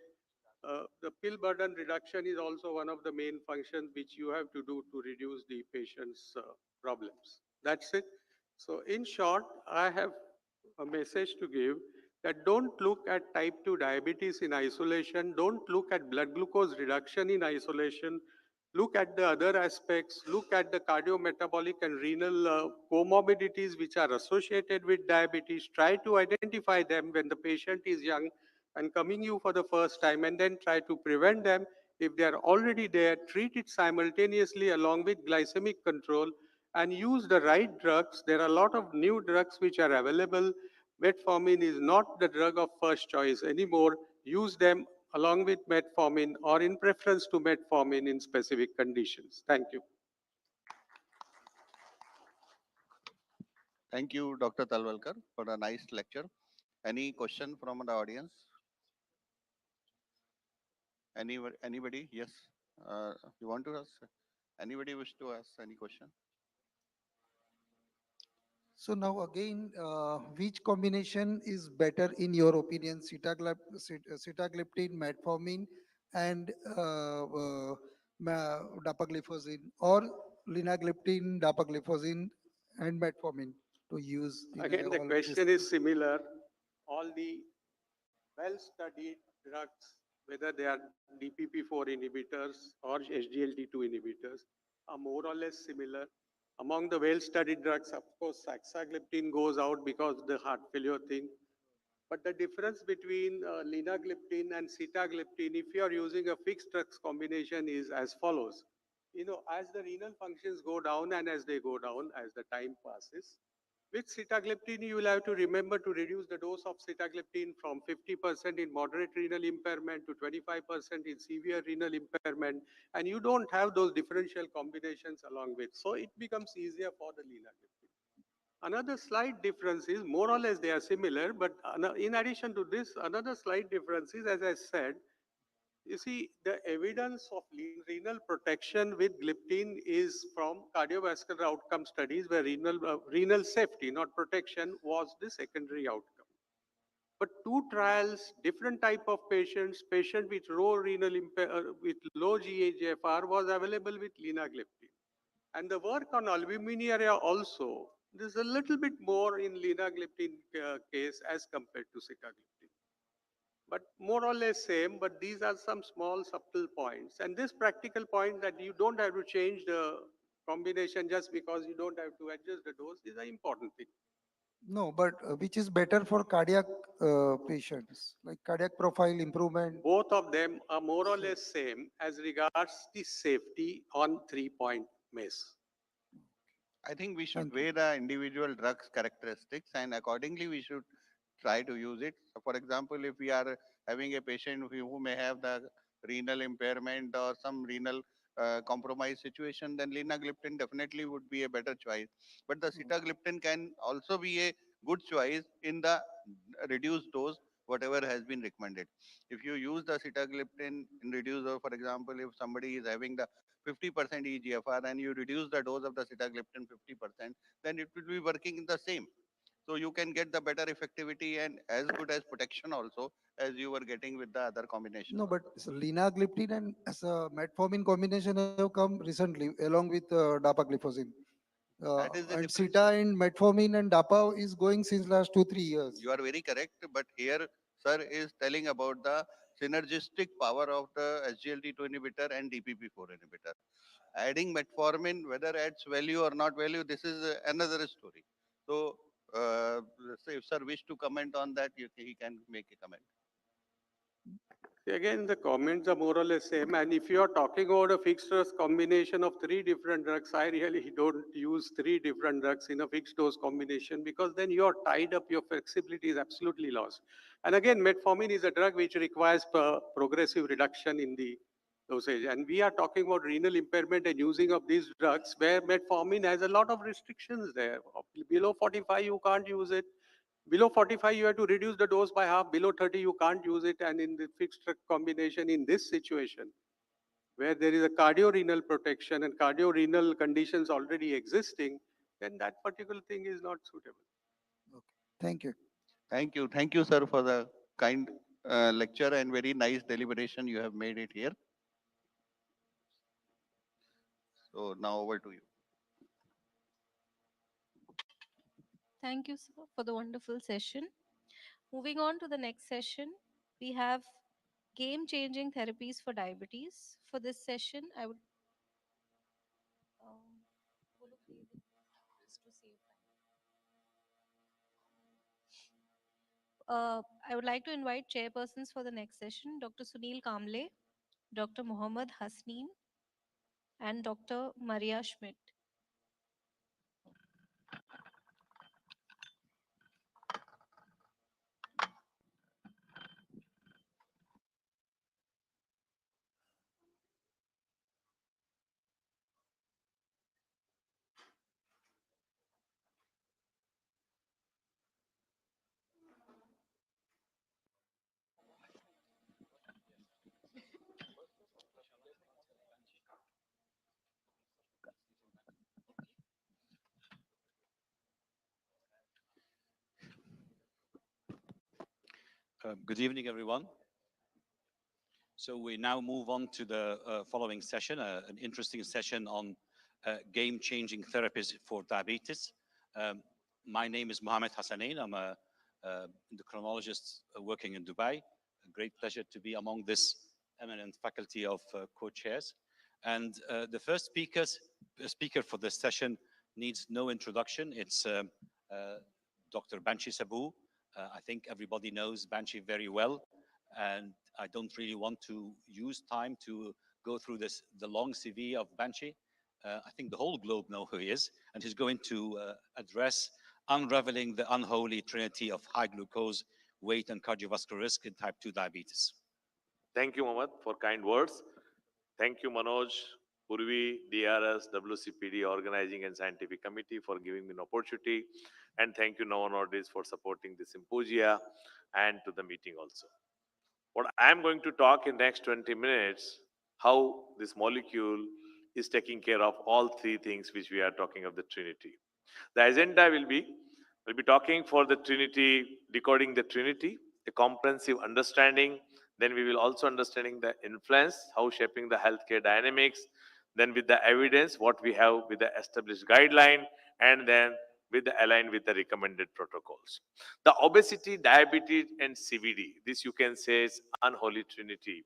the pill burden reduction is also one of the main functions which you have to do to reduce the patient's problems. That's it. So in short, I have a message to give that don't look at type 2 diabetes in isolation, don't look at blood glucose reduction in isolation, look at the other aspects, look at the cardiometabolic and renal comorbidities which are associated with diabetes, try to identify them when the patient is young and coming you for the first time, and then try to prevent them. If they are already there, treat it simultaneously along with glycemic control and use the right drugs. There are a lot of new drugs which are available. Metformin is not the drug of first choice anymore. Use them along with metformin or in preference to metformin in specific conditions. Thank you. Thank you, Dr. Talwalkar, for a nice lecture. Any question from the audience? Anybody? Yes. You want to ask? Anybody wish to ask any question? So now again, which combination is better in your opinion? Sitagliptin, metformin, and dapagliflozin, or linagliptin, dapagliflozin, and metformin to use in Again, the all this? question is similar. All the well-studied drugs, whether they are DPP4 inhibitors or SGLT2 inhibitors, are more or less similar. Among the well-studied drugs, of course, saxagliptin goes out because of the heart failure thing. But the difference between linagliptin and sitagliptin, if you are using a fixed drugs combination, is as follows. As the renal functions go down and as they go down as the time passes, with sitagliptin, you will have to remember to reduce the dose of sitagliptin from 50% in moderate renal impairment to 25% in severe renal impairment, and you don't have those differential combinations along with. So it becomes easier for the linagliptin. Another slight difference is, more or less they are similar, but in addition to this, another slight difference is, as I said, you see, the evidence of renal protection with gliptin is from cardiovascular outcome studies where renal safety, not protection, was the secondary outcome. But two trials, different type of patients, patient with with low GAGFR was available with linagliptin. And the work on albuminuria also, there's a little bit more in linagliptin case as compared to sitagliptin. But more or less same, but these are some small subtle points. And this practical point that you don't have to change the combination just because you don't have to adjust the dose is an important thing. No, but which is better for cardiac patients, like cardiac profile improvement? Both of them are more or less same as regards the safety on 3-point MACE. I think we should weigh the individual drugs characteristics and accordingly we should try to use it. So for example, if we are having a patient who may have the renal impairment or some renal compromised situation, then linagliptin definitely would be a better choice. But the sitagliptin can also be a good choice in the reduced dose, whatever has been recommended. If you use the sitagliptin in reduced dose, for example, if somebody is having the 50% EGFR and you reduce the dose of the sitagliptin 50%, then it will be working in the same. So you can get the better effectivity and as good as protection also as you were getting with the other combination. No, but so linagliptin and as a metformin combination have come recently along with dapagliflozin. That is the And difference. Sita and metformin and dapa is going since last 2-3 years. You are very correct, but here sir is telling about the synergistic power of the SGLT2 inhibitor and DPP4 inhibitor. Adding metformin, whether adds value or not value, this is another story. So, so if sir wish to comment on that, he can make a comment. Again, the comments are more or less same. And if you are talking about a fixed dose combination of 3 different drugs, I really don't use 3 different drugs in a fixed dose combination because then you are tied up, your flexibility is absolutely lost. And again, metformin is a drug which requires progressive reduction in the dosage. And we are talking about renal impairment and using of these drugs where metformin has a lot of restrictions there. Below 45, you can't use it. Below 45, you have to reduce the dose by half. Below 30, you can't use it. And in the fixed drug combination, in this situation, where there is a cardiorenal protection and cardiorenal conditions already existing, then that particular thing is not suitable. Thank you. Thank you, sir, for the kind lecture and very nice deliberation you have made it here. So now over to you. Thank you, sir, for the wonderful session. Moving on to the next session, we have game-changing therapies for diabetes. For this session, I would just to save time. I would like to invite chairpersons for the next session, Dr. Sunil Kamble, Dr. Mohammad Hasneen, and Dr. Maria Schmidt. Good evening, everyone. So we now move on to the following session, an interesting session on game-changing therapies for diabetes. My name is Mohamed Hassanein. I'm a endocrinologist working in Dubai. A great pleasure to be among this eminent faculty of co-chairs. And the first speaker for this session needs no introduction. It's Dr. Banshi Sabu. I think everybody knows Banshi very well, and I don't really want to use time to go through the long CV of Banshi. I think the whole globe know who he is, and he's going to address unraveling the unholy trinity of high glucose, weight, and cardiovascular risk in type 2 diabetes. Thank you, Mohammed, for kind words. Thank you, Manoj, Purvi, DRS, WCPD Organizing and Scientific Committee for giving me an opportunity. And thank you, Novo Nordisk, for supporting the symposia and to the meeting also. What I'm going to talk in next 20 minutes, how this molecule is taking care of all 3 things which we are talking of the Trinity. The agenda will be, we'll be talking for the Trinity, decoding the Trinity, a comprehensive understanding. Then we will also understanding the influence, how shaping the healthcare dynamics. Then with the evidence, what we have with the established guideline, and then with the aligned with the recommended protocols. The obesity, diabetes, and CVD, this you can say is unholy trinity.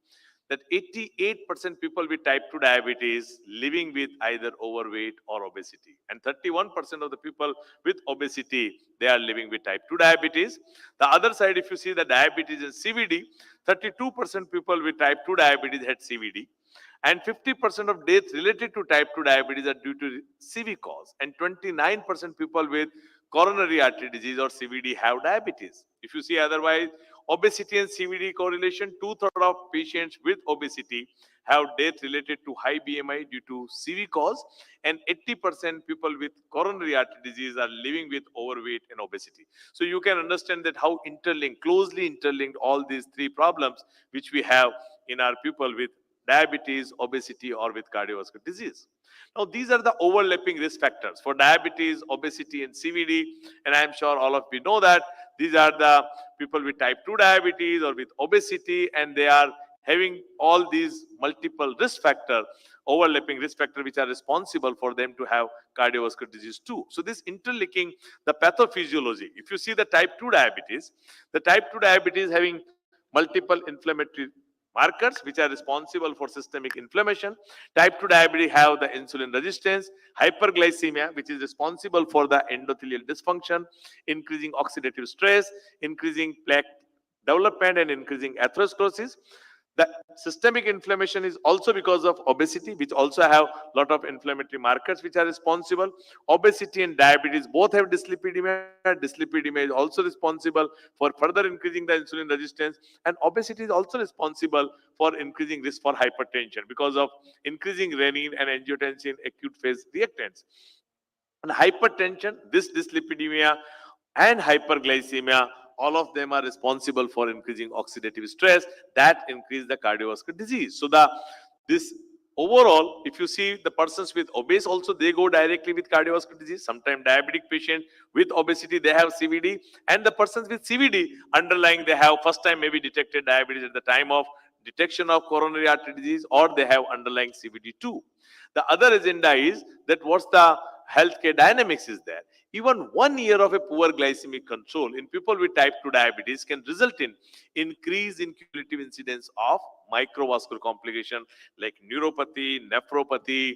That 88% people with type 2 diabetes living with either overweight or obesity. And 31% of the people with obesity, they are living with type 2 diabetes. The other side, if you see the diabetes and CVD, 32% people with type 2 diabetes had CVD. And 50% of deaths related to type 2 diabetes are due to CV cause. And 29% people with coronary artery disease or CVD have diabetes. If you see otherwise, obesity and CVD correlation, 2/3 of patients with obesity have death related to high BMI due to CV cause, and 80% people with coronary artery disease are living with overweight and obesity. So you can understand that how interlinked, closely interlinked all these 3 problems which we have in our people with diabetes, obesity, or with cardiovascular disease. Now, these are the overlapping risk factors for diabetes, obesity, and CVD. And I'm sure all of you know that these are the people with type 2 diabetes or with obesity, and they are having all these multiple risk factor, overlapping risk factor, which are responsible for them to have cardiovascular disease too. So this interlinking the pathophysiology. If you see the type 2 diabetes having multiple inflammatory markers which are responsible for systemic inflammation. Type 2 diabetes have the insulin resistance, hyperglycemia, which is responsible for the endothelial dysfunction, increasing oxidative stress, increasing plaque development, and increasing atherosclerosis. The systemic inflammation is also because of obesity, which also have a lot of inflammatory markers which are responsible. Obesity and diabetes both have dyslipidemia. Dyslipidemia is also responsible for further increasing the insulin resistance, and obesity is also responsible for increasing risk for hypertension because of increasing renin and angiotensin acute phase reactants. And hypertension, this dyslipidemia and hyperglycemia, all of them are responsible for increasing oxidative stress that increase the cardiovascular disease. So this overall, if you see the persons with obese also, they go directly with cardiovascular disease. Sometimes diabetic patient with obesity, they have CVD, and the persons with CVD underlying, they have first time maybe detected diabetes at the time of detection of coronary artery disease, or they have underlying CVD too. The other agenda is that what's the healthcare dynamics is there. Even 1 year of a poor glycemic control in people with type 2 diabetes can result in increase in cumulative incidence of microvascular complication like neuropathy, nephropathy,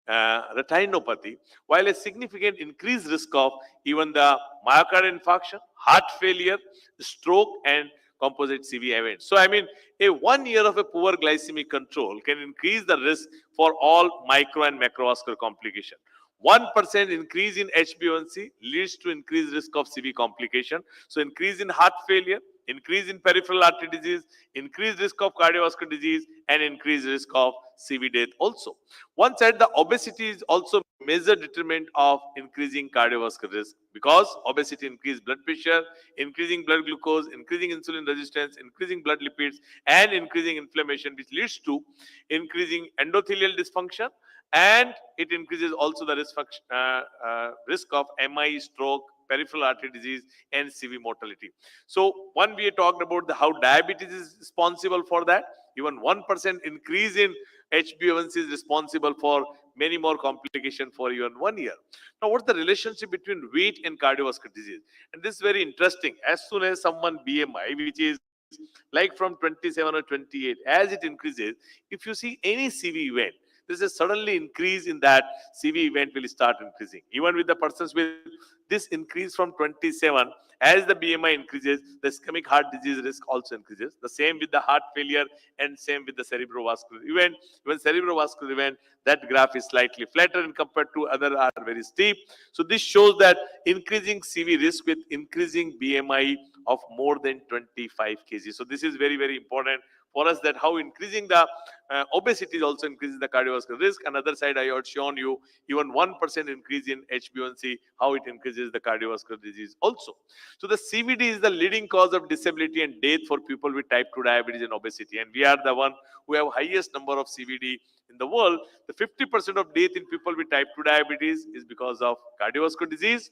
retinopathy, while a significant increased risk of even the myocardial infarction, heart failure, stroke, and composite CV events. So, I mean, a 1 year of a poor glycemic control can increase the risk for all micro and macrovascular complication. 1% increase in HbA1c leads to increased risk of CV complication. So increase in heart failure, increase in peripheral artery disease, increased risk of cardiovascular disease, and increased risk of CV death also. One side, the obesity is also major determinant of increasing cardiovascular risk because obesity increases blood pressure, increasing blood glucose, increasing insulin resistance, increasing blood lipids, and increasing inflammation, which leads to increasing endothelial dysfunction, and it increases also the risk of MI, stroke, peripheral artery disease, and CV mortality. So one, we talked about how diabetes is responsible for that. Even 1% increase in HbA1c is responsible for many more complications for even 1 year. Now, what's the relationship between weight and cardiovascular disease? And this is very interesting. As soon as someone BMI, which is like from 27 or 28, as it increases, if you see any CV event, there's a suddenly increase in that CV event will start increasing. Even with the persons with this increase from 27, as the BMI increases, the ischemic heart disease risk also increases. The same with the heart failure and same with the cerebrovascular event. Even cerebrovascular event, that graph is slightly flatter and compared to other are very steep. So this shows that increasing CV risk with increasing BMI of more than 25 kg. So this is very, very important for us, that how increasing the obesity also increases the cardiovascular risk. Another side, I had shown you even 1% increase in HbA1c, how it increases the cardiovascular disease also. So the CVD is the leading cause of disability and death for people with type 2 diabetes and obesity. And we are the one who have highest number of CVD in the world. The 50% of death in people with type 2 diabetes is because of cardiovascular disease.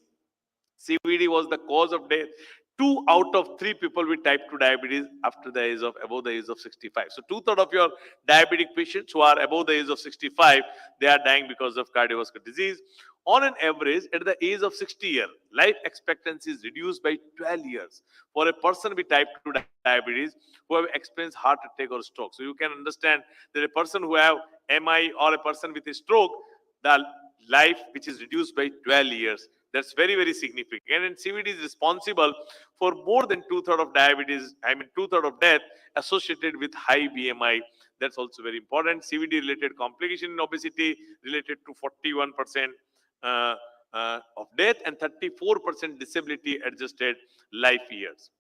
CVD was the cause of death. 2 out of 3 people with type 2 diabetes above the age of 65. So 2/3 of your diabetic patients who are above the age of 65, they are dying because of cardiovascular disease. On an average, at the age of 60 years, life expectancy is reduced by 12 years for a person with type 2 diabetes who have experienced heart attack or stroke. So you can understand that a person who have MI or a person with a stroke, the life which is reduced by 12 years. That's very, very significant. And CVD is responsible for more than 2/3 of diabetes, 2/3 of death associated with high BMI. That's also very important. CVD related complication in obesity related to 41% of death and 34% disability adjusted life years.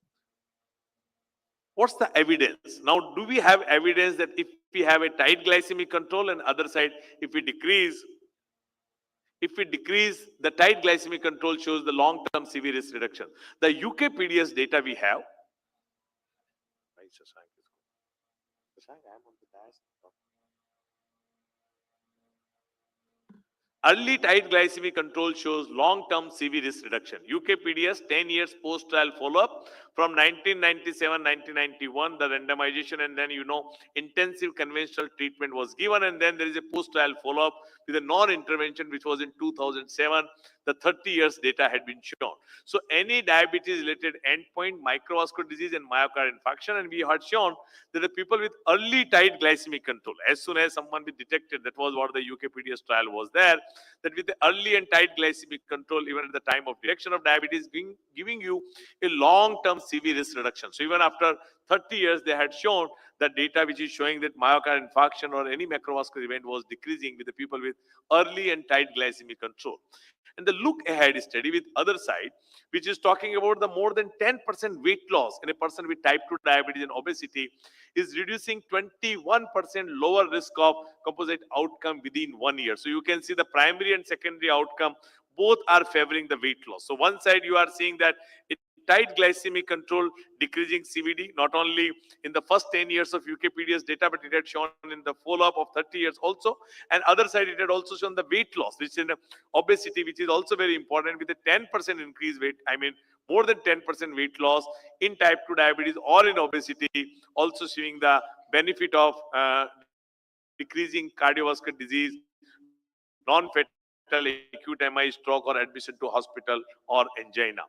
What's the evidence? Now, do we have evidence that if we have a tight glycemic control and other side, if we decrease the tight glycemic control shows the long-term CV risk reduction. The UK PDS data we have. Early tight glycemic control shows long-term CV risk reduction. UKPDS 10 years post-trial follow-up from 1997, 1991, the randomization, and then intensive conventional treatment was given, and then there is a post-trial follow-up with a non-intervention, which was in 2007. The 30 years data had been shown. So any diabetes-related endpoint, microvascular disease and myocardial infarction, and we had shown that the people with early tight glycemic control, as soon as someone be detected, that was what the UKPDS trial was there, that with the early and tight glycemic control, even at the time of detection of diabetes, giving you a long-term CV risk reduction. So even after 30 years, they had shown the data which is showing that myocardial infarction or any macrovascular event was decreasing with the people with early and tight glycemic control. And the look ahead study with other side, which is talking about the more than 10% weight loss in a person with type 2 diabetes and obesity, is reducing 21% lower risk of composite outcome within 1 year. So you can see the primary and secondary outcome both are favoring the weight loss. So one side you are seeing that it tight glycemic control decreasing CVD, not only in the first 10 years of UKPDS data, but it had shown in the follow-up of 30 years also. And other side, it had also shown the weight loss, which is in obesity, which is also very important, with a 10% increase weight, more than 10% weight loss in type 2 diabetes or in obesity, also showing the benefit of decreasing cardiovascular disease, non-fatal acute MI, stroke, or admission to hospital or angina.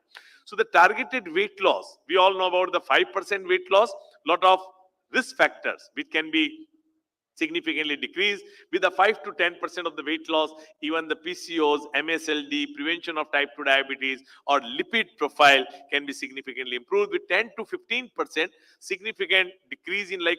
So the targeted weight loss, we all know about the 5% weight loss, lot of risk factors which can be significantly decreased with the 5 to 10% of the weight loss. Even the PCOS, MSLD, prevention of type 2 diabetes or lipid profile can be significantly improved with 10 to 15% significant decrease in like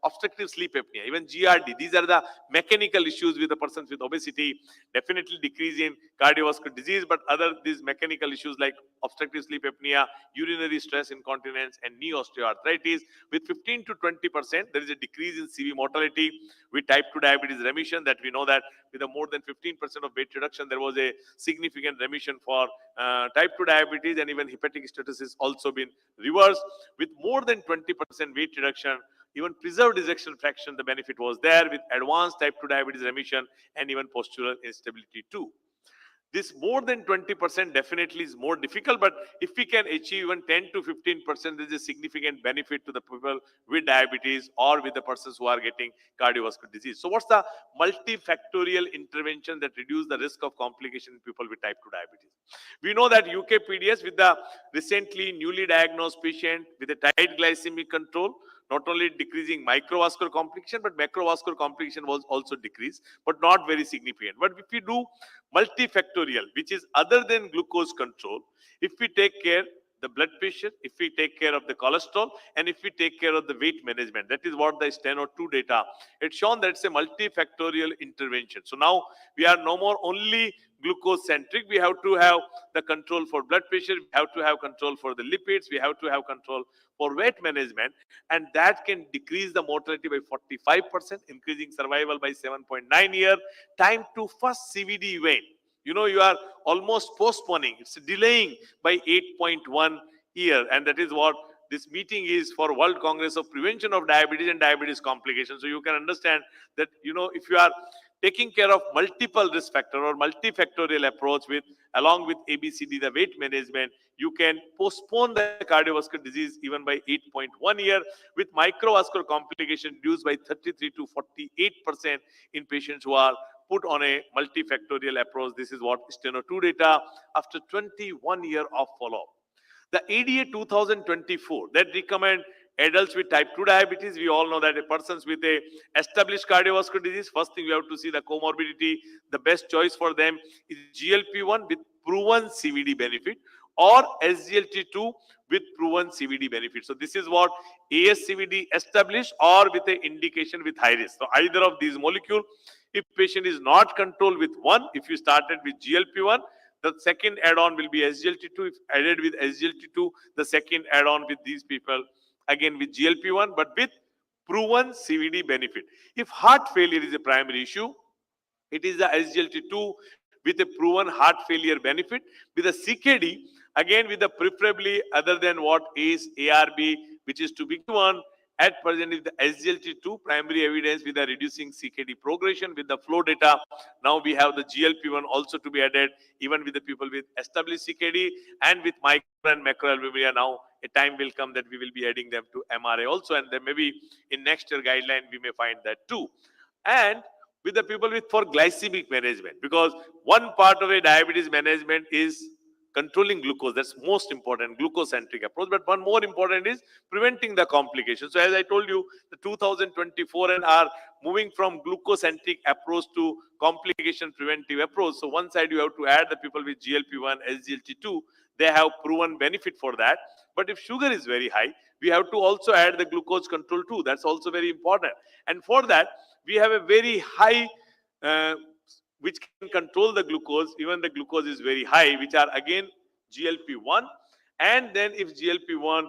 obstructive sleep apnea, even GRD. These are the mechanical issues with the persons with obesity, definitely decrease in cardiovascular disease, but other these mechanical issues like obstructive sleep apnea, urinary stress incontinence, and knee osteoarthritis. With 15 to 20%, there is a decrease in CV mortality with type 2 diabetes remission, that we know that with a more than 15% of weight reduction, there was a significant remission for type 2 diabetes, and even hepatic stenosis also been reversed. With more than 20% weight reduction, even preserved ejection fraction, the benefit was there with advanced type 2 diabetes remission and even postural instability too. This more than 20% definitely is more difficult, but if we can achieve even 10 to 15%, there is a significant benefit to the people with diabetes or with the persons who are getting cardiovascular disease. So what's the multifactorial intervention that reduce the risk of complication in people with type 2 diabetes? We know that UKPDS with the recently newly diagnosed patient with a tight glycemic control, not only decreasing microvascular complication, but macrovascular complication was also decreased, but not very significant. But if we do multifactorial, which is other than glucose control, if we take care the blood pressure, if we take care of the cholesterol, and if we take care of the weight management, that is what the Steno-2 data, it's shown that it's a multifactorial intervention. So now we are no more only glucose centric, we have to have the control for blood pressure, we have to have control for the lipids, we have to have control for weight management, and that can decrease the mortality by 45%, increasing survival by 7.9 years, time to first CVD event. You are almost postponing, it's delaying by 8.1 year, and that is what this meeting is for World Congress of Prevention of Diabetes and Diabetes Complications. So you can understand that, if you are taking care of multiple risk factor or multifactorial approach with along with ABCD, the weight management, you can postpone the cardiovascular disease even by 8.1 year, with microvascular complication reduced by 33 to 48% in patients who are put on a multifactorial approach. This is what Steno-2 data after 21 years of follow-up. The ADA 2024 that recommend adults with type 2 diabetes, we all know that a persons with a established cardiovascular disease, first thing we have to see the comorbidity. The best choice for them is GLP-1 with proven CVD benefit or SGLT2 with proven CVD benefit. So this is what ASCVD established or with an indication with high risk. So either of these molecule, if patient is not controlled with one, if you started with GLP-1, the second add-on will be SGLT2. If added with SGLT2, the second add-on with these people, again with GLP-1, but with proven CVD benefit. If heart failure is a primary issue, it is the SGLT2 with a proven heart failure benefit. With a CKD, again with the preferably other than what is ARB, which is to be given At present, with the SGLT2 primary evidence with the reducing CKD progression with the flow data. Now we have the GLP-1 also to be added, even with the people with established CKD and with micro and macroalbuminuria. Now a time will come that we will be adding them to MRA also, and then maybe in next year guideline we may find that too. And with the people with for glycemic management, because one part of a diabetes management is controlling glucose. That's most important, glucose-centric approach. But one more important is preventing the complications. So as I told you, the 2024 and are moving from glucose-centric approach to complication preventive approach. So one side you have to add the people with GLP-1, SGLT2. They have proven benefit for that. But if sugar is very high, we have to also add the glucose control too. That's also very important. And for that, we have a very high which can control the glucose, even the glucose is very high, which are again GLP-1. And then if GLP-1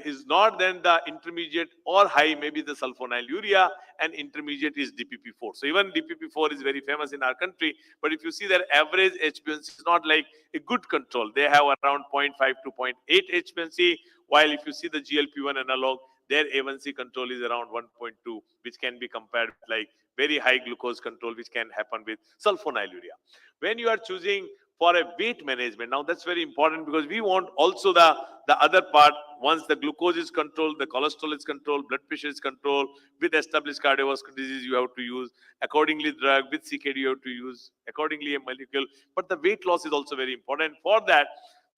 is not, then the intermediate or high, maybe the sulfonylurea, and intermediate is DPP-4. So even DPP-4 is very famous in our country, but if you see their average HbA1c is not like a good control. They have around 0.5 to 0.8 HbA1c, while if you see the GLP-1 analog, their A1C control is around 1.2, which can be compared with like very high glucose control, which can happen with sulfonylurea. When you are choosing for a weight management, now that's very important because we want also the other part. Once the glucose is controlled, the cholesterol is controlled, blood pressure is controlled, with established cardiovascular disease, you have to use accordingly drug, with CKD, you have to use accordingly a molecule. But the weight loss is also very important. For that,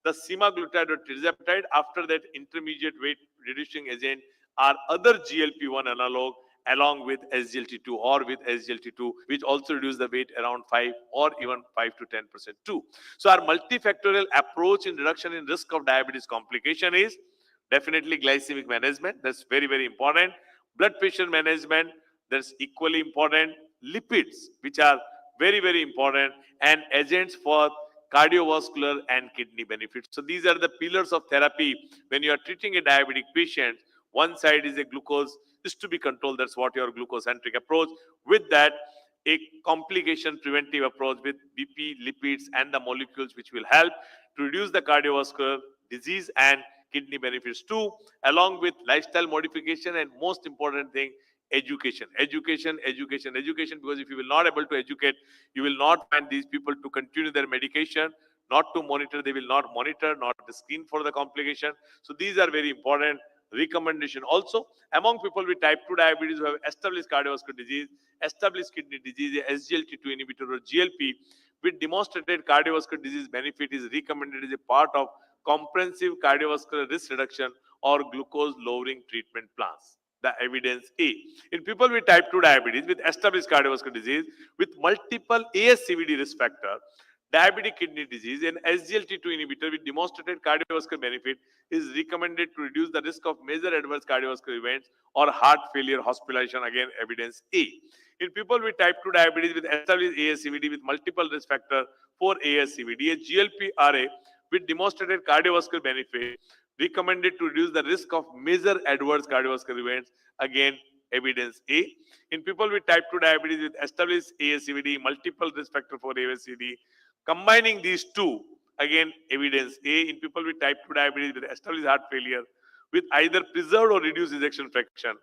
the semaglutide or tirzepatide, after that intermediate weight reducing agent, are other GLP-1 analog along with SGLT2 or with SGLT2, which also reduce the weight around 5 or even 5 to 10% too. So our multifactorial approach in reduction in risk of diabetes complication is definitely glycemic management. That's very, very important. Blood pressure management, that's equally important. Lipids, which are very, very important, and agents for cardiovascular and kidney benefits. So these are the pillars of therapy when you are treating a diabetic patient. One side is a glucose is to be controlled. That's what your glucose-centric approach. With that, a complication preventive approach with BP, lipids, and the molecules which will help to reduce the cardiovascular disease and kidney benefits too, along with lifestyle modification and most important thing, education. Education, because if you will not able to educate, you will not find these people to continue their medication, not to monitor, they will not monitor, not the screen for the complication. So these are very important recommendation. Also, among people with type 2 diabetes who have established cardiovascular disease, established kidney disease, SGLT2 inhibitor or GLP, with demonstrated cardiovascular disease benefit is recommended as a part of comprehensive cardiovascular risk reduction or glucose lowering treatment plans. The evidence A. In people with type 2 diabetes with established cardiovascular disease with multiple ASCVD risk factor, diabetic kidney disease, and SGLT2 inhibitor with demonstrated cardiovascular benefit is recommended to reduce the risk of major adverse cardiovascular events or heart failure hospitalization. Again, evidence A. In people with type 2 diabetes with established ASCVD with multiple risk factor for ASCVD, a GLP-RA with demonstrated cardiovascular benefit recommended to reduce the risk of major adverse cardiovascular events. Again, evidence A. In people with type 2 diabetes with established ASCVD, multiple risk factor for ASCVD, combining these two, again, evidence A. In people with type 2 diabetes with established heart failure with either preserved or reduced ejection fraction,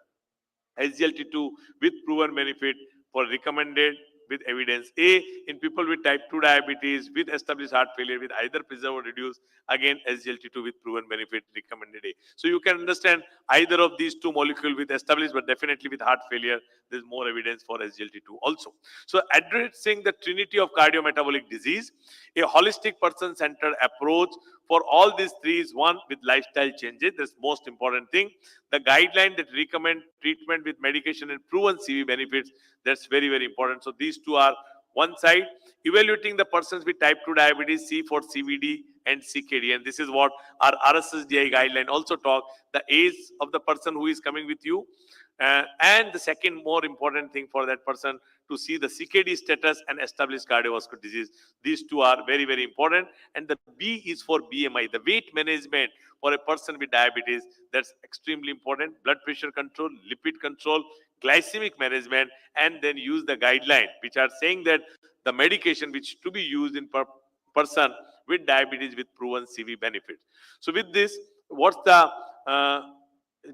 SGLT2 with proven benefit for recommended with evidence A. In people with type 2 diabetes with established heart failure with either preserved or reduced, again SGLT2 with proven benefit recommended A. So you can understand either of these two molecules with established, but definitely with heart failure, there's more evidence for SGLT2 also. So addressing the trinity of cardiometabolic disease, a holistic person-centered approach for all these three is one with lifestyle changes. That's most important thing. The guideline that recommend treatment with medication and proven CV benefits, that's very, very important. So these two are one side. Evaluating the persons with type 2 diabetes, C for CVD and CKD. And this is what our RSSDI guideline also talk, the age of the person who is coming with you. And the second more important thing for that person to see the CKD status and established cardiovascular disease. These two are very, very important. And the B is for BMI, the weight management for a person with diabetes. That's extremely important. Blood pressure control, lipid control, glycemic management, and then use the guideline, which are saying that the medication which to be used in person with diabetes with proven CV benefits. So with this, what's the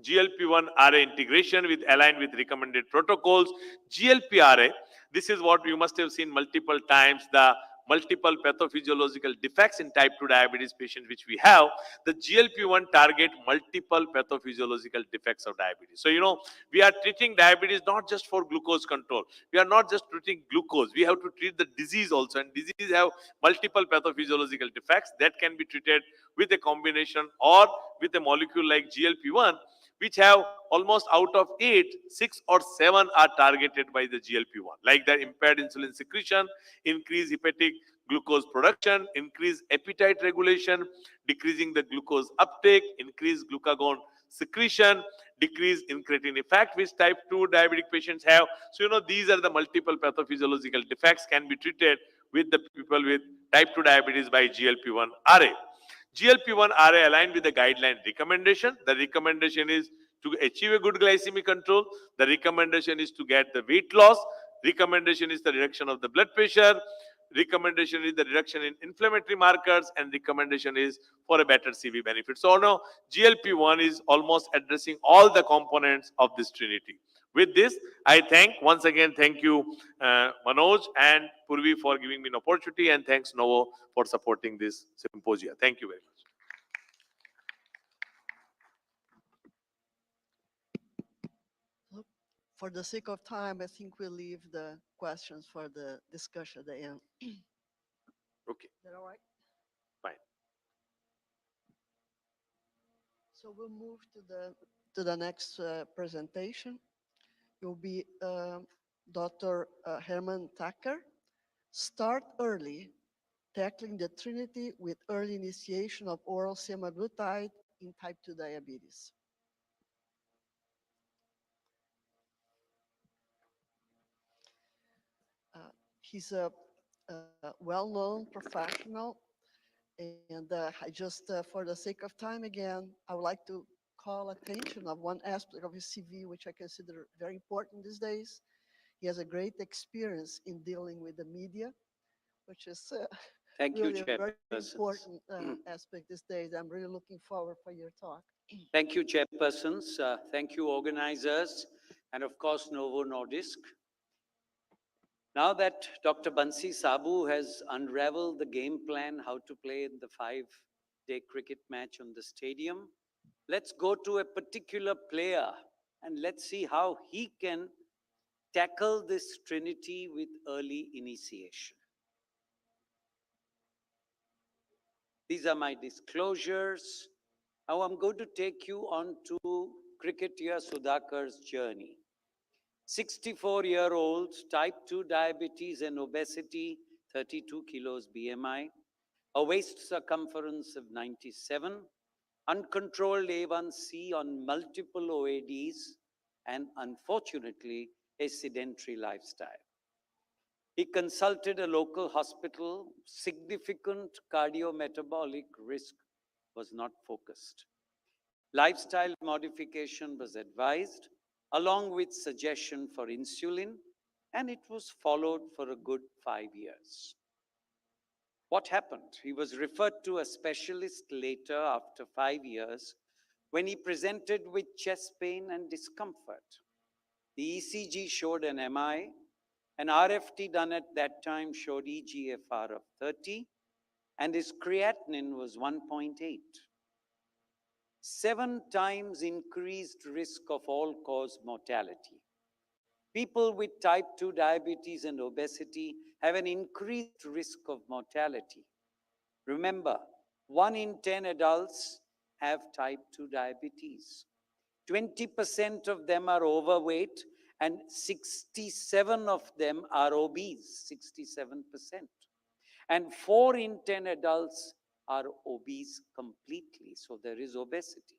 GLP-1 RA integration with aligned with recommended protocols. GLP-RA, this is what you must have seen multiple times, the multiple pathophysiological defects in type 2 diabetes patients which we have. The GLP-1 target multiple pathophysiological defects of diabetes. So, we are treating diabetes not just for glucose control. We are not just treating glucose. We have to treat the disease also. And disease have multiple pathophysiological defects that can be treated with a combination or with a molecule like GLP-1, which have almost out of 8, 6 or 7 are targeted by the GLP-1, like the impaired insulin secretion, increased hepatic glucose production, increased appetite regulation, decreasing the glucose uptake, increased glucagon secretion, decrease in creatine effect, which type 2 diabetic patients have. So, these are the multiple pathophysiological defects can be treated with the people with type 2 diabetes by GLP-1 RA. GLP-1 RA aligned with the guideline recommendation. The recommendation is to achieve a good glycemic control. The recommendation is to get the weight loss. Recommendation is the reduction of the blood pressure. Recommendation is the reduction in inflammatory markers, and recommendation is for a better CV benefit. So now GLP-1 is almost addressing all the components of this trinity. With this, I once again thank you, Manoj and Purvi, for giving me an opportunity, and thanks Novo for supporting this symposia. Thank you very much. For the sake of time, I think we'll leave the questions for the discussion at the end. Okay. Is that all right? Fine. So we'll move to the next presentation. It will be Dr. Herman Tucker. Start early, tackling the trinity with early initiation of oral semaglutide in type 2 diabetes. He's a well-known professional, and I just, for the sake of time again, I would like to call attention of one aspect of his CV, which I consider very important these days. He has a great experience in dealing with the media, which is Thank you, really a very chairpersons. important aspect these days. I'm really looking forward for your talk. Thank you, chairpersons. Thank you, organizers, and of course, Novo Nordisk. Now that Dr. Bansi Sabu has unraveled the game plan, how to play in the 5-day cricket match on the stadium, let's go to a particular player and let's see how he can tackle this trinity with early initiation. These are my disclosures. Now I'm going to take you on to cricketer Sudhakar's journey. 64-year-old, type 2 diabetes and obesity, 32 kilos BMI, a waist circumference of 97, uncontrolled A1C on multiple OADs, and unfortunately, a sedentary lifestyle. He consulted a local hospital. Significant cardiometabolic risk was not focused. Lifestyle modification was advised, along with suggestion for insulin, and it was followed for a good 5 years. What happened? He was referred to a specialist later after 5 years when he presented with chest pain and discomfort. The ECG showed an MI, an RFT done at that time showed eGFR of 30, and his creatinine was 1.8. 7 times increased risk of all-cause mortality. People with type 2 diabetes and obesity have an increased risk of mortality. Remember, 1 in 10 adults have type 2 diabetes. 20% of them are overweight and 67 of them are obese, 67%. And 4 in 10 adults are obese completely, so there is obesity.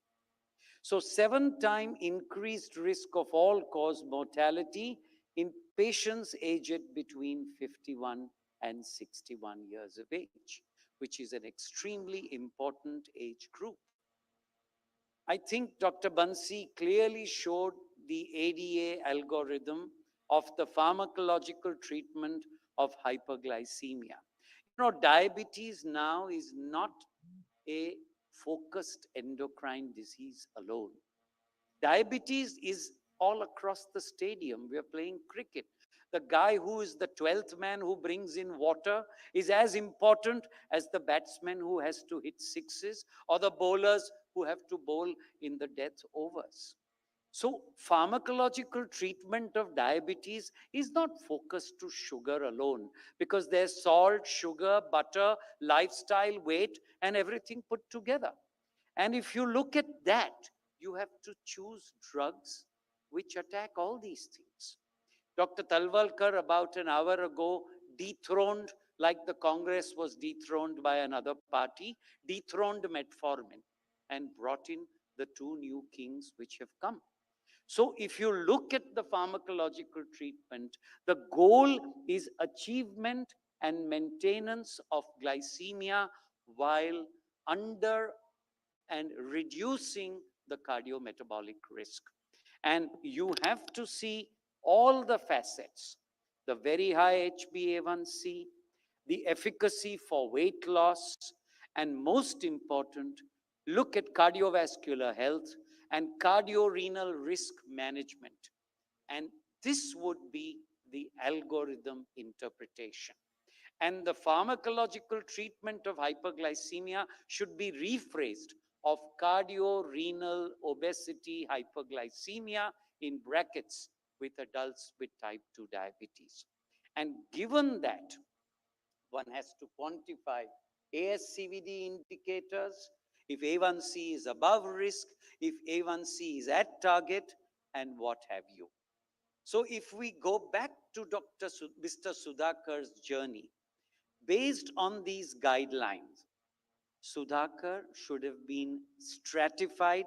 So 7 times increased risk of all-cause mortality in patients aged between 51 and 61 years of age, which is an extremely important age group. I think Dr. Bansi clearly showed the ADA algorithm of the pharmacological treatment of hyperglycemia. Diabetes now is not a focused endocrine disease alone. Diabetes is all across the stadium. We are playing cricket. The guy who is the 12th man who brings in water is as important as the batsman who has to hit sixes or the bowlers who have to bowl in the death overs. So pharmacological treatment of diabetes is not focused to sugar alone, because there's salt, sugar, butter, lifestyle, weight, and everything put together. And if you look at that, you have to choose drugs which attack all these things. Dr. Talwalkar, about an hour ago, dethroned, like the Congress was dethroned by another party, dethroned metformin and brought in the two new kings which have come. So if you look at the pharmacological treatment, the goal is achievement and maintenance of glycemia while under and reducing the cardiometabolic risk. And you have to see all the facets, the very high HbA1c, the efficacy for weight loss, and most important, look at cardiovascular health and cardiorenal risk management. And this would be the algorithm interpretation. And the pharmacological treatment of hyperglycemia should be rephrased of cardiorenal obesity hyperglycemia in brackets with adults with type 2 diabetes. And given that, one has to quantify ASCVD indicators, if A1C is above risk, if A1C is at target, and what have you. So if we go back to Mr. Sudhakar's journey, based on these guidelines, Sudhakar should have been stratified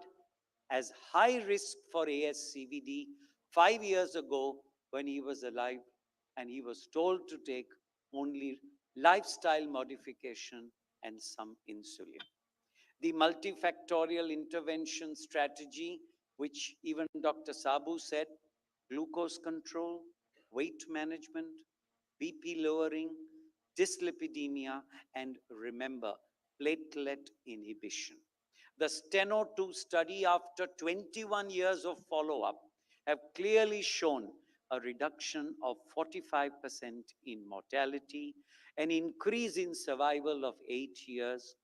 as high risk for ASCVD 5 years ago when he was alive, and he was told to take only lifestyle modification and some insulin. The multifactorial intervention strategy, which even Dr. Sabu said, glucose control, weight management, BP lowering, dyslipidemia, and remember, platelet inhibition. The Steno-2 study, after 21 years of follow-up, have clearly shown a reduction of 45% in mortality, an increase in survival of 8 years,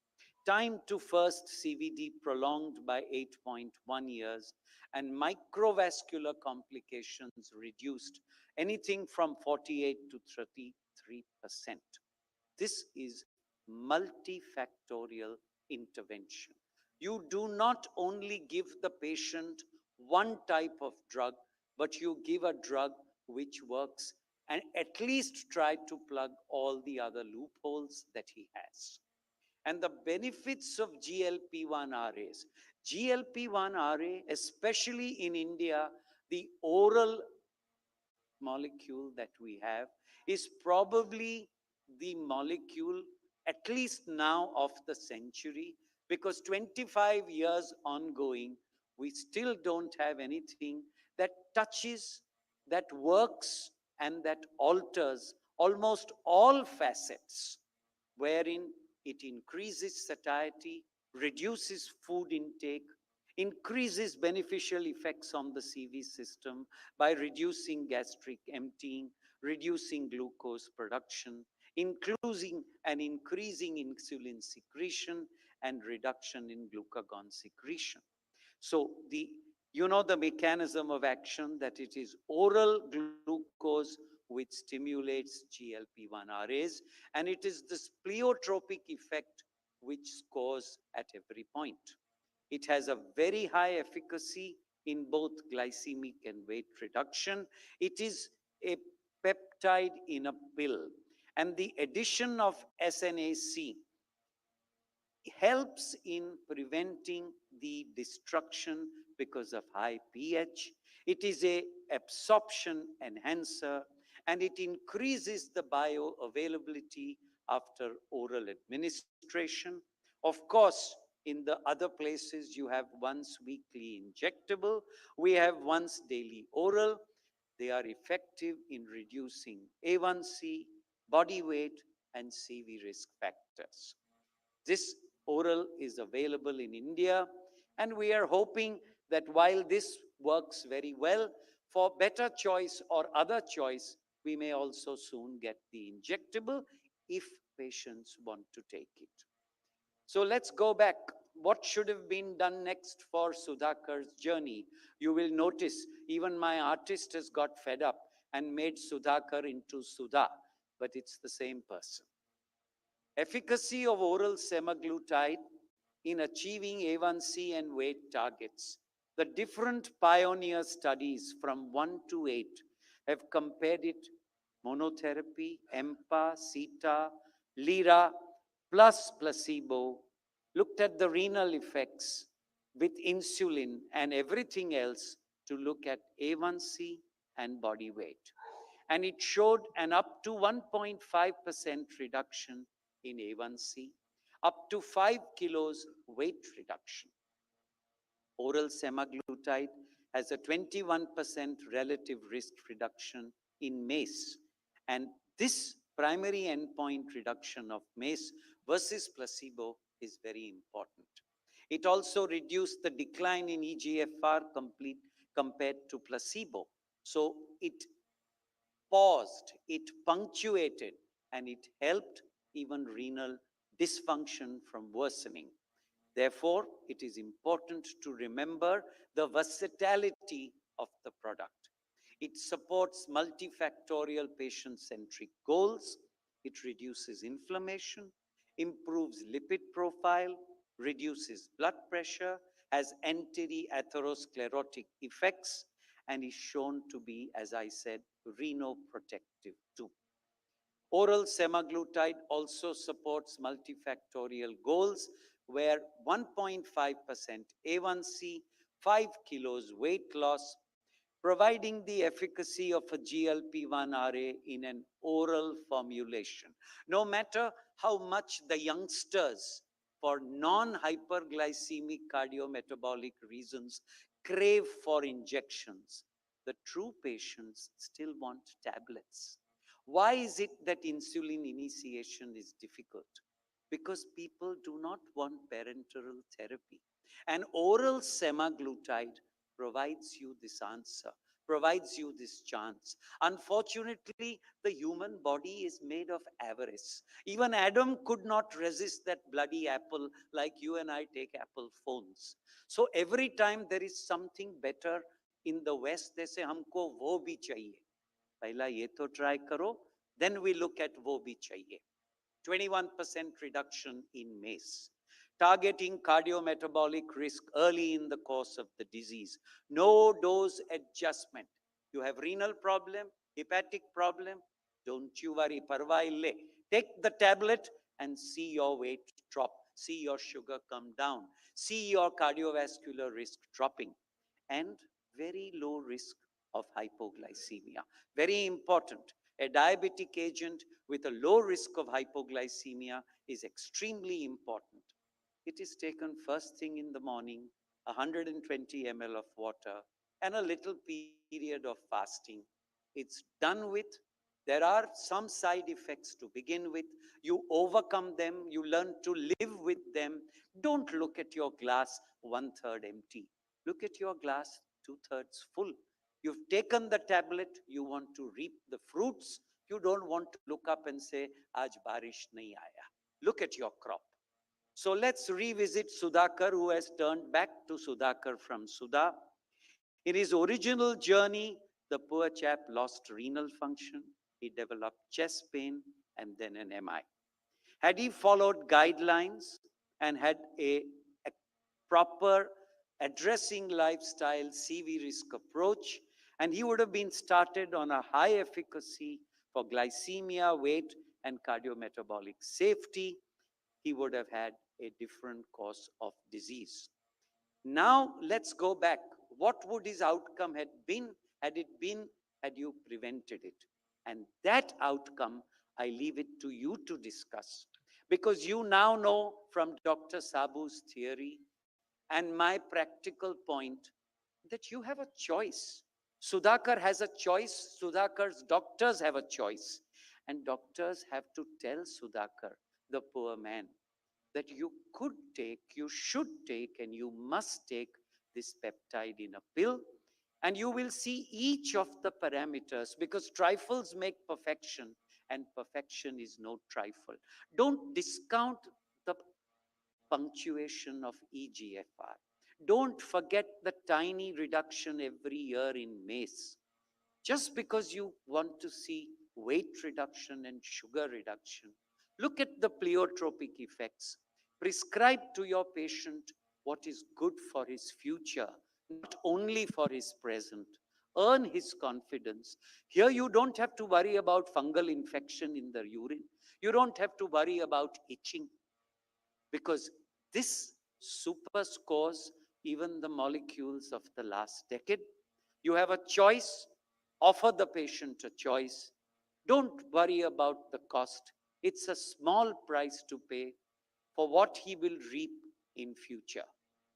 time to first CVD prolonged by 8.1 years, and microvascular complications reduced anything from 48 to 33%. This is multifactorial intervention. You do not only give the patient one type of drug, but you give a drug which works and at least try to plug all the other loopholes that he has. And the benefits of GLP-1 RAs. GLP-1 RA, especially in India, the oral molecule that we have is probably the molecule, at least now, of the century, because 25 years ongoing, we still don't have anything that touches, that works, and that alters almost all facets, wherein it increases satiety, reduces food intake, increases beneficial effects on the CV system by reducing gastric emptying, reducing glucose production, including and increasing insulin secretion and reduction in glucagon secretion. So you know the mechanism of action, that it is oral glucose which stimulates GLP-1 RAs, and it is this pleiotropic effect which scores at every point. It has a very high efficacy in both glycemic and weight reduction. It is a peptide in a pill, and the addition of SNAC helps in preventing the destruction because of high pH. It is a absorption enhancer, and it increases the bioavailability after oral administration. Of course, in the other places, you have once weekly injectable. We have once daily oral. They are effective in reducing A1C, body weight, and CV risk factors. This oral is available in India, and we are hoping that while this works very well, for better choice or other choice, we may also soon get the injectable if patients want to take it. So let's go back. What should have been done next for Sudhakar's journey? You will notice even my artist has got fed up and made Sudhakar into Sudha, but it's the same person. Efficacy of oral semaglutide in achieving A1C and weight targets. The different pioneer studies from 1 to 8 have compared it monotherapy, EMPA, CETA, LIRA, plus placebo, looked at the renal effects with insulin and everything else to look at A1C and body weight. And it showed an up to 1.5% reduction in A1C, up to 5 kilos weight reduction. Oral semaglutide has a 21% relative risk reduction in MACE. And this primary endpoint reduction of MACE versus placebo is very important. It also reduced the decline in EGFR compared to placebo. So it paused, it punctuated, and it helped even renal dysfunction from worsening. Therefore, it is important to remember the versatility of the product. It supports multifactorial patient-centric goals. It reduces inflammation, improves lipid profile, reduces blood pressure, has anti-atherosclerotic effects, and is shown to be, as I said, renoprotective too. Oral semaglutide also supports multifactorial goals where 1.5% A1C, 5 kilos weight loss, providing the efficacy of a GLP-1 RA in an oral formulation. No matter how much the youngsters, for non-hyperglycemic cardiometabolic reasons, crave for injections, the true patients still want tablets. Why is it that insulin initiation is difficult? Because people do not want parenteral therapy. And oral semaglutide provides you this answer, provides you this chance. Unfortunately, the human body is made of avarice. Even Adam could not resist that bloody apple like you and I take Apple phones. So every time there is something better in the West, they say, humko wo bhi chahiye. पहला ये तो try करो, then we look at वो भी चाहिए. 21% reduction in MACE. Targeting cardiometabolic risk early in the course of the disease. No dose adjustment. You have renal problem, hepatic problem, don't you worry, parvaille. Take the tablet and see your weight drop, see your sugar come down, see your cardiovascular risk dropping, and very low risk of hypoglycemia. Very important. A diabetic agent with a low risk of hypoglycemia is extremely important. It is taken first thing in the morning, 120 ml of water, and a little period of fasting. It's done with. There are some side effects to begin with. You overcome them. You learn to live with them. Don't look at your glass 1/3 empty. Look at your glass 2/3 full. You've taken the tablet, you want to reap the fruits. You don't want to look up and say, Aaj barish nahi aaya. Look at your crop. So let's revisit Sudhakar, who has turned back to Sudhakar from Sudha. In his original journey, the poor chap lost renal function. He developed chest pain and then an MI. Had he followed guidelines and had a proper addressing lifestyle CV risk approach, and he would have been started on a high efficacy for glycemia, weight, and cardiometabolic safety, he would have had a different course of disease. Now let's go back. What would his outcome had been had you prevented it? And that outcome, I leave it to you to discuss. Because you now know from Dr. Sabu's theory and my practical point that you have a choice. Sudhakar has a choice. Sudhakar's doctors have a choice. And doctors have to tell Sudhakar, the poor man, that you could take, you should take, and you must take this peptide in a pill. And you will see each of the parameters because trifles make perfection and perfection is no trifle. Don't discount the punctuation of EGFR. Don't forget the tiny reduction every year in MACE. Just because you want to see weight reduction and sugar reduction, look at the pleiotropic effects. Prescribe to your patient what is good for his future, not only for his present. Earn his confidence. Here, you don't have to worry about fungal infection in the urine. You don't have to worry about itching because this superscores even the molecules of the last decade. You have a choice, offer the patient a choice. Don't worry about the cost. It's a small price to pay for what he will reap in future.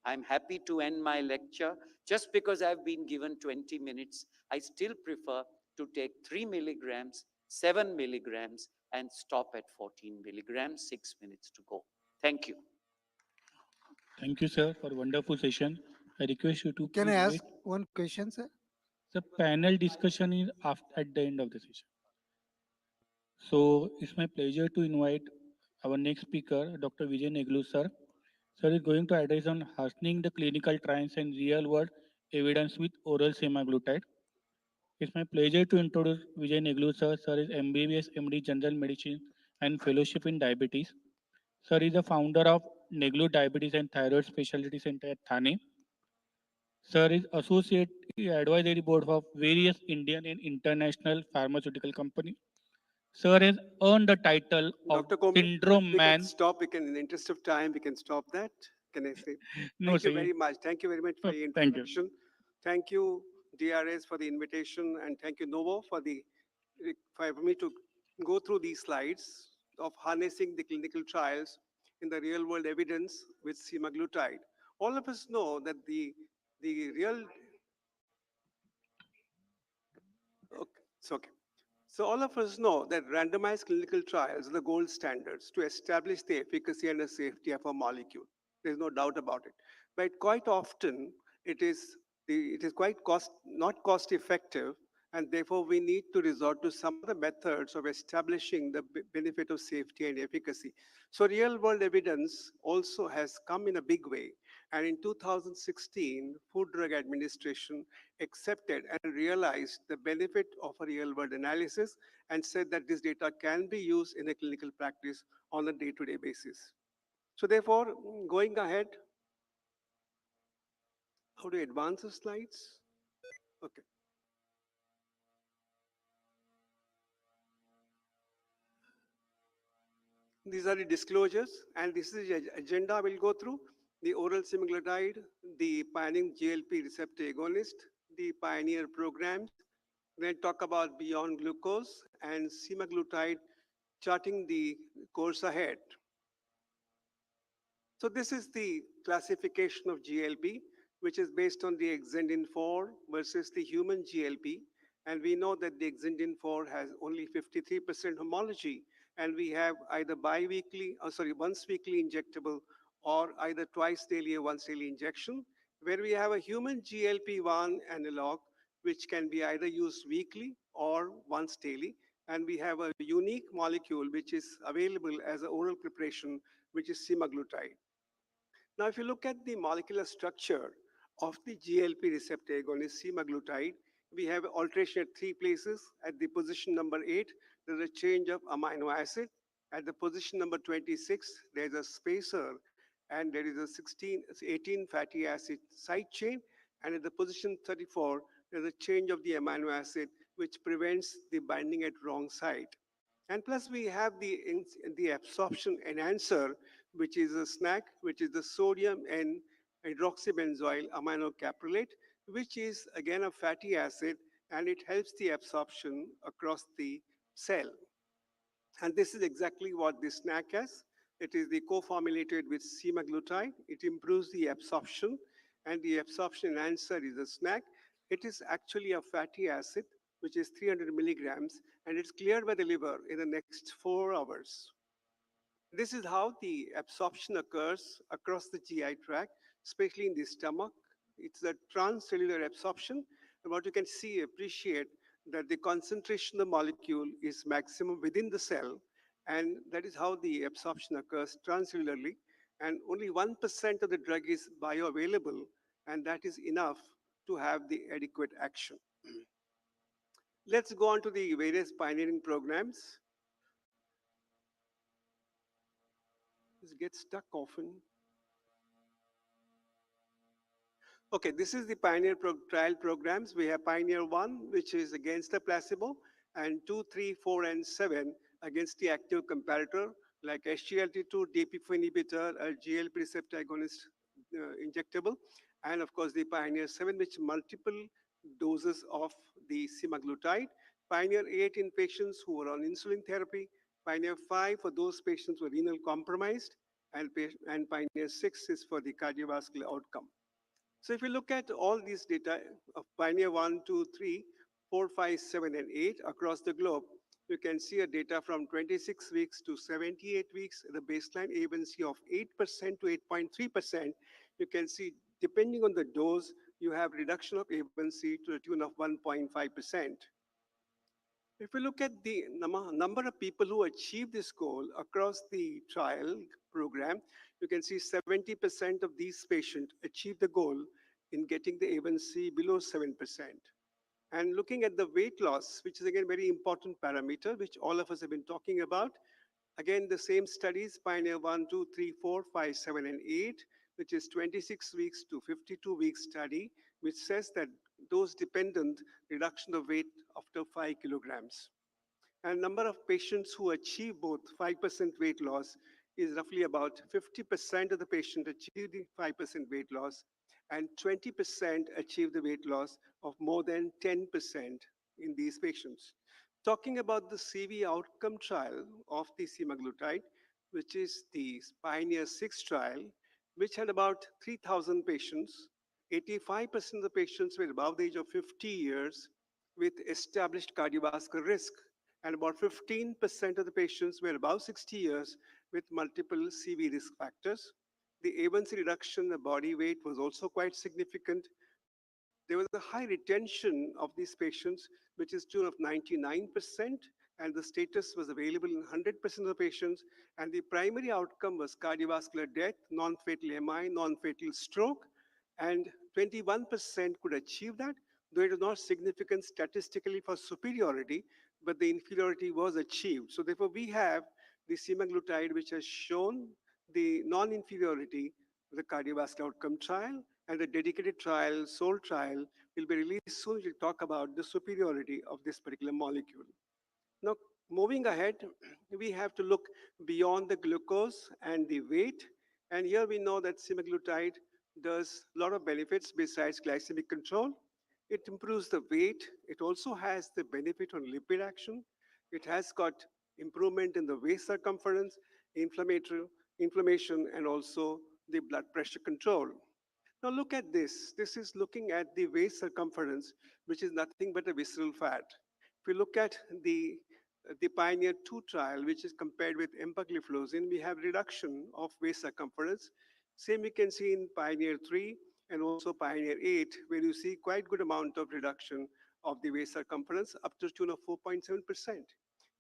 I'm happy to end my lecture. Just because I've been given 20 minutes, I still prefer to take 3 milligrams, 7 milligrams, and stop at 14 milligrams, 6 minutes to go. Thank you. Thank you, sir, for wonderful session. I request you to Can I please ask wait. one question, sir? The panel discussion is at the end of the session. So it's my pleasure to invite our next speaker, Dr. Vijay Neglu, sir. Sir is going to address on hastening the clinical trials and real-world evidence with oral semaglutide. It's my pleasure to introduce Vijay Neglu, sir. Sir is MBBS, MD, General Medicine and Fellowship in Diabetes. Sir is the founder of Neglu Diabetes and Thyroid Specialty Center at Thane. Sir is Associate Advisory Board of various Indian and international pharmaceutical companies. Sir has earned the title of Dr. Combi, Syndrome we can Man. stop, in the interest of time, we can stop that. Can I say? No, Thank you sir. very much. Thank you very much for your Thank you. introduction. Thank you, DRS, for the invitation, and thank you, Novo, for me to go through these slides of harnessing the clinical trials in the real world evidence with semaglutide. All of us know that the real, okay, it's okay. So all of us know that randomized clinical trials are the gold standards to establish the efficacy and the safety of a molecule. There's no doubt about it. But quite often it is quite not cost effective, and therefore we need to resort to some other methods of establishing the benefit of safety and efficacy. So real world evidence also has come in a big way. And in 2016, Food Drug Administration accepted and realized the benefit of a real world analysis and said that this data can be used in a clinical practice on a day-to-day basis. So therefore, going ahead, how to advance the slides? Okay. These are the disclosures, and this is the agenda we'll go through. The oral semaglutide, the pioneering GLP receptor agonist, the pioneer programs, then talk about beyond glucose and semaglutide, charting the course ahead. So this is the classification of GLP, which is based on the exendin 4 versus the human GLP. And we know that the exendin 4 has only 53% homology, and we have either once weekly injectable or either twice daily or once daily injection, where we have a human GLP-1 analog, which can be either used weekly or once daily. And we have a unique molecule which is available as an oral preparation, which is semaglutide. Now, if you look at the molecular structure of the GLP receptor agonist semaglutide, we have alteration at 3 places. At the position number 8, there's a change of amino acid. At the position number 26, there's a spacer, and there is a 18 fatty acid side chain. And at the position 34, there's a change of the amino acid, which prevents the binding at wrong site. And plus we have the absorption enhancer, which is a snack, which is the sodium and hydroxybenzoyl aminocaprylate, which is again a fatty acid, and it helps the absorption across the cell. And this is exactly what this snack has. It is the co-formulated with semaglutide. It improves the absorption, and the absorption enhancer is a snack. It is actually a fatty acid, which is 300 milligrams, and it's cleared by the liver in the next 4 hours. This is how the absorption occurs across the GI tract, especially in the stomach, It's a transcellular absorption. And what you can see, appreciate that the concentration of the molecule is maximum within the cell, and that is how the absorption occurs transcellularly. And only 1% of the drug is bioavailable, and that is enough to have the adequate action. Let's go on to the various pioneering programs. This gets stuck often. Okay, this is the trial programs. We have Pioneer 1, which is against the placebo, and 2, 3, 4, and 7 against the active comparator, like SGLT2, DPP4 inhibitor, or GLP receptor agonist injectable, and of course the Pioneer 7, which multiple doses of the semaglutide. Pioneer 8 in patients who were on insulin therapy. Pioneer 5 for those patients who are renal compromised, and Pioneer 6 is for the cardiovascular outcome. So if you look at all these data of Pioneer 1, 2, 3, 4, 5, 7, and 8 across the globe, you can see a data from 26 weeks to 78 weeks, the baseline A1C of 8% to 8.3%. You can see, depending on the dose, you have reduction of A1C to the tune of 1.5%. If we look at the number of people who achieved this goal across the trial program, you can see 70% of these patients achieved the goal in getting the A1C below 7%. And looking at the weight loss, which is again very important parameter, which all of us have been talking about. Again, the same studies, Pioneer 1, 2, 3, 4, 5, 7, and 8, which is 26 weeks to 52 weeks study, which says that dose-dependent reduction of weight after 5 kilograms. And number of patients who achieve both 5% weight loss is roughly about 50% of the patients achieve the 5% weight loss, and 20% achieve the weight loss of more than 10% in these patients. Talking about the CV outcome trial of the semaglutide, which is the Pioneer 6 trial, which had about 3,000 patients. 85% of the patients were above the age of 50 years with established cardiovascular risk, and about 15% of the patients were above 60 years with multiple CV risk factors. The A1C reduction in the body weight was also quite significant. There was a high retention of these patients, which is tune of 99%, and the status was available in 100% of the patients. And the primary outcome was cardiovascular death, non-fatal MI, non-fatal stroke, and 21% could achieve that, though it was not significant statistically for superiority, but the inferiority was achieved. So therefore, we have the semaglutide, which has shown the non-inferiority of the cardiovascular outcome trial, and the dedicated trial, SOUL trial, will be released soon. We'll talk about the superiority of this particular molecule. Now, moving ahead, we have to look beyond the glucose and the weight. And here we know that semaglutide does a lot of benefits besides glycemic control. It improves the weight. It also has the benefit on lipid action. It has got improvement in the waist circumference, inflammation, and also the blood pressure control. Now look at this. This is looking at the waist circumference, which is nothing but a visceral fat. If we look at the Pioneer 2 trial, which is compared with empagliflozin, we have reduction of waist circumference. Same we can see in Pioneer 3 and also Pioneer 8, where you see quite good amount of reduction of the waist circumference up to the tune of 4.7%.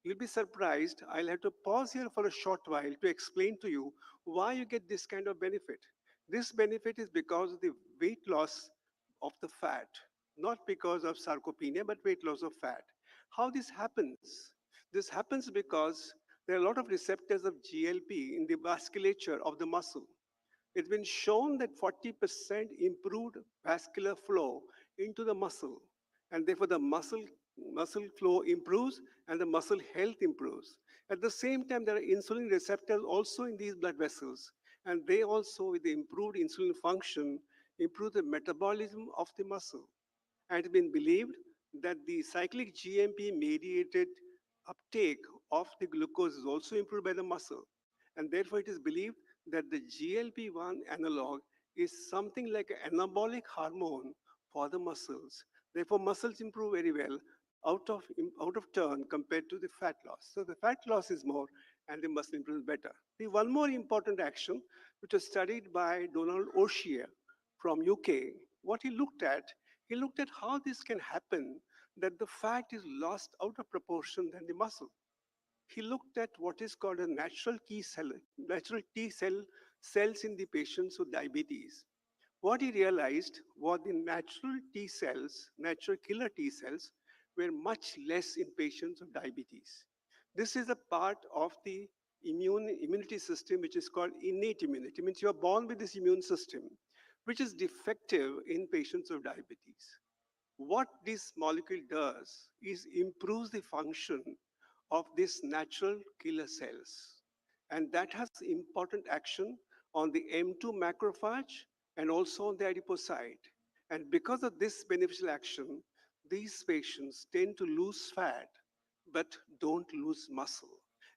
You'll be surprised. I'll have to pause here for a short while to explain to you why you get this kind of benefit. This benefit is because of the weight loss of the fat, not because of sarcopenia, but weight loss of fat. How this happens? This happens because there are a lot of receptors of GLP in the vasculature of the muscle. It's been shown that 40% improved vascular flow into the muscle, and therefore the muscle flow improves and the muscle health improves. At the same time, there are insulin receptors also in these blood vessels, and they also, with the improved insulin function, improve the metabolism of the muscle. And it's been believed that the cyclic GMP-mediated uptake of the glucose is also improved by the muscle. And therefore, it is believed that the GLP-1 analog is something like an anabolic hormone for the muscles. Therefore, muscles improve very well out of turn compared to the fat loss. So the fat loss is more and the muscle improves better. The one more important action, which was studied by Donald O'Shea from UK, what he looked at how this can happen, that the fat is lost out of proportion than the muscle. He looked at what is called a natural T cells in the patients with diabetes. What he realized was the natural T cells, natural killer T cells, were much less in patients with diabetes. This is a part of the immunity system which is called innate immunity. It means you are born with this immune system, which is defective in patients with diabetes. What this molecule does is improves the function of these natural killer cells. And that has important action on the M2 macrophage and also on the adipocyte. And because of this beneficial action, these patients tend to lose fat, but don't lose muscle.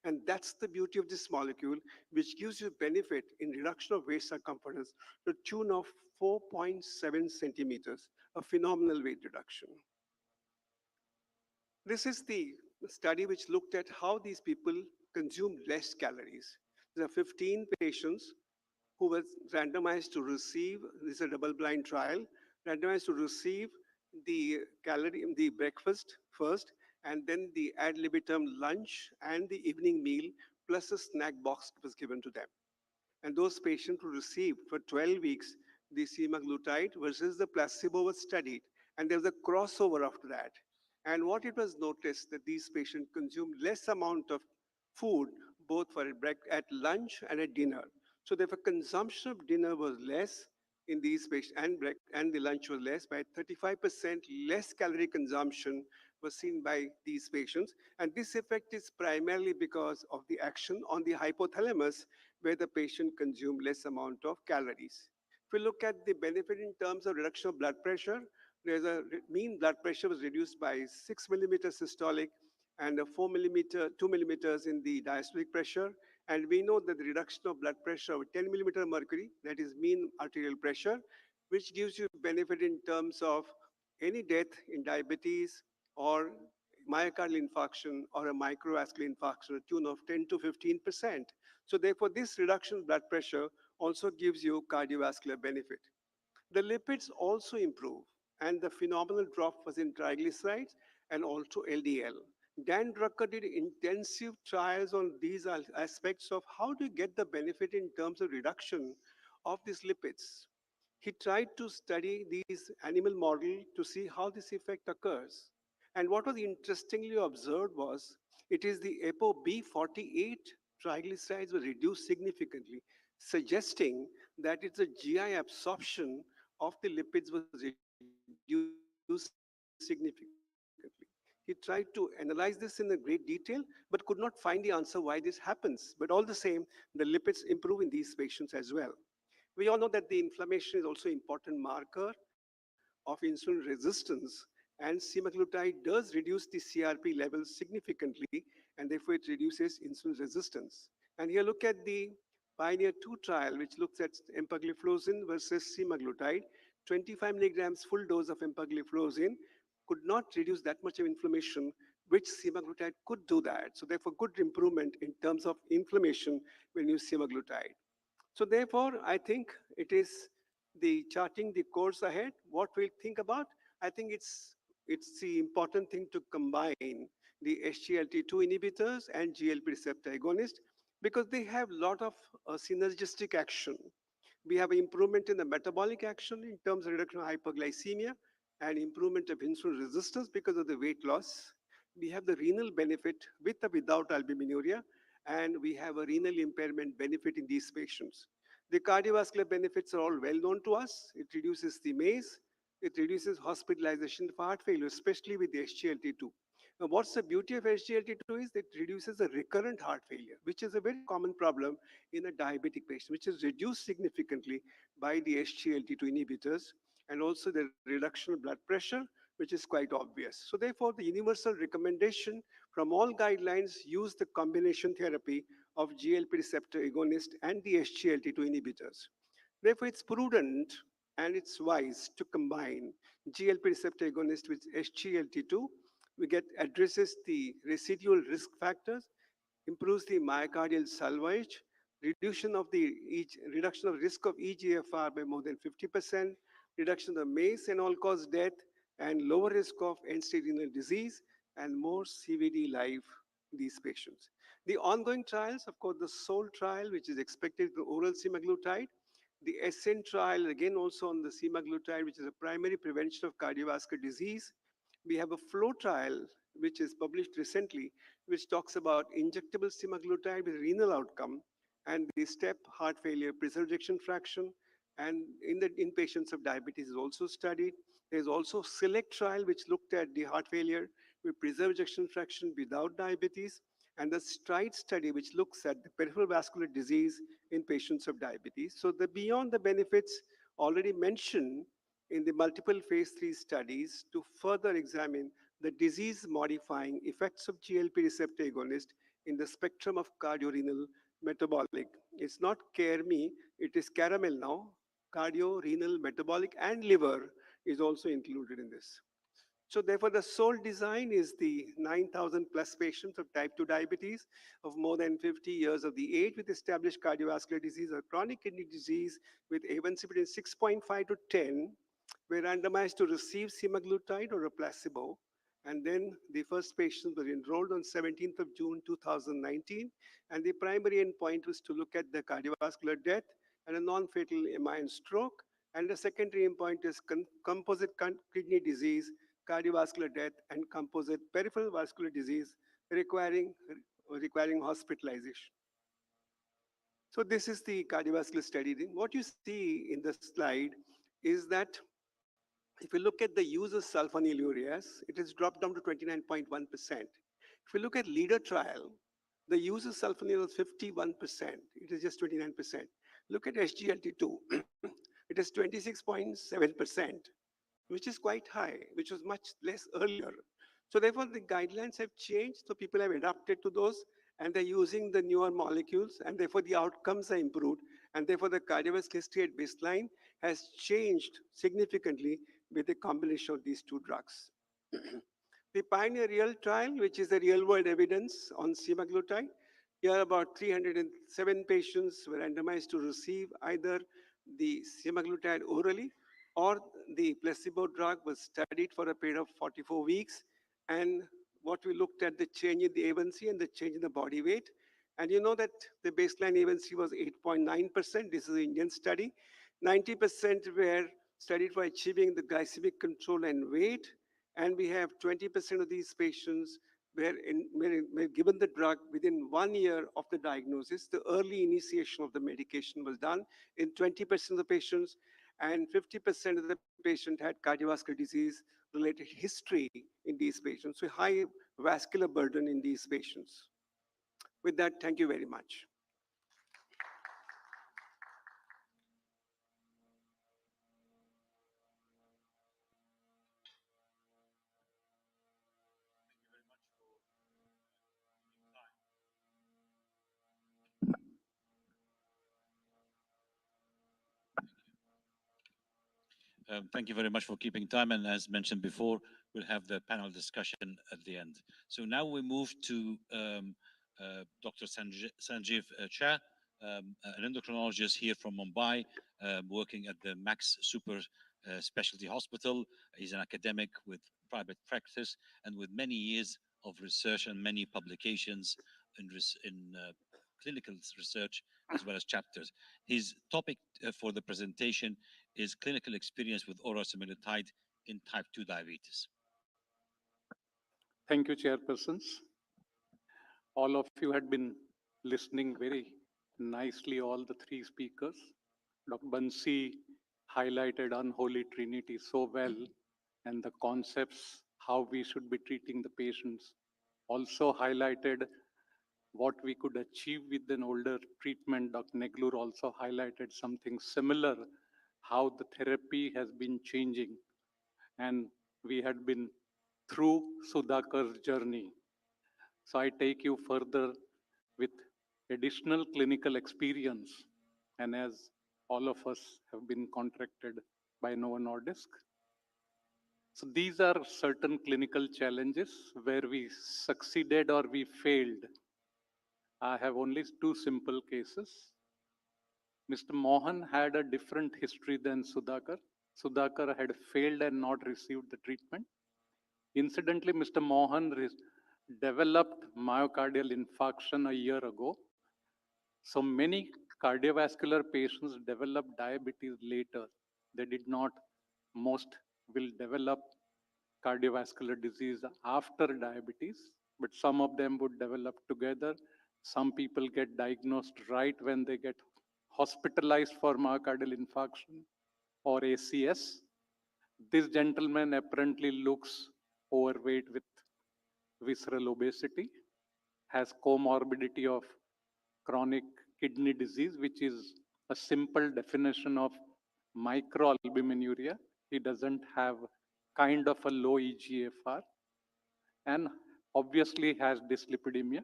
And that's the beauty of this molecule, which gives you benefit in reduction of waist circumference to the tune of 4.7 centimeters, a phenomenal weight reduction. This is the study which looked at how these people consume less calories. There are 15 patients who were randomized to receive, this is a double-blind trial, randomized to receive the breakfast first, and then the ad libitum lunch and the evening meal, plus a snack box was given to them. And those patients who received for 12 weeks the semaglutide versus the placebo was studied. And there was a crossover after that. And what it was noticed that these patients consumed less amount of food, both for at lunch and at dinner. So therefore, consumption of dinner was less in these patients, and the lunch was less by 35% less calorie consumption was seen by these patients. And this effect is primarily because of the action on the hypothalamus, where the patient consumed less amount of calories. If we look at the benefit in terms of reduction of blood pressure, there's a mean blood pressure was reduced by 6 millimeters systolic and a 2 millimeters in the diastolic pressure. And we know that the reduction of blood pressure of 10 millimeter mercury, that is mean arterial pressure, which gives you benefit in terms of any death in diabetes or myocardial infarction or a microvascular infarction, a tune of 10 to 15%. So therefore, this reduction in blood pressure also gives you cardiovascular benefit. The lipids also improve, and the phenomenal drop was in triglycerides and also LDL. Dan Drucker did intensive trials on these aspects of how to get the benefit in terms of reduction of these lipids. He tried to study these animal model to see how this effect occurs. And what was interestingly observed was, it is the ApoB48 triglycerides were reduced significantly, suggesting that it's a GI absorption of the lipids was reduced significantly. He tried to analyze this in a great detail, but could not find the answer why this happens. But all the same, the lipids improve in these patients as well. We all know that the inflammation is also an important marker of insulin resistance, and semaglutide does reduce the CRP levels significantly, and therefore it reduces insulin resistance. And here look at the Pioneer 2 trial, which looks at empagliflozin versus semaglutide. 25 milligrams full dose of empagliflozin could not reduce that much of inflammation, which semaglutide could do that. So therefore, good improvement in terms of inflammation when you use semaglutide. So therefore, I think it is the charting the course ahead. What we'll think about, I think it's the important thing to combine the SGLT2 inhibitors and GLP receptor agonist because they have a lot of synergistic action. We have improvement in the metabolic action in terms of reduction of hyperglycemia and improvement of insulin resistance because of the weight loss. We have the renal benefit with or without albuminuria, and we have a renal impairment benefit in these patients. The cardiovascular benefits are all well known to us. It reduces the MACE, it reduces hospitalization for heart failure, especially with the SGLT2. Now, what's the beauty of SGLT2 is that it reduces the recurrent heart failure, which is a very common problem in a diabetic patient, which is reduced significantly by the SGLT2 inhibitors, and also the reduction of blood pressure, which is quite obvious. So therefore, the universal recommendation from all guidelines use the combination therapy of GLP receptor agonist and the SGLT2 inhibitors. Therefore, it's prudent and it's wise to combine GLP receptor agonist with SGLT2. We get addresses the residual risk factors, improves the myocardial salvage, reduction of risk of EGFR by more than 50%, reduction of MACE and all-cause death, and lower risk of end-stage renal disease, and more CVD life in these patients. The ongoing trials, of course, the SOUL trial, which is expected to oral semaglutide, the ASCENT trial, again also on the semaglutide, which is a primary prevention of cardiovascular disease. We have a FLOW trial, which is published recently, which talks about injectable semaglutide with renal outcome, and the STEP heart failure preserved ejection fraction, and in patients of diabetes is also studied. There's also SELECT trial, which looked at the heart failure with preserved ejection fraction without diabetes, and the STRIDE study, which looks at the peripheral vascular disease in patients of diabetes. So beyond the benefits already mentioned in the multiple phase 3 studies to further examine the disease-modifying effects of GLP receptor agonist in the spectrum of cardiorenal metabolic. It's not CARME, it is caramel now. Cardio-renal metabolic and liver is also included in this. So therefore, the SOUL design is the 9,000 plus patients of type 2 diabetes of more than 50 years of the age with established cardiovascular disease or chronic kidney disease with A1C between 6.5 to 10 were randomized to receive semaglutide or a placebo. And then the first patients were enrolled on 17th of June 2019. And the primary endpoint was to look at the cardiovascular death and a non-fatal MI and stroke. And the secondary endpoint is composite kidney disease, cardiovascular death, and composite peripheral vascular disease requiring hospitalization. So this is the cardiovascular study. What you see in the slide is that if you look at the use of sulfonylureas, it has dropped down to 29.1%. If you look at LEADER trial, the use of sulfonylurea is 51%. It is just 29%. Look at SGLT2. It is 26.7%, which is quite high, which was much less earlier. So therefore, the guidelines have changed. So people have adapted to those, and they're using the newer molecules, and therefore the outcomes are improved. And therefore, the cardiovascular history at baseline has changed significantly with the combination of these two drugs. The PIONEER Real trial, which is the real-world evidence on semaglutide, here about 307 patients were randomized to receive either the semaglutide orally or the placebo drug was studied for a period of 44 weeks. And what we looked at the change in the A1C and the change in the body weight. And you know that the baseline A1C was 8.9%. This is an Indian study. 90% were studied for achieving the glycemic control and weight. And we have 20% of these patients were given the drug within 1 year of the diagnosis. The early initiation of the medication was done in 20% of the patients, and 50% of the patient had cardiovascular disease related history in these patients, so high vascular burden in these patients. With that, thank you very much. Thank you very much for keeping time. And as mentioned before, we'll have the panel discussion at the end. So now we move to Dr. Sanjeev Shah, an endocrinologist here from Mumbai, working at the Max Super Specialty Hospital. He's an academic with private practice and with many years of research and many publications in clinical research as well as chapters. His topic for the presentation is clinical experience with oral semaglutide in type 2 diabetes. Thank you, chairpersons. All of you had been listening very nicely, all the three speakers. Dr. Bansi highlighted Unholy Trinity so well, and the concepts, how we should be treating the patients. Also highlighted what we could achieve with an older treatment. Dr. Neglur also highlighted something similar, how the therapy has been changing. And we had been through Sudhakar's journey. So I take you further with additional clinical experience. And as all of us have been contracted by Novo Nordisk. So these are certain clinical challenges where we succeeded or we failed. I have only two simple cases. Mr. Mohan had a different history than Sudhakar. Sudhakar had failed and not received the treatment. Incidentally, Mr. Mohan developed myocardial infarction a year ago. So many cardiovascular patients develop diabetes later. They did not. Most will develop cardiovascular disease after diabetes, but some of them would develop together. Some people get diagnosed right when they get hospitalized for myocardial infarction or ACS. This gentleman apparently looks overweight with visceral obesity, has comorbidity of chronic kidney disease, which is a simple definition of microalbuminuria. He doesn't have kind of a low EGFR and obviously has dyslipidemia.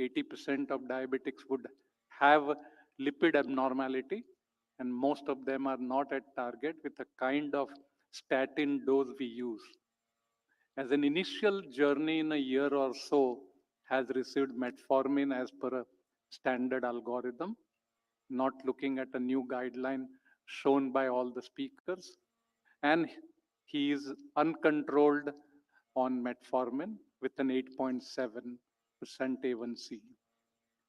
80% of diabetics would have lipid abnormality, and most of them are not at target with the kind of statin dose we use. As an initial journey in a year or so, has received metformin as per a standard algorithm, not looking at a new guideline shown by all the speakers. And he is uncontrolled on metformin with an 8.7% A1C.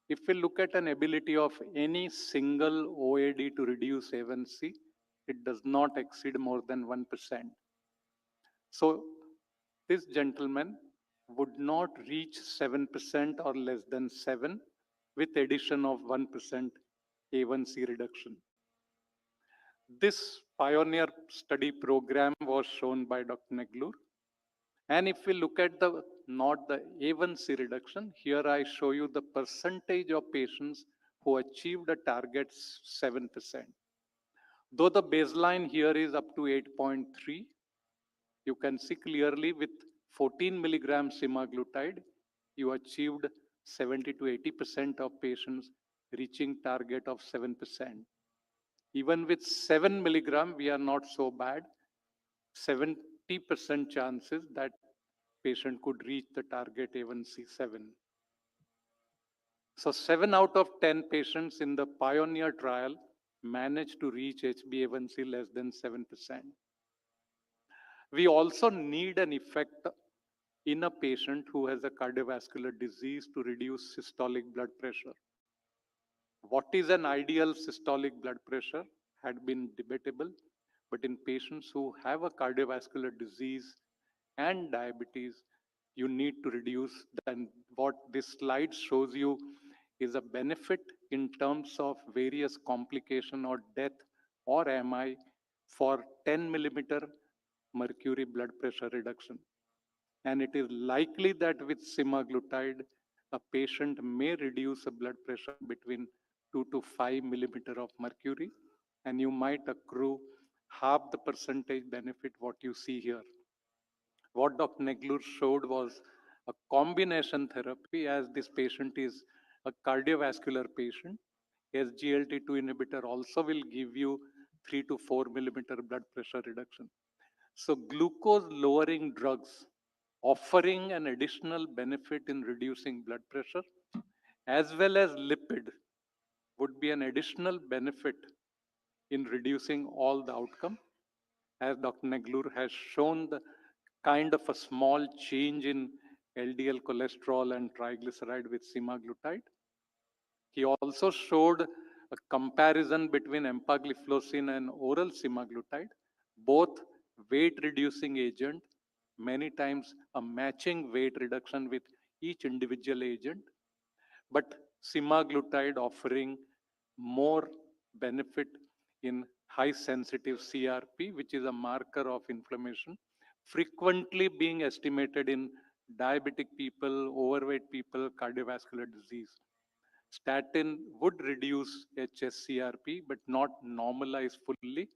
If we look at an ability of any single OAD to reduce A1C, it does not exceed more than 1%. So this gentleman would not reach 7% or less than 7 with addition of 1% A1C reduction. This pioneer study program was shown by Dr. Neglur. And if we look at the not the A1C reduction, here I show you the percentage of patients who achieved a target 7%. Though the baseline here is up to 8.3, you can see clearly with 14 milligrams semaglutide, you achieved 70 to 80% of patients reaching target of 7%. Even with 7 milligram, we are not so bad. 70% chances that patient could reach the target A1C7. So 7 out of 10 patients in the pioneer trial managed to reach HbA1c less than 7%. We also need an effect in a patient who has a cardiovascular disease to reduce systolic blood pressure. What is an ideal systolic blood pressure had been debatable, but in patients who have a cardiovascular disease and diabetes, you need to reduce. Then what this slide shows you is a benefit in terms of various complication or death or MI for 10 millimeter mercury blood pressure reduction. And it is likely that with semaglutide, a patient may reduce a blood pressure between 2 to 5 millimeter of mercury, and you might accrue half the percentage benefit what you see here. What Dr. Neglur showed was a combination therapy, as this patient is a cardiovascular patient. SGLT2 inhibitor also will give you 3 to 4 millimeter blood pressure reduction. So glucose lowering drugs offering an additional benefit in reducing blood pressure as well as lipid would be an additional benefit in reducing all the outcome. As Dr. Neglur has shown the kind of a small change in LDL cholesterol and triglyceride with semaglutide. He also showed a comparison between empagliflozin and oral semaglutide, both weight reducing agent, many times a matching weight reduction with each individual agent, but semaglutide offering more benefit in high sensitive CRP, which is a marker of inflammation, frequently being estimated in diabetic people, overweight people, cardiovascular disease. Statin would reduce HSCRP, but not normalize fully.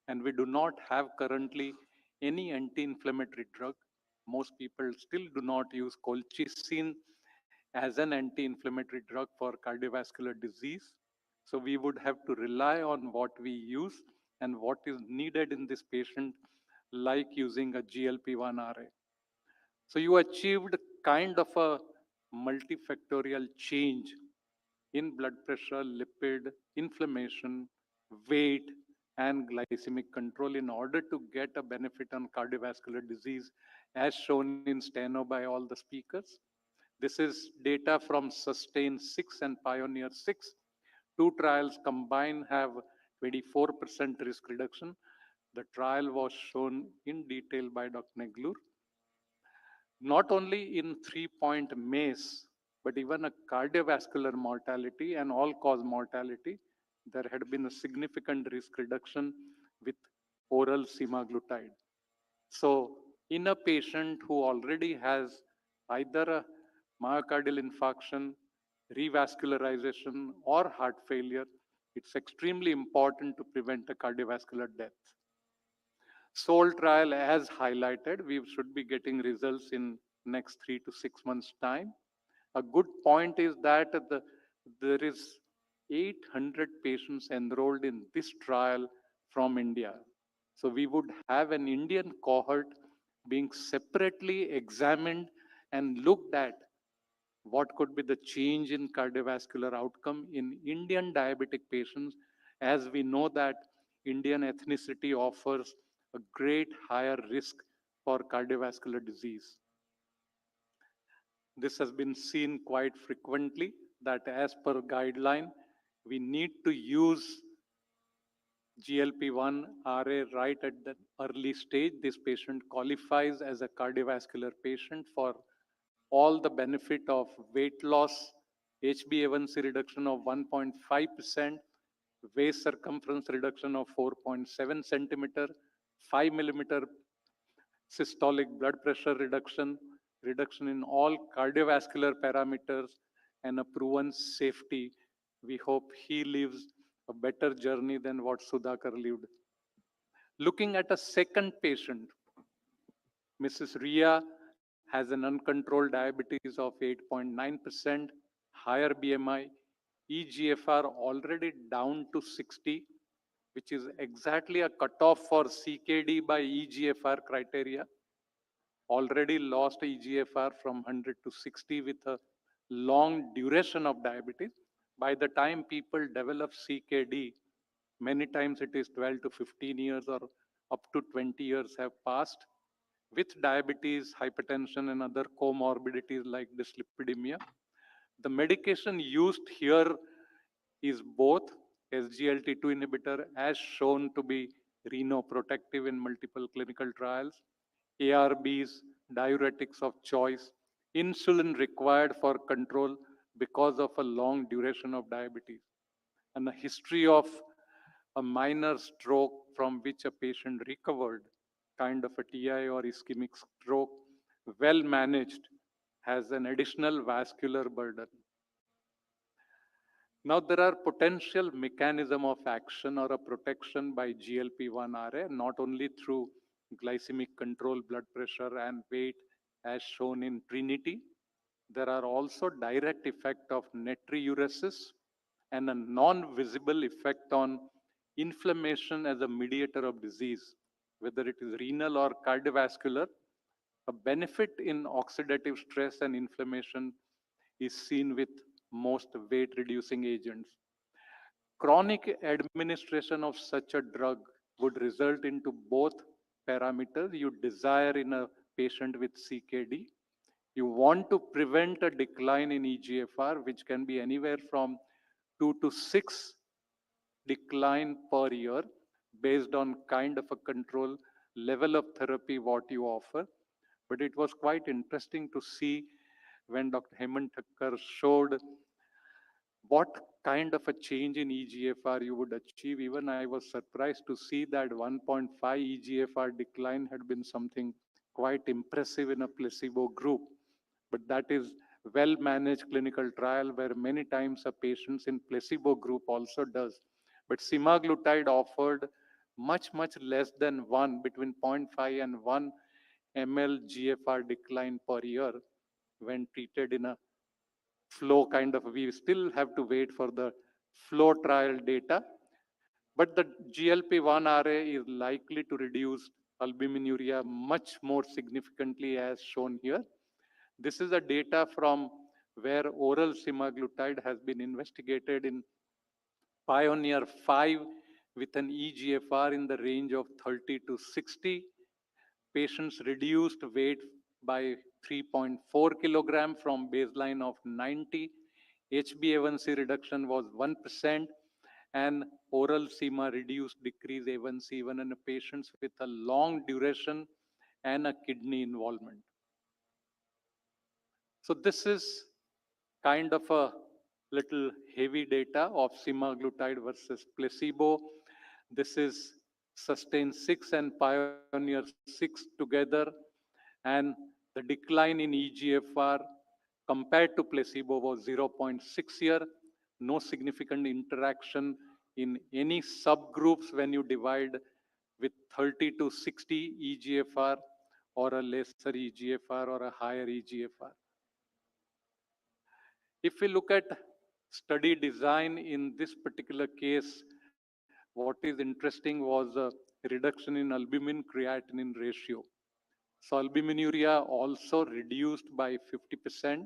And we do not have currently any anti-inflammatory drug. Most people still do not use colchicine as an anti-inflammatory drug for cardiovascular disease. So we would have to rely on what we use and what is needed in this patient, like using a GLP-1 RA. So you achieved kind of a multifactorial change in blood pressure, lipid, inflammation, weight, and glycemic control in order to get a benefit on cardiovascular disease, as shown in steno by all the speakers. This is data from Sustain 6 and Pioneer 6. Two trials combined have 24% risk reduction. The trial was shown in detail by Dr. Neglur. Not only in 3-point MACE, but even a cardiovascular mortality and all-cause mortality, there had been a significant risk reduction with oral semaglutide. So in a patient who already has either a myocardial infarction, revascularization, or heart failure, it's extremely important to prevent a cardiovascular death. SOUL trial, as highlighted, we should be getting results in next 3 to 6 months' time. A good point is that there is 800 patients enrolled in this trial from India. So we would have an Indian cohort being separately examined and looked at what could be the change in cardiovascular outcome in Indian diabetic patients, as we know that Indian ethnicity offers a great higher risk for cardiovascular disease. This has been seen quite frequently that as per guideline, we need to use GLP-1 RA right at the early stage. This patient qualifies as a cardiovascular patient for all the benefit of weight loss, HbA1c reduction of 1.5%, waist circumference reduction of 4.7 centimeter, 5 millimeter systolic blood pressure reduction, reduction in all cardiovascular parameters, and a proven safety. We hope he lives a better journey than what Sudhakar lived. Looking at a second patient, Mrs. Ria has an uncontrolled diabetes of 8.9%, higher BMI, EGFR already down to 60, which is exactly a cutoff for CKD by EGFR criteria. Already lost EGFR from 100 to 60 with a long duration of diabetes. By the time people develop CKD, many times it is 12 to 15 years or up to 20 years have passed. With diabetes, hypertension, and other comorbidities like dyslipidemia, the medication used here is both SGLT2 inhibitor, as shown to be renoprotective in multiple clinical trials, ARBs, diuretics of choice, insulin required for control because of a long duration of diabetes, and a history of a minor stroke from which a patient recovered, kind of a TI or ischemic stroke, well managed, has an additional vascular burden. Now, there are potential mechanism of action or a protection by GLP-1 RA, not only through glycemic control, blood pressure, and weight, as shown in Trinity. There are also direct effect of natriuresis and a non-visible effect on inflammation as a mediator of disease, whether it is renal or cardiovascular. A benefit in oxidative stress and inflammation is seen with most weight reducing agents. Chronic administration of such a drug would result into both parameters you desire in a patient with CKD. You want to prevent a decline in EGFR, which can be anywhere from 2 to 6 decline per year based on kind of a control level of therapy what you offer. But it was quite interesting to see when Dr. Hemant Thakkar showed what kind of a change in EGFR you would achieve. Even I was surprised to see that 1.5 EGFR decline had been something quite impressive in a placebo group. But that is well managed clinical trial where many times a patients in placebo group also does. But semaglutide offered much less than 1, between 0.5 and 1 ml GFR decline per year when treated in a flow kind of. We still have to wait for the flow trial data, but the GLP-1 RA is likely to reduce albuminuria much more significantly, as shown here. This is a data from where oral semaglutide has been investigated in Pioneer 5 with an EGFR in the range of 30 to 60. Patients reduced weight by 3.4 kilogram from baseline of 90. HbA1c reduction was 1%, and oral SEMA reduced decrease A1C even in patients with a long duration and a kidney involvement. So this is kind of a little heavy data of semaglutide versus placebo. This is Sustain 6 and Pioneer 6 together, and the decline in EGFR compared to placebo was 0.6 year. No significant interaction in any subgroups when you divide with 30 to 60 EGFR or a lesser EGFR or a higher EGFR. If we look at study design in this particular case, what is interesting was a reduction in albumin creatinine ratio. So albuminuria also reduced by 50%.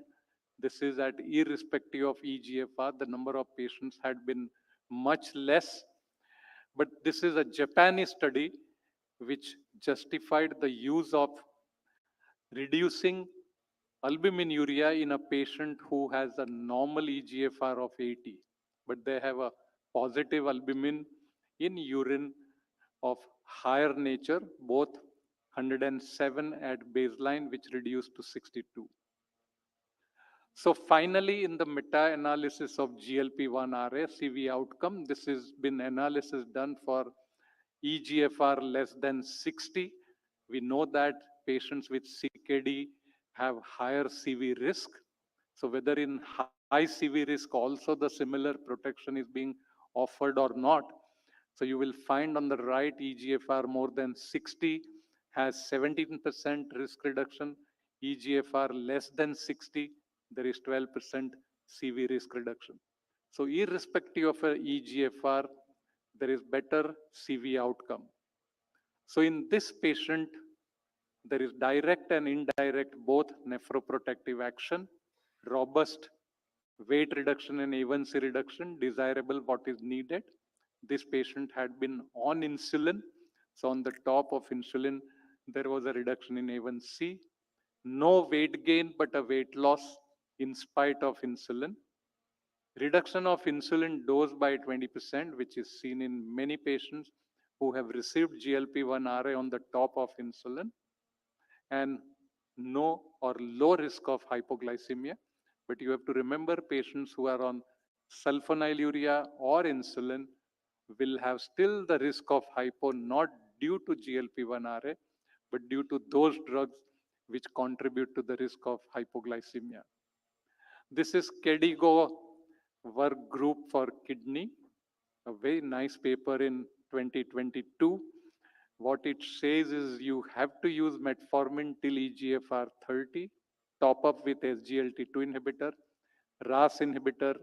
This is at irrespective of EGFR. The number of patients had been much less. But this is a Japanese study which justified the use of reducing albuminuria in a patient who has a normal EGFR of 80, but they have a positive albumin in urine of higher nature, both 107 at baseline, which reduced to 62. So finally, in the meta-analysis of GLP-1 RA CV outcome, this has been analysis done for EGFR less than 60. We know that patients with CKD have higher CV risk. So whether in high CV risk also the similar protection is being offered or not. So you will find on the right EGFR more than 60 has 17% risk reduction. EGFR less than 60, there is 12% CV risk reduction. So irrespective of a EGFR, there is better CV outcome. So in this patient, there is direct and indirect both nephroprotective action, robust weight reduction and A1C reduction, desirable what is needed. This patient had been on insulin. So on the top of insulin, there was a reduction in A1C. No weight gain, but a weight loss in spite of insulin. Reduction of insulin dose by 20%, which is seen in many patients who have received GLP-1 RA on the top of insulin, and no or low risk of hypoglycemia. But you have to remember patients who are on sulfonylurea or insulin will have still the risk of hypo, not due to GLP-1 RA, but due to those drugs which contribute to the risk of hypoglycemia. This is KDIGO work group for kidney, a very nice paper in 2022. What it says is you have to use metformin till EGFR 30, top up with SGLT2 inhibitor, RAS inhibitor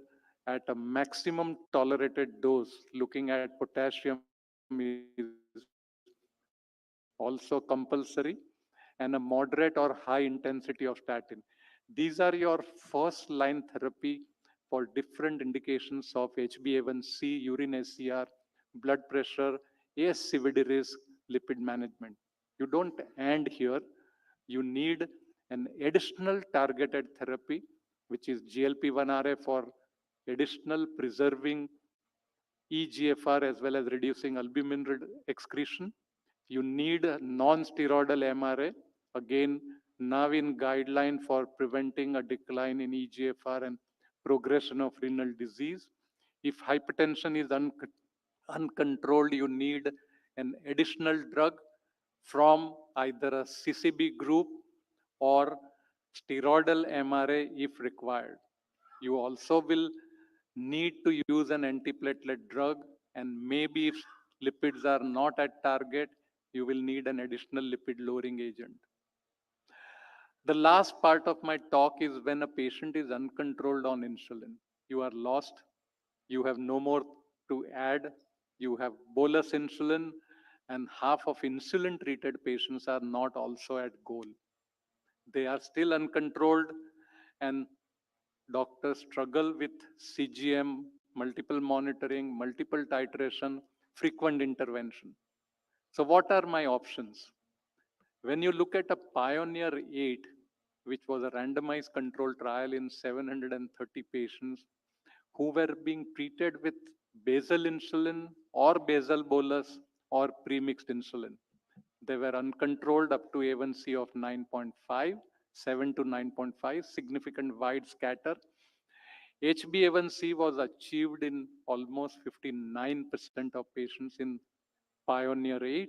at a maximum tolerated dose, looking at potassium is also compulsory, and a moderate or high intensity of statin. These are your first line therapy for different indications of HbA1c, urine ACR, blood pressure, ASCVD risk, lipid management. You don't end here. You need an additional targeted therapy, which is GLP-1 RA for additional preserving EGFR as well as reducing albumin excretion. You need a non-steroidal MRA, again, now in guideline for preventing a decline in EGFR and progression of renal disease. If hypertension is uncontrolled, you need an additional drug from either a CCB group or steroidal MRA if required. You also will need to use an antiplatelet drug, and maybe if lipids are not at target, you will need an additional lipid lowering agent. The last part of my talk is when a patient is uncontrolled on insulin. You are lost, you have no more to add, you have bolus insulin, and half of insulin treated patients are not also at goal. They are still uncontrolled, and doctors struggle with CGM, multiple monitoring, multiple titration, frequent intervention. So what are my options? When you look at a Pioneer 8, which was a randomized controlled trial in 730 patients who were being treated with basal insulin or basal bolus or premixed insulin. They were uncontrolled up to A1C of 9.5, 7 to 9.5, significant wide scatter. HbA1c was achieved in almost 59% of patients in Pioneer 8,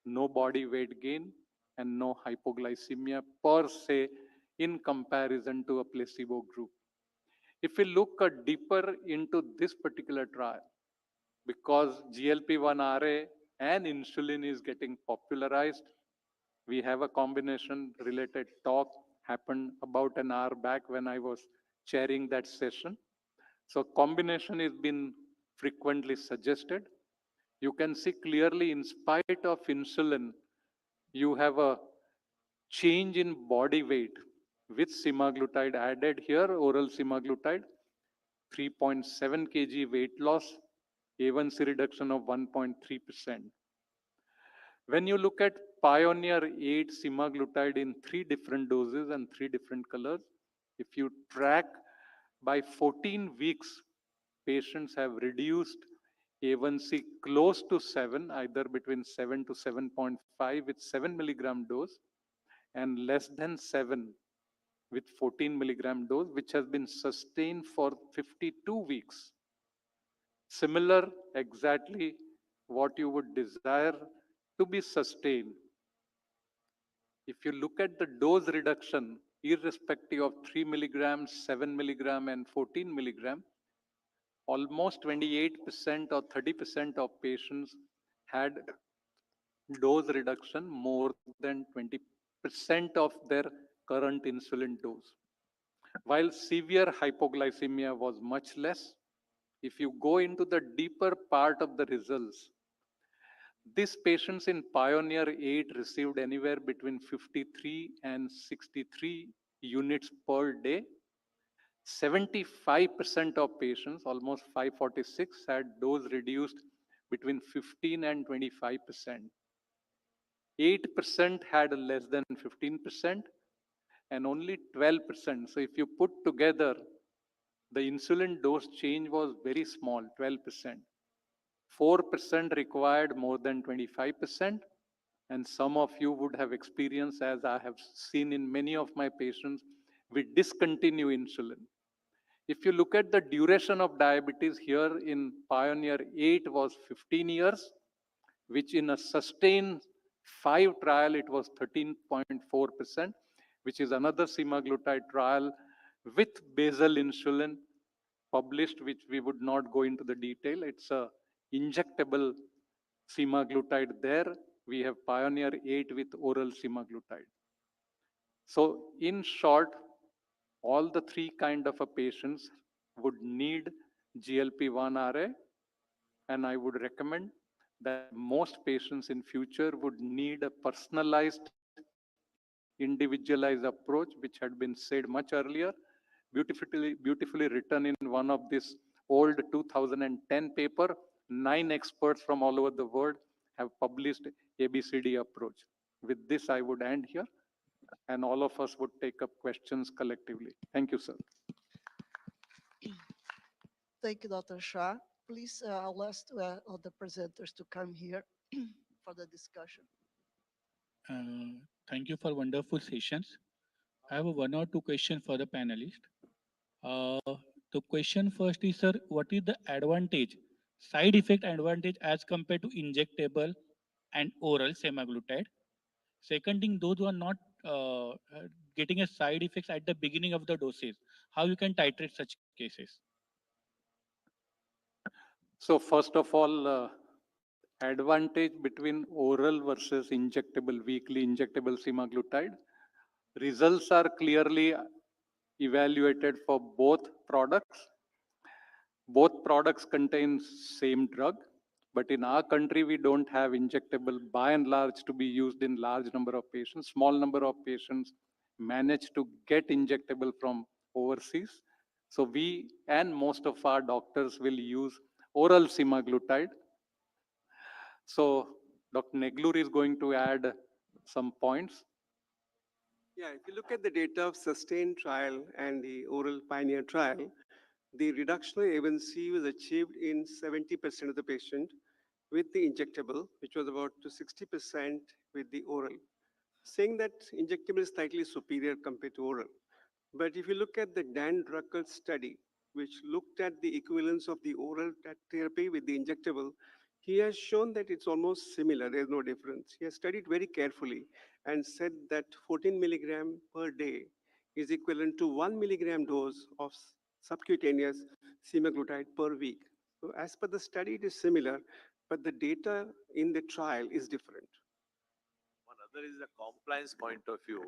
no body weight gain and no hypoglycemia per se in comparison to a placebo group. If we look deeper into this particular trial, because GLP-1 RA and insulin is getting popularized, we have a combination related talk happened about an hour back when I was chairing that session. So combination has been frequently suggested. You can see clearly in spite of insulin, you have a change in body weight with semaglutide added here, oral semaglutide, 3.7 kg weight loss, A1C reduction of 1.3%. When you look at Pioneer 8 semaglutide in 3 different doses and 3 different colors, if you track by 14 weeks, patients have reduced A1C close to 7, either between 7 to 7.5 with 7 milligram dose and less than 7 with 14 milligram dose, which has been sustained for 52 weeks. Similar, exactly what you would desire to be sustained. If you look at the dose reduction, irrespective of 3 milligrams, 7 milligram, and 14 milligram, almost 28% or 30% of patients had dose reduction more than 20% of their current insulin dose. While severe hypoglycemia was much less, if you go into the deeper part of the results, these patients in Pioneer 8 received anywhere between 53 and 63 units per day. 75% of patients, almost 546, had dose reduced between 15 and 25%. 8% had less than 15% and only 12%. So if you put together, the insulin dose change was very small, 12%. 4% required more than 25%. And some of you would have experienced, as I have seen in many of my patients, we discontinue insulin. If you look at the duration of diabetes here in Pioneer 8 was 15 years, which in a sustained 5 trial, it was 13.4%, which is another semaglutide trial with basal insulin published, which we would not go into the detail. It's a injectable semaglutide there. We have Pioneer 8 with oral semaglutide. So in short, all the 3 kind of a patients would need GLP-1 RA, and I would recommend that most patients in future would need a personalized, individualized approach, which had been said much earlier, beautifully written in one of this old 2010 paper. 9 experts from all over the world have published ABCD approach. With this, I would end here, and all of us would take up questions collectively. Thank you, sir. Thank you, Dr. Shah. Please, I'll ask all the presenters to come here for the discussion. Thank you for wonderful sessions. I have 1 or 2 questions for the panelists. The question first is, sir, what is the advantage, side effect advantage as compared to injectable and oral semaglutide? Second thing, those who are not getting a side effects at the beginning of the doses, how you can titrate such cases? So first of all, advantage between oral versus injectable, weekly injectable semaglutide. Results are clearly evaluated for both products. Both products contain same drug, but in our country, we don't have injectable by and large to be used in large number of patients. Small number of patients manage to get injectable from overseas. So we and most of our doctors will use oral semaglutide. So Dr. Neglur is going to add some points. Yeah, if you look at the data of sustained trial and the oral pioneer trial, the reduction of A1C was achieved in 70% of the patient with the injectable, which was about to 60% with the oral, saying that injectable is slightly superior compared to oral. But if you look at the Dan Drucker study, which looked at the equivalence of the oral therapy with the injectable, he has shown that it's almost similar. There's no difference. He has studied very carefully and said that 14 milligram per day is equivalent to 1 milligram dose of subcutaneous semaglutide per week. So as per the study, it is similar, but the data in the trial is different. One other is the compliance point of view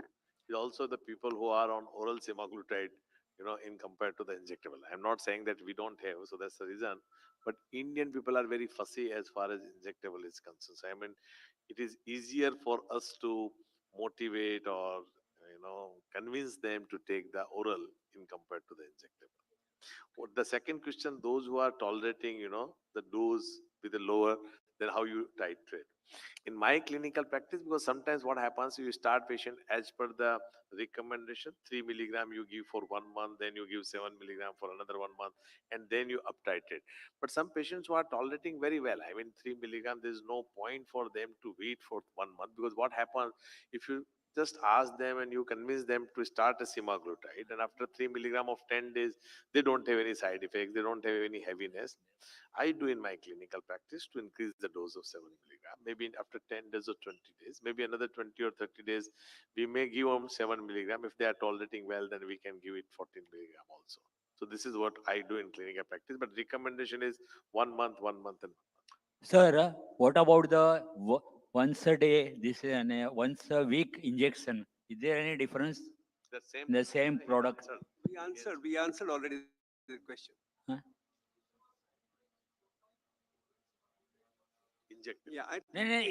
is also the people who are on oral semaglutide, in compared to the injectable. I'm not saying that we don't have, so that's the reason. But Indian people are very fussy as far as injectable is concerned. So I mean, it is easier for us to motivate or convince them to take the oral in compared to the injectable. What the second question, those who are tolerating, the dose with the lower, then how you titrate. In my clinical practice, because sometimes what happens, you start patient as per the recommendation, 3 milligram you give for 1 month, then you give 7 milligram for another 1 month, and then you up titrate. But some patients who are tolerating very well, I mean 3 milligram, there is no point for them to wait for 1 month, because what happens if you just ask them and you convince them to start a semaglutide, and after 3 milligram of 10 days, they don't have any side effects, they don't have any heaviness. I do in my clinical practice to increase the dose of 7 milligram. Maybe after 10 days or 20 days, maybe another 20 or 30 days, we may give them 7 milligram. If they are tolerating well, then we can give it 14 milligram also. So this is what I do in clinical practice. But recommendation is 1 month, 1 month, and Sir, what about the once a day, this and once a week injection? Is there any difference? the same, The same product? We answered already the question. Huh? Injectable. Yeah, I No, no,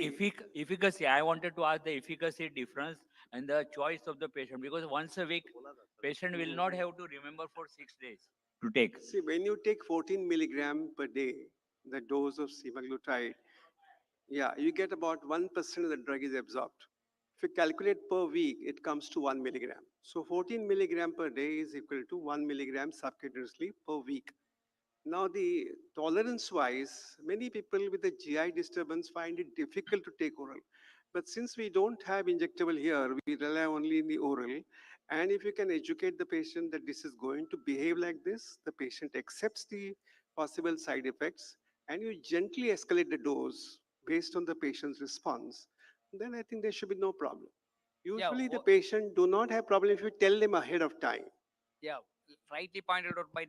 efficacy. I wanted to ask the efficacy difference and the choice of the patient, because once a week, patient will not have to remember for 6 days to take. see when you take 14 milligram per day, the dose of semaglutide, yeah, you get about 1% of the drug is absorbed. If you calculate per week, it comes to 1 milligram. So 14 milligram per day is equal to 1 milligram subcutaneously per week. Now, the tolerance wise, many people with a GI disturbance find it difficult to take oral. But since we don't have injectable here, we rely only in the oral. And if you can educate the patient that this is going to behave like this, the patient accepts the possible side effects, and you gently escalate the dose based on the patient's response, then I think there should be no problem. Yeah, Usually the patient do not have problem if you tell them ahead of time. yeah, rightly pointed out by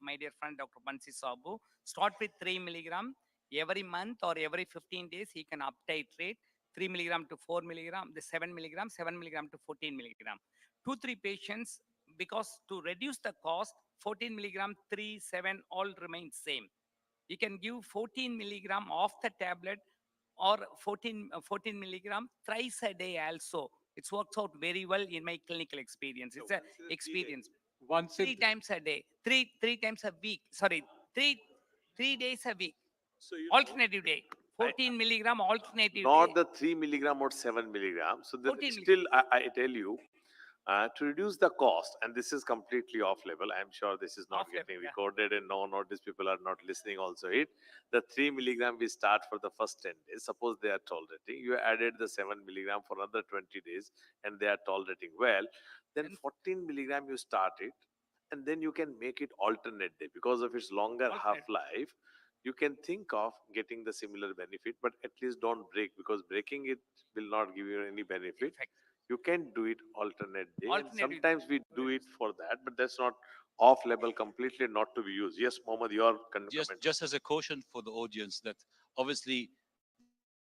my dear friend Dr. Bansi Sabu. Start with 3 milligram every month or every 15 days. He can up titrate 3 milligram to 4 milligram, the 7 milligram, 7 milligram to 14 milligram. 2-3 patients, because to reduce the cost, 14 milligram, 3, 7 all remain same. You can give 14 milligram off the tablet or 14 milligram thrice a day also. It works out very well in my clinical experience. It's a experience. Once Three times a day, three times a week. Sorry, three days a week. So alternative day. 14 milligram alternative not day. the 3 milligram or 7 milligram. So then 14 still, I tell you, to reduce the cost, and this is completely off level. I'm sure this is not Off level, getting yeah. recorded, and no one or these people are not listening also it. The 3 milligram we start for the first 10 days. Suppose they are tolerating. You added the 7 milligram for another 20 days, and they are tolerating well. Then 14 milligram you start it, and then you can make it alternate day because of its longer half-life. You can think of getting the similar benefit, but at least don't break, because breaking it will not give you any benefit. You can do it alternate day, and sometimes we do it for that, but that's not off level completely, not to be used. Yes, Mohammed, your comment. Just as a caution for the audience that obviously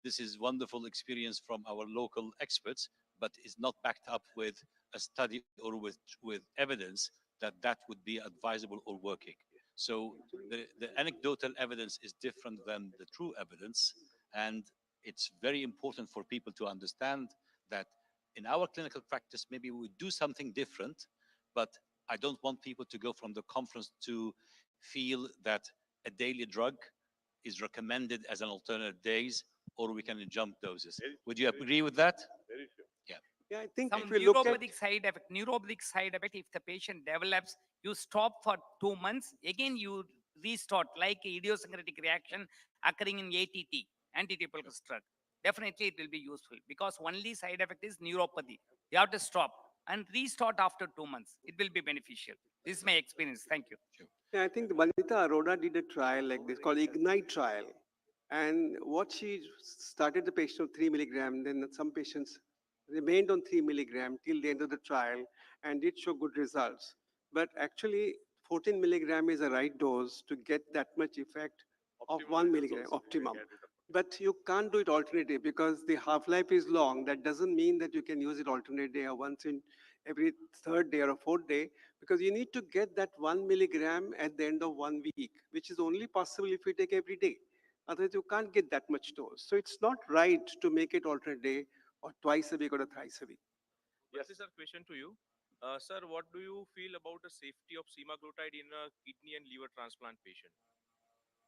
this is wonderful experience from our local experts, but is not backed up with a study or with evidence that would be advisable or working. So the anecdotal evidence is different than the true evidence, and it's very important for people to understand that in our clinical practice maybe we do something different, but I don't want people to go from the conference to feel that a daily drug is recommended as an alternate days or we can jump doses. Very Would true, you very agree true, with that? very true. Yeah. Yeah, I think Some if you look at neuropathic side effect, if the patient develops, you stop for 2 months, again you restart like idiosyncratic reaction occurring in ATT, anti-tuberculous drug. Definitely it will be useful because only side effect is neuropathy. You have to stop and restart after 2 months. It will be beneficial. This is my experience. Thank you. Yeah, I think the Vanita Arora did a trial like this called Ignite trial. And what she started the patient on 3 milligram, then some patients remained on 3 milligram till the end of the trial and did show good results. But actually, 14 milligram is the right dose to get that much effect of Optimum 1 results milligram, also we optimum. get it. But you can't do it alternate because the half-life is long. That doesn't mean that you can use it alternate day or once in every third day or a fourth day, because you need to get that 1 milligram at the end of 1 week, which is only possible if you take every day. Otherwise, you can't get that much dose. So it's not right to make it alternate day or twice a week or thrice a week. Yes. Sir, question to you. Sir, what do you feel about the safety of semaglutide in a kidney and liver transplant patient?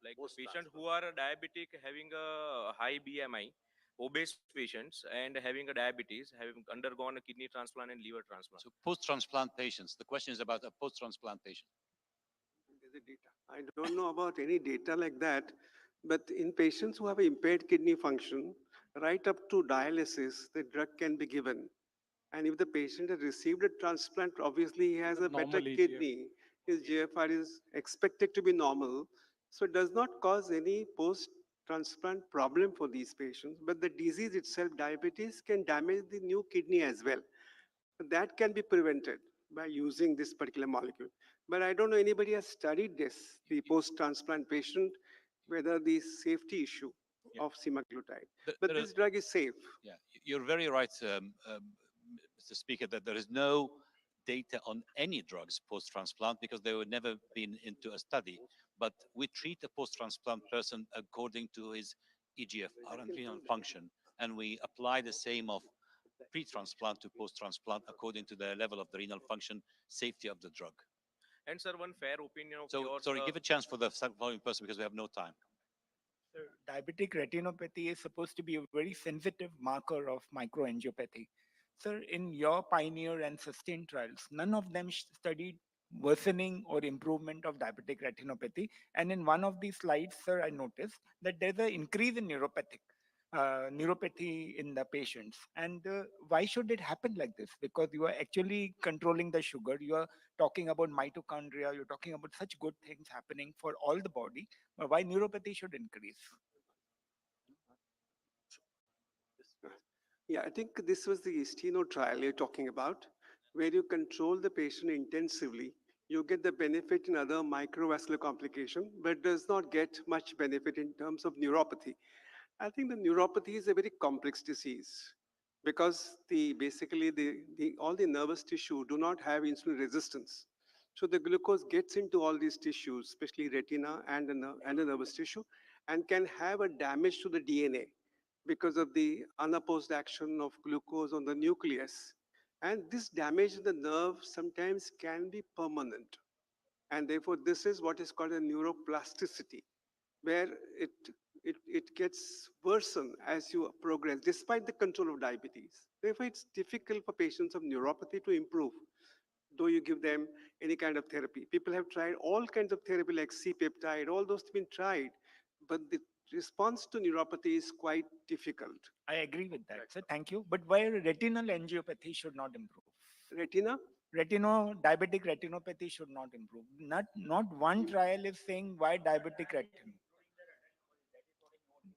Like patient who are a diabetic, having a high BMI, obese patients, and having a diabetes, having undergone a kidney transplant and liver transplant. So post-transplant patients. The question is about a post-transplant patient. There's a data. I don't know about any data like that, but in patients who have impaired kidney function, right up to dialysis, the drug can be given. And if the patient has received a transplant, obviously he has a better Normal EGF. kidney. His GFR is expected to be normal. So it does not cause any post-transplant problem for these patients. But the disease itself, diabetes, can damage the new kidney as well. That can be prevented by using this particular molecule. But I don't know anybody has studied this, the post-transplant patient, whether the safety issue of semaglutide. But this drug is safe. Yeah, you're very right, Mr. Speaker, that there is no data on any drugs post-transplant because they were never been into a study. But we treat a post-transplant person according to his EGFR and renal function, and we apply the same of pre-transplant to post-transplant according to the level of the renal function, safety of the drug. And sir, one fair opinion of So, yours. sorry, give a chance for the following person because we have no time. So diabetic retinopathy is supposed to be a very sensitive marker of microangiopathy. Sir, in your pioneer and sustained trials, none of them studied worsening or improvement of diabetic retinopathy. And in one of these slides, sir, I noticed that there's an increase in neuropathy in the patients. And why should it happen like this? Because you are actually controlling the sugar. You are talking about mitochondria. You're talking about such good things happening for all the body. Why neuropathy should increase? Yeah, I think this was the Steno trial you're talking about, where you control the patient intensively. You get the benefit in other microvascular complication, but does not get much benefit in terms of neuropathy. I think the neuropathy is a very complex disease because all the nervous tissue do not have insulin resistance. So the glucose gets into all these tissues, especially retina and the nervous tissue, and can have a damage to the DNA because of the unopposed action of glucose on the nucleus. And this damage in the nerve sometimes can be permanent. And therefore, this is what is called a neuroplasticity, where it gets worsened as you progress, despite the control of diabetes. Therefore, it's difficult for patients of neuropathy to improve, though you give them any kind of therapy. People have tried all kinds of therapy like C-peptide, all those have been tried, but the response to neuropathy is quite difficult. I agree with that, sir. Thank you. But why retinal angiopathy should not improve? Retina? Diabetic retinopathy should not improve. Not one trial is saying why diabetic retinopathy.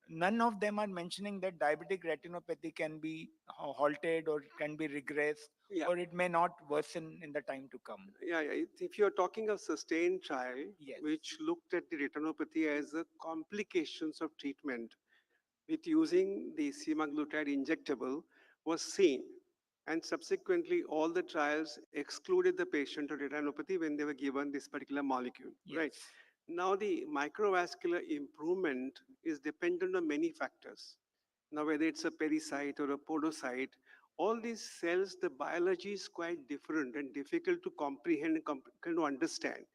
None of them are mentioning that diabetic retinopathy can be halted or can be regressed, Yeah. or it may not worsen in the time to come. Yeah, yeah. If you're talking of sustained trial, Yes. which looked at the retinopathy as a complications of treatment with using the semaglutide injectable was seen. And subsequently, all the trials excluded the patient of retinopathy when they were given this particular molecule, right? Yes. Now, the microvascular improvement is dependent on many factors. Now, whether it's a pericyte or a podocyte, all these cells, the biology is quite different and difficult to comprehend and to understand.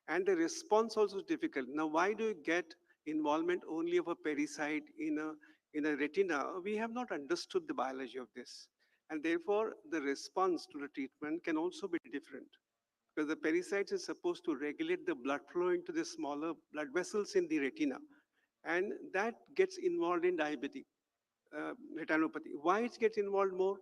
And the response also is difficult. Now, why do you get involvement only of a pericyte in a in a retina, we have not understood the biology of this. And therefore, the response to the treatment can also be different. Because the pericytes is supposed to regulate the blood flow into the smaller blood vessels in the retina. And that gets involved in diabetic retinopathy. Why it gets involved more,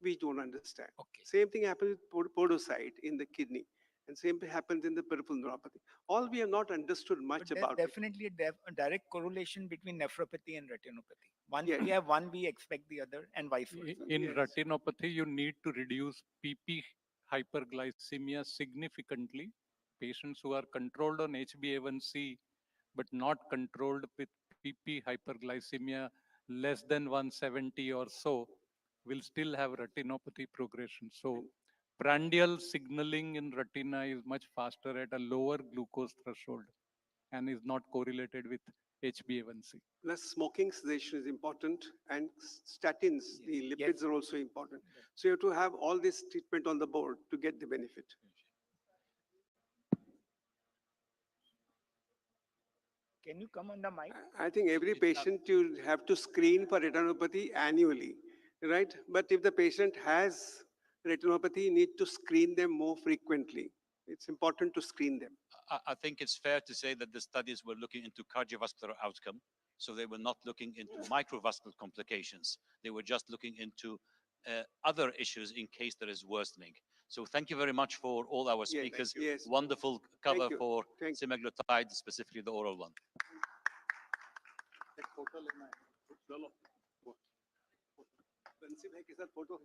we don't understand. Same thing happens with podocyte in the kidney, and same thing happens in the peripheral neuropathy. All we have not understood But much there's about it. definitely a direct correlation between nephropathy and retinopathy. Once Yes. we have one, we expect the other, and vice versa. In Yes. retinopathy, you need to reduce PP hyperglycemia significantly. Patients who are controlled on HbA1c but not controlled with PP hyperglycemia less than 170 or so will still have retinopathy progression. So prandial signaling in retina is much faster at a lower glucose threshold and is not correlated with HbA1c. Plus, smoking cessation is important, and statins, the lipids Yes. are also important. So you have to have all this treatment on the board to get the benefit. Can you come on the mic? I think every patient you have to screen for retinopathy annually, right? But if the patient has retinopathy, you need to screen them more frequently. It's important to screen them. I think it's fair to say that the studies were looking into cardiovascular outcome. So they were not looking into microvascular complications. They were just looking into other issues in case there is worsening. So thank you very much for all our speakers. Yes. Wonderful cover you. for Thank semaglutide, specifically the oral one. बंसी भाई के साथ photo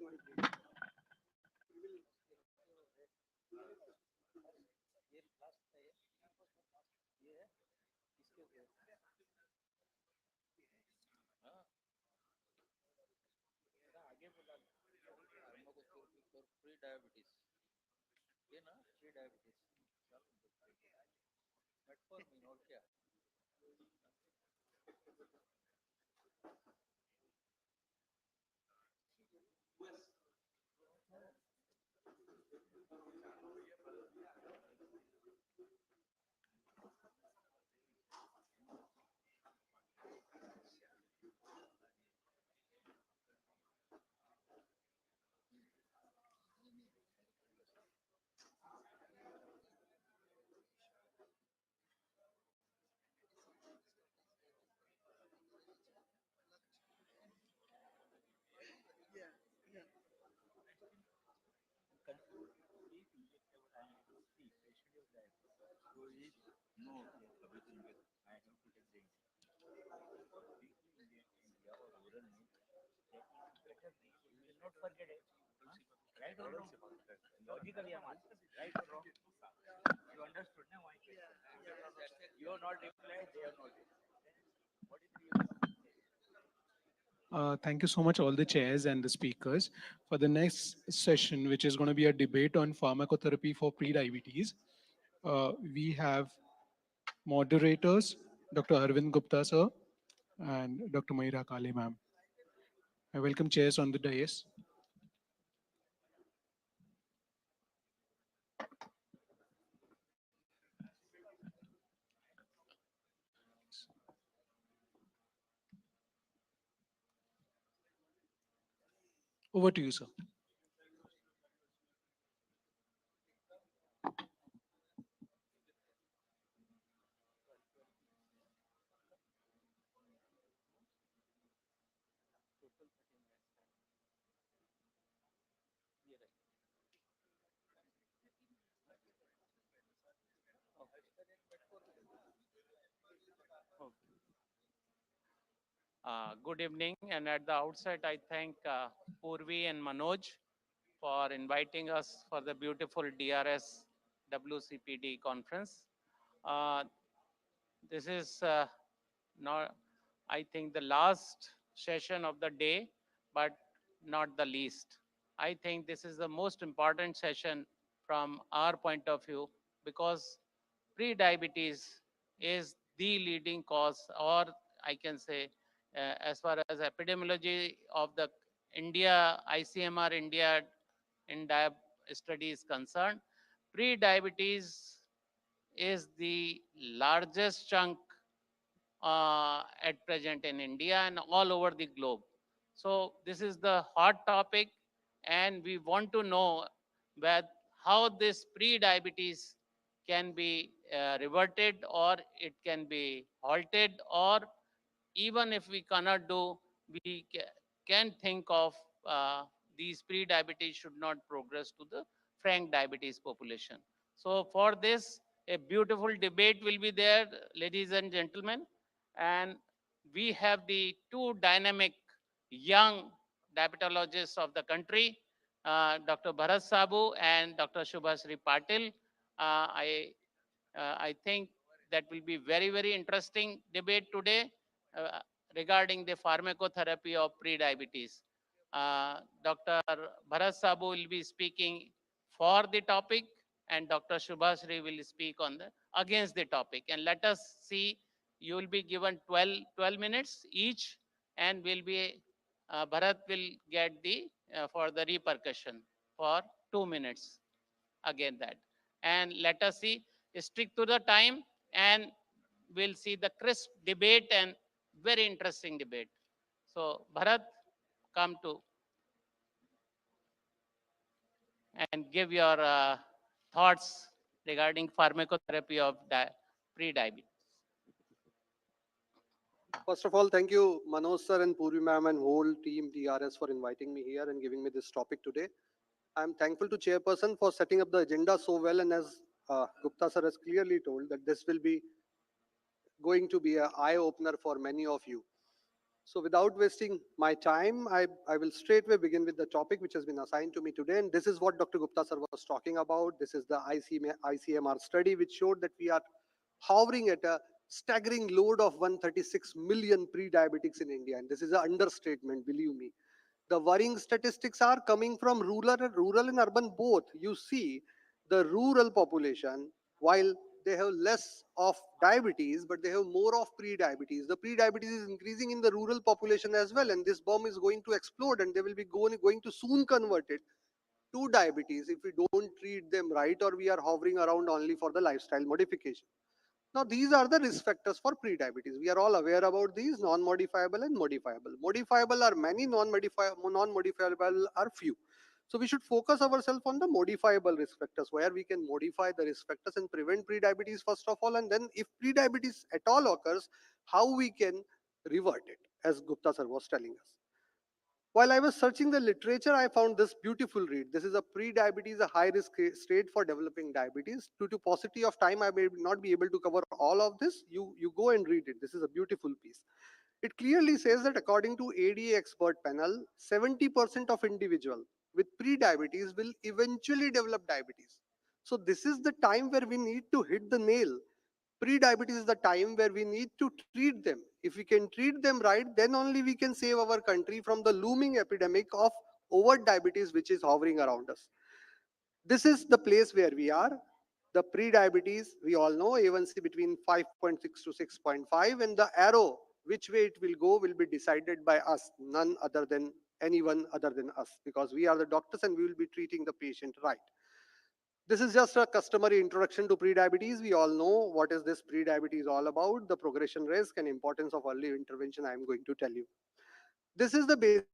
Right or wrong? Logically, I'm asking. Right or wrong? You understood now my question? You have not replied, they have not replied. What is the Thank you so much, all the chairs and the speakers. For the next session, which is going to be a debate on pharmacotherapy for pre-diabetes, we have moderators, Dr. Arvind Gupta, sir, and Dr. Mayra Kale, ma'am. I welcome chairs on the dais. Over to you, sir. Good evening, and at the outset, I thank Purvi and Manoj for inviting us for the beautiful DRS WCPD conference. Uh, this is not, I think, the last session of the day, but not the least. I think this is the most important session from our point of view because pre-diabetes is the leading cause, or I can say, as far as epidemiology of the India, ICMR India in study is concerned, pre-diabetes is the largest chunk at present in India and all over the globe. So this is the hot topic, and we want to know that how this pre-diabetes can be reverted, or it can be halted, or even if we cannot do, we can think of these pre-diabetes should not progress to the frank diabetes population. So for this, a beautiful debate will be there, ladies and gentlemen. And we have the two dynamic young diabetologists of the country, Dr. Bharat Sabu and Dr. Shubhasri Patil. I think that will be very, very interesting debate today uh, regarding the pharmacotherapy of pre-diabetes. Dr. Bharat Sabu will be speaking for the topic, and Dr. Shubhasri will speak on the against the topic. And let us see, you will be given 12 minutes each, and will be Bharat will get the for the repercussion for 2 minutes again that. And let us see, stick to the time, and we'll see the crisp debate and very interesting debate. So Bharat, come to and give your thoughts regarding pharmacotherapy of pre-diabetes. First of all, thank you, Manoj sir and Purvi ma'am and whole team DRS for inviting me here and giving me this topic today. I'm thankful to chairperson for setting up the agenda so well, and as Gupta sir has clearly told that this will be going to be an eye opener for many of you. So without wasting my time, I will straightway begin with the topic which has been assigned to me today. And this is what Dr. Gupta sir was talking about. This is the ICMR study which showed that we are hovering at a staggering load of 136 million pre-diabetics in India. And this is an understatement, believe me. The worrying statistics are coming from rural and urban both. You see, the rural population, while they have less of diabetes, but they have more of pre-diabetes. The pre-diabetes is increasing in the rural population as well, and this bomb is going to explode, and they will be going to soon convert it to diabetes if we don't treat them right, or we are hovering around only for the lifestyle modification. Now, these are the risk factors for pre-diabetes. We are all aware about these, non-modifiable and modifiable. Modifiable are many, non-modifiable are few. So we should focus ourselves on the modifiable risk factors, where we can modify the risk factors and prevent pre-diabetes first of all, and then if pre-diabetes at all occurs, how we can revert it, as Gupta sir was telling us. While I was searching the literature, I found this beautiful read. This is a pre-diabetes, a high-risk state for developing diabetes. Due to paucity of time, I may not be able to cover all of this. You go and read it. This is a beautiful piece. It clearly says that according to ADA expert panel, 70% of individual with pre-diabetes will eventually develop diabetes. So this is the time where we need to hit the nail. Pre-diabetes is the time where we need to treat them. If we can treat them right, then only we can save our country from the looming epidemic of over diabetes which is hovering around us. This is the place where we are. The pre-diabetes, we all know A1C between 5.6 to 6.5, and the arrow which way it will go will be decided by us, none other than anyone other than us, because we are the doctors and we will be treating the patient right. This is just a customary introduction to pre-diabetes. We all know what is this pre-diabetes all about, the progression risk and importance of early intervention I am going to tell you. This is the basic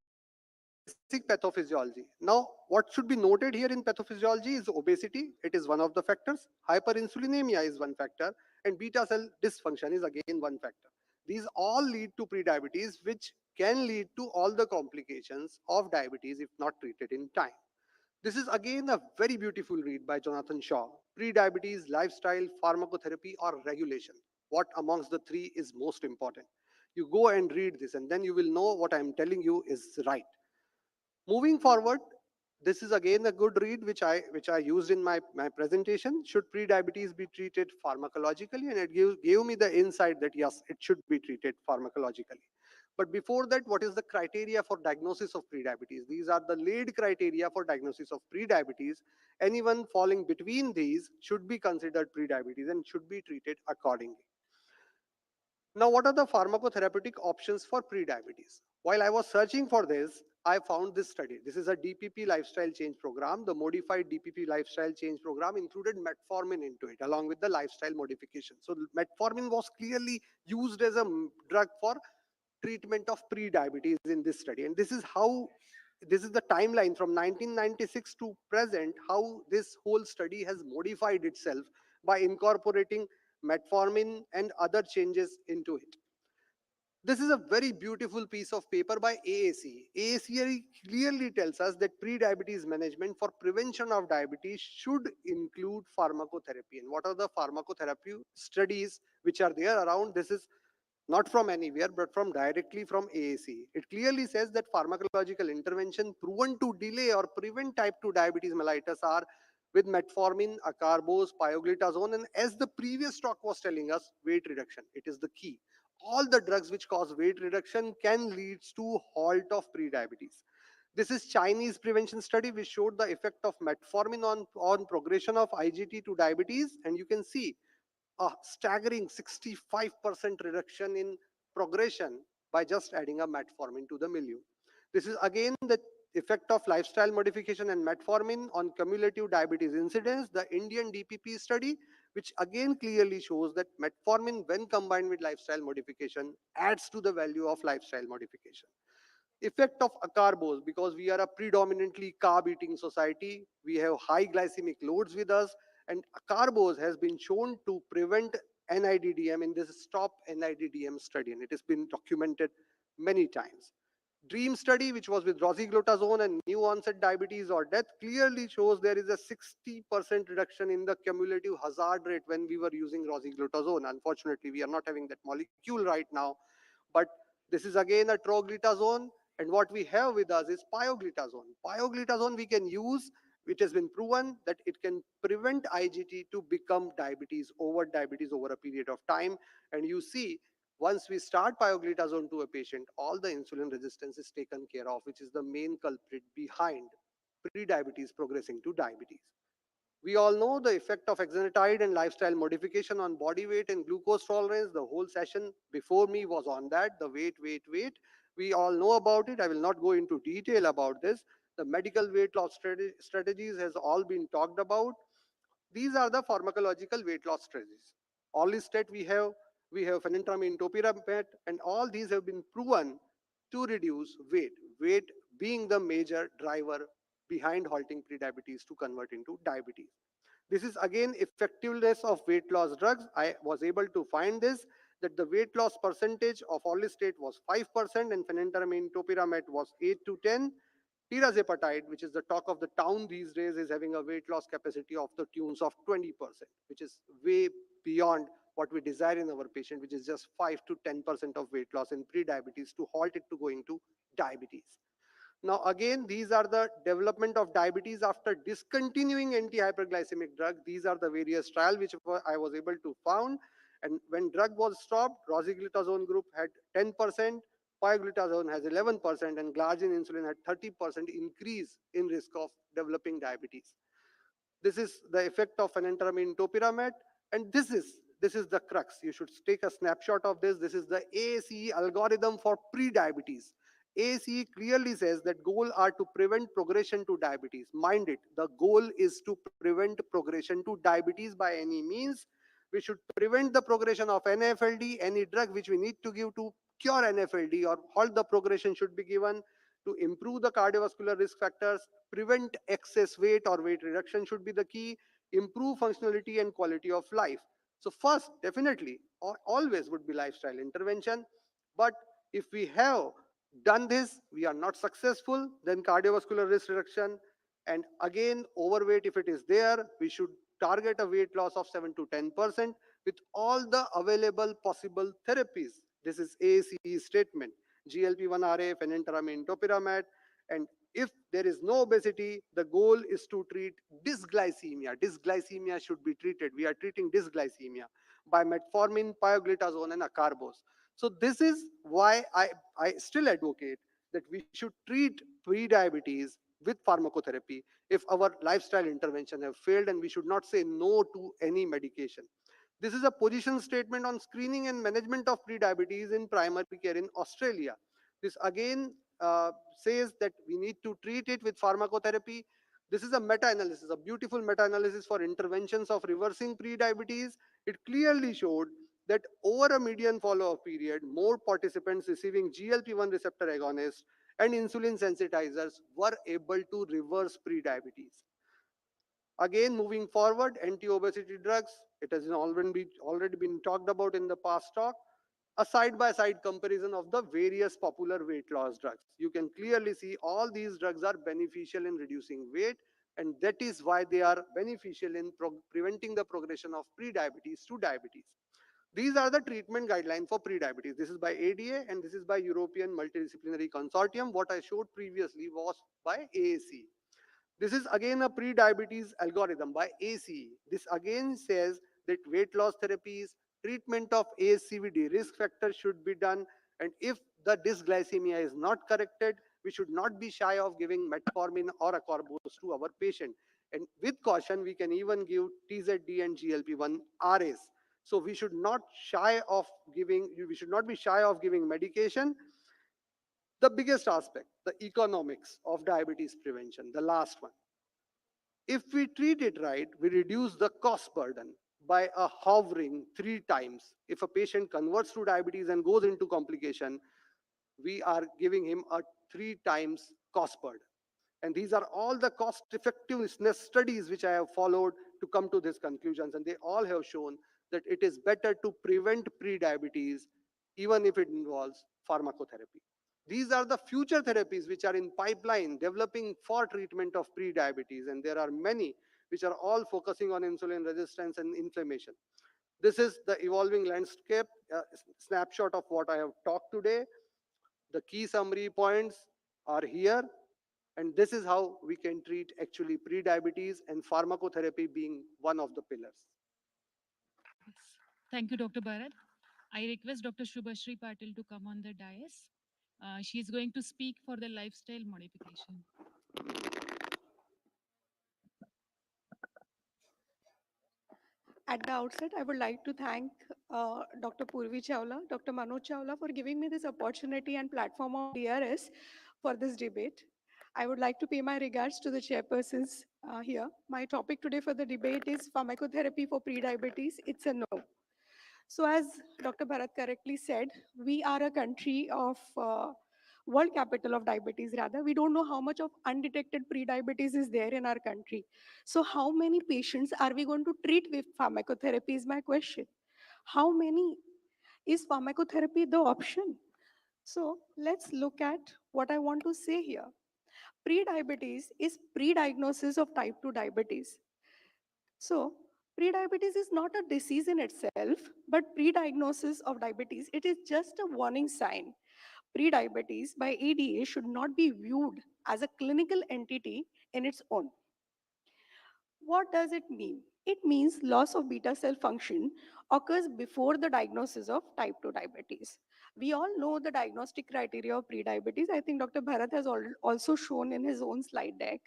pathophysiology. Now, what should be noted here in pathophysiology is obesity. It is one of the factors. Hyperinsulinemia is one factor, and beta cell dysfunction is again one factor. These all lead to pre-diabetes, which can lead to all the complications of diabetes if not treated in time. This is again a very beautiful read by Jonathan Shaw. Pre-diabetes, lifestyle, pharmacotherapy, or regulation. What amongst the three is most important? You go and read this, and then you will know what I am telling you is right. Moving forward, this is again a good read which I used in my presentation. Should pre-diabetes be treated pharmacologically? And it gave me the insight that yes, it should be treated pharmacologically. But before that, what is the criteria for diagnosis of pre-diabetes? These are the laid criteria for diagnosis of pre-diabetes. Anyone falling between these should be considered pre-diabetes and should be treated accordingly. Now, what are the pharmacotherapeutic options for pre-diabetes? While I was searching for this, I found this study. This is a DPP lifestyle change program. The modified DPP lifestyle change program included metformin into it, along with the lifestyle modification. So metformin was clearly used as a drug for treatment of pre-diabetes in this study. And this is the timeline from 1996 to present, how this whole study has modified itself by incorporating metformin and other changes into it. This is a very beautiful piece of paper by AAC. AAC clearly tells us that pre-diabetes management for prevention of diabetes should include pharmacotherapy. And what are the pharmacotherapy studies which are there around? This is not from anywhere, but from directly from AAC. It clearly says that pharmacological intervention proven to delay or prevent type 2 diabetes mellitus are with metformin, acarbose, pioglitazone, and as the previous talk was telling us, weight reduction. It is the key. All the drugs which cause weight reduction can lead to halt of prediabetes. This is Chinese prevention study which showed the effect of metformin on progression of IGT to diabetes, and you can see a staggering 65% reduction in progression by just adding a metformin to the milieu. This is again the effect of lifestyle modification and metformin on cumulative diabetes incidence, the Indian DPP study, which again clearly shows that metformin, when combined with lifestyle modification, adds to the value of lifestyle modification. Effect of acarbose, because we are a predominantly carb eating society, we have high glycemic loads with us, and acarbose has been shown to prevent NIDDM in this stop NIDDM study, and it has been documented many times. Dream study, which was with rosiglitazone and new onset diabetes or death, clearly shows there is a 60% reduction in the cumulative hazard rate when we were using rosiglitazone. Unfortunately, we are not having that molecule right now, but this is again a troglitazone, and what we have with us is pioglitazone. Pioglitazone we can use, it has been proven that it can prevent IGT to become diabetes over a period of time. And you see, once we start pioglitazone to a patient, all the insulin resistance is taken care of, which is the main culprit behind prediabetes progressing to diabetes. We all know the effect of exenatide and lifestyle modification on body weight and glucose tolerance. The whole session before me was on that, the weight. We all know about it. I will not go into detail about this. The medical weight loss strategies has all been talked about. These are the pharmacological weight loss strategies. Orlistat we have phenantramine, topiramate, and all these have been proven to reduce weight. Weight being the major driver behind halting prediabetes to convert into diabetes. This is again effectiveness of weight loss drugs. I was able to find this, that the weight loss percentage of orlistat was 5% and phenantramine, topiramate was 8 to 10. Tirzepatide, which is the talk of the town these days, is having a weight loss capacity of the tunes of 20%, which is way beyond what we desire in our patient, which is just 5 to 10% of weight loss in pre-diabetes to halt it to going to diabetes. Now, again, these are the development of diabetes after discontinuing anti-hyperglycemic drug. These are the various trials which I was able to found. And when drug was stopped, rosiglitazone group had 10%, pioglitazone has 11%, and glargine insulin had 30% increase in risk of developing diabetes. This is the effect of phenantramine topiramate, and this is the crux. You should take a snapshot of this. This is the AACE algorithm for pre-diabetes. AACE clearly says that goal are to prevent progression to diabetes. Mind it, the goal is to prevent progression to diabetes by any means. We should prevent the progression of NAFLD. Any drug which we need to give to cure NAFLD or halt the progression should be given. To improve the cardiovascular risk factors, prevent excess weight or weight reduction should be the key. Improve functionality and quality of life. So first, definitely, always would be lifestyle intervention. But if we have done this, we are not successful, then cardiovascular risk reduction. And again, overweight, if it is there, we should target a weight loss of 7 to 10% with all the available possible therapies. This is ACE statement. GLP-1RA, phenantramine, topiramate. And if there is no obesity, the goal is to treat dysglycemia. Dysglycemia should be treated. We are treating dysglycemia by metformin, pioglitazone, and acarbose. So this is why I still advocate that we should treat pre-diabetes with pharmacotherapy if our lifestyle intervention have failed, and we should not say no to any medication. This is a position statement on screening and management of pre-diabetes in primary care in Australia. This again says that we need to treat it with pharmacotherapy. This is a meta-analysis, a beautiful meta-analysis for interventions of reversing pre-diabetes. It clearly showed that over a median follow-up period, more participants receiving GLP-1 receptor agonists and insulin sensitizers were able to reverse pre-diabetes. Again, moving forward, anti-obesity drugs, it has already been talked about in the past talk. A side-by-side comparison of the various popular weight loss drugs. You can clearly see all these drugs are beneficial in reducing weight, and that is why they are beneficial in preventing the progression of pre-diabetes to diabetes. These are the treatment guidelines for pre-diabetes. This is by ADA and this is by European Multidisciplinary Consortium. What I showed previously was by AAC. This is again a pre-diabetes algorithm by ACE. This again says that weight loss therapies, treatment of ASCVD risk factors should be done, and if the dysglycemia is not corrected, we should not be shy of giving metformin or acarbose to our patient. And with caution, we can even give TZD and GLP-1 RS. So we should not we should not be shy of giving medication. The biggest aspect, the economics of diabetes prevention, the last one. If we treat it right, we reduce the cost burden by a hovering 3 times. If a patient converts to diabetes and goes into complication, we are giving him a 3 times cost burden. And these are all the cost effectiveness studies which I have followed to come to these conclusions. And they all have shown that it is better to prevent pre-diabetes, even if it involves pharmacotherapy. These are the future therapies which are in pipeline developing for treatment of pre-diabetes. And there are many which are all focusing on insulin resistance and inflammation. This is the evolving landscape, snapshot of what I have talked today. The key summary points are here. And this is how we can treat actually pre-diabetes, and pharmacotherapy being one of the pillars. Thank you, Dr. Bharat. I request Dr. Shubhashri Patil to come on the dais. She is going to speak for the lifestyle modification. At the outset, I would like to thank Dr. Purvi Chawla, Dr. Manoj Chawla for giving me this opportunity and platform of DRS for this debate. I would like to pay my regards to the chairpersons here. My topic today for the debate is pharmacotherapy for prediabetes. It's a no. So as Dr. Bharat correctly said, we are a country of world capital of diabetes rather. We don't know how much of undetected prediabetes is there in our country. So how many patients are we going to treat with pharmacotherapy is my question. How many? Is pharmacotherapy the option? So let's look at what I want to say here. Prediabetes is pre-diagnosis of type 2 diabetes. So prediabetes is not a disease in itself, but pre-diagnosis of diabetes, it is just a warning sign. Prediabetes by ADA should not be viewed as a clinical entity in its own. What does it mean? It means loss of beta cell function occurs before the diagnosis of type 2 diabetes. We all know the diagnostic criteria of prediabetes. I think Dr. Bharat has also shown in his own slide deck.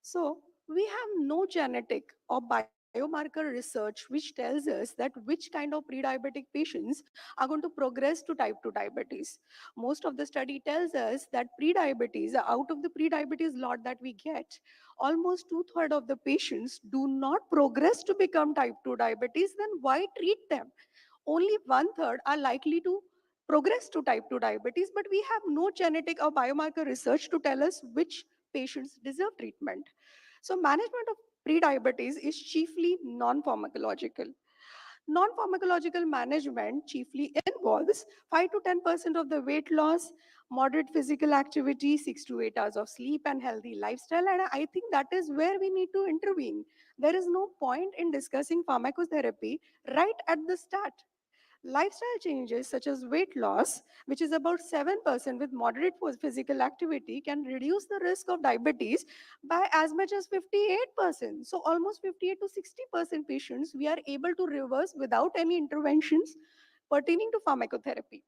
So we have no genetic or biomarker research which tells us that which kind of pre-diabetic patients are going to progress to type 2 diabetes. Most of the study tells us that pre-diabetes, out of the pre-diabetes lot that we get, almost 2/3 of the patients do not progress to become type 2 diabetes. Then why treat them? Only 1/3 are likely to progress to type 2 diabetes, but we have no genetic or biomarker research to tell us which patients deserve treatment. So management of prediabetes is chiefly non-pharmacological. Non-pharmacological management chiefly involves 5 to 10% of the weight loss, moderate physical activity, 6 to 8 hours of sleep, and healthy lifestyle. And I think that is where we need to intervene. There is no point in discussing pharmacotherapy right at the start. Lifestyle changes such as weight loss, which is about 7% with moderate physical activity, can reduce the risk of diabetes by as much as 58%. So almost 58 to 60% patients we are able to reverse without any interventions pertaining to pharmacotherapy.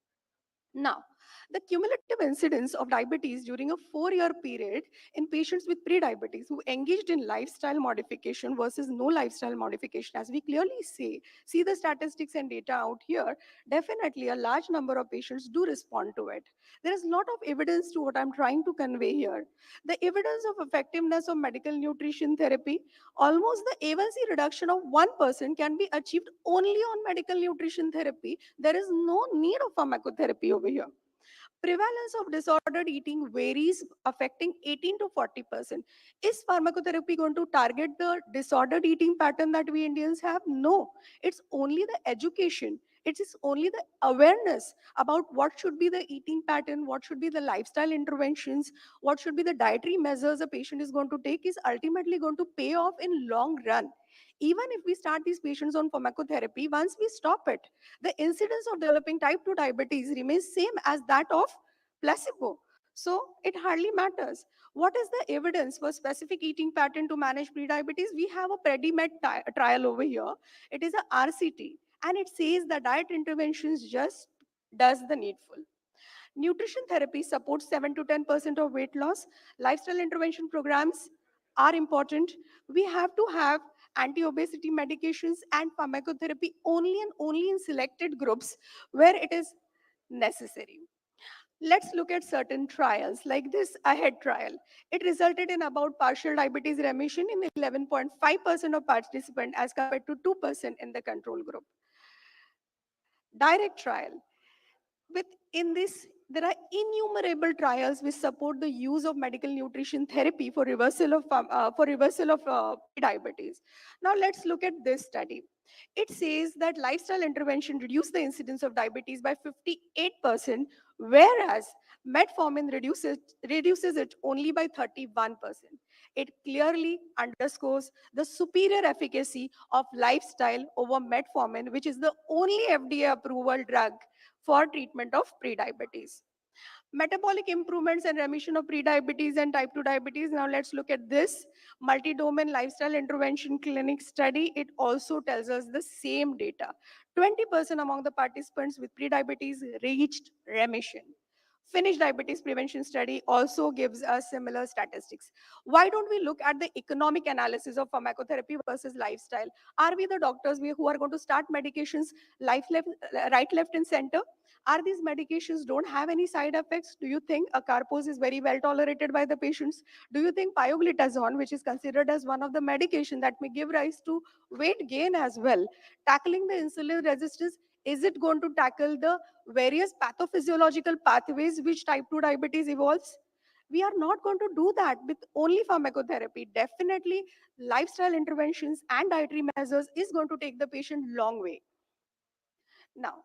Now, The cumulative incidence of diabetes during a 4-year period in patients with pre-diabetes who engaged in lifestyle modification versus no lifestyle modification, as we clearly see the statistics and data out here, definitely a large number of patients do respond to it. There is a lot of evidence to what I'm trying to convey here. The evidence of effectiveness of medical nutrition therapy, almost the A1C reduction of 1% can be achieved only on medical nutrition therapy. There is no need of pharmacotherapy over here. Prevalence of disordered eating varies, affecting 18 to 40%. Is pharmacotherapy going to target the disordered eating pattern that we Indians have? No. It's only the education. It is only the awareness about what should be the eating pattern, what should be the lifestyle interventions, what should be the dietary measures a patient is going to take is ultimately going to pay off in long run. Even if we start these patients on pharmacotherapy, once we stop it, the incidence of developing type 2 diabetes remains same as that of placebo. So it hardly matters. What is the evidence for specific eating pattern to manage prediabetes? We have a PREDIMED trial over here. It is a RCT, and it says that diet interventions just does the needful. Nutrition therapy supports 7 to 10% of weight loss. Lifestyle intervention programs are important. We have to have anti-obesity medications and pharmacotherapy only and only in selected groups where it is necessary. Let's look at certain trials like this AHEAD trial. It resulted in about partial diabetes remission in 11.5% of participants as compared to 2% in the control group. Direct trial. Within this, there are innumerable trials which support the use of medical nutrition therapy for reversal of pre-diabetes. Now let's look at this study. It says that lifestyle intervention reduce the incidence of diabetes by 58%, whereas metformin reduces it only by 31%. It clearly underscores the superior efficacy of lifestyle over metformin, which is the only FDA approval drug for treatment of prediabetes. Metabolic improvements and remission of prediabetes and type 2 diabetes. Now let's look at this multi-domain lifestyle intervention clinic study. It also tells us the same data. 20% among the participants with prediabetes reached remission. Finnish diabetes prevention study also gives us similar statistics. Why don't we look at the economic analysis of pharmacotherapy versus lifestyle? Are we the doctors who are going to start medications right, left, and center? Are these medications don't have any side effects? Do you think a carpose is very well tolerated by the patients? Do you think pioglitazone, which is considered as one of the medication that may give rise to weight gain as well, tackling the insulin resistance, is it going to tackle the various pathophysiological pathways which type 2 diabetes evolves? We are not going to do that with only pharmacotherapy. Definitely, lifestyle interventions and dietary measures is going to take the patient long way. Now,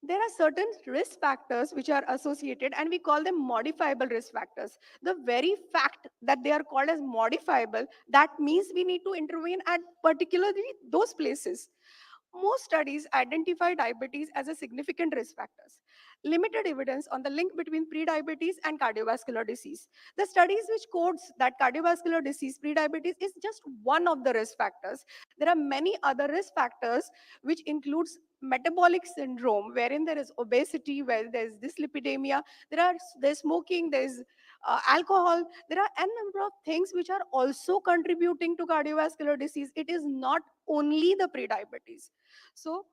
there are certain risk factors which are associated, and we call them modifiable risk factors. The very fact that they are called as modifiable, that means we need to intervene at particularly those places. Most studies identify diabetes as a significant risk factors. Limited evidence on the link between prediabetes and cardiovascular disease. The studies which quotes that cardiovascular disease, prediabetes is just one of the risk factors. There are many other risk factors which includes metabolic syndrome, wherein there is obesity, where there is dyslipidemia, there's smoking, there's alcohol. There are a number of things which are also contributing to cardiovascular disease. It is not only the prediabetes. So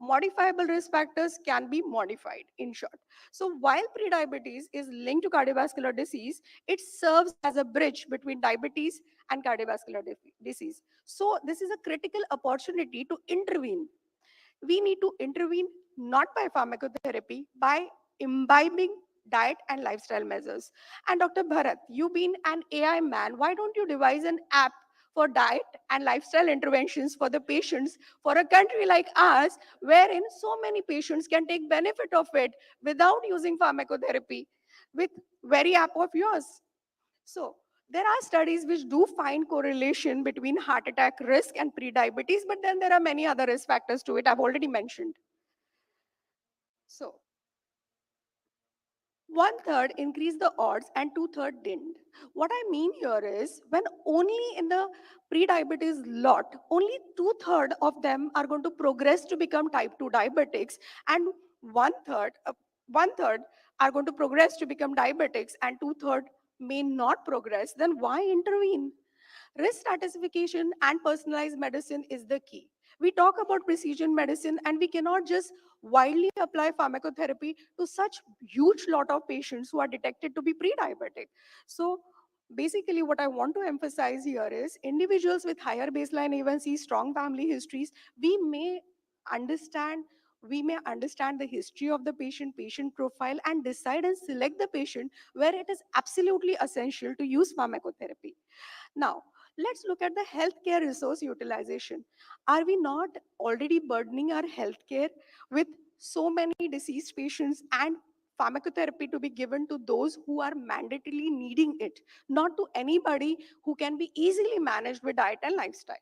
modifiable risk factors can be modified, in short. So while prediabetes is linked to cardiovascular disease, it serves as a bridge between diabetes and cardiovascular disease. So this is a critical opportunity to intervene. We need to intervene not by pharmacotherapy, by imbibing diet and lifestyle measures. And Dr. Bharat, you being an AI man, why don't you devise an app for diet and lifestyle interventions for the patients for a country like ours, wherein so many patients can take benefit of it without using pharmacotherapy with very app of yours? So there are studies which do find correlation between heart attack risk and prediabetes, but then there are many other risk factors to it. I've already mentioned. So 1/3 increased the odds and 2/3 didn't. What I mean here is when only in the pre-diabetes lot, only 2/3 of them are going to progress to become type 2 diabetics, and one third are going to progress to become diabetics and two-thirds may not progress, then why intervene? Risk stratification and personalized medicine is the key. We talk about precision medicine and we cannot just widely apply pharmacotherapy to such huge lot of patients who are detected to be pre-diabetic. So basically what I want to emphasize here is individuals with higher baseline A1C, strong family histories, we may understand understand the history of the patient profile and decide and select the patient where it is absolutely essential to use pharmacotherapy. Now, let's look at the healthcare resource utilization. Are we not already burdening our healthcare with so many deceased patients and pharmacotherapy to be given to those who are mandatorily needing it, not to anybody who can be easily managed with diet and lifestyle?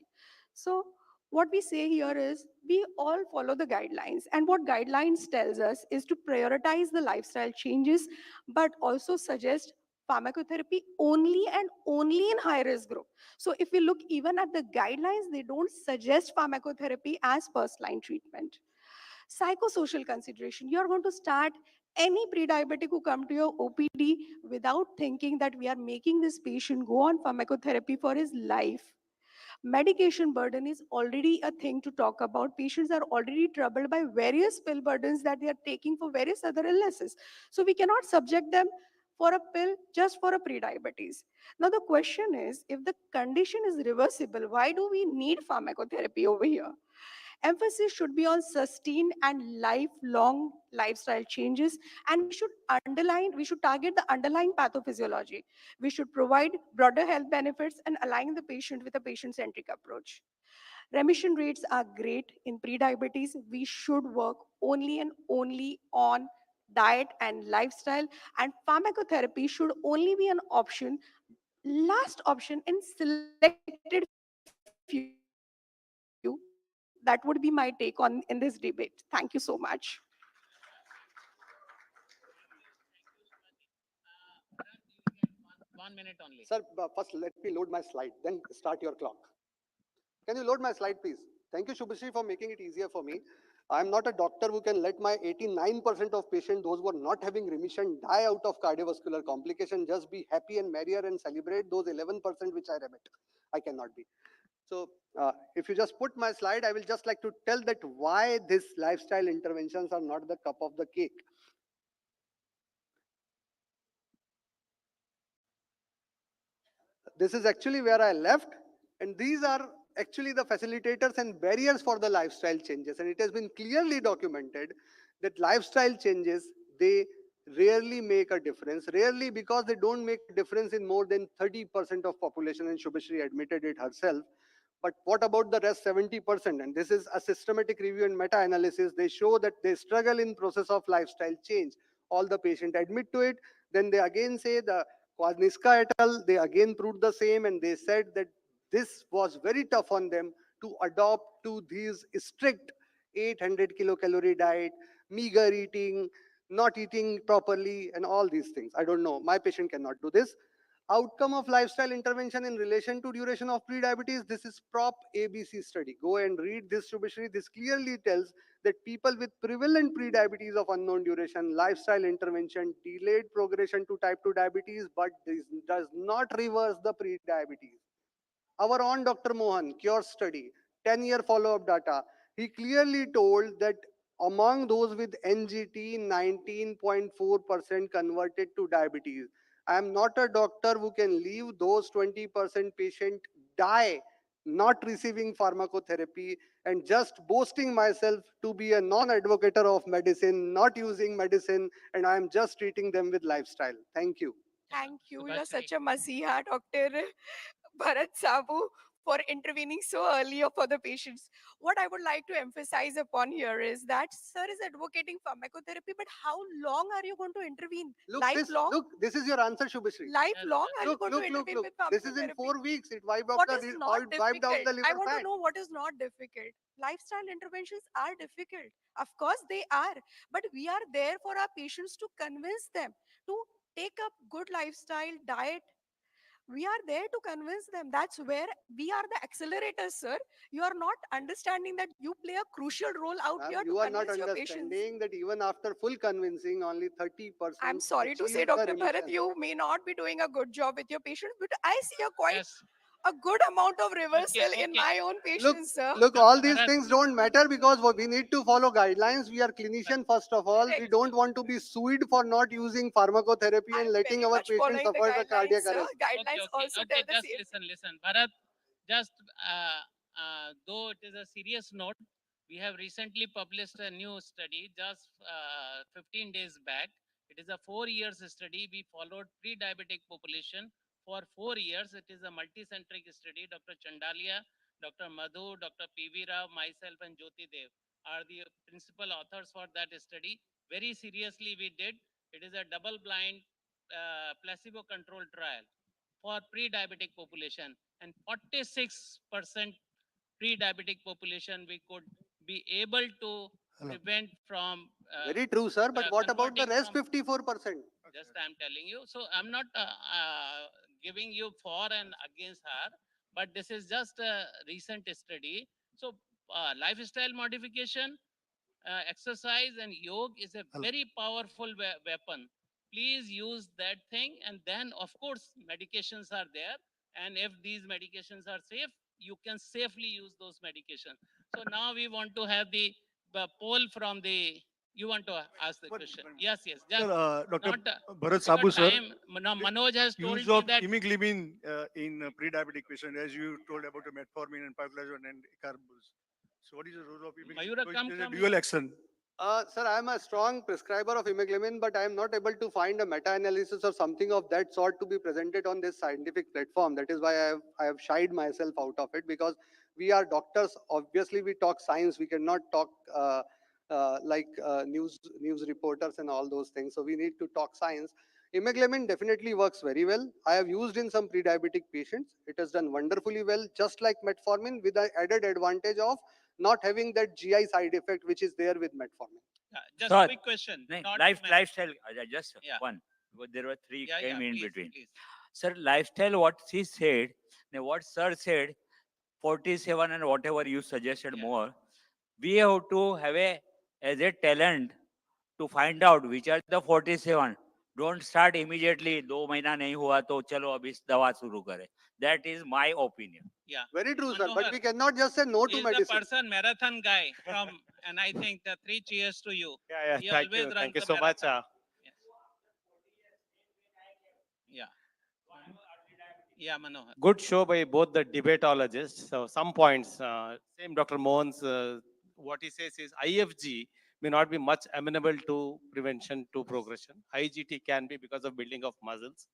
So, what we say here is we all follow the guidelines, and what guidelines tells us is to prioritize the lifestyle changes but also suggest pharmacotherapy only and only in high risk group. So if we look even at the guidelines, they don't suggest pharmacotherapy as first line treatment. Psychosocial consideration, you're going to start any pre-diabetic who come to your OPD without thinking that we are making this patient go on pharmacotherapy for his life. Medication burden is already a thing to talk about. Patients are already troubled by various pill burdens that they are taking for various other illnesses. So we cannot subject them for a pill just for a pre-diabetes. Now the question is, if the condition is reversible, why do we need pharmacotherapy over here? Emphasis should be on sustained and lifelong lifestyle changes, and we should target the underlying pathophysiology. We should provide broader health benefits and align the patient with a patient-centric approach. Remission rates are great in pre-diabetes. We should work only and only on diet and lifestyle, and pharmacotherapy should only be an option, last option in selected few. That would be my take on in this debate. Thank you so much. One minute only. Sir, first let me load my slide, then start your clock. Can you load my slide, please? Thank you, Shubhashri, for making it easier for me. I'm not a doctor who can let my 89% of patients, those who are not having remission, die out of cardiovascular complication, just be happy and merrier and celebrate those 11% which I remit. I cannot be. So if you just put my slide, I will just like to tell that why these lifestyle interventions are not the cup of the cake. This is actually where I left, and these are actually the facilitators and barriers for the lifestyle changes. And it has been clearly documented that lifestyle changes, they rarely make a difference, rarely because they don't make a difference in more than 30% of population, and Shubhashri admitted it herself. But what about the rest 70%? And this is a systematic review and meta-analysis. They show that they struggle in process of lifestyle change. All the patient admit to it. Then they again say the Kwasniewska et al., they again proved the same, and they said that this was very tough on them to adopt to these strict 800 kilocalorie diet, meager eating, not eating properly, and all these things. I don't know. My patient cannot do this. Outcome of lifestyle intervention in relation to duration of pre-diabetes. This is prop ABC study. Go and read this, Shubhashri. This clearly tells that people with prevalent pre-diabetes of unknown duration, lifestyle intervention delayed progression to type 2 diabetes, but this does not reverse the pre-diabetes. Our own Dr. Mohan, Cure study, 10-year follow-up data, he clearly told that among those with NGT, 19.4% converted to diabetes. I am not a doctor who can leave those 20% patient die not receiving pharmacotherapy and just boasting myself to be a non-advocator of medicine, not using medicine, and I am just treating them with lifestyle. Thank you. Thank you. You're such a masiha, Dr. Bharat Sabu, for intervening so early for the patients. What I would like to emphasize upon here is that sir is advocating pharmacotherapy, but how long are you going to intervene? Lifelong? This is your answer, Shubhashri. Lifelong are you going to intervene with This is in pharmacotherapy? 4 weeks. It wiped out What the, is not wiped out difficult? the liver I want fat. to know what is not difficult. Lifestyle interventions are difficult. Of course they are. But we are there for our patients to convince them to take up good lifestyle, diet, We are there to convince them. That's where we are the accelerators, sir. You are not understanding that you play a crucial role out Ma'am, here to you are not convince your patients. understanding that even after full convincing, only 30% I'm sorry to say, achieve the Dr. Bharat, remission. you may not be doing a good job with your patients, but I see a quite Yes. a good amount of reversal in my own Look, patients, sir. look, all these Bharat, things don't matter because we need to follow guidelines. We are clinician first of all. We don't want to be sued for not using pharmacotherapy and letting our Much patients following the suffer the guidelines, cardiac sir. arrest. Guidelines also tell the just same. listen. Bharat, just though it is a serious note, we have recently published a new study just 15 days back. It is a 4 years study. We followed pre-diabetic population for 4 years. It is a multi-centric study. Dr. Chandalia, Dr. Madhu, Dr. PV Rao, myself and Jyoti Dev are the principal authors for that study. Very seriously we did. It is a double-blind placebo-controlled trial for pre-diabetic population, and 46% pre-diabetic population we could be able to prevent from Very true, sir. But what about the converting rest from 54%? just I'm telling you. So I'm not giving you for and against her, but this is just a recent study. So lifestyle modification, exercise and yoga is a very powerful weapon. Please use that thing, and then of course medications are there, and if these medications are safe, you can safely use those medications. So now we want to have the poll from the. You want to ask the question? Yes, yes. Just Sir, Dr. not Bharat because Sabu, sir, time. Manoj has told use me of that imiglimine in pre-diabetic patient, as you told about the metformin and pioglitazone and icarbus. So what is the role of Mayura, imiglimine? come, It is a come. dual action. Sir, I am a strong prescriber of imiglimine, but I am not able to find a meta-analysis or something of that sort to be presented on this scientific platform. That is why I have shied myself out of it, because we are doctors. Obviously, we talk science. We cannot talk like news reporters and all those things. So we need to talk science. Imiglimine definitely works very well. I have used in some pre-diabetic patients. It has done wonderfully well, just like metformin, with the added advantage of not having that GI side effect which is there with metformin. just Sir, quick question. Not lifestyle, just Yeah. one, because there were three Yeah, came yeah, in please, between. please. Sir, lifestyle, what she said, what sir said, 47 and whatever you suggested more, we have to have as a talent to find out which are the 47. Don't start immediately, 2 महीना नहीं हुआ तो चलो अभी दवा शुरू करें. That is my opinion. Yeah. Very true, sir. But Manohar, we cannot just say no to is the medicine. person marathon guy from, and I think the 3 cheers to you. Yeah, He thank always you. runs Thank you the so much. marathon. Yeah. Yeah, Manohar. Good show by both the debatologists. So some points, same Dr. Mohan's, what he says is IFG may not be much amenable to prevention to progression. IGT can be because of building of muscles.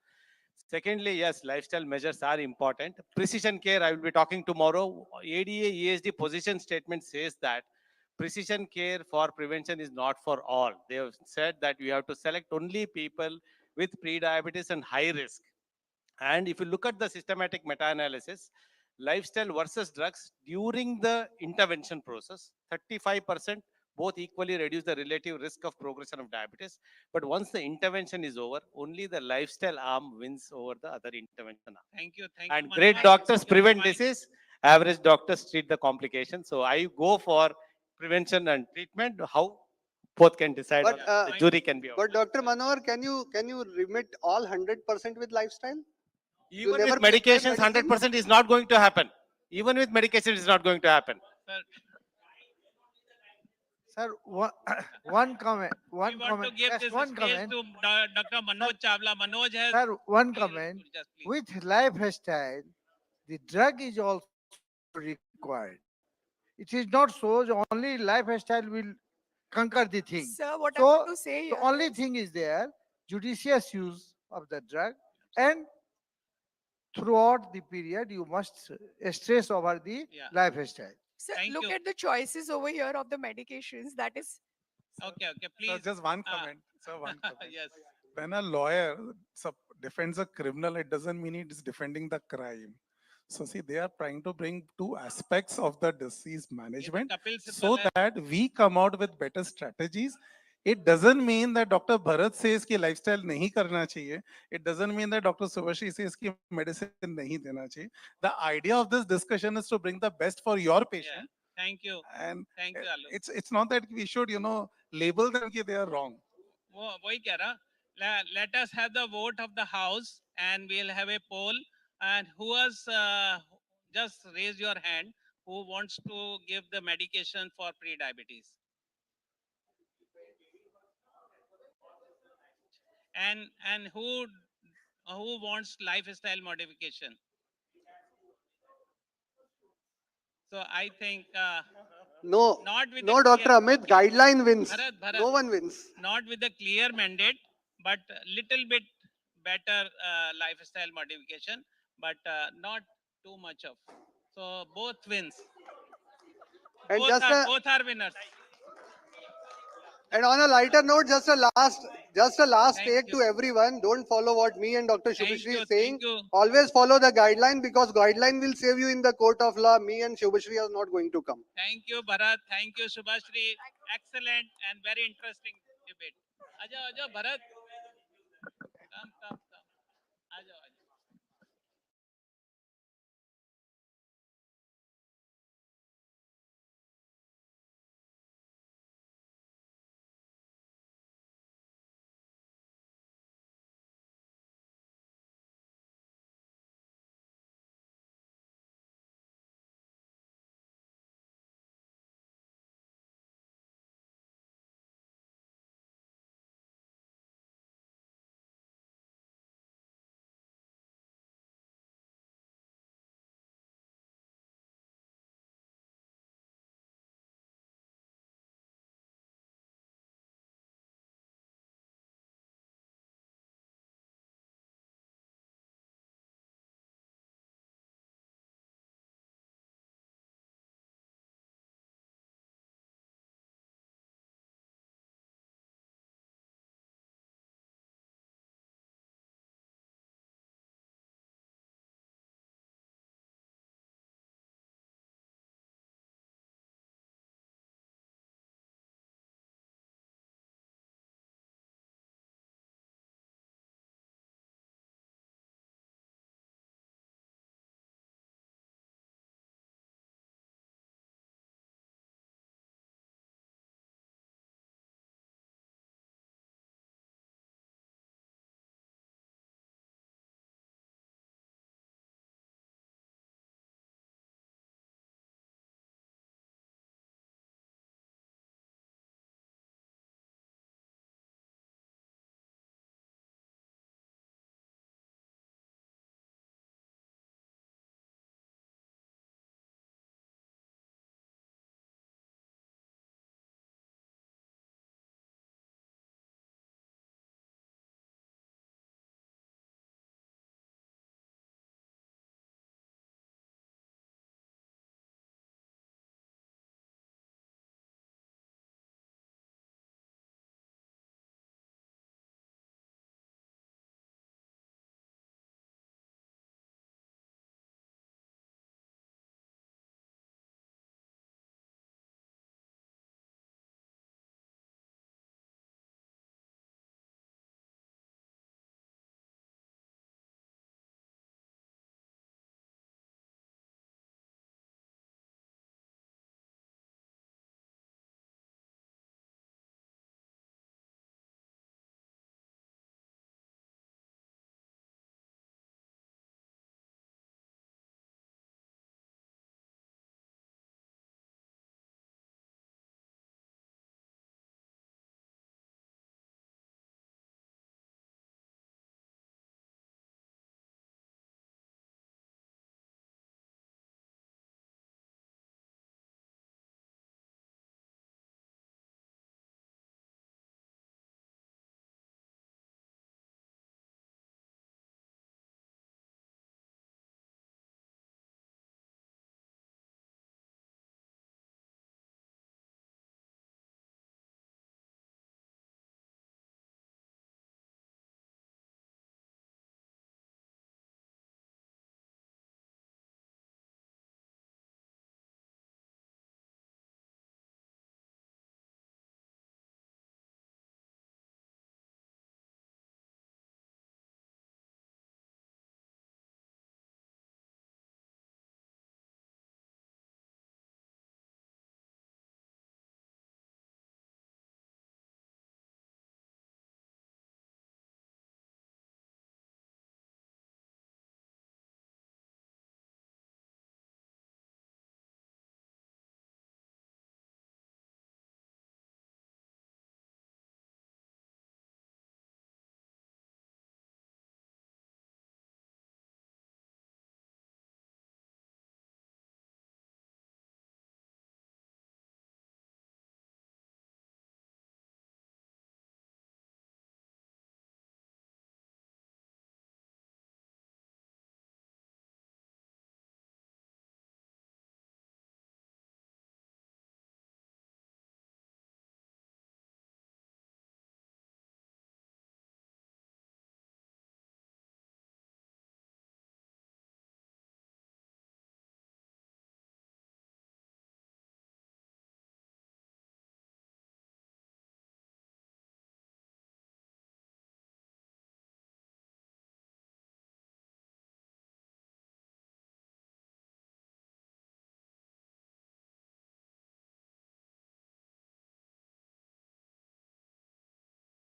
Secondly, yes, lifestyle measures are important. Precision care, I will be talking tomorrow. ADA ESD position statement says that precision care for prevention is not for all. They have said that you have to select only people with pre-diabetes and high risk. And if you look at the systematic meta-analysis, lifestyle versus drugs during the intervention process, 35% both equally reduce the relative risk of progression of diabetes. But once the intervention is over, only the lifestyle arm wins over the other intervention arm. Thank you. Thank And you, great Manohar. doctors Your prevent point. disease, average doctors treat the complication. So I go for prevention and treatment. How both can decide, But on, the jury can be out. but Dr. Manohar, can you remit all 100% with lifestyle? Even with medications, 100% is not going to happen. Even with medication, it's not going to happen. Sir, one comment. One We want comment. to give Just this one space comment. to Dr. Manoj Chawla. Manoj has. Sir, one comment. With lifestyle, the drug is also required. It is not so only lifestyle will conquer the thing. Sir, what I So want to say the here only is- thing is there, judicious use of the drug, and throughout the period you must stress over the lifestyle. Sir, look at the choices over here of the medications. That is Okay, So please. just one comment. So one comment. Yes. When a lawyer defends a criminal, it doesn't mean it is defending the crime. So see, they are trying to bring two aspects of the disease management Kapil so Sibal that we come out with better strategies It doesn't mean that Dr. Bharat says कि lifestyle नहीं करना चाहिए. It doesn't mean that Dr. Subhashri says कि medicine नहीं देना चाहिए. The idea of this discussion is to bring the best for your patient. Thank you. And Thank you, Alu. it's not that we should, label them कि they are wrong. वही कह रहा. Let us have the vote of the house and we'll have a poll. And who has just raise your hand who wants to give the medication for pre-diabetes? And who wants lifestyle modification? So I think No, not with no, the Dr. clear, Amit, okay. guideline wins. Bharat, No one wins. not with the clear mandate, but little bit better lifestyle modification, but not too much of. So both wins. And Both are winners. and on a lighter note, just a last Thank take you. to everyone. Don't follow what me and Dr. Thank Shubhashri you. is saying. Thank you. Always follow the guideline because guideline will save you in the court of law. Me and Shubhashri are not going to come. Thank you, Bharat. Thank you, Subhashri. Excellent and very interesting debate. Ajo, Bharat. Come.